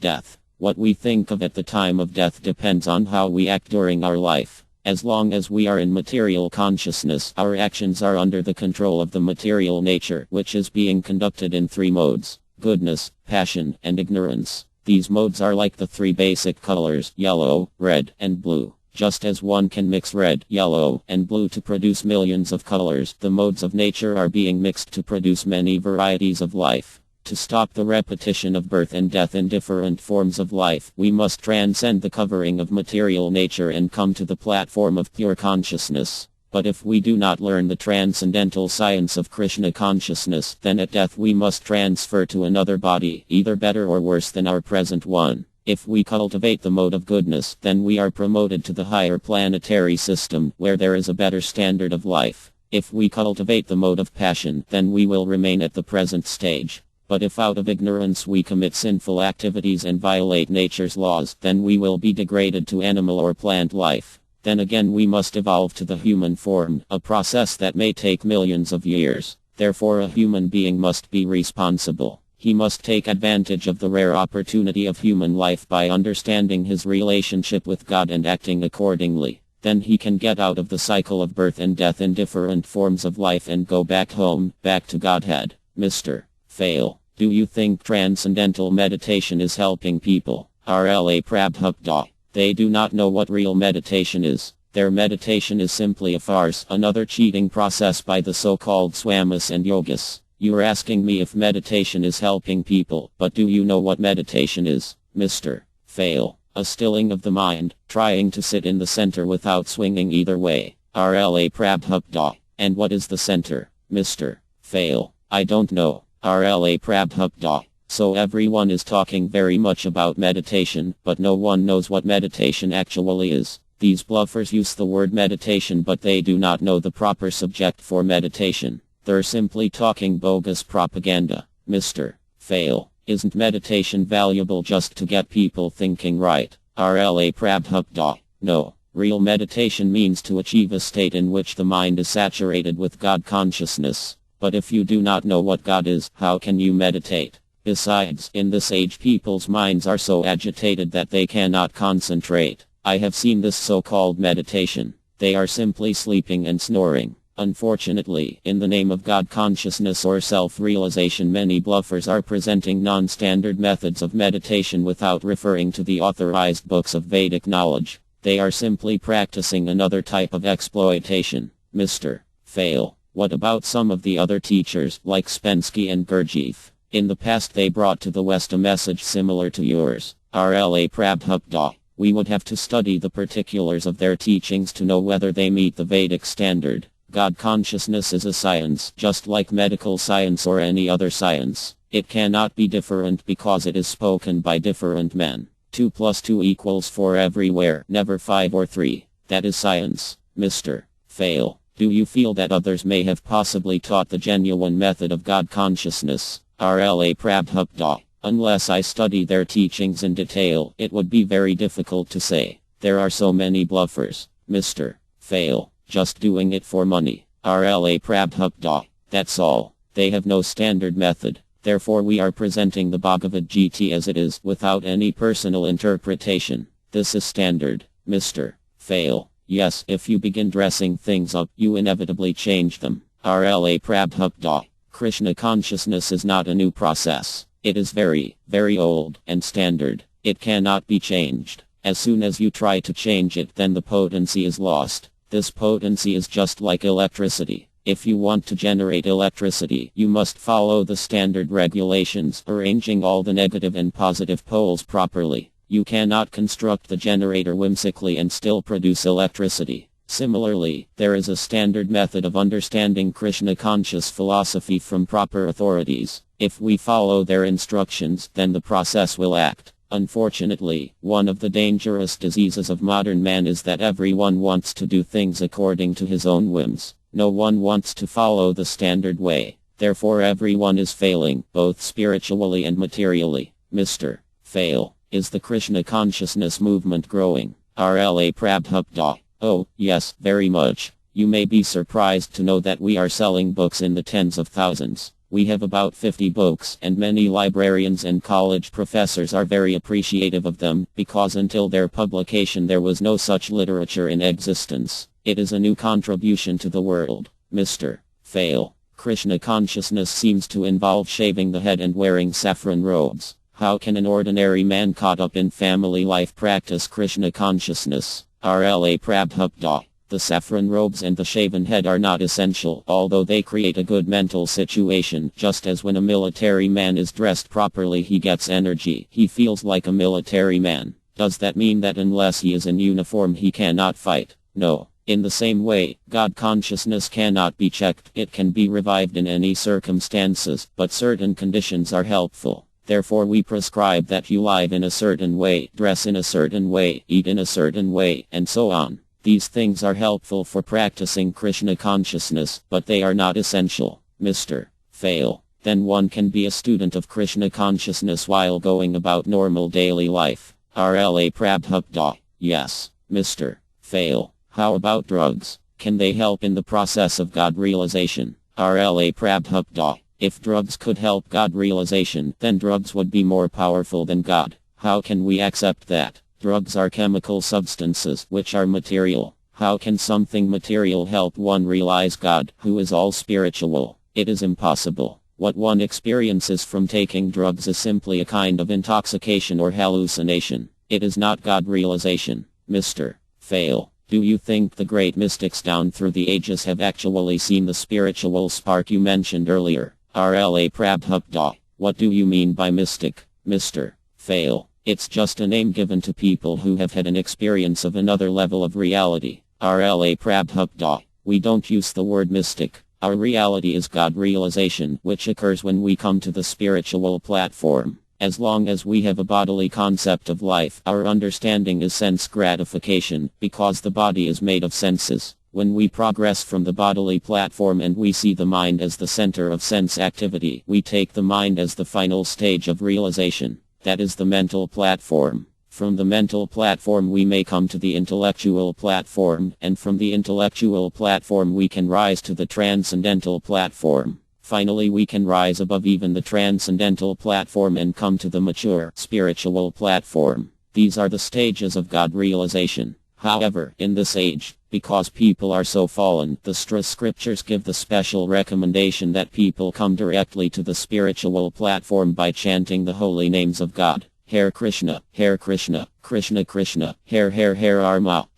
death. What we think of at the time of death depends on how we act during our life. As long as we are in material consciousness, our actions are under the control of the material nature, which is being conducted in three modes: goodness, passion, and ignorance. These modes are like the three basic colors: yellow, red, and blue. Just as one can mix red, yellow, and blue to produce millions of colors, the modes of nature are being mixed to produce many varieties of life. To stop the repetition of birth and death in different forms of life, we must transcend the covering of material nature and come to the platform of pure consciousness. But if we do not learn the transcendental science of Krishna consciousness, then at death we must transfer to another body, either better or worse than our present one. If we cultivate the mode of goodness, then we are promoted to the higher planetary system, where there is a better standard of life. If we cultivate the mode of passion, then we will remain at the present stage. But if out of ignorance we commit sinful activities and violate nature's laws, then we will be degraded to animal or plant life. Then again we must evolve to the human form, a process that may take millions of years. Therefore a human being must be responsible. He must take advantage of the rare opportunity of human life by understanding his relationship with God and acting accordingly. Then he can get out of the cycle of birth and death in different forms of life and go back home, back to Godhead. Mr. Fail. Do you think transcendental meditation is helping people? RLA Prabhupada. They do not know what real meditation is. Their meditation is simply a farce, another cheating process by the so-called swamis and yogis. You're asking me if meditation is helping people, but do you know what meditation is? Mr. Fail. A stilling of the mind, trying to sit in the center without swinging either way. RLA Prabhupada. And what is the center? Mr. Fail. I don't know. RLA Prabhupada. So everyone is talking very much about meditation, but no one knows what meditation actually is. These bluffers use the word meditation, but they do not know the proper subject for meditation. They're simply talking bogus propaganda. Mr. Fail. Isn't meditation valuable just to get people thinking right? RLA Prabhupada. No. Real meditation means to achieve a state in which the mind is saturated with God consciousness. But if you do not know what God is, how can you meditate? Besides, in this age people's minds are so agitated that they cannot concentrate. I have seen this so-called meditation. They are simply sleeping and snoring. Unfortunately, in the name of God consciousness or self-realization, many bluffers are presenting non-standard methods of meditation without referring to the authorized books of Vedic knowledge. They are simply practicing another type of exploitation. Mr. Fail. What about some of the other teachers, like Spensky and Gurdjieff? In the past they brought to the West a message similar to yours. RLA Prabhupada. We would have to study the particulars of their teachings to know whether they meet the Vedic standard. God consciousness is a science, just like medical science or any other science. It cannot be different because it is spoken by different men. 2 + 2 = 4 everywhere, never 5 or 3. That is science. Mr. Fail. Do you feel that others may have possibly taught the genuine method of God consciousness? RLA Prabhupada. Unless I study their teachings in detail, it would be very difficult to say. There are so many bluffers. Mr. Fail. Just doing it for money. RLA Prabhupada. That's all. They have no standard method. Therefore we are presenting the Bhagavad Gita as it is, without any personal interpretation. This is standard. Mr. Fail. Yes, if you begin dressing things up, you inevitably change them. RLA Prabhupada. Krishna consciousness is not a new process. It is very, very old and standard. It cannot be changed. As soon as you try to change it, then the potency is lost. This potency is just like electricity. If you want to generate electricity, you must follow the standard regulations, arranging all the negative and positive poles properly. You cannot construct the generator whimsically and still produce electricity. Similarly, there is a standard method of understanding Krishna conscious philosophy from proper authorities. If we follow their instructions, then the process will act. Unfortunately, one of the dangerous diseases of modern man is that everyone wants to do things according to his own whims. No one wants to follow the standard way. Therefore everyone is failing, both spiritually and materially. Mr. Fail. Is the Krishna consciousness movement growing? RLA Prabhupada. Oh, yes, very much. You may be surprised to know that we are selling books in the tens of thousands. We have about 50 books, and many librarians and college professors are very appreciative of them, because until their publication there was no such literature in existence. It is a new contribution to the world. Mr. Fail. Krishna consciousness seems to involve shaving the head and wearing saffron robes. How can an ordinary man caught up in family life practice Krishna consciousness? RLA Prabhupada. The saffron robes and the shaven head are not essential, although they create a good mental situation. Just as when a military man is dressed properly he gets energy, he feels like a military man. Does that mean that unless he is in uniform he cannot fight? No. In the same way, God consciousness cannot be checked. It can be revived in any circumstances, but certain conditions are helpful. Therefore we prescribe that you live in a certain way, dress in a certain way, eat in a certain way, and so on. These things are helpful for practicing Krishna consciousness, but they are not essential. Mr. Fail. Then one can be a student of Krishna consciousness while going about normal daily life. RLA Prabhupada. Yes. Mr. Fail. How about drugs? Can they help in the process of God realization? RLA Prabhupada. If drugs could help God realization, then drugs would be more powerful than God. How can we accept that? Drugs are chemical substances which are material. How can something material help one realize God, who is all spiritual? It is impossible. What one experiences from taking drugs is simply a kind of intoxication or hallucination. It is not God realization. Mr. Fail. Do you think the great mystics down through the ages have actually seen the spiritual spark you mentioned earlier? RLA Prabhupada. What do you mean by mystic? Mr. Fail. It's just a name given to people who have had an experience of another level of reality. RLA Prabhupada. We don't use the word mystic. Our reality is God realization, which occurs when we come to the spiritual platform. As long as we have a bodily concept of life, our understanding is sense gratification, because the body is made of senses. When we progress from the bodily platform and we see the mind as the center of sense activity, we take the mind as the final stage of realization. That is the mental platform. From the mental platform we may come to the intellectual platform, and from the intellectual platform we can rise to the transcendental platform. Finally we can rise above even the transcendental platform and come to the mature, spiritual platform. These are the stages of God realization. However, in this age, because people are so fallen, the scriptures give the special recommendation that people come directly to the spiritual platform by chanting the holy names of God. Hare Krishna, Krishna Krishna, Hare Arma,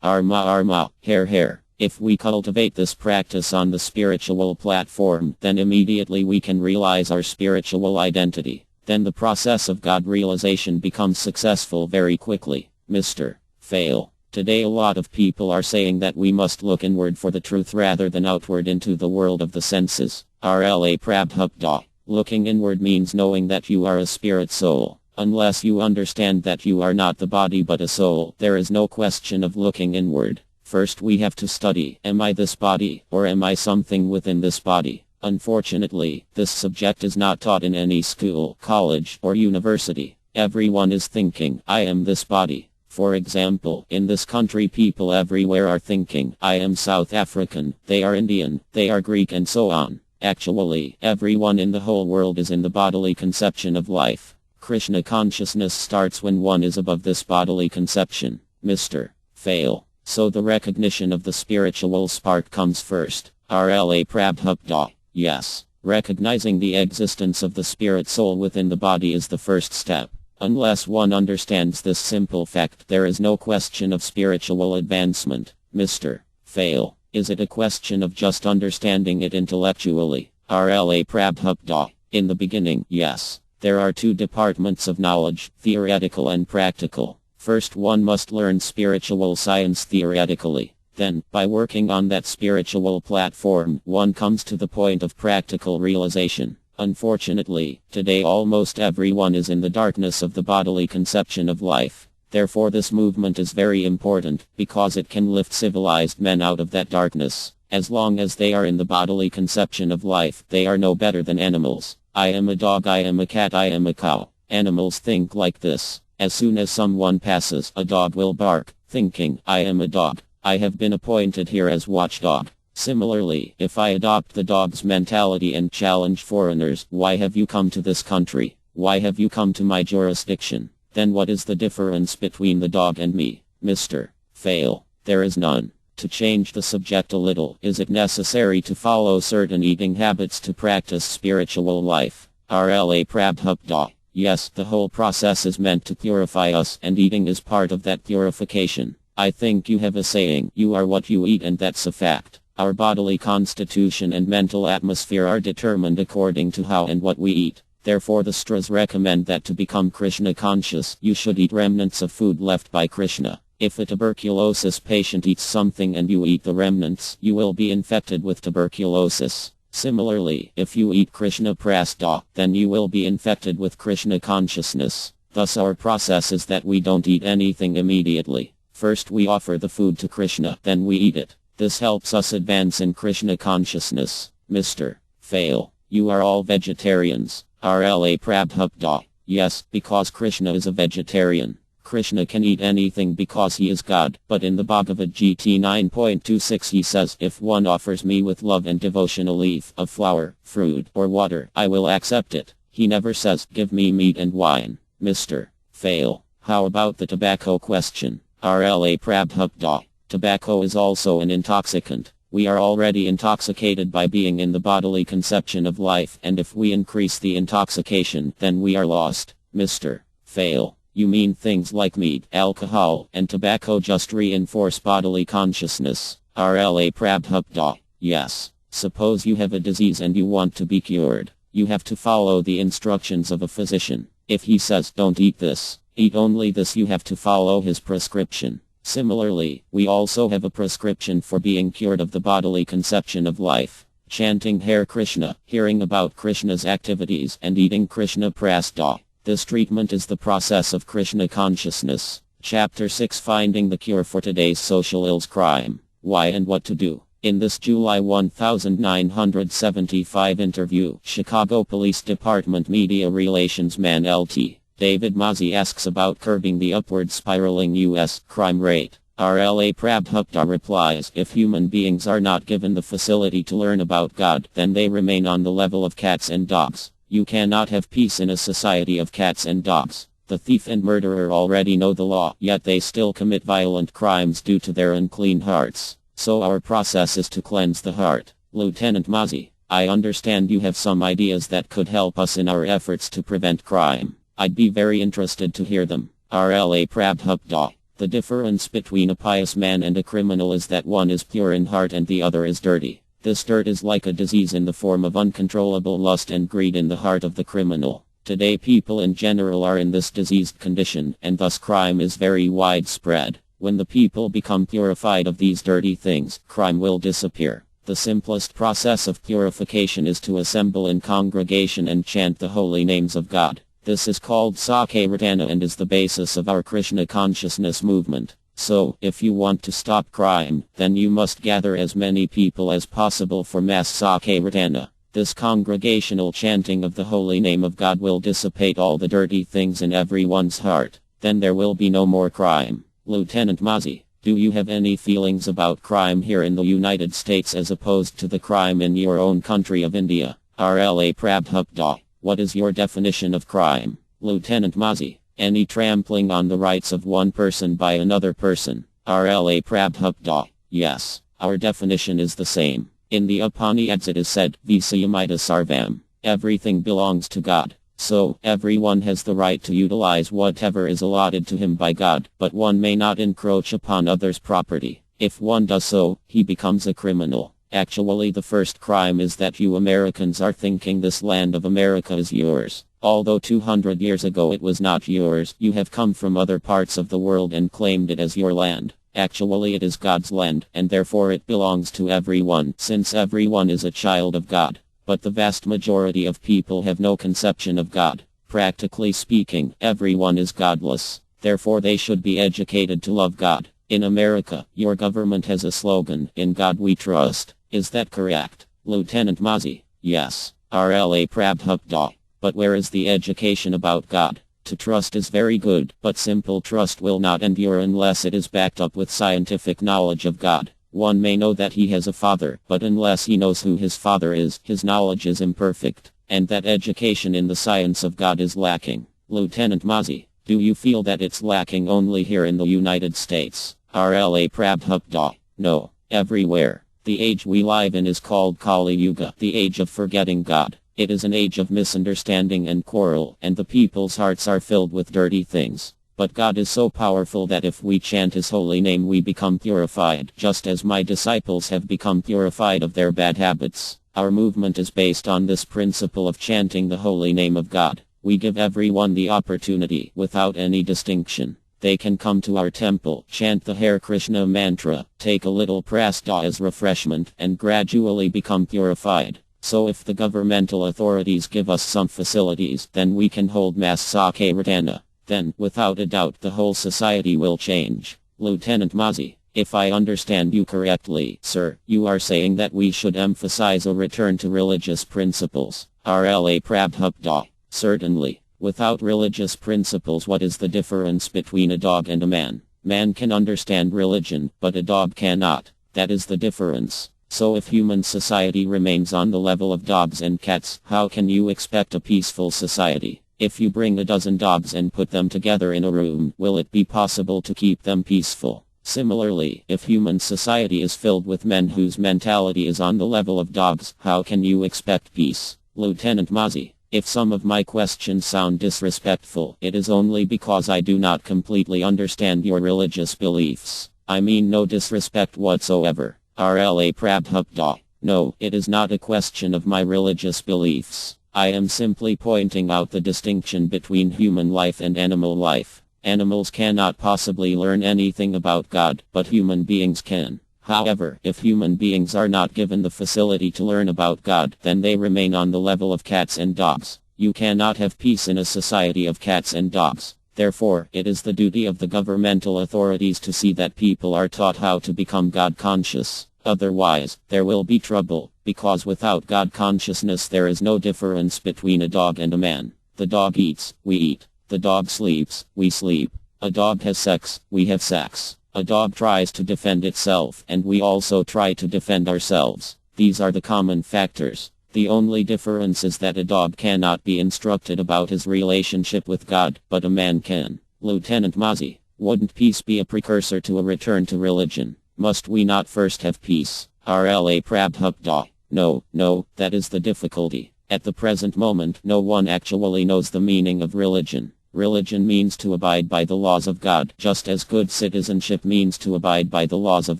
Arma, Hare. If we cultivate this practice on the spiritual platform, then immediately we can realize our spiritual identity. Then the process of God realization becomes successful very quickly. Mr. Fail. Today a lot of people are saying that we must look inward for the truth rather than outward into the world of the senses. RLA Prabhupada. Looking inward means knowing that you are a spirit soul. Unless you understand that you are not the body but a soul, there is no question of looking inward. First we have to study, am I this body, or am I something within this body? Unfortunately, this subject is not taught in any school, college, or university. Everyone is thinking, I am this body. For example, in this country people everywhere are thinking, I am South African, they are Indian, they are Greek and so on. Actually, everyone in the whole world is in the bodily conception of life. Krishna consciousness starts when one is above this bodily conception. Mr. Fail. So the recognition of the spiritual spark comes first. RLA Prabhupada. Yes. Recognizing the existence of the spirit soul within the body is the first step. Unless one understands this simple fact, there is no question of spiritual advancement. Mr. Fail. Is it a question of just understanding it intellectually? RLA Prabhupada. In the beginning, yes. There are two departments of knowledge, theoretical and practical. First one must learn spiritual science theoretically. Then, by working on that spiritual platform, one comes to the point of practical realization. Unfortunately, today almost everyone is in the darkness of the bodily conception of life. Therefore this movement is very important, because it can lift civilized men out of that darkness. As long as they are in the bodily conception of life, they are no better than animals. I am a dog, I am a cat, I am a cow. Animals think like this. As soon as someone passes, a dog will bark, thinking, I am a dog. I have been appointed here as watchdog. Similarly, if I adopt the dog's mentality and challenge foreigners, why have you come to this country? Why have you come to my jurisdiction? Then what is the difference between the dog and me? Mr. Fail. There is none. To change the subject a little, is it necessary to follow certain eating habits to practice spiritual life? RLA Prabhupada. Yes, the whole process is meant to purify us, and eating is part of that purification. I think you have a saying, you are what you eat, and that's a fact. Our bodily constitution and mental atmosphere are determined according to how and what we eat. Therefore the Stras recommend that to become Krishna conscious, you should eat remnants of food left by Krishna. If a tuberculosis patient eats something and you eat the remnants, you will be infected with tuberculosis. Similarly, if you eat Krishna prasada, then you will be infected with Krishna consciousness. Thus our process is that we don't eat anything immediately. First we offer the food to Krishna, then we eat it. This helps us advance in Krishna consciousness. Mr. Fail. You are all vegetarians. RLA Prabhupada. Yes, because Krishna is a vegetarian. Krishna can eat anything because he is God, but in the Bhagavad Gita 9.26 he says, if one offers me with love and devotion a leaf of flower, fruit, or water, I will accept it. He never says, give me meat and wine. Mr. Fail. How about the tobacco question? RLA Prabhupada. Tobacco is also an intoxicant. We are already intoxicated by being in the bodily conception of life, and if we increase the intoxication, then we are lost. Mr. Fail. You mean things like meat, alcohol, and tobacco just reinforce bodily consciousness? RLA Prabhupada. Yes. Suppose you have a disease and you want to be cured. You have to follow the instructions of a physician. If he says, don't eat this, eat only this, you have to follow his prescription. Similarly, we also have a prescription for being cured of the bodily conception of life. Chanting Hare Krishna, hearing about Krishna's activities, and eating Krishna prasada. This treatment is the process of Krishna consciousness. Chapter 6, Finding the Cure for Today's Social Ills, Crime. Why and What to Do. In this July 1975 interview, Chicago Police Department Media Relations Man Lt. David Mazzi asks about curbing the upward spiraling U.S. crime rate. RLA Prabhupada replies, if human beings are not given the facility to learn about God, then they remain on the level of cats and dogs. You cannot have peace in a society of cats and dogs. The thief and murderer already know the law, yet they still commit violent crimes due to their unclean hearts. So our process is to cleanse the heart. Lieutenant Mazzi, I understand you have some ideas that could help us in our efforts to prevent crime. I'd be very interested to hear them. RLA Prabhupada. The difference between a pious man and a criminal is that one is pure in heart and the other is dirty. This dirt is like a disease in the form of uncontrollable lust and greed in the heart of the criminal. Today people in general are in this diseased condition, and thus crime is very widespread. When the people become purified of these dirty things, crime will disappear. The simplest process of purification is to assemble in congregation and chant the holy names of God. This is called Sankirtana and is the basis of our Krishna consciousness movement. So, if you want to stop crime, then you must gather as many people as possible for mass Sankirtana. This congregational chanting of the holy name of God will dissipate all the dirty things in everyone's heart. Then there will be no more crime. Lieutenant Mazzi, do you have any feelings about crime here in the United States as opposed to the crime in your own country of India? RLA Prabhupada. What is your definition of crime? Lieutenant Mazzi. Any trampling on the rights of one person by another person. RLA Prabhupada. Yes, our definition is the same. In the Upanishads it is said, Visayamita Sarvam. Everything belongs to God. So, everyone has the right to utilize whatever is allotted to him by God, but one may not encroach upon others' property. If one does so, he becomes a criminal. Actually, the first crime is that you Americans are thinking this land of America is yours. Although 200 years ago it was not yours, you have come from other parts of the world and claimed it as your land. Actually, it is God's land, and therefore it belongs to everyone, since everyone is a child of God. But the vast majority of people have no conception of God. Practically speaking, everyone is godless. Therefore, they should be educated to love God. In America, your government has a slogan, "In God We Trust." Is that correct, Lieutenant Mozzie? Yes. RLA Prabhupada. But where is the education about God? To trust is very good, but simple trust will not endure unless it is backed up with scientific knowledge of God. One may know that he has a father, but unless he knows who his father is, his knowledge is imperfect, and that education in the science of God is lacking. Lieutenant Mozzie, do you feel that it's lacking only here in the United States? RLA Prabhupada. No, everywhere. The age we live in is called Kali Yuga, the age of forgetting God. It is an age of misunderstanding and quarrel, and the people's hearts are filled with dirty things. But God is so powerful that if we chant His holy name we become purified, just as my disciples have become purified of their bad habits. Our movement is based on this principle of chanting the holy name of God. We give everyone the opportunity, without any distinction. They can come to our temple, chant the Hare Krishna mantra, take a little prasada as refreshment, and gradually become purified. So if the governmental authorities give us some facilities, then we can hold Mass Sakirtana. Then, without a doubt, the whole society will change. Lieutenant Mozzie, if I understand you correctly, sir, you are saying that we should emphasize a return to religious principles. RLA Prabhupada. Certainly. Without religious principles, what is the difference between a dog and a man? Man can understand religion, but a dog cannot. That is the difference. So if human society remains on the level of dogs and cats, how can you expect a peaceful society? If you bring a dozen dogs and put them together in a room, will it be possible to keep them peaceful? Similarly, if human society is filled with men whose mentality is on the level of dogs, how can you expect peace? Lieutenant Mozzie, if some of my questions sound disrespectful, it is only because I do not completely understand your religious beliefs. I mean no disrespect whatsoever. RLA Prabhupada. No, it is not a question of my religious beliefs. I am simply pointing out the distinction between human life and animal life. Animals cannot possibly learn anything about God, but human beings can. However, if human beings are not given the facility to learn about God, then they remain on the level of cats and dogs. You cannot have peace in a society of cats and dogs. Therefore, it is the duty of the governmental authorities to see that people are taught how to become God conscious. Otherwise, there will be trouble, because without God consciousness there is no difference between a dog and a man. The dog eats, we eat. The dog sleeps, we sleep. A dog has sex, we have sex. A dog tries to defend itself, and we also try to defend ourselves. These are the common factors. The only difference is that a dog cannot be instructed about his relationship with God, but a man can. Lieutenant Mozzie, wouldn't peace be a precursor to a return to religion? Must we not first have peace? RLA Prabhupada. No, that is the difficulty. At the present moment, no one actually knows the meaning of religion. Religion means to abide by the laws of God, just as good citizenship means to abide by the laws of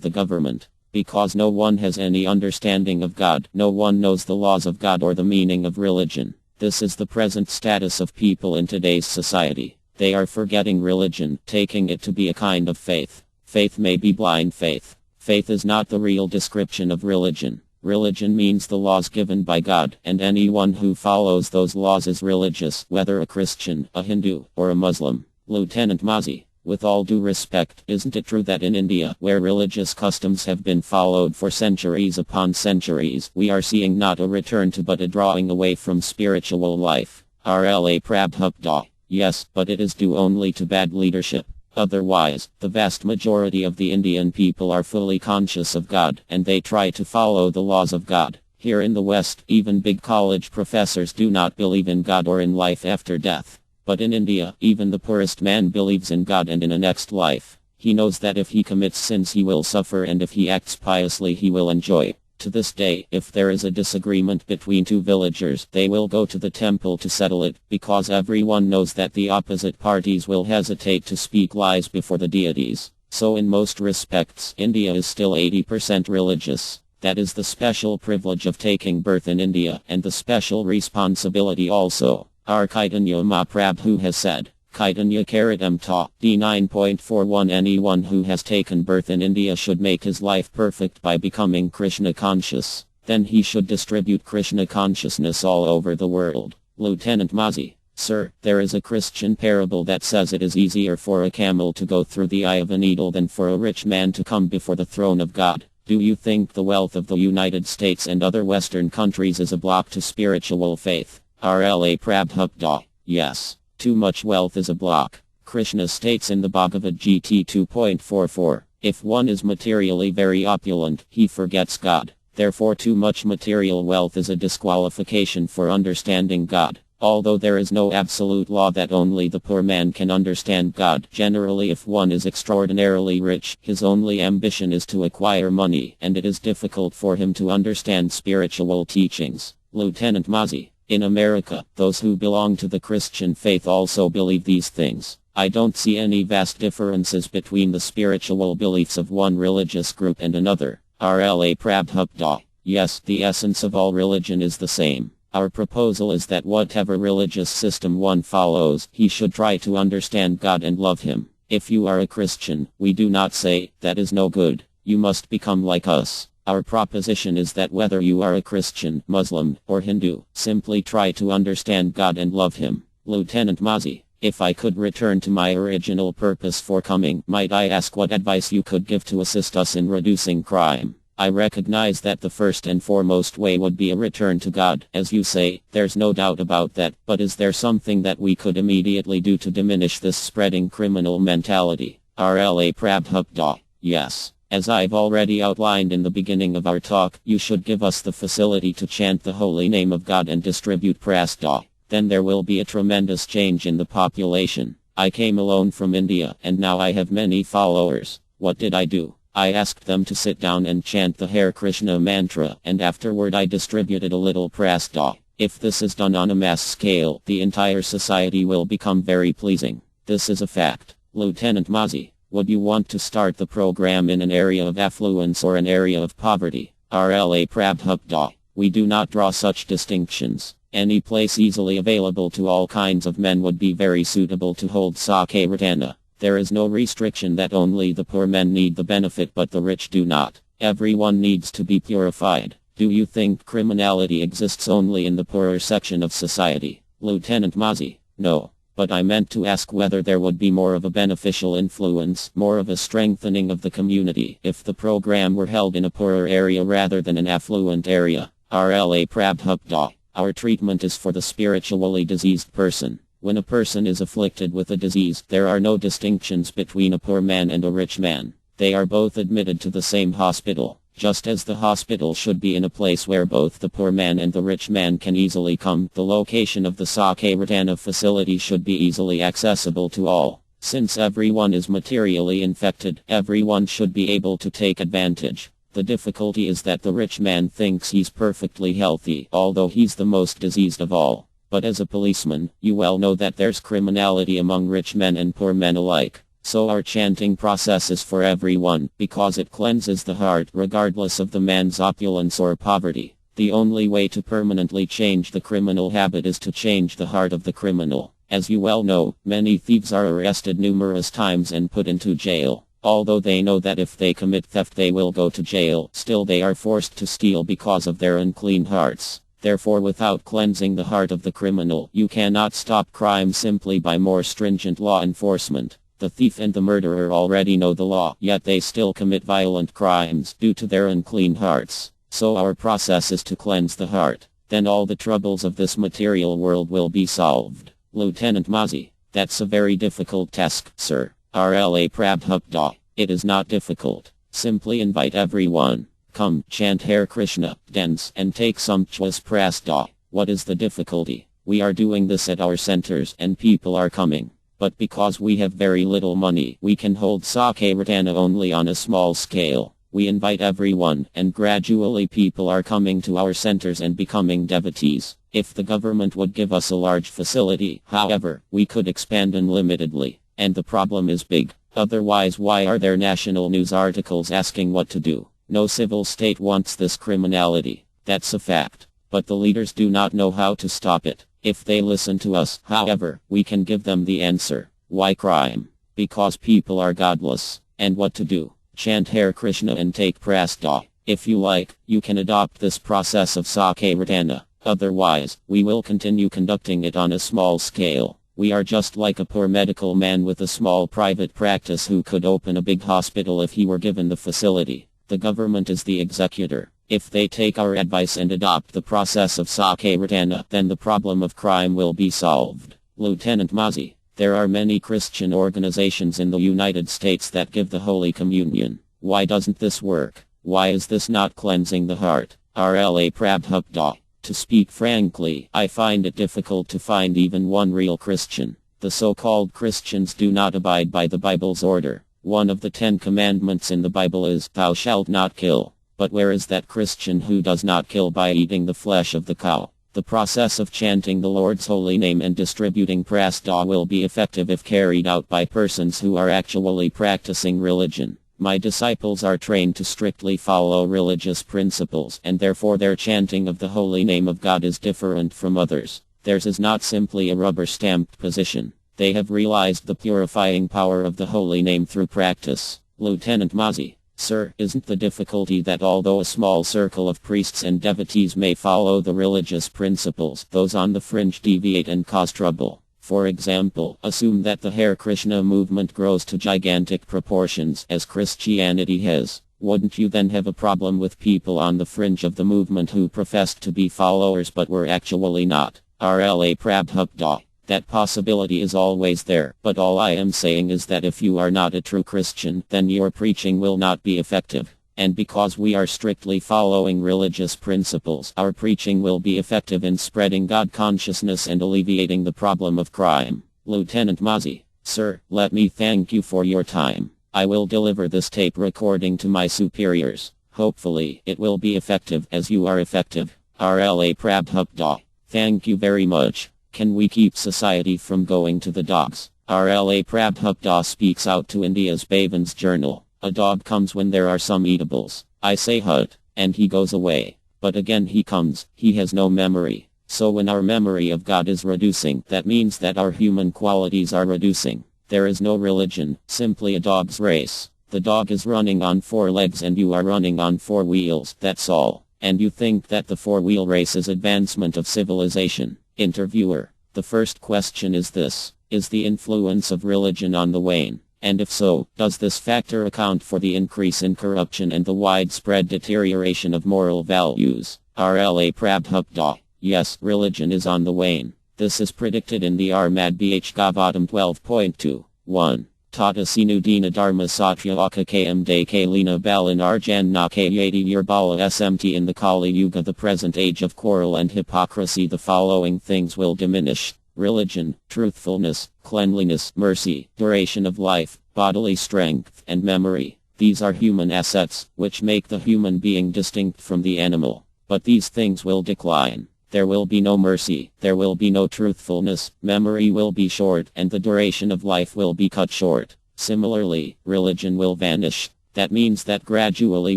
the government. Because no one has any understanding of God, no one knows the laws of God or the meaning of religion. This is the present status of people in today's society. They are forgetting religion, taking it to be a kind of faith. Faith may be blind faith. Faith is not the real description of religion. Religion means the laws given by God, and anyone who follows those laws is religious, whether a Christian, a Hindu, or a Muslim. Lieutenant Mozzie, with all due respect, isn't it true that in India, where religious customs have been followed for centuries upon centuries, we are seeing not a return to but a drawing away from spiritual life? RLA Prabhupada. Yes, but it is due only to bad leadership. Otherwise, the vast majority of the Indian people are fully conscious of God, and they try to follow the laws of God. Here in the West, even big college professors do not believe in God or in life after death. But in India, even the poorest man believes in God and in a next life. He knows that if he commits sins he will suffer, and if he acts piously he will enjoy. To this day, if there is a disagreement between two villagers, they will go to the temple to settle it, because everyone knows that the opposite parties will hesitate to speak lies before the deities. So in most respects, India is still 80% religious. That is the special privilege of taking birth in India, and the special responsibility also. Our Chaitanya Mahaprabhu has said, Kaitanya Karatam Ta, D9.41. Anyone who has taken birth in India should make his life perfect by becoming Krishna conscious. Then he should distribute Krishna consciousness all over the world. Lieutenant Mazi. Sir, there is a Christian parable that says it is easier for a camel to go through the eye of a needle than for a rich man to come before the throne of God. Do you think the wealth of the United States and other Western countries is a block to spiritual faith? RLA Prabhupada. Yes. Too much wealth is a block. Krishna states in the Bhagavad Gita 2.44, if one is materially very opulent, he forgets God. Therefore too much material wealth is a disqualification for understanding God. Although there is no absolute law that only the poor man can understand God, generally if one is extraordinarily rich, his only ambition is to acquire money, and it is difficult for him to understand spiritual teachings. Lieutenant Mazi. In America, those who belong to the Christian faith also believe these things. I don't see any vast differences between the spiritual beliefs of one religious group and another. RLA Prabhupada. Yes, the essence of all religion is the same. Our proposal is that whatever religious system one follows, he should try to understand God and love Him. If you are a Christian, we do not say, that is no good. You must become like us. Our proposition is that whether you are a Christian, Muslim, or Hindu, simply try to understand God and love Him. Lieutenant Mazi. If I could return to my original purpose for coming, might I ask what advice you could give to assist us in reducing crime? I recognize that the first and foremost way would be a return to God, as you say, there's no doubt about that, but is there something that we could immediately do to diminish this spreading criminal mentality? RLA Prabhupada. Yes. As I've already outlined in the beginning of our talk, you should give us the facility to chant the holy name of God and distribute prasada. Then there will be a tremendous change in the population. I came alone from India, and now I have many followers. What did I do? I asked them to sit down and chant the Hare Krishna mantra, and afterward I distributed a little prasada. If this is done on a mass scale, the entire society will become very pleasing. This is a fact. Lieutenant Mazi, would you want to start the program in an area of affluence or an area of poverty? RLA Prabhupada. We do not draw such distinctions. Any place easily available to all kinds of men would be very suitable to hold Sakirtana. There is no restriction that only the poor men need the benefit but the rich do not. Everyone needs to be purified. Do you think criminality exists only in the poorer section of society? Lieutenant Mazi. No. But I meant to ask whether there would be more of a beneficial influence, more of a strengthening of the community, if the program were held in a poorer area rather than an affluent area. RLA Prabhupada. Our treatment is for the spiritually diseased person. When a person is afflicted with a disease, there are no distinctions between a poor man and a rich man. They are both admitted to the same hospital. Just as the hospital should be in a place where both the poor man and the rich man can easily come, the location of the Sakirtana facility should be easily accessible to all. Since everyone is materially infected, everyone should be able to take advantage. The difficulty is that the rich man thinks he's perfectly healthy, although he's the most diseased of all. But as a policeman, you well know that there's criminality among rich men and poor men alike. So our chanting process is for everyone, because it cleanses the heart regardless of the man's opulence or poverty. The only way to permanently change the criminal habit is to change the heart of the criminal. As you well know, many thieves are arrested numerous times and put into jail. Although they know that if they commit theft they will go to jail, still they are forced to steal because of their unclean hearts. Therefore, without cleansing the heart of the criminal, you cannot stop crime simply by more stringent law enforcement. The thief and the murderer already know the law, yet they still commit violent crimes due to their unclean hearts. So our process is to cleanse the heart. Then all the troubles of this material world will be solved. Lieutenant Mazi, that's a very difficult task, sir. RLA Prabhupada. It is not difficult. Simply invite everyone. Come, chant Hare Krishna, dance, and take sumptuous prasada. What is the difficulty? We are doing this at our centers, and people are coming. But because we have very little money, we can hold Sakirtana only on a small scale. We invite everyone, and gradually people are coming to our centers and becoming devotees. If the government would give us a large facility, however, we could expand unlimitedly. And the problem is big. Otherwise, why are there national news articles asking what to do? No civil state wants this criminality. That's a fact. But the leaders do not know how to stop it. If they listen to us, however, we can give them the answer. Why crime? Because people are godless. And what to do? Chant Hare Krishna and take prasada. If you like, you can adopt this process of Sankirtana. Otherwise, we will continue conducting it on a small scale. We are just like a poor medical man with a small private practice who could open a big hospital if he were given the facility. The government is the executor. If they take our advice and adopt the process of Sankirtana, then the problem of crime will be solved. Lieutenant Mazzi, there are many Christian organizations in the United States that give the Holy Communion. Why doesn't this work? Why is this not cleansing the heart? RLA Prabhupada. To speak frankly, I find it difficult to find even one real Christian. The so-called Christians do not abide by the Bible's order. One of the 10 commandments in the Bible is, "Thou shalt not kill." But where is that Christian who does not kill by eating the flesh of the cow? The process of chanting the Lord's holy name and distributing prasada will be effective if carried out by persons who are actually practicing religion. My disciples are trained to strictly follow religious principles, and therefore their chanting of the holy name of God is different from others. Theirs is not simply a rubber-stamped position. They have realized the purifying power of the holy name through practice. Lieutenant Mazzi, sir, isn't the difficulty that although a small circle of priests and devotees may follow the religious principles, those on the fringe deviate and cause trouble? For example, assume that the Hare Krishna movement grows to gigantic proportions as Christianity has. Wouldn't you then have a problem with people on the fringe of the movement who professed to be followers but were actually not? RLA Prabhupada. That possibility is always there, but all I am saying is that if you are not a true Christian, then your preaching will not be effective. And because we are strictly following religious principles, our preaching will be effective in spreading God consciousness and alleviating the problem of crime. Lieutenant Mazzi, sir, let me thank you for your time. I will deliver this tape recording to my superiors. Hopefully, it will be effective as you are effective. RLA Prabhupada. Thank you very much. Can we keep society from going to the dogs? RLA Prabhupada speaks out to India's Bhavan's journal. A dog comes when there are some eatables. I say hut, and he goes away. But again he comes, he has no memory. So when our memory of God is reducing, that means that our human qualities are reducing. There is no religion, simply a dog's race. The dog is running on 4 legs and you are running on 4 wheels, that's all. And you think that the 4-wheel race is advancement of civilization. Interviewer, the first question is this: is the influence of religion on the wane? And if so, does this factor account for the increase in corruption and the widespread deterioration of moral values? RLA Prabhupada. Yes, religion is on the wane. This is predicted in the Bhagavatam 12.2. 1. Tata Sinudina Dharma Satya Akakam De Kalina Balan Arjan Nakayati Yerbala SMT. In the Kali Yuga, the present age of quarrel and hypocrisy, the following things will diminish: religion, truthfulness, cleanliness, mercy, duration of life, bodily strength, and memory. These are human assets, which make the human being distinct from the animal. But these things will decline. There will be no mercy, there will be no truthfulness, memory will be short, and the duration of life will be cut short. Similarly, religion will vanish. That means that gradually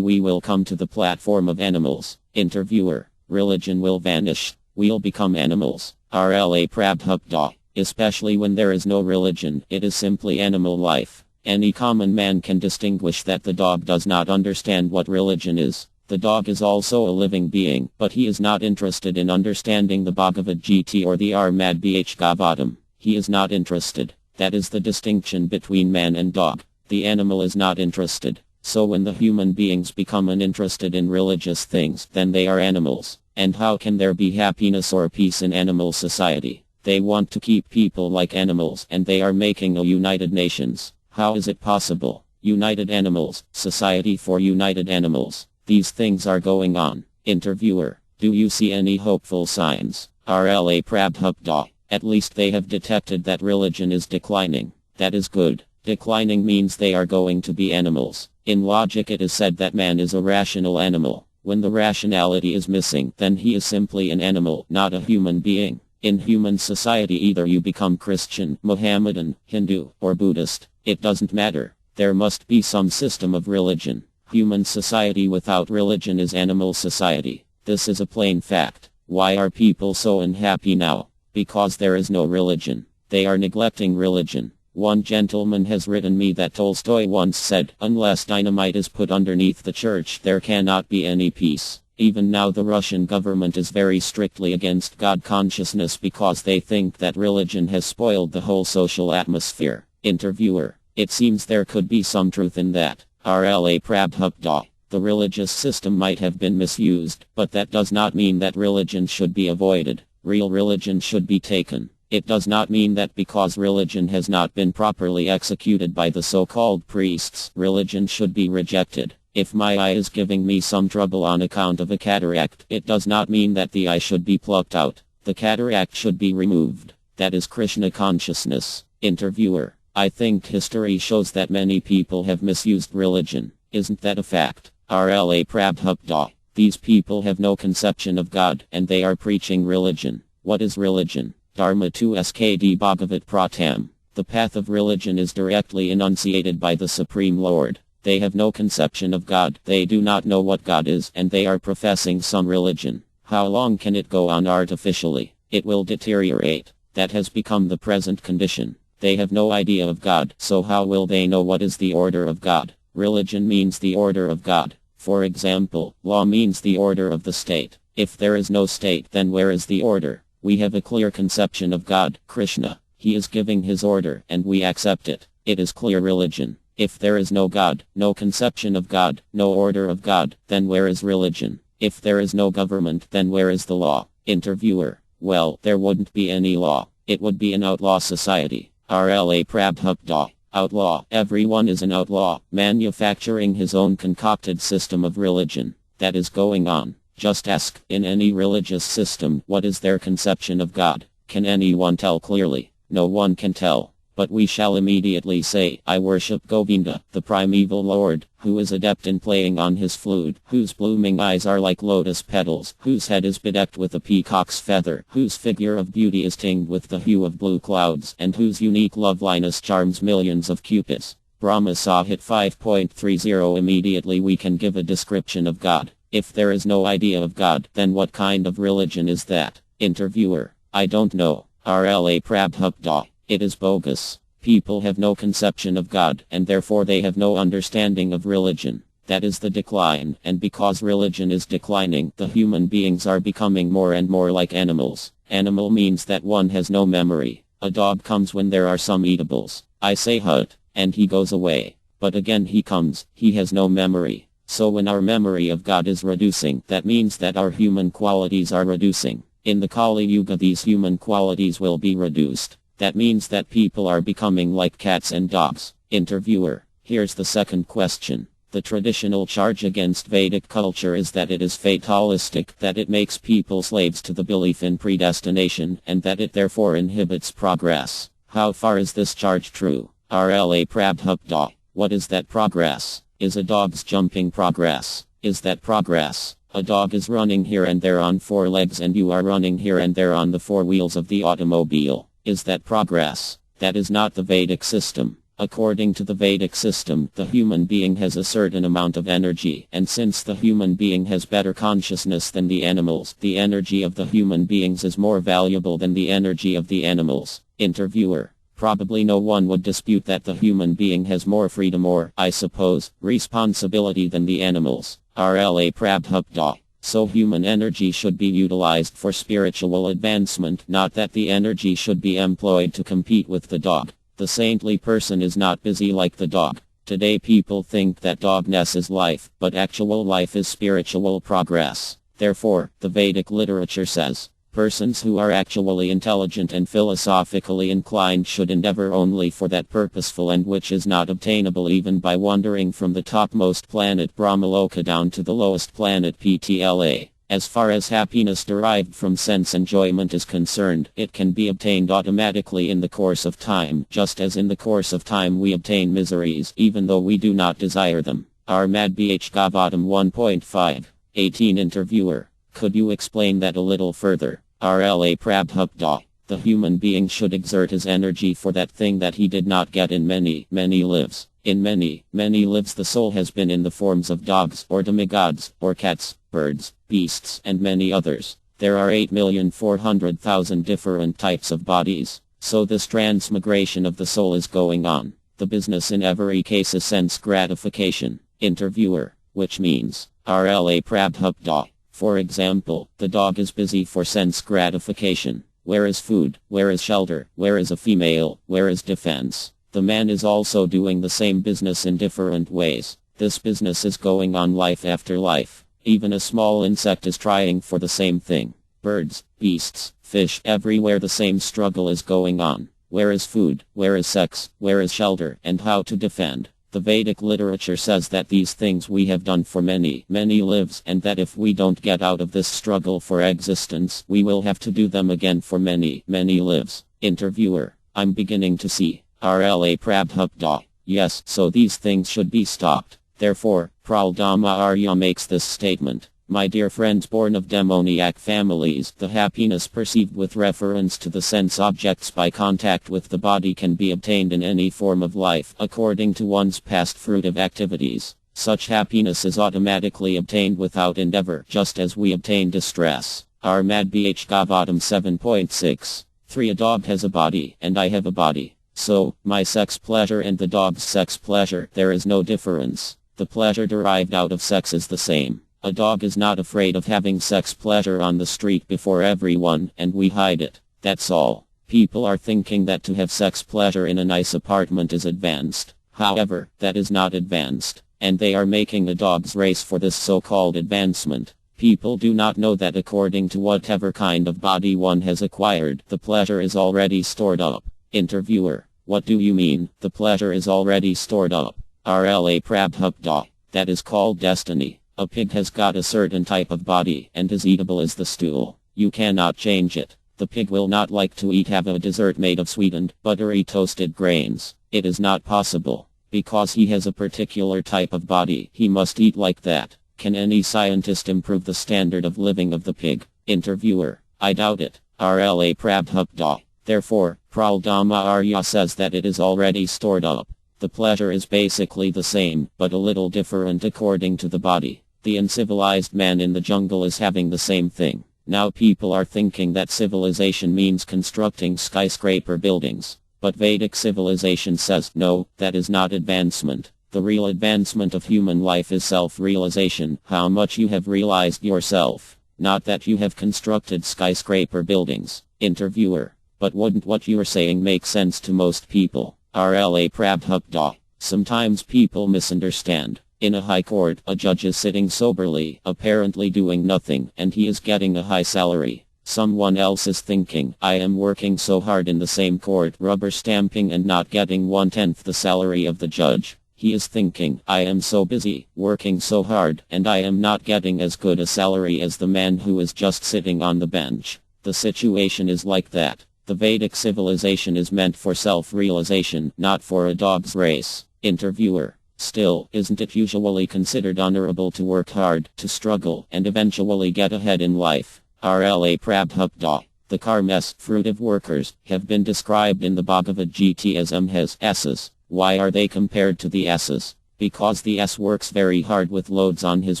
we will come to the platform of animals. Interviewer, religion will vanish. We'll become animals. RLA Prabhupada. Especially when there is no religion, it is simply animal life. Any common man can distinguish that the dog does not understand what religion is. The dog is also a living being, but he is not interested in understanding the Bhagavad Gita or the Bhagavatam. He is not interested. That is the distinction between man and dog. The animal is not interested. So when the human beings become uninterested in religious things, then they are animals. And how can there be happiness or peace in animal society? They want to keep people like animals, and they are making a United Nations. How is it possible? United Animals, Society for United Animals. These things are going on. Interviewer, do you see any hopeful signs? RLA Prabhupada. At least they have detected that religion is declining. That is good. Declining means they are going to be animals. In logic it is said that man is a rational animal. When the rationality is missing, then he is simply an animal, not a human being. In human society, either you become Christian, Mohammedan, Hindu, or Buddhist. It doesn't matter. There must be some system of religion. Human society without religion is animal society. This is a plain fact. Why are people so unhappy now? Because there is no religion. They are neglecting religion. One gentleman has written me that Tolstoy once said, "Unless dynamite is put underneath the church, there cannot be any peace." Even now the Russian government is very strictly against God consciousness because they think that religion has spoiled the whole social atmosphere. Interviewer: it seems there could be some truth in that. RLA Prabhupada. The religious system might have been misused, but that does not mean that religion should be avoided. Real religion should be taken. It does not mean that because religion has not been properly executed by the so-called priests, religion should be rejected. If my eye is giving me some trouble on account of a cataract, it does not mean that the eye should be plucked out. The cataract should be removed. That is Krishna consciousness. Interviewer: I think history shows that many people have misused religion. Isn't that a fact? RLA Prabhupada. These people have no conception of God, and they are preaching religion. What is religion? Dharma 2 Skd Bhagavat Pratam. The path of religion is directly enunciated by the Supreme Lord. They have no conception of God, they do not know what God is, and they are professing some religion. How long can it go on artificially? It will deteriorate. That has become the present condition. They have no idea of God, so how will they know what is the order of God? Religion means the order of God. For example, law means the order of the state. If there is no state, then where is the order? We have a clear conception of God, Krishna. He is giving his order, and we accept it. It is clear religion. If there is no God, no conception of God, no order of God, then where is religion? If there is no government, then where is the law? Interviewer: well, there wouldn't be any law. It would be an outlaw society. RLA Prabhupada. Outlaw. Everyone is an outlaw, manufacturing his own concocted system of religion. That is going on. Just ask, in any religious system, what is their conception of God? Can anyone tell clearly? No one can tell. But we shall immediately say, I worship Govinda, the primeval lord, who is adept in playing on his flute, whose blooming eyes are like lotus petals, whose head is bedecked with a peacock's feather, whose figure of beauty is tinged with the hue of blue clouds, and whose unique loveliness charms millions of cupids. Brahma Sahit 5.30. Immediately we can give a description of God. If there is no idea of God, then what kind of religion is that? Interviewer: I don't know. RLA Prabhupada. It is bogus. People have no conception of God, and therefore they have no understanding of religion. That is the decline, and because religion is declining, the human beings are becoming more and more like animals. Animal means that one has no memory. A dog comes when there are some eatables. I say hut, and he goes away. But again he comes, he has no memory. So when our memory of God is reducing, that means that our human qualities are reducing. In the Kali Yuga these human qualities will be reduced. That means that people are becoming like cats and dogs. Interviewer: here's the second question. The traditional charge against Vedic culture is that it is fatalistic, that it makes people slaves to the belief in predestination, and that it therefore inhibits progress. How far is this charge true? RLA Prabhupada. What is that progress? Is a dog's jumping progress? Is that progress? A dog is running here and there on four legs and you are running here and there on the four wheels of the automobile. Is that progress? That is not the Vedic system. According to the Vedic system, the human being has a certain amount of energy, and since the human being has better consciousness than the animals, the energy of the human beings is more valuable than the energy of the animals. Interviewer: probably no one would dispute that the human being has more freedom or, I suppose, responsibility than the animals. RLA Prabhupada. So human energy should be utilized for spiritual advancement, not that the energy should be employed to compete with the dog. The saintly person is not busy like the dog. Today people think that dogness is life, but actual life is spiritual progress. Therefore, the Vedic literature says, persons who are actually intelligent and philosophically inclined should endeavor only for that purposeful end which is not obtainable even by wandering from the topmost planet Brahmaloka down to the lowest planet Ptla. As far as happiness derived from sense enjoyment is concerned, it can be obtained automatically in the course of time, just as in the course of time we obtain miseries, even though we do not desire them. Armad Bh Gavatam 1.5. 18. Interviewer: could you explain that a little further? RLA Prabhupada. The human being should exert his energy for that thing that he did not get in many lives. In many lives the soul has been in the forms of dogs, or demigods, or cats, birds, beasts, and many others. There are 8,400,000 different types of bodies, so this transmigration of the soul is going on. The business in every case is sense gratification. Interviewer, which means, RLA Prabhupada. For example, the dog is busy for sense gratification. Where is food? Where is shelter? Where is a female? Where is defense? The man is also doing the same business in different ways. This business is going on life after life. Even a small insect is trying for the same thing. Birds, beasts, fish, everywhere the same struggle is going on. Where is food? Where is sex? Where is shelter? And how to defend? The Vedic literature says that these things we have done for many, many lives, and that if we don't get out of this struggle for existence, we will have to do them again for many, many lives. Interviewer, I'm beginning to see. RLA Prabhupada. Yes, so these things should be stopped. Therefore, Praldama Arya makes this statement. My dear friends born of demoniac families, the happiness perceived with reference to the sense objects by contact with the body can be obtained in any form of life, according to one's past fruitive activities. Such happiness is automatically obtained without endeavor, just as we obtain distress. Armad Bh Gavatam 7.6. 3. A dog has a body, and I have a body. So, my sex pleasure and the dog's sex pleasure, there is no difference. The pleasure derived out of sex is the same. A dog is not afraid of having sex pleasure on the street before everyone, and we hide it. That's all. People are thinking that to have sex pleasure in a nice apartment is advanced. However, that is not advanced. And they are making a dog's race for this so-called advancement. People do not know that according to whatever kind of body one has acquired, the pleasure is already stored up. Interviewer, what do you mean, the pleasure is already stored up? RLA Prabhupada. That is called destiny. A pig has got a certain type of body, and is eatable as the stool. You cannot change it. The pig will not like to have a dessert made of sweetened, buttery toasted grains. It is not possible. Because he has a particular type of body, he must eat like that. Can any scientist improve the standard of living of the pig? Interviewer, I doubt it. RLA Prabhupada. Therefore, Praldama Arya says that it is already stored up. The pleasure is basically the same, but a little different according to the body. The uncivilized man in the jungle is having the same thing. Now people are thinking that civilization means constructing skyscraper buildings. But Vedic civilization says, no, that is not advancement. The real advancement of human life is self-realization, how much you have realized yourself. Not that you have constructed skyscraper buildings. Interviewer, but wouldn't what you are saying make sense to most people? RLA Prabhupada. Sometimes people misunderstand. In a high court, a judge is sitting soberly, apparently doing nothing, and he is getting a high salary. Someone else is thinking, I am working so hard in the same court, rubber stamping and not getting 1/10 the salary of the judge. He is thinking, I am so busy, working so hard, and I am not getting as good a salary as the man who is just sitting on the bench. The situation is like that. The Vedic civilization is meant for self-realization, not for a dog's race. Interviewer. Still, isn't it usually considered honorable to work hard, to struggle, and eventually get ahead in life? RLA Prabhupada. The karmas, fruitive workers, have been described in the Bhagavad Gita as S's. Why are they compared to the S's? Because the S works very hard with loads on his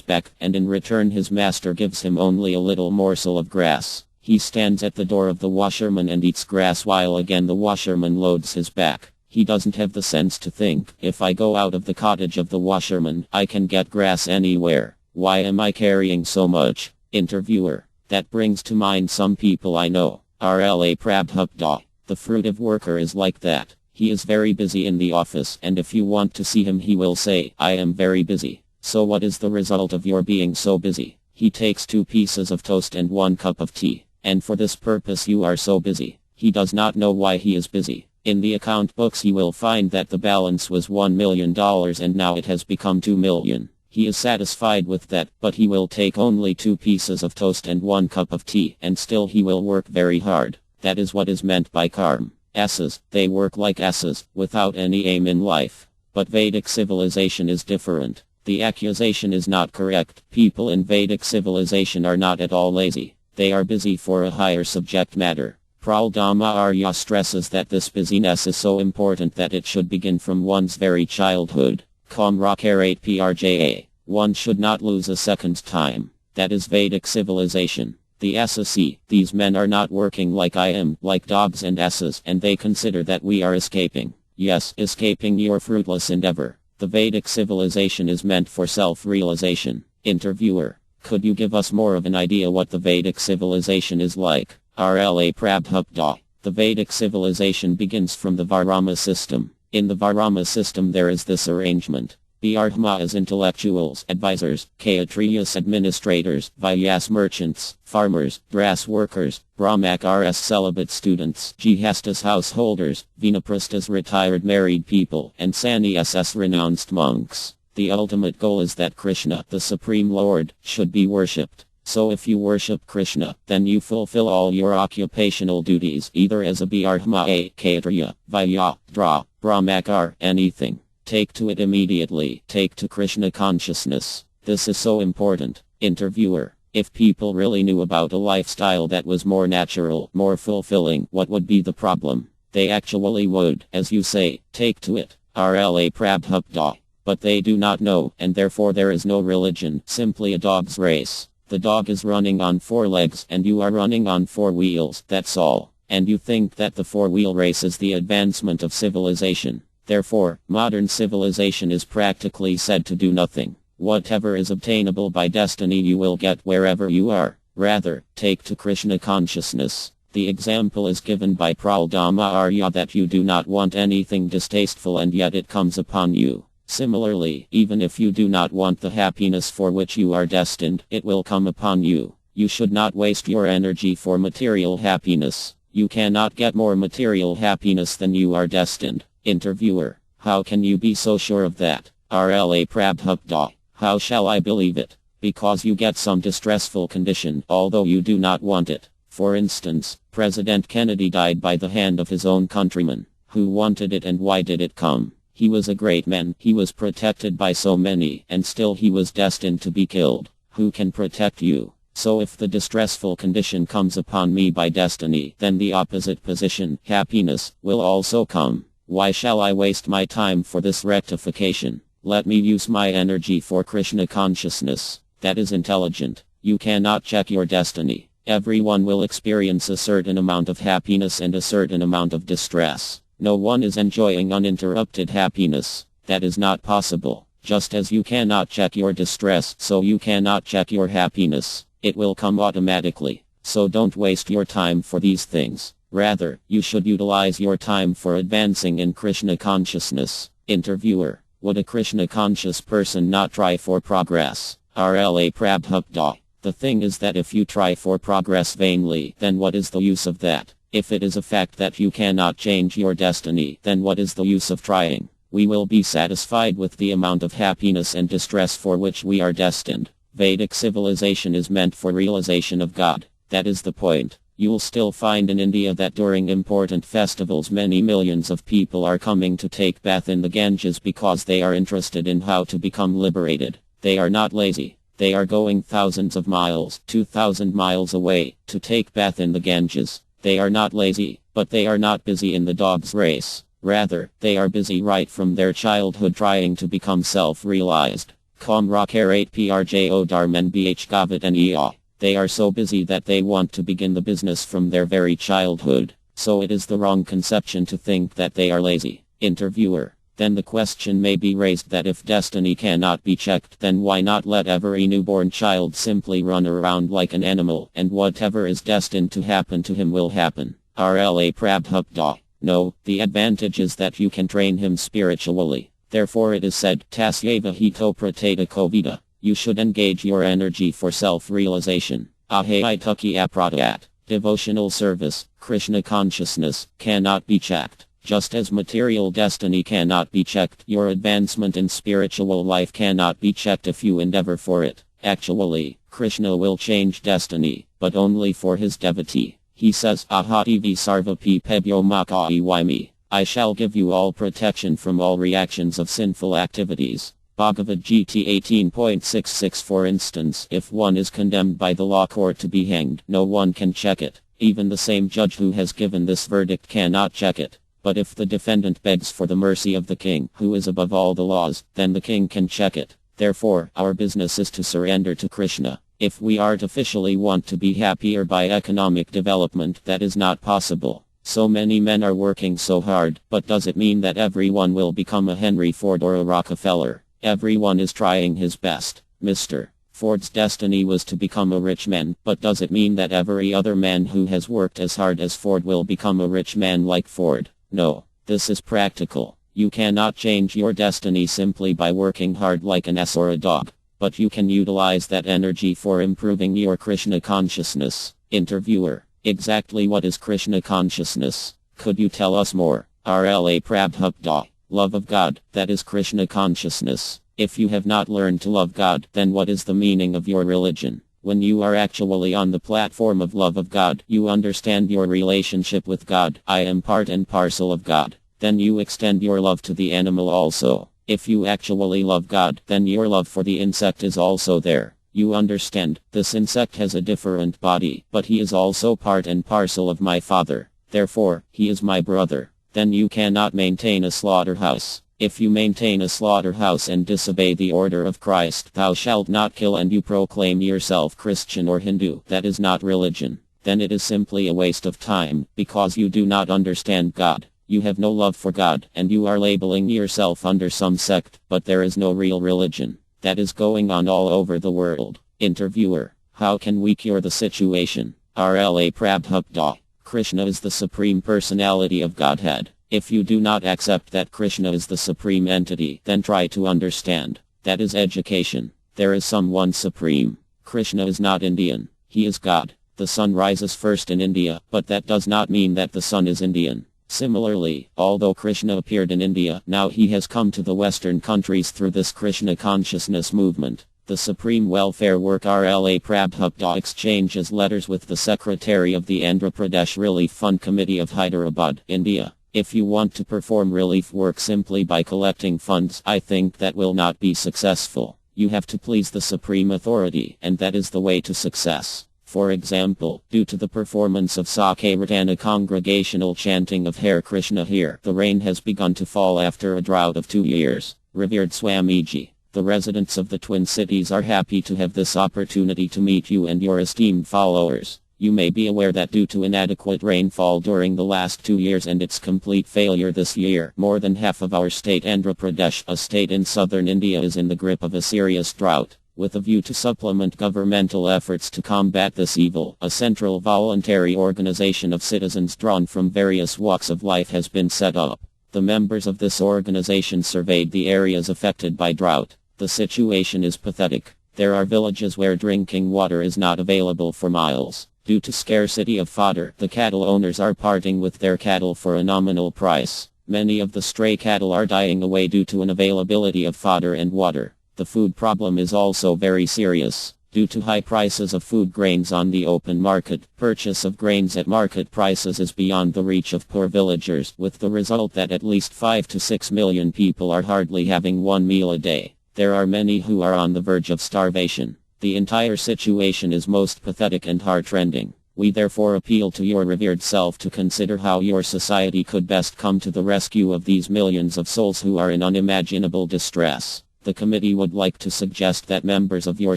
back, and in return his master gives him only a little morsel of grass. He stands at the door of the washerman and eats grass while again the washerman loads his back. He doesn't have the sense to think, if I go out of the cottage of the washerman, I can get grass anywhere. Why am I carrying so much? Interviewer. That brings to mind some people I know. RLA Prabhupada. The fruitive worker is like that. He is very busy in the office, and if you want to see him he will say, I am very busy. So what is the result of your being so busy? He takes 2 pieces of toast and 1 cup of tea. And for this purpose you are so busy. He does not know why he is busy. In the account books he will find that the balance was $1 million and now it has become 2 million. He is satisfied with that, but he will take only 2 pieces of toast and 1 cup of tea, and still he will work very hard. That is what is meant by karma. S's, they work like S's, without any aim in life. But Vedic civilization is different. The accusation is not correct. People in Vedic civilization are not at all lazy. They are busy for a higher subject matter. Praldama Arya stresses that this busyness is so important that it should begin from one's very childhood. Kamrakarate Prja. One should not lose a second time. That is Vedic civilization. The SSC, these men are not working like I am, like dogs and asses, and they consider that we are escaping. Yes, escaping your fruitless endeavor. The Vedic civilization is meant for self-realization. Interviewer, could you give us more of an idea what the Vedic civilization is like? RLA Prabhupada. The Vedic civilization begins from the Varama system. In the Varama system there is this arrangement. Brahmas intellectuals, advisors, Kshatriyas administrators, Vyas merchants, farmers, brass workers, Brahmakaras celibate students, Gihastas householders, Vinaprastas retired married people, and Sannyasas renounced monks. The ultimate goal is that Krishna, the Supreme Lord, should be worshipped. So if you worship Krishna, then you fulfill all your occupational duties either as a Brahma, a Kshatriya, Vaya, Dra, Brahmakar, anything. Take to it immediately. Take to Krishna consciousness. This is so important. Interviewer, if people really knew about a lifestyle that was more natural, more fulfilling, what would be the problem? They actually would, as you say, take to it. RLA Prabhupada. But they do not know, and therefore there is no religion, simply a dog's race. The dog is running on 4 legs and you are running on 4 wheels, that's all. And you think that the 4-wheel race is the advancement of civilization. Therefore, modern civilization is practically said to do nothing. Whatever is obtainable by destiny you will get wherever you are. Rather, take to Krishna consciousness. The example is given by Praldama Arya that you do not want anything distasteful and yet it comes upon you. Similarly, even if you do not want the happiness for which you are destined, it will come upon you. You should not waste your energy for material happiness. You cannot get more material happiness than you are destined. Interviewer, how can you be so sure of that? RLA Prabhupada, how shall I believe it? Because you get some distressful condition, although you do not want it. For instance, President Kennedy died by the hand of his own countrymen. Who wanted it and why did it come? He was a great man, he was protected by so many, and still he was destined to be killed. Who can protect you? So if the distressful condition comes upon me by destiny, then the opposite position, happiness, will also come. Why shall I waste my time for this rectification? Let me use my energy for Krishna consciousness. That is intelligent. You cannot check your destiny. Everyone will experience a certain amount of happiness and a certain amount of distress. No one is enjoying uninterrupted happiness. That is not possible. Just as you cannot check your distress, so you cannot check your happiness. It will come automatically. So don't waste your time for these things. Rather, you should utilize your time for advancing in Krishna consciousness. Interviewer, would a Krishna conscious person not try for progress? RLA Prabhupada. The thing is that if you try for progress vainly, then what is the use of that? If it is a fact that you cannot change your destiny, then what is the use of trying? We will be satisfied with the amount of happiness and distress for which we are destined. Vedic civilization is meant for realization of God. That is the point. You'll still find in India that during important festivals many millions of people are coming to take bath in the Ganges because they are interested in how to become liberated. They are not lazy. They are going thousands of miles, 2,000 miles away, to take bath in the Ganges. They are not lazy, but they are not busy in the dog's race. Rather, they are busy right from their childhood trying to become self-realized. Komrakarate Prjo Dharman Bh Gavat They are so busy that they want to begin the business from their very childhood. So it is the wrong conception to think that they are lazy. Interviewer. Then the question may be raised that if destiny cannot be checked, then why not let every newborn child simply run around like an animal, and whatever is destined to happen to him will happen? RLA Prabhupada. No, the advantage is that you can train him spiritually. Therefore it is said, Tasyeva hito prateta kovida. You should engage your energy for self-realization. Ahaituki apradat. Devotional service, Krishna consciousness, cannot be checked. Just as material destiny cannot be checked, your advancement in spiritual life cannot be checked if you endeavor for it. Actually, Krishna will change destiny, but only for his devotee. He says, Ahativi sarvapi pebyo makai waimi. I shall give you all protection from all reactions of sinful activities. Bhagavad Gita 18.66. For instance, if one is condemned by the law court to be hanged, no one can check it. Even the same judge who has given this verdict cannot check it. But if the defendant begs for the mercy of the king, who is above all the laws, then the king can check it. Therefore, our business is to surrender to Krishna. If we artificially want to be happier by economic development, that is not possible. So many men are working so hard, but does it mean that everyone will become a Henry Ford or a Rockefeller? Everyone is trying his best. Mr. Ford's destiny was to become a rich man, but does it mean that every other man who has worked as hard as Ford will become a rich man like Ford? No, this is practical. You cannot change your destiny simply by working hard like an ass or a dog, but you can utilize that energy for improving your Krishna consciousness. Interviewer: exactly what is Krishna consciousness? Could you tell us more? RLA Prabhupada: love of God, that is Krishna consciousness. If you have not learned to love God, then what is the meaning of your religion? When you are actually on the platform of love of God, you understand your relationship with God. I am part and parcel of God. Then you extend your love to the animal also. If you actually love God, then your love for the insect is also there. You understand, this insect has a different body, but he is also part and parcel of my Father. Therefore, he is my brother. Then you cannot maintain a slaughterhouse. If you maintain a slaughterhouse and disobey the order of Christ, thou shalt not kill, and you proclaim yourself Christian or Hindu, that is not religion. Then it is simply a waste of time, because you do not understand God. You have no love for God, and you are labeling yourself under some sect, but there is no real religion. That is going on all over the world. Interviewer: how can we cure the situation? RLA Prabhupada: Krishna is the Supreme Personality of Godhead. If you do not accept that Krishna is the supreme entity, then try to understand. That is education. There is someone supreme. Krishna is not Indian. He is God. The sun rises first in India, but that does not mean that the sun is Indian. Similarly, although Krishna appeared in India, now he has come to the Western countries through this Krishna consciousness movement. The Supreme Welfare Work RLA Prabhupada exchanges letters with the Secretary of the Andhra Pradesh Relief Fund Committee of Hyderabad, India. If you want to perform relief work simply by collecting funds, I think that will not be successful. You have to please the Supreme Authority, and that is the way to success. For example, due to the performance of Sakirtana congregational chanting of Hare Krishna here, the rain has begun to fall after a drought of 2 years. Revered Swamiji, the residents of the Twin Cities are happy to have this opportunity to meet you and your esteemed followers. You may be aware that due to inadequate rainfall during the last 2 years and its complete failure this year, more than half of our state Andhra Pradesh, a state in southern India, is in the grip of a serious drought. With a view to supplement governmental efforts to combat this evil, a central voluntary organization of citizens drawn from various walks of life has been set up. The members of this organization surveyed the areas affected by drought. The situation is pathetic. There are villages where drinking water is not available for miles. Due to scarcity of fodder, the cattle owners are parting with their cattle for a nominal price. Many of the stray cattle are dying away due to unavailability of fodder and water. The food problem is also very serious. Due to high prices of food grains on the open market, purchase of grains at market prices is beyond the reach of poor villagers, with the result that at least 5 to 6 million people are hardly having one meal a day. There are many who are on the verge of starvation. The entire situation is most pathetic and heartrending. We therefore appeal to your revered self to consider how your society could best come to the rescue of these millions of souls who are in unimaginable distress. The committee would like to suggest that members of your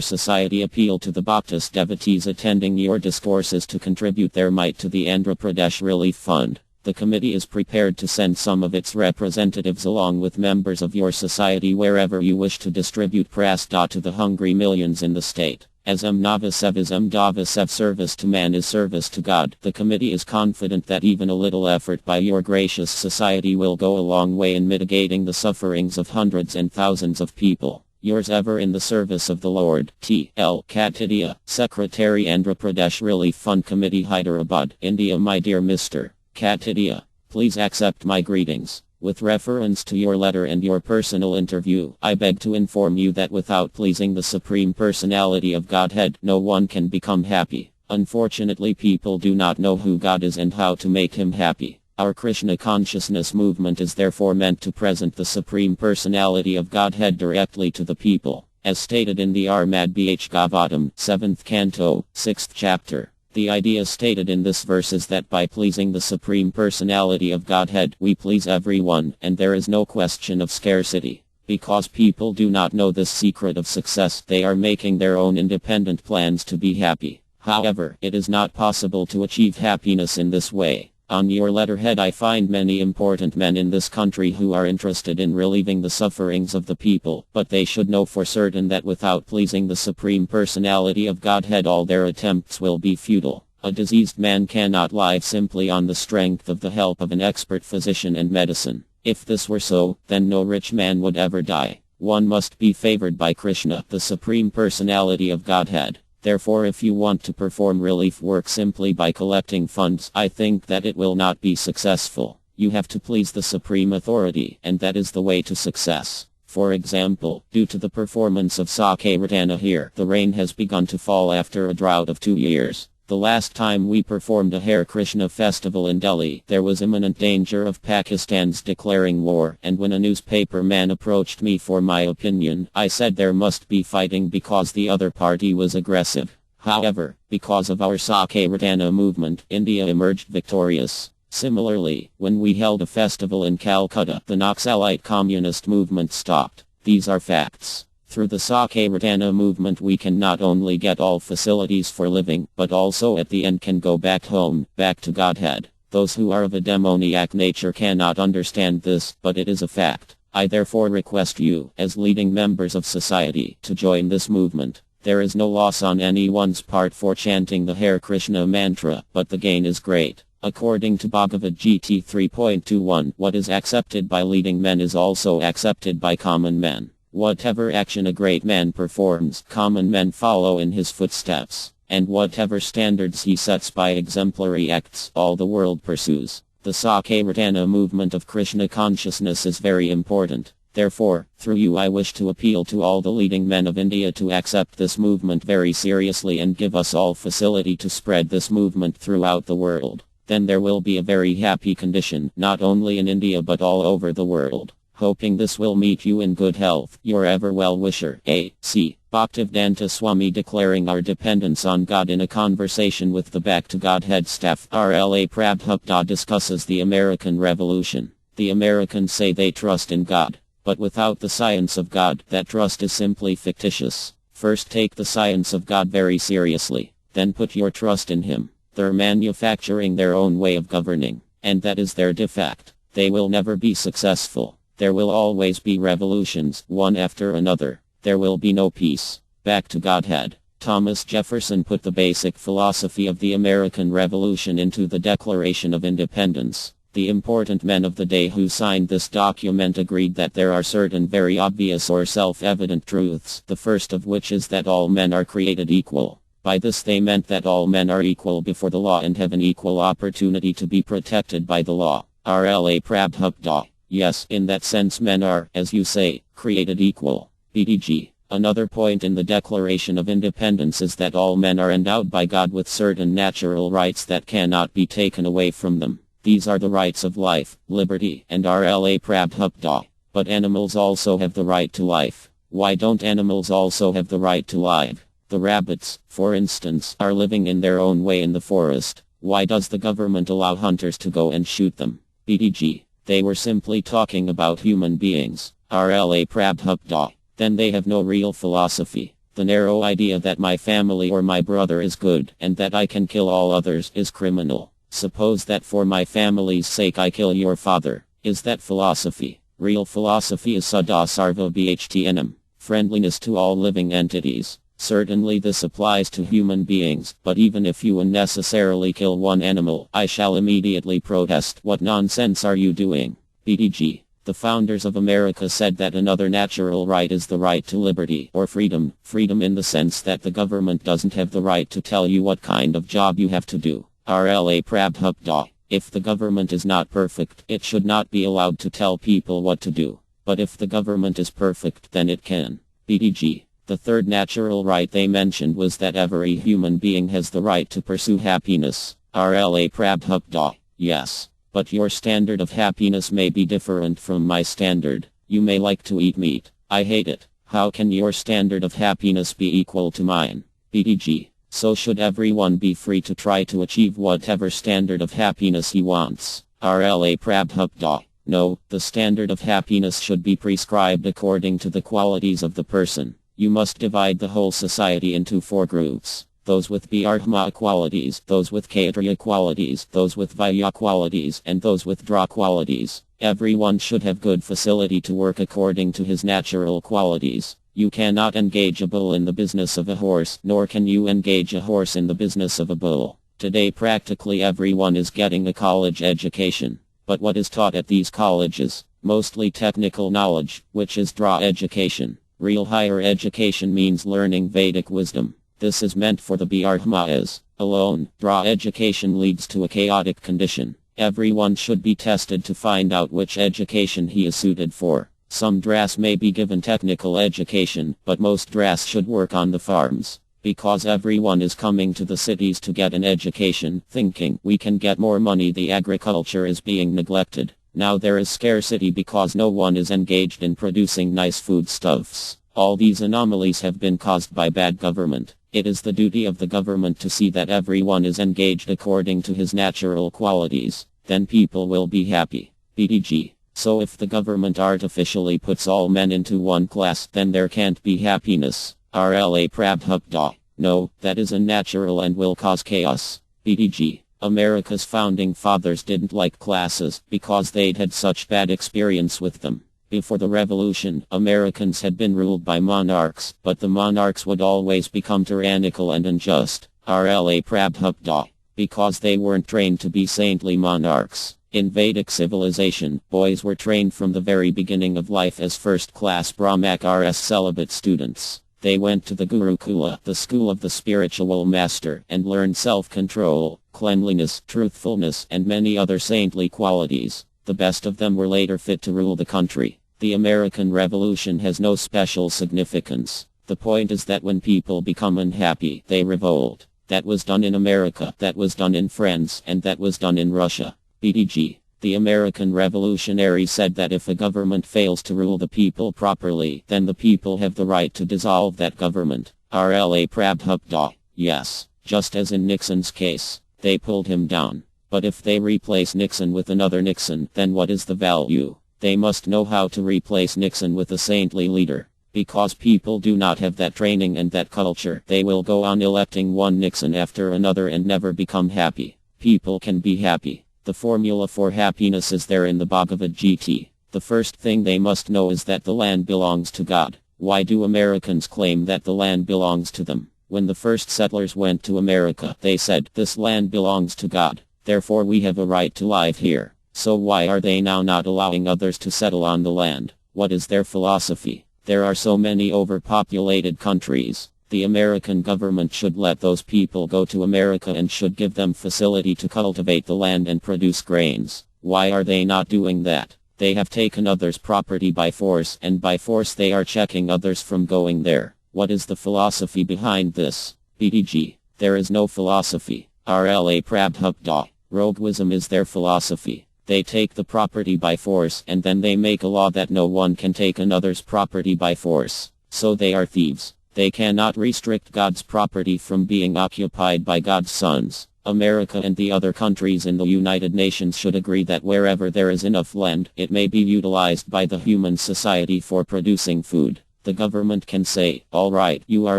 society appeal to the Baptist devotees attending your discourses to contribute their mite to the Andhra Pradesh Relief Fund. The committee is prepared to send some of its representatives along with members of your society wherever you wish to distribute prasad to the hungry millions in the state. As Navasev is Davasev, service to man is service to God. The committee is confident that even a little effort by your gracious society will go a long way in mitigating the sufferings of hundreds and thousands of people. Yours ever in the service of the Lord, T.L. Katidia, Secretary Andhra Pradesh Relief Fund Committee, Hyderabad, India. My dear Mr. Katidia, please accept my greetings. With reference to your letter and your personal interview, I beg to inform you that without pleasing the Supreme Personality of Godhead, no one can become happy. Unfortunately, people do not know who God is and how to make him happy. Our Krishna consciousness movement is therefore meant to present the Supreme Personality of Godhead directly to the people, as stated in the Armad Bhagavatam, 7th Canto, 6th Chapter. The idea stated in this verse is that by pleasing the Supreme Personality of Godhead, we please everyone, and there is no question of scarcity. Because people do not know this secret of success, they are making their own independent plans to be happy. However, it is not possible to achieve happiness in this way. On your letterhead I find many important men in this country who are interested in relieving the sufferings of the people, but they should know for certain that without pleasing the Supreme Personality of Godhead all their attempts will be futile. A diseased man cannot live simply on the strength of the help of an expert physician and medicine. If this were so, then no rich man would ever die. One must be favored by Krishna, the Supreme Personality of Godhead. Therefore, if you want to perform relief work simply by collecting funds, I think that it will not be successful. You have to please the Supreme Authority, and that is the way to success. For example, due to the performance of Sakairatana here, the rain has begun to fall after a drought of 2 years. The last time we performed a Hare Krishna festival in Delhi, there was imminent danger of Pakistan's declaring war, and when a newspaper man approached me for my opinion, I said there must be fighting because the other party was aggressive. However, because of our Sakairatana movement, India emerged victorious. Similarly, when we held a festival in Calcutta, the Naxalite communist movement stopped. These are facts. Through the Sakairatana movement we can not only get all facilities for living, but also at the end can go back home, back to Godhead. Those who are of a demoniac nature cannot understand this, but it is a fact. I therefore request you, as leading members of society, to join this movement. There is no loss on anyone's part for chanting the Hare Krishna mantra, but the gain is great. According to Bhagavad Gita 3.21, what is accepted by leading men is also accepted by common men. Whatever action a great man performs, common men follow in his footsteps, and whatever standards he sets by exemplary acts, all the world pursues. The Sakairatana movement of Krishna consciousness is very important. Therefore, through you I wish to appeal to all the leading men of India to accept this movement very seriously and give us all facility to spread this movement throughout the world. Then there will be a very happy condition, not only in India but all over the world. Hoping this will meet you in good health, your ever well-wisher, A.C. Bhaktivedanta Swami, declaring our dependence on God in a conversation with the Back to Godhead staff. R.L.A. Prabhupada discusses the American Revolution. The Americans say they trust in God, but without the science of God, that trust is simply fictitious. First take the science of God very seriously, then put your trust in Him. They're manufacturing their own way of governing, and that is their defect. They will never be successful. There will always be revolutions, one after another. There will be no peace. Back to Godhead. Thomas Jefferson put the basic philosophy of the American Revolution into the Declaration of Independence. The important men of the day who signed this document agreed that there are certain very obvious or self-evident truths, the first of which is that all men are created equal. By this they meant that all men are equal before the law and have an equal opportunity to be protected by the law. R.L.A. Prabhupada. Yes, in that sense men are, as you say, created equal. BDG. Another point in the Declaration of Independence is that all men are endowed by God with certain natural rights that cannot be taken away from them. These are the rights of life, liberty, and R.L.A. Prabhupada. But animals also have the right to life. Why don't animals also have the right to live? The rabbits, for instance, are living in their own way in the forest. Why does the government allow hunters to go and shoot them? BDG. They were simply talking about human beings. R.L.A. Prabhupada. Then they have no real philosophy. The narrow idea that my family or my brother is good, and that I can kill all others, is criminal. Suppose that for my family's sake I kill your father. Is that philosophy? Real philosophy is Sada Sarva Bhtnam. Friendliness to all living entities. Certainly this applies to human beings, but even if you unnecessarily kill one animal, I shall immediately protest. What nonsense are you doing? BDG. The founders of America said that another natural right is the right to liberty, or freedom. Freedom in the sense that the government doesn't have the right to tell you what kind of job you have to do. R.L.A. Prabhupada. If the government is not perfect, it should not be allowed to tell people what to do. But if the government is perfect, then it can. BDG. The third natural right they mentioned was that every human being has the right to pursue happiness. R.L.A. Prabhupada. Yes. But your standard of happiness may be different from my standard. You may like to eat meat. I hate it. How can your standard of happiness be equal to mine? BDG. So should everyone be free to try to achieve whatever standard of happiness he wants. R.L.A. Prabhupada. No, the standard of happiness should be prescribed according to the qualities of the person. You must divide the whole society into 4 groups. Those with Bharma qualities, those with Kshatriya qualities, those with Vaishya qualities, and those with Dra qualities. Everyone should have good facility to work according to his natural qualities. You cannot engage a bull in the business of a horse, nor can you engage a horse in the business of a bull. Today practically everyone is getting a college education. But what is taught at these colleges? Mostly technical knowledge, which is Dra education. Real higher education means learning Vedic wisdom. This is meant for the Bharmas alone. Dra education leads to a chaotic condition. Everyone should be tested to find out which education he is suited for. Some Dras may be given technical education, but most Dras should work on the farms. Because everyone is coming to the cities to get an education, thinking we can get more money, the agriculture is being neglected. Now there is scarcity because no one is engaged in producing nice foodstuffs. All these anomalies have been caused by bad government. It is the duty of the government to see that everyone is engaged according to his natural qualities. Then people will be happy. BTG. So if the government artificially puts all men into one class, then there can't be happiness. RLA Prabhupada. No, that is unnatural and will cause chaos. BTG. America's founding fathers didn't like classes because they'd had such bad experience with them. Before the revolution, Americans had been ruled by monarchs, but the monarchs would always become tyrannical and unjust. RLA Prabhupada. Because they weren't trained to be saintly monarchs. In Vedic civilization, boys were trained from the very beginning of life as first-class Brahmacharis celibate students. They went to the Gurukula, the school of the spiritual master, and learned self-control, cleanliness, truthfulness, and many other saintly qualities. The best of them were later fit to rule the country. The American Revolution has no special significance. The point is that when people become unhappy, they revolt. That was done in America, that was done in France, and that was done in Russia. BTG. The American revolutionaries said that if a government fails to rule the people properly, then the people have the right to dissolve that government. RLA Prabhupada. Yes, just as in Nixon's case, they pulled him down. But if they replace Nixon with another Nixon, then what is the value? They must know how to replace Nixon with a saintly leader. Because people do not have that training and that culture, they will go on electing one Nixon after another and never become happy. People can be happy. The formula for happiness is there in the Bhagavad Gita. The first thing they must know is that the land belongs to God. Why do Americans claim that the land belongs to them? When the first settlers went to America, they said, this land belongs to God. Therefore we have a right to live here. So why are they now not allowing others to settle on the land? What is their philosophy? There are so many overpopulated countries. The American government should let those people go to America and should give them facility to cultivate the land and produce grains. Why are they not doing that? They have taken others' property by force, and by force they are checking others from going there. What is the philosophy behind this? BTG. There is no philosophy. RLA Prabhupada. Roguism is their philosophy. They take the property by force and then they make a law that no one can take another's property by force. So they are thieves. They cannot restrict God's property from being occupied by God's sons. America and the other countries in the United Nations should agree that wherever there is enough land, it may be utilized by the human society for producing food. The government can say, all right, you are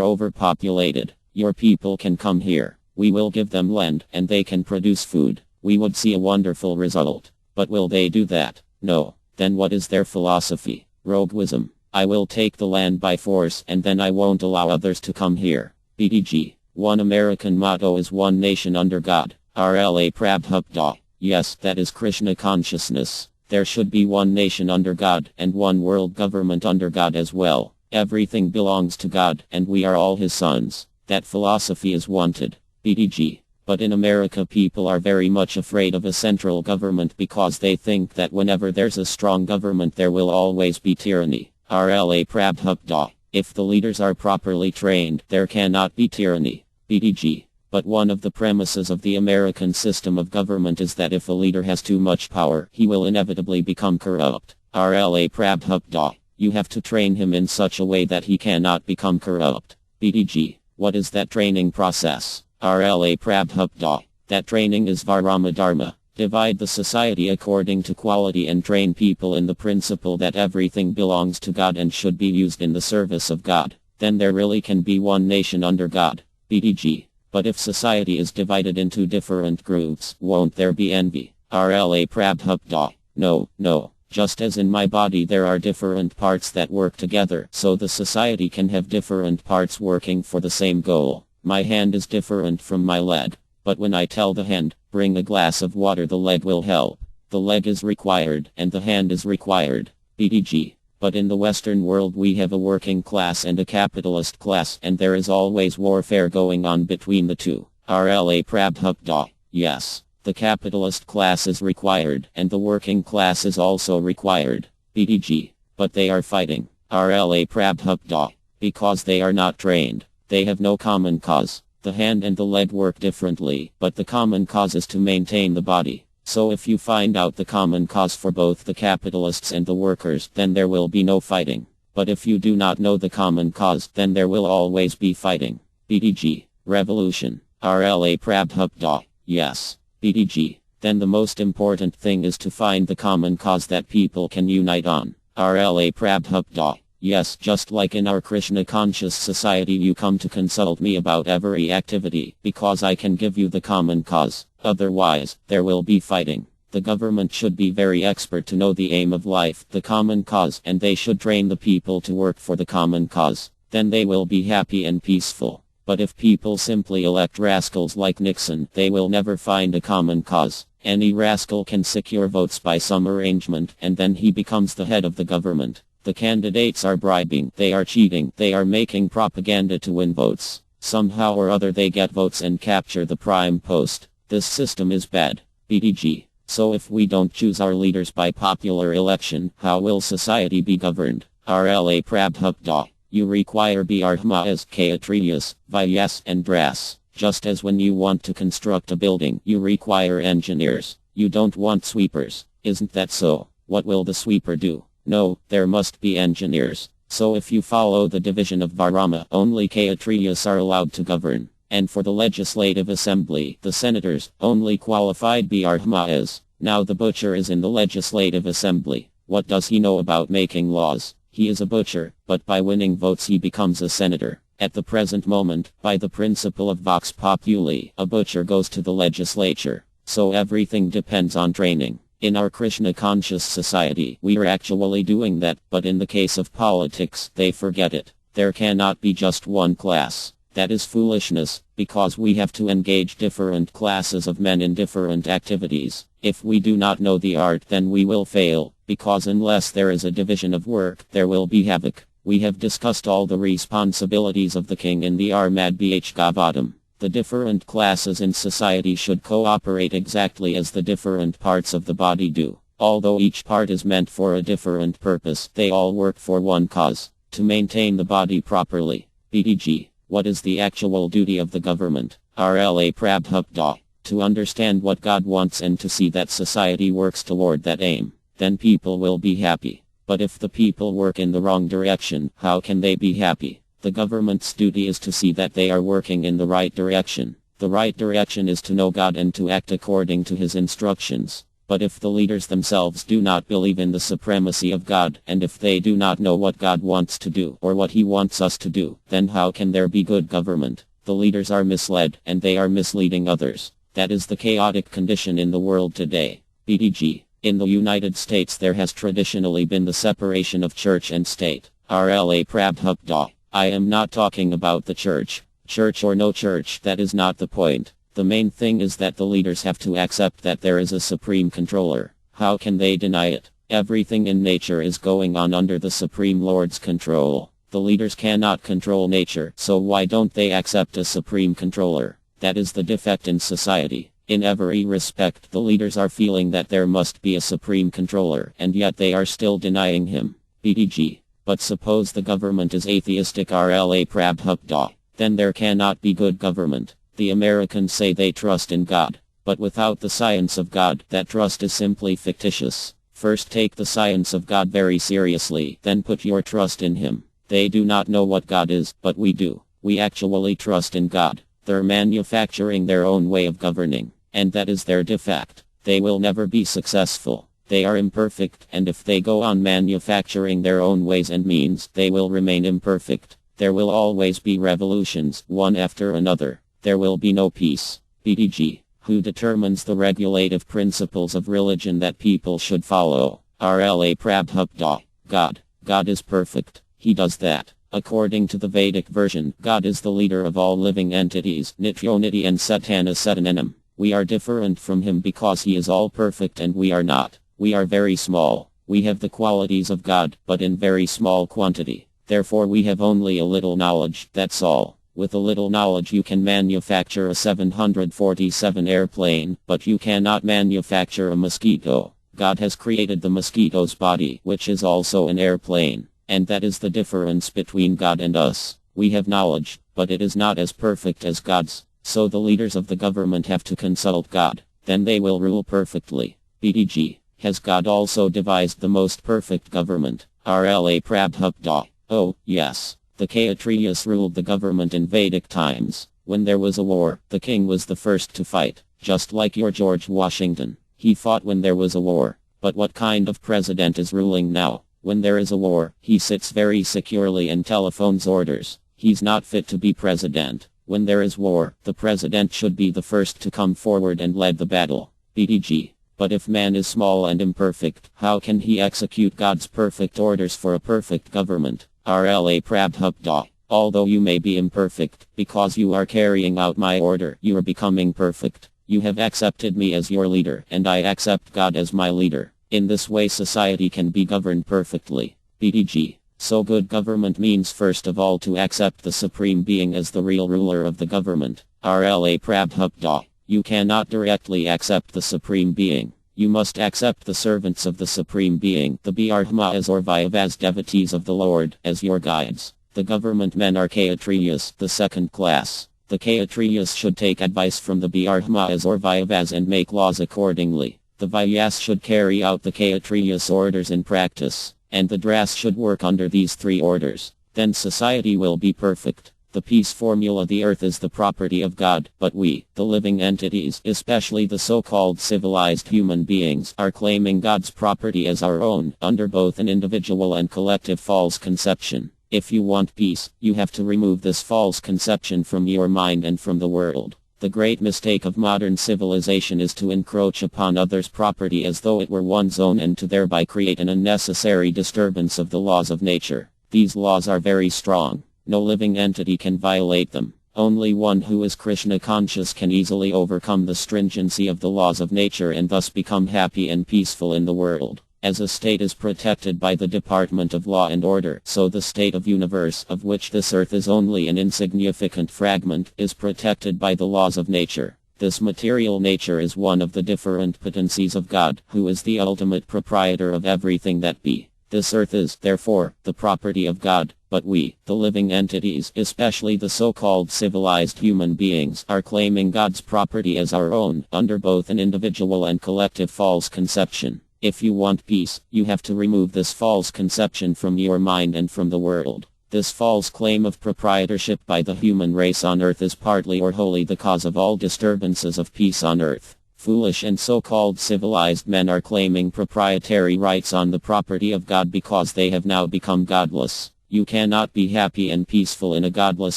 overpopulated. Your people can come here. We will give them land and they can produce food. We would see a wonderful result. But will they do that? No. Then what is their philosophy? Roguism. I will take the land by force and then I won't allow others to come here. BTG. One American motto is one nation under God. RLA Prabhupada. Yes, that is Krishna consciousness. There should be one nation under God and one world government under God as well. Everything belongs to God and we are all his sons. That philosophy is wanted. BTG. But in America people are very much afraid of a central government because they think that whenever there's a strong government there will always be tyranny. RLA Prabhupada. If the leaders are properly trained, there cannot be tyranny. BTG. But one of the premises of the American system of government is that if a leader has too much power, he will inevitably become corrupt. RLA Prabhupada. You have to train him in such a way that he cannot become corrupt. BTG. What is that training process? RLA Prabhupada. That training is Varama Dharma. Divide the society according to quality and train people in the principle that everything belongs to God and should be used in the service of God. Then there really can be one nation under God. BTG. But if society is divided into different groups, won't there be envy? RLA Prabhupada. No. Just as in my body there are different parts that work together, so the society can have different parts working for the same goal. My hand is different from my leg. But when I tell the hand, bring a glass of water, the leg will help. The leg is required, and the hand is required. BTG. But in the Western world we have a working class and a capitalist class, and there is always warfare going on between the two. RLA Prabhupada. Yes. The capitalist class is required, and the working class is also required. BTG. But they are fighting. RLA Prabhupada. Because they are not trained. They have no common cause. The hand and the leg work differently, but the common cause is to maintain the body. So if you find out the common cause for both the capitalists and the workers, then there will be no fighting. But if you do not know the common cause, then there will always be fighting. BTG. Revolution. RLA Prabhupada. Yes. BTG. Then the most important thing is to find the common cause that people can unite on. RLA Prabhupada. Yes, just like in our Krishna conscious society you come to consult me about every activity, because I can give you the common cause. Otherwise, there will be fighting. The government should be very expert to know the aim of life, the common cause, and they should train the people to work for the common cause. Then they will be happy and peaceful. But if people simply elect rascals like Nixon, they will never find a common cause. Any rascal can secure votes by some arrangement, and then he becomes the head of the government. The candidates are bribing, they are cheating, they are making propaganda to win votes. Somehow or other they get votes and capture the prime post. This system is bad. BTG. So if we don't choose our leaders by popular election, how will society be governed? RLA Prabhupada. You require Brahmas, Kshatriyas, Vaishyas, and Dras. Just as when you want to construct a building, you require engineers. You don't want sweepers. Isn't that so? What will the sweeper do? No, there must be engineers. So if you follow the division of Varama, only Kshatriyas are allowed to govern. And for the legislative assembly, the senators, only qualified Brahmas. Now the butcher is in the legislative assembly. What does he know about making laws? He is a butcher, but by winning votes he becomes a senator. At the present moment, by the principle of Vox Populi, a butcher goes to the legislature. So everything depends on training. In our Krishna-conscious society, we are actually doing that, but in the case of politics, they forget it. There cannot be just one class. That is foolishness, because we have to engage different classes of men in different activities. If we do not know the art, then we will fail, because unless there is a division of work, there will be havoc. We have discussed all the responsibilities of the king in the Armad Bhagavatam. The different classes in society should cooperate exactly as the different parts of the body do. Although each part is meant for a different purpose, they all work for one cause, to maintain the body properly. BTG. What is the actual duty of the government? RLA Prabhupada. To understand what God wants and to see that society works toward that aim. Then people will be happy. But if the people work in the wrong direction, how can they be happy? The government's duty is to see that they are working in the right direction. The right direction is to know God and to act according to His instructions. But if the leaders themselves do not believe in the supremacy of God, and if they do not know what God wants to do or what He wants us to do, then how can there be good government? The leaders are misled, and they are misleading others. That is the chaotic condition in the world today. BTG. In the United States there has traditionally been the separation of church and state. RLA Prabhupada. I am not talking about the church. Church or no church, that is not the point. The main thing is that the leaders have to accept that there is a supreme controller. How can they deny it? Everything in nature is going on under the Supreme Lord's control. The leaders cannot control nature, so why don't they accept a supreme controller? That is the defect in society. In every respect, the leaders are feeling that there must be a supreme controller, and yet they are still denying him. BTG. But suppose the government is atheistic. RLA Prabhupada. Then there cannot be good government. The Americans say they trust in God. But without the science of God, that trust is simply fictitious. First take the science of God very seriously, then put your trust in Him. They do not know what God is, but we do. We actually trust in God. They're manufacturing their own way of governing, and that is their defect. They will never be successful. They are imperfect, and if they go on manufacturing their own ways and means, they will remain imperfect. There will always be revolutions, one after another. There will be no peace. BTG. Who determines the regulative principles of religion that people should follow? RLA Prabhupada. God. God is perfect. He does that. According to the Vedic version, God is the leader of all living entities, Nityoniti and Satana Satananam. We are different from him because he is all perfect and we are not. We are very small. We have the qualities of God, but in very small quantity. Therefore we have only a little knowledge, that's all. With a little knowledge you can manufacture a 747 airplane, but you cannot manufacture a mosquito. God has created the mosquito's body, which is also an airplane. And that is the difference between God and us. We have knowledge, but it is not as perfect as God's. So the leaders of the government have to consult God. Then they will rule perfectly. BTG. Has God also devised the most perfect government? RLA Prabhupada. Oh, yes. The Kshatriyas ruled the government in Vedic times. When there was a war, the king was the first to fight. Just like your George Washington. He fought when there was a war. But what kind of president is ruling now? When there is a war, he sits very securely and telephones orders. He's not fit to be president. When there is war, the president should be the first to come forward and lead the battle. BTG. But if man is small and imperfect, how can he execute God's perfect orders for a perfect government? RLA Prabhupada. Although you may be imperfect, because you are carrying out my order, you are becoming perfect. You have accepted me as your leader, and I accept God as my leader. In this way society can be governed perfectly. BTG. So good government means first of all to accept the Supreme Being as the real ruler of the government. RLA Prabhupada. You cannot directly accept the Supreme Being. You must accept the servants of the Supreme Being, the Brahmas or Vaivas devotees of the Lord, as your guides. The government men are Kshatriyas, the second class. The Kshatriyas should take advice from the Brahmas or Vaivas and make laws accordingly. The Vaiyas should carry out the Kshatriyas orders in practice, and the Dras should work under these three orders. Then society will be perfect. The peace formula: the earth is the property of God, but we, the living entities, especially the so-called civilized human beings, are claiming God's property as our own, under both an individual and collective false conception. If you want peace, you have to remove this false conception from your mind and from the world. The great mistake of modern civilization is to encroach upon others' property as though it were one's own and to thereby create an unnecessary disturbance of the laws of nature. These laws are very strong. No living entity can violate them. Only one who is Krishna conscious can easily overcome the stringency of the laws of nature and thus become happy and peaceful in the world. As a state is protected by the Department of Law and Order, so the state of universe, of which this earth is only an insignificant fragment, is protected by the laws of nature. This material nature is one of the different potencies of God, who is the ultimate proprietor of everything that be. This earth is, therefore, the property of God, but we, the living entities, especially the so-called civilized human beings, are claiming God's property as our own, under both an individual and collective false conception. If you want peace, you have to remove this false conception from your mind and from the world. This false claim of proprietorship by the human race on earth is partly or wholly the cause of all disturbances of peace on earth. Foolish and so-called civilized men are claiming proprietary rights on the property of God because they have now become godless. You cannot be happy and peaceful in a godless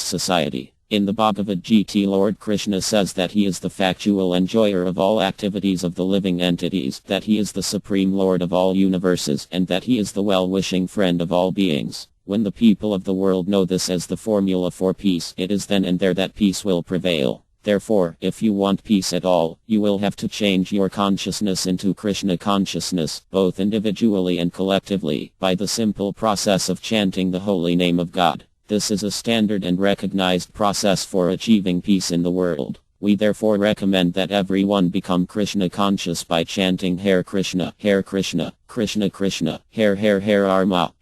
society. In the Bhagavad Gita, Lord Krishna says that he is the factual enjoyer of all activities of the living entities, that he is the supreme lord of all universes, and that he is the well-wishing friend of all beings. When the people of the world know this as the formula for peace, it is then and there that peace will prevail. Therefore, if you want peace at all, you will have to change your consciousness into Krishna consciousness, both individually and collectively, by the simple process of chanting the holy name of God. This is a standard and recognized process for achieving peace in the world. We therefore recommend that everyone become Krishna conscious by chanting Hare Krishna, Krishna Krishna, Hare Arma,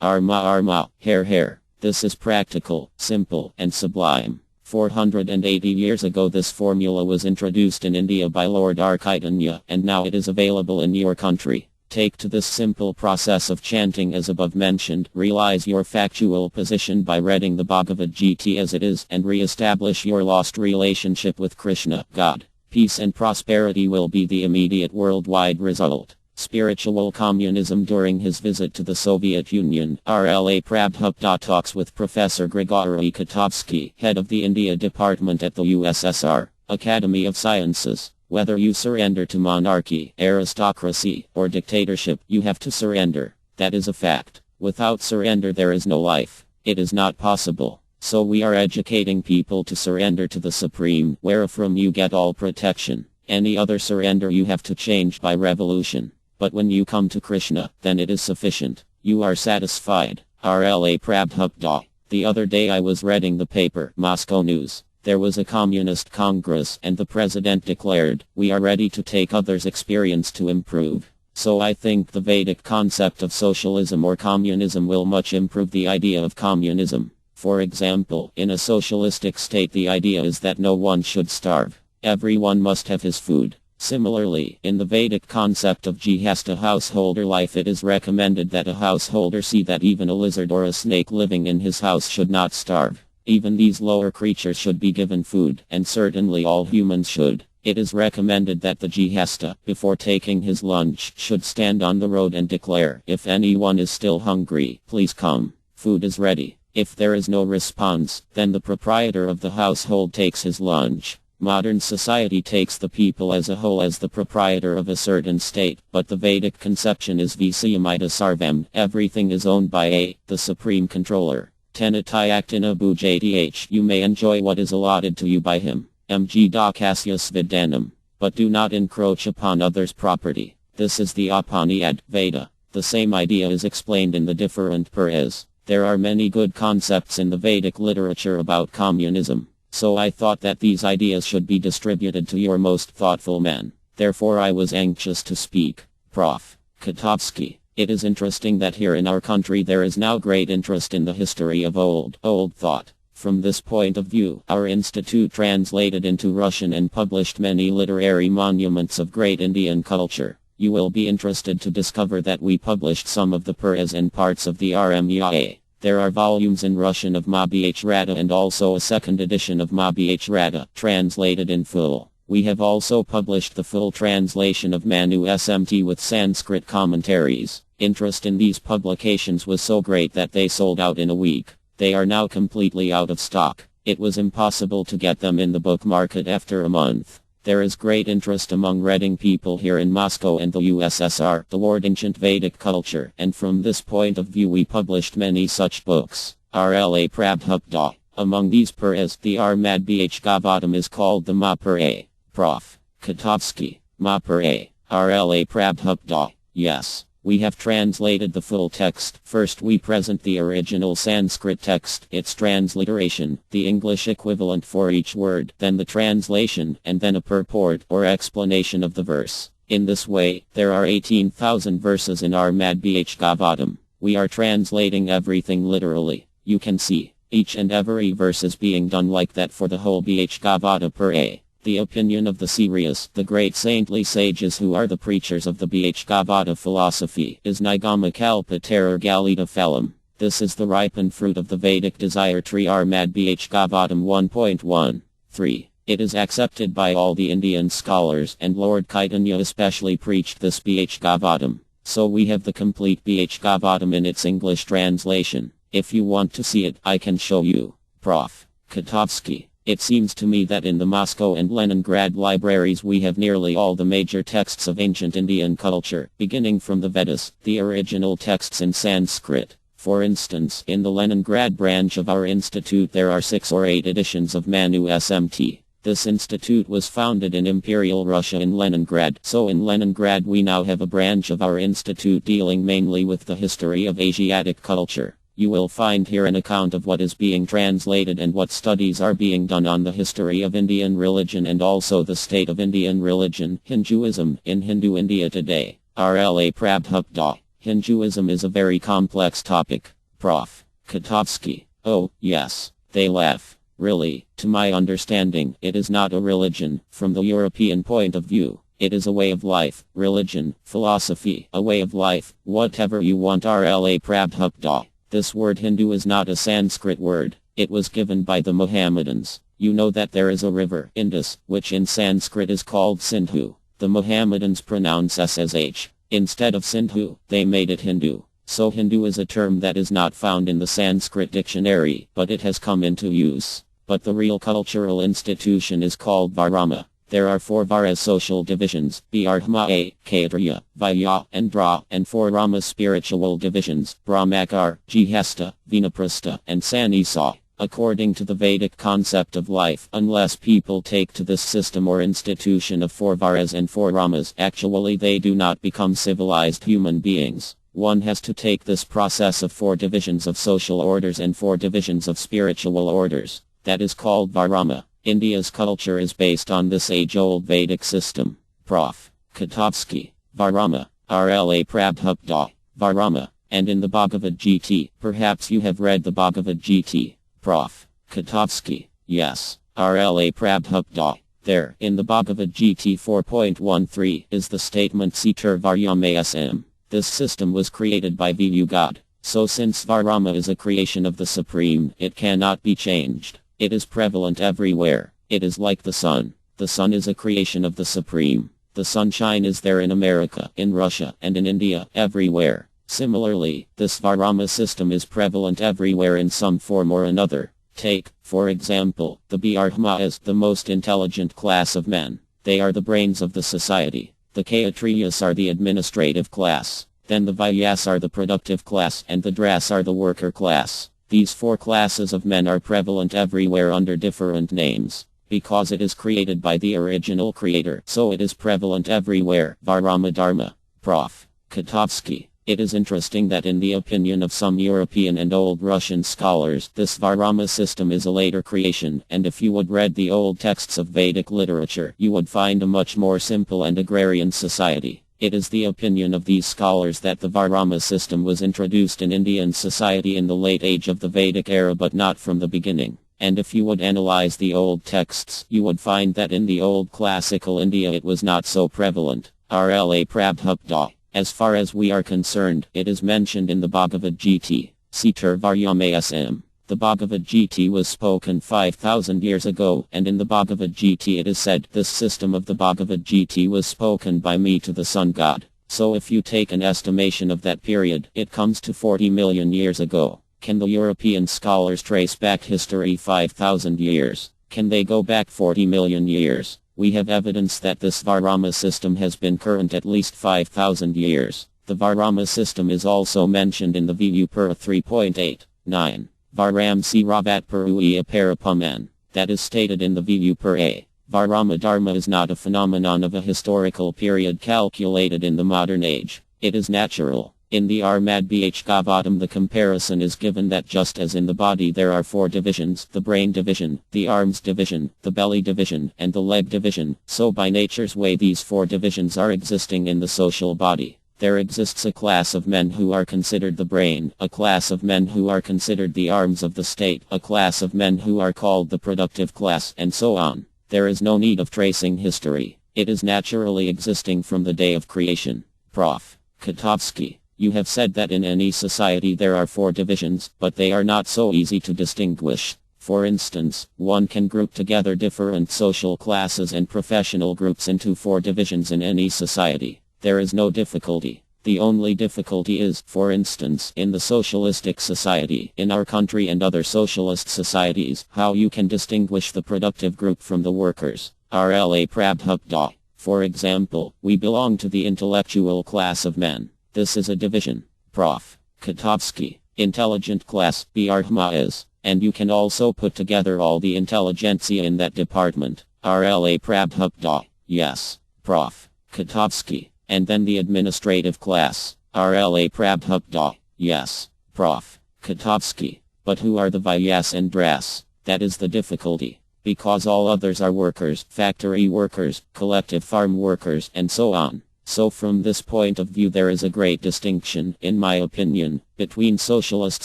Arma, Hare. This is practical, simple, and sublime. 480 years ago this formula was introduced in India by Lord Chaitanya, and now it is available in your country. Take to this simple process of chanting as above mentioned, realize your factual position by reading the Bhagavad Gita as it is, and re-establish your lost relationship with Krishna, God. Peace and prosperity will be the immediate worldwide result. Spiritual communism. During his visit to the Soviet Union, RLA Prabhupada talks with Professor Grigory Kotovsky, head of the India Department at the USSR Academy of Sciences. Whether you surrender to monarchy, aristocracy, or dictatorship, you have to surrender. That is a fact. Without surrender there is no life. It is not possible. So we are educating people to surrender to the Supreme, wherefrom you get all protection. Any other surrender you have to change by revolution. But when you come to Krishna, then it is sufficient. You are satisfied. RLA Prabhupada. The other day I was reading the paper, Moscow News. There was a communist congress and the president declared, we are ready to take others' experience to improve. So I think the Vedic concept of socialism or communism will much improve the idea of communism. For example, in a socialistic state the idea is that no one should starve. Everyone must have his food. Similarly, in the Vedic concept of Grihastha householder life it is recommended that a householder see that even a lizard or a snake living in his house should not starve. Even these lower creatures should be given food, and certainly all humans should. It is recommended that the Grihastha, before taking his lunch, should stand on the road and declare, if anyone is still hungry, please come. Food is ready. If there is no response, then the proprietor of the household takes his lunch. Modern society takes the people as a whole as the proprietor of a certain state, but the Vedic conception is Visayamita Sarvam, everything is owned by the supreme controller. Tenatayaktina bhujadh, you may enjoy what is allotted to you by him. Mg dakasya svidanam. But do not encroach upon others' property. This is the Upanishad, Veda. The same idea is explained in the different Puras. There are many good concepts in the Vedic literature about communism. So I thought that these ideas should be distributed to your most thoughtful men. Therefore I was anxious to speak. Prof. Kotovsky. It is interesting that here in our country there is now great interest in the history of old thought. From this point of view, our institute translated into Russian and published many literary monuments of great Indian culture. You will be interested to discover that we published some of the Puras and parts of the Rmya. There are volumes in Russian of Mahabharata and also a second edition of Mahabharata, translated in full. We have also published the full translation of Manu Smt with Sanskrit commentaries. Interest in these publications was so great that they sold out in a week. They are now completely out of stock. It was impossible to get them in the book market after a month. There is great interest among reading people here in Moscow and the USSR toward ancient Vedic culture, and from this point of view we published many such books. RLA Prabhupada. Among these Puras, the Madhbhagavatam is called the Mahapura. Prof. Kotovsky. Mahapura. RLA Prabhupada. Yes. We have translated the full text. First we present the original Sanskrit text, its transliteration, the English equivalent for each word, then the translation, and then a purport or explanation of the verse. In this way, there are 18,000 verses in our Madhbhagavatam. We are translating everything literally. You can see, each and every verse is being done like that for the whole Bhagavata Pura. The opinion of the serious, the great saintly sages who are the preachers of the Bhagavata philosophy, is Nigama Kalpa Terror Galita Phalam. This is the ripened fruit of the Vedic desire tree Bhagavatam 1.13. It is accepted by all the Indian scholars, and Lord Chaitanya especially preached this Bhagavatam. So we have the complete Bhagavatam in its English translation. If you want to see it, I can show you. Prof. Kotovsky. It seems to me that in the Moscow and Leningrad libraries we have nearly all the major texts of ancient Indian culture, beginning from the Vedas, the original texts in Sanskrit. For instance, in the Leningrad branch of our institute there are 6 or 8 editions of Manu Smt. This institute was founded in Imperial Russia in Leningrad, so in Leningrad we now have a branch of our institute dealing mainly with the history of Asiatic culture. You will find here an account of what is being translated and what studies are being done on the history of Indian religion and also the state of Indian religion, Hinduism, in Hindu India today. RLA Prabhupada. Hinduism is a very complex topic. Prof. Kotovsky. Oh, yes. They laugh. Really, to my understanding, it is not a religion, from the European point of view. It is a way of life, religion, philosophy, a way of life, whatever you want. RLA Prabhupada. This word Hindu is not a Sanskrit word. It was given by the Mohammedans. You know that there is a river, Indus, which in Sanskrit is called Sindhu. The Mohammedans pronounce S as H. Instead of Sindhu, they made it Hindu. So Hindu is a term that is not found in the Sanskrit dictionary, but it has come into use. But the real cultural institution is called Varama. There are 4 Varas social divisions, Brahma, Kshatriya, Vaishya, and Dra, and 4 Rama spiritual divisions, Brahmakar, Jihasta, Vinaprastha, and Sannyasa. According to the Vedic concept of life, unless people take to this system or institution of 4 Varas and 4 Ramas, actually they do not become civilized human beings. One has to take this process of 4 divisions of social orders and 4 divisions of spiritual orders. That is called Varama. India's culture is based on this age-old Vedic system. Prof. Kotovsky. Varama. RLA Prabhupada. Varama. And in the Bhagavad Gita, perhaps you have read the Bhagavad Gita. Prof. Kotovsky. Yes. RLA Prabhupada. There, in the Bhagavad Gita 4.13, is the statement Sitar Varyamayasam. This system was created by Vishnu God. So since Varama is a creation of the Supreme, it cannot be changed. It is prevalent everywhere. It is like the sun. The sun is a creation of the Supreme. The sunshine is there in America, in Russia, and in India, everywhere. Similarly, this Varama system is prevalent everywhere in some form or another. Take, for example, the Brahmas, the most intelligent class of men. They are the brains of the society. The Kshatriyas are the administrative class. Then the Vaishyas are the productive class, and the Dras are the worker class. These 4 classes of men are prevalent everywhere under different names. Because it is created by the original creator, so it is prevalent everywhere. Varama Dharma. Prof. Kotovsky. It is interesting that in the opinion of some European and old Russian scholars, this Varama system is a later creation, and if you would read the old texts of Vedic literature, you would find a much more simple and agrarian society. It is the opinion of these scholars that the Varama system was introduced in Indian society in the late age of the Vedic era but not from the beginning. And if you would analyze the old texts, you would find that in the old classical India it was not so prevalent. RLA Prabhupada. As far as we are concerned, it is mentioned in the Bhagavad Gita. Sitar Varyamayasam. The Bhagavad Gita was spoken 5,000 years ago, and in the Bhagavad Gita it is said, this system of the Bhagavad Gita was spoken by me to the sun god. So if you take an estimation of that period, it comes to 40 million years ago. Can the European scholars trace back history 5,000 years? Can they go back 40 million years? We have evidence that this Varama system has been current at least 5,000 years. The Varama system is also mentioned in the Vishnu Pura 3.8.9. Varamsi Ravat Puruya Parapaman. That is stated in the Vishnu Pura. Varama Dharma is not a phenomenon of a historical period calculated in the modern age. It is natural. In the Armad Bhagavatam the comparison is given that just as in the body there are 4 divisions, the brain division, the arms division, the belly division, and the leg division, so by nature's way these 4 divisions are existing in the social body. There exists a class of men who are considered the brain, a class of men who are considered the arms of the state, a class of men who are called the productive class, and so on. There is no need of tracing history. It is naturally existing from the day of creation. Prof. Kotovsky. You have said that in any society there are 4 divisions, but they are not so easy to distinguish. For instance, one can group together different social classes and professional groups into 4 divisions in any society. There is no difficulty. The only difficulty is, for instance, in the socialistic society, in our country and other socialist societies, how you can distinguish the productive group from the workers. RLA Prabhupada. For example, we belong to the intellectual class of men. This is a division. Prof. Kotovsky. Intelligent class, Brahmas. And you can also put together all the intelligentsia in that department. RLA Prabhupada. Yes. Prof. Kotovsky. And then the administrative class. RLA Prabhupada. Yes. Prof. Kotovsky. But who are the Vaishyas and Dras? That is the difficulty. Because all others are workers, factory workers, collective farm workers, and so on. So from this point of view there is a great distinction, in my opinion, between socialist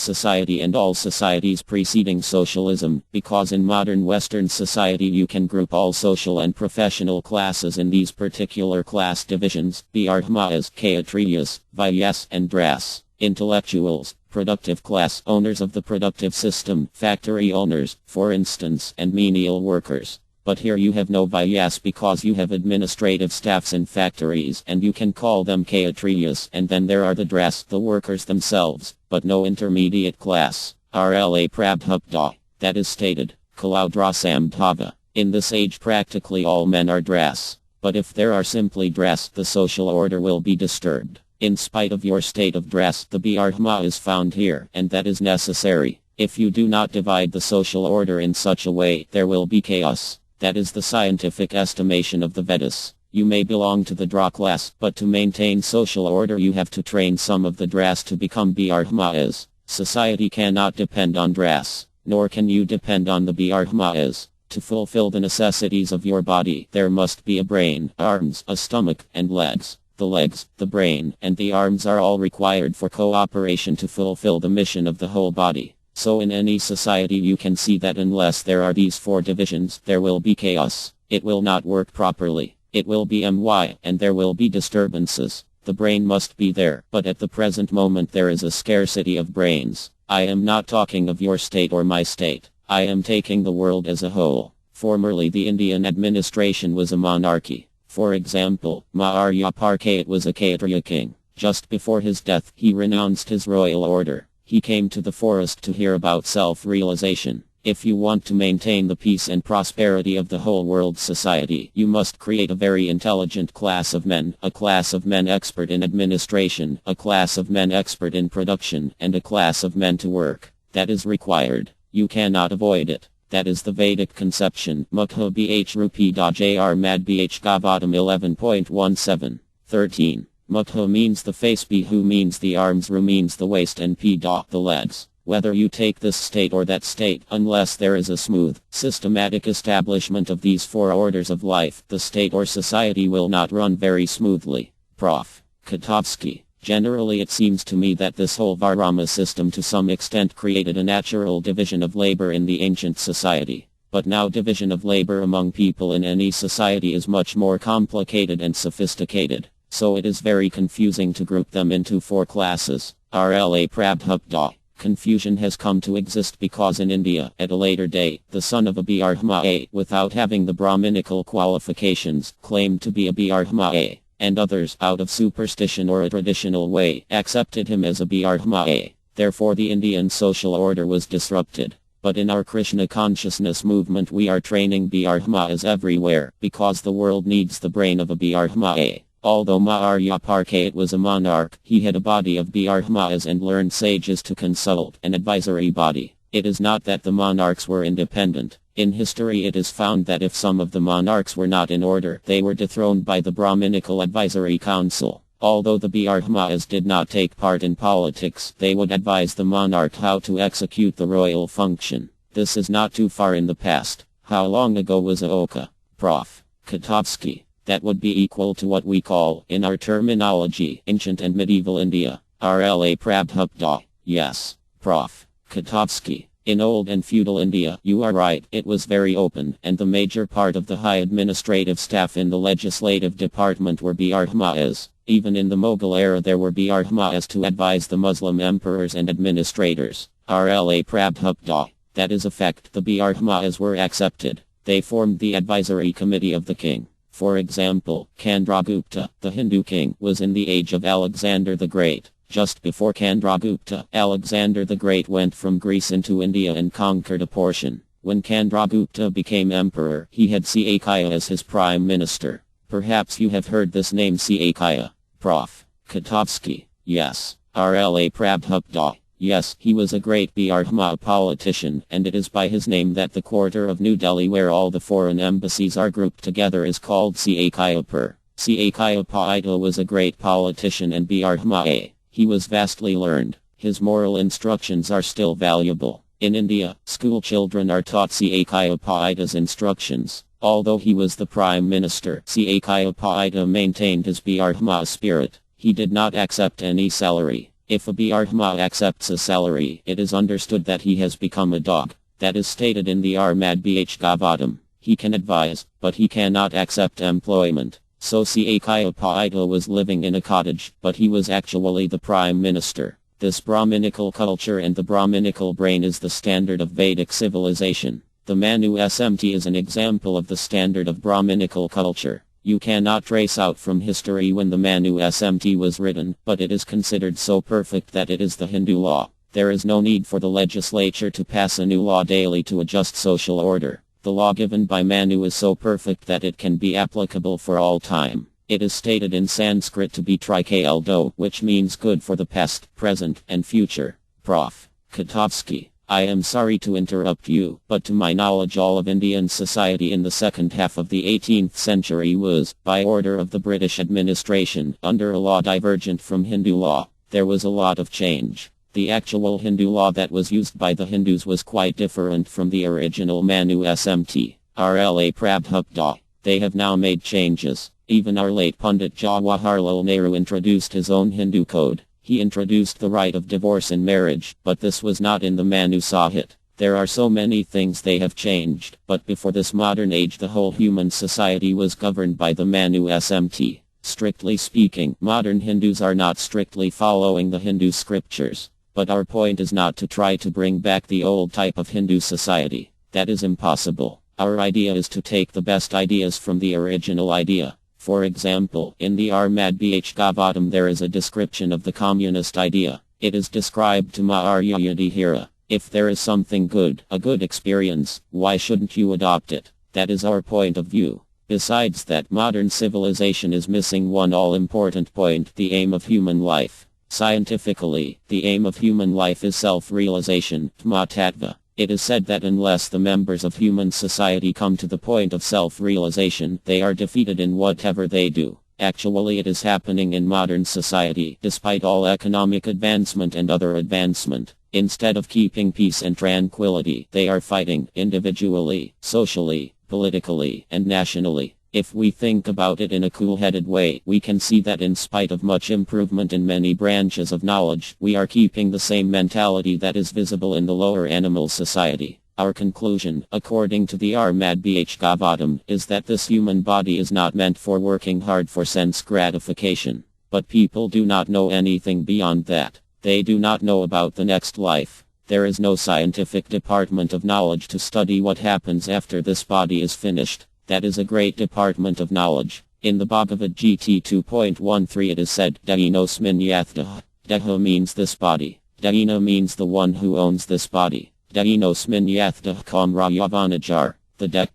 society and all societies preceding socialism, because in modern Western society you can group all social and professional classes in these particular class divisions, Brahmas, Kshatriyas, Vaishyas, and Dras. Intellectuals, productive class, owners of the productive system, factory owners, for instance, and menial workers. But here you have no bias because you have administrative staffs in factories and you can call them Kshatriyas, and then there are the workers themselves, but no intermediate class. Rla Prabhupta. That is stated. Kalaudra Samdhava. In this age practically all men are dress. But if there are simply dress, the social order will be disturbed. In spite of your state of dress, the Brahma is found here, and that is necessary. If you do not divide the social order in such a way, there will be chaos. That is the scientific estimation of the Vedas. You may belong to the Dra class, but to maintain social order you have to train some of the Dras to become Brahmas. Society cannot depend on Dras, nor can you depend on the Brahmas. To fulfill the necessities of your body, there must be a brain, arms, a stomach, and legs. The legs, the brain, and the arms are all required for cooperation to fulfill the mission of the whole body. So in any society you can see that unless there are these four divisions, there will be chaos. It will not work properly. It will be and there will be disturbances. The brain must be there, but at the present moment there is a scarcity of brains. I am not talking of your state or my state. I am taking the world as a whole. Formerly the Indian administration was a monarchy. For example, Maurya Parkayat was a Kshatriya king. Just before his death, he renounced his royal order. He came to the forest to hear about self-realization. If you want to maintain the peace and prosperity of the whole world society, you must create a very intelligent class of men, a class of men expert in administration, a class of men expert in production, and a class of men to work. That is required. You cannot avoid it. That is the Vedic conception. Mukha bh rupi da jr mad bh gavatam 11.17. 13. Mukha means the face, bihu means the arms, ru means the waist, and pida the legs. Whether you take this state or that state, unless there is a smooth, systematic establishment of these four orders of life, the state or society will not run very smoothly. Prof. Kotovsky. Generally it seems to me that this whole Varama system to some extent created a natural division of labor in the ancient society. But now division of labor among people in any society is much more complicated and sophisticated. So it is very confusing to group them into four classes. Rla Prabhupta. Confusion has come to exist because in India, at a later date, the son of a Brahma, without having the Brahminical qualifications, claimed to be a Brahma, and others, out of superstition or a traditional way, accepted him as a Brahma. Therefore the Indian social order was disrupted. But in our Krishna consciousness movement we are training Brahmas everywhere, because the world needs the brain of a Brahma. Although Maurya Parkayat was a monarch, he had a body of Brahmas and learned sages to consult, an advisory body. It is not that the monarchs were independent. In history it is found that if some of the monarchs were not in order, they were dethroned by the Brahminical Advisory Council. Although the Brahmas did not take part in politics, they would advise the monarch how to execute the royal function. This is not too far in the past. How long ago was Aoka? Prof. Kotovsky. That would be equal to what we call, in our terminology, ancient and medieval India. Rla Prabhupta. Yes. Prof. Kotovsky. In old and feudal India, you are right, it was very open, and the major part of the high administrative staff in the legislative department were Brahmas. Even in the Mughal era there were Brahmas to advise the Muslim emperors and administrators. Rla Prabhupta. That is a fact, the Brahmas were accepted. They formed the advisory committee of the king. For example, Chandragupta, the Hindu king, was in the age of Alexander the Great. Just before Chandragupta, Alexander the Great went from Greece into India and conquered a portion. When Chandragupta became emperor, he had Caakaya as his prime minister. Perhaps you have heard this name Caakaya. Prof. Kotovsky. Yes. Rla Prabhupta. Yes, he was a great Brahma politician, and it is by his name that the quarter of New Delhi where all the foreign embassies are grouped together is called Caakayapur. Caakayappa was a great politician and Brahma. He was vastly learned. His moral instructions are still valuable. In India, school children are taught Caakayappa's instructions. Although he was the prime minister, Caakayappa maintained his Brahma spirit. He did not accept any salary. If a Brahma accepts a salary, it is understood that he has become a dog. That is stated in the Armad Bh Gavatam. He can advise, but he cannot accept employment. So Caakayappa was living in a cottage, but he was actually the prime minister. This Brahminical culture and the Brahminical brain is the standard of Vedic civilization. The Manu SMT is an example of the standard of Brahminical culture. You cannot trace out from history when the Manu SMT was written, but it is considered so perfect that it is the Hindu law. There is no need for the legislature to pass a new law daily to adjust social order. The law given by Manu is so perfect that it can be applicable for all time. It is stated in Sanskrit to be Trikaldo, which means good for the past, present, and future. Prof. Kotovsky, I am sorry to interrupt you, but to my knowledge all of Indian society in the second half of the 18th century was, by order of the British administration, under a law divergent from Hindu law. There was a lot of change. The actual Hindu law that was used by the Hindus was quite different from the original Manu SMT. RLA Prabhupada. They have now made changes. Even our late Pundit Jawaharlal Nehru introduced his own Hindu code. He introduced the right of divorce in marriage, but this was not in the Manu Sahit. There are so many things they have changed, but before this modern age the whole human society was governed by the Manu SMT. Strictly speaking, modern Hindus are not strictly following the Hindu scriptures. But our point is not to try to bring back the old type of Hindu society. That is impossible. Our idea is to take the best ideas from the original idea. For example, in the Armad Bhagavatam there is a description of the communist idea. It is described to Ma'aryayadihira. If there is something good, a good experience, why shouldn't you adopt it? That is our point of view. Besides that, modern civilization is missing one all-important point, the aim of human life. Scientifically, the aim of human life is self-realization, Tma-tattva. It is said that unless the members of human society come to the point of self-realization, they are defeated in whatever they do. Actually, it is happening in modern society, despite all economic advancement and other advancement. Instead of keeping peace and tranquility, they are fighting, individually, socially, politically, and nationally. If we think about it in a cool-headed way, we can see that in spite of much improvement in many branches of knowledge, we are keeping the same mentality that is visible in the lower animal society. Our conclusion, according to the Armad Bhagavatam, is that this human body is not meant for working hard for sense gratification. But people do not know anything beyond that. They do not know about the next life. There is no scientific department of knowledge to study what happens after this body is finished. That is a great department of knowledge. In the Bhagavad Gita 2.13 it is said, Dainosmin yathdah. Deha means this body. Daina means the one who owns this body. Dainosmin yathdah kamrayavanajar.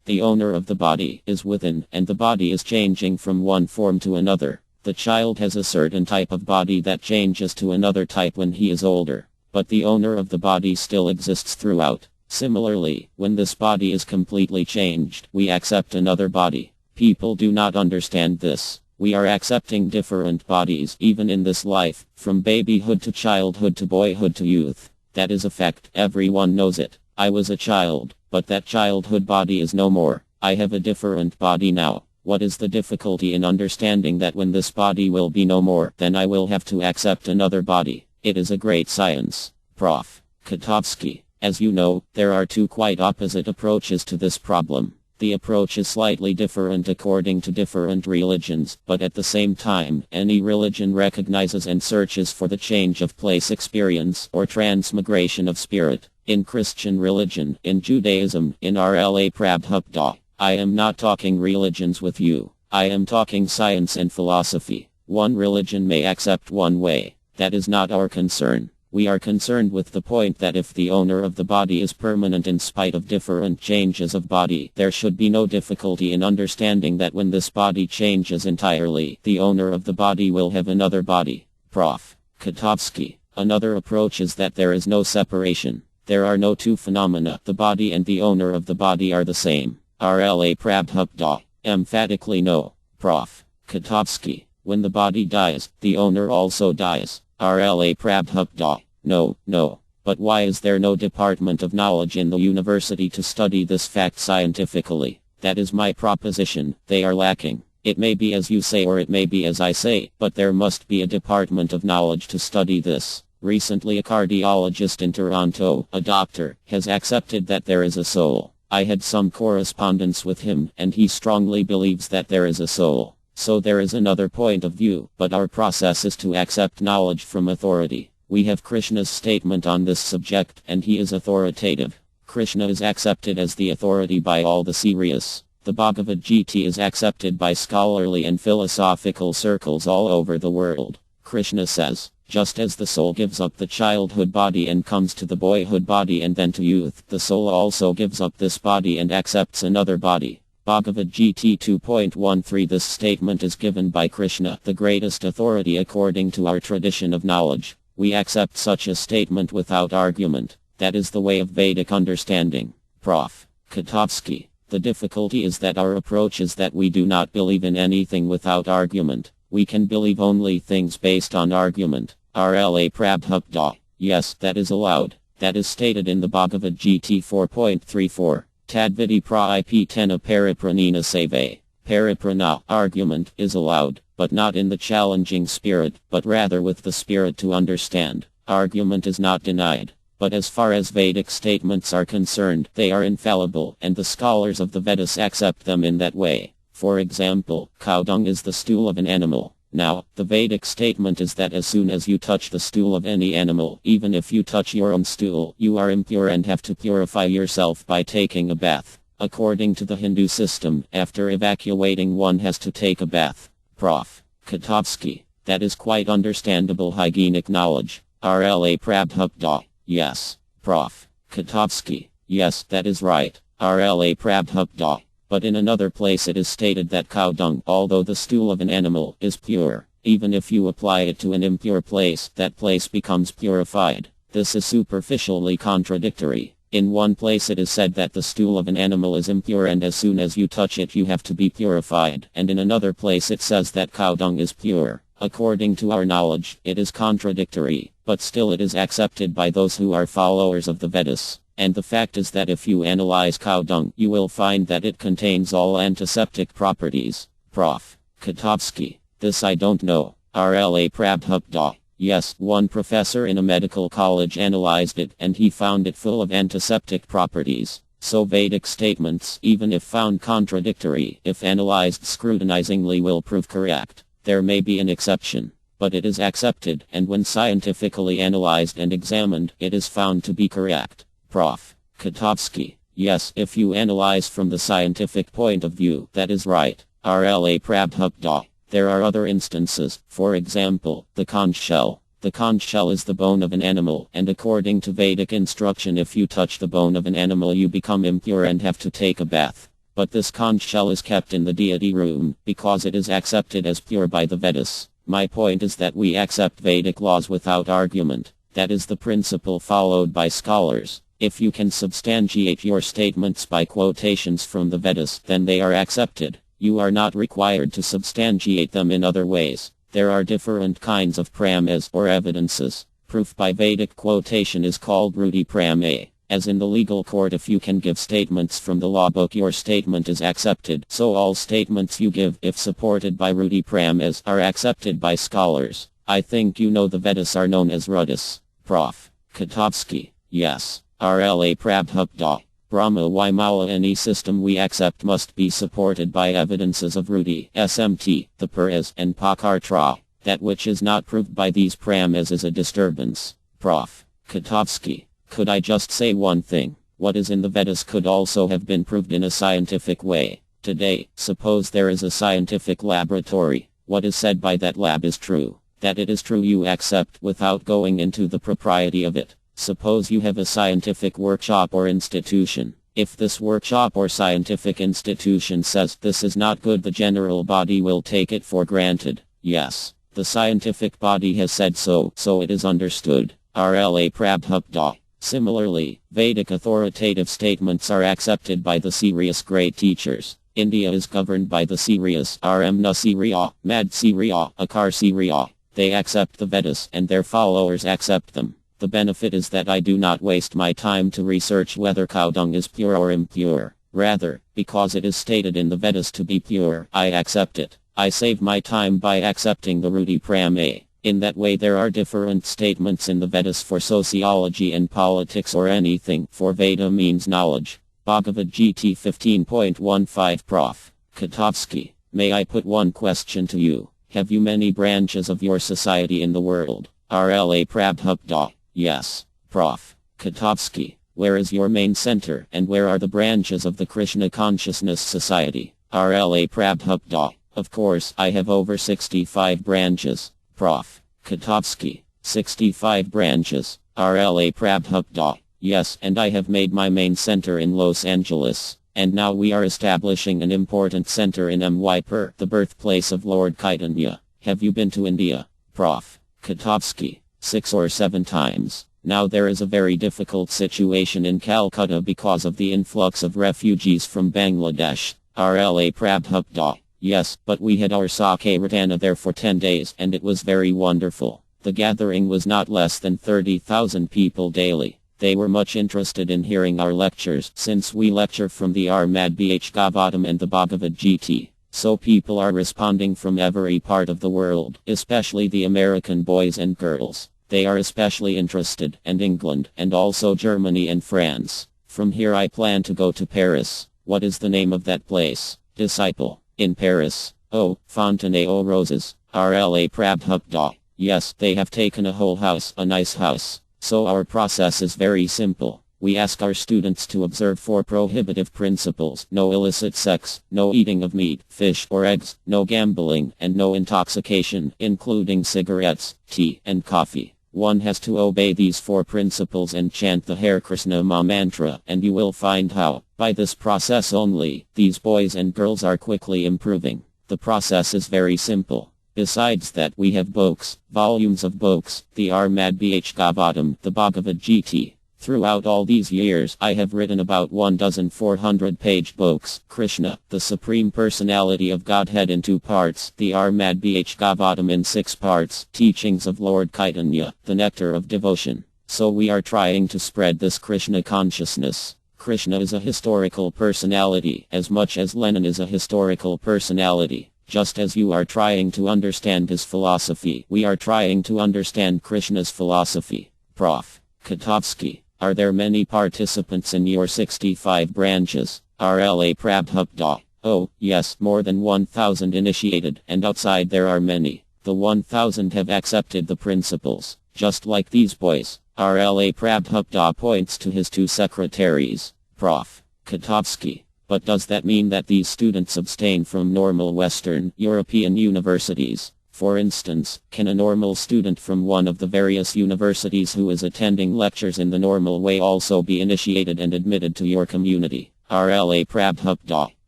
The owner of the body, is within, and the body is changing from one form to another. The child has a certain type of body that changes to another type when he is older. But the owner of the body still exists throughout. Similarly, when this body is completely changed, we accept another body. People do not understand this. We are accepting different bodies, even in this life, from babyhood to childhood to boyhood to youth. That is a fact, everyone knows it. I was a child, but that childhood body is no more. I have a different body now. What is the difficulty in understanding that when this body will be no more, then I will have to accept another body? It is a great science. Prof. Kotovsky. As you know, there are two quite opposite approaches to this problem. The approach is slightly different according to different religions, but at the same time, any religion recognizes and searches for the change of place experience or transmigration of spirit. In Christian religion, in Judaism, in RLA Prabhupada. I am not talking religions with you. I am talking science and philosophy. One religion may accept one way. That is not our concern. We are concerned with the point that if the owner of the body is permanent in spite of different changes of body, there should be no difficulty in understanding that when this body changes entirely, the owner of the body will have another body. Prof. Kotovsky. Another approach is that there is no separation. There are no two phenomena. The body and the owner of the body are the same. RLA Prabhupada. Emphatically no. Prof. Kotovsky. When the body dies, the owner also dies. RLA Prabhupada. No. But why is there no department of knowledge in the university to study this fact scientifically? That is my proposition. They are lacking. It may be as you say or it may be as I say, but there must be a department of knowledge to study this. Recently a cardiologist in Toronto, a doctor, has accepted that there is a soul. I had some correspondence with him, and he strongly believes that there is a soul. So there is another point of view, but our process is to accept knowledge from authority. We have Krishna's statement on this subject, and he is authoritative. Krishna is accepted as the authority by all the serious. The Bhagavad Gita is accepted by scholarly and philosophical circles all over the world. Krishna says, just as the soul gives up the childhood body and comes to the boyhood body and then to youth, the soul also gives up this body and accepts another body. Bhagavad Gita 2.13. This statement is given by Krishna, the greatest authority according to our tradition of knowledge. We accept such a statement without argument. That is the way of Vedic understanding. Prof. Kotovsky. The difficulty is that our approach is that we do not believe in anything without argument. We can believe only things based on argument. RLA Prabhupada. Yes, that is allowed. That is stated in the Bhagavad Gita 4.34. Tadvidi pra ip10 paripranina save. Pariprana, argument, is allowed, but not in the challenging spirit, but rather with the spirit to understand. Argument is not denied. But as far as Vedic statements are concerned, they are infallible, and the scholars of the Vedas accept them in that way. For example, cow dung is the stool of an animal. Now, the Vedic statement is that as soon as you touch the stool of any animal, even if you touch your own stool, you are impure and have to purify yourself by taking a bath. According to the Hindu system, after evacuating one has to take a bath. Prof. Kotovsky. That is quite understandable hygienic knowledge. RLA Prabhupada. Yes. Prof. Kotovsky. Yes, that is right. RLA Prabhupada. But in another place it is stated that cow dung, although the stool of an animal, is pure. Even if you apply it to an impure place, that place becomes purified. This is superficially contradictory. In one place it is said that the stool of an animal is impure and as soon as you touch it you have to be purified. And in another place it says that cow dung is pure. According to our knowledge, it is contradictory, but still it is accepted by those who are followers of the Vedas. And the fact is that if you analyze cow dung, you will find that it contains all antiseptic properties. Prof. Kotovsky. This I don't know. RLA Prabhupada. Yes, one professor in a medical college analyzed it, and he found it full of antiseptic properties. So Vedic statements, even if found contradictory, if analyzed scrutinizingly will prove correct. There may be an exception, but it is accepted, and when scientifically analyzed and examined, it is found to be correct. Prof. Kotovsky. Yes, if you analyze from the scientific point of view, that is right. RLA Prabhupada. There are other instances, for example, the conch shell. The conch shell is the bone of an animal, and according to Vedic instruction if you touch the bone of an animal you become impure and have to take a bath. But this conch shell is kept in the deity room, because it is accepted as pure by the Vedas. My point is that we accept Vedic laws without argument. That is the principle followed by scholars. If you can substantiate your statements by quotations from the Vedas, then they are accepted. You are not required to substantiate them in other ways. There are different kinds of pramas or evidences. Proof by Vedic quotation is called Ruti Prama. As in the legal court, if you can give statements from the law book, your statement is accepted. So all statements you give, if supported by Ruti Pramas, are accepted by scholars. I think you know the Vedas are known as Rutis. Prof. Kotovsky. Yes. RLA Prabhupada. Brahma Vimala. Any system we accept must be supported by evidences of Ruti, SMT, the Puras, and Pakartra. That which is not proved by these pramas is a disturbance. Prof. Kotovsky. Could I just say one thing? What is in the Vedas could also have been proved in a scientific way. Today, suppose there is a scientific laboratory. What is said by that lab is true. That it is true you accept without going into the propriety of it. Suppose you have a scientific workshop or institution. If this workshop or scientific institution says this is not good, the general body will take it for granted. Yes, the scientific body has said so, so it is understood. RLA Prabhupada. Similarly, Vedic authoritative statements are accepted by the serious great teachers. India is governed by the serious Ramna Siriya, Mad Siriya, Akar Siriya. They accept the Vedas and their followers accept them. The benefit is that I do not waste my time to research whether cow dung is pure or impure. Rather, because it is stated in the Vedas to be pure, I accept it. I save my time by accepting the Ruti Prama. In that way there are different statements in the Vedas for sociology and politics or anything, for Veda means knowledge. Bhagavad Gita 15.15. Prof. Kotovsky. May I put one question to you? Have you many branches of your society in the world? RLA Prabhupada. Yes, Prof. Kotovsky. Where is your main center and where are the branches of the Krishna Consciousness Society? RLA Prabhupada. Of course, I have over 65 branches. Prof. Kotovsky. 65 branches. RLA Prabhupada. Yes, and I have made my main center in Los Angeles. And now we are establishing an important center in Pur, the birthplace of Lord Chaitanya. Have you been to India? Prof. Kotovsky. 6 or 7 times. Now there is a very difficult situation in Calcutta because of the influx of refugees from Bangladesh. RLA Prabhupada. Yes, but we had our Sankirtana there for 10 days and it was very wonderful. The gathering was not less than 30,000 people daily. They were much interested in hearing our lectures since we lecture from the Bhagavatam and the Bhagavad Gita. So people are responding from every part of the world, especially the American boys and girls. They are especially interested, and England, and also Germany and France. From here I plan to go to Paris. What is the name of that place? Disciple. In Paris. Oh, Fontenay aux Roses. RLA Prabhupada. Yes, they have taken a whole house, a nice house. So our process is very simple. We ask our students to observe 4 prohibitive principles: no illicit sex, no eating of meat, fish or eggs, no gambling, and no intoxication, including cigarettes, tea, and coffee. One has to obey these 4 principles and chant the Hare Krishna mantra, and you will find how, by this process only, these boys and girls are quickly improving. The process is very simple. Besides that, we have books, volumes of books, the Bhagavatam, the Bhagavad Gita. Throughout all these years, I have written about 1,400-page books. Krishna, the Supreme Personality of Godhead in 2 parts, the Bhagavatam in 6 parts, Teachings of Lord Chaitanya, the Nectar of Devotion. So we are trying to spread this Krishna consciousness. Krishna is a historical personality, as much as Lenin is a historical personality. Just as you are trying to understand his philosophy, we are trying to understand Krishna's philosophy. Prof. Kotovsky. Are there many participants in your 65 branches? RLA Prabhupada. Oh, yes, more than 1,000 initiated, and outside there are many. The 1,000 have accepted the principles, just like these boys. RLA Prabhupada points to his 2 secretaries. Prof. Kotovsky. But does that mean that these students abstain from normal Western European universities? For instance, can a normal student from one of the various universities who is attending lectures in the normal way also be initiated and admitted to your community? RLA Prabhupada.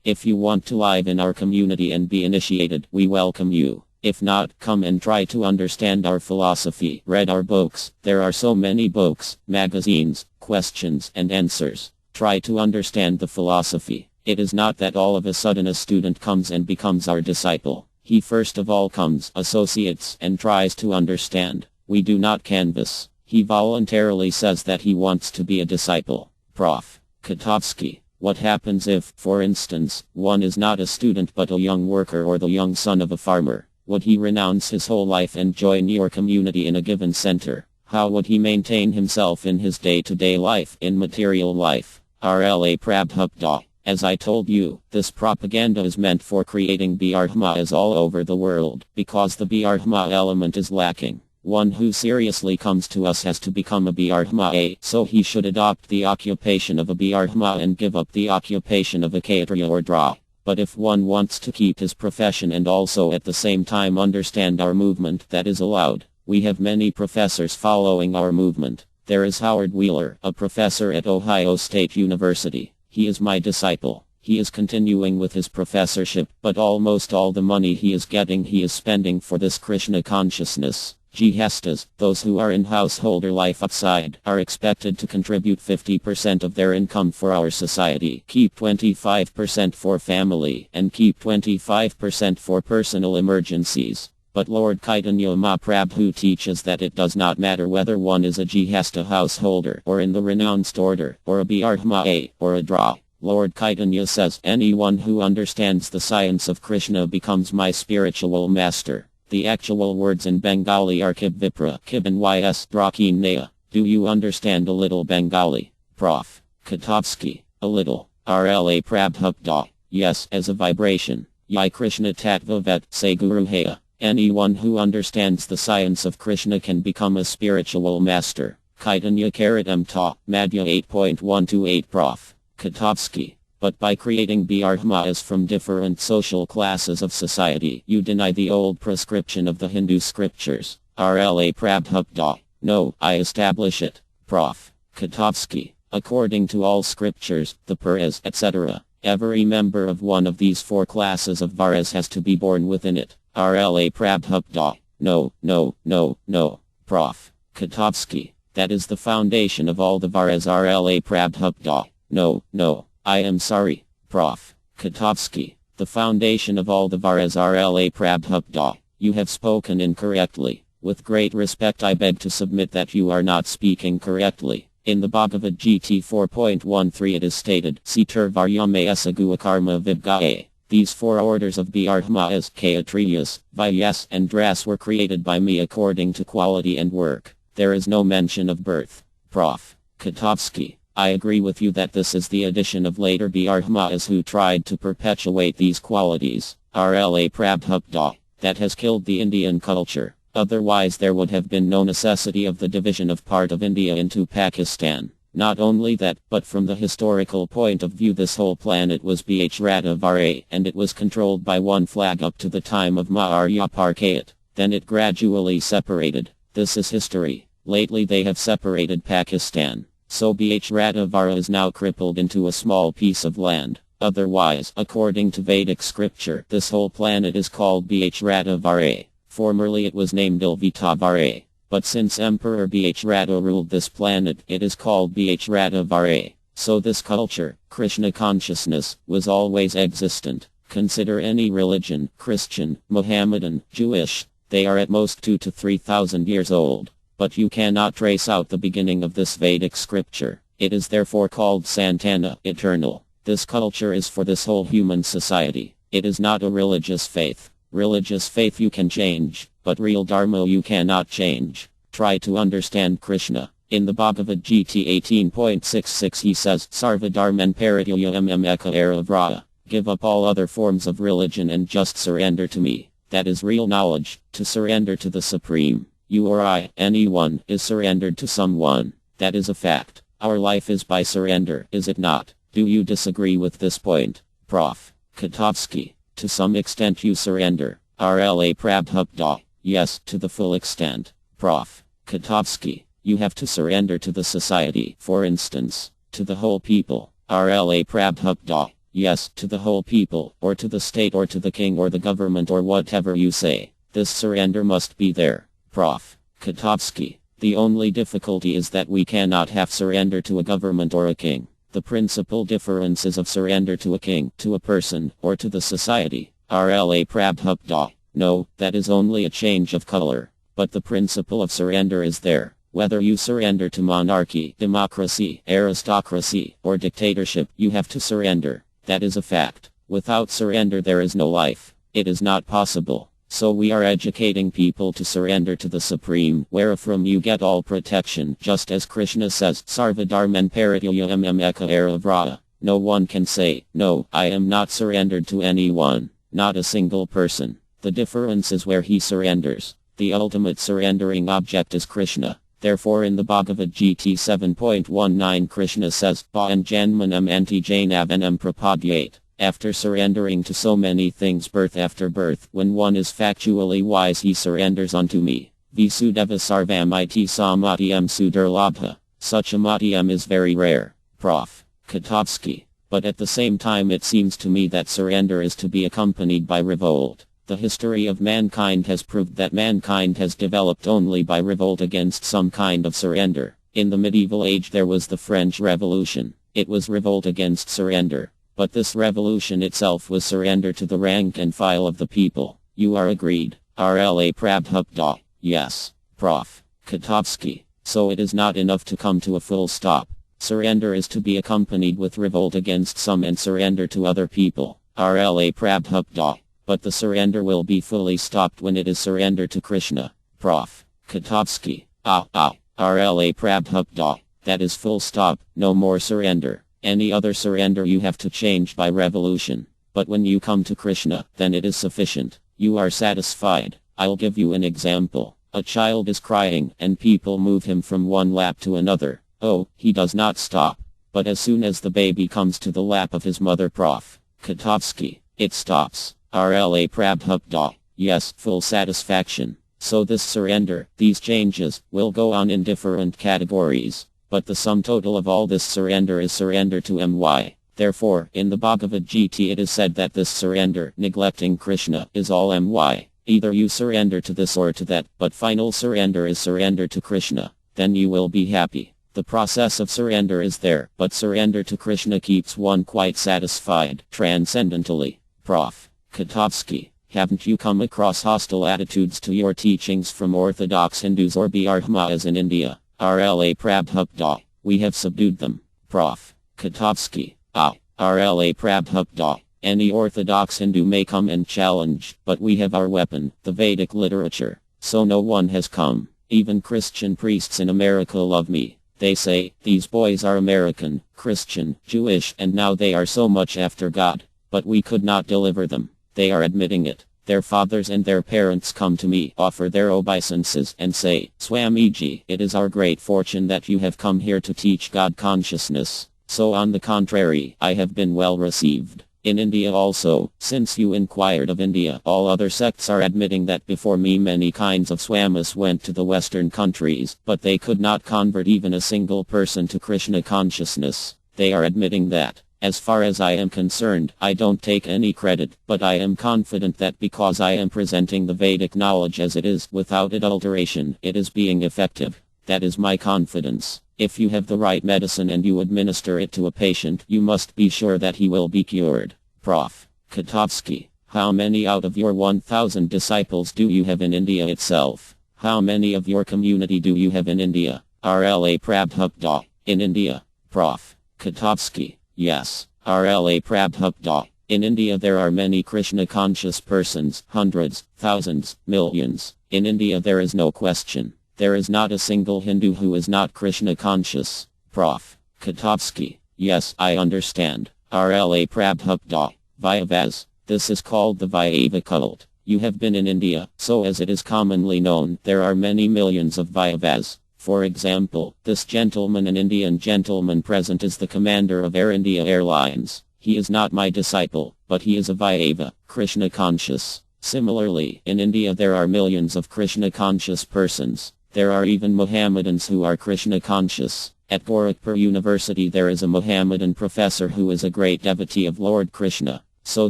If you want to live in our community and be initiated, we welcome you. If not, come and try to understand our philosophy. Read our books. There are so many books, magazines, questions and answers. Try to understand the philosophy. It is not that all of a sudden a student comes and becomes our disciple. He first of all comes, associates, and tries to understand. We do not canvass. He voluntarily says that he wants to be a disciple. Prof. Kotovsky. What happens if, for instance, one is not a student but a young worker or the young son of a farmer? Would he renounce his whole life and join your community in a given center? How would he maintain himself in his day-to-day life, in material life? RLA Prabhupada. As I told you, this propaganda is meant for creating Bhardhmas all over the world, because the Bhardhma element is lacking. One who seriously comes to us has to become a Bhardhma, so he should adopt the occupation of a Bhardhma and give up the occupation of a Kshatriya or Dra. But if one wants to keep his profession and also at the same time understand our movement, that is allowed. We have many professors following our movement. There is Howard Wheeler, a professor at Ohio State University. He is my disciple. He is continuing with his professorship, but almost all the money he is getting he is spending for this Krishna consciousness. Gihestas, those who are in householder life outside, are expected to contribute 50% of their income for our society, keep 25% for family, and keep 25% for personal emergencies. But Lord Chaitanya Mahaprabhu teaches that it does not matter whether one is a Gihesta householder or in the renounced order, or a Bhardhma or a Dra. Lord Chaitanya says, anyone who understands the science of Krishna becomes my spiritual master. The actual words in Bengali are Kib Vipra, Kib and Ys Drakin Naya. Do you understand a little Bengali? Prof. Kotovsky. A little. RLA Prabhupada. Yes, as a vibration. Yai Krishna Tattva Vet, say Guru Haya. Anyone who understands the science of Krishna can become a spiritual master. Kaitanya Karatamta, Madhya 8.128 Prof. Katovsky. But by creating Brahmas from different social classes of society, you deny the old prescription of the Hindu scriptures. RLA Prabhupada. No, I establish it. Prof. Katovsky. According to all scriptures, the Puras, etc., every member of one of these four classes of Varas has to be born within it. RLA Prabhupada. No. Prof. Katovsky. That is the foundation of all the Varas. RLA Prabhupada. No. I am sorry, Prof. Katovsky. The foundation of all the Varas. RLA Prabhupada. You have spoken incorrectly. With great respect, I beg to submit that you are not speaking correctly. In the Bhagavad Gita 4.13 it is stated, Sitar Varyame Esagu Karma Vibgaye. These four orders of Brahmas, Kshatriyas, Vyas, and Dras were created by me according to quality and work. There is no mention of birth. Prof. Katovsky. I agree with you that this is the addition of later Brahmas who tried to perpetuate these qualities. RLA Prabhupada. That has killed the Indian culture. Otherwise there would have been no necessity of the division of part of India into Pakistan. Not only that, but from the historical point of view this whole planet was Bhratavara, and it was controlled by one flag up to the time of Maurya Parkayat. Then it gradually separated. This is history. Lately they have separated Pakistan. So Bhratavara is now crippled into a small piece of land. Otherwise, according to Vedic scripture, this whole planet is called Bhratavara. Formerly it was named Ilvitavara. But since Emperor Bhrata ruled this planet, it is called Bhratavara. So this culture, Krishna consciousness, was always existent. Consider any religion, Christian, Mohammedan, Jewish, they are at most 2,000 to 3,000 years old. But you cannot trace out the beginning of this Vedic scripture. It is therefore called Santana, eternal. This culture is for this whole human society. It is not a religious faith. Religious faith you can change, but real Dharma you cannot change. Try to understand Krishna. In the Bhagavad Gita 18.66 he says, Sarva Dharman Parityayam Eka Aravrata. Give up all other forms of religion and just surrender to me. That is real knowledge, to surrender to the Supreme. You or I, anyone, is surrendered to someone. That is a fact. Our life is by surrender, is it not? Do you disagree with this point? Prof. Katovsky. To some extent you surrender. RLA Prabhupada. Yes, to the full extent. Prof. Katovsky. You have to surrender to the society, for instance, to the whole people. RLA Prabhupada. Yes, to the whole people, or to the state or to the king or the government or whatever you say. This surrender must be there. Prof. Katovsky. The only difficulty is that we cannot have surrender to a government or a king. The principal difference is of surrender to a king, to a person, or to the society. RLA Prabhupada. No, that is only a change of color. But the principle of surrender is there. Whether you surrender to monarchy, democracy, aristocracy, or dictatorship, you have to surrender. That is a fact. Without surrender there is no life. It is not possible. So we are educating people to surrender to the Supreme, wherefrom you get all protection, just as Krishna says, Sarvadharman Parityayam Eka Aravrata. No one can say, no, I am not surrendered to anyone. Not a single person. The difference is where he surrenders. The ultimate surrendering object is Krishna. Therefore in the Bhagavad Gita 7.19 Krishna says, Bhajan Janmanam Anti Jainavanam Prapadyate. After surrendering to so many things birth after birth, when one is factually wise he surrenders unto me. Visudeva sarvam iti samadhyam sudurlabha. Such a madhyam is very rare. Prof. Katovsky. But at the same time it seems to me that surrender is to be accompanied by revolt. The history of mankind has proved that mankind has developed only by revolt against some kind of surrender. In the medieval age there was the French Revolution. It was revolt against surrender. But this revolution itself was surrender to the rank and file of the people. You are agreed? RLA Prabhupada. Yes. Prof. Katovsky. So it is not enough to come to a full stop. Surrender is to be accompanied with revolt against some and surrender to other people. RLA Prabhupada. But the surrender will be fully stopped when it is surrender to Krishna. Prof. Katovsky. RLA Prabhupada. That is full stop, no more surrender. Any other surrender you have to change by revolution. But when you come to Krishna, then it is sufficient. You are satisfied. I'll give you an example. A child is crying and people move him from one lap to another. Oh, he does not stop. But as soon as the baby comes to the lap of his mother Prof. Kotovsky, it stops. RLA Prabhupada. Yes, full satisfaction. So this surrender, these changes, will go on in different categories. But the sum total of all this surrender is surrender to MY. Therefore, in the Bhagavad Gita it is said that this surrender, neglecting Krishna, is all MY. Either you surrender to this or to that, but final surrender is surrender to Krishna. Then you will be happy. The process of surrender is there, but surrender to Krishna keeps one quite satisfied, transcendentally. Prof. Kotovsky, haven't you come across hostile attitudes to your teachings from Orthodox Hindus or Brahmas in India? RLA Prabhupada, we have subdued them. Prof. Kotovsky, RLA Prabhupada. Any Orthodox Hindu may come and challenge, but we have our weapon, the Vedic literature. So no one has come. Even Christian priests in America love me. They say, these boys are American, Christian, Jewish, and now they are so much after God. But we could not deliver them. They are admitting it. Their fathers and their parents come to me, offer their obeisances, and say, Swamiji, it is our great fortune that you have come here to teach God consciousness. So on the contrary, I have been well received. In India also, since you inquired of India, all other sects are admitting that before me many kinds of swamis went to the Western countries, but they could not convert even a single person to Krishna consciousness. They are admitting that. As far as I am concerned, I don't take any credit, but I am confident that because I am presenting the Vedic knowledge as it is, without adulteration, it is being effective. That is my confidence. If you have the right medicine and you administer it to a patient, you must be sure that he will be cured. Prof. Kotovsky, how many out of your 1,000 disciples do you have in India itself? How many of your community do you have in India? RLA Prabhupada, in India. Prof. Kotovsky, yes, RLA Prabhupada. In India there are many Krishna conscious persons, hundreds, thousands, millions. In India there is no question. There is not a single Hindu who is not Krishna conscious. Prof. Kotovsky, yes, I understand. RLA Prabhupada, Vaishnavas. This is called the Vaishnava cult. You have been in India, so as it is commonly known, there are many millions of Vaishnavas. For example, this gentleman, an Indian gentleman present, is the commander of Air India Airlines. He is not my disciple, but he is a Vaishnava, Krishna conscious. Similarly, in India there are millions of Krishna conscious persons. There are even Mohammedans who are Krishna conscious. At Gorakhpur University there is a Mohammedan professor who is a great devotee of Lord Krishna. So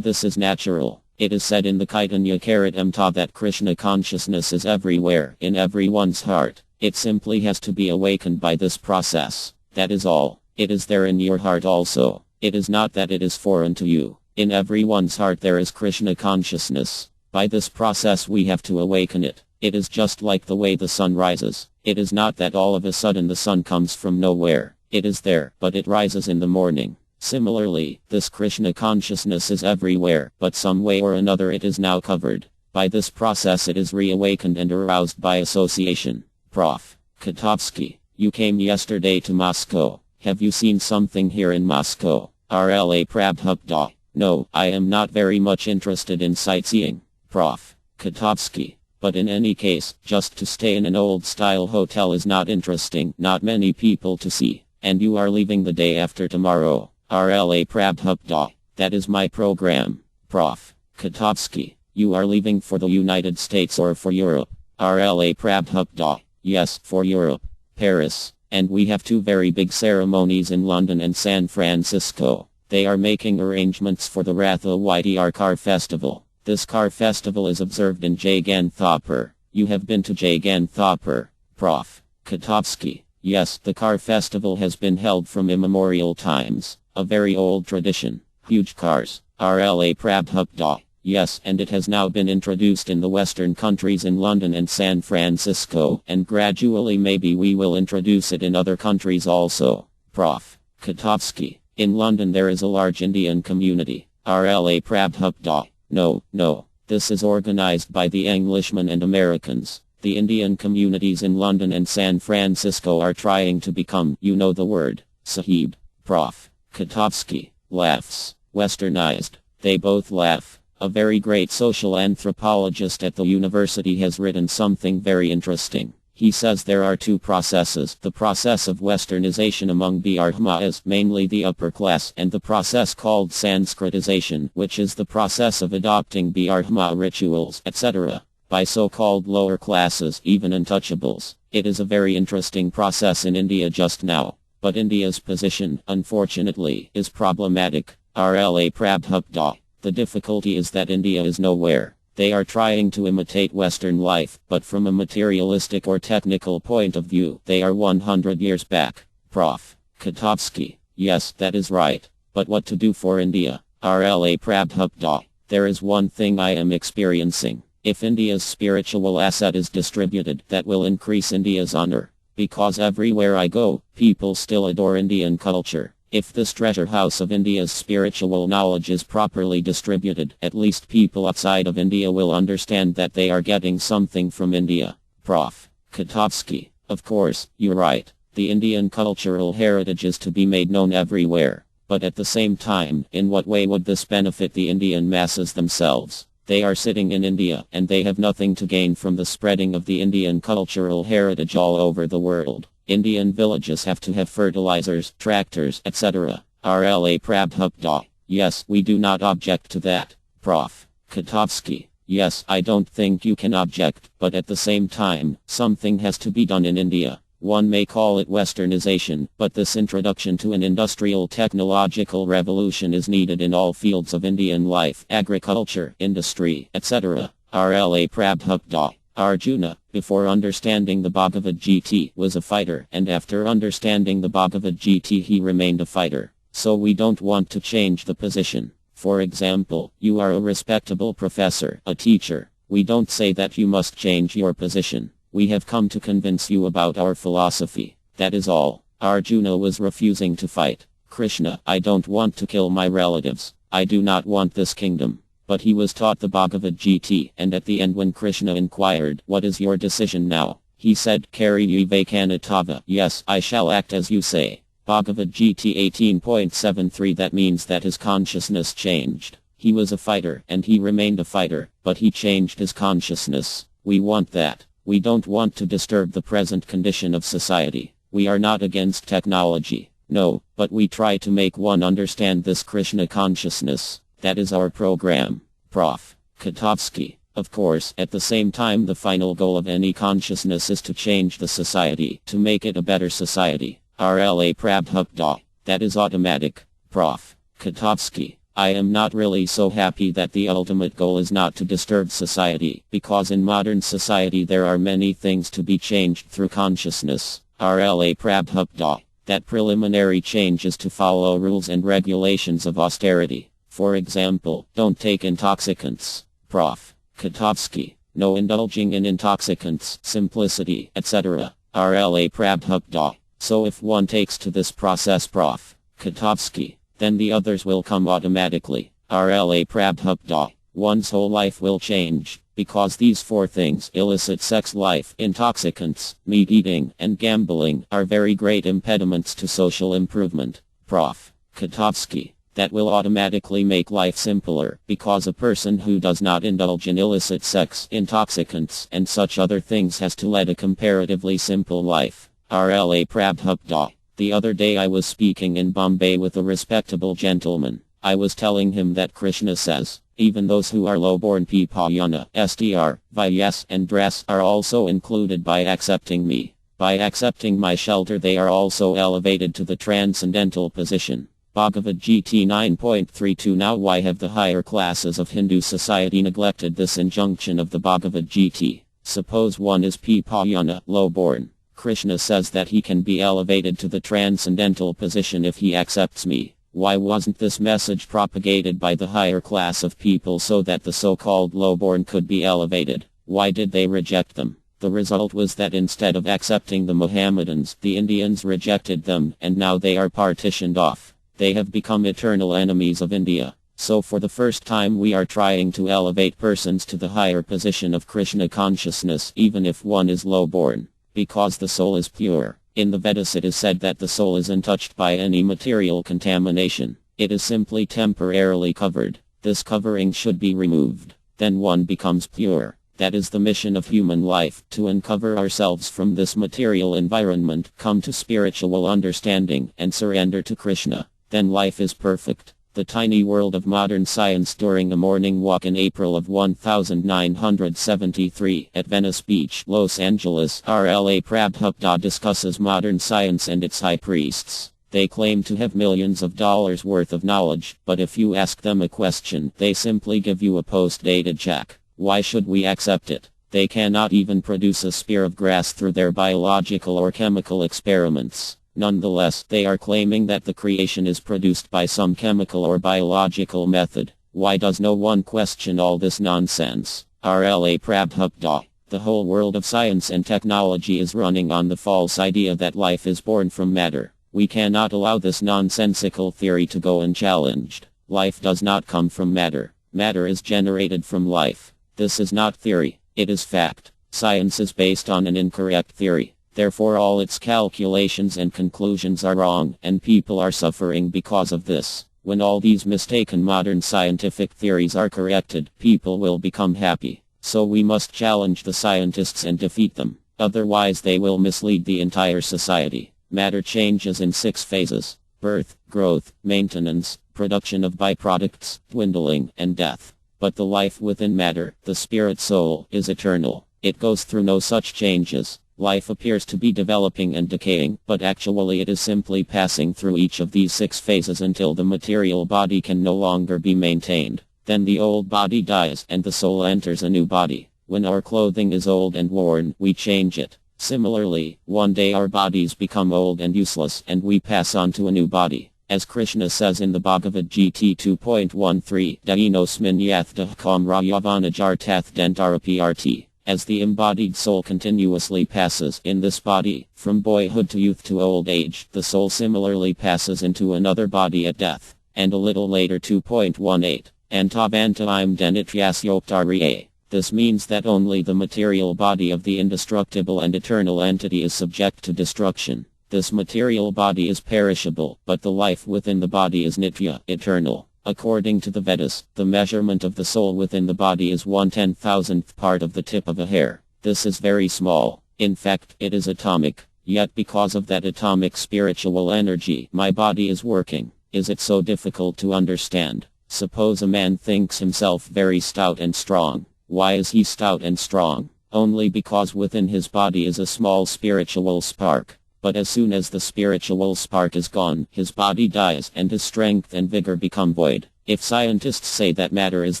this is natural. It is said in the Chaitanya Charitamrita that Krishna consciousness is everywhere, in everyone's heart. It simply has to be awakened by this process. That is all. It is there in your heart also. It is not that it is foreign to you. In everyone's heart there is Krishna consciousness. By this process we have to awaken it. It is just like the way the sun rises. It is not that all of a sudden the sun comes from nowhere. It is there, but it rises in the morning. Similarly, this Krishna consciousness is everywhere, but some way or another it is now covered. By this process it is reawakened and aroused by association. Prof. Kotovsky, you came yesterday to Moscow. Have you seen something here in Moscow? RLA Prabhupada, no, I am not very much interested in sightseeing. Prof. Kotovsky, but in any case, just to stay in an old-style hotel is not interesting, not many people to see. And you are leaving the day after tomorrow. RLA Prabhupada, that is my program. Prof. Kotovsky, you are leaving for the United States or for Europe? RLA Prabhupada, yes, for Europe. Paris. And we have two very big ceremonies in London and San Francisco. They are making arrangements for the Ratha YTR Car Festival. This car festival is observed in Jagannathapur. You have been to Jagannathapur? Prof. Kotovsky, yes, the car festival has been held from immemorial times. A very old tradition. Huge cars. RLA Prabhupada, yes, and it has now been introduced in the Western countries in London and San Francisco, and gradually maybe we will introduce it in other countries also. Prof. Kotovsky, in London there is a large Indian community. RLA Prabhupada, no, this is organized by the Englishmen and Americans. The Indian communities in London and San Francisco are trying to become, you know the word, Sahib. Prof. Kotovsky, laughs. Westernized. They both laugh. a very great social anthropologist at the university, has written something very interesting. He says there are two processes: the process of westernization among Brahmas, mainly the upper class, and the process called Sanskritization, which is the process of adopting Brahma rituals, etc., by so-called lower classes, even untouchables. It is a very interesting process in India just now. But India's position, unfortunately, is problematic. RLA Prabhupada. The difficulty is that India is nowhere. They are trying to imitate Western life, but from a materialistic or technical point of view, they are 100 years back. Prof. Katovsky. Yes, that is right. But what to do for India? RLA Prabhupada. There is one thing I am experiencing. If India's spiritual asset is distributed, that will increase India's honor. Because everywhere I go, people still adore Indian culture. If this treasure house of India's spiritual knowledge is properly distributed, at least people outside of India will understand that they are getting something from India. Prof. Katovsky. Of course, you're right. The Indian cultural heritage is to be made known everywhere. But at the same time, in what way would this benefit the Indian masses themselves? They are sitting in India, and they have nothing to gain from the spreading of the Indian cultural heritage all over the world. Indian villages have to have fertilizers, tractors, etc. RLA Prabhupada. Yes, we do not object to that. Prof. Katovsky. Yes, I don't think you can object, but at the same time, something has to be done in India. One may call it westernization, but this introduction to an industrial technological revolution is needed in all fields of Indian life: agriculture, industry, etc. RLA Prabhupada. Arjuna, before understanding the Bhagavad Gita, was a fighter, and after understanding the Bhagavad Gita he remained a fighter. So we don't want to change the position. For example, you are a respectable professor, a teacher. We don't say that you must change your position. We have come to convince you about our philosophy. That is all. Arjuna was refusing to fight. Krishna, I don't want to kill my relatives. I do not want this kingdom. But he was taught the Bhagavad Gita, and at the end when Krishna inquired, "What is your decision now?" he said, "Kari Vivekanatava." Yes, I shall act as you say. Bhagavad Gita 18.73. That means that his consciousness changed. He was a fighter, and he remained a fighter, but he changed his consciousness. We want that. We don't want to disturb the present condition of society. We are not against technology. No, but we try to make one understand this Krishna consciousness. That is our program. Prof. Katovsky. Of course, at the same time the final goal of any consciousness is to change the society, to make it a better society. RLA Prabhupada. That is automatic. Prof. Katovsky. I am not really so happy that the ultimate goal is not to disturb society, because in modern society there are many things to be changed through consciousness. RLA Prabhupada. That preliminary change is to follow rules and regulations of austerity. For example, don't take intoxicants. Prof. Katovsky. No indulging in intoxicants, simplicity, etc. RLA Prabhupada. So if one takes to this process, Prof. Katovsky, then the others will come automatically. RLA Prabhupada. One's whole life will change, because these four things: illicit sex life, intoxicants, meat eating, and gambling, are very great impediments to social improvement. Prof. Katovsky. That will automatically make life simpler, because a person who does not indulge in illicit sex, intoxicants, and such other things has to lead a comparatively simple life. RLA Prabhupada. The other day I was speaking in Bombay with a respectable gentleman. I was telling him that Krishna says, even those who are low-born Pipayana, STR, Vyas, and dress are also included by accepting me. By accepting my shelter they are also elevated to the transcendental position. Bhagavad Gita 9.32. Now why have the higher classes of Hindu society neglected this injunction of the Bhagavad Gita? Suppose one is Pipayana, low-born. Krishna says that he can be elevated to the transcendental position if he accepts me. Why wasn't this message propagated by the higher class of people so that the so-called low-born could be elevated? Why did they reject them? The result was that instead of accepting the Mohammedans, the Indians rejected them, and now they are partitioned off. They have become eternal enemies of India. So for the first time we are trying to elevate persons to the higher position of Krishna consciousness, even if one is low-born. Because the soul is pure. In the Vedas it is said that the soul is untouched by any material contamination. It is simply temporarily covered. This covering should be removed. Then one becomes pure. That is the mission of human life, to uncover ourselves from this material environment, come to spiritual understanding, and surrender to Krishna. Then life is perfect. The tiny world of modern science. During a morning walk in April of 1973 at Venice Beach, Los Angeles, RLA Prabhupada discusses modern science and its high priests. They claim to have millions of dollars worth of knowledge, but if you ask them a question, they simply give you a post-dated check. Why should we accept it? They cannot even produce a spear of grass through their biological or chemical experiments. Nonetheless, they are claiming that the creation is produced by some chemical or biological method. Why does no one question all this nonsense? RLA Prabhupada. The whole world of science and technology is running on the false idea that life is born from matter. We cannot allow this nonsensical theory to go unchallenged. Life does not come from matter. Matter is generated from life. This is not theory, it is fact. Science is based on an incorrect theory. Therefore all its calculations and conclusions are wrong, and people are suffering because of this. When all these mistaken modern scientific theories are corrected, people will become happy. So we must challenge the scientists and defeat them. Otherwise they will mislead the entire society. Matter changes in 6 phases: birth, growth, maintenance, production of byproducts, dwindling, and death. But the life within matter, the spirit soul, is eternal. It goes through no such changes. Life appears to be developing and decaying, but actually it is simply passing through each of these 6 phases until the material body can no longer be maintained. Then the old body dies and the soul enters a new body. When our clothing is old and worn, we change it. Similarly, one day our bodies become old and useless and we pass on to a new body. As Krishna says in the Bhagavad Gita 2.13, Dainosmin yathahkam rayavanajartath dentaraprti. As the embodied soul continuously passes in this body, from boyhood to youth to old age, the soul similarly passes into another body at death. And a little later 2.18, Antavantaim denityasyoktariye. This means that only the material body of the indestructible and eternal entity is subject to destruction. This material body is perishable, but the life within the body is nitya, eternal. According to the Vedas, the measurement of the soul within the body is 1/10,000th part of the tip of a hair. This is very small. In fact, it is atomic. Yet because of that atomic spiritual energy, my body is working. Is it so difficult to understand? Suppose a man thinks himself very stout and strong. Why is he stout and strong? Only because within his body is a small spiritual spark. But as soon as the spiritual spark is gone, his body dies and his strength and vigor become void. If scientists say that matter is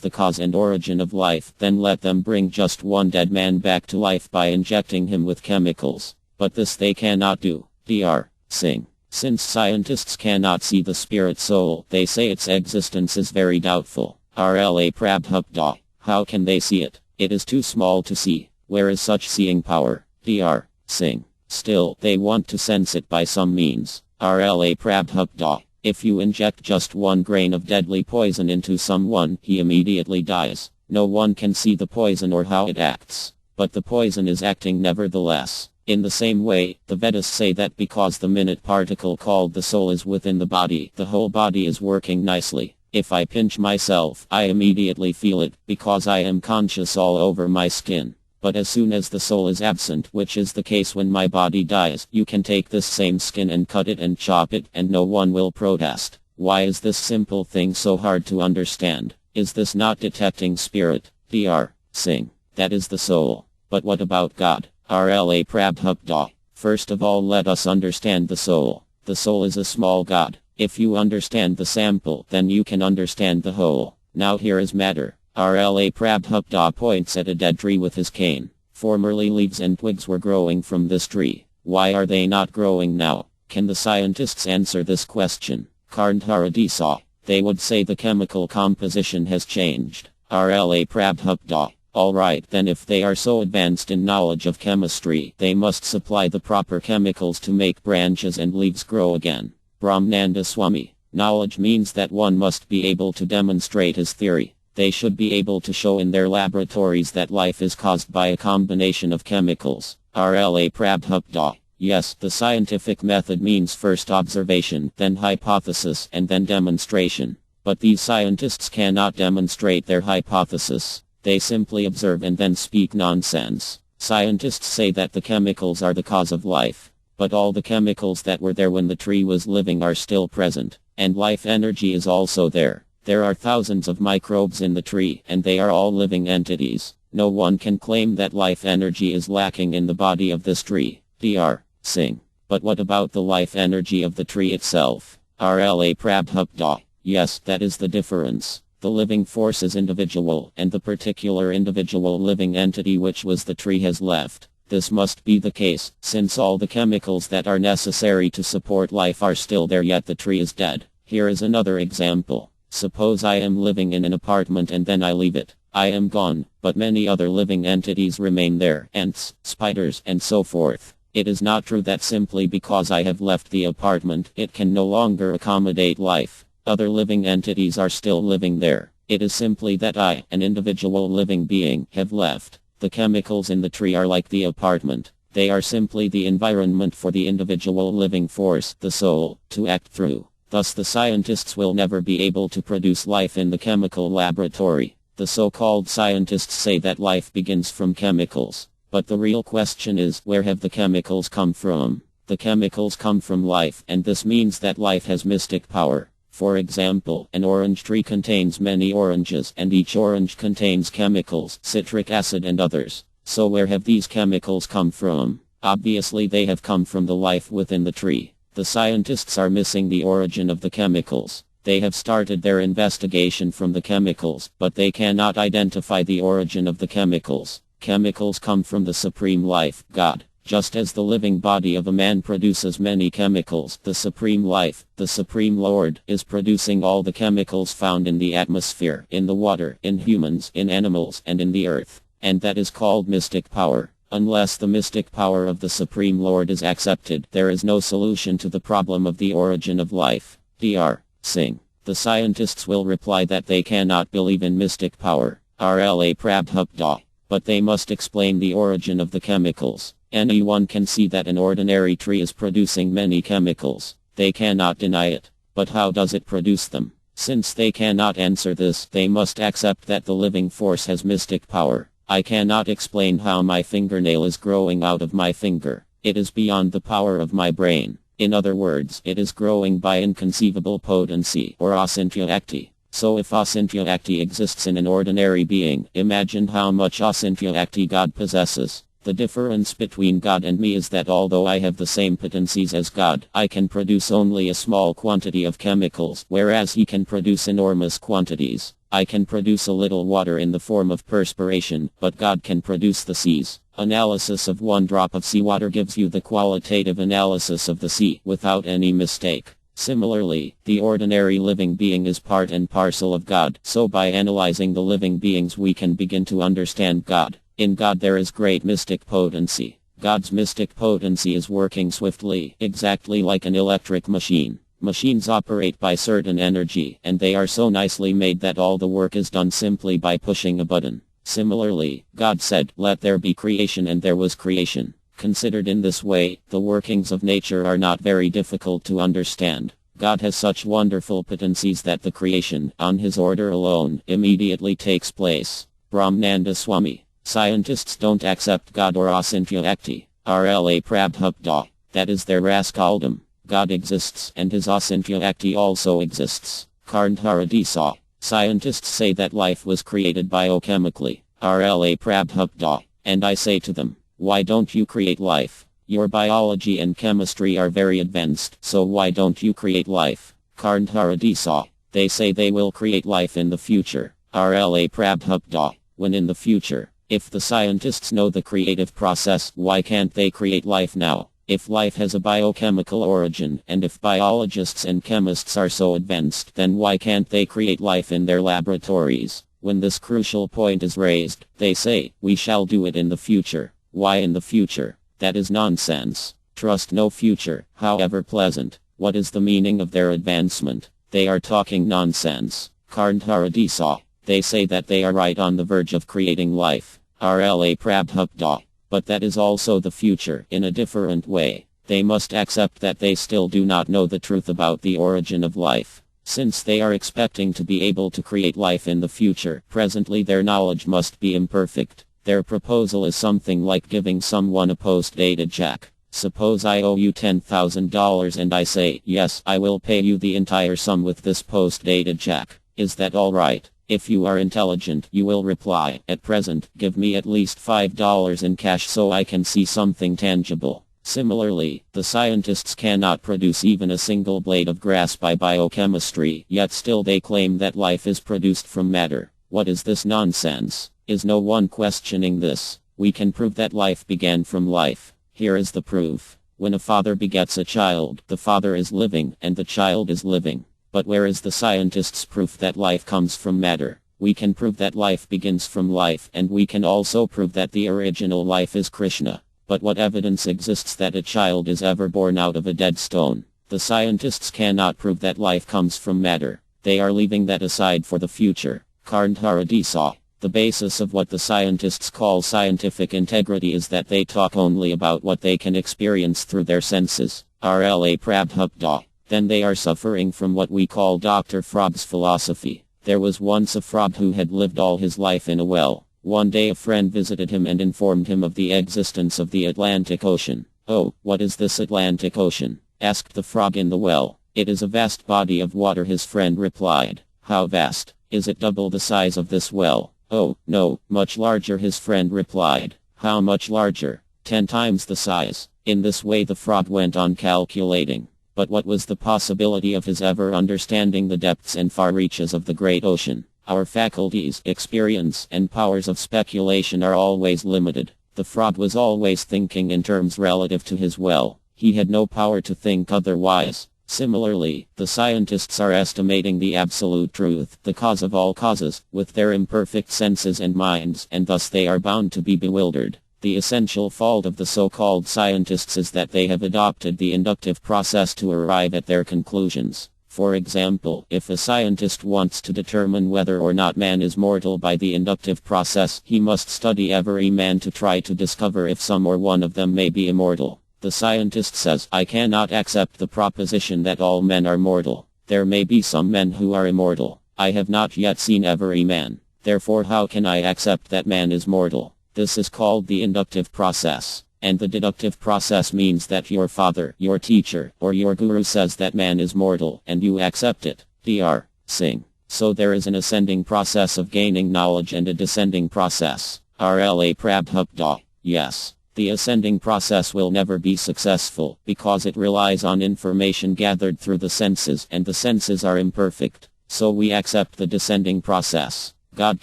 the cause and origin of life, then let them bring just one dead man back to life by injecting him with chemicals. But this they cannot do. Dr. Singh. Since scientists cannot see the spirit soul, they say its existence is very doubtful. RLA Prabhupada. How can they see it? It is too small to see. Where is such seeing power? Dr. Singh. Still, they want to sense it by some means. RLA Prabhupada. If you inject just 1 grain of deadly poison into someone, he immediately dies. No one can see the poison or how it acts. But the poison is acting nevertheless. In the same way, the Vedas say that because the minute particle called the soul is within the body, the whole body is working nicely. If I pinch myself, I immediately feel it, because I am conscious all over my skin. But as soon as the soul is absent, which is the case when my body dies, you can take this same skin and cut it and chop it, and no one will protest. Why is this simple thing so hard to understand? Is this not detecting spirit? Dr. Singh. That is the soul. But what about God? RLA Prabhupada. First of all, let us understand the soul. The soul is a small God. If you understand the sample, then you can understand the whole. Now here is matter. RLA Prabhupada points at a dead tree with his cane. Formerly leaves and twigs were growing from this tree. Why are they not growing now? Can the scientists answer this question? Karntaradisa. They would say the chemical composition has changed. RLA Prabhupada. Alright, then if they are so advanced in knowledge of chemistry, they must supply the proper chemicals to make branches and leaves grow again. Brahmananda Swami. Knowledge means that one must be able to demonstrate his theory. They should be able to show in their laboratories that life is caused by a combination of chemicals. RLA Prabhupada. Yes, the scientific method means first observation, then hypothesis, and then demonstration. But these scientists cannot demonstrate their hypothesis. They simply observe and then speak nonsense. Scientists say that the chemicals are the cause of life. But all the chemicals that were there when the tree was living are still present. And life energy is also there. There are thousands of microbes in the tree, and they are all living entities. No one can claim that life energy is lacking in the body of this tree. Dr. Singh. But what about the life energy of the tree itself? RLA Prabhupada. Yes, that is the difference. The living force is individual, and the particular individual living entity which was the tree has left. This must be the case, since all the chemicals that are necessary to support life are still there yet the tree is dead. Here is another example. Suppose I am living in an apartment and then I leave it. I am gone, but many other living entities remain there, ants, spiders, and so forth. It is not true that simply because I have left the apartment, it can no longer accommodate life. Other living entities are still living there. It is simply that I, an individual living being, have left. The chemicals in the tree are like the apartment. They are simply the environment for the individual living force, the soul, to act through. Thus the scientists will never be able to produce life in the chemical laboratory. The so-called scientists say that life begins from chemicals. But the real question is, where have the chemicals come from? The chemicals come from life, and this means that life has mystic power. For example, an orange tree contains many oranges, and each orange contains chemicals, citric acid and others. So where have these chemicals come from? Obviously they have come from the life within the tree. The scientists are missing the origin of the chemicals. They have started their investigation from the chemicals, but they cannot identify the origin of the chemicals. Chemicals come from the supreme life, God. Just as the living body of a man produces many chemicals, the supreme life, the supreme Lord, is producing all the chemicals found in the atmosphere, in the water, in humans, in animals, and in the earth. And that is called mystic power. Unless the mystic power of the Supreme Lord is accepted, there is no solution to the problem of the origin of life. Dr. Singh. The scientists will reply that they cannot believe in mystic power. RLA Prabhupada. But they must explain the origin of the chemicals. Anyone can see that an ordinary tree is producing many chemicals. They cannot deny it. But how does it produce them? Since they cannot answer this, they must accept that the living force has mystic power. I cannot explain how my fingernail is growing out of my finger. It is beyond the power of my brain. In other words, it is growing by inconceivable potency, or asintya-akti. So if asintya-akti exists in an ordinary being, imagine how much asintya-akti God possesses. The difference between God and me is that although I have the same potencies as God, I can produce only a small quantity of chemicals, whereas He can produce enormous quantities. I can produce a little water in the form of perspiration, but God can produce the seas. Analysis of one drop of seawater gives you the qualitative analysis of the sea, without any mistake. Similarly, the ordinary living being is part and parcel of God, so by analyzing the living beings we can begin to understand God. In God there is great mystic potency. God's mystic potency is working swiftly, exactly like an electric machine. Machines operate by certain energy, and they are so nicely made that all the work is done simply by pushing a button. Similarly, God said, "Let there be creation," and there was creation. Considered in this way, the workings of nature are not very difficult to understand. God has such wonderful potencies that the creation, on His order alone, immediately takes place. Brahmananda Swami. Scientists don't accept God or asintya-akti. RLA Prabhupada. That is their raskaldom. God exists, and His asintya-akti also exists. Karnharadisa. Scientists say that life was created biochemically. RLA Prabhupada. And I say to them, why don't you create life? Your biology and chemistry are very advanced, so why don't you create life? Karnharadisa. They say they will create life in the future. RLA Prabhupada. When in the future? If the scientists know the creative process, why can't they create life now? If life has a biochemical origin, and if biologists and chemists are so advanced, then why can't they create life in their laboratories? When this crucial point is raised, they say, we shall do it in the future. Why in the future? That is nonsense. Trust no future, however pleasant. What is the meaning of their advancement? They are talking nonsense. Karnharadisa. They say that they are right on the verge of creating life. RLA Prabhupada. But that is also the future, in a different way. They must accept that they still do not know the truth about the origin of life. Since they are expecting to be able to create life in the future, presently their knowledge must be imperfect. Their proposal is something like giving someone a post-dated check. Suppose I owe you $10,000 and I say, yes, I will pay you the entire sum with this post-dated check. Is that alright? If you are intelligent, you will reply, at present, give me at least $5 in cash so I can see something tangible. Similarly, the scientists cannot produce even a single blade of grass by biochemistry, yet still they claim that life is produced from matter. What is this nonsense? Is no one questioning this? We can prove that life began from life. Here is the proof. When a father begets a child, the father is living, and the child is living. But where is the scientists' proof that life comes from matter? We can prove that life begins from life, and we can also prove that the original life is Krishna. But what evidence exists that a child is ever born out of a dead stone? The scientists cannot prove that life comes from matter. They are leaving that aside for the future. Karnharadisa. The basis of what the scientists call scientific integrity is that they talk only about what they can experience through their senses. RLA Prabhupada. Then they are suffering from what we call Dr. Frog's philosophy. There was once a frog who had lived all his life in a well. One day a friend visited him and informed him of the existence of the Atlantic Ocean. "Oh, what is this Atlantic Ocean?" asked the frog in the well. "It is a vast body of water," his friend replied. "How vast? Is it double the size of this well?" "Oh, no, much larger," his friend replied. "How much larger?" 10 times the size. In this way the frog went on calculating. But what was the possibility of his ever understanding the depths and far reaches of the great ocean? Our faculties, experience, and powers of speculation are always limited. The frog was always thinking in terms relative to his well. He had no power to think otherwise. Similarly, the scientists are estimating the absolute truth, the cause of all causes, with their imperfect senses and minds, and thus they are bound to be bewildered. The essential fault of the so-called scientists is that they have adopted the inductive process to arrive at their conclusions. For example, if a scientist wants to determine whether or not man is mortal by the inductive process, he must study every man to try to discover if some or one of them may be immortal. The scientist says, "I cannot accept the proposition that all men are mortal. There may be some men who are immortal. I have not yet seen every man. Therefore how can I accept that man is mortal?" This is called the inductive process. And the deductive process means that your father, your teacher, or your guru says that man is mortal, and you accept it. Dr. Singh. So there is an ascending process of gaining knowledge and a descending process. RLA Prabhupada. Yes. The ascending process will never be successful, because it relies on information gathered through the senses, and the senses are imperfect. So we accept the descending process. God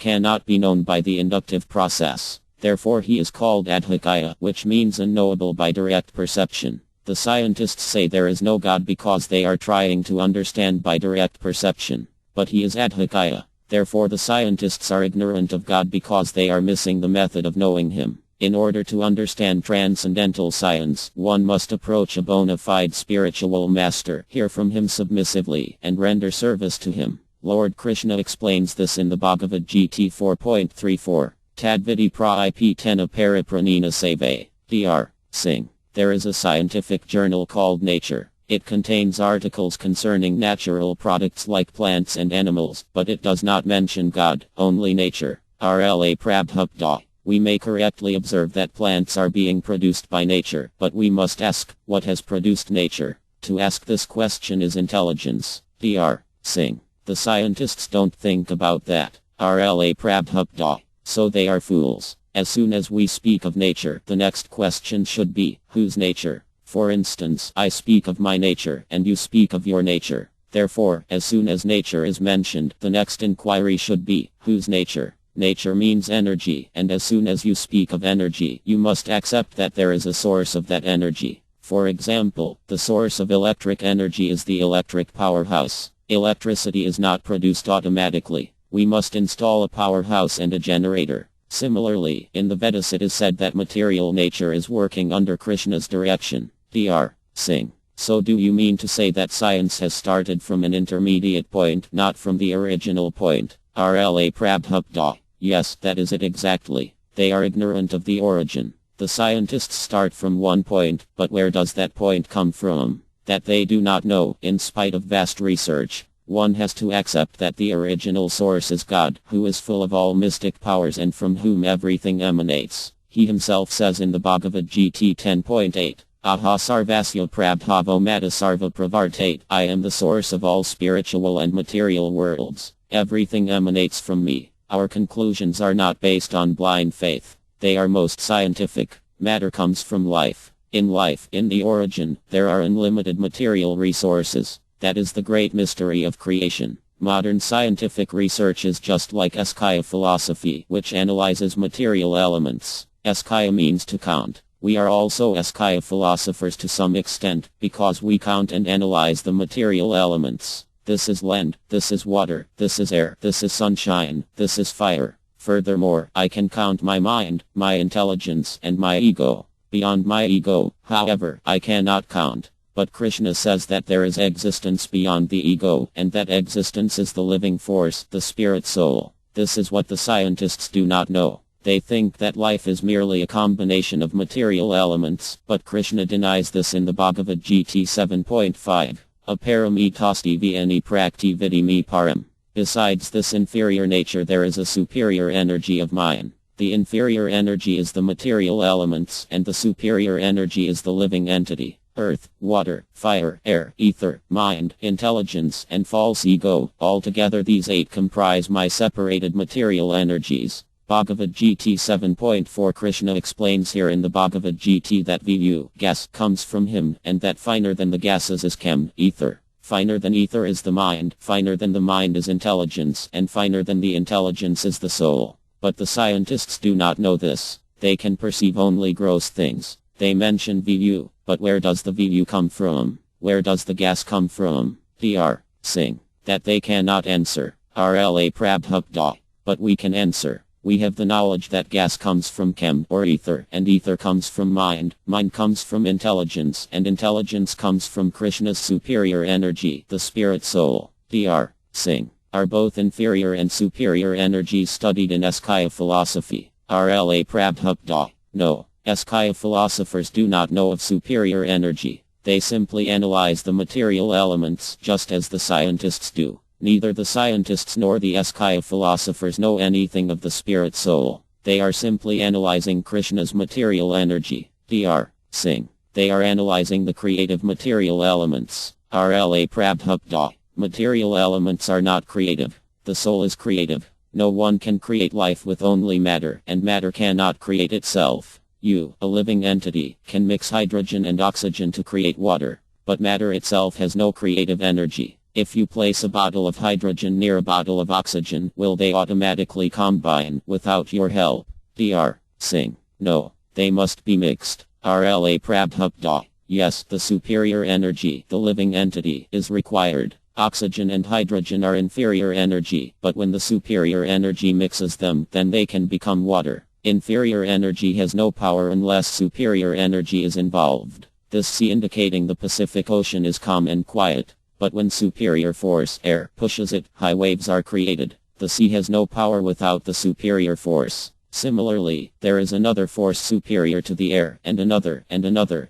cannot be known by the inductive process. Therefore he is called Adhikaya, which means unknowable by direct perception. The scientists say there is no God because they are trying to understand by direct perception. But he is Adhikaya. Therefore the scientists are ignorant of God because they are missing the method of knowing him. In order to understand transcendental science, one must approach a bona fide spiritual master, hear from him submissively, and render service to him. Lord Krishna explains this in the Bhagavad Gita 4.34. Tadvidi pra-ip-tena paripranina save. Dr. Singh. There is a scientific journal called Nature. It contains articles concerning natural products like plants and animals, but it does not mention God, only nature. RLA Prabhupada. We may correctly observe that plants are being produced by nature, but we must ask, what has produced nature? To ask this question is intelligence. Dr. Singh. The scientists don't think about that. RLA Prabhupada. So they are fools. As soon as we speak of nature, the next question should be, whose nature? For instance, I speak of my nature, and you speak of your nature. Therefore, as soon as nature is mentioned, the next inquiry should be, whose nature? Nature means energy, and as soon as you speak of energy, you must accept that there is a source of that energy. For example, the source of electric energy is the electric powerhouse. Electricity is not produced automatically. We must install a powerhouse and a generator. Similarly, in the Vedas it is said that material nature is working under Krishna's direction. Dr. Singh. So do you mean to say that science has started from an intermediate point, not from the original point? RLA Prabhupada. Yes, that is it exactly. They are ignorant of the origin. The scientists start from one point, but where does that point come from? That they do not know, in spite of vast research. One has to accept that the original source is God, who is full of all mystic powers and from whom everything emanates. He himself says in the Bhagavad Gita 10.8, Aha sarvasya prabhavo mata sarva pravartate. I am the source of all spiritual and material worlds. Everything emanates from me. Our conclusions are not based on blind faith. They are most scientific. Matter comes from life. In life, in the origin, there are unlimited material resources. That is the great mystery of creation. Modern scientific research is just like Eskaya philosophy, which analyzes material elements. Eskaya means to count. We are also Eskaya philosophers to some extent, because we count and analyze the material elements. This is land, this is water, this is air, this is sunshine, this is fire. Furthermore, I can count my mind, my intelligence, and my ego. Beyond my ego, however, I cannot count. But Krishna says that there is existence beyond the ego, and that existence is the living force, the spirit soul. This is what the scientists do not know. They think that life is merely a combination of material elements, but Krishna denies this in the Bhagavad Gita 7.5. Aparamitasti vni prakti vidimi param. Besides this inferior nature, there is a superior energy of mind. The inferior energy is the material elements, and the superior energy is the living entity. Earth, water, fire, air, ether, mind, intelligence, and false ego. Altogether these 8 comprise my separated material energies. Bhagavad Gita 7.4. Krishna explains here in the Bhagavad Gita that Vayu, gas, comes from him, and that finer than the gases is chem, ether. Finer than ether is the mind, finer than the mind is intelligence, and finer than the intelligence is the soul. But the scientists do not know this. They can perceive only gross things. They mention Vayu, but where does the Vayu come from? Where does the gas come from? Dr. Singh. That they cannot answer. RLA Prabhupada. But we can answer. We have the knowledge that gas comes from chem or ether, and ether comes from mind comes from intelligence, and intelligence comes from Krishna's superior energy, the spirit soul. Dr. Singh. Are both inferior and superior energies studied in Eskaya philosophy? RLA Prabhupada. No. Eskaya philosophers do not know of superior energy. They simply analyze the material elements just as the scientists do. Neither the scientists nor the Eskaya philosophers know anything of the spirit soul. They are simply analyzing Krishna's material energy. Dr. Singh. They are analyzing the creative material elements. RLA Prabhupada. Material elements are not creative. The soul is creative. No one can create life with only matter, and matter cannot create itself. You, a living entity, can mix hydrogen and oxygen to create water, but matter itself has no creative energy. If you place a bottle of hydrogen near a bottle of oxygen, will they automatically combine without your help? Dr. Singh. No, they must be mixed. RLA Prabhupada. Yes, the superior energy, the living entity, is required. Oxygen and hydrogen are inferior energy, but when the superior energy mixes them, then they can become water. Inferior energy has no power unless superior energy is involved. This sea indicating the Pacific Ocean is calm and quiet. But when superior force, air, pushes it, high waves are created. The sea has no power without the superior force. Similarly, there is another force superior to the air, and another,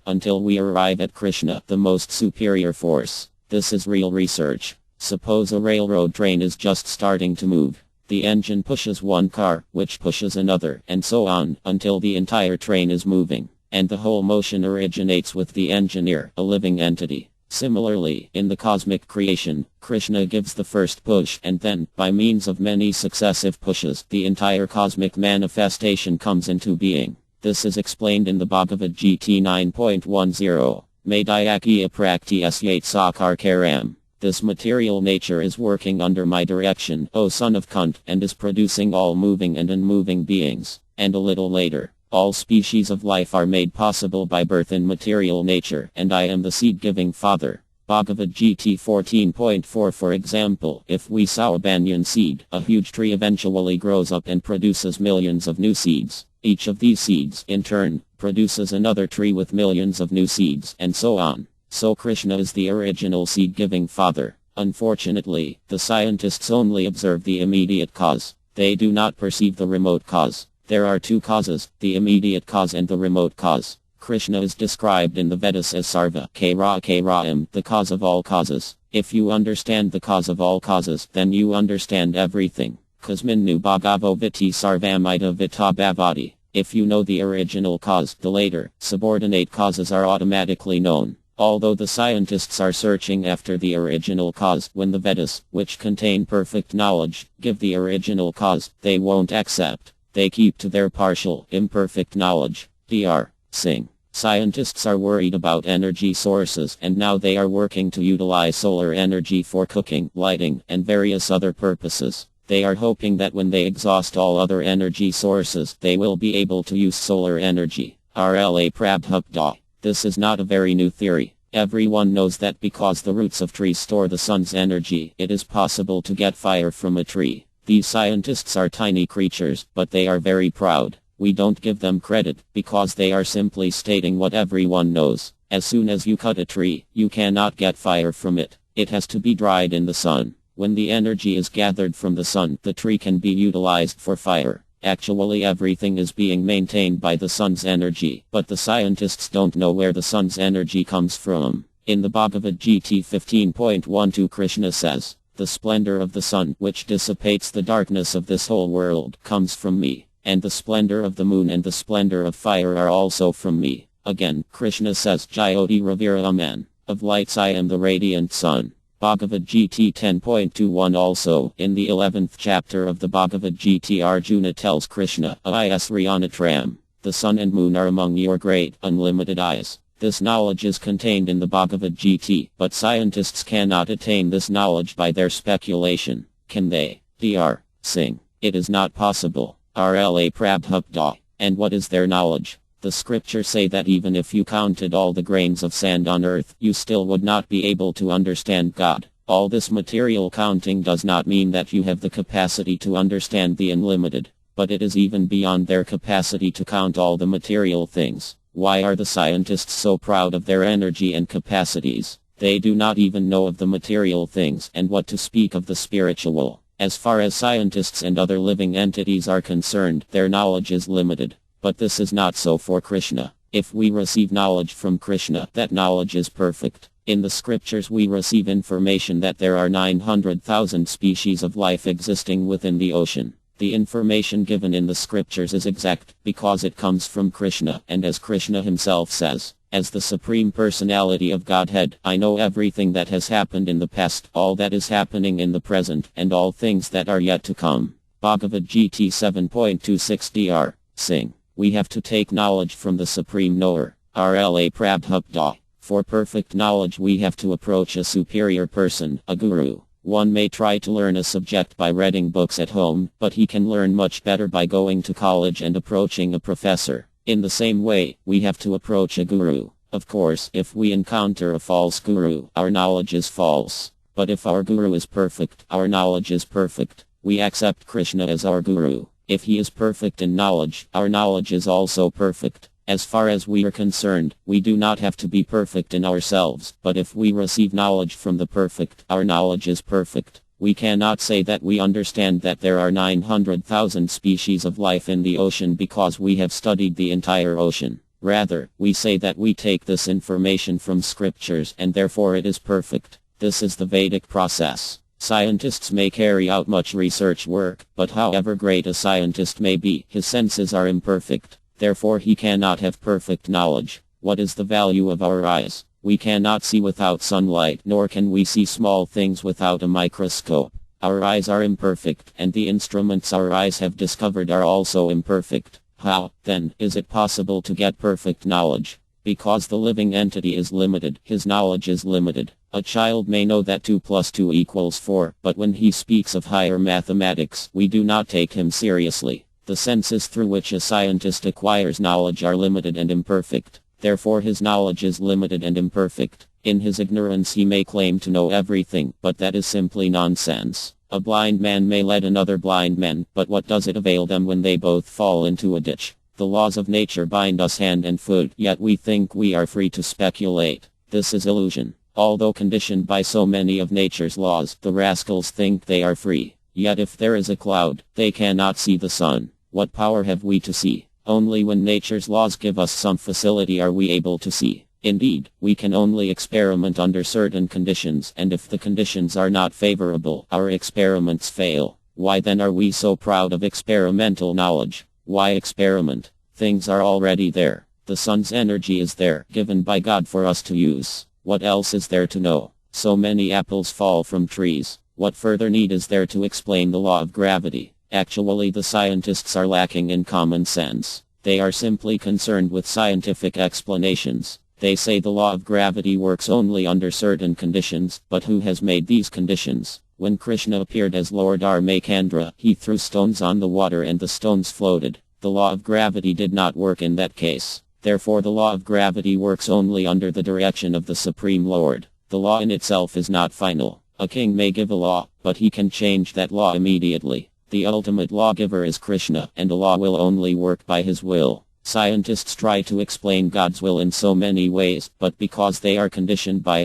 until we arrive at Krishna, the most superior force. This is real research. Suppose a railroad train is just starting to move. The engine pushes one car, which pushes another, and so on, until the entire train is moving. And the whole motion originates with the engineer, a living entity. Similarly, in the cosmic creation, Krishna gives the first push, and then, by means of many successive pushes, the entire cosmic manifestation comes into being. This is explained in the Bhagavad Gita 9.10. Madhyakya prakti asyat sakar karam. This material nature is working under my direction, O son of Kunt, and is producing all moving and unmoving beings. And a little later, all species of life are made possible by birth in material nature, and I am the seed-giving father. Bhagavad Gita 14.4. For example, if we sow a banyan seed, a huge tree eventually grows up and produces millions of new seeds. Each of these seeds, in turn, produces another tree with millions of new seeds, and so on. So Krishna is the original seed-giving father. Unfortunately, the scientists only observe the immediate cause. They do not perceive the remote cause. There are two causes, the immediate cause and the remote cause. Krishna is described in the Vedas as Sarva Karaim, the cause of all causes. If you understand the cause of all causes, then you understand everything. Kasminu Bhagavo Viti Sarvamita Vita Bhavati. If you know the original cause, the later, subordinate causes are automatically known. Although the scientists are searching after the original cause, when the Vedas, which contain perfect knowledge, give the original cause, they won't accept. They keep to their partial, imperfect knowledge. Dr. Singh. Scientists are worried about energy sources, and now they are working to utilize solar energy for cooking, lighting, and various other purposes. They are hoping that when they exhaust all other energy sources, they will be able to use solar energy. RLA Prabhupada. This is not a very new theory. Everyone knows that because the roots of trees store the sun's energy, it is possible to get fire from a tree. These scientists are tiny creatures, but they are very proud. We don't give them credit, because they are simply stating what everyone knows. As soon as you cut a tree, you cannot get fire from it. It has to be dried in the sun. When the energy is gathered from the sun, the tree can be utilized for fire. Actually, everything is being maintained by the sun's energy, but the scientists don't know where the sun's energy comes from. In the Bhagavad Gita 15.12, Krishna says, "The splendor of the sun, which dissipates the darkness of this whole world, comes from me. And the splendor of the moon and the splendor of fire are also from me." Again, Krishna says, "Jyoti Ravira Aman. Of lights I am the radiant sun." Bhagavad Gita 10.21. Also, in the 11th chapter of the Bhagavad Gita, Arjuna tells Krishna, "Ayasriyanatram. The sun and moon are among your great, unlimited eyes." This knowledge is contained in the Bhagavad Gita, but scientists cannot attain this knowledge by their speculation. Can they? Dr. Singh. It is not possible. RLA Prabhupada. And what is their knowledge? The scriptures say that even if you counted all the grains of sand on earth, you still would not be able to understand God. All this material counting does not mean that you have the capacity to understand the unlimited, but it is even beyond their capacity to count all the material things. Why are the scientists so proud of their energy and capacities? They do not even know of the material things, and what to speak of the spiritual. As far as scientists and other living entities are concerned, their knowledge is limited. But this is not so for Krishna. If we receive knowledge from Krishna, that knowledge is perfect. In the scriptures we receive information that there are 900,000 species of life existing within the ocean. The information given in the scriptures is exact, because it comes from Krishna, and as Krishna himself says, "As the Supreme Personality of Godhead, I know everything that has happened in the past, all that is happening in the present, and all things that are yet to come." Bhagavad Gita 7.26 Dr. Singh. We have to take knowledge from the Supreme Knower. RLA Prabhupada. For perfect knowledge we have to approach a superior person, a guru. One may try to learn a subject by reading books at home, but he can learn much better by going to college and approaching a professor. In the same way, we have to approach a guru. Of course, if we encounter a false guru, our knowledge is false. But if our guru is perfect, our knowledge is perfect. We accept Krishna as our guru. If he is perfect in knowledge, our knowledge is also perfect. As far as we are concerned, we do not have to be perfect in ourselves, but if we receive knowledge from the perfect, our knowledge is perfect. We cannot say that we understand that there are 900,000 species of life in the ocean because we have studied the entire ocean. Rather, we say that we take this information from scriptures and therefore it is perfect. This is the Vedic process. Scientists may carry out much research work, but however great a scientist may be, his senses are imperfect. Therefore he cannot have perfect knowledge. What is the value of our eyes? We cannot see without sunlight, nor can we see small things without a microscope. Our eyes are imperfect, and the instruments our eyes have discovered are also imperfect. How, then, is it possible to get perfect knowledge? Because the living entity is limited, his knowledge is limited. A child may know that 2 plus 2 equals 4, but when he speaks of higher mathematics, we do not take him seriously. The senses through which a scientist acquires knowledge are limited and imperfect. Therefore his knowledge is limited and imperfect. In his ignorance he may claim to know everything, but that is simply nonsense. A blind man may lead another blind man, but what does it avail them when they both fall into a ditch? The laws of nature bind us hand and foot, yet we think we are free to speculate. This is illusion. Although conditioned by so many of nature's laws, the rascals think they are free. Yet if there is a cloud, they cannot see the sun. What power have we to see? Only when nature's laws give us some facility are we able to see. Indeed, we can only experiment under certain conditions, and if the conditions are not favorable, our experiments fail. Why then are we so proud of experimental knowledge? Why experiment? Things are already there. The sun's energy is there, given by God for us to use. What else is there to know? So many apples fall from trees. What further need is there to explain the law of gravity? Actually, the scientists are lacking in common sense. They are simply concerned with scientific explanations. They say the law of gravity works only under certain conditions, but who has made these conditions? When Krishna appeared as Lord Armakandra, he threw stones on the water and the stones floated. The law of gravity did not work in that case. Therefore the law of gravity works only under the direction of the Supreme Lord. The law in itself is not final. A king may give a law, but he can change that law immediately. The ultimate lawgiver is Krishna, and a law will only work by his will. Scientists try to explain God's will in so many ways, but because they are conditioned by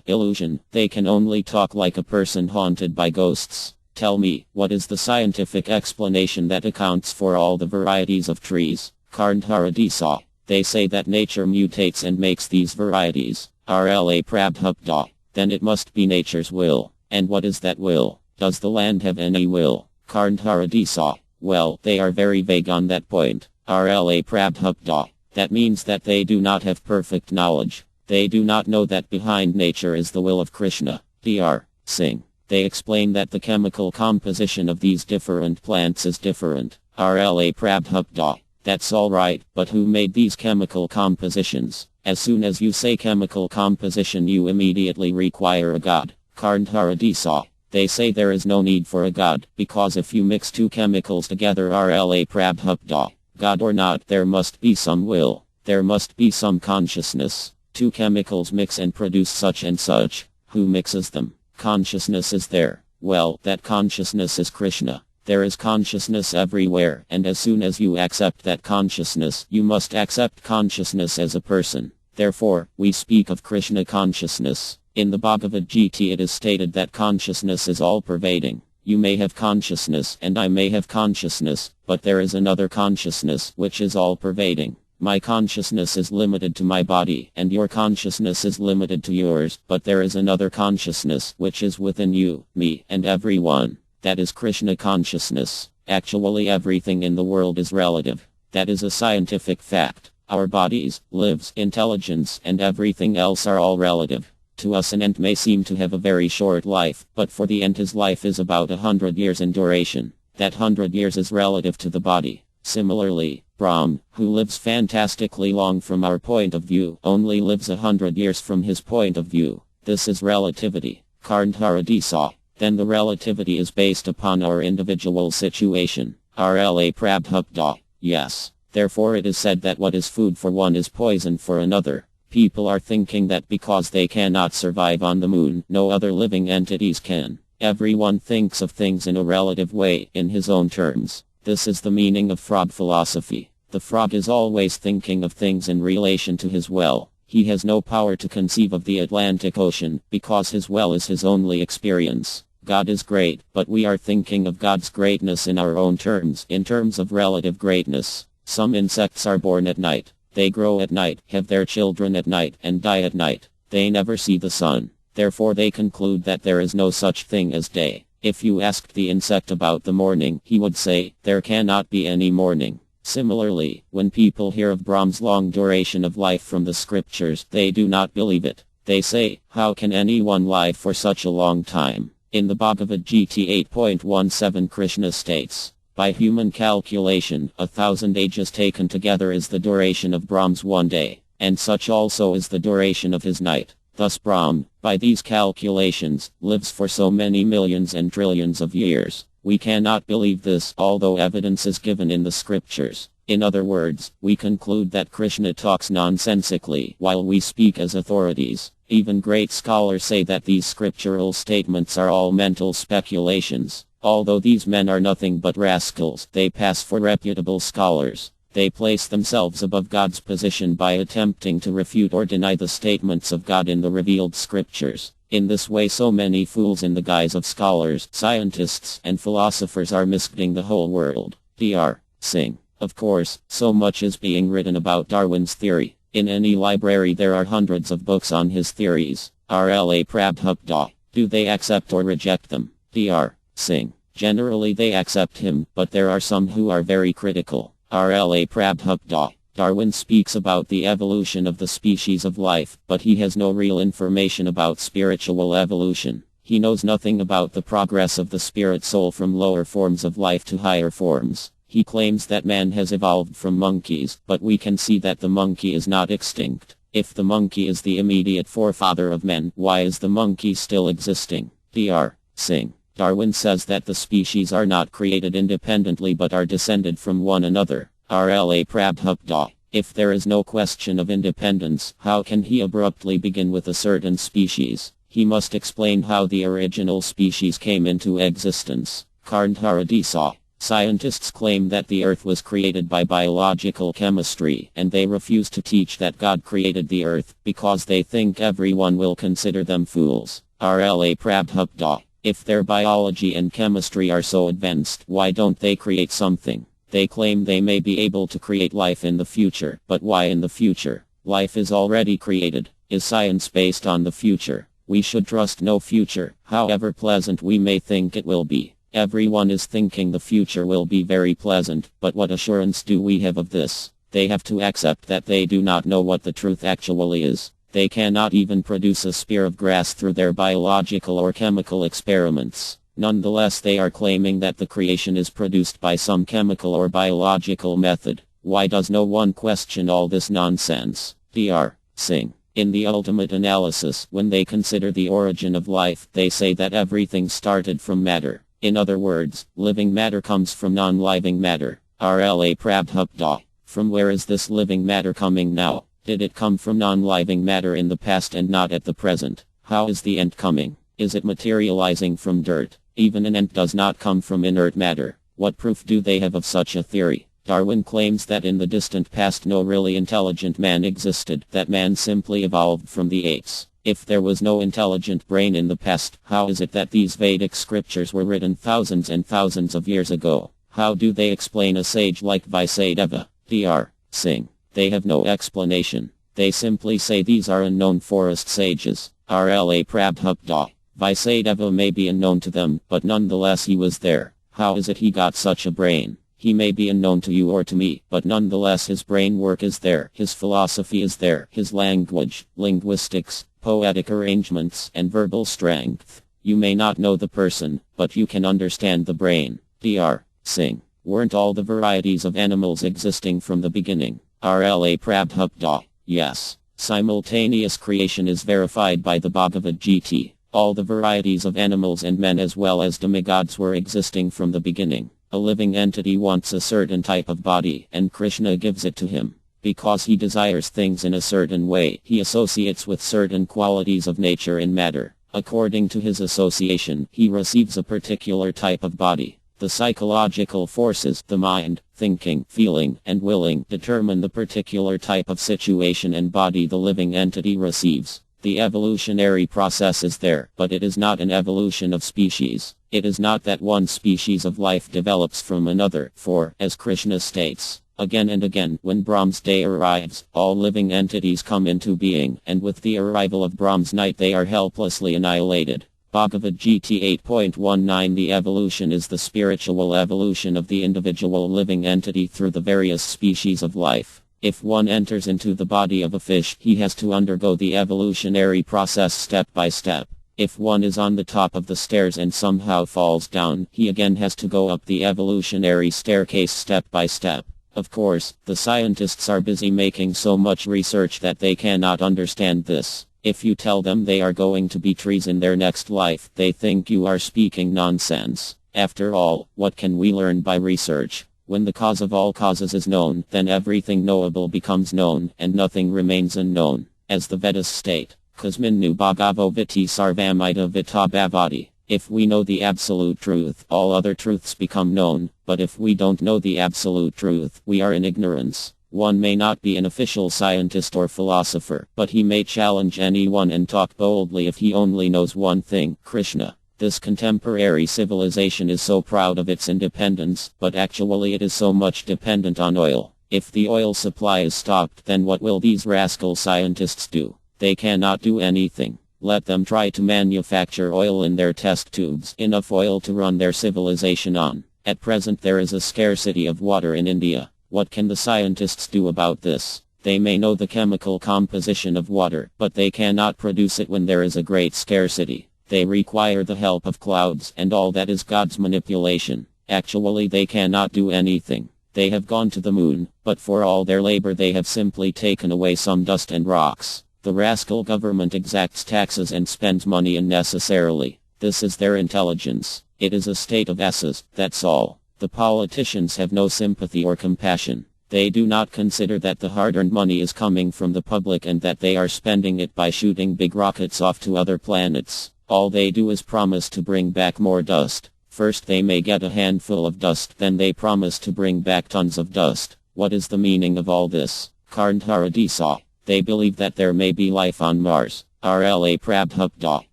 illusion, they can only talk like a person haunted by ghosts. Tell me, what is the scientific explanation that accounts for all the varieties of trees? Karnharadisa. They say that nature mutates and makes these varieties. RLA Prabhupta. Then it must be nature's will. And what is that will? Does the land have any will? Karnharadisa. Well, they are very vague on that point. RLA Prabhupta. That means that they do not have perfect knowledge. They do not know that behind nature is the will of Krishna. Dr. Singh. They explain that the chemical composition of these different plants is different. RLA Prabhupta. That's alright, but who made these chemical compositions? As soon as you say chemical composition you immediately require a god. Karnharadisa. They say there is no need for a god, because if you mix two chemicals together RLA Prabhupta, God or not, there must be some will. There must be some consciousness. Two chemicals mix and produce such and such. Who mixes them? Consciousness is there. Well, that consciousness is Krishna. There is consciousness everywhere, and as soon as you accept that consciousness, you must accept consciousness as a person. Therefore, we speak of Krishna consciousness. In the Bhagavad Gita it is stated that consciousness is all-pervading. You may have consciousness, and I may have consciousness, but there is another consciousness which is all-pervading. My consciousness is limited to my body, and your consciousness is limited to yours, but there is another consciousness which is within you, me, and everyone. That is Krishna consciousness. Actually everything in the world is relative. That is a scientific fact. Our bodies, lives, intelligence, and everything else are all relative. To us an ant may seem to have a very short life, but for the ant his life is about 100 years in duration. That 100 years is relative to the body. Similarly, Brahm, who lives fantastically long from our point of view, only lives 100 years from his point of view. This is relativity. Karnharadisa. Then the relativity is based upon our individual situation. RLA Prabhupta. Yes. Therefore it is said that what is food for one is poison for another. People are thinking that because they cannot survive on the moon, no other living entities can. Everyone thinks of things in a relative way, in his own terms. This is the meaning of frog philosophy. The frog is always thinking of things in relation to his well. He has no power to conceive of the Atlantic Ocean, because his well is his only experience. God is great, but we are thinking of God's greatness in our own terms, in terms of relative greatness. Some insects are born at night. They grow at night, have their children at night, and die at night. They never see the sun. Therefore they conclude that there is no such thing as day. If you asked the insect about the morning, he would say, there cannot be any morning. Similarly, when people hear of Brahm's long duration of life from the scriptures, they do not believe it. They say, how can anyone live for such a long time? In the Bhagavad Gita 8.17 Krishna states, by human calculation, 1,000 ages taken together is the duration of Brahm's one day, and such also is the duration of his night. Thus Brahm, by these calculations, lives for so many millions and trillions of years. We cannot believe this, although evidence is given in the scriptures. In other words, we conclude that Krishna talks nonsensically, while we speak as authorities. Even great scholars say that these scriptural statements are all mental speculations. Although these men are nothing but rascals, they pass for reputable scholars. They place themselves above God's position by attempting to refute or deny the statements of God in the revealed scriptures. In this way so many fools in the guise of scholars, scientists, and philosophers are misguiding the whole world. Dr. Singh. Of course, so much is being written about Darwin's theory. In any library there are hundreds of books on his theories. RLA Prabhupada. Do they accept or reject them? Dr. Singh. Generally they accept him, but there are some who are very critical. RLA Prabhupada. Darwin speaks about the evolution of the species of life, but he has no real information about spiritual evolution. He knows nothing about the progress of the spirit soul from lower forms of life to higher forms. He claims that man has evolved from monkeys, but we can see that the monkey is not extinct. If the monkey is the immediate forefather of men, why is the monkey still existing? Dr. Singh. Darwin says that the species are not created independently but are descended from one another. RLA Prabhupada. If there is no question of independence, how can he abruptly begin with a certain species? He must explain how the original species came into existence. Karntaradisa. Scientists claim that the Earth was created by biological chemistry, and they refuse to teach that God created the Earth, because they think everyone will consider them fools. RLA Prabhupada. If their biology and chemistry are so advanced, why don't they create something? They claim they may be able to create life in the future, but why in the future? Life is already created. Is science based on the future? We should trust no future, however pleasant we may think it will be. Everyone is thinking the future will be very pleasant, but what assurance do we have of this? They have to accept that they do not know what the truth actually is. They cannot even produce a spear of grass through their biological or chemical experiments. Nonetheless, they are claiming that the creation is produced by some chemical or biological method. Why does no one question all this nonsense? Dr. Singh. In the ultimate analysis, when they consider the origin of life, they say that everything started from matter. In other words, living matter comes from non-living matter. RLA Prabhupada. From where is this living matter coming now? Did it come from non-living matter in the past and not at the present? How is the ant coming? Is it materializing from dirt? Even an ant does not come from inert matter. What proof do they have of such a theory? Darwin claims that in the distant past no really intelligent man existed, that man simply evolved from the apes. If there was no intelligent brain in the past, how is it that these Vedic scriptures were written thousands and thousands of years ago? How do they explain a sage like Vaisadeva? Dr. Singh. They have no explanation. They simply say these are unknown forest sages. RLA Prabhupada. Vaisadeva may be unknown to them, but nonetheless he was there. How is it he got such a brain? He may be unknown to you or to me, but nonetheless his brain work is there, his philosophy is there, his language, linguistics, poetic arrangements, and verbal strength. You may not know the person, but you can understand the brain. Dr. Singh. Weren't all the varieties of animals existing from the beginning? RLA Prabhupada. Yes. Simultaneous creation is verified by the Bhagavad Gita. All the varieties of animals and men as well as demigods were existing from the beginning. A living entity wants a certain type of body, and Krishna gives it to him. Because he desires things in a certain way, he associates with certain qualities of nature and matter. According to his association, he receives a particular type of body. The psychological forces, the mind, thinking, feeling, and willing, determine the particular type of situation and body the living entity receives. The evolutionary process is there, but it is not an evolution of species. It is not that one species of life develops from another, for, as Krishna states, again and again, when Brahma's day arrives, all living entities come into being, and with the arrival of Brahma's night they are helplessly annihilated. Bhagavad Gita 8.19. The evolution is the spiritual evolution of the individual living entity through the various species of life. If one enters into the body of a fish, he has to undergo the evolutionary process step by step. If one is on the top of the stairs and somehow falls down, he again has to go up the evolutionary staircase step by step. Of course, the scientists are busy making so much research that they cannot understand this. If you tell them they are going to be trees in their next life, they think you are speaking nonsense. After all, what can we learn by research? When the cause of all causes is known, then everything knowable becomes known, and nothing remains unknown. As the Vedas state, Kasminu bhagavo viti sarvamita vitabhavati. If we know the absolute truth, all other truths become known, but if we don't know the absolute truth, we are in ignorance. One may not be an official scientist or philosopher, but he may challenge anyone and talk boldly if he only knows one thing, Krishna. This contemporary civilization is so proud of its independence, but actually it is so much dependent on oil. If the oil supply is stopped, then what will these rascal scientists do? They cannot do anything. Let them try to manufacture oil in their test tubes, enough oil to run their civilization on. At present there is a scarcity of water in India. What can the scientists do about this? They may know the chemical composition of water, but they cannot produce it when there is a great scarcity. They require the help of clouds, and all that is God's manipulation. Actually they cannot do anything. They have gone to the moon, but for all their labor they have simply taken away some dust and rocks. The rascal government exacts taxes and spends money unnecessarily. This is their intelligence. It is a state of asses, that's all. The politicians have no sympathy or compassion. They do not consider that the hard-earned money is coming from the public and that they are spending it by shooting big rockets off to other planets. All they do is promise to bring back more dust. First they may get a handful of dust, then they promise to bring back tons of dust. What is the meaning of all this? Karnharadisa. They believe that there may be life on Mars. RLA Prabhupda.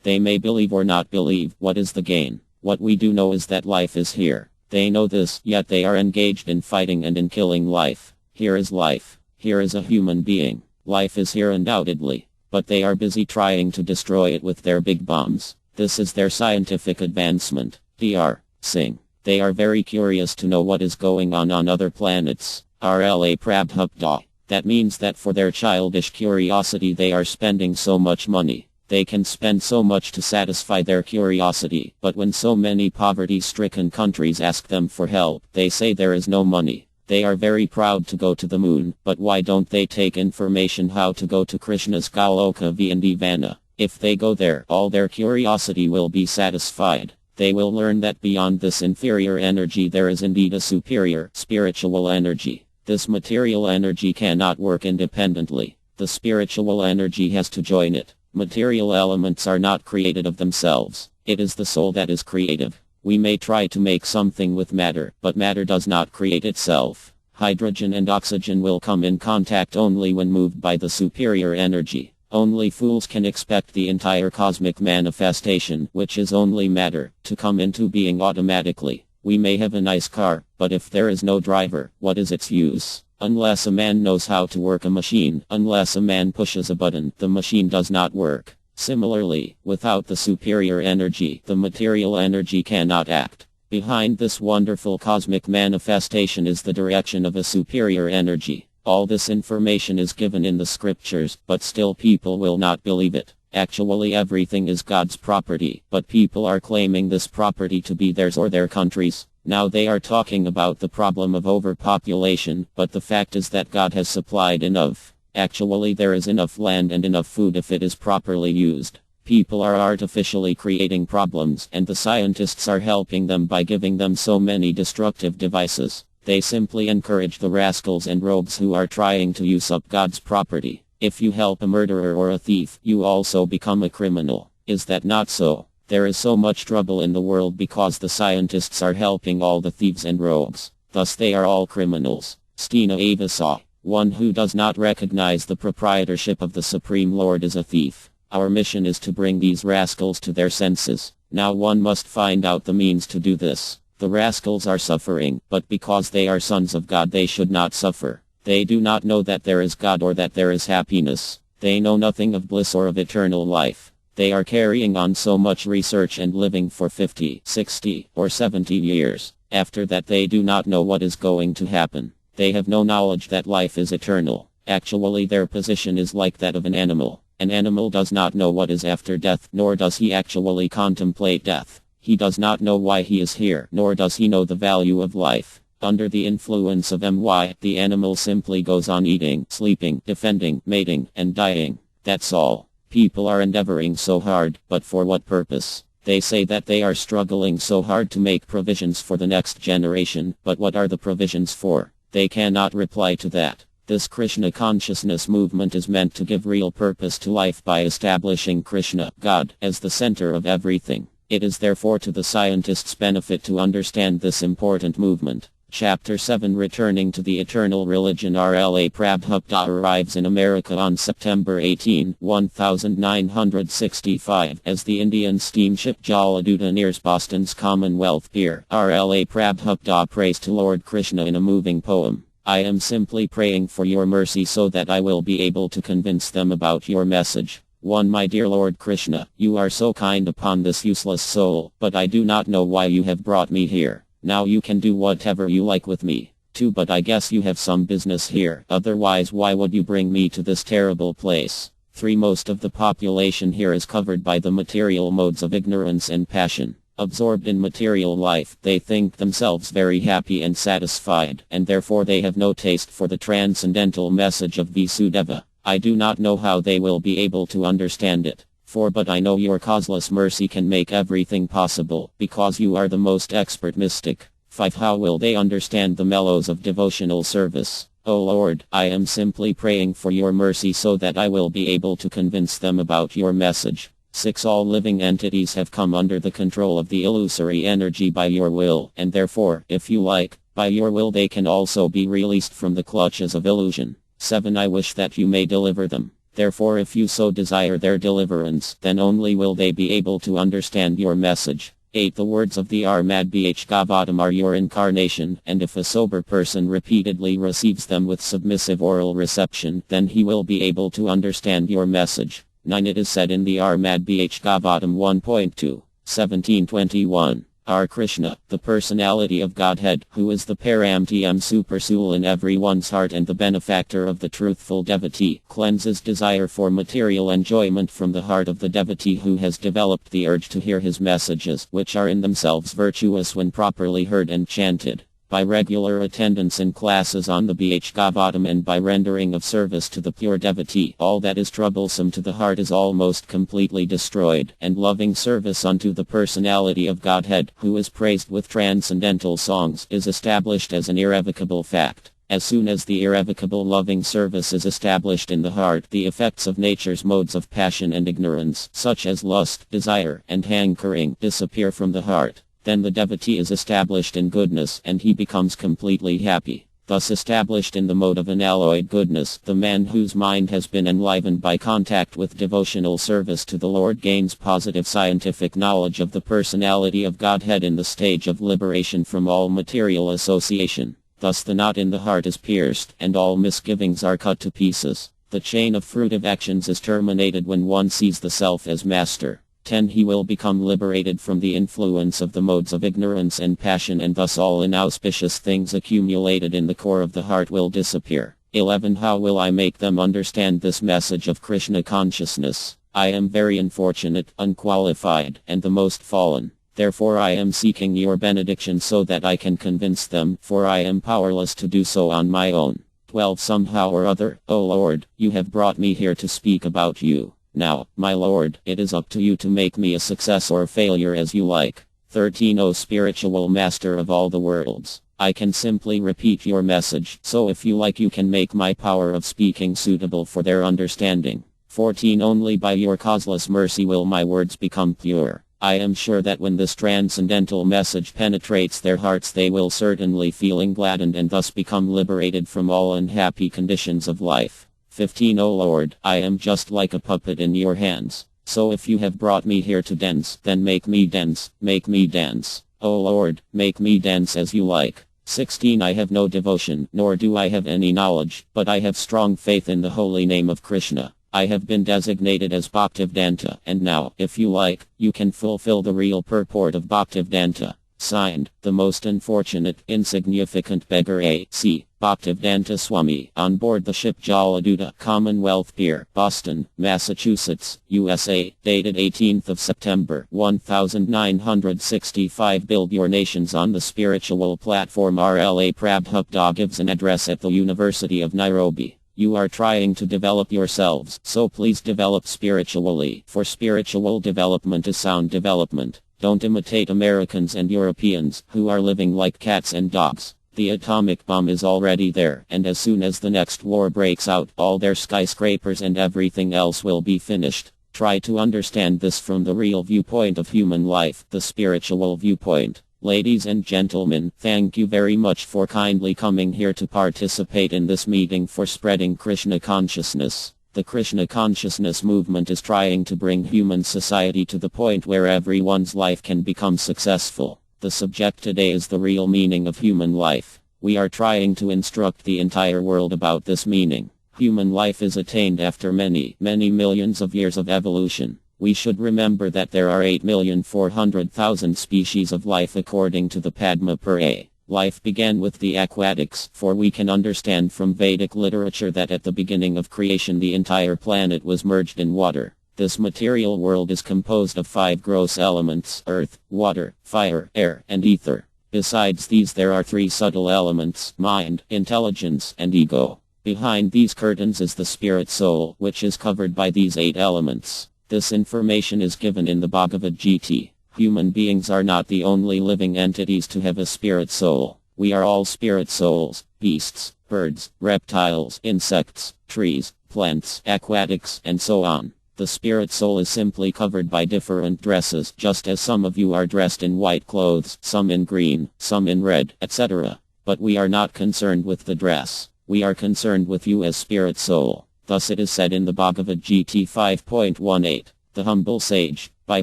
They may believe or not believe. What is the gain? What we do know is that life is here. They know this, yet they are engaged in fighting and in killing life. Here is life. Here is a human being. Life is here undoubtedly. But they are busy trying to destroy it with their big bombs. This is their scientific advancement. Dr. Singh. They are very curious to know what is going on other planets. RLA Prabhupda. That means that for their childish curiosity they are spending so much money. They can spend so much to satisfy their curiosity, but when so many poverty-stricken countries ask them for help, they say there is no money. They are very proud to go to the moon, but why don't they take information how to go to Krishna's Goloka Vrindavan? If they go there, all their curiosity will be satisfied. They will learn that beyond this inferior energy there is indeed a superior, spiritual energy. This material energy cannot work independently. The spiritual energy has to join it. Material elements are not created of themselves. It is the soul that is creative. We may try to make something with matter, but matter does not create itself. Hydrogen and oxygen will come in contact only when moved by the superior energy. Only fools can expect the entire cosmic manifestation, which is only matter, to come into being automatically. We may have a nice car, but if there is no driver, what is its use? Unless a man knows how to work a machine, unless a man pushes a button, the machine does not work. Similarly, without the superior energy, the material energy cannot act. Behind this wonderful cosmic manifestation is the direction of a superior energy. All this information is given in the scriptures, but still people will not believe it. Actually everything is God's property, but people are claiming this property to be theirs or their country's. Now they are talking about the problem of overpopulation, but the fact is that God has supplied enough. Actually there is enough land and enough food if it is properly used. People are artificially creating problems, and the scientists are helping them by giving them so many destructive devices. They simply encourage the rascals and rogues who are trying to use up God's property. If you help a murderer or a thief, you also become a criminal. Is that not so? There is so much trouble in the world because the scientists are helping all the thieves and rogues. Thus they are all criminals. Stina Avasa. One who does not recognize the proprietorship of the Supreme Lord is a thief. Our mission is to bring these rascals to their senses. Now one must find out the means to do this. The rascals are suffering, but because they are sons of God they should not suffer. They do not know that there is God or that there is happiness. They know nothing of bliss or of eternal life. They are carrying on so much research and living for 50, 60, or 70 years. After that they do not know what is going to happen. They have no knowledge that life is eternal. Actually their position is like that of an animal. An animal does not know what is after death, nor does he actually contemplate death. He does not know why he is here, nor does he know the value of life. Under the influence of the animal simply goes on eating, sleeping, defending, mating, and dying. That's all. People are endeavoring so hard, but for what purpose? They say that they are struggling so hard to make provisions for the next generation, but what are the provisions for? They cannot reply to that. This Krishna consciousness movement is meant to give real purpose to life by establishing Krishna, God, as the center of everything. It is therefore to the scientists' benefit to understand this important movement. Chapter 7 Returning to the Eternal Religion. RLA Prabhupada arrives in America on September 18, 1965 as the Indian steamship Jaladuta nears Boston's Commonwealth Pier. RLA Prabhupada prays to Lord Krishna in a moving poem. I am simply praying for your mercy so that I will be able to convince them about your message. 1. My dear Lord Krishna, you are so kind upon this useless soul, but I do not know why you have brought me here. Now you can do whatever you like with me. 2. But I guess you have some business here, otherwise why would you bring me to this terrible place? 3. Most of the population here is covered by the material modes of ignorance and passion. Absorbed in material life, they think themselves very happy and satisfied, and therefore they have no taste for the transcendental message of Vasudeva. I do not know how they will be able to understand it. 4. But I know your causeless mercy can make everything possible, because you are the most expert mystic. 5. How will they understand the mellows of devotional service? O Lord, I am simply praying for your mercy so that I will be able to convince them about your message. 6. All living entities have come under the control of the illusory energy by your will, and therefore, if you like, by your will they can also be released from the clutches of illusion. 7. I wish that you may deliver them. Therefore, if you so desire their deliverance, then only will they be able to understand your message. 8. The words of the Armad Bhagavatam are your incarnation, and if a sober person repeatedly receives them with submissive oral reception, then he will be able to understand your message. 9. It is said in the Armad Bhagavatam 1.2, 1721. R. Krishna, the personality of Godhead, who is the Paramtm Supersoul in everyone's heart and the benefactor of the truthful devotee, cleanses desire for material enjoyment from the heart of the devotee who has developed the urge to hear his messages, which are in themselves virtuous when properly heard and chanted. By regular attendance in classes on the Bhagavatam and by rendering of service to the pure devotee, all that is troublesome to the heart is almost completely destroyed, and loving service unto the personality of Godhead, who is praised with transcendental songs, is established as an irrevocable fact. As soon as the irrevocable loving service is established in the heart, the effects of nature's modes of passion and ignorance, such as lust, desire, and hankering, disappear from the heart. Then the devotee is established in goodness, and he becomes completely happy. Thus established in the mode of unalloyed goodness, the man whose mind has been enlivened by contact with devotional service to the Lord gains positive scientific knowledge of the personality of Godhead in the stage of liberation from all material association. Thus the knot in the heart is pierced, and all misgivings are cut to pieces. The chain of fruitive actions is terminated when one sees the self as master. 10. He will become liberated from the influence of the modes of ignorance and passion, and thus all inauspicious things accumulated in the core of the heart will disappear. 11. How will I make them understand this message of Krishna consciousness? I am very unfortunate, unqualified, and the most fallen. Therefore I am seeking your benediction so that I can convince them, for I am powerless to do so on my own. 12. Somehow or other, O Lord, you have brought me here to speak about you. Now, my Lord, it is up to you to make me a success or a failure as you like. 13. O spiritual master of all the worlds, I can simply repeat your message, so if you like you can make my power of speaking suitable for their understanding. 14. Only by your causeless mercy will my words become pure. I am sure that when this transcendental message penetrates their hearts they will certainly feel gladdened and thus become liberated from all unhappy conditions of life. 15. O Lord, I am just like a puppet in your hands. So if you have brought me here to dance, then make me dance, make me dance. O Lord, make me dance as you like. 16. I have no devotion, nor do I have any knowledge, but I have strong faith in the holy name of Krishna. I have been designated as Bhaktivedanta, and now, if you like, you can fulfill the real purport of Bhaktivedanta. Signed, the most unfortunate, insignificant beggar A.C. Bhaktivedanta Swami, on board the ship Jaladuta, Commonwealth Pier, Boston, Massachusetts, USA, dated 18th of September, 1965. Build your nations on the spiritual platform. RLA Prabhupada gives an address at the University of Nairobi. You are trying to develop yourselves, so please develop spiritually, for spiritual development is sound development. Don't imitate Americans and Europeans, who are living like cats and dogs. The atomic bomb is already there, and as soon as the next war breaks out, all their skyscrapers and everything else will be finished. Try to understand this from the real viewpoint of human life, the spiritual viewpoint. Ladies and gentlemen, thank you very much for kindly coming here to participate in this meeting for spreading Krishna consciousness. The Krishna consciousness movement is trying to bring human society to the point where everyone's life can become successful. The subject today is the real meaning of human life. We are trying to instruct the entire world about this meaning. Human life is attained after many millions of years of evolution. We should remember that there are 8,400,000 species of life according to the Padma Purana. Life began with the aquatics, for we can understand from Vedic literature that at the beginning of creation the entire planet was merged in water. This material world is composed of 5 gross elements: earth, water, fire, air, and ether. Besides these there are 3 subtle elements: mind, intelligence, and ego. Behind these curtains is the spirit soul, which is covered by these 8 elements. This information is given in the Bhagavad Gita. Human beings are not the only living entities to have a spirit soul. We are all spirit souls: beasts, birds, reptiles, insects, trees, plants, aquatics, and so on. The spirit soul is simply covered by different dresses, just as some of you are dressed in white clothes, some in green, some in red, etc. But we are not concerned with the dress. We are concerned with you as spirit soul. Thus it is said in the Bhagavad Gita 5.18, the humble sage, by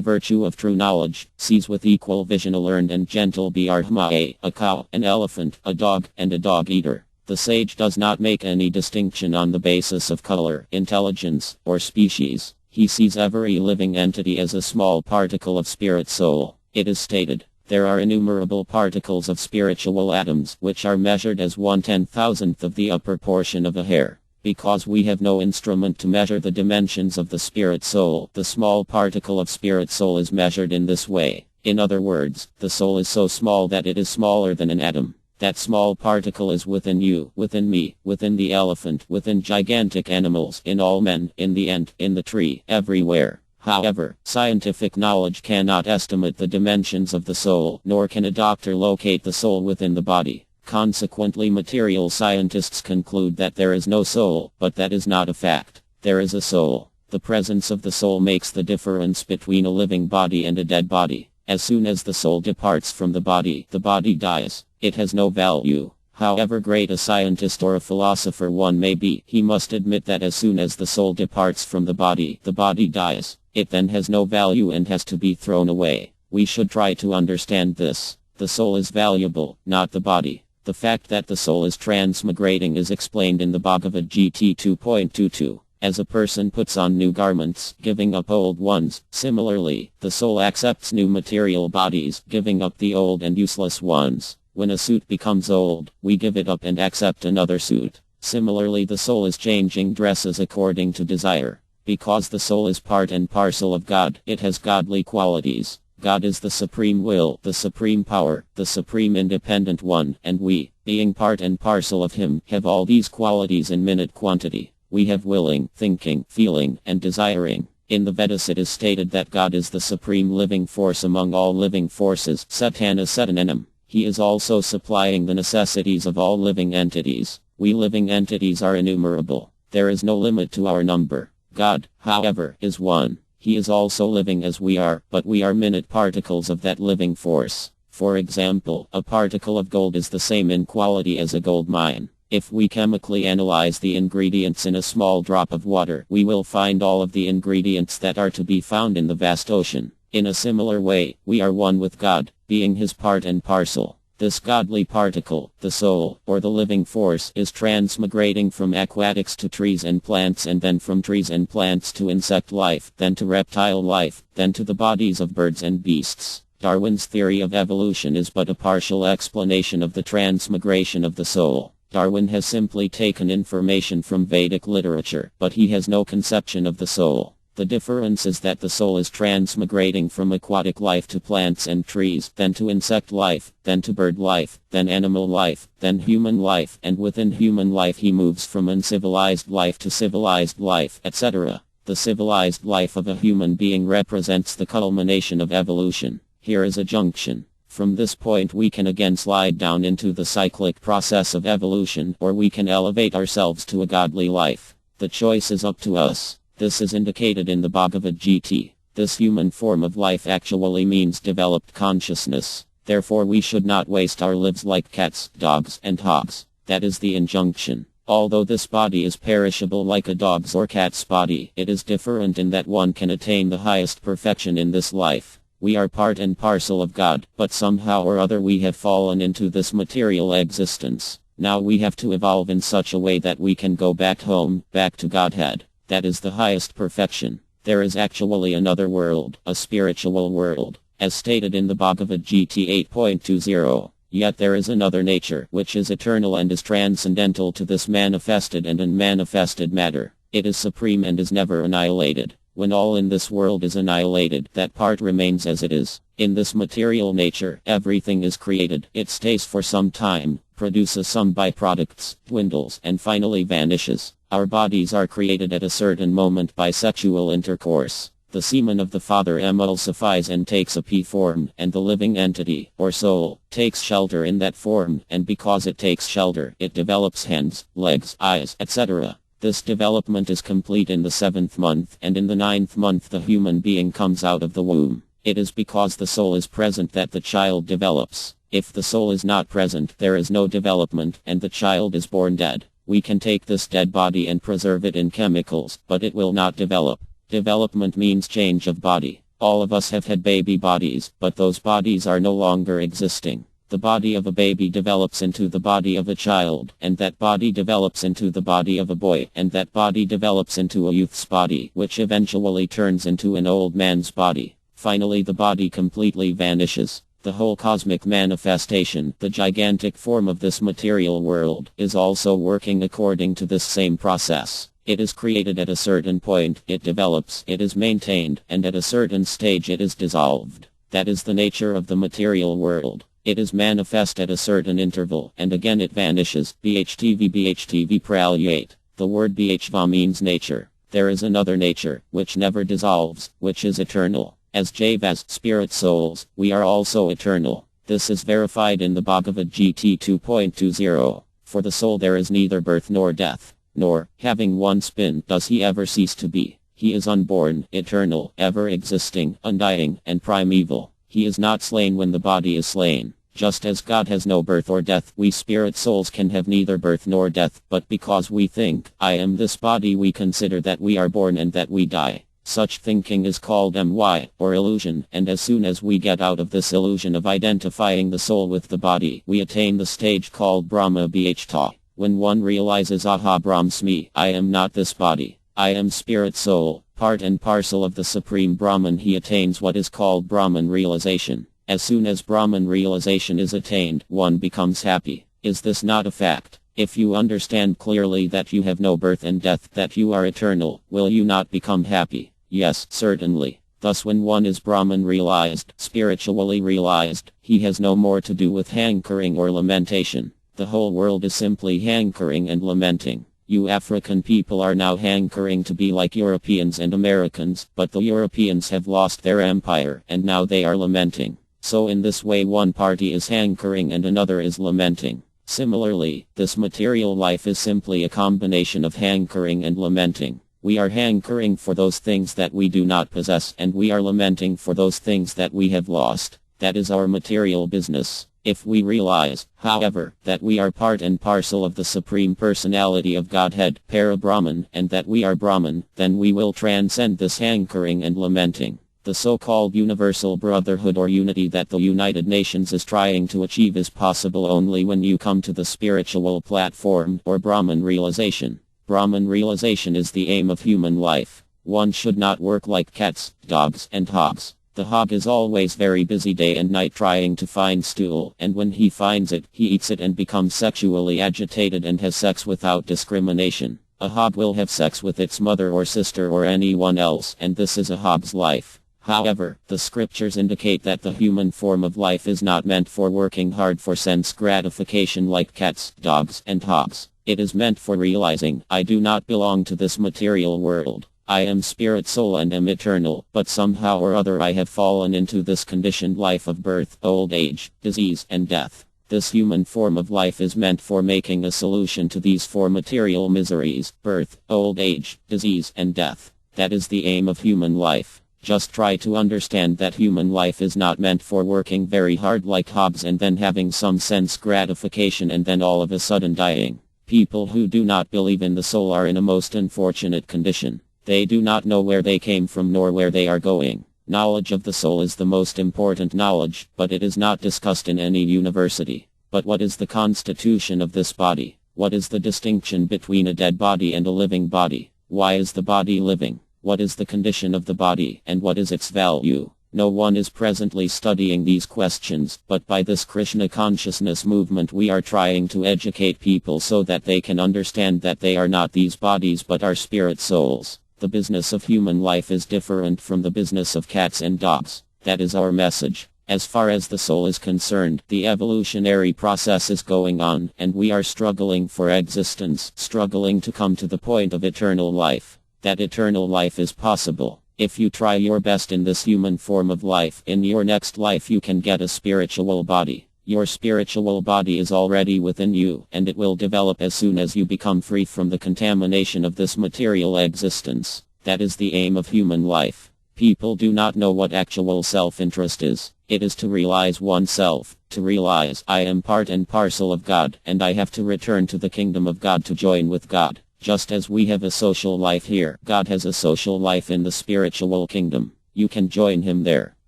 virtue of true knowledge, sees with equal vision a learned and gentle Brahma, a cow, an elephant, a dog, and a dog-eater. The sage does not make any distinction on the basis of color, intelligence, or species. He sees every living entity as a small particle of spirit soul. It is stated, there are innumerable particles of spiritual atoms which are measured as 1/10,000th of the upper portion of a hair. Because we have no instrument to measure the dimensions of the spirit soul, the small particle of spirit soul is measured in this way. In other words, the soul is so small that it is smaller than an atom. That small particle is within you, within me, within the elephant, within gigantic animals, in all men, in the ant, in the tree, everywhere. However, scientific knowledge cannot estimate the dimensions of the soul, nor can a doctor locate the soul within the body. Consequently, material scientists conclude that there is no soul, but that is not a fact. There is a soul. The presence of the soul makes the difference between a living body and a dead body. As soon as the soul departs from the body dies. It has no value. However great a scientist or a philosopher one may be, he must admit that as soon as the soul departs from the body dies. It then has no value and has to be thrown away. We should try to understand this. The soul is valuable, not the body. The fact that the soul is transmigrating is explained in the Bhagavad Gita 2.22. As a person puts on new garments, giving up old ones, similarly, the soul accepts new material bodies, giving up the old and useless ones. When a suit becomes old, we give it up and accept another suit. Similarly, the soul is changing dresses according to desire. Because the soul is part and parcel of God, it has godly qualities. God is the supreme will, the supreme power, the supreme independent one, and we, being part and parcel of him, have all these qualities in minute quantity. We have willing, thinking, feeling, and desiring. In the Vedas it is stated that God is the supreme living force among all living forces, Satana Satananam. He is also supplying the necessities of all living entities. We living entities are innumerable. There is no limit to our number. God, however, is one. He is also living as we are, but we are minute particles of that living force. For example, a particle of gold is the same in quality as a gold mine. If we chemically analyze the ingredients in a small drop of water, we will find all of the ingredients that are to be found in the vast ocean. In a similar way, we are one with God, being his part and parcel. This godly particle, the soul, or the living force, is transmigrating from aquatics to trees and plants, and then from trees and plants to insect life, then to reptile life, then to the bodies of birds and beasts. Darwin's theory of evolution is but a partial explanation of the transmigration of the soul. Darwin has simply taken information from Vedic literature, but he has no conception of the soul. The difference is that the soul is transmigrating from aquatic life to plants and trees, then to insect life, then to bird life, then animal life, then human life, and within human life he moves from uncivilized life to civilized life, etc. The civilized life of a human being represents the culmination of evolution. Here is a junction. From this point we can again slide down into the cyclic process of evolution, or we can elevate ourselves to a godly life. The choice is up to us. This is indicated in the Bhagavad Gita. This human form of life actually means developed consciousness. Therefore we should not waste our lives like cats, dogs, and hogs. That is the injunction. Although this body is perishable like a dog's or cat's body, it is different in that one can attain the highest perfection in this life. We are part and parcel of God, but somehow or other we have fallen into this material existence. Now we have to evolve in such a way that we can go back home, back to Godhead. That is the highest perfection. There is actually another world, a spiritual world, as stated in the Bhagavad Gita 8.20. Yet there is another nature, which is eternal and is transcendental to this manifested and unmanifested matter. It is supreme and is never annihilated. When all in this world is annihilated, that part remains as it is. In this material nature, everything is created. It stays for some time, produces some byproducts, dwindles, and finally vanishes. Our bodies are created at a certain moment by sexual intercourse. The semen of the father emulsifies and takes a pea form, and the living entity, or soul, takes shelter in that form, and because it takes shelter, it develops hands, legs, eyes, etc. This development is complete in the 7th month, and in the 9th month the human being comes out of the womb. It is because the soul is present that the child develops. If the soul is not present, there is no development, and the child is born dead. We can take this dead body and preserve it in chemicals, but it will not develop. Development means change of body. All of us have had baby bodies, but those bodies are no longer existing. The body of a baby develops into the body of a child, and that body develops into the body of a boy, and that body develops into a youth's body, which eventually turns into an old man's body. Finally the body completely vanishes. The whole cosmic manifestation, the gigantic form of this material world, is also working according to this same process. It is created at a certain point, it develops, it is maintained, and at a certain stage it is dissolved. That is the nature of the material world. It is manifest at a certain interval, and again it vanishes. BHTV Pralyate. The word Bhva means nature. There is another nature, which never dissolves, which is eternal. As Jivas, spirit souls, we are also eternal. This is verified in the Bhagavad Gita 2.20. For the soul there is neither birth nor death, nor, having once been, does he ever cease to be. He is unborn, eternal, ever existing, undying, and primeval. He is not slain when the body is slain. Just as God has no birth or death, we spirit souls can have neither birth nor death, but because we think, I am this body, we consider that we are born and that we die. Such thinking is called MY, or illusion, and as soon as we get out of this illusion of identifying the soul with the body, we attain the stage called Brahma Bhta. When one realizes Aha Brahmasmi, I am not this body, I am spirit soul, part and parcel of the Supreme Brahman, he attains what is called Brahman realization. As soon as Brahman realization is attained, one becomes happy. Is this not a fact? If you understand clearly that you have no birth and death, that you are eternal, will you not become happy? Yes, certainly. Thus when one is Brahman realized, spiritually realized, he has no more to do with hankering or lamentation. The whole world is simply hankering and lamenting. You African people are now hankering to be like Europeans and Americans, but the Europeans have lost their empire, and now they are lamenting. So in this way one party is hankering and another is lamenting. Similarly, this material life is simply a combination of hankering and lamenting. We are hankering for those things that we do not possess, and we are lamenting for those things that we have lost. That is our material business. If we realize, however, that we are part and parcel of the Supreme Personality of Godhead, Para-Brahman, and that we are Brahman, then we will transcend this hankering and lamenting. The so-called universal brotherhood or unity that the United Nations is trying to achieve is possible only when you come to the spiritual platform, or Brahman realization. Brahman realization is the aim of human life. One should not work like cats, dogs, and hogs. The hog is always very busy day and night trying to find stool, and when he finds it, he eats it and becomes sexually agitated and has sex without discrimination. A hog will have sex with its mother or sister or anyone else, and this is a hog's life. However, the scriptures indicate that the human form of life is not meant for working hard for sense gratification like cats, dogs, and hogs. It is meant for realizing, I do not belong to this material world. I am spirit soul and am eternal, but somehow or other I have fallen into this conditioned life of birth, old age, disease, and death. This human form of life is meant for making a solution to these four material miseries, birth, old age, disease, and death. That is the aim of human life. Just try to understand that human life is not meant for working very hard like Hobbes and then having some sense gratification and then all of a sudden dying. People who do not believe in the soul are in a most unfortunate condition. They do not know where they came from nor where they are going. Knowledge of the soul is the most important knowledge, but it is not discussed in any university. But what is the constitution of this body? What is the distinction between a dead body and a living body? Why is the body living? What is the condition of the body, and what is its value? No one is presently studying these questions, but by this Krishna consciousness movement we are trying to educate people so that they can understand that they are not these bodies but are spirit souls. The business of human life is different from the business of cats and dogs. That is our message. As far as the soul is concerned, the evolutionary process is going on, and we are struggling for existence, struggling to come to the point of eternal life. That eternal life is possible. If you try your best in this human form of life, in your next life you can get a spiritual body. Your spiritual body is already within you, and it will develop as soon as you become free from the contamination of this material existence. That is the aim of human life. People do not know what actual self-interest is. It is to realize oneself, to realize I am part and parcel of God, and I have to return to the kingdom of God to join with God. Just as we have a social life here, God has a social life in the spiritual kingdom. You can join him there.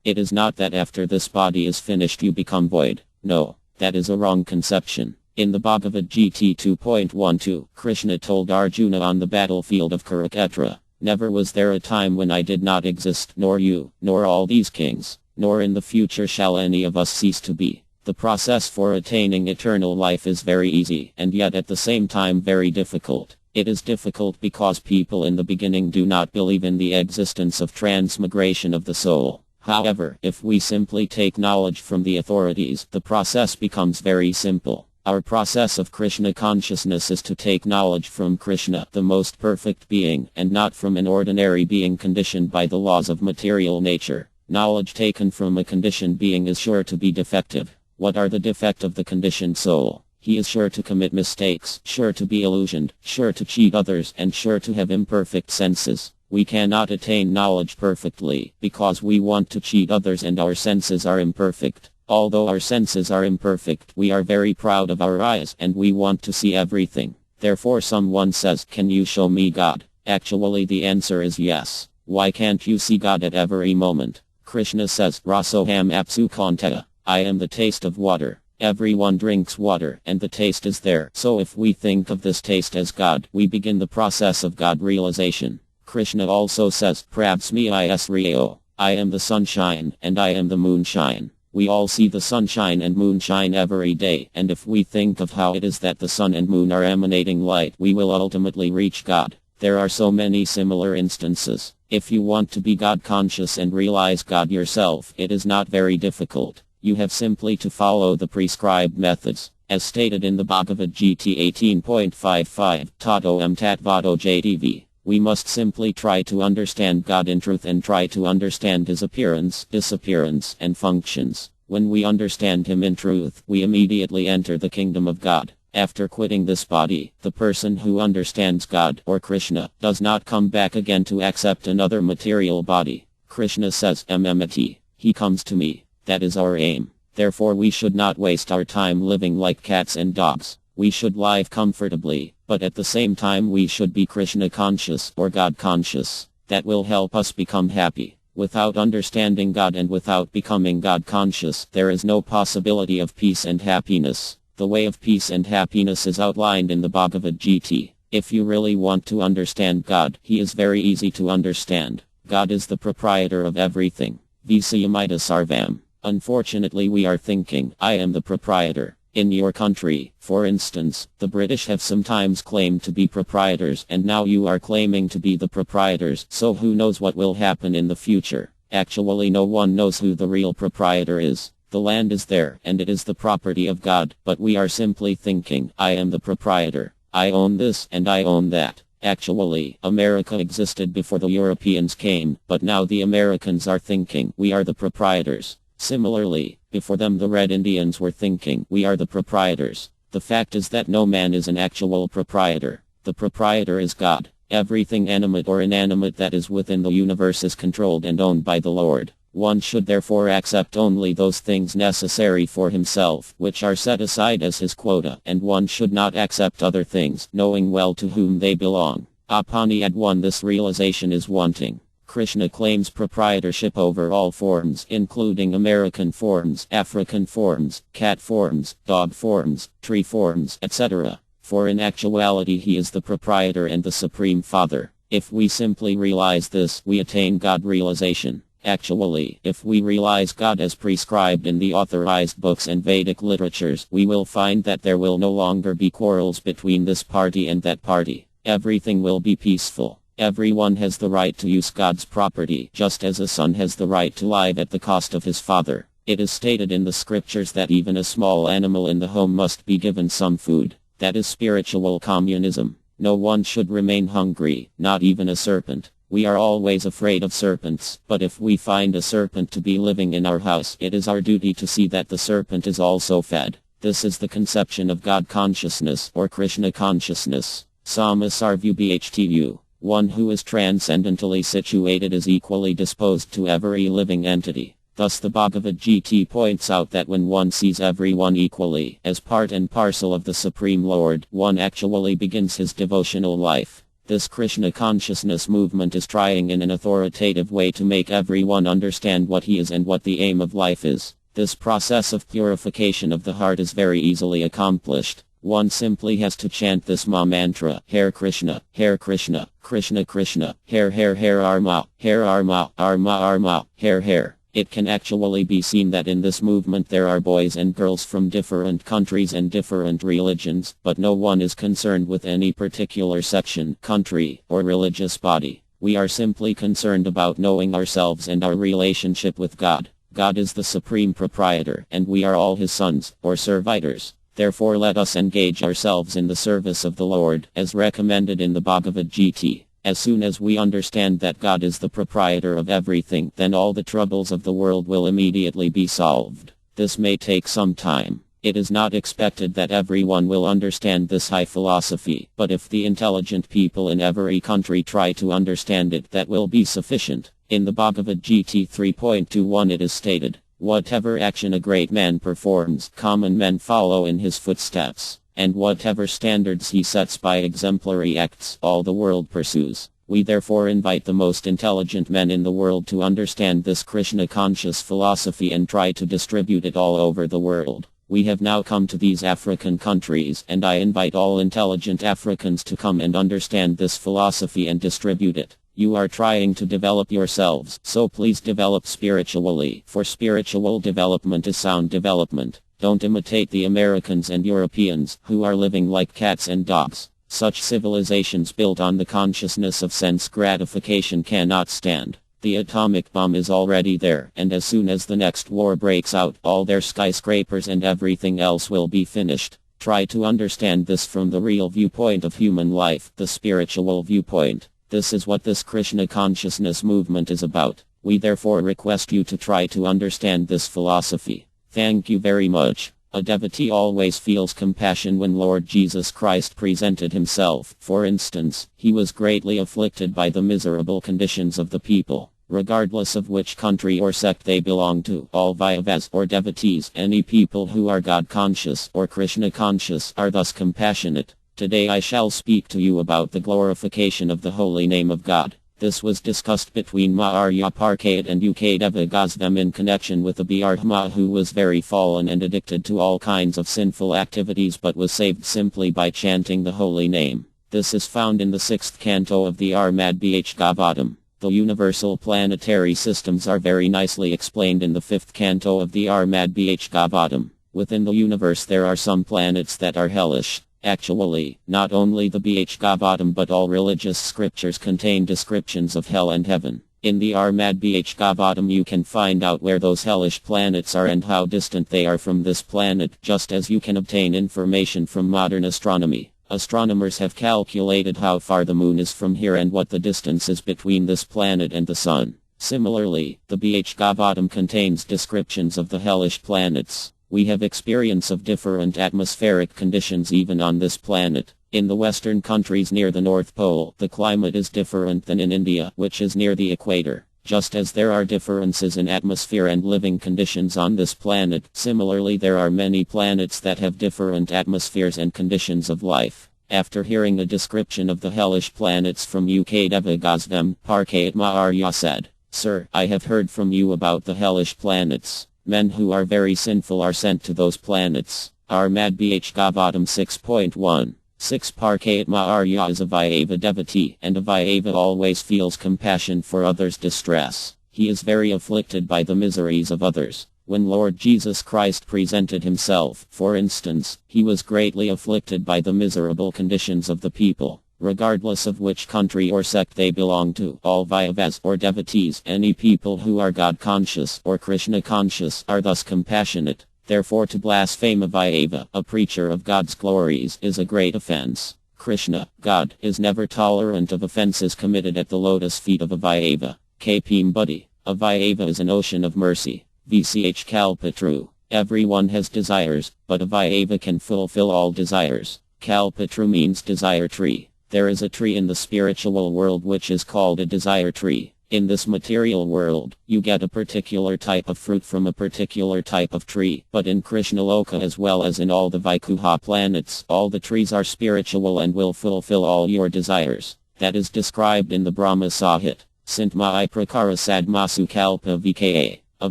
It is not that after this body is finished you become void. No, that is a wrong conception. In the Bhagavad Gita 2.12, Krishna told Arjuna on the battlefield of Kurukshetra, "Never was there a time when I did not exist, nor you, nor all these kings, nor in the future shall any of us cease to be." The process for attaining eternal life is very easy, and yet at the same time very difficult. It is difficult because people in the beginning do not believe in the existence of transmigration of the soul. However, if we simply take knowledge from the authorities, the process becomes very simple. Our process of Krishna consciousness is to take knowledge from Krishna, the most perfect being, and not from an ordinary being conditioned by the laws of material nature. Knowledge taken from a conditioned being is sure to be defective. What are the defects of the conditioned soul? He is sure to commit mistakes, sure to be illusioned, sure to cheat others, and sure to have imperfect senses. We cannot attain knowledge perfectly, because we want to cheat others and our senses are imperfect. Although our senses are imperfect, we are very proud of our eyes and we want to see everything. Therefore someone says, "Can you show me God?" Actually the answer is yes. Why can't you see God at every moment? Krishna says, "Rasoham apsu kantaya." I am the taste of water. Everyone drinks water, and the taste is there. So if we think of this taste as God, we begin the process of God realization. Krishna also says, "Prabhsmi isreo." I am the sunshine, and I am the moonshine. We all see the sunshine and moonshine every day, and if we think of how it is that the sun and moon are emanating light, we will ultimately reach God. There are so many similar instances. If you want to be God conscious and realize God yourself, it is not very difficult. You have simply to follow the prescribed methods. As stated in the Bhagavad Gita 18.55, Tato Tat Vado JTV. We must simply try to understand God in truth and try to understand his appearance, disappearance, and functions. When we understand him in truth, we immediately enter the kingdom of God. After quitting this body, the person who understands God, or Krishna, does not come back again to accept another material body. Krishna says, "Mmmt. He comes to me." That is our aim. Therefore we should not waste our time living like cats and dogs. We should live comfortably, but at the same time we should be Krishna conscious or God conscious. That will help us become happy. Without understanding God and without becoming God conscious, there is no possibility of peace and happiness. The way of peace and happiness is outlined in the Bhagavad Gita. If you really want to understand God, he is very easy to understand. God is the proprietor of everything. Visayamita sarvam. Unfortunately we are thinking, I am the proprietor. In your country, for instance, the British have sometimes claimed to be proprietors and now you are claiming to be the proprietors, so who knows what will happen in the future? Actually no one knows who the real proprietor is. The land is there and it is the property of God, but we are simply thinking, I am the proprietor. I own this and I own that. Actually, America existed before the Europeans came, but now the Americans are thinking, we are the proprietors. Similarly, before them the Red Indians were thinking, we are the proprietors. The fact is that no man is an actual proprietor. The proprietor is God. Everything animate or inanimate that is within the universe is controlled and owned by the Lord. One should therefore accept only those things necessary for himself, which are set aside as his quota, and one should not accept other things, knowing well to whom they belong. Upon ENG, this realization is wanting. Krishna claims proprietorship over all forms, including American forms, African forms, cat forms, dog forms, tree forms, etc. For in actuality he is the proprietor and the Supreme Father. If we simply realize this, we attain God realization. Actually, if we realize God as prescribed in the authorized books and Vedic literatures, we will find that there will no longer be quarrels between this party and that party. Everything will be peaceful. Everyone has the right to use God's property, just as a son has the right to live at the cost of his father. It is stated in the scriptures that even a small animal in the home must be given some food. That is spiritual communism. No one should remain hungry, not even a serpent. We are always afraid of serpents, but if we find a serpent to be living in our house, it is our duty to see that the serpent is also fed. This is the conception of God consciousness, or Krishna consciousness. Samasarvubhtu. One who is transcendentally situated is equally disposed to every living entity. Thus the Bhagavad Gita points out that when one sees everyone equally, as part and parcel of the Supreme Lord, one actually begins his devotional life. This Krishna consciousness movement is trying in an authoritative way to make everyone understand what he is and what the aim of life is. This process of purification of the heart is very easily accomplished. One simply has to chant this mantra, Hare Krishna, Krishna Krishna, Hare Arma, Arma, Arma, Hare. It can actually be seen that in this movement there are boys and girls from different countries and different religions, but no one is concerned with any particular section, country, or religious body. We are simply concerned about knowing ourselves and our relationship with God. God is the supreme proprietor, and we are all his sons, or servitors. Therefore let us engage ourselves in the service of the Lord, as recommended in the Bhagavad Gita. As soon as we understand that God is the proprietor of everything, then all the troubles of the world will immediately be solved. This may take some time. It is not expected that everyone will understand this high philosophy, but if the intelligent people in every country try to understand it, that will be sufficient. In the Bhagavad Gita 3.21 it is stated, "Whatever action a great man performs, common men follow in his footsteps. And whatever standards he sets by exemplary acts, all the world pursues." We therefore invite the most intelligent men in the world to understand this Krishna conscious philosophy and try to distribute it all over the world. We have now come to these African countries, and I invite all intelligent Africans to come and understand this philosophy and distribute it. You are trying to develop yourselves, so please develop spiritually, for spiritual development is sound development. Don't imitate the Americans and Europeans, who are living like cats and dogs. Such civilizations built on the consciousness of sense gratification cannot stand. The atomic bomb is already there, and as soon as the next war breaks out, all their skyscrapers and everything else will be finished. Try to understand this from the real viewpoint of human life, the spiritual viewpoint. This is what this Krishna consciousness movement is about. We therefore request you to try to understand this philosophy. Thank you very much. A devotee always feels compassion when Lord Jesus Christ presented himself. For instance, he was greatly afflicted by the miserable conditions of the people. Regardless of which country or sect they belong to, all Vaishnavas or devotees, any people who are God conscious or Krishna conscious are thus compassionate. Today I shall speak to you about the glorification of the holy name of God. This was discussed between Maharya Parkayat and Ukadeva Gosvam in connection with a Brahma who was very fallen and addicted to all kinds of sinful activities but was saved simply by chanting the holy name. This is found in the 6th canto of the Armad Bhagavatam. The universal planetary systems are very nicely explained in the 5th canto of the Armad Bhagavatam. Within the universe there are some planets that are hellish. Actually, not only the Bhagavatam but all religious scriptures contain descriptions of hell and heaven. In the Armad Bhagavatam you can find out where those hellish planets are and how distant they are from this planet, just as you can obtain information from modern astronomy. Astronomers have calculated how far the moon is from here and what the distance is between this planet and the sun. Similarly, the Bhagavatam contains descriptions of the hellish planets. We have experience of different atmospheric conditions even on this planet. In the western countries near the North Pole, the climate is different than in India, which is near the equator. Just as there are differences in atmosphere and living conditions on this planet, similarly there are many planets that have different atmospheres and conditions of life. After hearing a description of the hellish planets from UK Devagazvam, Parkatma Arya said, "Sir, I have heard from you about the hellish planets. Men who are very sinful are sent to those planets." Armad Bh Gavatam 6.1. 6 Parkatma Arya is a Vairava devotee, and a Vairava always feels compassion for others' distress. He is very afflicted by the miseries of others. When Lord Jesus Christ presented himself, for instance, he was greatly afflicted by the miserable conditions of the people. Regardless of which country or sect they belong to, all Vairavas or devotees, any people who are God-conscious or Krishna-conscious, are thus compassionate. Therefore to blaspheme a Vairava, a preacher of God's glories, is a great offense. Krishna, God, is never tolerant of offenses committed at the lotus feet of a Vairava. Kpm Buddy. A Vairava is an ocean of mercy. VCH Kalpatru. Everyone has desires, but a Vairava can fulfill all desires. Kalpatru means desire tree. There is a tree in the spiritual world which is called a desire tree. In this material world, you get a particular type of fruit from a particular type of tree, but in Krishna Loka as well as in all the Vaikuha planets, all the trees are spiritual and will fulfill all your desires. That is described in the Brahma Sahit. Sintma I Prakara Sadmasu Kalpa Vka. A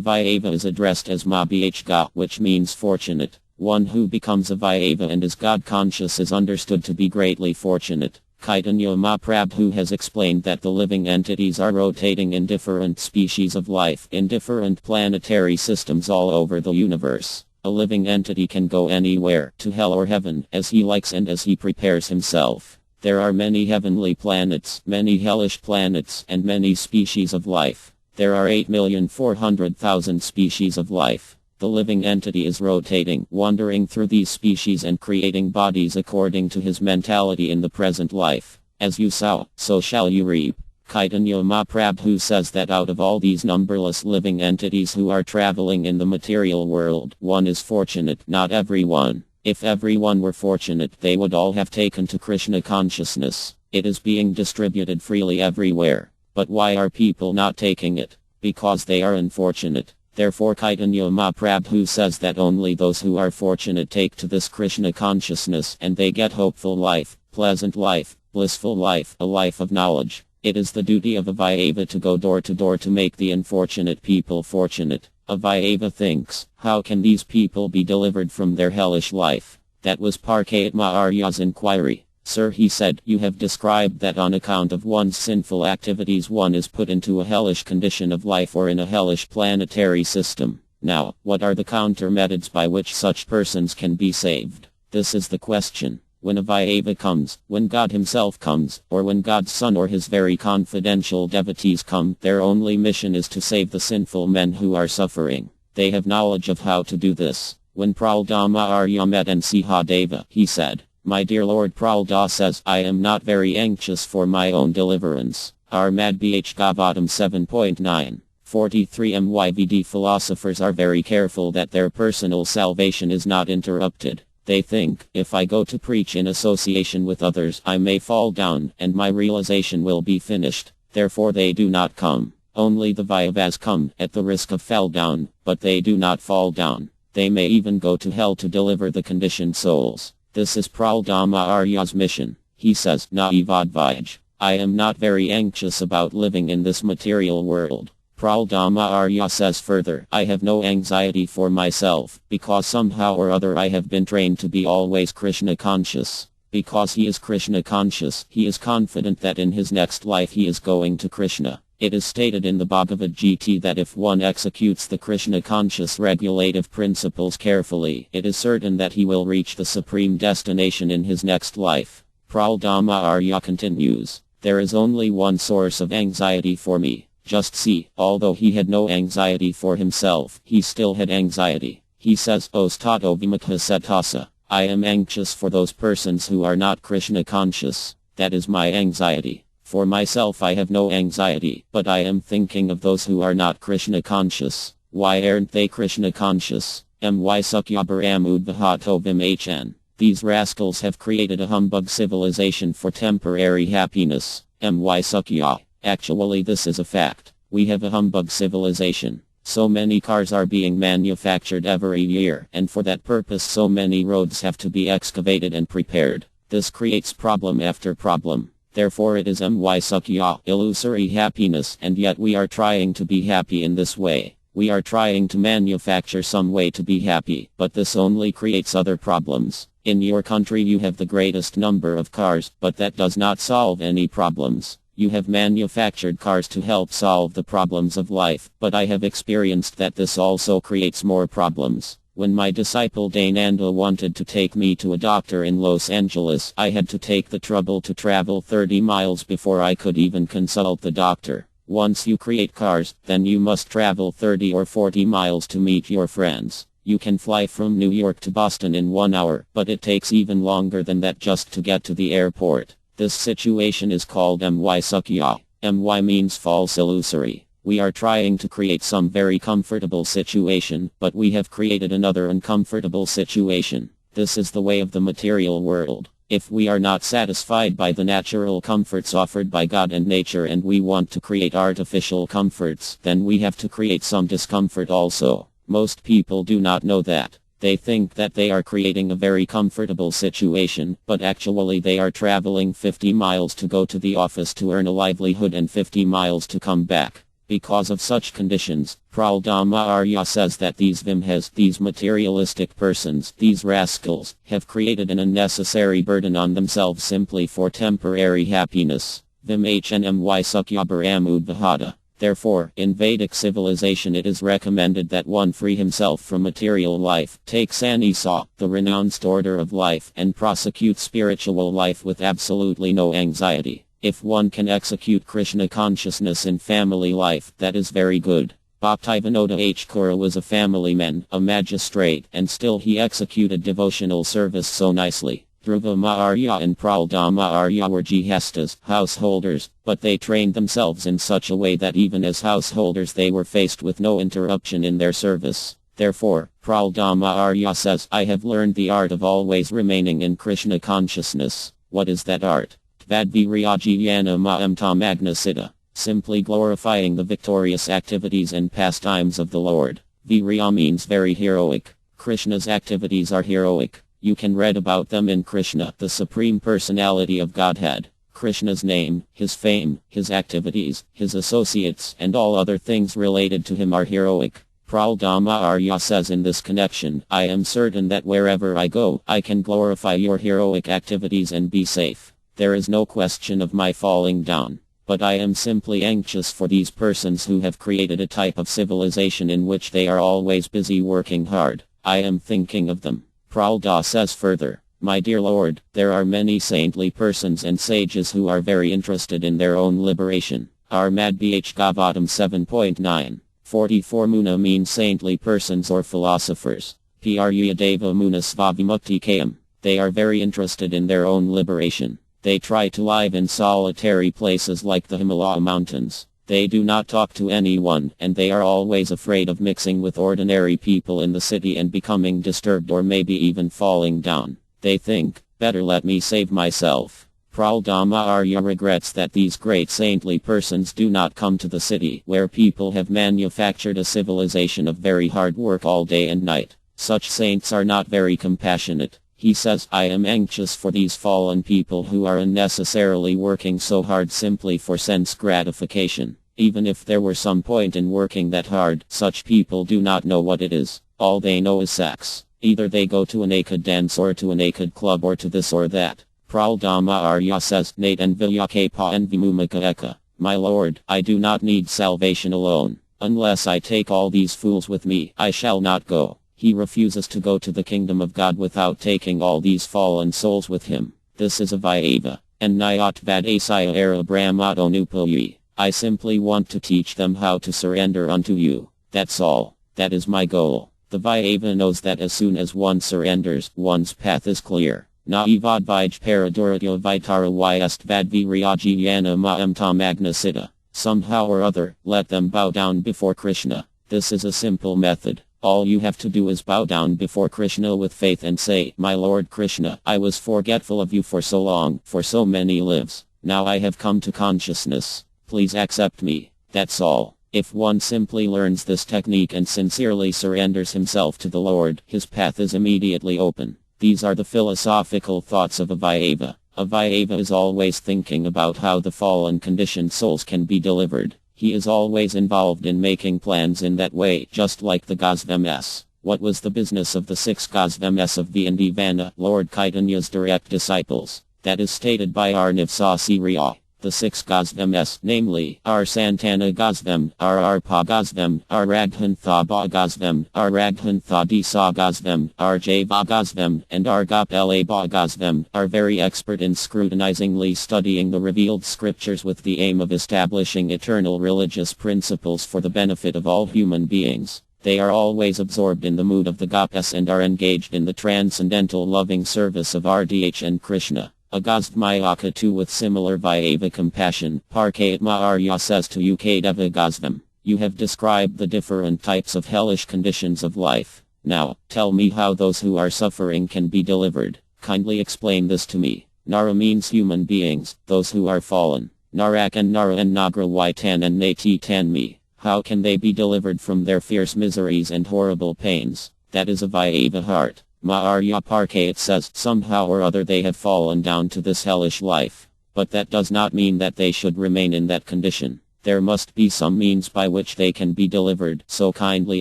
Vairava is addressed as Mabhga, which means fortunate. One who becomes a Vairava and is God-conscious is understood to be greatly fortunate. Chaitanya Mahaprabhu has explained that the living entities are rotating in different species of life in different planetary systems all over the universe. A living entity can go anywhere, to hell or heaven, as he likes and as he prepares himself. There are many heavenly planets, many hellish planets, and many species of life. There are 8,400,000 species of life. The living entity is rotating, wandering through these species and creating bodies according to his mentality in the present life. As you sow, so shall you reap. Chaitanya Mahaprabhu says that out of all these numberless living entities who are traveling in the material world, one is fortunate, not everyone. If everyone were fortunate, they would all have taken to Krishna consciousness. It is being distributed freely everywhere. But why are people not taking it? Because they are unfortunate. Therefore Chaitanya Mahaprabhu says that only those who are fortunate take to this Krishna consciousness and they get hopeful life, pleasant life, blissful life, a life of knowledge. It is the duty of a Vairava to go door to door to make the unfortunate people fortunate. A Vairava thinks, how can these people be delivered from their hellish life? That was Parkatma Arya's inquiry. Sir, he said, you have described that on account of one's sinful activities one is put into a hellish condition of life or in a hellish planetary system. Now, what are the counter methods by which such persons can be saved? This is the question. When a Vairava comes, when God himself comes, or when God's Son or his very confidential devotees come, their only mission is to save the sinful men who are suffering. They have knowledge of how to do this. When Praldama Arya met Sihadeva, he said, my dear Lord Pralda says, I am not very anxious for my own deliverance. Armad Bh Gavatam 7.9. 43 MYVD philosophers are very careful that their personal salvation is not interrupted. They think, if I go to preach in association with others, I may fall down, and my realization will be finished. Therefore they do not come. Only the Vairavas come, at the risk of fall down, but they do not fall down. They may even go to hell to deliver the conditioned souls. This is Praldama Arya's mission. He says, Naivadvaj. I am not very anxious about living in this material world. Praldama Arya says further, I have no anxiety for myself, because somehow or other I have been trained to be always Krishna conscious. Because he is Krishna conscious, he is confident that in his next life he is going to Krishna. It is stated in the Bhagavad Gita that if one executes the Krishna conscious regulative principles carefully, it is certain that he will reach the supreme destination in his next life. Praldama Arya continues, there is only one source of anxiety for me. Just see, although he had no anxiety for himself, he still had anxiety. He says, Ostato Vimakha Setasa. I am anxious for those persons who are not Krishna conscious. That is my anxiety. For myself I have no anxiety, but I am thinking of those who are not Krishna conscious. Why aren't they Krishna conscious? My Sukyabaram Udvahato Vimhn. These rascals have created a humbug civilization for temporary happiness. My Sukya. Actually, this is a fact. We have a humbug civilization. So many cars are being manufactured every year, and for that purpose so many roads have to be excavated and prepared. This creates problem after problem. Therefore it is my Sukya, illusory happiness, and yet we are trying to be happy in this way. We are trying to manufacture some way to be happy, but this only creates other problems. In your country you have the greatest number of cars, but that does not solve any problems. You have manufactured cars to help solve the problems of life, but I have experienced that this also creates more problems. When my disciple Dainanda wanted to take me to a doctor in Los Angeles, I had to take the trouble to travel 30 miles before I could even consult the doctor. Once you create cars, then you must travel 30 or 40 miles to meet your friends. You can fly from New York to Boston in 1 hour, but it takes even longer than that just to get to the airport. This situation is called my Sukya. My means false illusory. We are trying to create some very comfortable situation, but we have created another uncomfortable situation. This is the way of the material world. If we are not satisfied by the natural comforts offered by God and nature and we want to create artificial comforts, then we have to create some discomfort also. Most people do not know that. They think that they are creating a very comfortable situation, but actually they are traveling 50 miles to go to the office to earn a livelihood and 50 miles to come back. Because of such conditions, Praldama Arya says that these Vimhas, these materialistic persons, these rascals, have created an unnecessary burden on themselves simply for temporary happiness. Vim Hnmy Sukyabaramud Vahada. Therefore, in Vedic civilization it is recommended that one free himself from material life, take Sannyasa, the renounced order of life, and prosecute spiritual life with absolutely no anxiety. If one can execute Krishna consciousness in family life, that is very good. Bhaktivinoda H. Kura was a family man, a magistrate, and still he executed devotional service so nicely. Dhruva Arya and Praldama Arya were jihastas, householders, but they trained themselves in such a way that even as householders they were faced with no interruption in their service. Therefore, Praldama Arya says, I have learned the art of always remaining in Krishna consciousness. What is that art? Tvadvirajiyana ma'amtam agnasiddha. Simply glorifying the victorious activities and pastimes of the Lord. Virya means very heroic. Krishna's activities are heroic. You can read about them in Krishna, the Supreme Personality of Godhead. Krishna's name, his fame, his activities, his associates, and all other things related to him are heroic. Praldama Arya says in this connection, I am certain that wherever I go, I can glorify your heroic activities and be safe. There is no question of my falling down. But I am simply anxious for these persons who have created a type of civilization in which they are always busy working hard. I am thinking of them. Pralda says further, my dear Lord, there are many saintly persons and sages who are very interested in their own liberation. Armad Bh Gavatam 7.9. 44 Muna means saintly persons or philosophers. Deva Muna Svavimukti Kayam. They are very interested in their own liberation. They try to live in solitary places like the Himalaya mountains. They do not talk to anyone, and they are always afraid of mixing with ordinary people in the city and becoming disturbed or maybe even falling down. They think, better let me save myself. Praldama Arya regrets that these great saintly persons do not come to the city where people have manufactured a civilization of very hard work all day and night. Such saints are not very compassionate. He says, I am anxious for these fallen people who are unnecessarily working so hard simply for sense gratification. Even if there were some point in working that hard, such people do not know what it is. All they know is sex. Either they go to a naked dance or to a naked club or to this or that. Praldama Arya says, Nate and Vilyakapa and Vimumaka Eka. My lord, I do not need salvation alone. Unless I take all these fools with me, I shall not go. He refuses to go to the kingdom of God without taking all these fallen souls with him. This is a Vyava. And Nyatvad Asaya Era Brahmatonupayi. I simply want to teach them how to surrender unto you. That's all. That is my goal. The Vyava knows that as soon as one surrenders, one's path is clear. Naivadvij Paraduratya Vitara Yestvad Virajiyana Ma'amtam Agnasiddha. Somehow or other, let them bow down before Krishna. This is a simple method. All you have to do is bow down before Krishna with faith and say, "My Lord Krishna, I was forgetful of you for so long, for so many lives. Now I have come to consciousness. Please accept me." That's all. If one simply learns this technique and sincerely surrenders himself to the Lord, his path is immediately open. These are the philosophical thoughts of a Vairava. A Vairava is always thinking about how the fallen conditioned souls can be delivered. He is always involved in making plans in that way, just like the Gosvamis. What was the business of the 6 Gosvamis of Vana, Lord Chaitanya's direct disciples? That is stated by Arnav Sasiriya. The 6 Gosvamis, namely, R. Santana Gosvam, R. Arpa Gosvam, R. Raghantha Bhagosvam, R. Raghantha Disa Gosvam, R. Java Gosvam, and R. Gopala Bhagosvam, are very expert in scrutinizingly studying the revealed scriptures with the aim of establishing eternal religious principles for the benefit of all human beings. They are always absorbed in the mood of the Gopis and are engaged in the transcendental loving service of RDH and Krishna. Agastmayaka too with similar Vairava compassion, Parkatma Arya says to Ukadeva Gosvam, "You have described the different types of hellish conditions of life. Now, tell me how those who are suffering can be delivered. Kindly explain this to me." Nara means human beings, those who are fallen. Narak and Nara and Nagra Waitan and Nati Tanmi. How can they be delivered from their fierce miseries and horrible pains? That is a Vairava heart. Ma'arya Parkait says, somehow or other they have fallen down to this hellish life. But that does not mean that they should remain in that condition. There must be some means by which they can be delivered, so kindly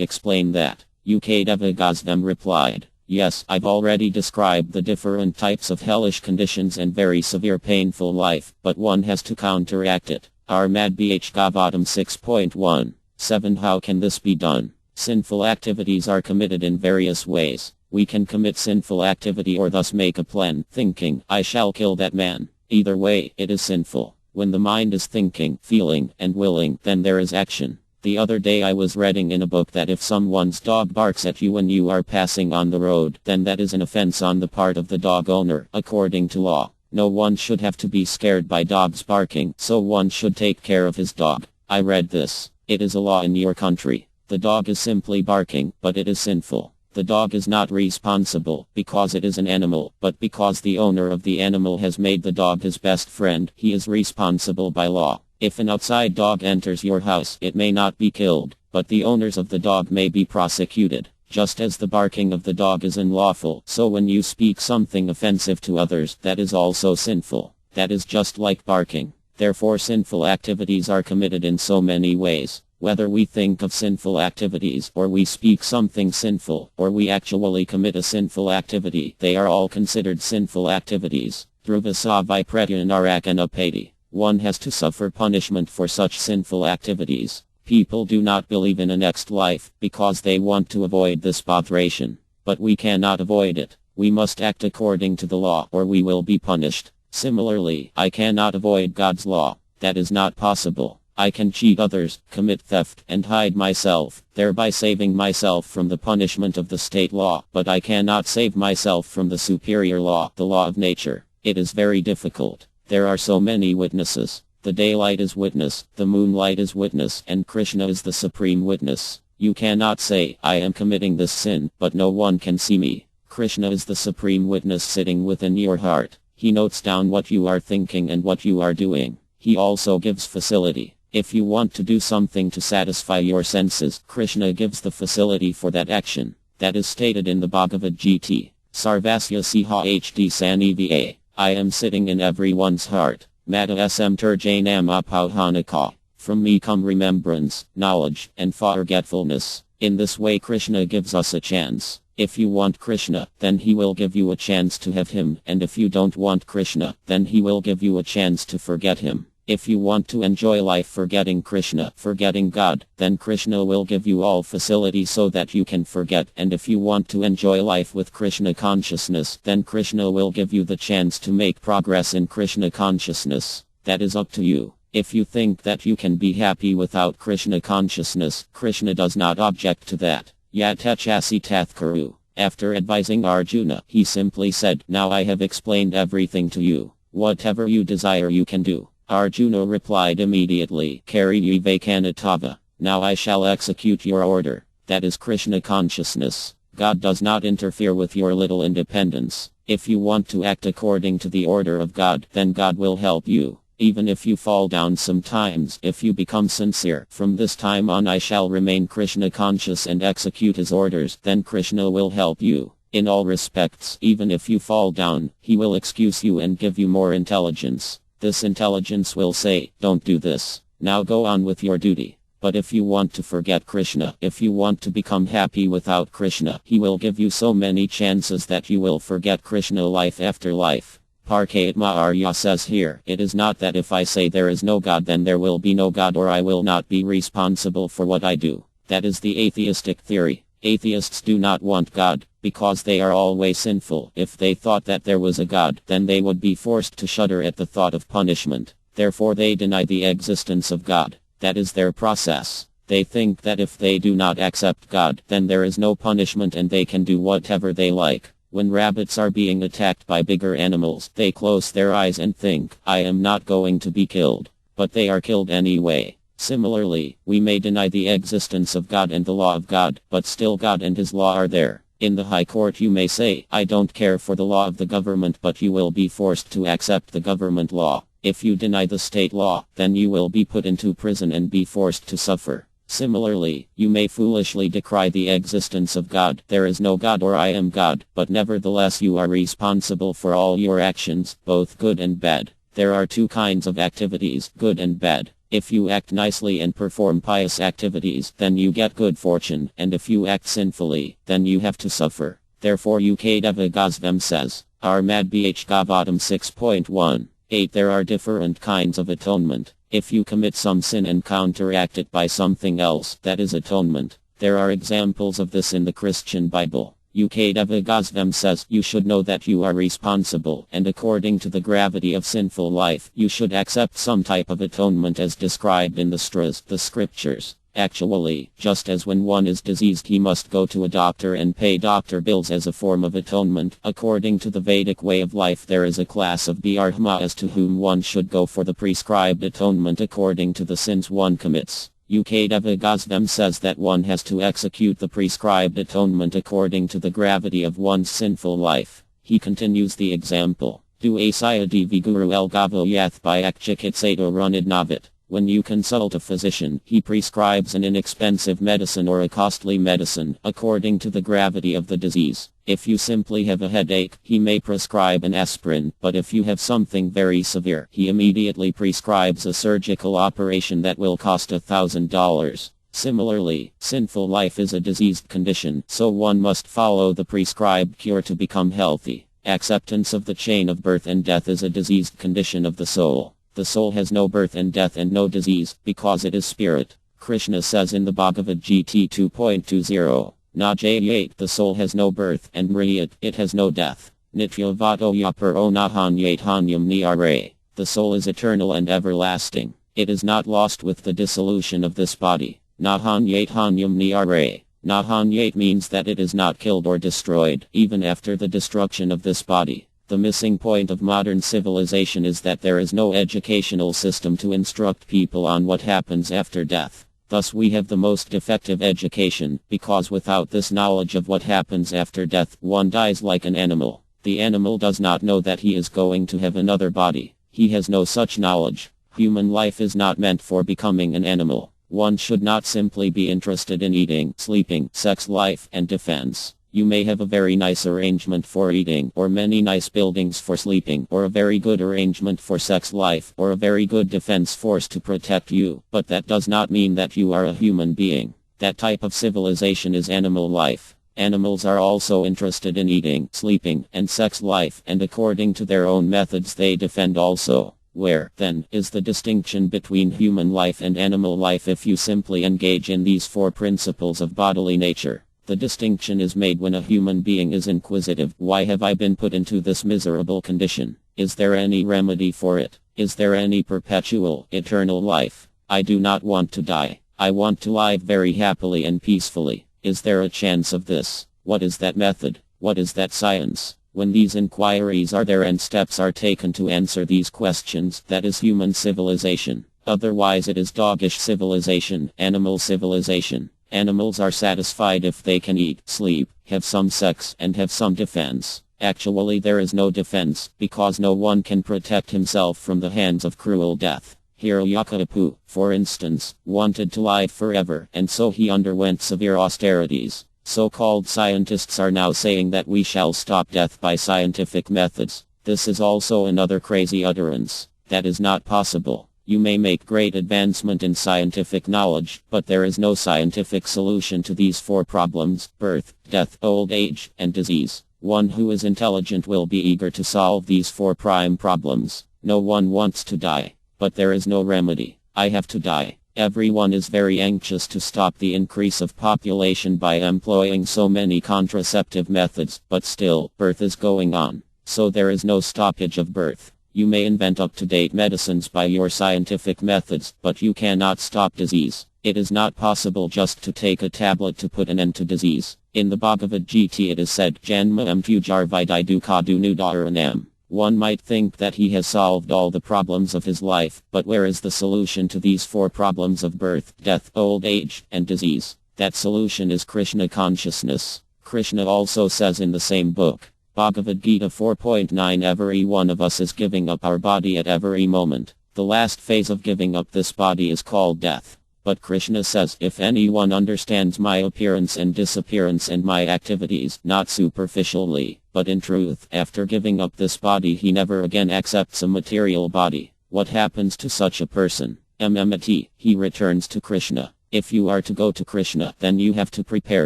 explain that. Ukadeva Gosvam replied, "Yes, I've already described the different types of hellish conditions and very severe painful life, but one has to counteract it. Armad Bh Gavatam 6.17. How can this be done? Sinful activities are committed in various ways. We can commit sinful activity or thus make a plan, thinking, I shall kill that man. Either way, it is sinful. When the mind is thinking, feeling, and willing, then there is action. The other day I was reading in a book that if someone's dog barks at you when you are passing on the road, then that is an offense on the part of the dog owner, according to law. No one should have to be scared by dogs barking, so one should take care of his dog. I read this. It is a law in your country. The dog is simply barking, but it is sinful. The dog is not responsible because it is an animal, but because the owner of the animal has made the dog his best friend, he is responsible by law. If an outside dog enters your house, it may not be killed, but the owners of the dog may be prosecuted. Just as the barking of the dog is unlawful, so when you speak something offensive to others, that is also sinful. That is just like barking. Therefore sinful activities are committed in so many ways. Whether we think of sinful activities, or we speak something sinful, or we actually commit a sinful activity, they are all considered sinful activities. Dhruvasavai Pratyanarakanapati. One has to suffer punishment for such sinful activities. People do not believe in a next life, because they want to avoid this bodhration. But we cannot avoid it. We must act according to the law, or we will be punished. Similarly, I cannot avoid God's law. That is not possible. I can cheat others, commit theft, and hide myself, thereby saving myself from the punishment of the state law, but I cannot save myself from the superior law, the law of nature. It is very difficult. There are so many witnesses. The daylight is witness, the moonlight is witness, and Krishna is the supreme witness. You cannot say, I am committing this sin, but no one can see me. Krishna is the supreme witness sitting within your heart. He notes down what you are thinking and what you are doing. He also gives facility. If you want to do something to satisfy your senses, Krishna gives the facility for that action. That is stated in the Bhagavad Gita. Sarvasya Siha HD Saniva. I am sitting in everyone's heart. Mata SM Turjanam Apauhanaka. From me come remembrance, knowledge, and forgetfulness. In this way Krishna gives us a chance. If you want Krishna, then he will give you a chance to have him, and if you don't want Krishna, then he will give you a chance to forget him. If you want to enjoy life forgetting Krishna, forgetting God, then Krishna will give you all facility so that you can forget, and if you want to enjoy life with Krishna consciousness, then Krishna will give you the chance to make progress in Krishna consciousness. That is up to you. If you think that you can be happy without Krishna consciousness, Krishna does not object to that. Yatachasi Tathkaru. After advising Arjuna, he simply said, Now I have explained everything to you. Whatever you desire you can do. Arjuna replied immediately, Kari Vivekanatava. Now I shall execute your order. That is Krishna consciousness. God does not interfere with your little independence. If you want to act according to the order of God, then God will help you. Even if you fall down sometimes, if you become sincere, from this time on I shall remain Krishna conscious and execute his orders, then Krishna will help you. In all respects, even if you fall down, he will excuse you and give you more intelligence. This intelligence will say, don't do this. Now go on with your duty. But if you want to forget Krishna, if you want to become happy without Krishna, he will give you so many chances that you will forget Krishna life after life. Parkatma Arya says here, it is not that if I say there is no God then there will be no God or I will not be responsible for what I do. That is the atheistic theory. Atheists do not want God, because they are always sinful. If they thought that there was a God, then they would be forced to shudder at the thought of punishment. Therefore they deny the existence of God. That is their process. They think that if they do not accept God, then there is no punishment and they can do whatever they like. When rabbits are being attacked by bigger animals, they close their eyes and think, I am not going to be killed. But they are killed anyway. Similarly, we may deny the existence of God and the law of God, but still God and his law are there. In the high court you may say, I don't care for the law of the government, but you will be forced to accept the government law. If you deny the state law, then you will be put into prison and be forced to suffer. Similarly, you may foolishly decry the existence of God, there is no God or I am God, but nevertheless you are responsible for all your actions, both good and bad. There are two kinds of activities, good and bad. If you act nicely and perform pious activities, then you get good fortune, and if you act sinfully, then you have to suffer. Therefore Ukdeva Goswami says, Armad Bh Gavatam 6.1. 8. There are different kinds of atonement. If you commit some sin and counteract it by something else, that is atonement. There are examples of this in the Christian Bible. Ukdeva Goswami says, you should know that you are responsible, and according to the gravity of sinful life, you should accept some type of atonement as described in the stras, the scriptures. Actually, just as when one is diseased he must go to a doctor and pay doctor bills as a form of atonement, according to the Vedic way of life there is a class of Brahmas to whom one should go for the prescribed atonement according to the sins one commits. Ukdeva Goswami says that one has to execute the prescribed atonement according to the gravity of one's sinful life. He continues the example. Du asaya divi guru el gavo yath by akchikitsato runidnavit. When you consult a physician, he prescribes an inexpensive medicine or a costly medicine, according to the gravity of the disease. If you simply have a headache, he may prescribe an aspirin, but if you have something very severe, he immediately prescribes a surgical operation that will cost $1,000. Similarly, sinful life is a diseased condition, so one must follow the prescribed cure to become healthy. Acceptance of the chain of birth and death is a diseased condition of the soul. The soul has no birth and death and no disease, because it is spirit. Krishna says in the Bhagavad Gita 2.20, Najayat, the soul has no birth, and Mriyat, it has no death. Nityavato yaparo nahanyat hanyam niyare. The soul is eternal and everlasting. It is not lost with the dissolution of this body. Nahanyat hanyam niyare. Nahanyat means that it is not killed or destroyed, even after the destruction of this body. The missing point of modern civilization is that there is no educational system to instruct people on what happens after death. Thus we have the most defective education, because without this knowledge of what happens after death, one dies like an animal. The animal does not know that he is going to have another body. He has no such knowledge. Human life is not meant for becoming an animal. One should not simply be interested in eating, sleeping, sex life, and defense. You may have a very nice arrangement for eating, or many nice buildings for sleeping, or a very good arrangement for sex life, or a very good defense force to protect you, but that does not mean that you are a human being. That type of civilization is animal life. Animals are also interested in eating, sleeping, and sex life, and according to their own methods they defend also. Where, then, is the distinction between human life and animal life if you simply engage in these four principles of bodily nature? The distinction is made when a human being is inquisitive. Why have I been put into this miserable condition? Is there any remedy for it? Is there any perpetual, eternal life? I do not want to die. I want to live very happily and peacefully. Is there a chance of this? What is that method? What is that science? When these inquiries are there and steps are taken to answer these questions, that is human civilization. Otherwise it is doggish civilization, animal civilization. Animals are satisfied if they can eat, sleep, have some sex, and have some defense. Actually, there is no defense, because no one can protect himself from the hands of cruel death. Hiroyuki, for instance, wanted to live forever, and so he underwent severe austerities. So-called scientists are now saying that we shall stop death by scientific methods. This is also another crazy utterance. That is not possible. You may make great advancement in scientific knowledge, but there is no scientific solution to these four problems: birth, death, old age, and disease. One who is intelligent will be eager to solve these four prime problems. No one wants to die, but there is no remedy. I have to die. Everyone is very anxious to stop the increase of population by employing so many contraceptive methods, but still, birth is going on. So there is no stoppage of birth. You may invent up-to-date medicines by your scientific methods, but you cannot stop disease. It is not possible just to take a tablet to put an end to disease. In the Bhagavad Gita it is said, Janma pujar vidai dukadu nudaranam. One might think that he has solved all the problems of his life, but where is the solution to these four problems of birth, death, old age, and disease? That solution is Krishna consciousness. Krishna also says in the same book, Bhagavad Gita 4.9, every one of us is giving up our body at every moment. The last phase of giving up this body is called death. But Krishna says, if anyone understands my appearance and disappearance and my activities, not superficially, but in truth, after giving up this body he never again accepts a material body. What happens to such a person? He returns to Krishna. If you are to go to Krishna, then you have to prepare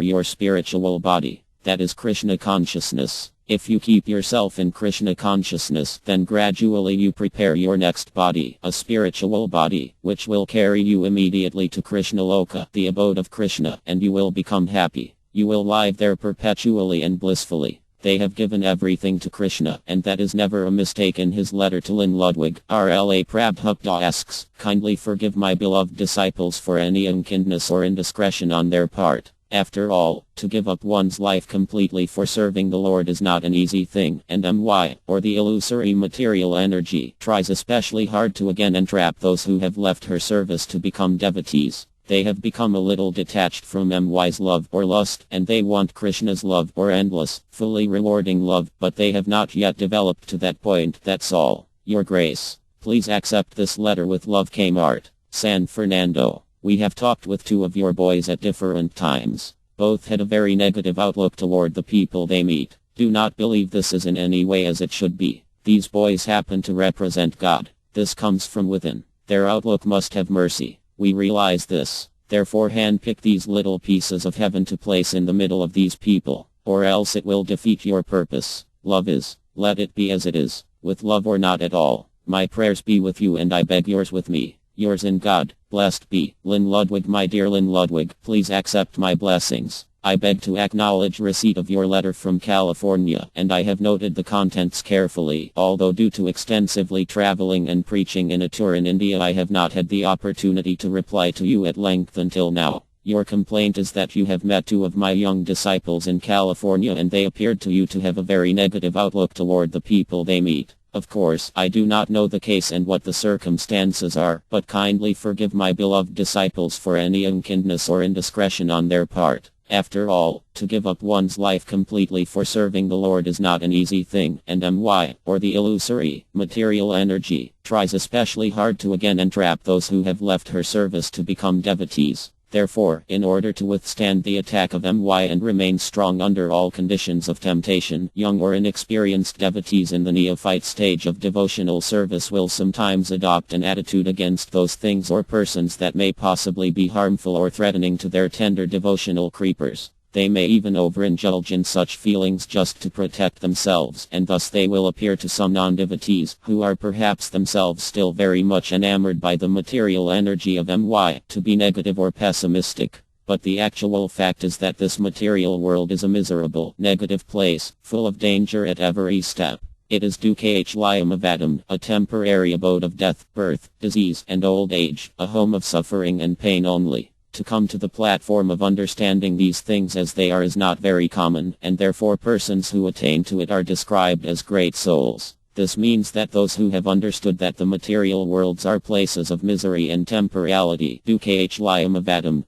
your spiritual body. That is Krishna consciousness. If you keep yourself in Krishna consciousness, then gradually you prepare your next body, a spiritual body, which will carry you immediately to Krishna Loka, the abode of Krishna, and you will become happy. You will live there perpetually and blissfully. They have given everything to Krishna, and that is never a mistake. In his letter to Lynn Ludwig, R.L.A. Prabhupada asks, kindly forgive my beloved disciples for any unkindness or indiscretion on their part. After all, to give up one's life completely for serving the Lord is not an easy thing, and or the illusory material energy, tries especially hard to again entrap those who have left her service to become devotees. They have become a little detached from MY's love or lust, and they want Krishna's love or endless, fully rewarding love, but they have not yet developed to that point. That's all. Your Grace. Please accept this letter with love, Kmart, San Fernando. We have talked with two of your boys at different times. Both had a very negative outlook toward the people they meet. Do not believe this is in any way as it should be. These boys happen to represent God. This comes from within. Their outlook must have mercy. We realize this. Therefore handpick these little pieces of heaven to place in the middle of these people, or else it will defeat your purpose. Love is. Let it be as it is, with love or not at all. My prayers be with you and I beg yours with me. Yours in God, blessed be, Lynn Ludwig. My dear Lynn Ludwig, please accept my blessings. I beg to acknowledge receipt of your letter from California, and I have noted the contents carefully. Although due to extensively traveling and preaching in a tour in India, I have not had the opportunity to reply to you at length until now. Your complaint is that you have met two of my young disciples in California and they appeared to you to have a very negative outlook toward the people they meet. Of course, I do not know the case and what the circumstances are, but kindly forgive my beloved disciples for any unkindness or indiscretion on their part. After all, to give up one's life completely for serving the Lord is not an easy thing, and or the illusory, material energy, tries especially hard to again entrap those who have left her service to become devotees. Therefore, in order to withstand the attack of and remain strong under all conditions of temptation, young or inexperienced devotees in the neophyte stage of devotional service will sometimes adopt an attitude against those things or persons that may possibly be harmful or threatening to their tender devotional creepers. They may even overindulge in such feelings just to protect themselves, and thus they will appear to some non-devotees, who are perhaps themselves still very much enamored by the material energy of to be negative or pessimistic. But the actual fact is that this material world is a miserable, negative place, full of danger at every step. It is Dukhalayam, a temporary abode of death, birth, disease, and old age, a home of suffering and pain only. To come to the platform of understanding these things as they are is not very common, and therefore persons who attain to it are described as great souls. This means that those who have understood that the material worlds are places of misery and temporality, Dukh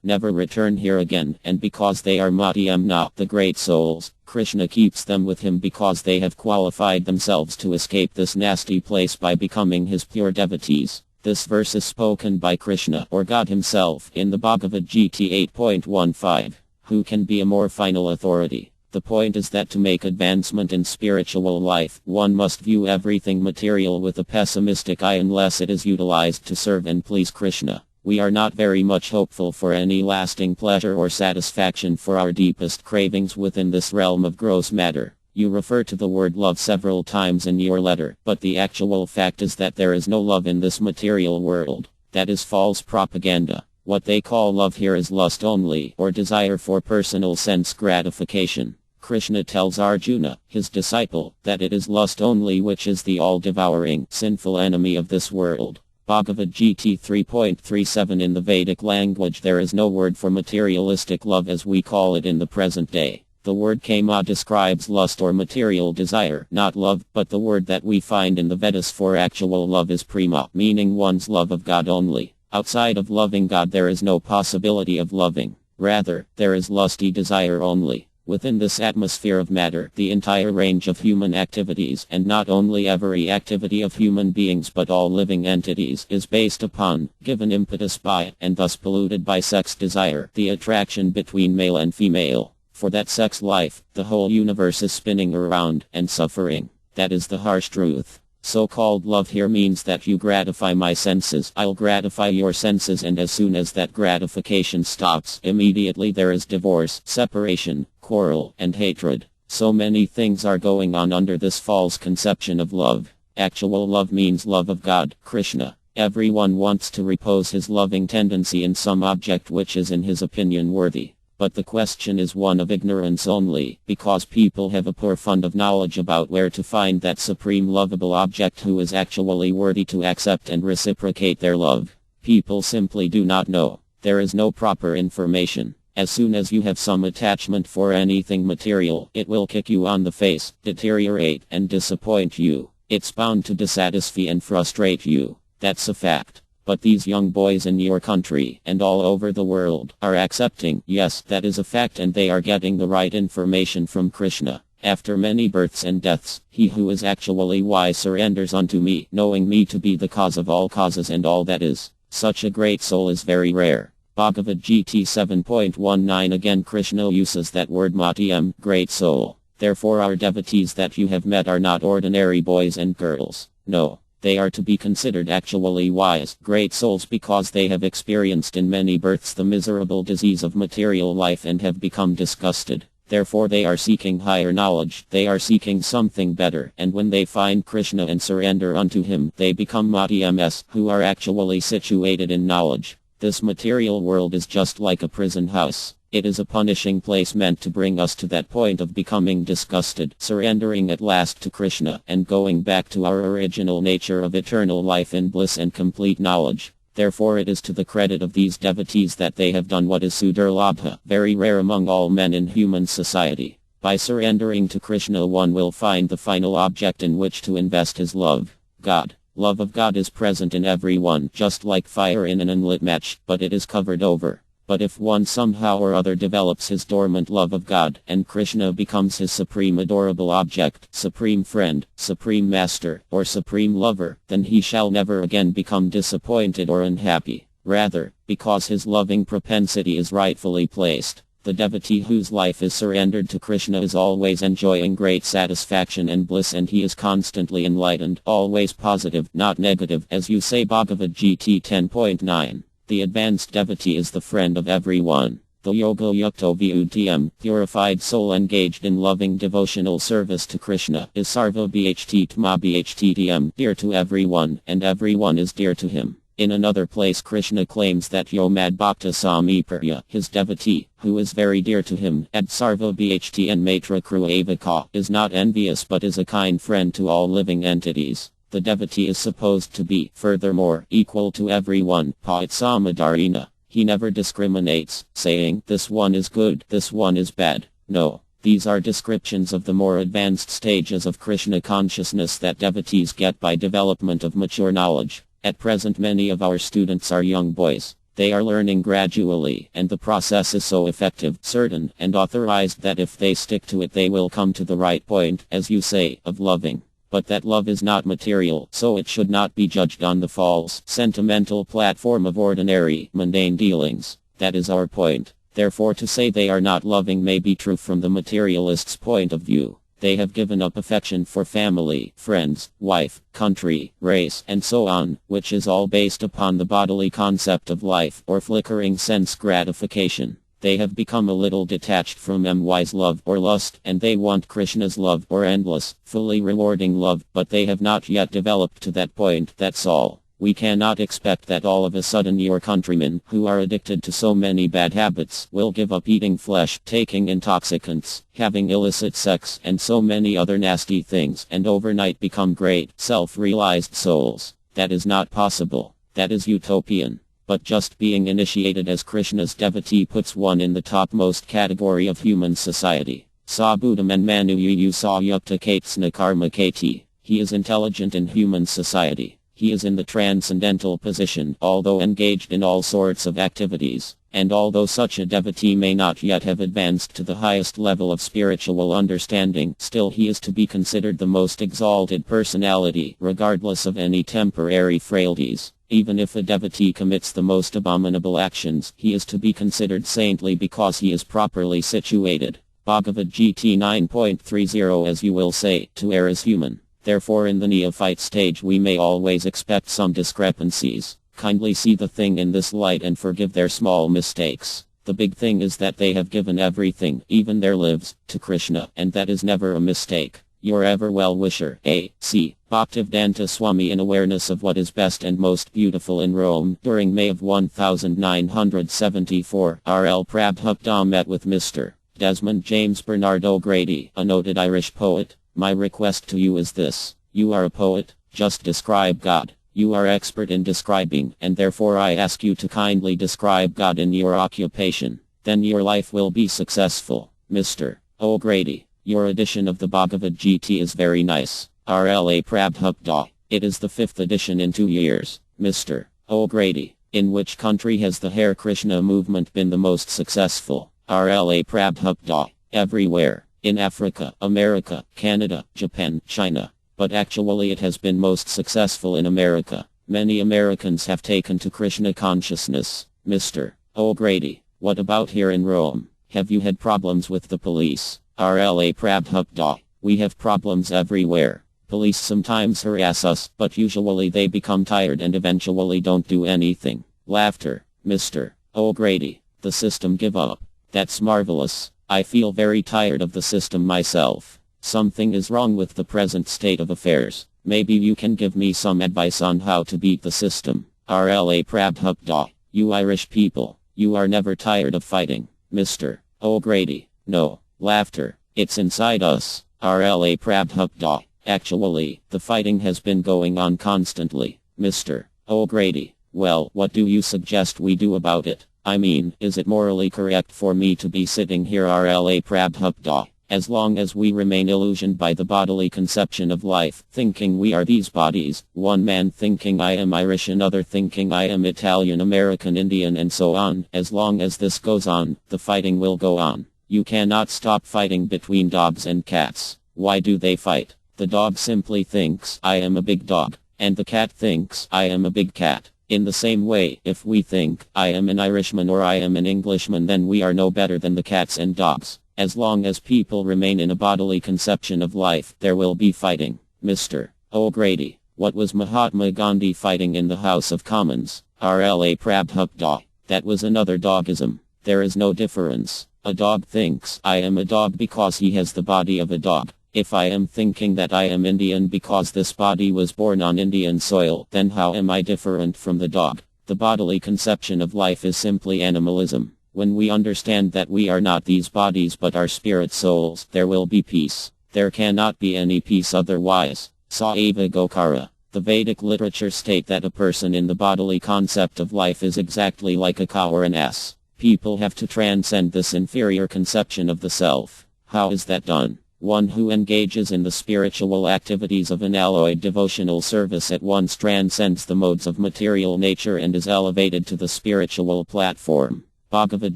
never return here again, and because they are Madhyamna, the great souls, Krishna keeps them with him because they have qualified themselves to escape this nasty place by becoming his pure devotees. This verse is spoken by Krishna, or God himself, in the Bhagavad Gita 8.15. Who can be a more final authority? The point is that to make advancement in spiritual life, one must view everything material with a pessimistic eye unless it is utilized to serve and please Krishna. We are not very much hopeful for any lasting pleasure or satisfaction for our deepest cravings within this realm of gross matter. You refer to the word love several times in your letter, but the actual fact is that there is no love in this material world. That is false propaganda. What they call love here is lust only, or desire for personal sense gratification. Krishna tells Arjuna, his disciple, that it is lust only which is the all-devouring, sinful enemy of this world. Bhagavad Gita 3.37. In the Vedic language there is no word for materialistic love as we call it in the present day. The word kama describes lust or material desire, not love, but the word that we find in the Vedas for actual love is prema, meaning one's love of God only. Outside of loving God there is no possibility of loving. Rather, there is lusty desire only. Within this atmosphere of matter, the entire range of human activities, and not only every activity of human beings but all living entities, is based upon, given impetus by, and thus polluted by sex desire, the attraction between male and female. For that sex life, the whole universe is spinning around, and suffering. That is the harsh truth. So-called love here means that you gratify my senses, I'll gratify your senses, and as soon as that gratification stops, immediately there is divorce, separation, quarrel, and hatred. So many things are going on under this false conception of love. Actual love means love of God, Krishna. Everyone wants to repose his loving tendency in some object which is in his opinion worthy. But the question is one of ignorance only, because people have a poor fund of knowledge about where to find that supreme lovable object who is actually worthy to accept and reciprocate their love. People simply do not know. There is no proper information. As soon as you have some attachment for anything material, it will kick you on the face, deteriorate, and disappoint you. It's bound to dissatisfy and frustrate you. That's a fact. But these young boys in your country, and all over the world, are accepting, yes, that is a fact, and they are getting the right information from Krishna. After many births and deaths, he who is actually wise surrenders unto me, knowing me to be the cause of all causes and all that is. Such a great soul is very rare. Bhagavad Gita 7.19. Again Krishna uses that word Madhyam, great soul. Therefore our devotees that you have met are not ordinary boys and girls. No. They are to be considered actually wise, great souls because they have experienced in many births the miserable disease of material life and have become disgusted. Therefore they are seeking higher knowledge, they are seeking something better, and when they find Krishna and surrender unto him, they become Madhyams, who are actually situated in knowledge. This material world is just like a prison house. It is a punishing place meant to bring us to that point of becoming disgusted, surrendering at last to Krishna, and going back to our original nature of eternal life in bliss and complete knowledge. Therefore it is to the credit of these devotees that they have done what is Sudurlabha, very rare among all men in human society. By surrendering to Krishna one will find the final object in which to invest his love, God. Love of God is present in everyone, just like fire in an unlit match, but it is covered over. But if one somehow or other develops his dormant love of God, and Krishna becomes his supreme adorable object, supreme friend, supreme master, or supreme lover, then he shall never again become disappointed or unhappy. Rather, because his loving propensity is rightfully placed, the devotee whose life is surrendered to Krishna is always enjoying great satisfaction and bliss, and he is constantly enlightened, always positive, not negative, as you say Bhagavad Gita 10.9. The advanced devotee is the friend of everyone. The yoga yukto vyudhyam, purified soul engaged in loving devotional service to Krishna, is sarva bhtma bhtm, dear to everyone, and everyone is dear to him. In another place Krishna claims that Yo Mad Bhakta Samiparya, his devotee, who is very dear to him, ad sarva bht and matra kruavaka, is not envious but is a kind friend to all living entities. The devotee is supposed to be, furthermore, equal to everyone, Paitsamadarina. He never discriminates, saying, this one is good, this one is bad. No. These are descriptions of the more advanced stages of Krishna consciousness that devotees get by development of mature knowledge. At present many of our students are young boys. They are learning gradually, and the process is so effective, certain, and authorized that if they stick to it they will come to the right point, as you say, of loving. But that love is not material, so it should not be judged on the false, sentimental platform of ordinary, mundane dealings. That is our point. Therefore to say they are not loving may be true from the materialist's point of view. They have given up affection for family, friends, wife, country, race, and so on, which is all based upon the bodily concept of life or flickering sense gratification. They have become a little detached from MY's love or lust, and they want Krishna's love or endless, fully rewarding love, but they have not yet developed to that point, that's all. We cannot expect that all of a sudden your countrymen, who are addicted to so many bad habits, will give up eating flesh, taking intoxicants, having illicit sex, and so many other nasty things, and overnight become great, self-realized souls. That is not possible. That is utopian. But just being initiated as Krishna's devotee puts one in the topmost category of human society. Sa Buddham and Manu Yu Sa Yukta Katesna Karma Kati. He is intelligent in human society. He is in the transcendental position, although engaged in all sorts of activities. And although such a devotee may not yet have advanced to the highest level of spiritual understanding, still he is to be considered the most exalted personality, regardless of any temporary frailties. Even if a devotee commits the most abominable actions, he is to be considered saintly because he is properly situated. Bhagavad Gita 9.30. As you will say, to err is human. Therefore in the neophyte stage we may always expect some discrepancies. Kindly see the thing in this light and forgive their small mistakes. The big thing is that they have given everything, even their lives, to Krishna, and that is never a mistake. Your ever well-wisher, A.C. Bhaktivedanta Swami, in awareness of what is best and most beautiful in Rome. During May of 1974, R.L. Prabhupada met with Mr. Desmond James Bernard O'Grady, a noted Irish poet. My request to you is this. You are a poet, just describe God. You are expert in describing, and therefore I ask you to kindly describe God in your occupation. Then your life will be successful. Mr. O'Grady, your edition of the Bhagavad Gita is very nice. R.L.A. Prabhupada. It is the 5th edition in 2 years. Mr. O'Grady, in which country has the Hare Krishna movement been the most successful? R.L.A. Prabhupada. Everywhere. In Africa, America, Canada, Japan, China. But actually it has been most successful in America. Many Americans have taken to Krishna consciousness. Mr. O'Grady, what about here in Rome? Have you had problems with the police? R.L.A. Prabhupada. We have problems everywhere. Police sometimes harass us, but usually they become tired and eventually don't do anything. Laughter. Mr. O'Grady, the system give up. That's marvelous. I feel very tired of the system myself. Something is wrong with the present state of affairs. Maybe you can give me some advice on how to beat the system. R.L.A. Prabhupada. You Irish people, you are never tired of fighting. Mr. O'Grady. No. Laughter. It's inside us. R.L.A. Prabhupada. Actually, the fighting has been going on constantly. Mr. O'Grady. Well, what do you suggest we do about it? I mean, is it morally correct for me to be sitting here? R.L.A. Prabhupada. As long as we remain illusioned by the bodily conception of life, thinking we are these bodies, one man thinking I am Irish, another thinking I am Italian, American, Indian, and so on, as long as this goes on, the fighting will go on. You cannot stop fighting between dogs and cats. Why do they fight? The dog simply thinks I am a big dog, and the cat thinks I am a big cat. In the same way, if we think I am an Irishman or I am an Englishman, then we are no better than the cats and dogs. As long as people remain in a bodily conception of life, there will be fighting. Mr. O'Grady, what was Mahatma Gandhi fighting in the House of Commons? R.L.A. Prabhupada. That was another dogism. There is no difference. A dog thinks I am a dog because he has the body of a dog. If I am thinking that I am Indian because this body was born on Indian soil, then how am I different from the dog? The bodily conception of life is simply animalism. When we understand that we are not these bodies but are spirit souls, there will be peace. There cannot be any peace otherwise. Sa eva gokara. The Vedic literature state that a person in the bodily concept of life is exactly like a cow or an ass. People have to transcend this inferior conception of the self. How is that done? One who engages in the spiritual activities of unalloyed devotional service at once transcends the modes of material nature and is elevated to the spiritual platform. Bhagavad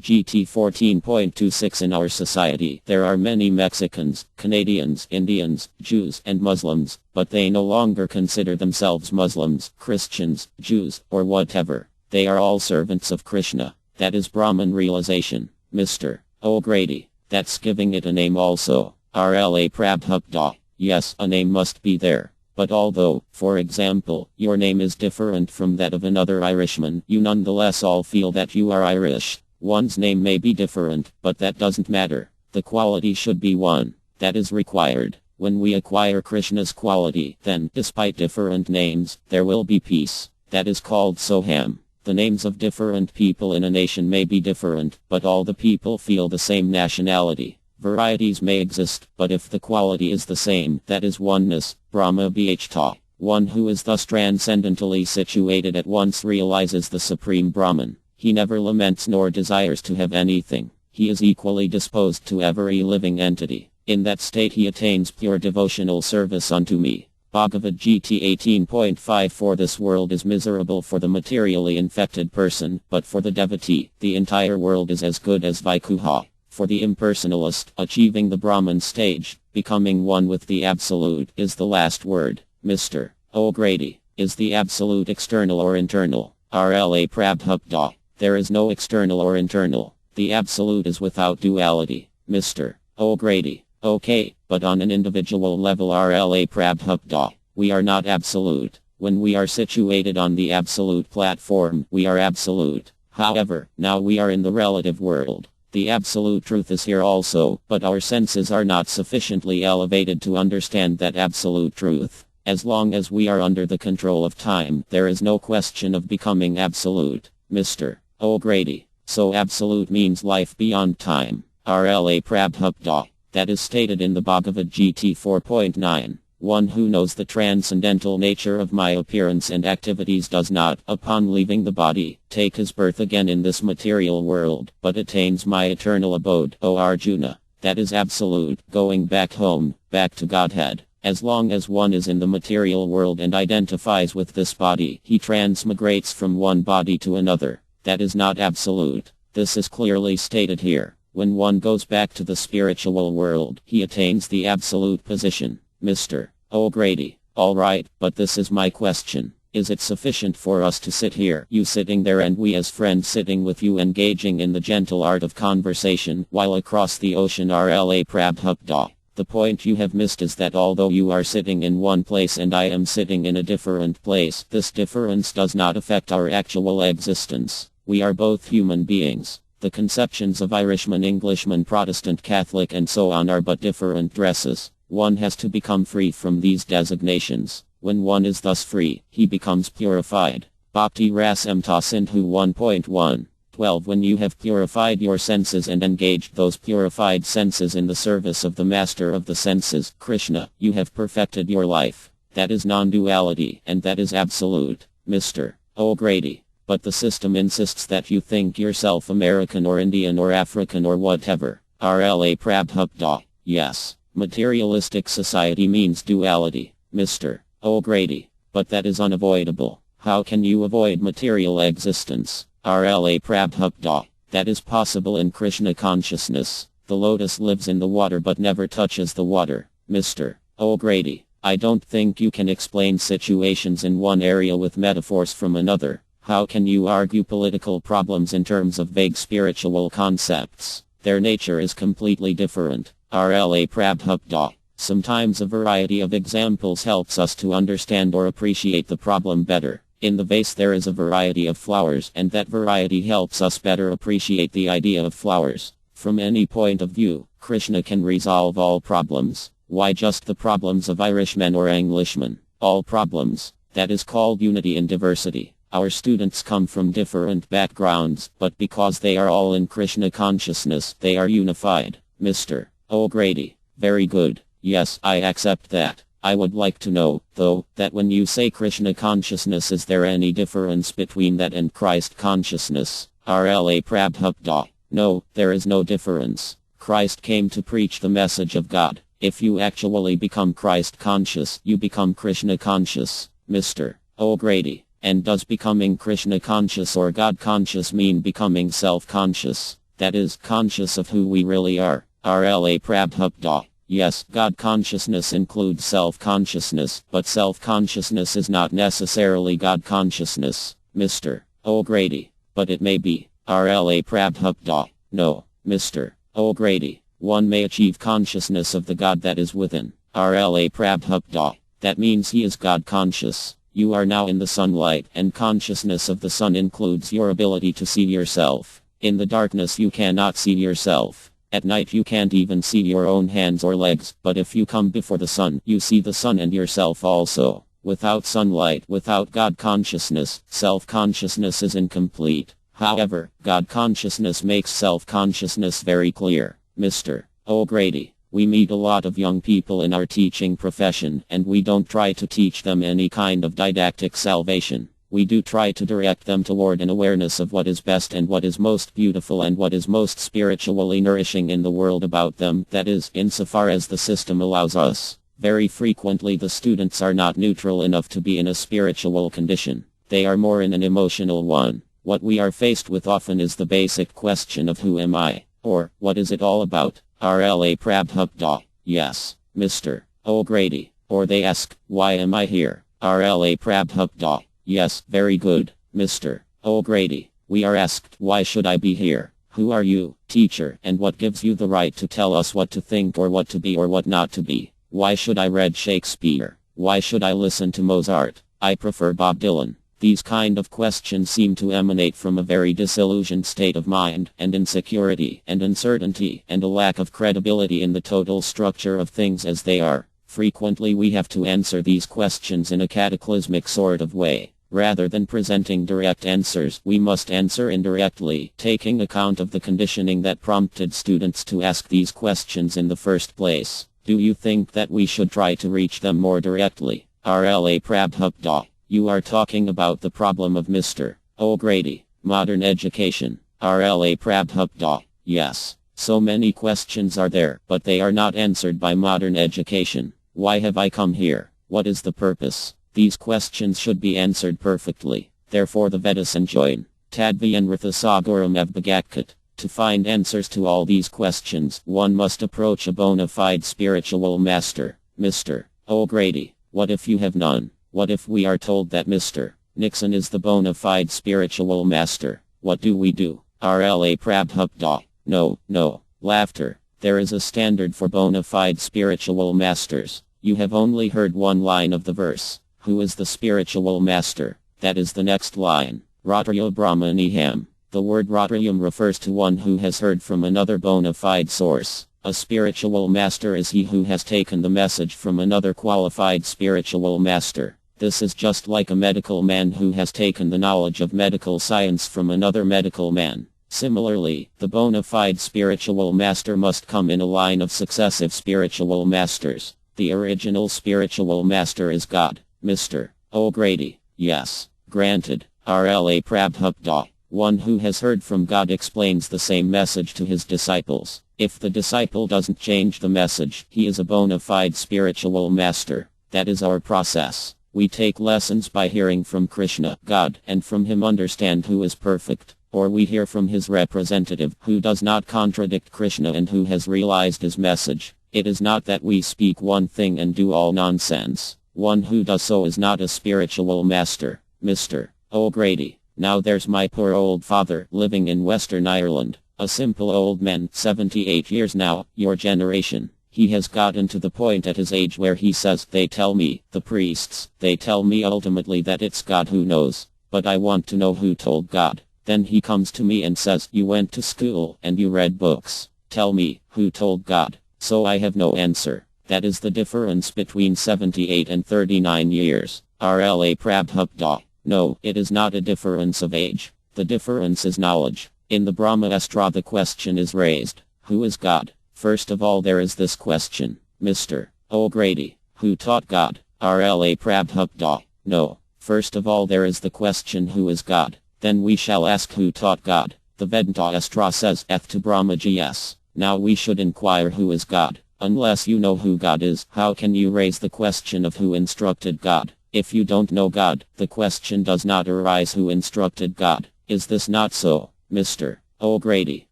Gita 14.26. In our society, there are many Mexicans, Canadians, Indians, Jews, and Muslims, but they no longer consider themselves Muslims, Christians, Jews, or whatever. They are all servants of Krishna. That is Brahman realization. Mr. O'Grady. That's giving it a name also. RLA Prabhupada. Yes, a name must be there. But although, for example, your name is different from that of another Irishman, you nonetheless all feel that you are Irish. One's name may be different, but that doesn't matter. The quality should be one. That is required. When we acquire Krishna's quality, then, despite different names, there will be peace. That is called Soham. The names of different people in a nation may be different, but all the people feel the same nationality. Varieties may exist, but if the quality is the same, that is oneness, Brahma Bhta. One who is thus transcendentally situated at once realizes the Supreme Brahman. He never laments nor desires to have anything. He is equally disposed to every living entity. In that state he attains pure devotional service unto me. Bhagavad Gita 18.5. This world is miserable for the materially infected person, but for the devotee, the entire world is as good as Vaikuha. For the impersonalist, achieving the Brahman stage, becoming one with the Absolute, is the last word. Mr. O'Grady. Is the Absolute external or internal? RLA Prabhupada. There is no external or internal. The Absolute is without duality. Mr. O'Grady. Okay, but on an individual level RLA Prabhupada, we are not absolute. When we are situated on the absolute platform, we are absolute. However, now we are in the relative world. The absolute truth is here also, but our senses are not sufficiently elevated to understand that absolute truth. As long as we are under the control of time, there is no question of becoming absolute. Mr. O'Grady. So absolute means life beyond time. RLA Prabhupada. That is stated in the Bhagavad Gita 4.9. One who knows the transcendental nature of my appearance and activities does not, upon leaving the body, take his birth again in this material world, but attains my eternal abode, O Arjuna. That is absolute, going back home, back to Godhead. As long as one is in the material world and identifies with this body, he transmigrates from one body to another. That is not absolute. This is clearly stated here. When one goes back to the spiritual world, he attains the absolute position. Mr. O'Grady. Alright, but this is my question. Is it sufficient for us to sit here, you sitting there and we as friends sitting with you engaging in the gentle art of conversation, while across the ocean RLA Prabhupada? The point you have missed is that although you are sitting in one place and I am sitting in a different place, this difference does not affect our actual existence. We are both human beings. The conceptions of Irishman, Englishman, Protestant, Catholic and so on are but different dresses. One has to become free from these designations. When one is thus free, he becomes purified. Bhakti Rasamta Sindhu 1.1. 12. When you have purified your senses and engaged those purified senses in the service of the master of the senses, Krishna, you have perfected your life. That is non-duality, and that is absolute. Mr. O'Grady. But the system insists that you think yourself American or Indian or African or whatever. RLA Prabhupada. Yes. Materialistic society means duality. Mr. O'Grady. But that is unavoidable. How can you avoid material existence? RLA Prabhupada. That is possible in Krishna consciousness. The lotus lives in the water but never touches the water. Mr. O'Grady. I don't think you can explain situations in one area with metaphors from another. How can you argue political problems in terms of vague spiritual concepts? Their nature is completely different. RLA Prabhupada. Sometimes a variety of examples helps us to understand or appreciate the problem better. In the vase there is a variety of flowers, and that variety helps us better appreciate the idea of flowers. From any point of view, Krishna can resolve all problems. Why just the problems of Irishmen or Englishmen? All problems. That is called unity in diversity. Our students come from different backgrounds, but because they are all in Krishna consciousness, they are unified. Mr. O'Grady. Very good. Yes, I accept that. I would like to know, though, that when you say Krishna consciousness, is there any difference between that and Christ consciousness? RLA Prabhupada. No, there is no difference. Christ came to preach the message of God. If you actually become Christ conscious, you become Krishna conscious, Mr. O'Grady. And does becoming Krishna conscious or God conscious mean becoming self-conscious? That is, conscious of who we really are. RLA Prabhupada. Yes, God consciousness includes self-consciousness, but self-consciousness is not necessarily God consciousness, Mr. O'Grady. But it may be. RLA Prabhupada. No, Mr. O'Grady. One may achieve consciousness of the God that is within. RLA Prabhupada. That means he is God conscious. You are now in the sunlight, and consciousness of the sun includes your ability to see yourself. In the darkness you cannot see yourself. At night you can't even see your own hands or legs, but if you come before the sun, you see the sun and yourself also. Without sunlight, without God consciousness, self-consciousness is incomplete. However, God consciousness makes self-consciousness very clear. Mr. O'Grady. We meet a lot of young people in our teaching profession, and we don't try to teach them any kind of didactic salvation. We do try to direct them toward an awareness of what is best and what is most beautiful and what is most spiritually nourishing in the world about them, that is, insofar as the system allows us. Very frequently the students are not neutral enough to be in a spiritual condition. They are more in an emotional one. What we are faced with often is the basic question of who am I? Or, what is it all about? RLA Prabhupada. Yes, Mr. O'Grady. Or they ask, why am I here? RLA Prabhupada. Yes, very good, Mr. O'Grady. We are asked, why should I be here? Who are you, teacher, and what gives you the right to tell us what to think or what to be or what not to be? Why should I read Shakespeare? Why should I listen to Mozart? I prefer Bob Dylan. These kind of questions seem to emanate from a very disillusioned state of mind, and insecurity, and uncertainty, and a lack of credibility in the total structure of things as they are. Frequently we have to answer these questions in a cataclysmic sort of way. Rather than presenting direct answers, we must answer indirectly, taking account of the conditioning that prompted students to ask these questions in the first place. Do you think that we should try to reach them more directly? RLA Prabhupada. You are talking about the problem of Mr. O'Grady. Modern education. RLA Prabhupada. Yes. So many questions are there, but they are not answered by modern education. Why have I come here? What is the purpose? These questions should be answered perfectly. Therefore the Vedas enjoin. Tadvyanrtha Saguram Avbhagakat. To find answers to all these questions, one must approach a bona fide spiritual master. Mr. O'Grady. What if you have none? What if we are told that Mr. Nixon is the bona fide spiritual master? What do we do? RLA Prabhupada. No. Laughter. There is a standard for bona fide spiritual masters. You have only heard one line of the verse. Who is the spiritual master? That is the next line. Ratraya Brahmaniham. The word Ratrayam refers to one who has heard from another bona fide source. A spiritual master is he who has taken the message from another qualified spiritual master. This is just like a medical man who has taken the knowledge of medical science from another medical man. Similarly, the bona fide spiritual master must come in a line of successive spiritual masters. The original spiritual master is God. Mr. O'Grady. Yes. Granted. RLA Prabhupada. One who has heard from God explains the same message to his disciples. If the disciple doesn't change the message, he is a bona fide spiritual master. That is our process. We take lessons by hearing from Krishna, God, and from him understand who is perfect. Or we hear from his representative, who does not contradict Krishna and who has realized his message. It is not that we speak one thing and do all nonsense. One who does so is not a spiritual master. Mr. O'Grady. Now there's my poor old father, living in Western Ireland. A simple old man, 78 years now, your generation. He has gotten to the point at his age where he says, they tell me, the priests, they tell me ultimately that it's God who knows. But I want to know who told God. Then he comes to me and says, you went to school, and you read books. Tell me, who told God? So I have no answer. That is the difference between 78 and 39 years. RLA Prabhupada. No, it is not a difference of age. The difference is knowledge. In the Brahmastra the question is raised. Who is God? First of all there is this question. Mr. O'Grady. Who taught God? RLA Prabhupada. No. First of all there is the question who is God. Then we shall ask who taught God. The Vedanta Astra says Eth to Brahmaji yes. Now we should inquire who is God. Unless you know who God is, how can you raise the question of who instructed God? If you don't know God, the question does not arise who instructed God. Is this not so, Mr. O'Grady?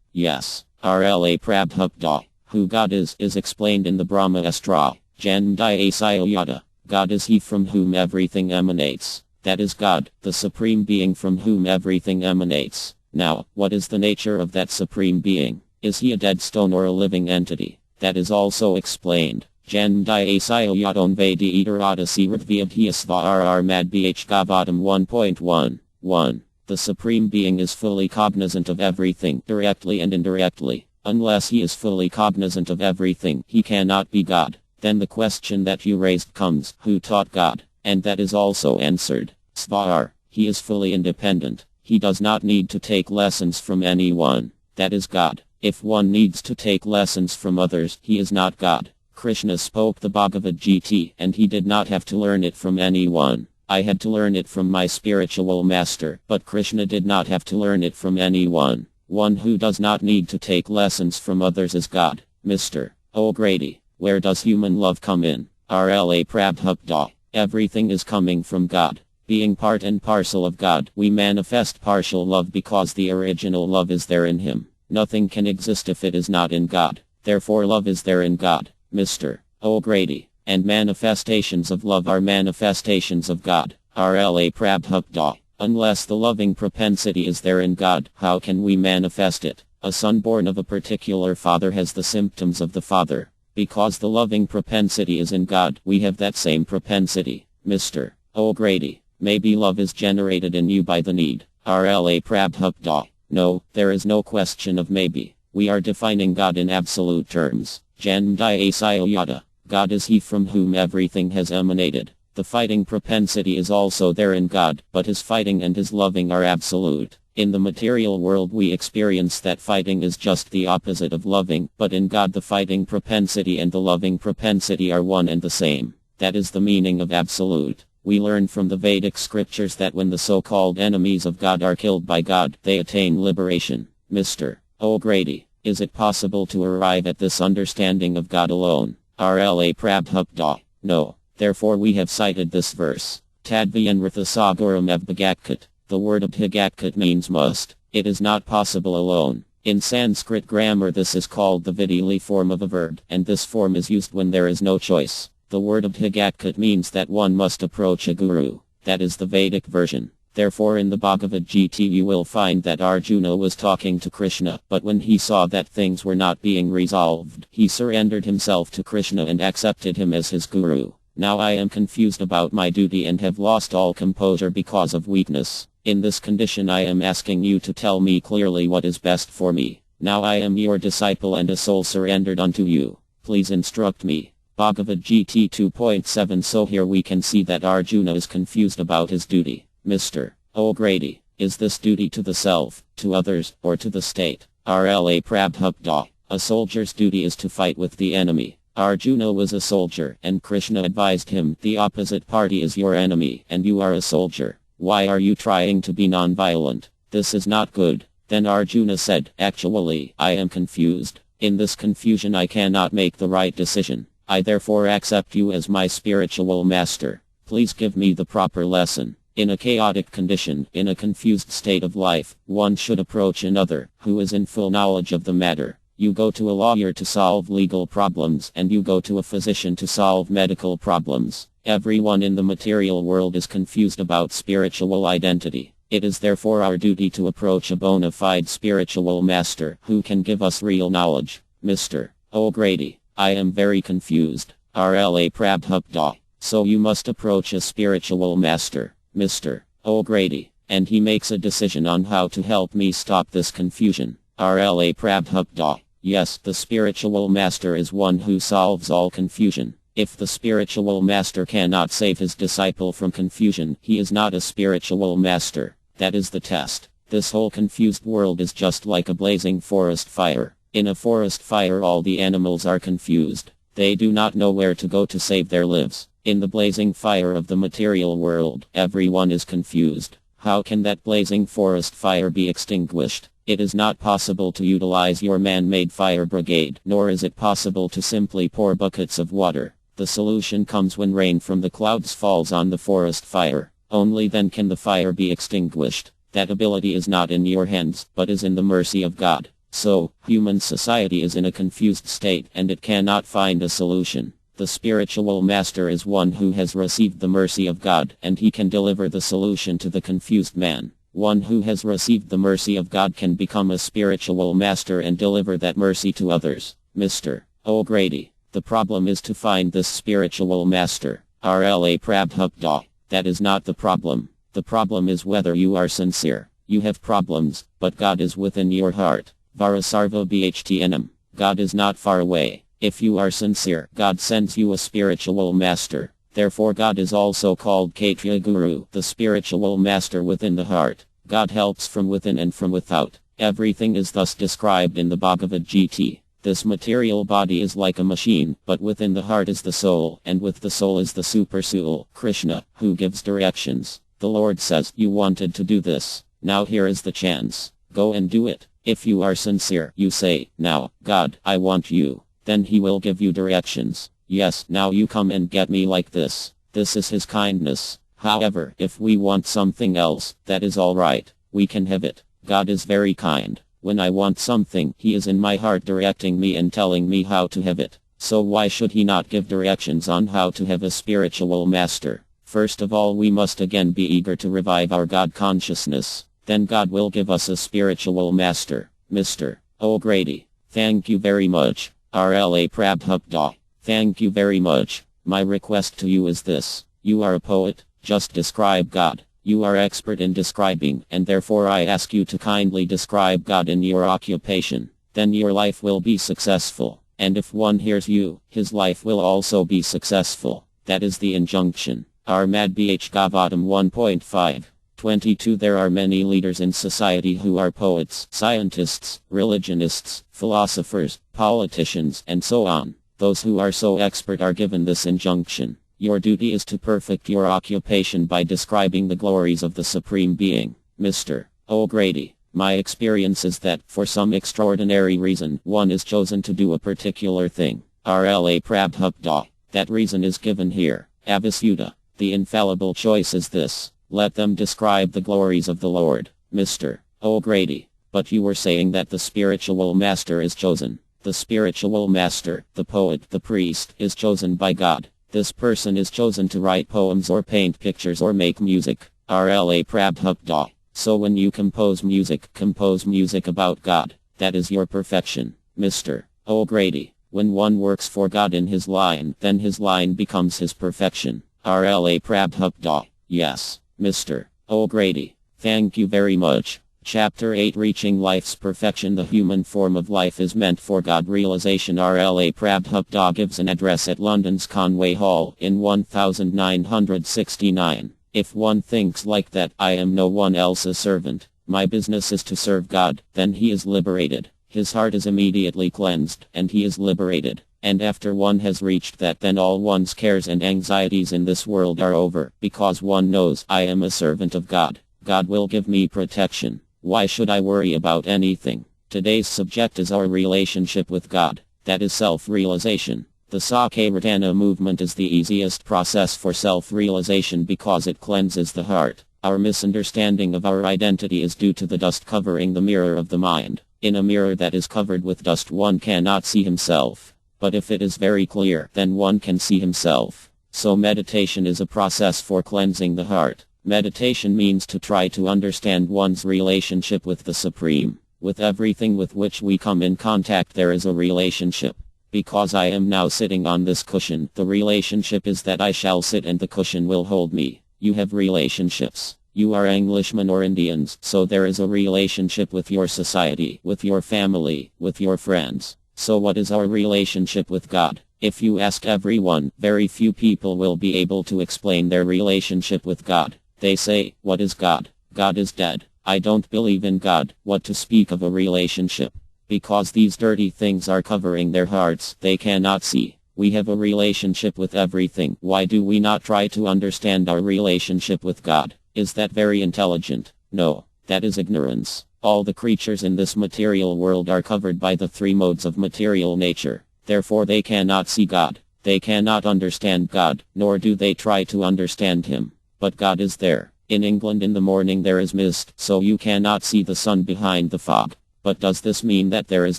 Yes. RLA Prabhupada. Who God is explained in the Brahma Astra. Janmdaya Sayayata. God is he from whom everything emanates. That is God, the supreme being from whom everything emanates. Now, what is the nature of that supreme being? Is he a dead stone or a living entity? That is also explained. Janmdaya Sayayatone Vedi Eterata Siratviyabhyasva RR Mad BH Gavatam 1.1. The supreme being is fully cognizant of everything, directly and indirectly. Unless he is fully cognizant of everything, he cannot be God. Then the question that you raised comes, who taught God? And that is also answered. Svar. He is fully independent. He does not need to take lessons from anyone. That is God. If one needs to take lessons from others, he is not God. Krishna spoke the Bhagavad Gita, and he did not have to learn it from anyone. I had to learn it from my spiritual master, but Krishna did not have to learn it from anyone. One who does not need to take lessons from others is God. Mr. O'Grady. Where does human love come in? RLA Prabhupada. Everything is coming from God. Being part and parcel of God, we manifest partial love because the original love is there in Him. Nothing can exist if it is not in God. Therefore love is there in God. Mr. O'Grady. And manifestations of love are manifestations of God. RLA Prabhupada. Unless the loving propensity is there in God, how can we manifest it? A son born of a particular father has the symptoms of the father. Because the loving propensity is in God, we have that same propensity. Mr. O'Grady. Maybe love is generated in you by the need. RLA Prabhupada. No, there is no question of maybe. We are defining God in absolute terms. Janmdaya Sayayata. God is he from whom everything has emanated. The fighting propensity is also there in God, but his fighting and his loving are absolute. In the material world we experience that fighting is just the opposite of loving, but in God the fighting propensity and the loving propensity are one and the same. That is the meaning of absolute. We learn from the Vedic scriptures that when the so-called enemies of God are killed by God, they attain liberation. Mr. O'Grady. Is it possible to arrive at this understanding of God alone? RLA Prabhupada. No. Therefore we have cited this verse. Tadvyanratha Saguram Bhagatkut. The word Bhagatkut means must. It is not possible alone. In Sanskrit grammar this is called the vidili form of a verb, and this form is used when there is no choice. The word Bhagatkut means that one must approach a guru. That is the Vedic version. Therefore in the Bhagavad Gita you will find that Arjuna was talking to Krishna, but when he saw that things were not being resolved, he surrendered himself to Krishna and accepted him as his guru. Now I am confused about my duty and have lost all composure because of weakness. In this condition I am asking you to tell me clearly what is best for me. Now I am your disciple and a soul surrendered unto you. Please instruct me. Bhagavad Gita 2.7. So here we can see that Arjuna is confused about his duty. Mr. O'Grady. Is this duty to the self, to others, or to the state? RLA Prabhupada. A soldier's duty is to fight with the enemy. Arjuna was a soldier, and Krishna advised him, the opposite party is your enemy, and you are a soldier. Why are you trying to be non-violent? This is not good. Then Arjuna said, actually, I am confused. In this confusion I cannot make the right decision. I therefore accept you as my spiritual master. Please give me the proper lesson. In a chaotic condition, in a confused state of life, one should approach another, who is in full knowledge of the matter. You go to a lawyer to solve legal problems, and you go to a physician to solve medical problems. Everyone in the material world is confused about spiritual identity. It is therefore our duty to approach a bona fide spiritual master, who can give us real knowledge. Mr. O'Grady. I am very confused. RLA Prabhupada. So you must approach a spiritual master, Mr. O'Grady, and he makes a decision on how to help me stop this confusion. RLA Prabhupada. Yes, the spiritual master is one who solves all confusion. If the spiritual master cannot save his disciple from confusion, he is not a spiritual master. That is the test. This whole confused world is just like a blazing forest fire. In a forest fire all the animals are confused. They do not know where to go to save their lives. In the blazing fire of the material world, everyone is confused. How can that blazing forest fire be extinguished? It is not possible to utilize your man-made fire brigade, nor is it possible to simply pour buckets of water. The solution comes when rain from the clouds falls on the forest fire. Only then can the fire be extinguished. That ability is not in your hands, but is in the mercy of God. So, human society is in a confused state and it cannot find a solution. The spiritual master is one who has received the mercy of God, and he can deliver the solution to the confused man. One who has received the mercy of God can become a spiritual master and deliver that mercy to others. Mr. O'Grady. The problem is to find this spiritual master. RLA Prabhupada. That is not the problem. The problem is whether you are sincere. You have problems, but God is within your heart. Varasarva Bhtnm. God is not far away. If you are sincere, God sends you a spiritual master. Therefore God is also called Kshatriya Guru, the spiritual master within the heart. God helps from within and from without. Everything is thus described in the Bhagavad Gita. This material body is like a machine, but within the heart is the soul, and with the soul is the super soul, Krishna, who gives directions. The Lord says, you wanted to do this. Now here is the chance. Go and do it. If you are sincere, you say, now, God, I want you. Then he will give you directions. Yes, now you come and get me like this. This is his kindness. However, if we want something else, that is alright. We can have it. God is very kind. When I want something, he is in my heart directing me and telling me how to have it. So why should he not give directions on how to have a spiritual master? First of all, we must again be eager to revive our God consciousness. Then God will give us a spiritual master. Mr. O'Grady. Thank you very much. RLA Prabhupada. Thank you very much. My request to you is this. You are a poet, just describe God. You are expert in describing, and therefore I ask you to kindly describe God in your occupation. Then your life will be successful. And if one hears you, his life will also be successful. That is the injunction. Armad Bh Gavatam 1.5. 22 There are many leaders in society who are poets, scientists, religionists, philosophers, politicians, and so on. Those who are so expert are given this injunction. Your duty is to perfect your occupation by describing the glories of the Supreme Being. Mr. O'Grady. My experience is that, for some extraordinary reason, one is chosen to do a particular thing. RLA Prabhupada. That reason is given here. Avasuddha. The infallible choice is this. Let them describe the glories of the Lord. Mr. O'Grady. But you were saying that the spiritual master is chosen. The spiritual master, the poet, the priest, is chosen by God. This person is chosen to write poems or paint pictures or make music. RLA Prabhupada. So when you compose music about God. That is your perfection. Mr. O'Grady. When one works for God in his line, then his line becomes his perfection. RLA Prabhupada. Yes. Mr. O'Grady. Thank you very much. Chapter 8 Reaching Life's Perfection. The human form of life is meant for God realization. RLA Prabhupada gives an address at London's Conway Hall in 1969. If one thinks like that, I am no one else's servant. My business is to serve God, then he is liberated. His heart is immediately cleansed, and he is liberated. And after one has reached that, then all one's cares and anxieties in this world are over, because one knows, I am a servant of God. God will give me protection. Why should I worry about anything? Today's subject is our relationship with God. That is self-realization. The Sakayratana movement is the easiest process for self-realization because it cleanses the heart. Our misunderstanding of our identity is due to the dust covering the mirror of the mind. In a mirror that is covered with dust, one cannot see himself. But if it is very clear, then one can see himself. So meditation is a process for cleansing the heart. Meditation means to try to understand one's relationship with the Supreme. With everything with which we come in contact, there is a relationship. Because I am now sitting on this cushion, the relationship is that I shall sit and the cushion will hold me. You have relationships. You are Englishmen or Indians, so there is a relationship with your society, with your family, with your friends. So what is our relationship with God? If you ask everyone, very few people will be able to explain their relationship with God. They say, what is God? God is dead. I don't believe in God. What to speak of a relationship? Because these dirty things are covering their hearts, they cannot see. We have a relationship with everything. Why do we not try to understand our relationship with God? Is that very intelligent? No, that is ignorance. All the creatures in this material world are covered by the three modes of material nature. Therefore they cannot see God. They cannot understand God, nor do they try to understand Him. But God is there. In England in the morning there is mist, so you cannot see the sun behind the fog. But does this mean that there is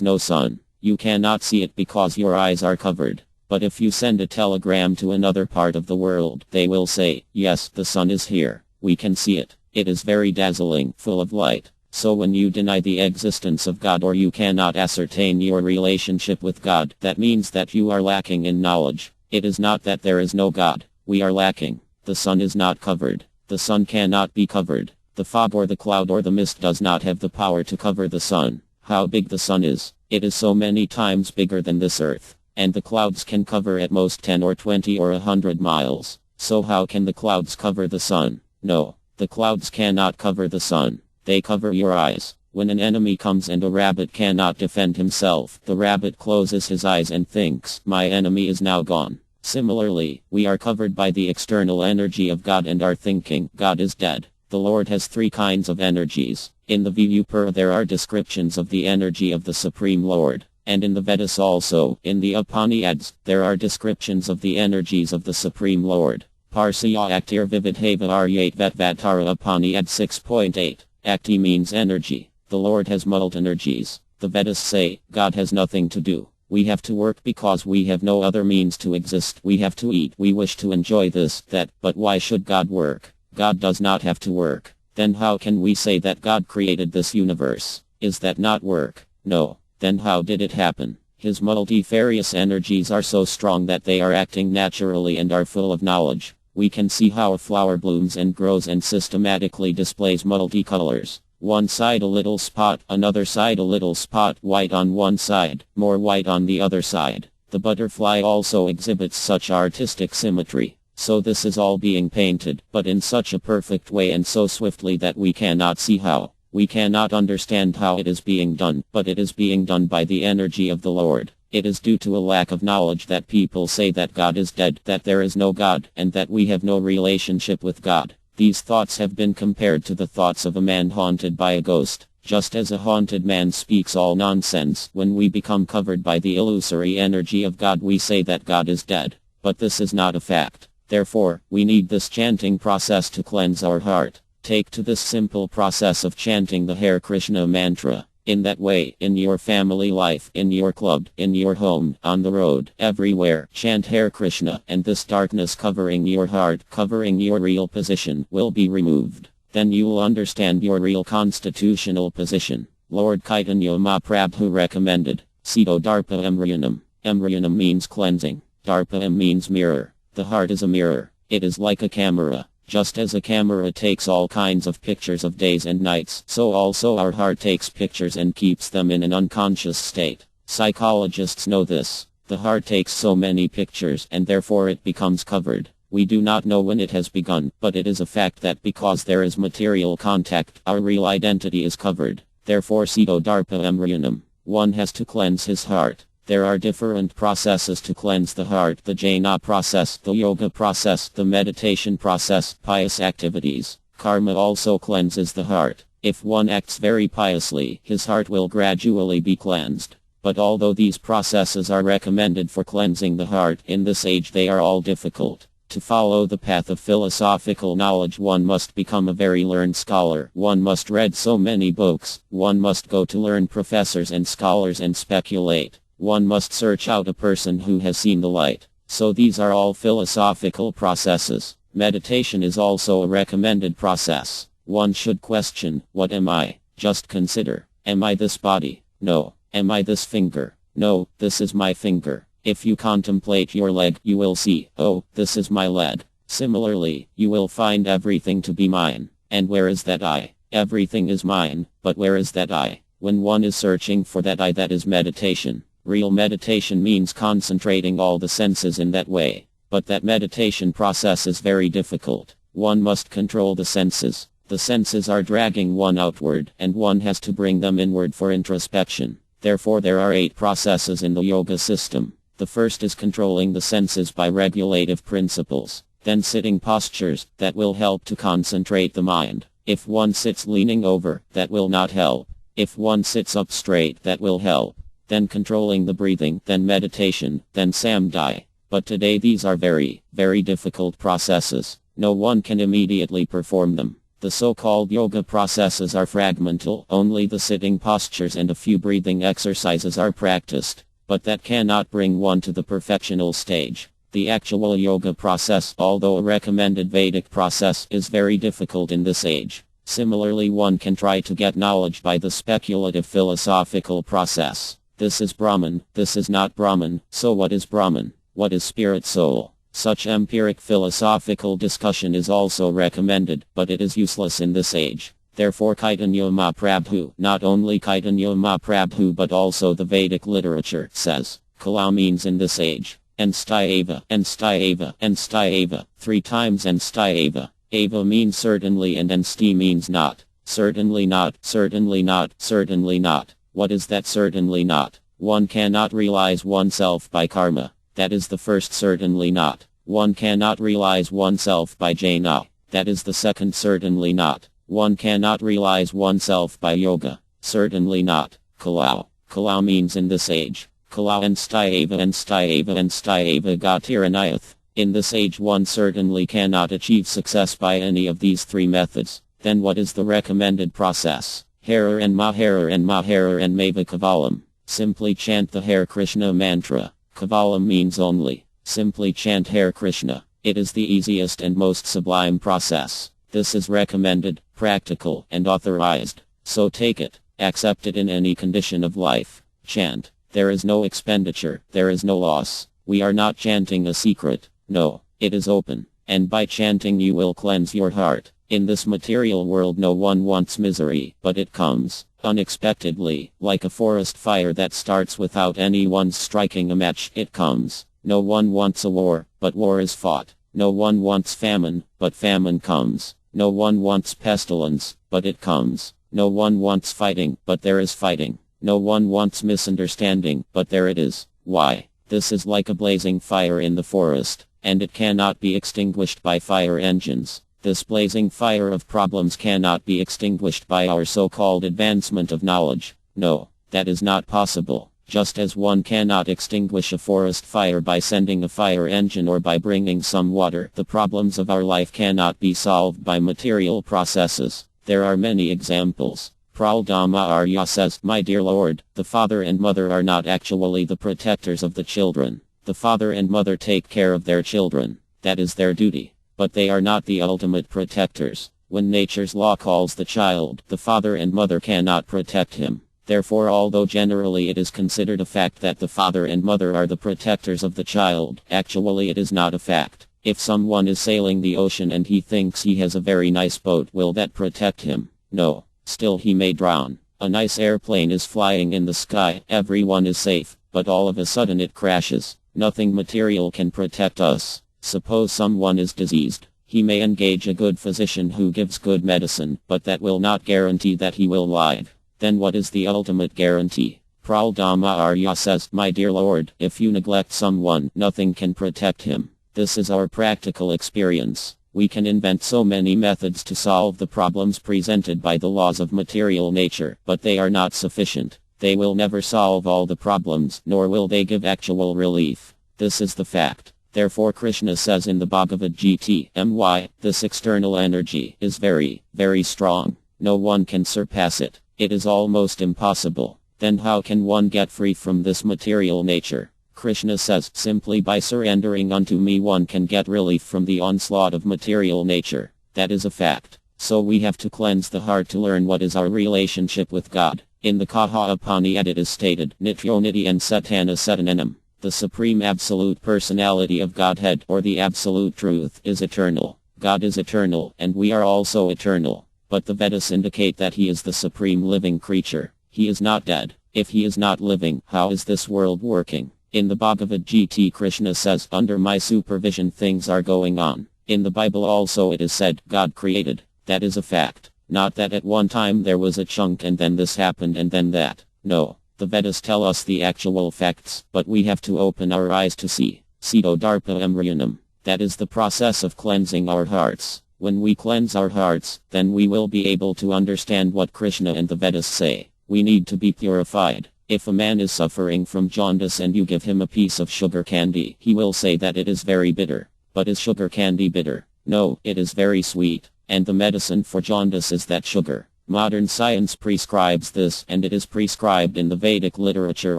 no sun? You cannot see it because your eyes are covered. But if you send a telegram to another part of the world, they will say, yes, the sun is here. We can see it. It is very dazzling, full of light. So when you deny the existence of God or you cannot ascertain your relationship with God, that means that you are lacking in knowledge. It is not that there is no God. We are lacking. The sun is not covered. The sun cannot be covered. The fog or the cloud or the mist does not have the power to cover the sun. How big the sun is? It is so many times bigger than this earth. And the clouds can cover at most 10 or 20 or 100 miles. So how can the clouds cover the sun? No, the clouds cannot cover the sun. They cover your eyes. When an enemy comes and a rabbit cannot defend himself, the rabbit closes his eyes and thinks, my enemy is now gone. Similarly, we are covered by the external energy of God and are thinking, God is dead. The Lord has three kinds of energies. In the Vipura there are descriptions of the energy of the Supreme Lord. And in the Vedas also, in the Upanishads, there are descriptions of the energies of the Supreme Lord. Parsya Aktir Vividhava Aryat Vatvatara Upanishad 6.8. Akti means energy. The Lord has multiple energies. The Vedas say, God has nothing to do. We have to work because we have no other means to exist. We have to eat. We wish to enjoy this, that, but why should God work? God does not have to work. Then how can we say that God created this universe? Is that not work? No. Then how did it happen? His multifarious energies are so strong that they are acting naturally and are full of knowledge. We can see how a flower blooms and grows and systematically displays multicolors. One side a little spot, another side a little spot, white on one side, more white on the other side. The butterfly also exhibits such artistic symmetry. So this is all being painted, but in such a perfect way and so swiftly that we cannot see how. We cannot understand how it is being done, but it is being done by the energy of the Lord. It is due to a lack of knowledge that people say that God is dead, that there is no God, and that we have no relationship with God. These thoughts have been compared to the thoughts of a man haunted by a ghost. Just as a haunted man speaks all nonsense, when we become covered by the illusory energy of God we say that God is dead. But this is not a fact. Therefore, we need this chanting process to cleanse our heart. Take to this simple process of chanting the Hare Krishna mantra. In that way, in your family life, in your club, in your home, on the road, everywhere, chant Hare Krishna, and this darkness covering your heart, covering your real position, will be removed. Then you will understand your real constitutional position. Lord Chaitanya Mahaprabhu recommended, Sito Darpa Emryanam. Emryanam means cleansing. Darpa means mirror. The heart is a mirror. It is like a camera. Just as a camera takes all kinds of pictures of days and nights, so also our heart takes pictures and keeps them in an unconscious state. Psychologists know this. The heart takes so many pictures and therefore it becomes covered. We do not know when it has begun, but it is a fact that because there is material contact, our real identity is covered. Therefore Sito Darpa Emryanam. One has to cleanse his heart. There are different processes to cleanse the heart: the jhana process, the yoga process, the meditation process, pious activities. Karma also cleanses the heart. If one acts very piously, his heart will gradually be cleansed. But although these processes are recommended for cleansing the heart, in this age they are all difficult. To follow the path of philosophical knowledge one must become a very learned scholar. One must read so many books. One must go to learn professors and scholars and speculate. One must search out a person who has seen the light. So these are all philosophical processes. Meditation is also a recommended process. One should question, what am I? Just consider, am I this body? No. Am I this finger? No, this is my finger. If you contemplate your leg, you will see, oh, this is my leg. Similarly, you will find everything to be mine. And where is that I? Everything is mine, but where is that I? When one is searching for that I, that is meditation. Real meditation means concentrating all the senses in that way. But that meditation process is very difficult. One must control the senses. The senses are dragging one outward, and one has to bring them inward for introspection. Therefore there are 8 processes in the yoga system. The first is controlling the senses by regulative principles. Then sitting postures, that will help to concentrate the mind. If one sits leaning over, that will not help. If one sits up straight, that will help. Then controlling the breathing, then meditation, then samadhi. But today these are very, very difficult processes. No one can immediately perform them. The so-called yoga processes are fragmental, only the sitting postures and a few breathing exercises are practiced. But that cannot bring one to the perfectional stage. The actual yoga process, although a recommended Vedic process, is very difficult in this age. Similarly, one can try to get knowledge by the speculative philosophical process. This is Brahman, this is not Brahman, so what is Brahman? What is spirit soul? Such empiric philosophical discussion is also recommended, but it is useless in this age. Therefore Chaitanya Mahaprabhu, not only Chaitanya Mahaprabhu but also the Vedic literature, says, Kala means in this age. Enstayava, Enstayava, Enstayava, 3 times Enstayava. Ava means certainly and Ensti means not. Certainly not, certainly not, certainly not. What is that certainly not? One cannot realize oneself by karma. That is the first certainly not. One cannot realize oneself by jnana. That is the second certainly not. One cannot realize oneself by yoga. Certainly not. Kalau. Kalau means in this age. Kalau Enstayava, Enstayava, Enstayava Gatiranayath. In this age one certainly cannot achieve success by any of these 3 methods. Then what is the recommended process? Harer and Maharer and Maharer and Mava Kavalam. Simply chant the Hare Krishna mantra. Kavalam means only. Simply chant Hare Krishna. It is the easiest and most sublime process. This is recommended, practical, and authorized. So take it. Accept it in any condition of life. Chant. There is no expenditure. There is no loss. We are not chanting a secret. No, it is open, and by chanting you will cleanse your heart. In this material world no one wants misery, but it comes, unexpectedly, like a forest fire that starts without anyone striking a match. It comes. No one wants a war, but war is fought. No one wants famine, but famine comes. No one wants pestilence, but it comes. No one wants fighting, but there is fighting. No one wants misunderstanding, but there it is. Why? This is like a blazing fire in the forest. And it cannot be extinguished by fire engines. This blazing fire of problems cannot be extinguished by our so-called advancement of knowledge. No, that is not possible. Just as one cannot extinguish a forest fire by sending a fire engine or by bringing some water, the problems of our life cannot be solved by material processes. There are many examples. Praldama Arya says, My dear Lord, the father and mother are not actually the protectors of the children. The father and mother take care of their children. That is their duty. But they are not the ultimate protectors. When nature's law calls the child, the father and mother cannot protect him. Therefore, although generally it is considered a fact that the father and mother are the protectors of the child, actually it is not a fact. If someone is sailing the ocean and he thinks he has a very nice boat, will that protect him? No. Still he may drown. A nice airplane is flying in the sky, everyone is safe, but all of a sudden it crashes. Nothing material can protect us. Suppose someone is diseased. He may engage a good physician who gives good medicine, but that will not guarantee that he will live. Then what is the ultimate guarantee? Praldama Arya says, My dear Lord, if you neglect someone, nothing can protect him. This is our practical experience. We can invent so many methods to solve the problems presented by the laws of material nature, but they are not sufficient. They will never solve all the problems, nor will they give actual relief. This is the fact. Therefore Krishna says in the Bhagavad Gita, this external energy is very, very strong. No one can surpass it. It is almost impossible. Then how can one get free from this material nature? Krishna says, simply by surrendering unto me one can get relief from the onslaught of material nature. That is a fact. So we have to cleanse the heart to learn what is our relationship with God. In the Katha Upanishad it is stated, Nityoniti and Satana Satananam. The Supreme Absolute Personality of Godhead, or the Absolute Truth, is eternal. God is eternal, and we are also eternal. But the Vedas indicate that He is the supreme living creature. He is not dead. If He is not living, how is this world working? In the Bhagavad Gita Krishna says, under my supervision things are going on. In the Bible also it is said, God created. That is a fact. Not that at one time there was a chunk and then this happened and then that. No. The Vedas tell us the actual facts, but we have to open our eyes to see. Sito Darpa Emryanam. That is the process of cleansing our hearts. When we cleanse our hearts, then we will be able to understand what Krishna and the Vedas say. We need to be purified. If a man is suffering from jaundice and you give him a piece of sugar candy, he will say that it is very bitter. But is sugar candy bitter? No, it is very sweet. And the medicine for jaundice is that sugar. Modern science prescribes this, and it is prescribed in the Vedic literature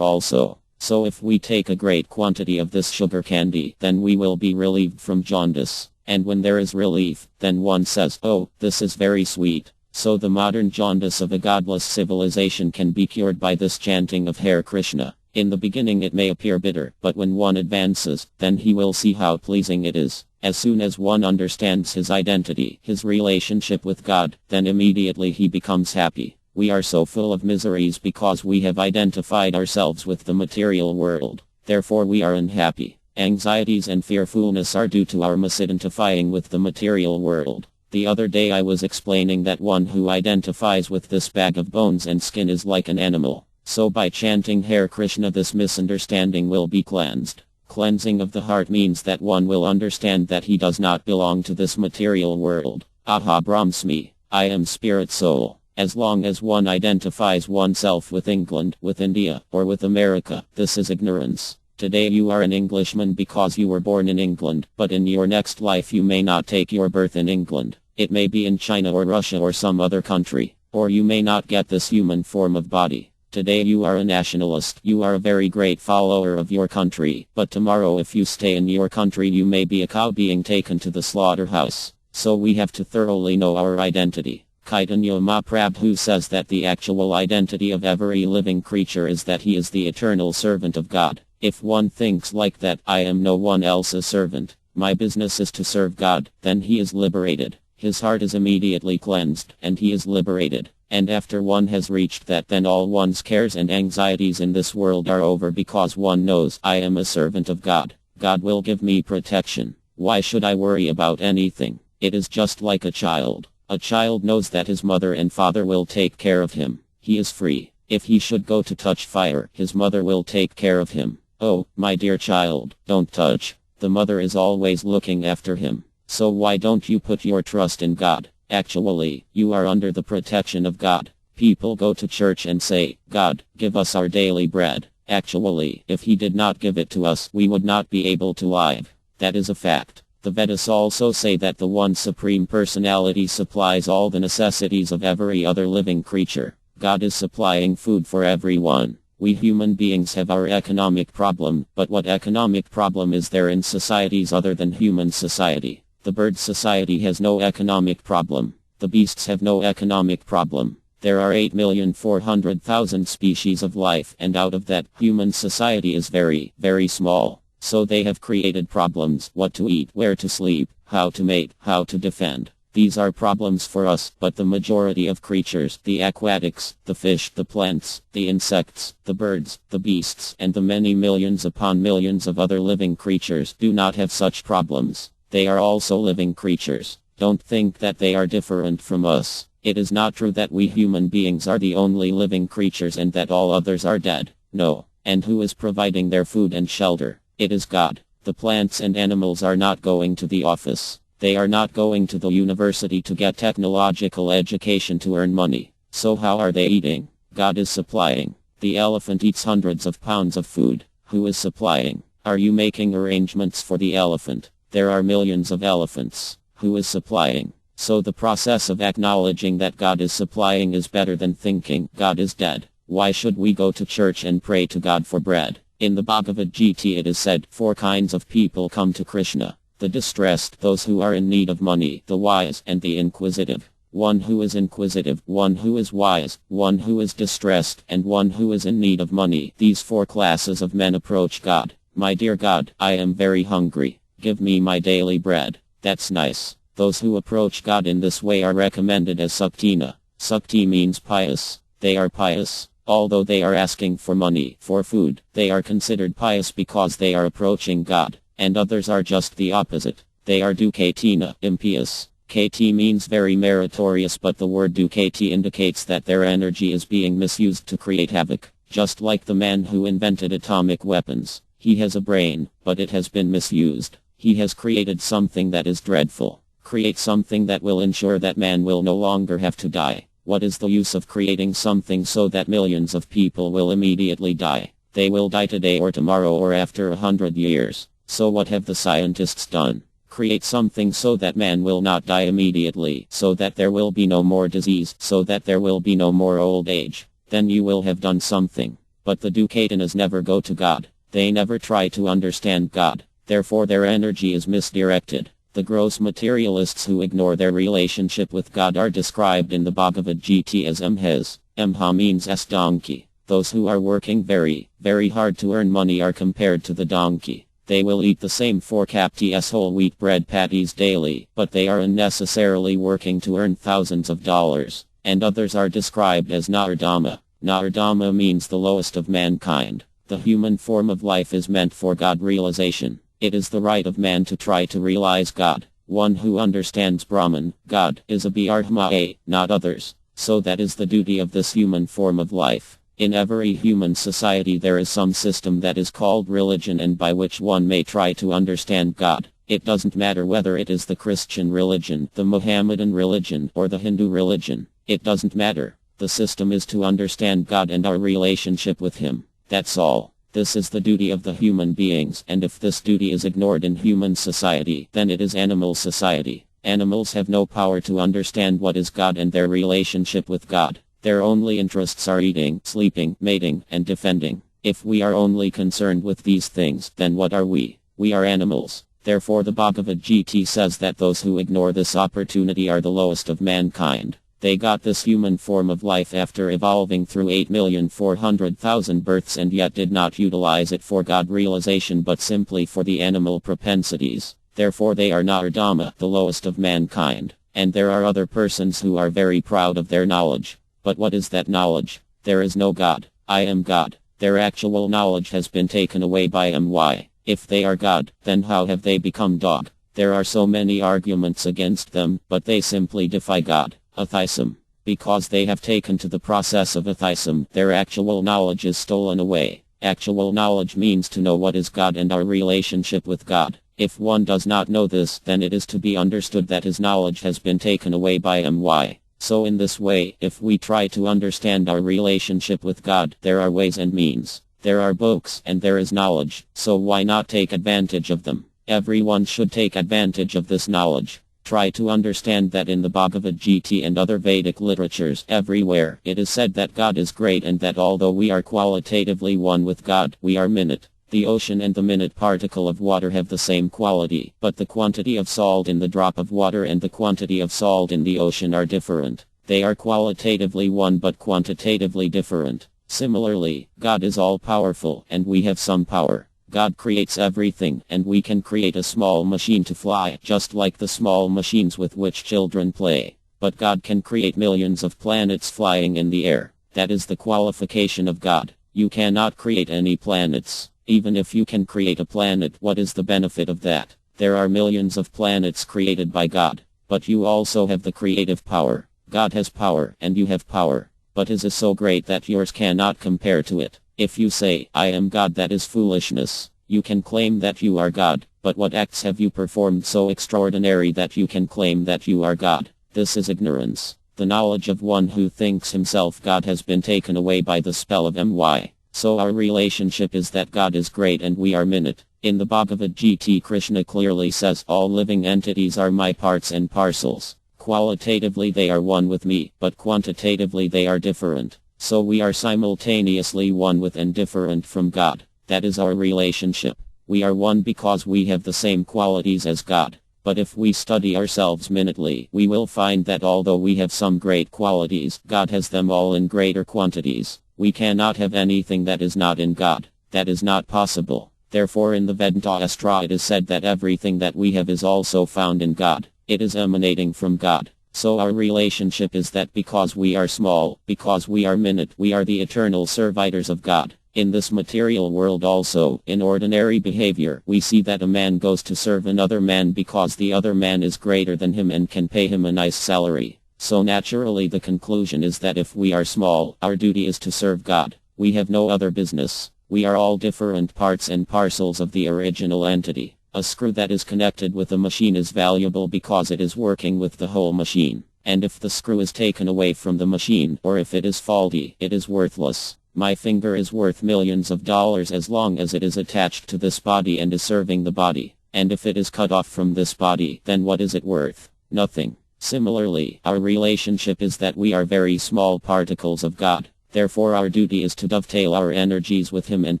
also. So if we take a great quantity of this sugar candy, then we will be relieved from jaundice. And when there is relief, then one says, oh, this is very sweet. So the modern jaundice of a godless civilization can be cured by this chanting of Hare Krishna. In the beginning it may appear bitter, but when one advances, then he will see how pleasing it is. As soon as one understands his identity, his relationship with God, then immediately he becomes happy. We are so full of miseries because we have identified ourselves with the material world. Therefore we are unhappy. Anxieties and fearfulness are due to our misidentifying with the material world. The other day I was explaining that one who identifies with this bag of bones and skin is like an animal. So by chanting Hare Krishna this misunderstanding will be cleansed. Cleansing of the heart means that one will understand that he does not belong to this material world. Aha Brahmasmi, I am spirit soul. As long as one identifies oneself with England, with India, or with America, this is ignorance. Today you are an Englishman because you were born in England, but in your next life you may not take your birth in England. It may be in China or Russia or some other country. Or you may not get this human form of body. Today you are a nationalist, you are a very great follower of your country, but tomorrow if you stay in your country you may be a cow being taken to the slaughterhouse. So we have to thoroughly know our identity. Chaitanya Mahaprabhu says that the actual identity of every living creature is that he is the eternal servant of God. If one thinks like that, I am no one else's servant, my business is to serve God, then he is liberated. His heart is immediately cleansed, and he is liberated. And after one has reached that, then all one's cares and anxieties in this world are over because one knows, I am a servant of God. God will give me protection. Why should I worry about anything? It is just like a child. A child knows that his mother and father will take care of him. He is free. If he should go to touch fire, his mother will take care of him. Oh, my dear child, don't touch. The mother is always looking after him. So why don't you put your trust in God? Actually, you are under the protection of God. People go to church and say, God, give us our daily bread. Actually, if he did not give it to us, we would not be able to live. That is a fact. The Vedas also say that the one supreme personality supplies all the necessities of every other living creature. God is supplying food for everyone. We human beings have our economic problem, but what economic problem is there in societies other than human society? The bird society has no economic problem. The beasts have no economic problem. There are 8,400,000 species of life, and out of that, human society is very, very small. So they have created problems: what to eat, where to sleep, how to mate, how to defend. These are problems for us, but the majority of creatures, the aquatics, the fish, the plants, the insects, the birds, the beasts, and the many millions upon millions of other living creatures do not have such problems. They are also living creatures. Don't think that they are different from us. It is not true that we human beings are the only living creatures and that all others are dead. No. And who is providing their food and shelter? It is God. The plants and animals are not going to the office. They are not going to the university to get technological education to earn money. So how are they eating? God is supplying. The elephant eats hundreds of pounds of food. Who is supplying? Are you making arrangements for the elephant? There are millions of elephants. Who is supplying? So the process of acknowledging that God is supplying is better than thinking God is dead. Why should we go to church and pray to God for bread? In the Bhagavad Gita it is said, 4 kinds of people come to Krishna: the distressed, those who are in need of money, the wise, and the inquisitive. One who is inquisitive, one who is wise, one who is distressed, and one who is in need of money. These 4 classes of men approach God. My dear God, I am very hungry. Give me my daily bread. That's nice. Those who approach God in this way are recommended as Saktina. Sakti means pious. They are pious. Although they are asking for money, for food, they are considered pious because they are approaching God. And others are just the opposite. They are dukatina, impious. KT means very meritorious, but the word dukati indicates that their energy is being misused to create havoc. Just like the man who invented atomic weapons. He has a brain, but it has been misused. He has created something that is dreadful. Create something that will ensure that man will no longer have to die. What is the use of creating something so that millions of people will immediately die? They will die today or tomorrow or after 100 years. So what have the scientists done? Create something so that man will not die immediately, so that there will be no more disease, so that there will be no more old age. Then you will have done something. But the Ducatinas never go to God. They never try to understand God. Therefore their energy is misdirected. The gross materialists who ignore their relationship with God are described in the Bhagavad Gita as Mhes. Mha means as donkey. Those who are working very, very hard to earn money are compared to the donkey. They will eat the same 4 kgs whole wheat bread patties daily, but they are unnecessarily working to earn thousands of dollars. And others are described as Nardama. Nardama means the lowest of mankind. The human form of life is meant for God realization. It is the right of man to try to realize God. One who understands Brahman, God, is a Brahma, not others. So that is the duty of this human form of life. In every human society there is some system that is called religion and by which one may try to understand God. It doesn't matter whether it is the Christian religion, the Mohammedan religion, or the Hindu religion. It doesn't matter. The system is to understand God and our relationship with Him. That's all. This is the duty of the human beings, and if this duty is ignored in human society, then it is animal society. Animals have no power to understand what is God and their relationship with God. Their only interests are eating, sleeping, mating, and defending. If we are only concerned with these things, then what are we? We are animals. Therefore the Bhagavad Gita says that those who ignore this opportunity are the lowest of mankind. They got this human form of life after evolving through 8,400,000 births and yet did not utilize it for God realization but simply for the animal propensities. Therefore they are Nardama, the lowest of mankind. And there are other persons who are very proud of their knowledge. But what is that knowledge? There is no God. I am God. Their actual knowledge has been taken away by MY. If they are God, then how have they become dog? There are so many arguments against them, but they simply defy God. Atheism. Because they have taken to the process of atheism, their actual knowledge is stolen away. Actual knowledge means to know what is God and our relationship with God. If one does not know this, then it is to be understood that his knowledge has been taken away by MY. So in this way, if we try to understand our relationship with God, there are ways and means. There are books, and there is knowledge, so why not take advantage of them? Everyone should take advantage of this knowledge. Try to understand that in the Bhagavad Gita and other Vedic literatures everywhere, it is said that God is great and that although we are qualitatively one with God, we are minute. The ocean and the minute particle of water have the same quality, but the quantity of salt in the drop of water and the quantity of salt in the ocean are different. They are qualitatively one but quantitatively different. Similarly, God is all-powerful, and we have some power. God creates everything, and we can create a small machine to fly, just like the small machines with which children play. But God can create millions of planets flying in the air. That is the qualification of God. You cannot create any planets. Even if you can create a planet, what is the benefit of that? There are millions of planets created by God. But you also have the creative power. God has power, and you have power. But His is so great that yours cannot compare to it. If you say, I am God, that is foolishness. You can claim that you are God, but what acts have you performed so extraordinary that you can claim that you are God? This is ignorance. The knowledge of one who thinks himself God has been taken away by the spell of MY. So our relationship is that God is great and we are minute. In the Bhagavad Gita, Krishna clearly says, all living entities are my parts and parcels. Qualitatively they are one with me, but quantitatively they are different. So we are simultaneously one with and different from God. That is our relationship. We are one because we have the same qualities as God. But if we study ourselves minutely, we will find that although we have some great qualities, God has them all in greater quantities. We cannot have anything that is not in God. That is not possible. Therefore in the Vedanta Astra it is said that everything that we have is also found in God. It is emanating from God. So our relationship is that because we are small, because we are minute, we are the eternal servitors of God. In this material world also, in ordinary behavior, we see that a man goes to serve another man because the other man is greater than him and can pay him a nice salary. So naturally the conclusion is that if we are small, our duty is to serve God. We have no other business. We are all different parts and parcels of the original entity. A screw that is connected with a machine is valuable because it is working with the whole machine. And if the screw is taken away from the machine, or if it is faulty, it is worthless. My finger is worth millions of dollars as long as it is attached to this body and is serving the body. And if it is cut off from this body, then what is it worth? Nothing. Similarly, our relationship is that we are very small particles of God. Therefore our duty is to dovetail our energies with Him and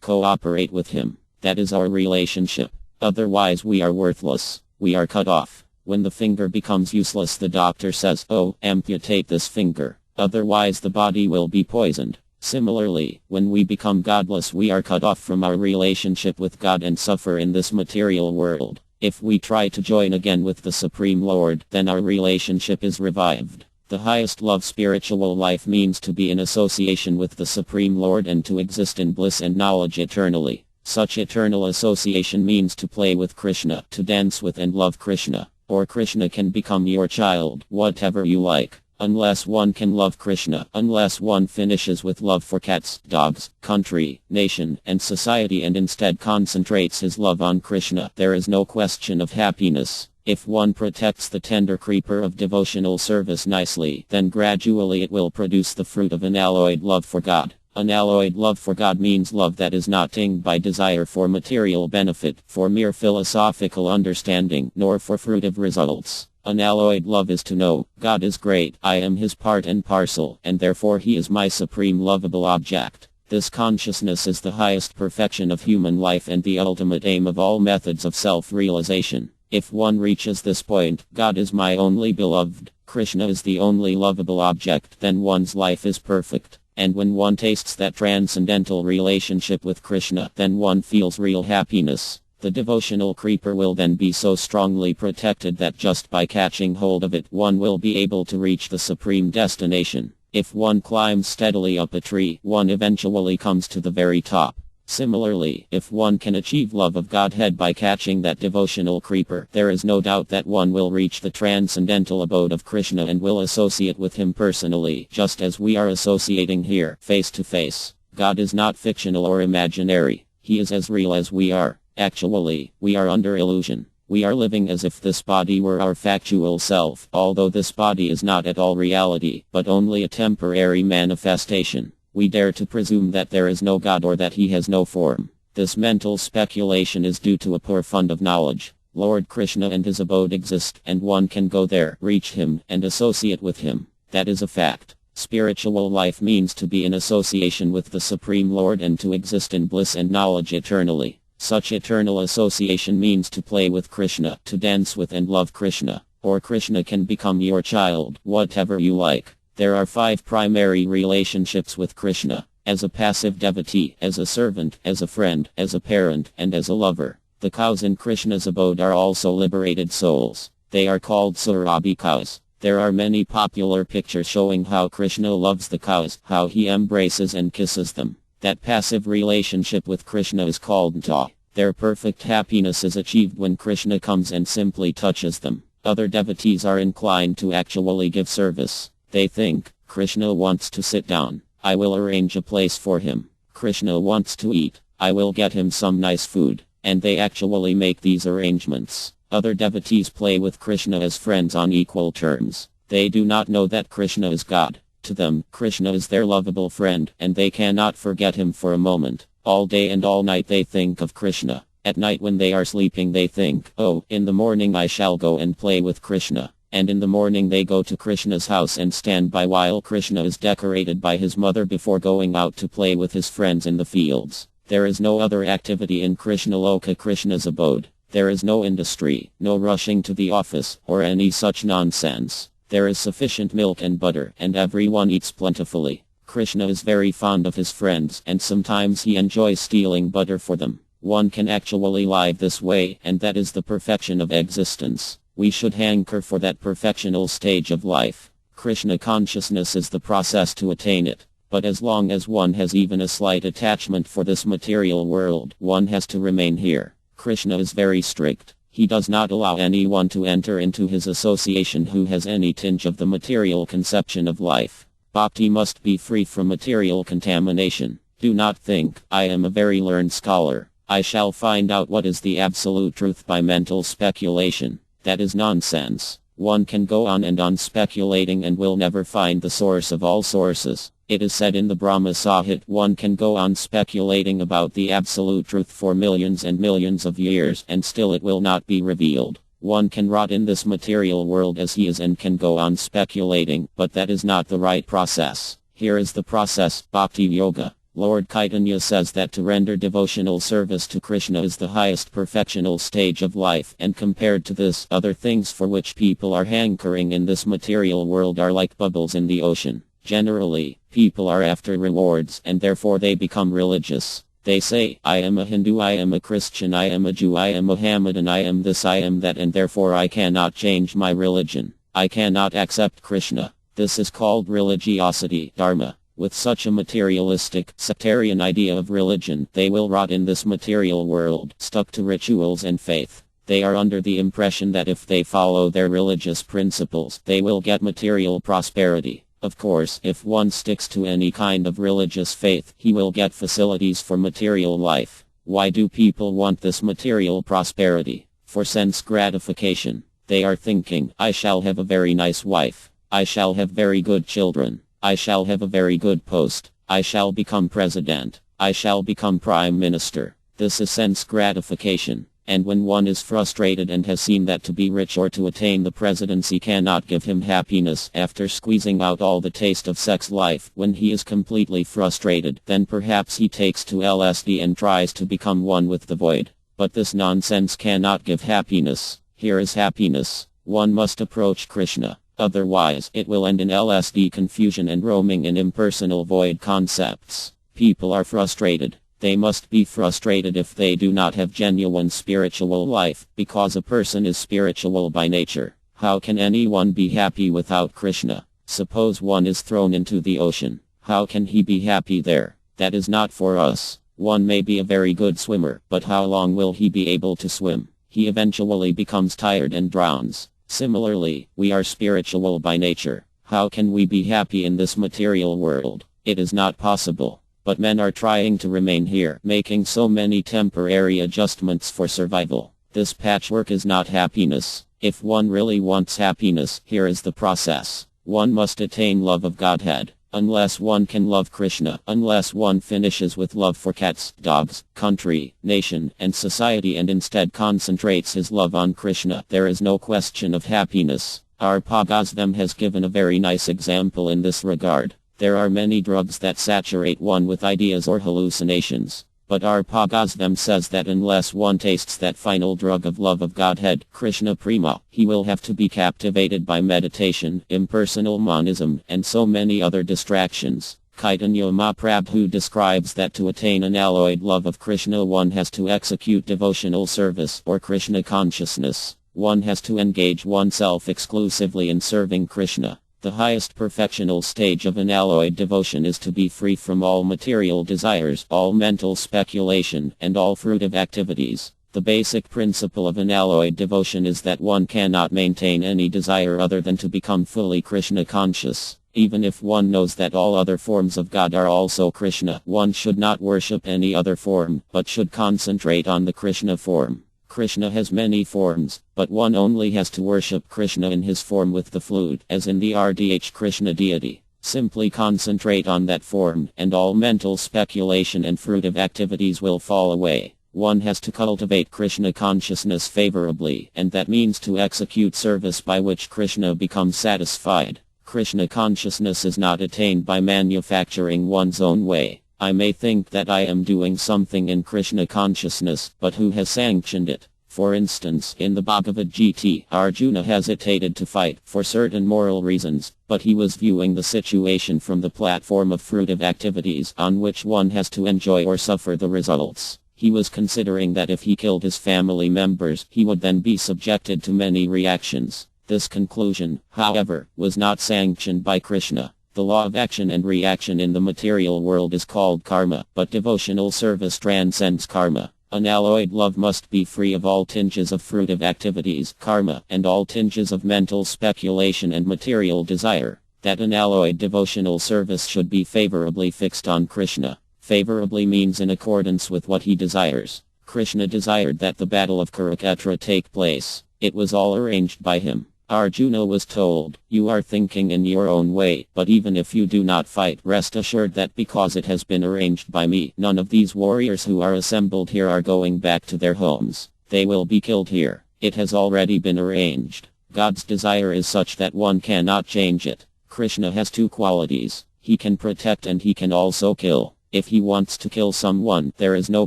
cooperate with Him. That is our relationship. Otherwise we are worthless. We are cut off. When the finger becomes useless, the doctor says, "Oh, amputate this finger. Otherwise the body will be poisoned." Similarly, when we become godless, we are cut off from our relationship with God and suffer in this material world. If we try to join again with the Supreme Lord, then our relationship is revived. The highest love spiritual life means to be in association with the Supreme Lord and to exist in bliss and knowledge eternally. Such eternal association means to play with Krishna, to dance with and love Krishna. Or Krishna can become your child, whatever you like. Unless one can love Krishna, unless one finishes with love for cats, dogs, country, nation, and society and instead concentrates his love on Krishna, there is no question of happiness. If one protects the tender creeper of devotional service nicely, then gradually it will produce the fruit of unalloyed love for God. Unalloyed love for God means love that is not tinged by desire for material benefit, for mere philosophical understanding, nor for fruitive results. Unalloyed love is to know, God is great, I am His part and parcel, and therefore He is my supreme lovable object. This consciousness is the highest perfection of human life and the ultimate aim of all methods of self-realization. If one reaches this point, God is my only beloved, Krishna is the only lovable object, then one's life is perfect. And when one tastes that transcendental relationship with Krishna, then one feels real happiness. The devotional creeper will then be so strongly protected that just by catching hold of it, one will be able to reach the supreme destination. If one climbs steadily up a tree, one eventually comes to the very top. Similarly, if one can achieve love of Godhead by catching that devotional creeper, there is no doubt that one will reach the transcendental abode of Krishna and will associate with Him personally, just as we are associating here, face to face. God is not fictional or imaginary. He is as real as we are. Actually, we are under illusion. We are living as if this body were our factual self, although this body is not at all reality, but only a temporary manifestation. We dare to presume that there is no God or that He has no form. This mental speculation is due to a poor fund of knowledge. Lord Krishna and His abode exist, and one can go there, reach Him, and associate with Him. That is a fact. Spiritual life means to be in association with the Supreme Lord and to exist in bliss and knowledge eternally. Such eternal association means to play with Krishna, to dance with and love Krishna. Or Krishna can become your child, whatever you like. There are 5 primary relationships with Krishna: as a passive devotee, as a servant, as a friend, as a parent, and as a lover. The cows in Krishna's abode are also liberated souls. They are called Surabhi cows. There are many popular pictures showing how Krishna loves the cows, how he embraces and kisses them. That passive relationship with Krishna is called Mta. Their perfect happiness is achieved when Krishna comes and simply touches them. Other devotees are inclined to actually give service. They think, Krishna wants to sit down, I will arrange a place for him. Krishna wants to eat, I will get him some nice food. And they actually make these arrangements. Other devotees play with Krishna as friends on equal terms. They do not know that Krishna is God. To them, Krishna is their lovable friend, and they cannot forget him for a moment. All day and all night they think of Krishna. At night when they are sleeping they think, oh, in the morning I shall go and play with Krishna. And in the morning they go to Krishna's house and stand by while Krishna is decorated by his mother before going out to play with his friends in the fields. There is no other activity in Krishna Loka, Krishna's abode. There is no industry, no rushing to the office, or any such nonsense. There is sufficient milk and butter, and everyone eats plentifully. Krishna is very fond of his friends, and sometimes he enjoys stealing butter for them. One can actually live this way, and that is the perfection of existence. We should hanker for that perfectional stage of life. Krishna consciousness is the process to attain it. But as long as one has even a slight attachment for this material world, one has to remain here. Krishna is very strict. He does not allow anyone to enter into his association who has any tinge of the material conception of life. Bhakti must be free from material contamination. Do not think, I am a very learned scholar. I shall find out what is the absolute truth by mental speculation. That is nonsense. One can go on and on speculating and will never find the source of all sources. It is said in the Brahma Sahit, one can go on speculating about the absolute truth for millions and millions of years and still it will not be revealed. One can rot in this material world as he is and can go on speculating, but that is not the right process. Here is the process, Bhakti Yoga. Lord Chaitanya says that to render devotional service to Krishna is the highest perfectional stage of life, and compared to this, other things for which people are hankering in this material world are like bubbles in the ocean. Generally, people are after rewards and therefore they become religious. They say, I am a Hindu, I am a Christian, I am a Jew, I am Mohammedan, I am this, I am that, and therefore I cannot change my religion. I cannot accept Krishna. This is called religiosity, dharma. With such a materialistic, sectarian idea of religion, they will rot in this material world, stuck to rituals and faith. They are under the impression that if they follow their religious principles, they will get material prosperity. Of course, if one sticks to any kind of religious faith, he will get facilities for material life. Why do people want this material prosperity? For sense gratification. They are thinking, I shall have a very nice wife. I shall have very good children. I shall have a very good post. I shall become president. I shall become prime minister. This is sense gratification. And when one is frustrated and has seen that to be rich or to attain the presidency cannot give him happiness after squeezing out all the taste of sex life, when he is completely frustrated, then perhaps he takes to LSD and tries to become one with the void. But this nonsense cannot give happiness. Here is happiness. One must approach Krishna. Otherwise, it will end in LSD confusion and roaming in impersonal void concepts. People are frustrated. They must be frustrated if they do not have genuine spiritual life, because a person is spiritual by nature. How can anyone be happy without Krishna? Suppose one is thrown into the ocean. How can he be happy there? That is not for us. One may be a very good swimmer, but how long will he be able to swim? He eventually becomes tired and drowns. Similarly, we are spiritual by nature. How can we be happy in this material world? It is not possible. But men are trying to remain here, making so many temporary adjustments for survival. This patchwork is not happiness. If one really wants happiness, here is the process. One must attain love of Godhead. Unless one can love Krishna, unless one finishes with love for cats, dogs, country, nation, and society and instead concentrates his love on Krishna, there is no question of happiness. Our Bhagavatam has given a very nice example in this regard. There are many drugs that saturate one with ideas or hallucinations. But our Bhagavatam says that unless one tastes that final drug of love of Godhead, Krishna Prema, he will have to be captivated by meditation, impersonal monism, and so many other distractions. Chaitanya Mahaprabhu describes that to attain unalloyed love of Krishna one has to execute devotional service or Krishna consciousness. One has to engage oneself exclusively in serving Krishna. The highest perfectional stage of unalloyed devotion is to be free from all material desires, all mental speculation, and all fruitive activities. The basic principle of unalloyed devotion is that one cannot maintain any desire other than to become fully Krishna conscious. Even if one knows that all other forms of God are also Krishna, one should not worship any other form, but should concentrate on the Krishna form. Krishna has many forms, but one only has to worship Krishna in his form with the flute, as in the RDH Krishna deity. Simply concentrate on that form, and all mental speculation and fruitive activities will fall away. One has to cultivate Krishna consciousness favorably, and that means to execute service by which Krishna becomes satisfied. Krishna consciousness is not attained by manufacturing one's own way. I may think that I am doing something in Krishna consciousness, but who has sanctioned it? For instance, in the Bhagavad Gita, Arjuna hesitated to fight for certain moral reasons, but he was viewing the situation from the platform of fruitive activities on which one has to enjoy or suffer the results. He was considering that if he killed his family members, he would then be subjected to many reactions. This conclusion, however, was not sanctioned by Krishna. The law of action and reaction in the material world is called karma, but devotional service transcends karma. Unalloyed love must be free of all tinges of fruitive activities, karma, and all tinges of mental speculation and material desire. That unalloyed devotional service should be favorably fixed on Krishna. Favorably means in accordance with what he desires. Krishna desired that the battle of Kurukshetra take place. It was all arranged by him. Arjuna was told, "You are thinking in your own way, but even if you do not fight, rest assured that because it has been arranged by me, none of these warriors who are assembled here are going back to their homes. They will be killed here. It has already been arranged. God's desire is such that one cannot change it. Krishna has two qualities. He can protect and he can also kill. If he wants to kill someone, there is no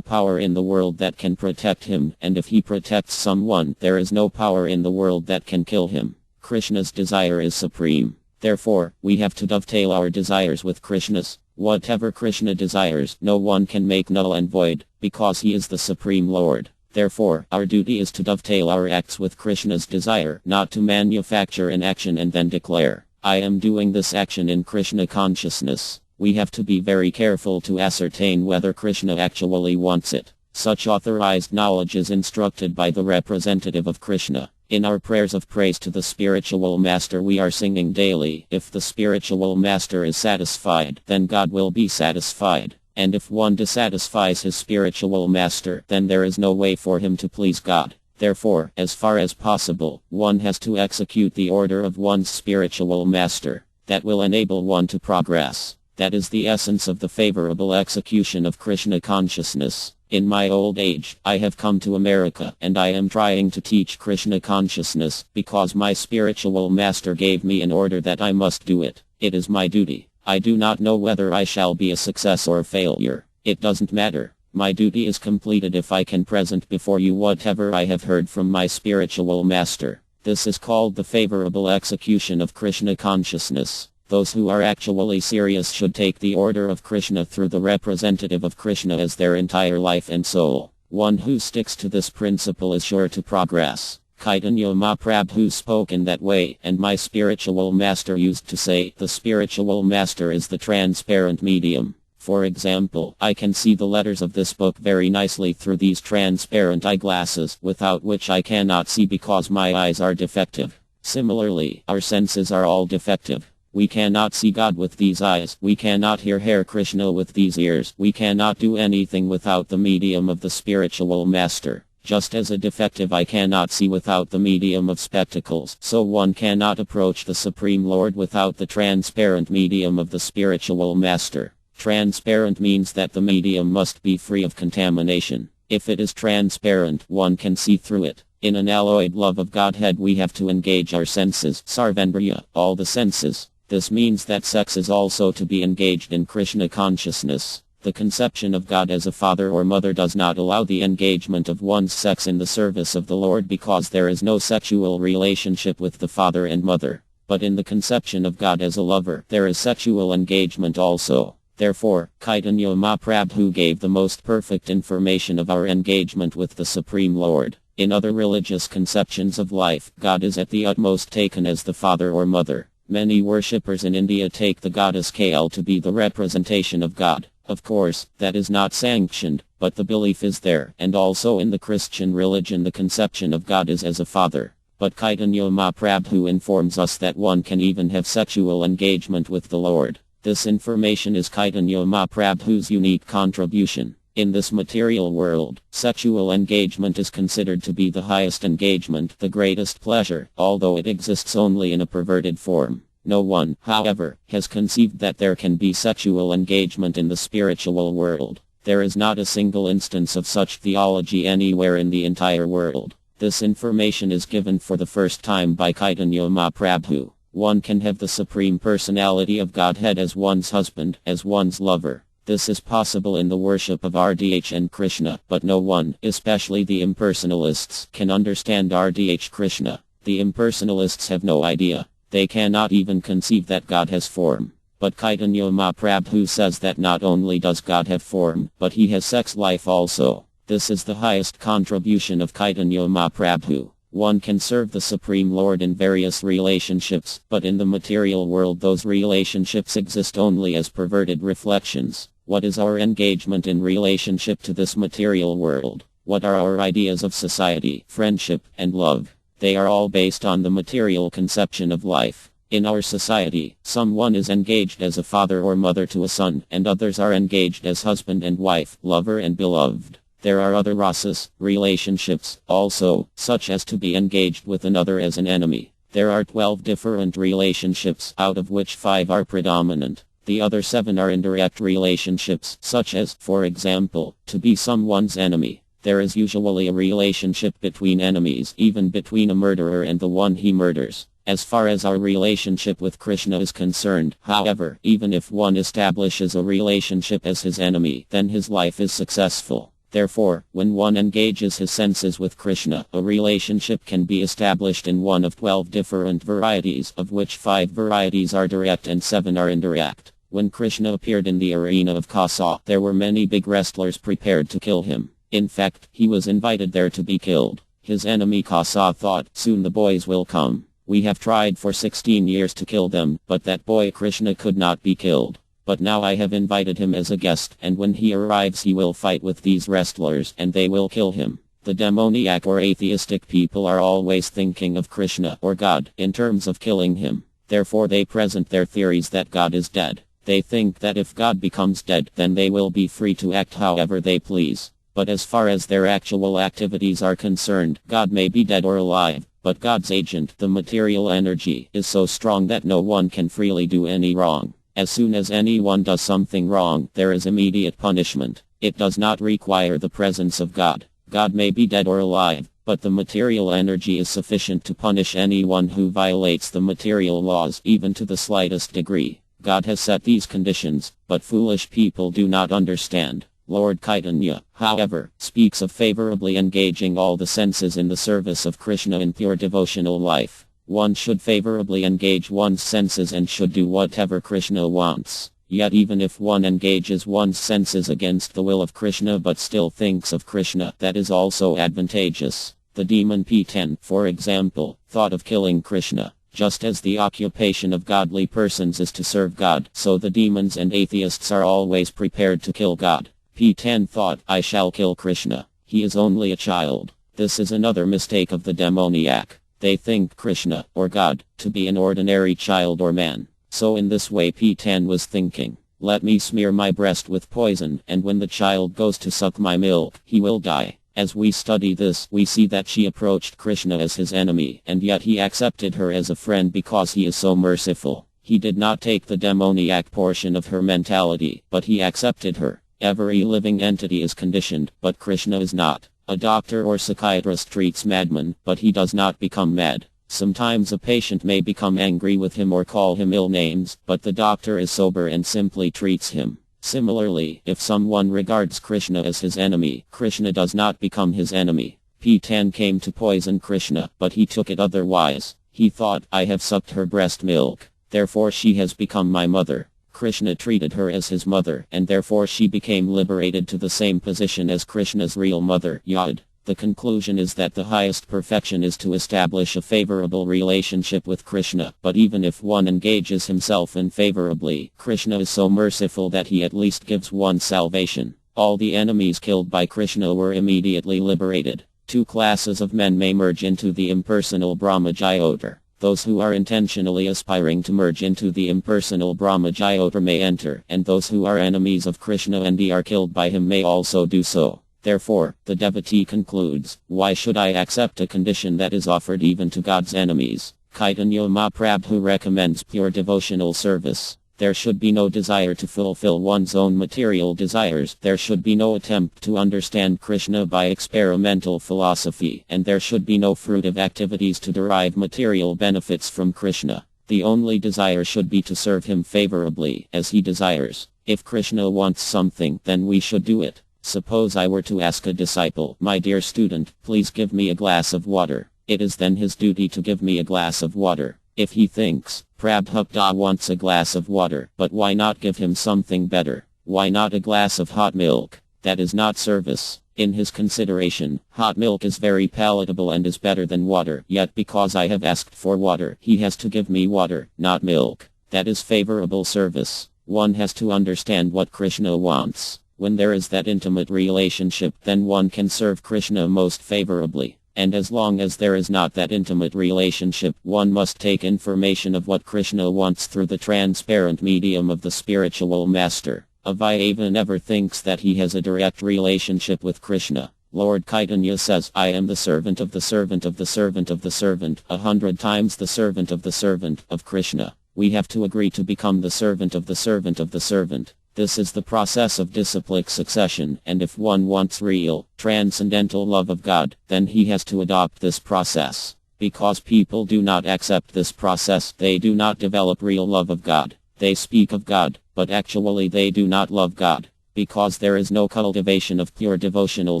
power in the world that can protect him, and if he protects someone, there is no power in the world that can kill him. Krishna's desire is supreme. Therefore, we have to dovetail our desires with Krishna's. Whatever Krishna desires, no one can make null and void, because he is the Supreme Lord. Therefore, our duty is to dovetail our acts with Krishna's desire, not to manufacture an action and then declare, "I am doing this action in Krishna consciousness." We have to be very careful to ascertain whether Krishna actually wants it. Such authorized knowledge is instructed by the representative of Krishna. In our prayers of praise to the spiritual master we are singing daily, if the spiritual master is satisfied, then God will be satisfied. And if one dissatisfies his spiritual master, then there is no way for him to please God. Therefore, as far as possible, one has to execute the order of one's spiritual master. That will enable one to progress. That is the essence of the favorable execution of Krishna consciousness. In my old age, I have come to America, and I am trying to teach Krishna consciousness, because my spiritual master gave me an order that I must do it. It is my duty. I do not know whether I shall be a success or a failure. It doesn't matter. My duty is completed if I can present before you whatever I have heard from my spiritual master. This is called the favorable execution of Krishna consciousness. Those who are actually serious should take the order of Krishna through the representative of Krishna as their entire life and soul. One who sticks to this principle is sure to progress. Chaitanya Mahaprabhu spoke in that way, and my spiritual master used to say, the spiritual master is the transparent medium. For example, I can see the letters of this book very nicely through these transparent eyeglasses, without which I cannot see because my eyes are defective. Similarly, our senses are all defective. We cannot see God with these eyes, we cannot hear Hare Krishna with these ears, we cannot do anything without the medium of the spiritual master. Just as a defective eye cannot see without the medium of spectacles, so one cannot approach the Supreme Lord without the transparent medium of the spiritual master. Transparent means that the medium must be free of contamination. If it is transparent, one can see through it. In an alloyed love of Godhead we have to engage our senses, sarvendriya, all the senses. This means that sex is also to be engaged in Krishna consciousness. The conception of God as a father or mother does not allow the engagement of one's sex in the service of the Lord because there is no sexual relationship with the father and mother. But in the conception of God as a lover, there is sexual engagement also. Therefore, Chaitanya Mahaprabhu gave the most perfect information of our engagement with the Supreme Lord. In other religious conceptions of life, God is at the utmost taken as the father or mother. Many worshippers in India take the goddess Kal to be the representation of God. Of course, that is not sanctioned, but the belief is there, and also in the Christian religion the conception of God is as a father. But Chaitanya Mahaprabhu informs us that one can even have sexual engagement with the Lord. This information is Chaitanya Mahaprabhu's unique contribution. In this material world, sexual engagement is considered to be the highest engagement, the greatest pleasure, although it exists only in a perverted form. No one, however, has conceived that there can be sexual engagement in the spiritual world. There is not a single instance of such theology anywhere in the entire world. This information is given for the first time by Chaitanya Mahaprabhu. One can have the Supreme Personality of Godhead as one's husband, as one's lover. This is possible in the worship of RDH and Krishna, but no one, especially the impersonalists, can understand RDH Krishna. The impersonalists have no idea. They cannot even conceive that God has form. But Chaitanya Mahaprabhu says that not only does God have form, but he has sex life also. This is the highest contribution of Chaitanya Mahaprabhu. One can serve the Supreme Lord in various relationships, but in the material world those relationships exist only as perverted reflections. What is our engagement in relationship to this material world? What are our ideas of society, friendship, and love? They are all based on the material conception of life. In our society, someone is engaged as a father or mother to a son, and others are engaged as husband and wife, lover and beloved. There are other rasas, relationships, also, such as to be engaged with another as an enemy. There are 12 different relationships, out of which 5 are predominant. The other 7 are indirect relationships, such as, for example, to be someone's enemy. There is usually a relationship between enemies, even between a murderer and the one he murders. As far as our relationship with Krishna is concerned, however, even if one establishes a relationship as his enemy, then his life is successful. Therefore, when one engages his senses with Krishna, a relationship can be established in one of 12 different varieties, of which 5 varieties are direct and 7 are indirect. When Krishna appeared in the arena of Kasa, there were many big wrestlers prepared to kill him. In fact, he was invited there to be killed. His enemy Kasa thought, soon the boys will come. We have tried for 16 years to kill them, but that boy Krishna could not be killed. But now I have invited him as a guest, and when he arrives he will fight with these wrestlers, and they will kill him. The demoniac or atheistic people are always thinking of Krishna or God in terms of killing him. Therefore they present their theories that God is dead. They think that if God becomes dead, then they will be free to act however they please. But as far as their actual activities are concerned, God may be dead or alive, but God's agent, the material energy, is so strong that no one can freely do any wrong. As soon as anyone does something wrong, there is immediate punishment. It does not require the presence of God. God may be dead or alive, but the material energy is sufficient to punish anyone who violates the material laws, even to the slightest degree. God has set these conditions, but foolish people do not understand. Lord Chaitanya, however, speaks of favorably engaging all the senses in the service of Krishna in pure devotional life. One should favorably engage one's senses and should do whatever Krishna wants. Yet even if one engages one's senses against the will of Krishna but still thinks of Krishna, that is also advantageous. The demon P10, for example, thought of killing Krishna. Just as the occupation of godly persons is to serve God, so the demons and atheists are always prepared to kill God. P10 thought, I shall kill Krishna. He is only a child. This is another mistake of the demoniac. They think Krishna, or God, to be an ordinary child or man. So in this way P10 was thinking, let me smear my breast with poison, and when the child goes to suck my milk, he will die. As we study this, we see that she approached Krishna as his enemy, and yet he accepted her as a friend because he is so merciful. He did not take the demoniac portion of her mentality, but he accepted her. Every living entity is conditioned, but Krishna is not. A doctor or psychiatrist treats madmen, but he does not become mad. Sometimes a patient may become angry with him or call him ill names, but the doctor is sober and simply treats him. Similarly, if someone regards Krishna as his enemy, Krishna does not become his enemy. P10 came to poison Krishna, but he took it otherwise. He thought, I have sucked her breast milk, therefore she has become my mother. Krishna treated her as his mother, and therefore she became liberated to the same position as Krishna's real mother, Yad. The conclusion is that the highest perfection is to establish a favorable relationship with Krishna, but even if one engages himself unfavorably, Krishna is so merciful that he at least gives one salvation. All the enemies killed by Krishna were immediately liberated. 2 classes of men may merge into the impersonal Brahmajyotir. Those who are intentionally aspiring to merge into the impersonal Brahmajyotir may enter, and those who are enemies of Krishna and are killed by him may also do so. Therefore, the devotee concludes, why should I accept a condition that is offered even to God's enemies? Chaitanya Mahaprabhu recommends pure devotional service. There should be no desire to fulfill one's own material desires. There should be no attempt to understand Krishna by experimental philosophy, and there should be no fruitive activities to derive material benefits from Krishna. The only desire should be to serve him favorably, as he desires. If Krishna wants something, then we should do it. Suppose I were to ask a disciple, my dear student, please give me a glass of water. It is then his duty to give me a glass of water. If he thinks, Prabhupada wants a glass of water, but why not give him something better? Why not a glass of hot milk? That is not service. In his consideration, hot milk is very palatable and is better than water, yet because I have asked for water, he has to give me water, not milk. That is favorable service. One has to understand what Krishna wants. When there is that intimate relationship, then one can serve Krishna most favorably. And as long as there is not that intimate relationship, one must take information of what Krishna wants through the transparent medium of the spiritual master. A Vairava never thinks that he has a direct relationship with Krishna. Lord Chaitanya says, I am the servant of the servant of the servant of the servant, 100 times the servant of Krishna. We have to agree to become the servant of the servant of the servant. This is the process of disciplic succession, and if one wants real, transcendental love of God, then he has to adopt this process. Because people do not accept this process, they do not develop real love of God. They speak of God, but actually they do not love God. Because there is no cultivation of pure devotional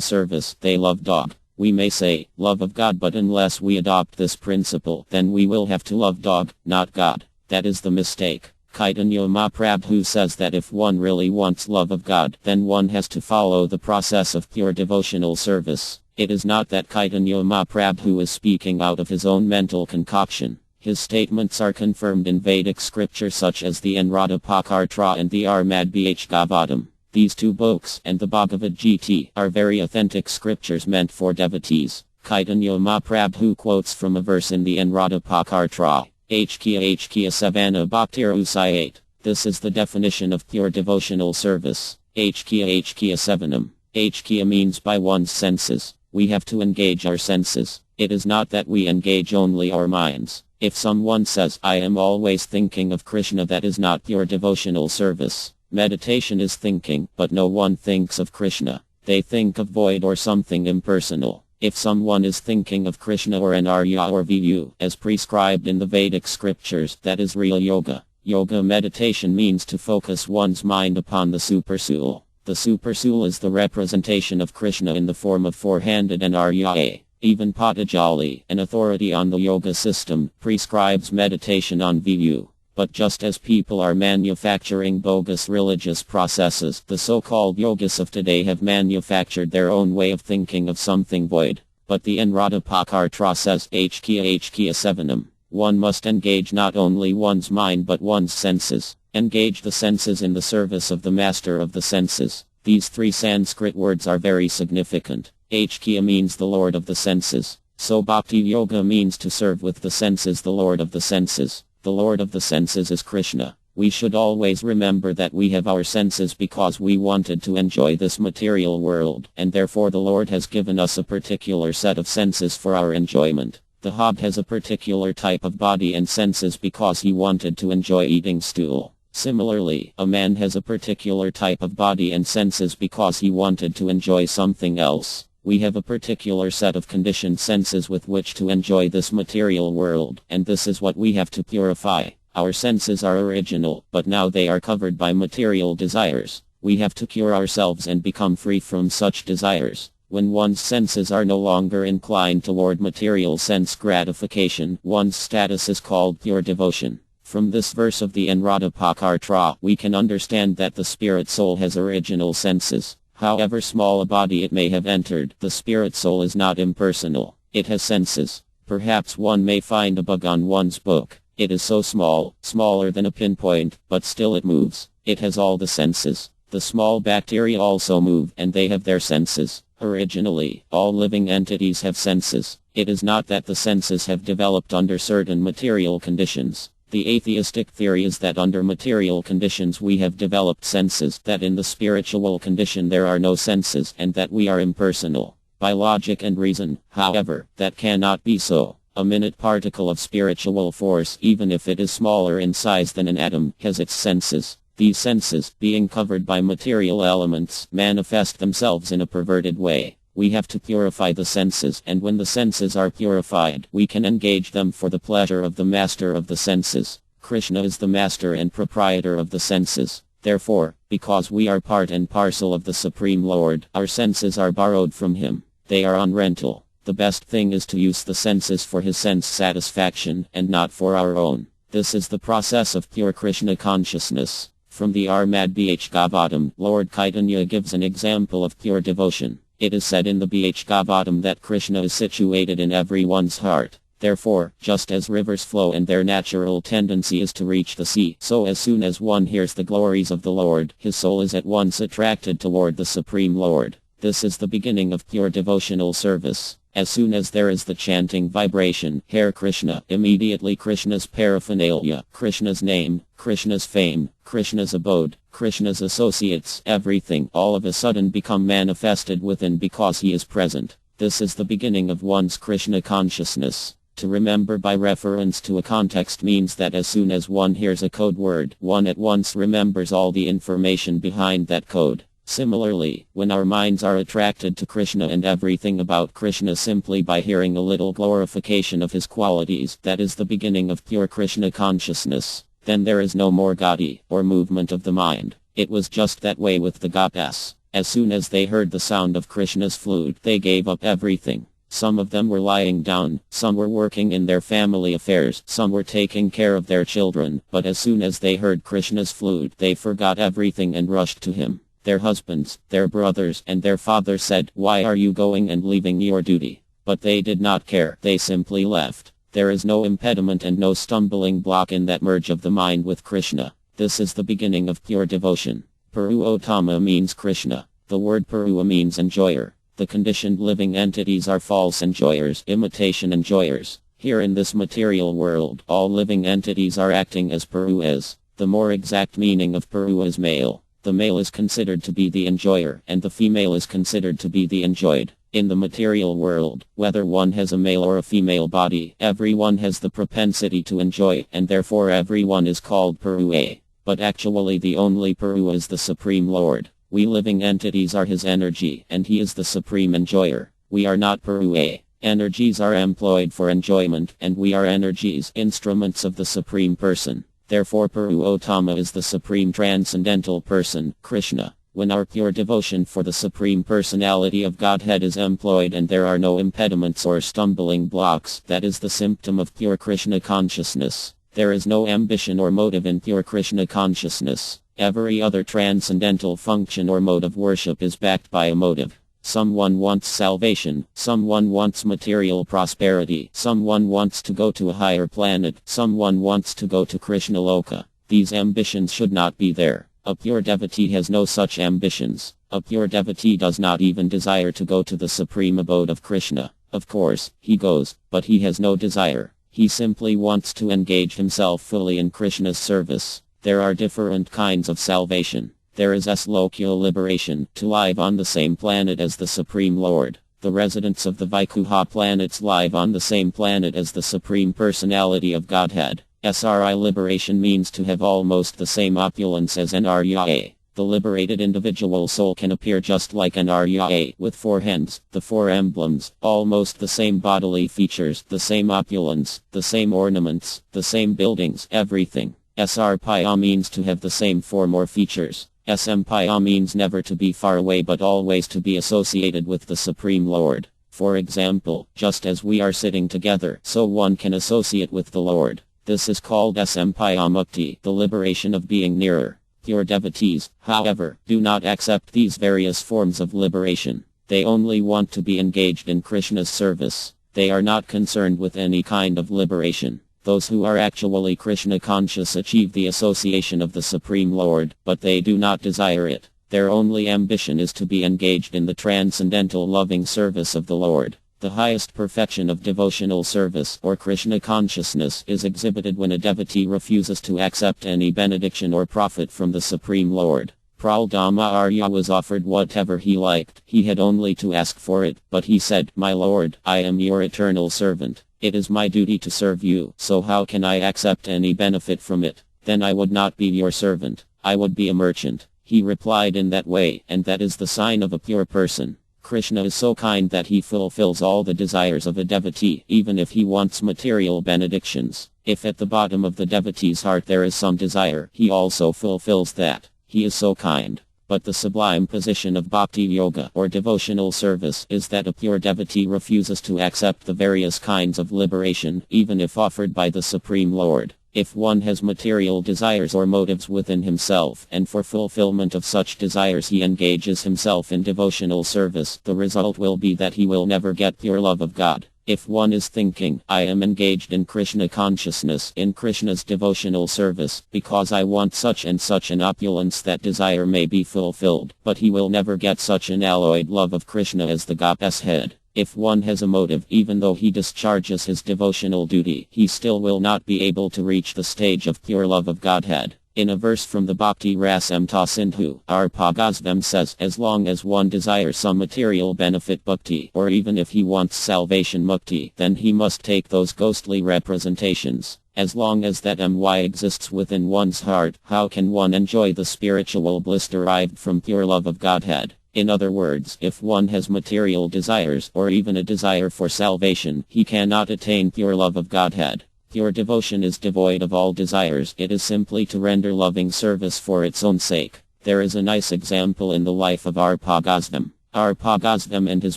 service, they love dog. We may say, love of God, but unless we adopt this principle, then we will have to love dog, not God. That is the mistake. Chaitanya Mahaprabhu says that if one really wants love of God, then one has to follow the process of pure devotional service. It is not that Chaitanya Mahaprabhu is speaking out of his own mental concoction. His statements are confirmed in Vedic scripture such as the Enradapakhartra and the Armadbhgavatam. These two books and the Bhagavad Gita are very authentic scriptures meant for devotees. Chaitanya Mahaprabhu quotes from a verse in the Enradapakhartra. Hkya Savana Bhaktir Usayate. This is the definition of pure devotional service. Hkya Savanam. Hkya means by one's senses. We have to engage our senses. It is not that we engage only our minds. If someone says, I am always thinking of Krishna, that is not pure devotional service. Meditation is thinking, but no one thinks of Krishna. They think of void or something impersonal. If someone is thinking of Krishna or an Arya or Vu, as prescribed in the Vedic scriptures, that is real yoga. Yoga meditation means to focus one's mind upon the supersoul. The supersoul is the representation of Krishna in the form of four-handed and Arya. Even Patanjali, an authority on the yoga system, prescribes meditation on Vu. But just as people are manufacturing bogus religious processes, the so-called yogis of today have manufactured their own way of thinking of something void. But the Enradapakhartra says, Hkya Savanam. One must engage not only one's mind but one's senses. Engage the senses in the service of the master of the senses. These three Sanskrit words are very significant. Hkya means the lord of the senses. So Bhakti Yoga means to serve with the senses the lord of the senses. The lord of the senses is Krishna. We should always remember that we have our senses because we wanted to enjoy this material world, and therefore the Lord has given us a particular set of senses for our enjoyment. The hog has a particular type of body and senses because he wanted to enjoy eating stool. Similarly, a man has a particular type of body and senses because he wanted to enjoy something else. We have a particular set of conditioned senses with which to enjoy this material world, and this is what we have to purify. Our senses are original, but now they are covered by material desires. We have to cure ourselves and become free from such desires. When one's senses are no longer inclined toward material sense gratification, one's status is called pure devotion. From this verse of the Enradapakhartra, we can understand that the spirit soul has original senses. However small a body it may have entered, the spirit soul is not impersonal. It has senses. Perhaps one may find a bug on one's book. It is so small, smaller than a pinpoint, but still it moves. It has all the senses. The small bacteria also move, and they have their senses. Originally, all living entities have senses. It is not that the senses have developed under certain material conditions. The atheistic theory is that under material conditions we have developed senses, that in the spiritual condition there are no senses, and that we are impersonal. By logic and reason, however, that cannot be so. A minute particle of spiritual force, even if it is smaller in size than an atom, has its senses. These senses, being covered by material elements, manifest themselves in a perverted way. We have to purify the senses, and when the senses are purified, we can engage them for the pleasure of the master of the senses. Krishna is the master and proprietor of the senses. Therefore, because we are part and parcel of the Supreme Lord, our senses are borrowed from him. They are on rental. The best thing is to use the senses for his sense satisfaction, and not for our own. This is the process of pure Krishna consciousness. From the Armadbhgavatam, Lord Chaitanya gives an example of pure devotion. It is said in the Bhgavatam that Krishna is situated in everyone's heart. Therefore, just as rivers flow and their natural tendency is to reach the sea, so as soon as one hears the glories of the Lord, his soul is at once attracted toward the Supreme Lord. This is the beginning of pure devotional service. As soon as there is the chanting vibration, Hare Krishna, immediately Krishna's paraphernalia, Krishna's name, Krishna's fame, Krishna's abode, Krishna's associates, everything, all of a sudden become manifested within because he is present. This is the beginning of one's Krishna consciousness. To remember by reference to a context means that as soon as one hears a code word, one at once remembers all the information behind that code. Similarly, when our minds are attracted to Krishna and everything about Krishna simply by hearing a little glorification of his qualities, that is the beginning of pure Krishna consciousness. Then there is no more gati, or movement of the mind. It was just that way with the gopis. As soon as they heard the sound of Krishna's flute, they gave up everything. Some of them were lying down, some were working in their family affairs, some were taking care of their children, but as soon as they heard Krishna's flute, they forgot everything and rushed to him. Their husbands, their brothers, and their father said, "Why are you going and leaving your duty?" But they did not care, they simply left. There is no impediment and no stumbling block in that merge of the mind with Krishna. This is the beginning of pure devotion. Puruotama means Krishna. The word Purua means enjoyer. The conditioned living entities are false enjoyers, imitation enjoyers. Here in this material world, all living entities are acting as Puruas. The more exact meaning of Purua is male. The male is considered to be the enjoyer, and the female is considered to be the enjoyed. In the material world, whether one has a male or a female body, everyone has the propensity to enjoy, and therefore everyone is called Purua. But actually the only Purua is the Supreme Lord. We living entities are his energy, and he is the supreme enjoyer. We are not Purua. Energies are employed for enjoyment, and we are energies, instruments of the Supreme Person. Therefore Puruotama is the Supreme Transcendental Person, Krishna. When our pure devotion for the Supreme Personality of Godhead is employed and there are no impediments or stumbling blocks, that is the symptom of pure Krishna consciousness. There is no ambition or motive in pure Krishna consciousness. Every other transcendental function or mode of worship is backed by a motive. Someone wants salvation, someone wants material prosperity, someone wants to go to a higher planet, someone wants to go to Krishna Loka. These ambitions should not be there. A pure devotee has no such ambitions. A pure devotee does not even desire to go to the supreme abode of Krishna. Of course, he goes, but he has no desire. He simply wants to engage himself fully in Krishna's service. There are different kinds of salvation. There is Lokual liberation, to live on the same planet as the Supreme Lord. The residents of the Vaikuha planets live on the same planet as the Supreme Personality of Godhead. Sri liberation means to have almost the same opulence as an Arya. The liberated individual soul can appear just like an Arya, with 4 hands, the 4 emblems, almost the same bodily features, the same opulence, the same ornaments, the same buildings, everything. Sarpaya means to have the same form or features. Sampaya means never to be far away but always to be associated with the Supreme Lord. For example, just as we are sitting together, so one can associate with the Lord. This is called Sampaya Mukti, the liberation of being nearer. Pure devotees, however, do not accept these various forms of liberation. They only want to be engaged in Krishna's service. They are not concerned with any kind of liberation. Those who are actually Krishna conscious achieve the association of the Supreme Lord, but they do not desire it. Their only ambition is to be engaged in the transcendental loving service of the Lord. The highest perfection of devotional service, or Krishna consciousness, is exhibited when a devotee refuses to accept any benediction or profit from the Supreme Lord. Prahlada Arya was offered whatever he liked. He had only to ask for it, but he said, "My Lord, I am your eternal servant. It is my duty to serve you, so how can I accept any benefit from it? Then I would not be your servant. I would be a merchant." He replied in that way, and that is the sign of a pure person. Krishna is so kind that he fulfills all the desires of a devotee, even if he wants material benedictions. If at the bottom of the devotee's heart there is some desire, he also fulfills that. He is so kind. But the sublime position of bhakti yoga, or devotional service, is that a pure devotee refuses to accept the various kinds of liberation, even if offered by the Supreme Lord. If one has material desires or motives within himself, and for fulfillment of such desires he engages himself in devotional service, the result will be that he will never get pure love of God. If one is thinking, "I am engaged in Krishna consciousness, in Krishna's devotional service, because I want such and such an opulence that desire may be fulfilled," but he will never get such an alloyed love of Krishna as the gopis had. If one has a motive, even though he discharges his devotional duty, he still will not be able to reach the stage of pure love of Godhead. In a verse from the Bhakti Rasamrita Sindhu, Arpagosvam says, as long as one desires some material benefit bhakti, or even if he wants salvation mukti, then he must take those ghostly representations. As long as that my exists within one's heart, how can one enjoy the spiritual bliss derived from pure love of Godhead? In other words, if one has material desires, or even a desire for salvation, he cannot attain pure love of Godhead. Pure devotion is devoid of all desires, it is simply to render loving service for its own sake. There is a nice example in the life of Arpagosvam. Arpagosvam and his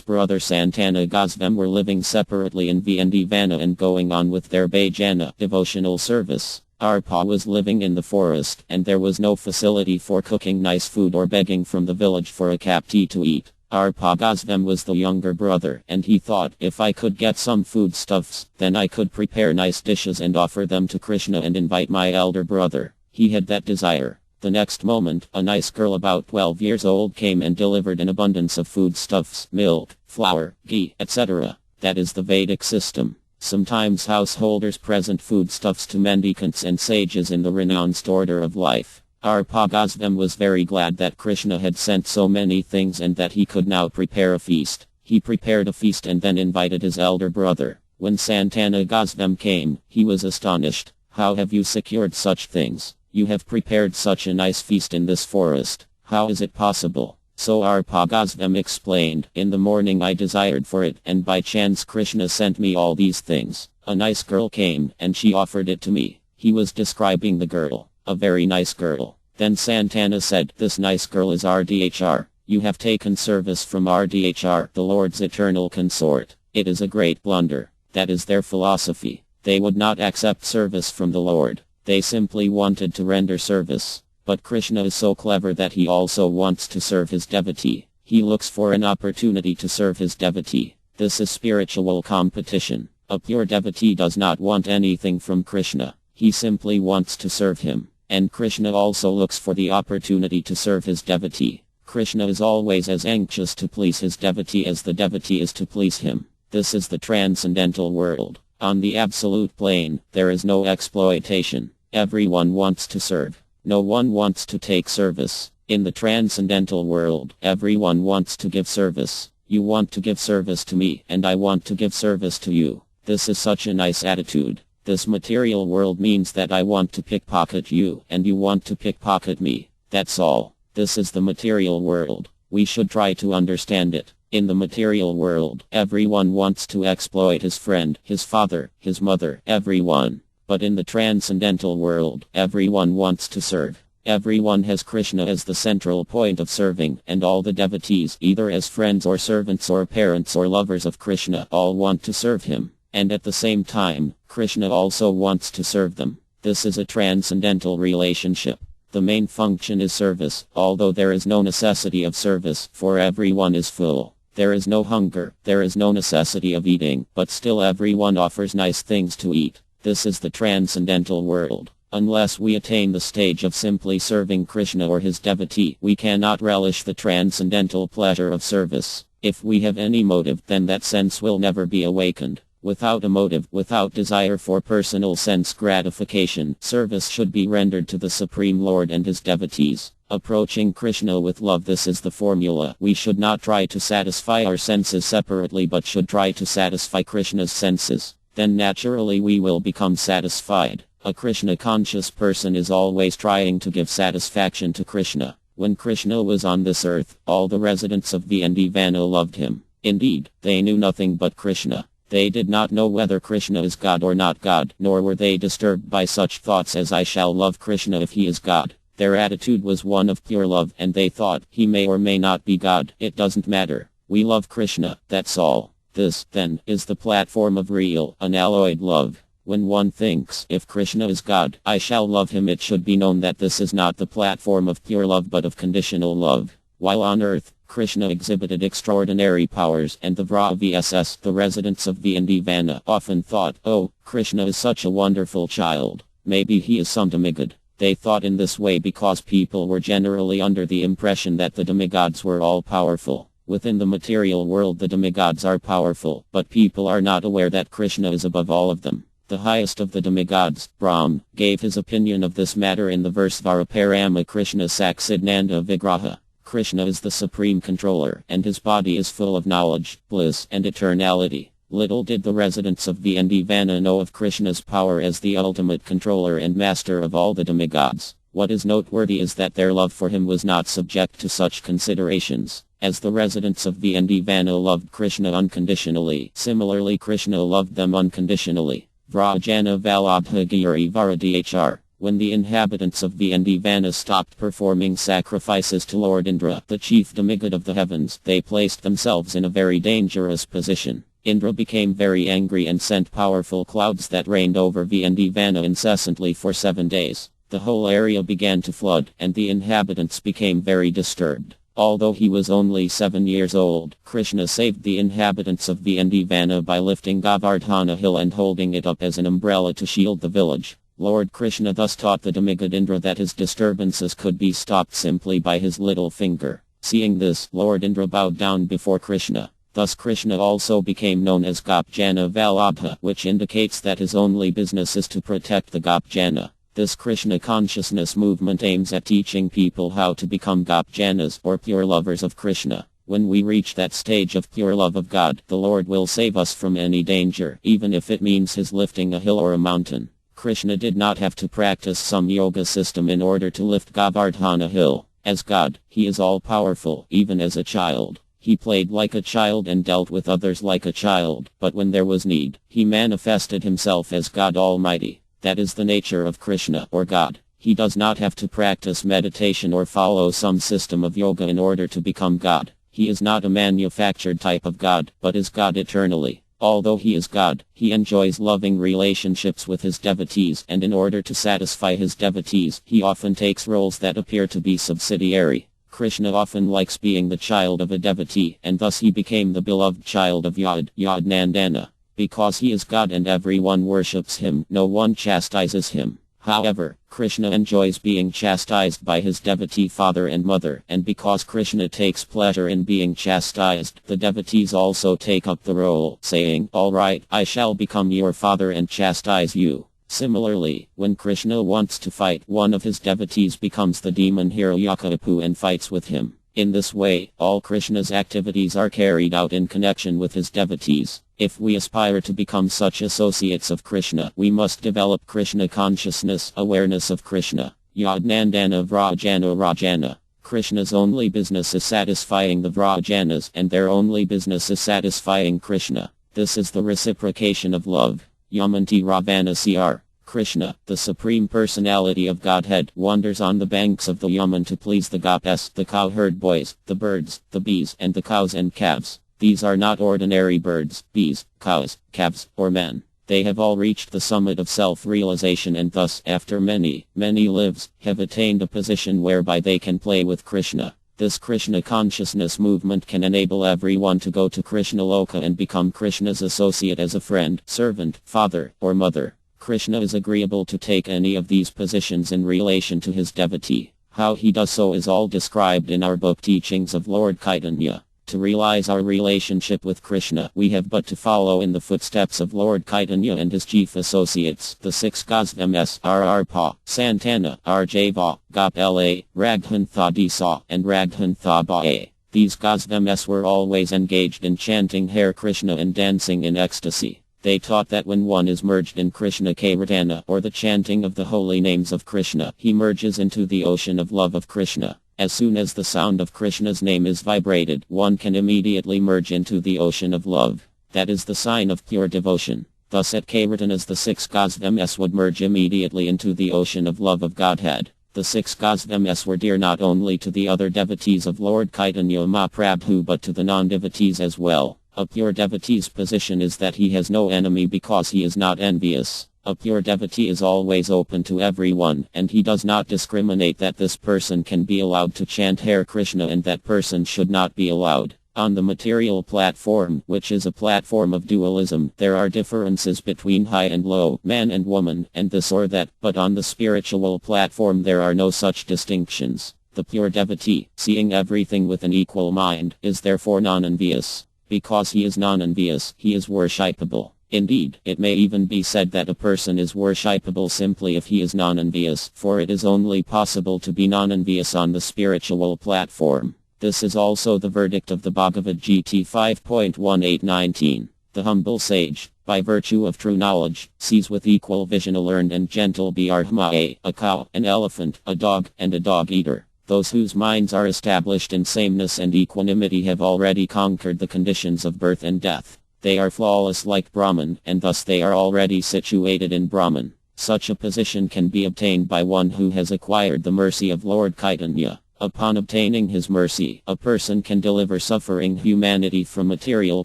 brother Santana Gosvam were living separately in Vana and going on with their bhajana devotional service. Arpa was living in the forest, and there was no facility for cooking nice food or begging from the village for a kapti to eat. Arpagosvam was the younger brother, and he thought, if I could get some foodstuffs, then I could prepare nice dishes and offer them to Krishna and invite my elder brother. He had that desire. The next moment, a nice girl about 12 years old came and delivered an abundance of foodstuffs, milk, flour, ghee, etc. That is the Vedic system. Sometimes householders present foodstuffs to mendicants and sages in the renounced order of life. Arpagosvam was very glad that Krishna had sent so many things and that he could now prepare a feast. He prepared a feast and then invited his elder brother. When Santana Gosvam came, he was astonished. How have you secured such things? You have prepared such a nice feast in this forest. How is it possible? So Arpagosvam explained, in the morning I desired for it, and by chance Krishna sent me all these things. A nice girl came, and she offered it to me. He was describing the girl. A very nice girl. Then Santana said, this nice girl is RDHR. You have taken service from RDHR, the Lord's eternal consort. It is a great blunder. That is their philosophy. They would not accept service from the Lord. They simply wanted to render service. But Krishna is so clever that he also wants to serve his devotee. He looks for an opportunity to serve his devotee. This is spiritual competition. A pure devotee does not want anything from Krishna. He simply wants to serve him. And Krishna also looks for the opportunity to serve his devotee. Krishna is always as anxious to please his devotee as the devotee is to please him. This is the transcendental world. On the absolute plane, there is no exploitation. Everyone wants to serve. No one wants to take service. In the transcendental world, everyone wants to give service. You want to give service to me, and I want to give service to you. This is such a nice attitude. This material world means that I want to pickpocket you, and you want to pickpocket me. That's all. This is the material world. We should try to understand it. In the material world, everyone wants to exploit his friend, his father, his mother, everyone. But in the transcendental world, everyone wants to serve. Everyone has Krishna as the central point of serving, and all the devotees, either as friends or servants or parents or lovers of Krishna, all want to serve him. And at the same time, Krishna also wants to serve them. This is a transcendental relationship. The main function is service, although there is no necessity of service, for everyone is full. There is no hunger, there is no necessity of eating, but still everyone offers nice things to eat. This is the transcendental world. Unless we attain the stage of simply serving Krishna or his devotee, we cannot relish the transcendental pleasure of service. If we have any motive, then that sense will never be awakened. Without a motive, without desire for personal sense gratification, service should be rendered to the Supreme Lord and his devotees. Approaching Krishna with love, this is the formula. We should not try to satisfy our senses separately but should try to satisfy Krishna's senses. Then naturally we will become satisfied. A Krishna-conscious person is always trying to give satisfaction to Krishna. When Krishna was on this earth, all the residents of Vana loved him. Indeed, they knew nothing but Krishna. They did not know whether Krishna is God or not God, nor were they disturbed by such thoughts as I shall love Krishna if he is God. Their attitude was one of pure love, and they thought, he may or may not be God, it doesn't matter. We love Krishna, that's all. This, then, is the platform of real, unalloyed love. When one thinks, if Krishna is God, I shall love him, it should be known that this is not the platform of pure love but of conditional love. While on earth, Krishna exhibited extraordinary powers, and the VSS, the residents of Vana, often thought, oh, Krishna is such a wonderful child. Maybe he is some demigod. They thought in this way because people were generally under the impression that the demigods were all powerful. Within the material world the demigods are powerful, but people are not aware that Krishna is above all of them. The highest of the demigods, Brahm, gave his opinion of this matter in the verse Varaparama Krishna Saksidnanda Vigraha. Krishna is the supreme controller, and his body is full of knowledge, bliss, and eternality. Little did the residents of Vana know of Krishna's power as the ultimate controller and master of all the demigods. What is noteworthy is that their love for him was not subject to such considerations. As the residents of Vana loved Krishna unconditionally, similarly Krishna loved them unconditionally. Vrajana Valabhagiri Varadhr. When the inhabitants of Vana stopped performing sacrifices to Lord Indra, the chief demigod of the heavens, they placed themselves in a very dangerous position. Indra became very angry and sent powerful clouds that rained over Vana incessantly for 7 days. The whole area began to flood, and the inhabitants became very disturbed. Although he was only 7 years old, Krishna saved the inhabitants of Vana by lifting Govardhana hill and holding it up as an umbrella to shield the village. Lord Krishna thus taught the demigod Indra that his disturbances could be stopped simply by his little finger. Seeing this, Lord Indra bowed down before Krishna. Thus Krishna also became known as Gopjana Vallabha, which indicates that his only business is to protect the Gopjana. This Krishna consciousness movement aims at teaching people how to become Gopjanas, or pure lovers of Krishna. When we reach that stage of pure love of God, the Lord will save us from any danger, even if it means his lifting a hill or a mountain. Krishna did not have to practice some yoga system in order to lift Govardhana hill. As God, he is all-powerful, even as a child. He played like a child and dealt with others like a child, but when there was need, he manifested himself as God Almighty. That is the nature of Krishna, or God. He does not have to practice meditation or follow some system of yoga in order to become God. He is not a manufactured type of God, but is God eternally. Although he is God, he enjoys loving relationships with his devotees, and in order to satisfy his devotees, he often takes roles that appear to be subsidiary. Krishna often likes being the child of a devotee, and thus he became the beloved child of Yadnandana. Because he is God and everyone worships him, no one chastises him. However, Krishna enjoys being chastised by his devotee father and mother, and because Krishna takes pleasure in being chastised, the devotees also take up the role, saying, "All right, I shall become your father and chastise you." Similarly, when Krishna wants to fight, one of his devotees becomes the demon Hiranyakapu and fights with him. In this way, all Krishna's activities are carried out in connection with his devotees. If we aspire to become such associates of Krishna, we must develop Krishna consciousness, awareness of Krishna. Yadnandana Vrajana Rajana. Krishna's only business is satisfying the Vrajanas, and their only business is satisfying Krishna. This is the reciprocation of love. Yamanti Ravana Cr. Krishna, the Supreme Personality of Godhead, wanders on the banks of the Yaman to please the gopis, the cowherd boys, the birds, the bees, and the cows and calves. These are not ordinary birds, bees, cows, calves, or men. They have all reached the summit of self-realization and thus, after many, many lives, have attained a position whereby they can play with Krishna. This Krishna consciousness movement can enable everyone to go to Krishna Loka and become Krishna's associate as a friend, servant, father, or mother. Krishna is agreeable to take any of these positions in relation to his devotee. How he does so is all described in our book Teachings of Lord Chaitanya. To realize our relationship with Krishna, we have but to follow in the footsteps of Lord Chaitanya and his chief associates, the 6 Gosvams, RR Santana, RJ Gop La, Raghuntha Disa, and Raghuntha Bae. These Gosvams were always engaged in chanting Hare Krishna and dancing in ecstasy. They taught that when one is merged in Krishna Kirtana, or the chanting of the holy names of Krishna, he merges into the ocean of love of Krishna. As soon as the sound of Krishna's name is vibrated, one can immediately merge into the ocean of love. That is the sign of pure devotion. Thus at Kirtanas the 6 Gosvams would merge immediately into the ocean of love of Godhead. The 6 Gosvams were dear not only to the other devotees of Lord Chaitanya Mahaprabhu but to the non-devotees as well. A pure devotee's position is that he has no enemy because he is not envious. A pure devotee is always open to everyone, and he does not discriminate that this person can be allowed to chant Hare Krishna and that person should not be allowed. On the material platform, which is a platform of dualism, there are differences between high and low, man and woman, and this or that, but on the spiritual platform there are no such distinctions. The pure devotee, seeing everything with an equal mind, is therefore non-envious. Because he is non-envious, he is worshipable. Indeed, it may even be said that a person is worshipable simply if he is non-envious, for it is only possible to be non-envious on the spiritual platform. This is also the verdict of the Bhagavad Gita 5.1819. The humble sage, by virtue of true knowledge, sees with equal vision a learned and gentle Brahma, a cow, an elephant, a dog, and a dog-eater. Those whose minds are established in sameness and equanimity have already conquered the conditions of birth and death. They are flawless like Brahman, and thus they are already situated in Brahman. Such a position can be obtained by one who has acquired the mercy of Lord Chaitanya. Upon obtaining his mercy, a person can deliver suffering humanity from material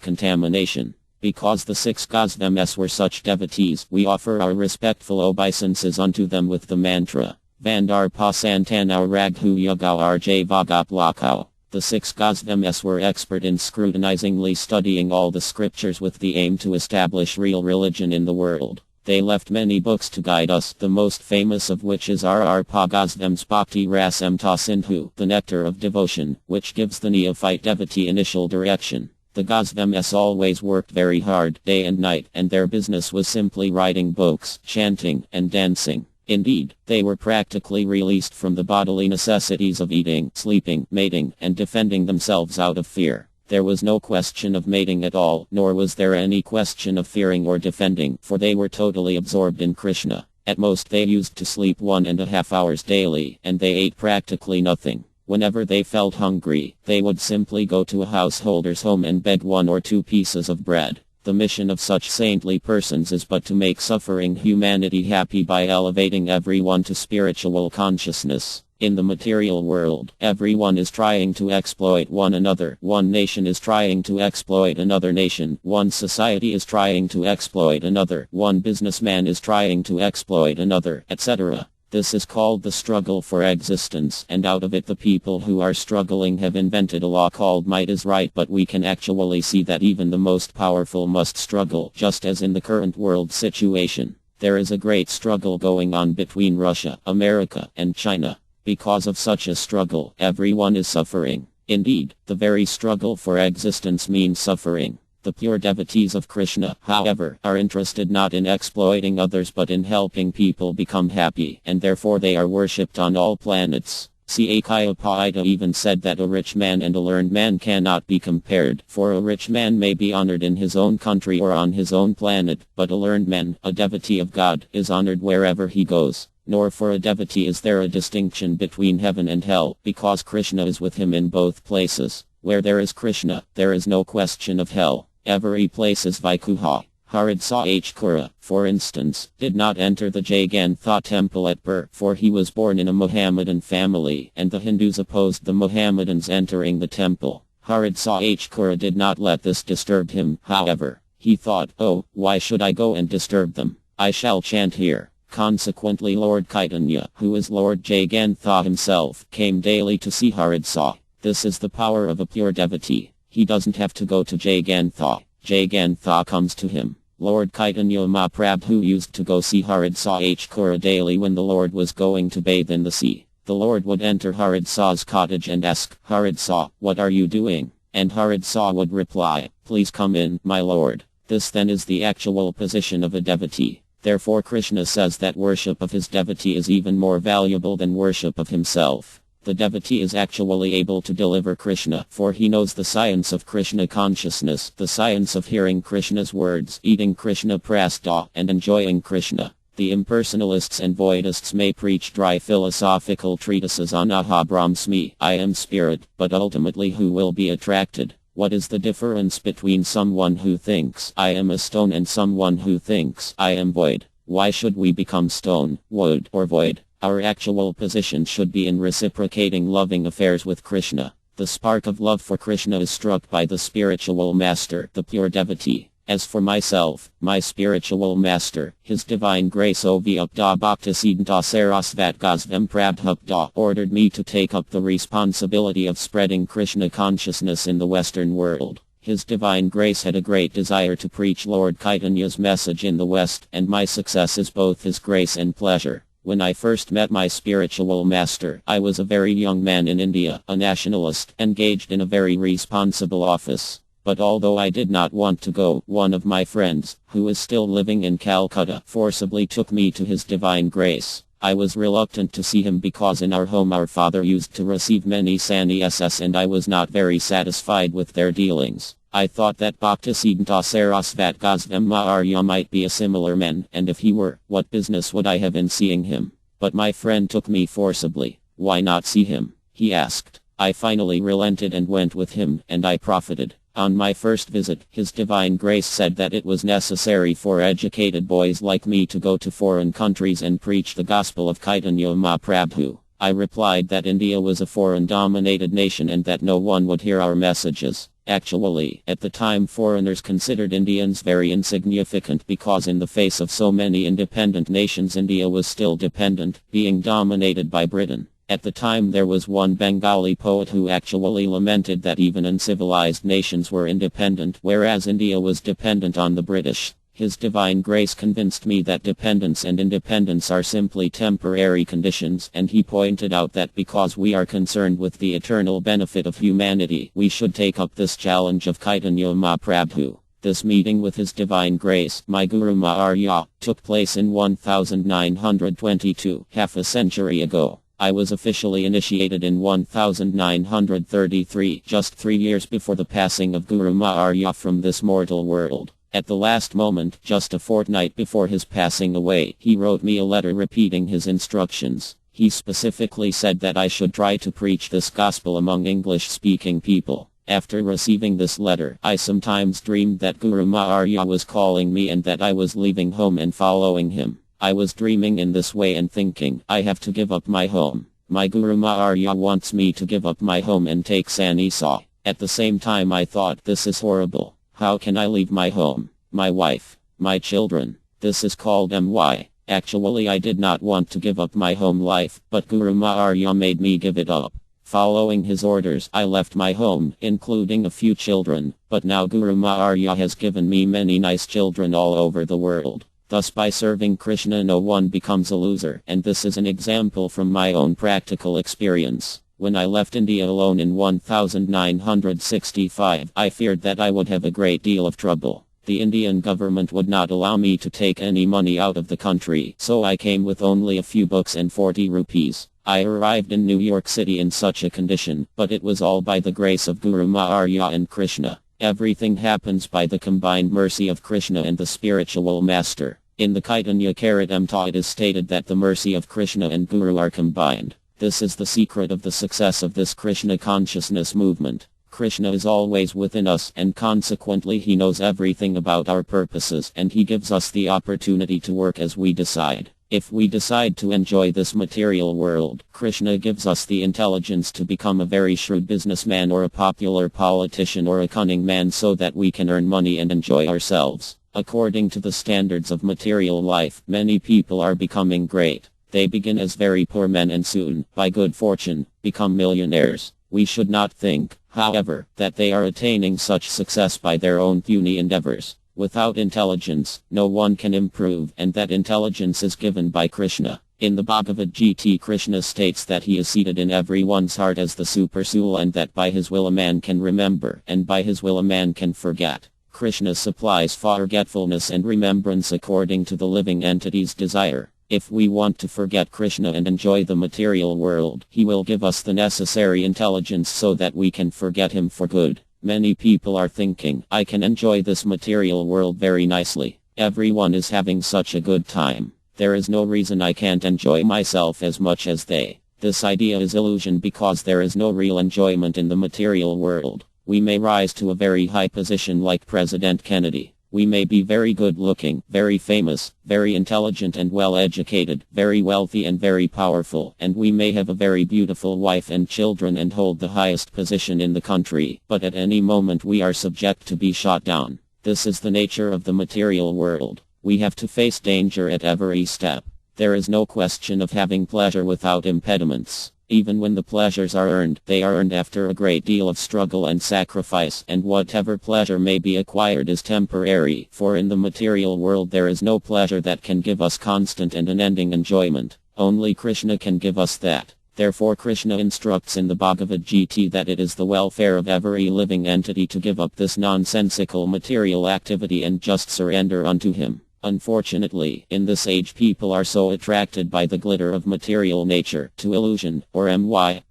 contamination. Because the 6 Gosvamis were such devotees, we offer our respectful obeisances unto them with the mantra, Vandar Pasantanau Raghu Yagau Rj Vagap Lakau. The 6 Gosvamis were expert in scrutinizingly studying all the scriptures with the aim to establish real religion in the world. They left many books to guide us, the most famous of which is R.R. Gosvam's Bhakti Rasamta Sindhu, the Nectar of Devotion, which gives the neophyte devotee initial direction. The Gosvamis always worked very hard, day and night, and their business was simply writing books, chanting, and dancing. Indeed, they were practically released from the bodily necessities of eating, sleeping, mating, and defending themselves out of fear. There was no question of mating at all, nor was there any question of fearing or defending, for they were totally absorbed in Krishna. At most they used to sleep 1.5 hours daily, and they ate practically nothing. Whenever they felt hungry, they would simply go to a householder's home and beg 1 or 2 pieces of bread. The mission of such saintly persons is but to make suffering humanity happy by elevating everyone to spiritual consciousness. In the material world, everyone is trying to exploit one another. One nation is trying to exploit another nation. One society is trying to exploit another. One businessman is trying to exploit another, etc. This is called the struggle for existence, and out of it the people who are struggling have invented a law called might is right, but we can actually see that even the most powerful must struggle, just as in the current world situation. There is a great struggle going on between Russia, America, and China. Because of such a struggle, everyone is suffering. Indeed, the very struggle for existence means suffering. The pure devotees of Krishna, however, are interested not in exploiting others but in helping people become happy, and therefore they are worshipped on all planets. Akaya even said that a rich man and a learned man cannot be compared, for a rich man may be honored in his own country or on his own planet, but a learned man, a devotee of God, is honored wherever he goes. Nor for a devotee is there a distinction between heaven and hell, because Krishna is with him in both places. Where there is Krishna, there is no question of hell. Every place is Vaikuha. Haridsa H. Kura, for instance, did not enter the Jagannatha temple at birth, for he was born in a Mohammedan family, and the Hindus opposed the Mohammedans entering the temple. Haridsa H. Kura did not let this disturb him, however. He thought, oh, why should I go and disturb them? I shall chant here. Consequently Lord Chaitanya, who is Lord Jagannatha himself, came daily to see Haridsa. This is the power of a pure devotee. He doesn't have to go to Jagannatha. Jagannatha comes to him. Lord Chaitanya Mahaprabhu used to go see Haridsa H. Kura daily when the Lord was going to bathe in the sea. The Lord would enter Haridsa's cottage and ask, Haridsa, what are you doing? And Haridsa would reply, please come in, my Lord. This then is the actual position of a devotee. Therefore Krishna says that worship of his devotee is even more valuable than worship of himself. The devotee is actually able to deliver Krishna, for he knows the science of Krishna consciousness, the science of hearing Krishna's words, eating Krishna prasada, and enjoying Krishna. The impersonalists and voidists may preach dry philosophical treatises on Aha Brahmasmi, I am spirit, but ultimately who will be attracted? What is the difference between someone who thinks I am a stone and someone who thinks I am void? Why should we become stone, wood, or void? Our actual position should be in reciprocating loving affairs with Krishna. The spark of love for Krishna is struck by the spiritual master, the pure devotee. As for myself, my spiritual master, His Divine Grace Ovyapda Bhaktasiddhanta Sarasvat Gosvam Prabhupta, ordered me to take up the responsibility of spreading Krishna consciousness in the Western world. His Divine Grace had a great desire to preach Lord Chaitanya's message in the West, and my success is both his grace and pleasure. When I first met my spiritual master, I was a very young man in India, a nationalist, engaged in a very responsible office. But although I did not want to go, one of my friends, who is still living in Calcutta, forcibly took me to his divine grace. I was reluctant to see him because in our home our father used to receive many sannyasis and I was not very satisfied with their dealings. I thought that Bhaktisiddhanta Sarasvat Gosvamma Arya might be a similar man, and if he were, what business would I have in seeing him? But my friend took me forcibly. Why not see him? He asked. I finally relented and went with him, and I profited. On my first visit, His Divine Grace said that it was necessary for educated boys like me to go to foreign countries and preach the gospel of Chaitanya Mahaprabhu. I replied that India was a foreign-dominated nation and that no one would hear our messages. Actually, at the time foreigners considered Indians very insignificant because in the face of so many independent nations India was still dependent, being dominated by Britain. At the time there was one Bengali poet who actually lamented that even uncivilized nations were independent, whereas India was dependent on the British. His Divine Grace convinced me that dependence and independence are simply temporary conditions, and he pointed out that because we are concerned with the eternal benefit of humanity, we should take up this challenge of Chaitanya Mahaprabhu. This meeting with His Divine Grace, my Guru Maharya, took place in 1922, half a century ago. I was officially initiated in 1933, just 3 years before the passing of Guru Maharya from this mortal world. At the last moment, just a fortnight before his passing away, he wrote me a letter repeating his instructions. He specifically said that I should try to preach this gospel among English-speaking people. After receiving this letter, I sometimes dreamed that Guru Maharya was calling me and that I was leaving home and following him. I was dreaming in this way and thinking, I have to give up my home. My Guru Maharya wants me to give up my home and take sannyasa. At the same time I thought, this is horrible. How can I leave my home, my wife, my children? This is called MY. Actually I did not want to give up my home life, but Guru Maharya made me give it up. Following his orders, I left my home, including a few children, but now Guru Maharya has given me many nice children all over the world. Thus by serving Krishna no one becomes a loser, and this is an example from my own practical experience. When I left India alone in 1965, I feared that I would have a great deal of trouble. The Indian government would not allow me to take any money out of the country, so I came with only a few books and 40 rupees. I arrived in New York City in such a condition, but it was all by the grace of Guru Maharya and Krishna. Everything happens by the combined mercy of Krishna and the spiritual master. In the Chaitanya Charitamrita it is stated that the mercy of Krishna and Guru are combined. This is the secret of the success of this Krishna consciousness movement. Krishna is always within us and consequently he knows everything about our purposes and he gives us the opportunity to work as we decide. If we decide to enjoy this material world, Krishna gives us the intelligence to become a very shrewd businessman or a popular politician or a cunning man so that we can earn money and enjoy ourselves. According to the standards of material life, many people are becoming great. They begin as very poor men and soon, by good fortune, become millionaires. We should not think, however, that they are attaining such success by their own puny endeavors. Without intelligence, no one can improve, and that intelligence is given by Krishna. In the Bhagavad Gita, Krishna states that he is seated in everyone's heart as the super soul and that by his will a man can remember, and by his will a man can forget. Krishna supplies forgetfulness and remembrance according to the living entity's desire. If we want to forget Krishna and enjoy the material world, he will give us the necessary intelligence so that we can forget him for good. Many people are thinking, I can enjoy this material world very nicely. Everyone is having such a good time. There is no reason I can't enjoy myself as much as they. This idea is illusion because there is no real enjoyment in the material world. We may rise to a very high position like President Kennedy. We may be very good looking, very famous, very intelligent and well educated, very wealthy and very powerful, and we may have a very beautiful wife and children and hold the highest position in the country, but at any moment we are subject to be shot down. This is the nature of the material world. We have to face danger at every step. There is no question of having pleasure without impediments. Even when the pleasures are earned, they are earned after a great deal of struggle and sacrifice, and whatever pleasure may be acquired is temporary, for in the material world there is no pleasure that can give us constant and unending enjoyment. Only Krishna can give us that. Therefore Krishna instructs in the Bhagavad Gita that it is the welfare of every living entity to give up this nonsensical material activity and just surrender unto him. Unfortunately, in this age people are so attracted by the glitter of material nature, to illusion, or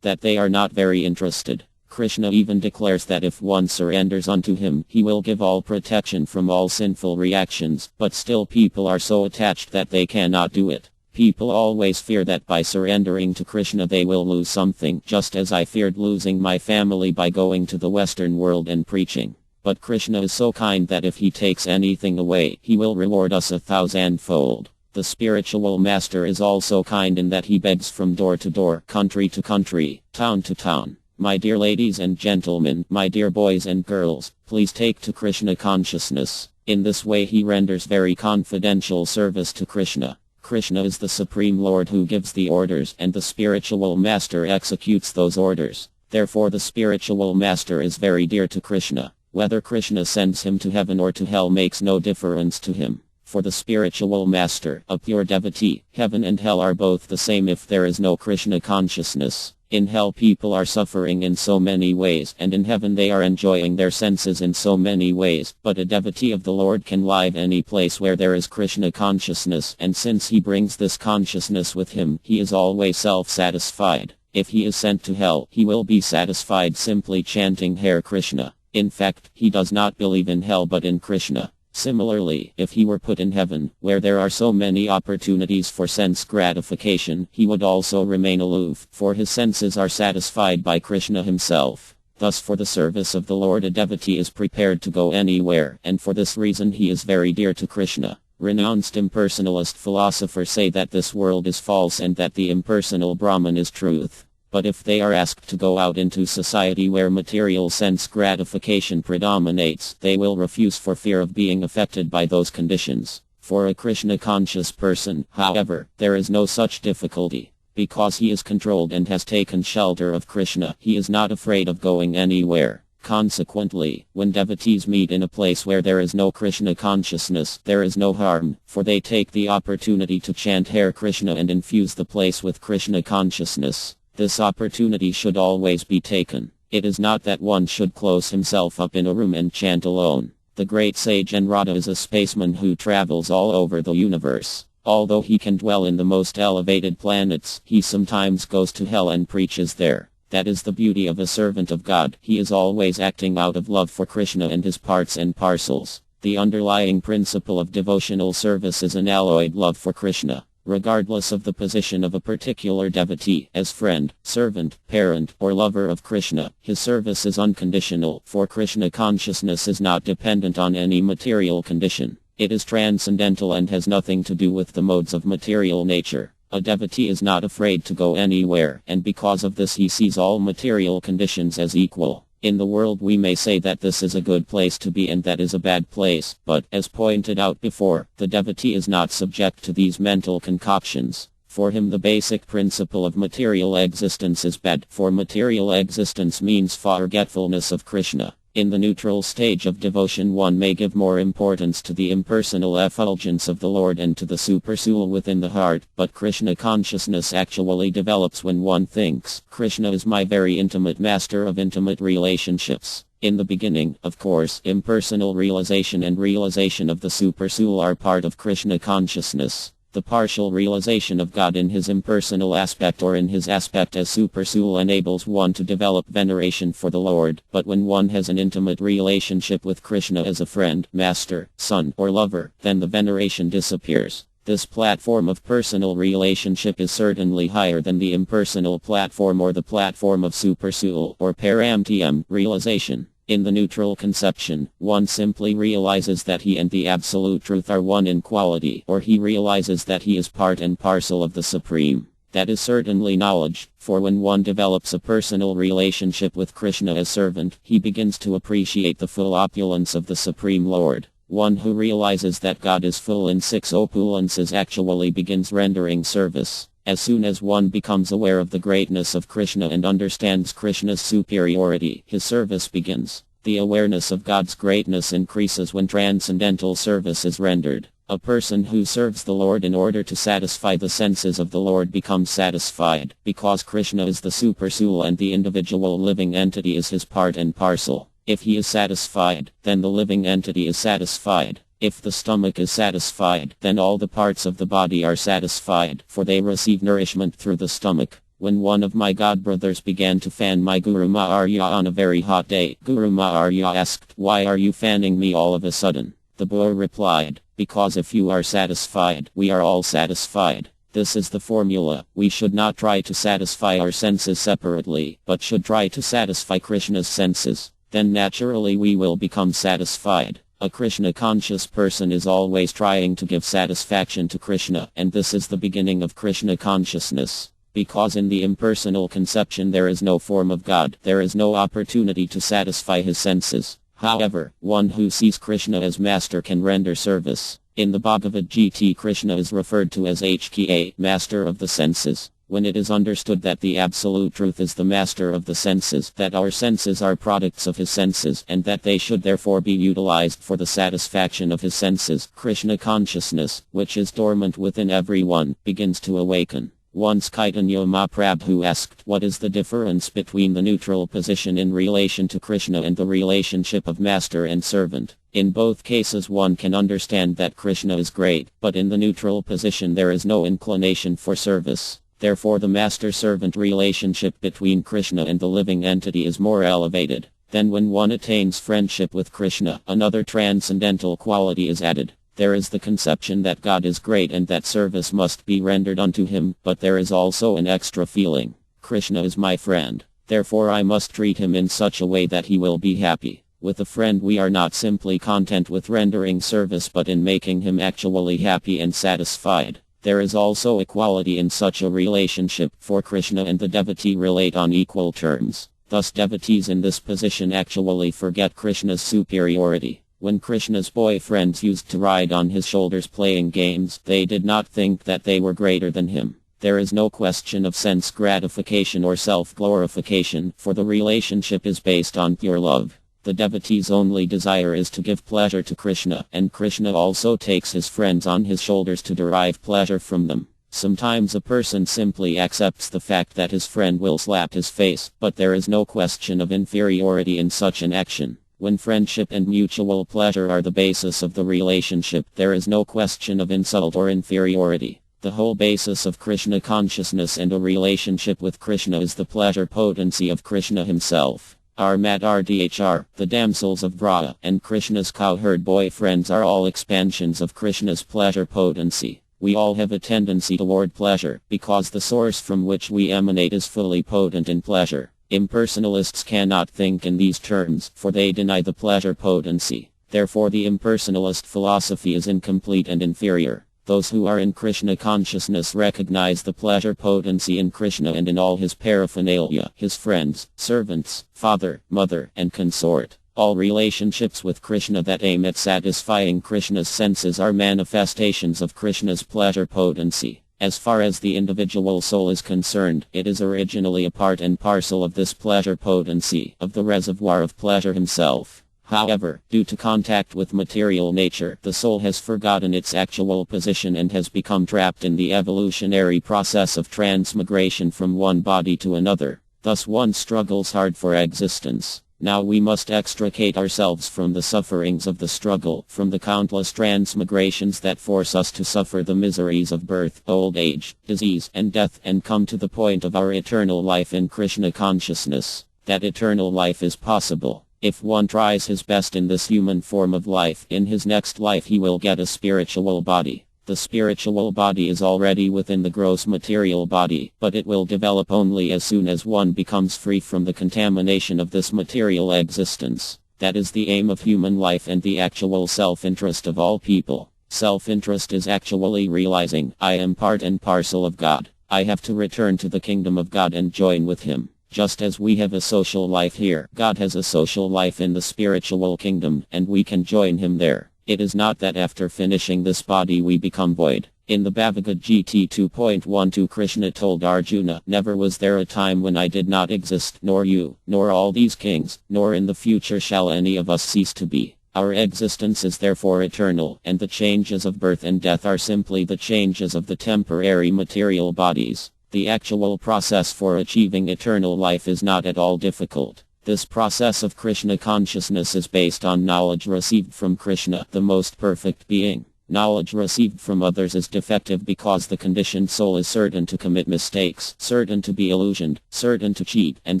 that they are not very interested. Krishna even declares that if one surrenders unto him, he will give all protection from all sinful reactions, but still people are so attached that they cannot do it. People always fear that by surrendering to Krishna they will lose something, just as I feared losing my family by going to the Western world and preaching. But Krishna is so kind that if he takes anything away, he will reward us 1,000-fold. The spiritual master is also kind in that he begs from door to door, country to country, town to town. My dear ladies and gentlemen, my dear boys and girls, please take to Krishna consciousness. In this way he renders very confidential service to Krishna. Krishna is the Supreme Lord who gives the orders, and the spiritual master executes those orders. Therefore the spiritual master is very dear to Krishna. Whether Krishna sends him to heaven or to hell makes no difference to him. For the spiritual master, a pure devotee, heaven and hell are both the same if there is no Krishna consciousness. In hell people are suffering in so many ways, and in heaven they are enjoying their senses in so many ways, but a devotee of the Lord can live any place where there is Krishna consciousness, and since he brings this consciousness with him, he is always self-satisfied. If he is sent to hell, he will be satisfied simply chanting Hare Krishna. In fact, he does not believe in hell but in Krishna. Similarly, if he were put in heaven, where there are so many opportunities for sense gratification, he would also remain aloof, for his senses are satisfied by Krishna himself. Thus for the service of the Lord a devotee is prepared to go anywhere, and for this reason he is very dear to Krishna. Renounced impersonalist philosophers say that this world is false and that the impersonal Brahman is truth. But if they are asked to go out into society where material sense gratification predominates, they will refuse for fear of being affected by those conditions. For a Krishna-conscious person, however, there is no such difficulty. Because he is controlled and has taken shelter of Krishna, he is not afraid of going anywhere. Consequently, when devotees meet in a place where there is no Krishna consciousness, there is no harm, for they take the opportunity to chant Hare Krishna and infuse the place with Krishna consciousness. This opportunity should always be taken. It is not that one should close himself up in a room and chant alone. The great sage Narada is a spaceman who travels all over the universe. Although he can dwell in the most elevated planets, he sometimes goes to hell and preaches there. That is the beauty of a servant of God. He is always acting out of love for Krishna and his parts and parcels. The underlying principle of devotional service is unalloyed love for Krishna. Regardless of the position of a particular devotee, as friend, servant, parent, or lover of Krishna, his service is unconditional, for Krishna consciousness is not dependent on any material condition. It is transcendental and has nothing to do with the modes of material nature. A devotee is not afraid to go anywhere, and because of this he sees all material conditions as equal. In the world we may say that this is a good place to be and that is a bad place, but, as pointed out before, the devotee is not subject to these mental concoctions. For him the basic principle of material existence is bad, for material existence means forgetfulness of Krishna. In the neutral stage of devotion one may give more importance to the impersonal effulgence of the Lord and to the supersoul within the heart, but Krishna consciousness actually develops when one thinks, Krishna is my very intimate master of intimate relationships. In the beginning, of course, impersonal realization and realization of the supersoul are part of Krishna consciousness. The partial realization of God in his impersonal aspect or in his aspect as supersoul enables one to develop veneration for the Lord, but when one has an intimate relationship with Krishna as a friend, master, son, or lover, then the veneration disappears. This platform of personal relationship is certainly higher than the impersonal platform or the platform of supersoul or paramtm realization. In the neutral conception, one simply realizes that he and the absolute truth are one in quality, or he realizes that he is part and parcel of the Supreme. That is certainly knowledge, for when one develops a personal relationship with Krishna as servant, he begins to appreciate the full opulence of the Supreme Lord. One who realizes that God is full in 6 opulences actually begins rendering service. As soon as one becomes aware of the greatness of Krishna and understands Krishna's superiority, his service begins. The awareness of God's greatness increases when transcendental service is rendered. A person who serves the Lord in order to satisfy the senses of the Lord becomes satisfied, because Krishna is the super soul and the individual living entity is his part and parcel. If he is satisfied, then the living entity is satisfied. If the stomach is satisfied, then all the parts of the body are satisfied, for they receive nourishment through the stomach. When one of my godbrothers began to fan my Guru Maharya on a very hot day, Guru Maharya asked, "Why are you fanning me all of a sudden?" The boy replied, "Because if you are satisfied, we are all satisfied." This is the formula. We should not try to satisfy our senses separately, but should try to satisfy Krishna's senses. Then naturally we will become satisfied. A Krishna-conscious person is always trying to give satisfaction to Krishna, and this is the beginning of Krishna consciousness. Because in the impersonal conception there is no form of God, there is no opportunity to satisfy his senses. However, one who sees Krishna as master can render service. In the Bhagavad Gita, Krishna is referred to as HKA, master of the senses. When it is understood that the absolute truth is the master of the senses, that our senses are products of his senses, and that they should therefore be utilized for the satisfaction of his senses, Krishna consciousness, which is dormant within everyone, begins to awaken. Once Chaitanya Mahaprabhu asked, "What is the difference between the neutral position in relation to Krishna and the relationship of master and servant?" In both cases one can understand that Krishna is great, but in the neutral position there is no inclination for service. Therefore the master-servant relationship between Krishna and the living entity is more elevated. Then when one attains friendship with Krishna, another transcendental quality is added. There is the conception that God is great and that service must be rendered unto him, but there is also an extra feeling. Krishna is my friend. Therefore I must treat him in such a way that he will be happy. With a friend we are not simply content with rendering service but in making him actually happy and satisfied. There is also equality in such a relationship, for Krishna and the devotee relate on equal terms. Thus devotees in this position actually forget Krishna's superiority. When Krishna's boyfriends used to ride on his shoulders playing games, they did not think that they were greater than him. There is no question of sense gratification or self-glorification, for the relationship is based on pure love. The devotee's only desire is to give pleasure to Krishna, and Krishna also takes his friends on his shoulders to derive pleasure from them. Sometimes a person simply accepts the fact that his friend will slap his face, but there is no question of inferiority in such an action. When friendship and mutual pleasure are the basis of the relationship, there is no question of insult or inferiority. The whole basis of Krishna consciousness and a relationship with Krishna is the pleasure potency of Krishna himself. Rdhr, the damsels of Vraja, and Krishna's cowherd boyfriends are all expansions of Krishna's pleasure potency. We all have a tendency toward pleasure, because the source from which we emanate is fully potent in pleasure. Impersonalists cannot think in these terms, for they deny the pleasure potency. Therefore the impersonalist philosophy is incomplete and inferior. Those who are in Krishna consciousness recognize the pleasure potency in Krishna and in all his paraphernalia, his friends, servants, father, mother, and consort. All relationships with Krishna that aim at satisfying Krishna's senses are manifestations of Krishna's pleasure potency. As far as the individual soul is concerned, it is originally a part and parcel of this pleasure potency, of the reservoir of pleasure himself. However, due to contact with material nature, the soul has forgotten its actual position and has become trapped in the evolutionary process of transmigration from one body to another. Thus one struggles hard for existence. Now we must extricate ourselves from the sufferings of the struggle, from the countless transmigrations that force us to suffer the miseries of birth, old age, disease, and death, and come to the point of our eternal life in Krishna consciousness. That eternal life is possible. If one tries his best in this human form of life, in his next life he will get a spiritual body. The spiritual body is already within the gross material body, but it will develop only as soon as one becomes free from the contamination of this material existence. That is the aim of human life and the actual self-interest of all people. Self-interest is actually realizing, I am part and parcel of God. I have to return to the kingdom of God and join with him. Just as we have a social life here, God has a social life in the spiritual kingdom, and we can join him there. It is not that after finishing this body we become void. In the Bhagavad Gita 2.12 Krishna told Arjuna, "Never was there a time when I did not exist, nor you, nor all these kings, nor in the future shall any of us cease to be." Our existence is therefore eternal, and the changes of birth and death are simply the changes of the temporary material bodies. The actual process for achieving eternal life is not at all difficult. This process of Krishna consciousness is based on knowledge received from Krishna, the most perfect being. Knowledge received from others is defective because the conditioned soul is certain to commit mistakes, certain to be illusioned, certain to cheat, and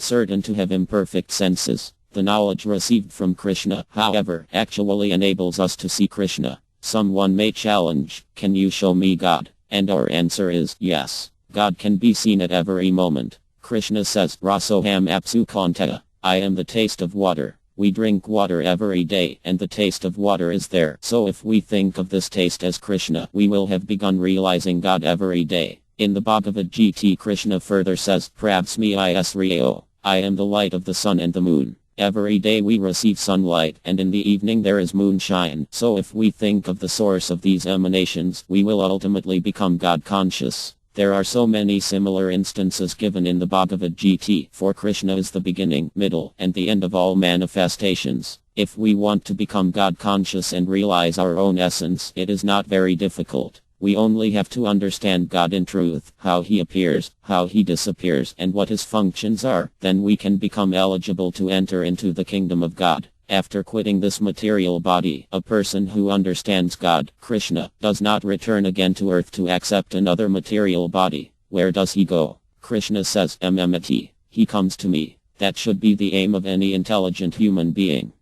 certain to have imperfect senses. The knowledge received from Krishna, however, actually enables us to see Krishna. Someone may challenge, "Can you show me God?" And our answer is, yes. God can be seen at every moment. Krishna says, "Rasoham apsu kantaya. I am the taste of water." We drink water every day, and the taste of water is there. So if we think of this taste as Krishna, we will have begun realizing God every day. In the Bhagavad Gita, Krishna further says, "Pravsmi isreo. I am the light of the sun and the moon." Every day we receive sunlight, and in the evening there is moonshine. So if we think of the source of these emanations, we will ultimately become God conscious. There are so many similar instances given in the Bhagavad Gita, for Krishna is the beginning, middle, and the end of all manifestations. If we want to become God conscious and realize our own essence, it is not very difficult. We only have to understand God in truth, how He appears, how He disappears, and what His functions are. Then we can become eligible to enter into the kingdom of God. After quitting this material body, a person who understands God, Krishna, does not return again to earth to accept another material body. Where does he go? Krishna says, "Mmati. He comes to me." That should be the aim of any intelligent human being.